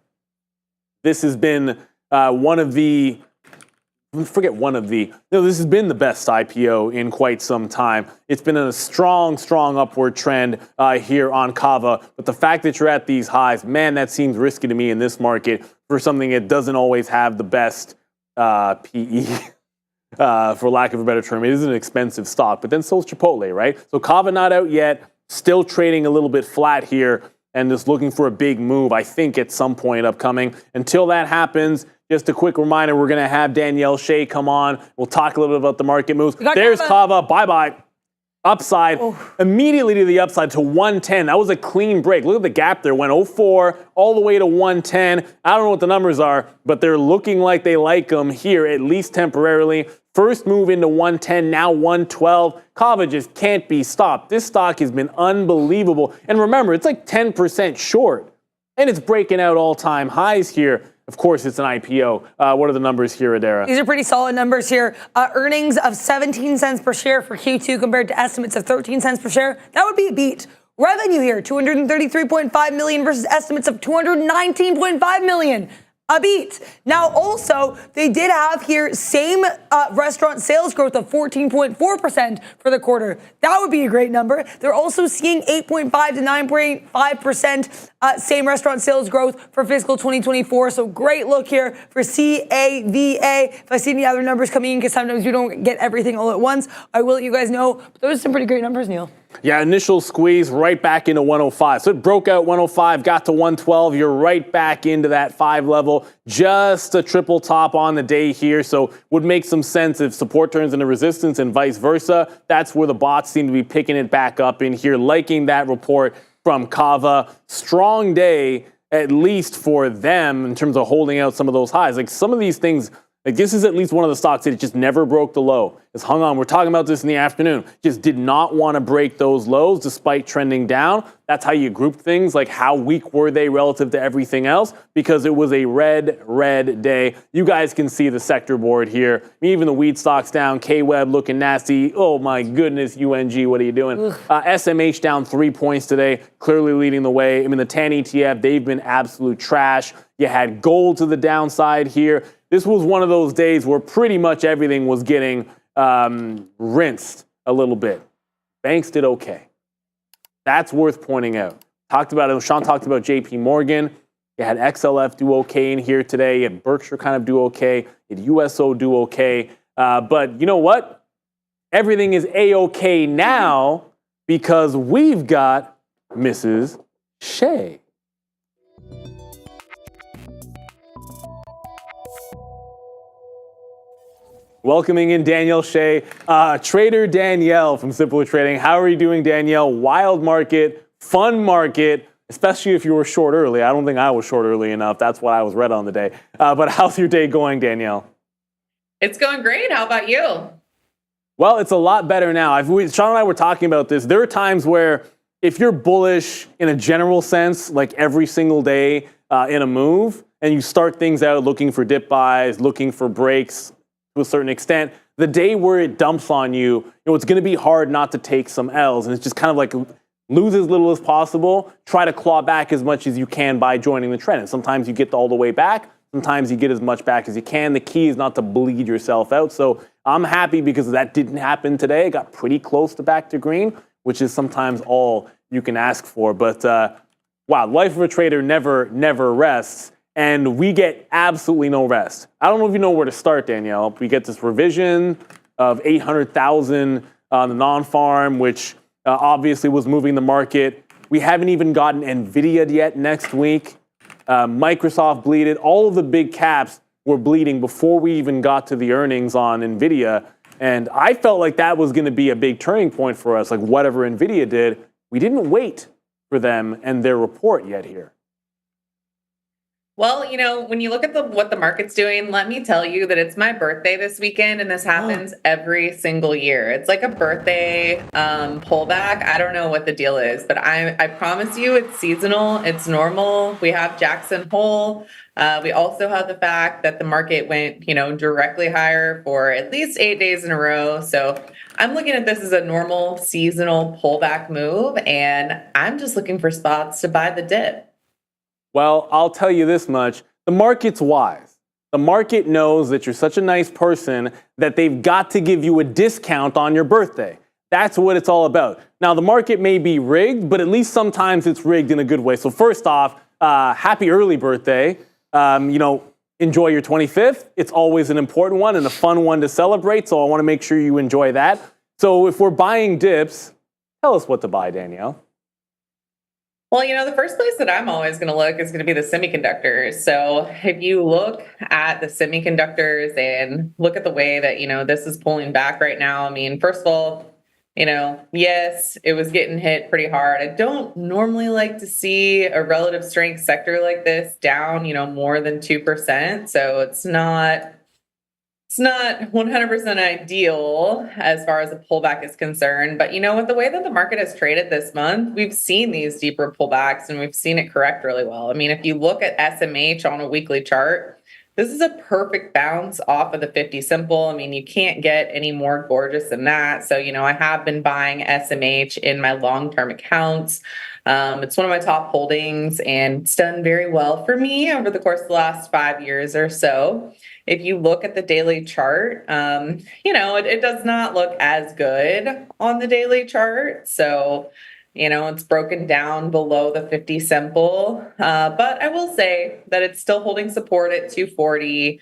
this has been this has been the best IPO in quite some time. It's been a strong upward trend here on Kava. But the fact that you're at these highs, man, that seems risky to me in this market for something that doesn't always have the best PE. For lack of a better term, it is an expensive stock, but then so is Chipotle, right? So Kava not out yet, still trading a little bit flat here and just looking for a big move, I think, at some point upcoming. Until that happens, just a quick reminder, we're going to have Danielle Shea come on. We'll talk a little bit about the market moves. There's Kava. Bye-bye. Upside, immediately to the upside to 110. That was a clean break. Look at the gap there. Went 04 all the way to 110. I don't know what the numbers are, but they're looking like they like them here, at least temporarily. First move into 110, now 112. Kava just can't be stopped. This stock has been unbelievable. And remember, it's like 10% short. And it's breaking out all-time highs here. Of course, it's an IPO. What are the numbers here, Adara? These are pretty solid numbers here. Earnings of 17 cents per share for Q2 compared to estimates of 13 cents per share. That would be a beat. Revenue here, $233.5 million versus estimates of $219.5 million. A beat. Now, also, they did have here same restaurant sales growth of 14.4% for the quarter. That would be a great number. They're also seeing 8.5 to 9.5% same restaurant sales growth for fiscal 2024. So great look here for CAVA. If I see any other numbers coming in, because sometimes we don't get everything all at once, I will let you guys know. But those are some pretty great numbers, Neil. Yeah, initial squeeze right back into 105. So it broke out 105, got to 112. You're right back into that 5 level. Just a triple top on the day here. So would make some sense if support turns into resistance and vice versa. That's where the bots seem to be picking it back up in here. Liking that report from Kava. Strong day, at least for them, in terms of holding out some of those highs. Like some of these things, Like this is at least one of the stocks that it just never broke the low. It's hung on. We're talking about this in the afternoon. Just did not want to break those lows despite trending down. That's how you group things. Like how weak were they relative to everything else? Because it was a red day. You guys can see the sector board here. I mean, even the wheat stocks down. K-Web looking nasty. Oh my goodness, UNG, what are you doing? SMH down 3 points today, clearly leading the way. I mean, the TAN ETF, they've been absolute trash. You had gold to the downside here. This was one of those days where pretty much everything was getting rinsed a little bit. Banks did okay. That's worth pointing out. Sean talked about JP Morgan. You had XLF do okay in here today. You had Berkshire kind of do okay. You had USO do okay. But you know what? Everything is A-okay now because we've got Mrs. Shea. Welcoming in Danielle Shea, Trader Danielle from Simpler Trading. How are you doing, Danielle? Wild market, fun market, especially if you were short early. I don't think I was short early enough. That's what I was read on the day. But how's your day going, Danielle? It's going great. How about you? Well, it's a lot better now. Sean and I were talking about this. There are times where if you're bullish in a general sense, like every single day in a move, and you start things out looking for dip buys, looking for breaks, to a certain extent, the day where it dumps on you, it's going to be hard not to take some L's. And it's just kind of like lose as little as possible, try to claw back as much as you can by joining the trend. And sometimes you get all the way back, sometimes you get as much back as you can. The key is not to bleed yourself out. So I'm happy because that didn't happen today. It got pretty close to back to green, which is sometimes all you can ask for. But wow, life of a trader never rests. And we get absolutely no rest. I don't know if you know where to start, Danielle. We get this revision of 800,000 on the non-farm, which obviously was moving the market. We haven't even gotten Nvidia yet next week. Microsoft bleeded. All of the big caps were bleeding before we even got to the earnings on Nvidia. And I felt like that was going to be a big turning point for us, like whatever Nvidia did. We didn't wait for them and their report yet here. Well, when you look at what the market's doing, let me tell you that it's my birthday this weekend, and this happens every single year. It's like a birthday pullback. I don't know what the deal is, but I promise you it's seasonal. It's normal. We have Jackson Hole. We also have the fact that the market went, directly higher for at least 8 days in a row. So I'm looking at this as a normal seasonal pullback move, and I'm just looking for spots to buy the dip. Well, I'll tell you this much. The market's wise. The market knows that you're such a nice person that they've got to give you a discount on your birthday. That's what it's all about. Now, the market may be rigged, but at least sometimes it's rigged in a good way. So first off, happy early birthday. Enjoy your 25th. It's always an important one and a fun one to celebrate, so I want to make sure you enjoy that. So if we're buying dips, tell us what to buy, Danielle. Well, the first place that I'm always going to look is going to be the semiconductors. So if you look at the semiconductors and look at the way that, this is pulling back right now, I mean, first of all, yes, it was getting hit pretty hard. I don't normally like to see a relative strength sector like this down, more than 2%. So it's not 100% ideal as far as the pullback is concerned. But with the way that the market has traded this month, we've seen these deeper pullbacks and we've seen it correct really well. I mean, if you look at SMH on a weekly chart, this is a perfect bounce off of the 50 simple. I mean, you can't get any more gorgeous than that. So, I have been buying SMH in my long-term accounts. It's one of my top holdings and it's done very well for me over the course of the last 5 years or so. If you look at the daily chart, it does not look as good on the daily chart. So, it's broken down below the 50 simple. But I will say that it's still holding support at 240.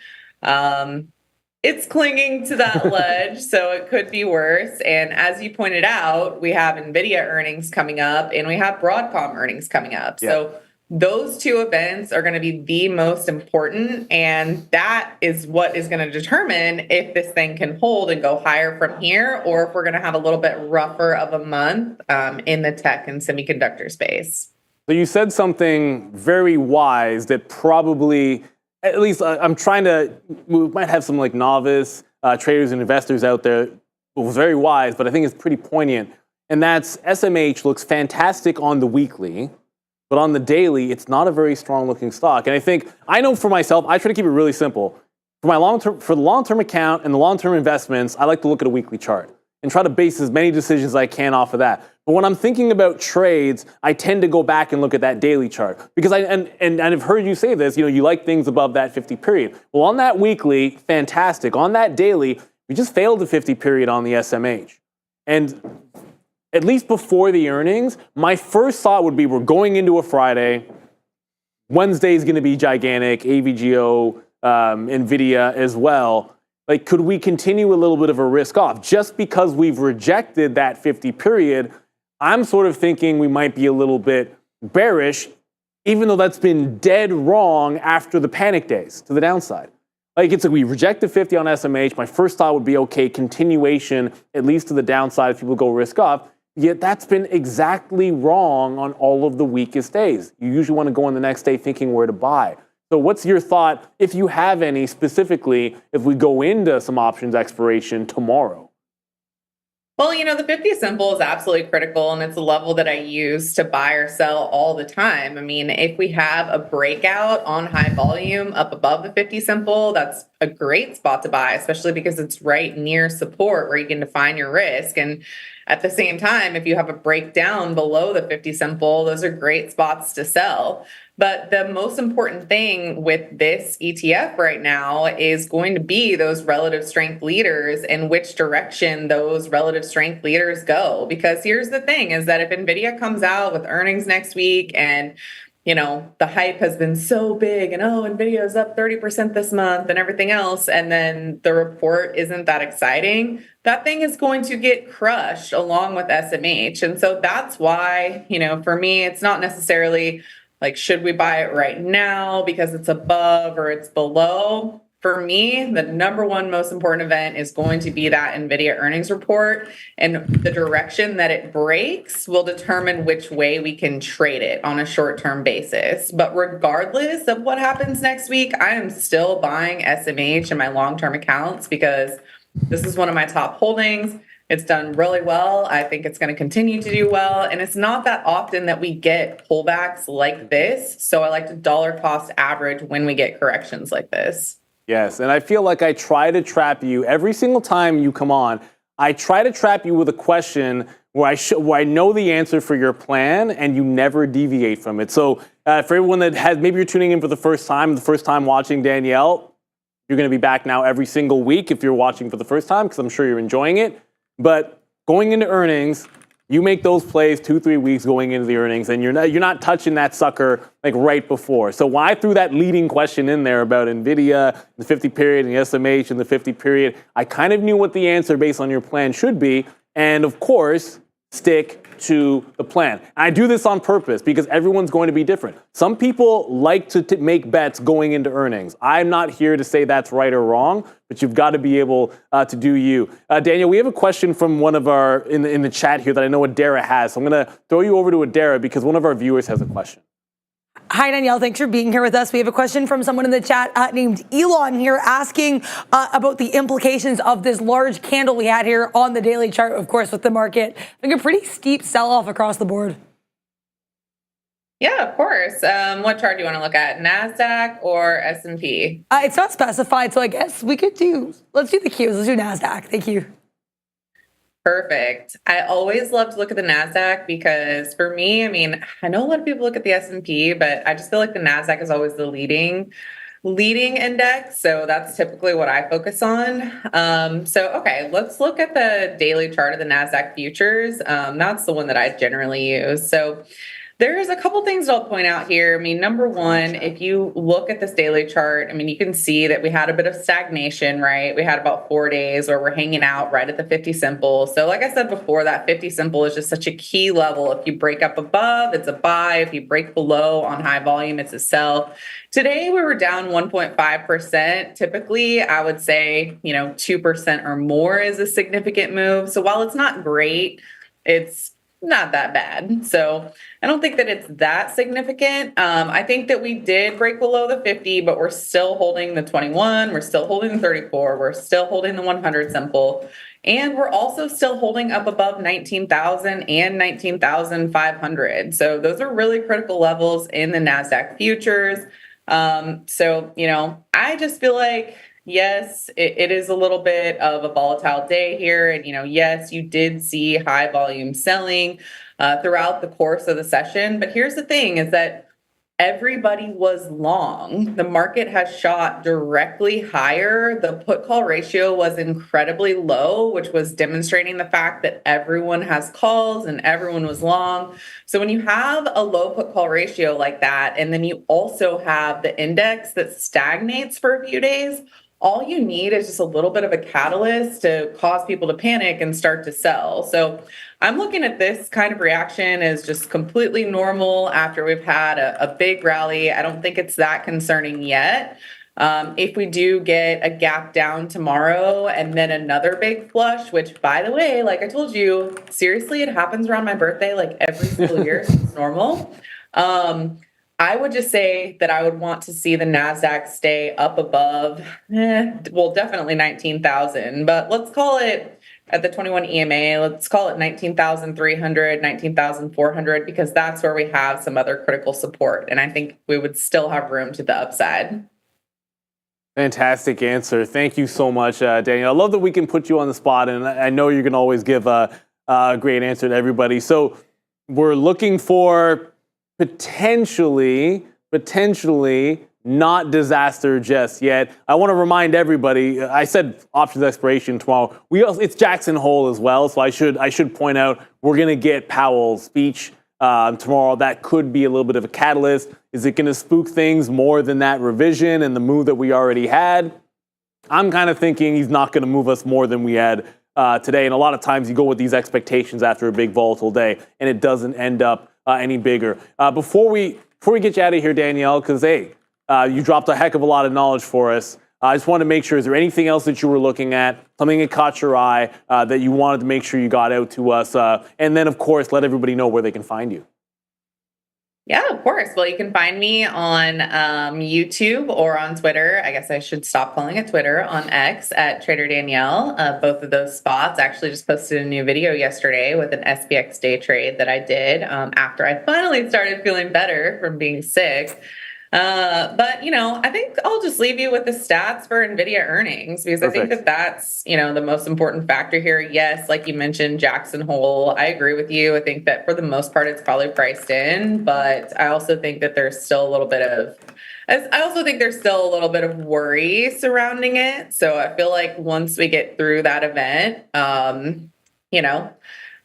It's clinging to that ledge, so it could be worse. And as you pointed out, we have Nvidia earnings coming up and we have Broadcom earnings coming up. Yeah. So those two events are going to be the most important, and that is what is going to determine if this thing can hold and go higher from here, or if we're going to have a little bit rougher of a month in the tech and semiconductor space. So you said something very wise that probably, at least I'm trying to, we might have some like novice traders and investors out there who was very wise, but I think it's pretty poignant. And that's SMH looks fantastic on the weekly, but on the daily, it's not a very strong looking stock. And I think, I know for myself, I try to keep it really simple. For the long-term account and the long-term investments, I like to look at a weekly chart and try to base as many decisions as I can off of that. But when I'm thinking about trades, I tend to go back and look at that daily chart because I've heard you say this, you like things above that 50 period. Well, on that weekly, fantastic. On that daily, we just failed the 50 period on the SMH. And at least before the earnings, my first thought would be we're going into a Friday. Wednesday is going to be gigantic, AVGO, Nvidia as well. Like, could we continue a little bit of a risk off? Just because we've rejected that 50 period, I'm sort of thinking we might be a little bit bearish, even though that's been dead wrong after the panic days to the downside. Like, it's like we rejected 50 on SMH. My first thought would be, okay, continuation, at least to the downside if people go risk off. Yet that's been exactly wrong on all of the weakest days. You usually want to go on the next day thinking where to buy. So what's your thought, if you have any, specifically, if we go into some options expiration tomorrow? Well, the 50 simple is absolutely critical, and it's a level that I use to buy or sell all the time. I mean, if we have a breakout on high volume up above the 50 simple, that's a great spot to buy, especially because it's right near support where you can define your risk. And at the same time, if you have a breakdown below the 50 simple, those are great spots to sell. But the most important thing with this ETF right now is going to be those relative strength leaders and which direction those relative strength leaders go. Because here's the thing is that if Nvidia comes out with earnings next week and the hype has been so big and Nvidia is up 30% this month and everything else, and then the report isn't that exciting, that thing is going to get crushed along with SMH. And so that's why, for me, it's not necessarily like, should we buy it right now because it's above or it's below? For me, the number one most important event is going to be that Nvidia earnings report, and the direction that it breaks will determine which way we can trade it on a short-term basis. But regardless of what happens next week, I am still buying SMH in my long-term accounts because this is one of my top holdings. It's done really well. I think it's going to continue to do well. And it's not that often that we get pullbacks like this. So I like to dollar cost average when we get corrections like this. Yes, and I feel like I try to trap you every single time you come on. I try to trap you with a question where I know the answer for your plan, and you never deviate from it. So for everyone that maybe you're tuning in for the first time watching Danielle, you're going to be back now every single week if you're watching for the first time, because I'm sure you're enjoying it. But going into earnings, you make those plays 2-3 weeks going into the earnings, and you're not touching that sucker like right before. So when I threw that leading question in there about Nvidia, the 50 period, and the SMH and the 50 period, I kind of knew what the answer based on your plan should be, and of course, stick to the plan. And I do this on purpose because everyone's going to be different. Some people like to make bets going into earnings. I'm not here to say that's right or wrong, but you've got to be able to do you. Daniel, we have a question from one of our in the chat here that I know Adara has. So I'm going to throw you over to Adara because one of our viewers has a question. Hi, Danielle. Thanks for being here with us. We have a question from someone in the chat named Elon here asking about the implications of this large candle we had here on the daily chart, of course, with the market. I think a pretty steep sell-off across the board. Yeah, of course. What chart do you want to look at? NASDAQ or S&P? It's not specified, so I guess let's do the Qs. Let's do NASDAQ. Thank you. Perfect. I always love to look at the NASDAQ because for me, I know a lot of people look at the S&P, but I just feel like the NASDAQ is always the leading index. So that's typically what I focus on. Okay, let's look at the daily chart of the NASDAQ futures. That's the one that I generally use. So there's a couple things I'll point out here. Number one, if you look at this daily chart, you can see that we had a bit of stagnation, right? We had about 4 days where we're hanging out right at the 50 simple. So like I said before, that 50 simple is just such a key level. If you break up above, it's a buy. If you break below on high volume, it's a sell. Today, we were down 1.5%. Typically, I would say, 2% or more is a significant move. So while it's not great, it's not that bad. So I don't think that it's that significant. I think that we did break below the 50, but we're still holding the 21. We're still holding the 34. We're still holding the 100 simple. And we're also still holding up above 19,000 and 19,500. So those are really critical levels in the NASDAQ futures. So, I just feel like, yes, it is a little bit of a volatile day here. And, yes, you did see high volume selling throughout the course of the session. But here's the thing is that everybody was long. The market has shot directly higher. The put call ratio was incredibly low, which was demonstrating the fact that everyone has calls and everyone was long. So when you have a low put call ratio like that, and then you also have the index that stagnates for a few days, all you need is just a little bit of a catalyst to cause people to panic and start to sell. So I'm looking at this kind of reaction as just completely normal after we've had a big rally. I don't think it's that concerning yet. If we do get a gap down tomorrow and then another big flush, which by the way, like I told you, seriously, it happens around my birthday, like every single year, so it's normal. I would just say that I would want to see the NASDAQ stay up above, definitely 19,000, but let's call it at the 21 EMA, let's call it 19,300, 19,400, because that's where we have some other critical support. And I think we would still have room to the upside. Fantastic answer. Thank you so much, Daniel. I love that we can put you on the spot, and I know you're going to always give a great answer to everybody. So we're looking for potentially not disaster just yet. I want to remind everybody, I said options expiration tomorrow. It's Jackson Hole as well, so I should point out we're going to get Powell's speech tomorrow. That could be a little bit of a catalyst. Is it going to spook things more than that revision and the move that we already had? I'm kind of thinking he's not going to move us more than we had today. And a lot of times you go with these expectations after a big volatile day, and it doesn't end up any bigger. Before we get you out of here, Danielle, because hey, you dropped a heck of a lot of knowledge for us. I just want to make sure, is there anything else that you were looking at, something that caught your eye that you wanted to make sure you got out to us? And then, of course, let everybody know where they can find you. Yeah, of course. Well, you can find me on YouTube or on Twitter. I guess I should stop calling it Twitter, on X at Trader Danielle. Both of those spots. Actually just posted a new video yesterday with an SPX day trade that I did after I finally started feeling better from being sick. But, I think I'll just leave you with the stats for Nvidia earnings, because Perfect. I think that that's, the most important factor here. Yes, like you mentioned, Jackson Hole, I agree with you. I think that for the most part, it's probably priced in, but I also think that there's still a little bit of worry surrounding it. So I feel like once we get through that event,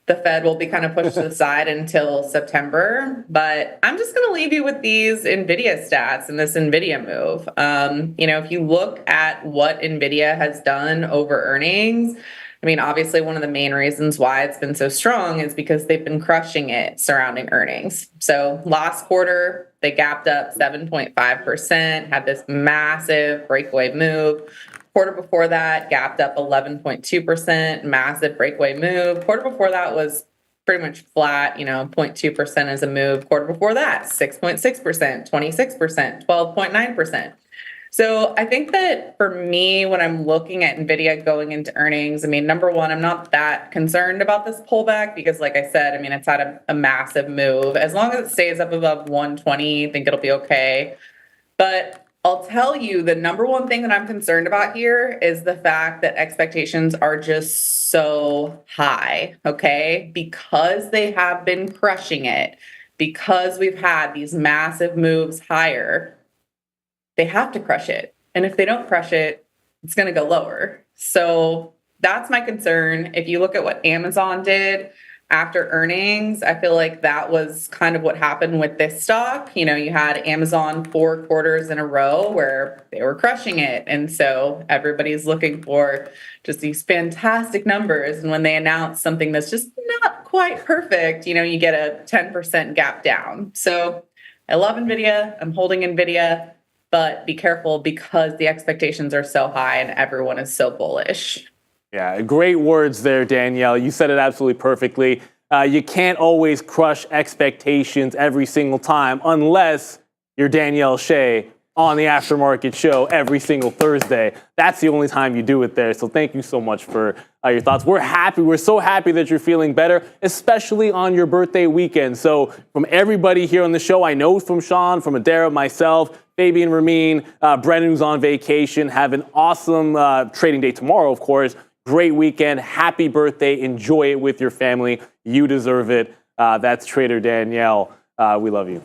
the Fed will be kind of pushed to the side until September. But I'm just going to leave you with these Nvidia stats and this Nvidia move. If you look at what Nvidia has done over earnings, obviously one of the main reasons why it's been so strong is because they've been crushing it surrounding earnings. So last quarter, they gapped up 7.5%, had this massive breakaway move. Quarter before that, gapped up 11.2%, massive breakaway move. Quarter before that was pretty much flat, 0.2% as a move. Quarter before that, 6.6%, 26%, 12.9%. So I think that for me, when I'm looking at Nvidia going into earnings, number one, I'm not that concerned about this pullback because, like I said, it's had a massive move. As long as it stays up above 120, I think it'll be okay. But I'll tell you, the number one thing that I'm concerned about here is the fact that expectations are just so high, okay? Because they have been crushing it, because we've had these massive moves higher, they have to crush it. And if they don't crush it, it's going to go lower. So that's my concern. If you look at what Amazon did after earnings, I feel like that was kind of what happened with this stock. You had Amazon 4 quarters in a row where they were crushing it. And so everybody's looking for just these fantastic numbers. And when they announce something that's just not quite perfect, you get a 10% gap down. So I love Nvidia. I'm holding Nvidia, but be careful because the expectations are so high and everyone is so bullish. Yeah, great words there, Danielle. You said it absolutely perfectly. You can't always crush expectations every single time unless you're Danielle Shea on the Aftermarket show every single Thursday. That's the only time you do it there. So thank you so much for your thoughts. We're happy. We're so happy that you're feeling better, especially on your birthday weekend. So from everybody here on the show, I know from Sean, from Adara, myself, Fabian, Ramin, Brennan, who's on vacation, have an awesome trading day tomorrow, of course. Great weekend. Happy birthday. Enjoy it with your family. You deserve it. That's Trader Danielle. We love you.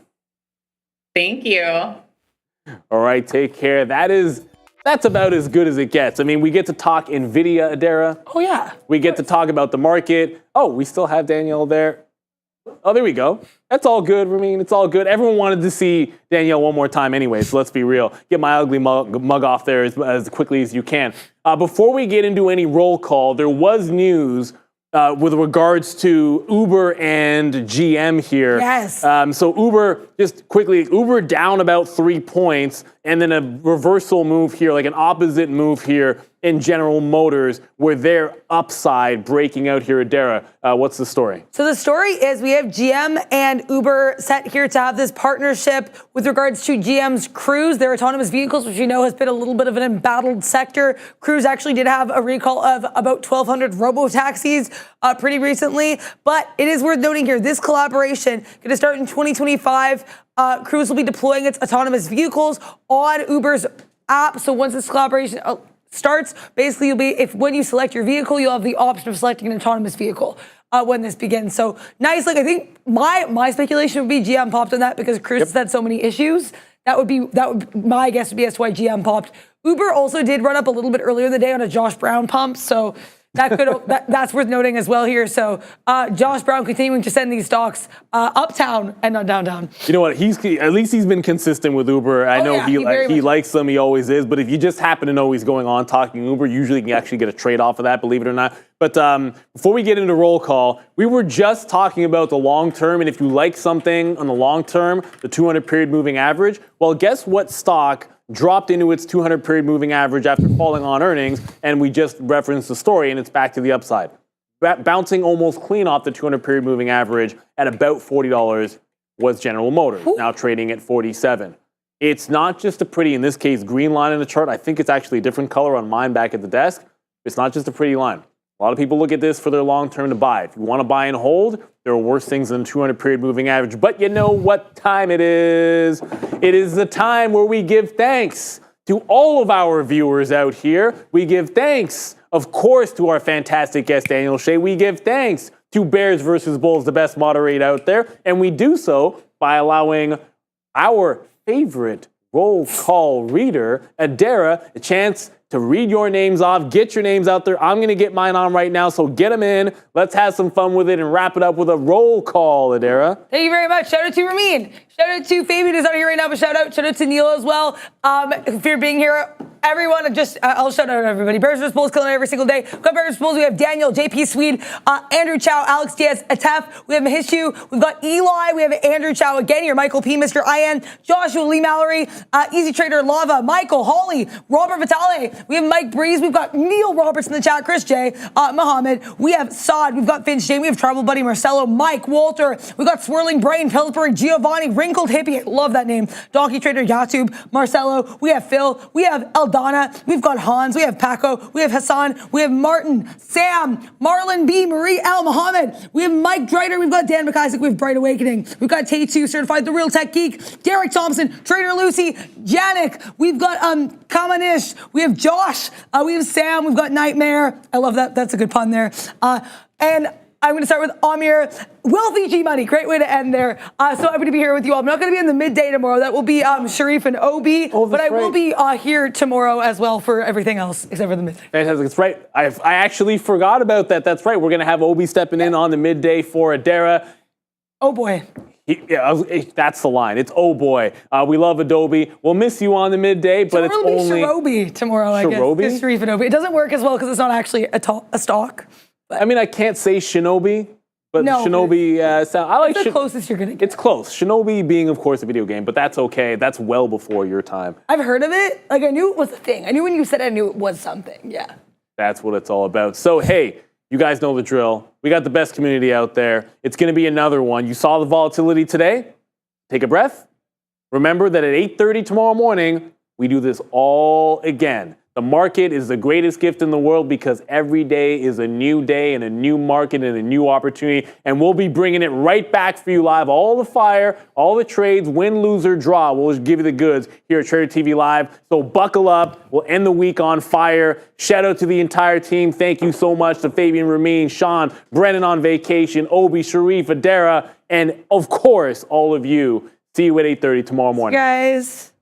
Thank you. All right, take care. That's about as good as it gets. I mean, we get to talk Nvidia, Adara. Oh, yeah. We get to talk about the market. Oh, we still have Danielle there. Oh, there we go. That's all good, Ramin. It's all good. Everyone wanted to see Danielle one more time anyway, so let's be real. Get my ugly mug off there as quickly as you can. Before we get into any roll call, there was news with regards to Uber and GM here. Yes. So Uber, just quickly, Uber down about 3 points, and then a reversal move here, like an opposite move here in General Motors, where they're upside breaking out here. Adara, what's the story? So the story is we have GM and Uber set here to have this partnership with regards to GM's Cruise, their autonomous vehicles, which you know has been a little bit of an embattled sector. Cruise actually did have a recall of about 1,200 robo-taxis pretty recently, but it is worth noting here, this collaboration going to start in 2025. Cruise will be deploying its autonomous vehicles on Uber's app. So once this collaboration starts, basically when you select your vehicle, you'll have the option of selecting an autonomous vehicle when this begins. So nice. Like I think my speculation would be GM popped on that because Cruise has had so many issues. That would my guess would be as to why GM popped. Uber also did run up a little bit earlier in the day on a Josh Brown pump, so that's worth noting as well here. So Josh Brown continuing to send these stocks uptown and not downtown. You know what? At least he's been consistent with Uber. I know he likes them. He always is. But if you just happen to know he's going on talking Uber, usually you can actually get a trade off of that, believe it or not. But before we get into roll call, we were just talking about the long term. And if you like something on the long term, the 200 period moving average, well, guess what stock dropped into its 200 period moving average after falling on earnings, and we just referenced the story, and it's back to the upside. Bouncing almost clean off the 200 period moving average at about $40 was General Motors, now trading at 47. It's not just a pretty, in this case, green line in the chart. I think it's actually a different color on mine back at the desk. It's not just a pretty line. A lot of people look at this for their long term to buy. If you want to buy and hold, there are worse things than the 200 period moving average. But you know what time it is? It is the time where we give thanks to all of our viewers out here. We give thanks, of course, to our fantastic guest, Daniel Shea. We give thanks to Bears versus Bulls, the best moderator out there. And we do so by allowing our favorite roll call reader, Adara, a chance to read your names off, get your names out there. I'm going to get mine on right now, so get them in. Let's have some fun with it and wrap it up with a roll call, Adara. Thank you very much. Shout out to Ramin. Shout out to Fabian, who's out here right now, but shout out to Neil as well. For being here, everyone. I'll shout out everybody. Bears vs. Bulls killing it every single day. We've got Bears vs. Bulls. We have Daniel, JP Swede, Andrew Chow, Alex Diaz, Atef. We have Mahishu. We've got Eli. We have Andrew Chow again here. Michael P, Mr. IN, Joshua Lee Mallory, Easy Trader Lava, Michael, Holly, Robert Vitale. We have Mike Breeze. We've got Neil Roberts in the chat, Chris J, Mohammed. We have Saad. We've got Vince J. We have Travel Buddy Marcelo, Mike, Walter. We've got Swirling Brain, Pillsbury, Giovanni, Wrinkled Hippie. I love that name. Donkey Trader, Yatube, Marcelo. We have Phil. We have Eldana. We've got Hans. We have Paco. We have Hassan. We have Martin, Sam, Marlon B, Marie L, Mohammed. We have Mike Dreiter. We've got Dan McIsaac. We have Bright Awakening. We've got Tay2, Certified The Real Tech Geek. Derek Thompson, Trader Lucy, Janik. We've got Kamanish. We have Josh. We have Sam. We've got Nightmare. I love that. That's a good pun there. And I'm going to start with Amir. Wealthy G Money. Great way to end there. So I'm going to be here with you all. I'm not going to be in the midday tomorrow. That will be Sharif and Obi. But I will be here tomorrow as well for everything else except for the midday. Fantastic. That's right. I actually forgot about that. That's right. We're going to have Obi stepping in on the midday for Adara. Oh, boy. That's the line. It's oh boy. We love Adobe. We'll miss you on the midday, but it's only Sharobi tomorrow, I guess. It's Sharif and Obi. It doesn't work as well because it's not actually a stock. But. I mean, I can't say Shinobi, but no, Shinobi sound. I like the closest you're gonna get. It's close. Shinobi being, of course, a video game, but that's okay. That's well before your time. I've heard of it. I knew it was a thing. I knew when you said it, I knew it was something. Yeah. That's what it's all about. So hey. You guys know the drill. We got the best community out there. It's going to be another one. You saw the volatility today. Take a breath. Remember that at 8:30 tomorrow morning, we do this all again. The market is the greatest gift in the world because every day is a new day and a new market and a new opportunity. And we'll be bringing it right back for you live. All the fire, all the trades, win, lose, or draw. We'll just give you the goods here at Trader TV Live. So buckle up. We'll end the week on fire. Shout out to the entire team. Thank you so much to Fabian, Ramin, Sean, Brennan on vacation, Obi, Sharif, Adara, and of course, all of you. See you at 8:30 tomorrow morning. Guys.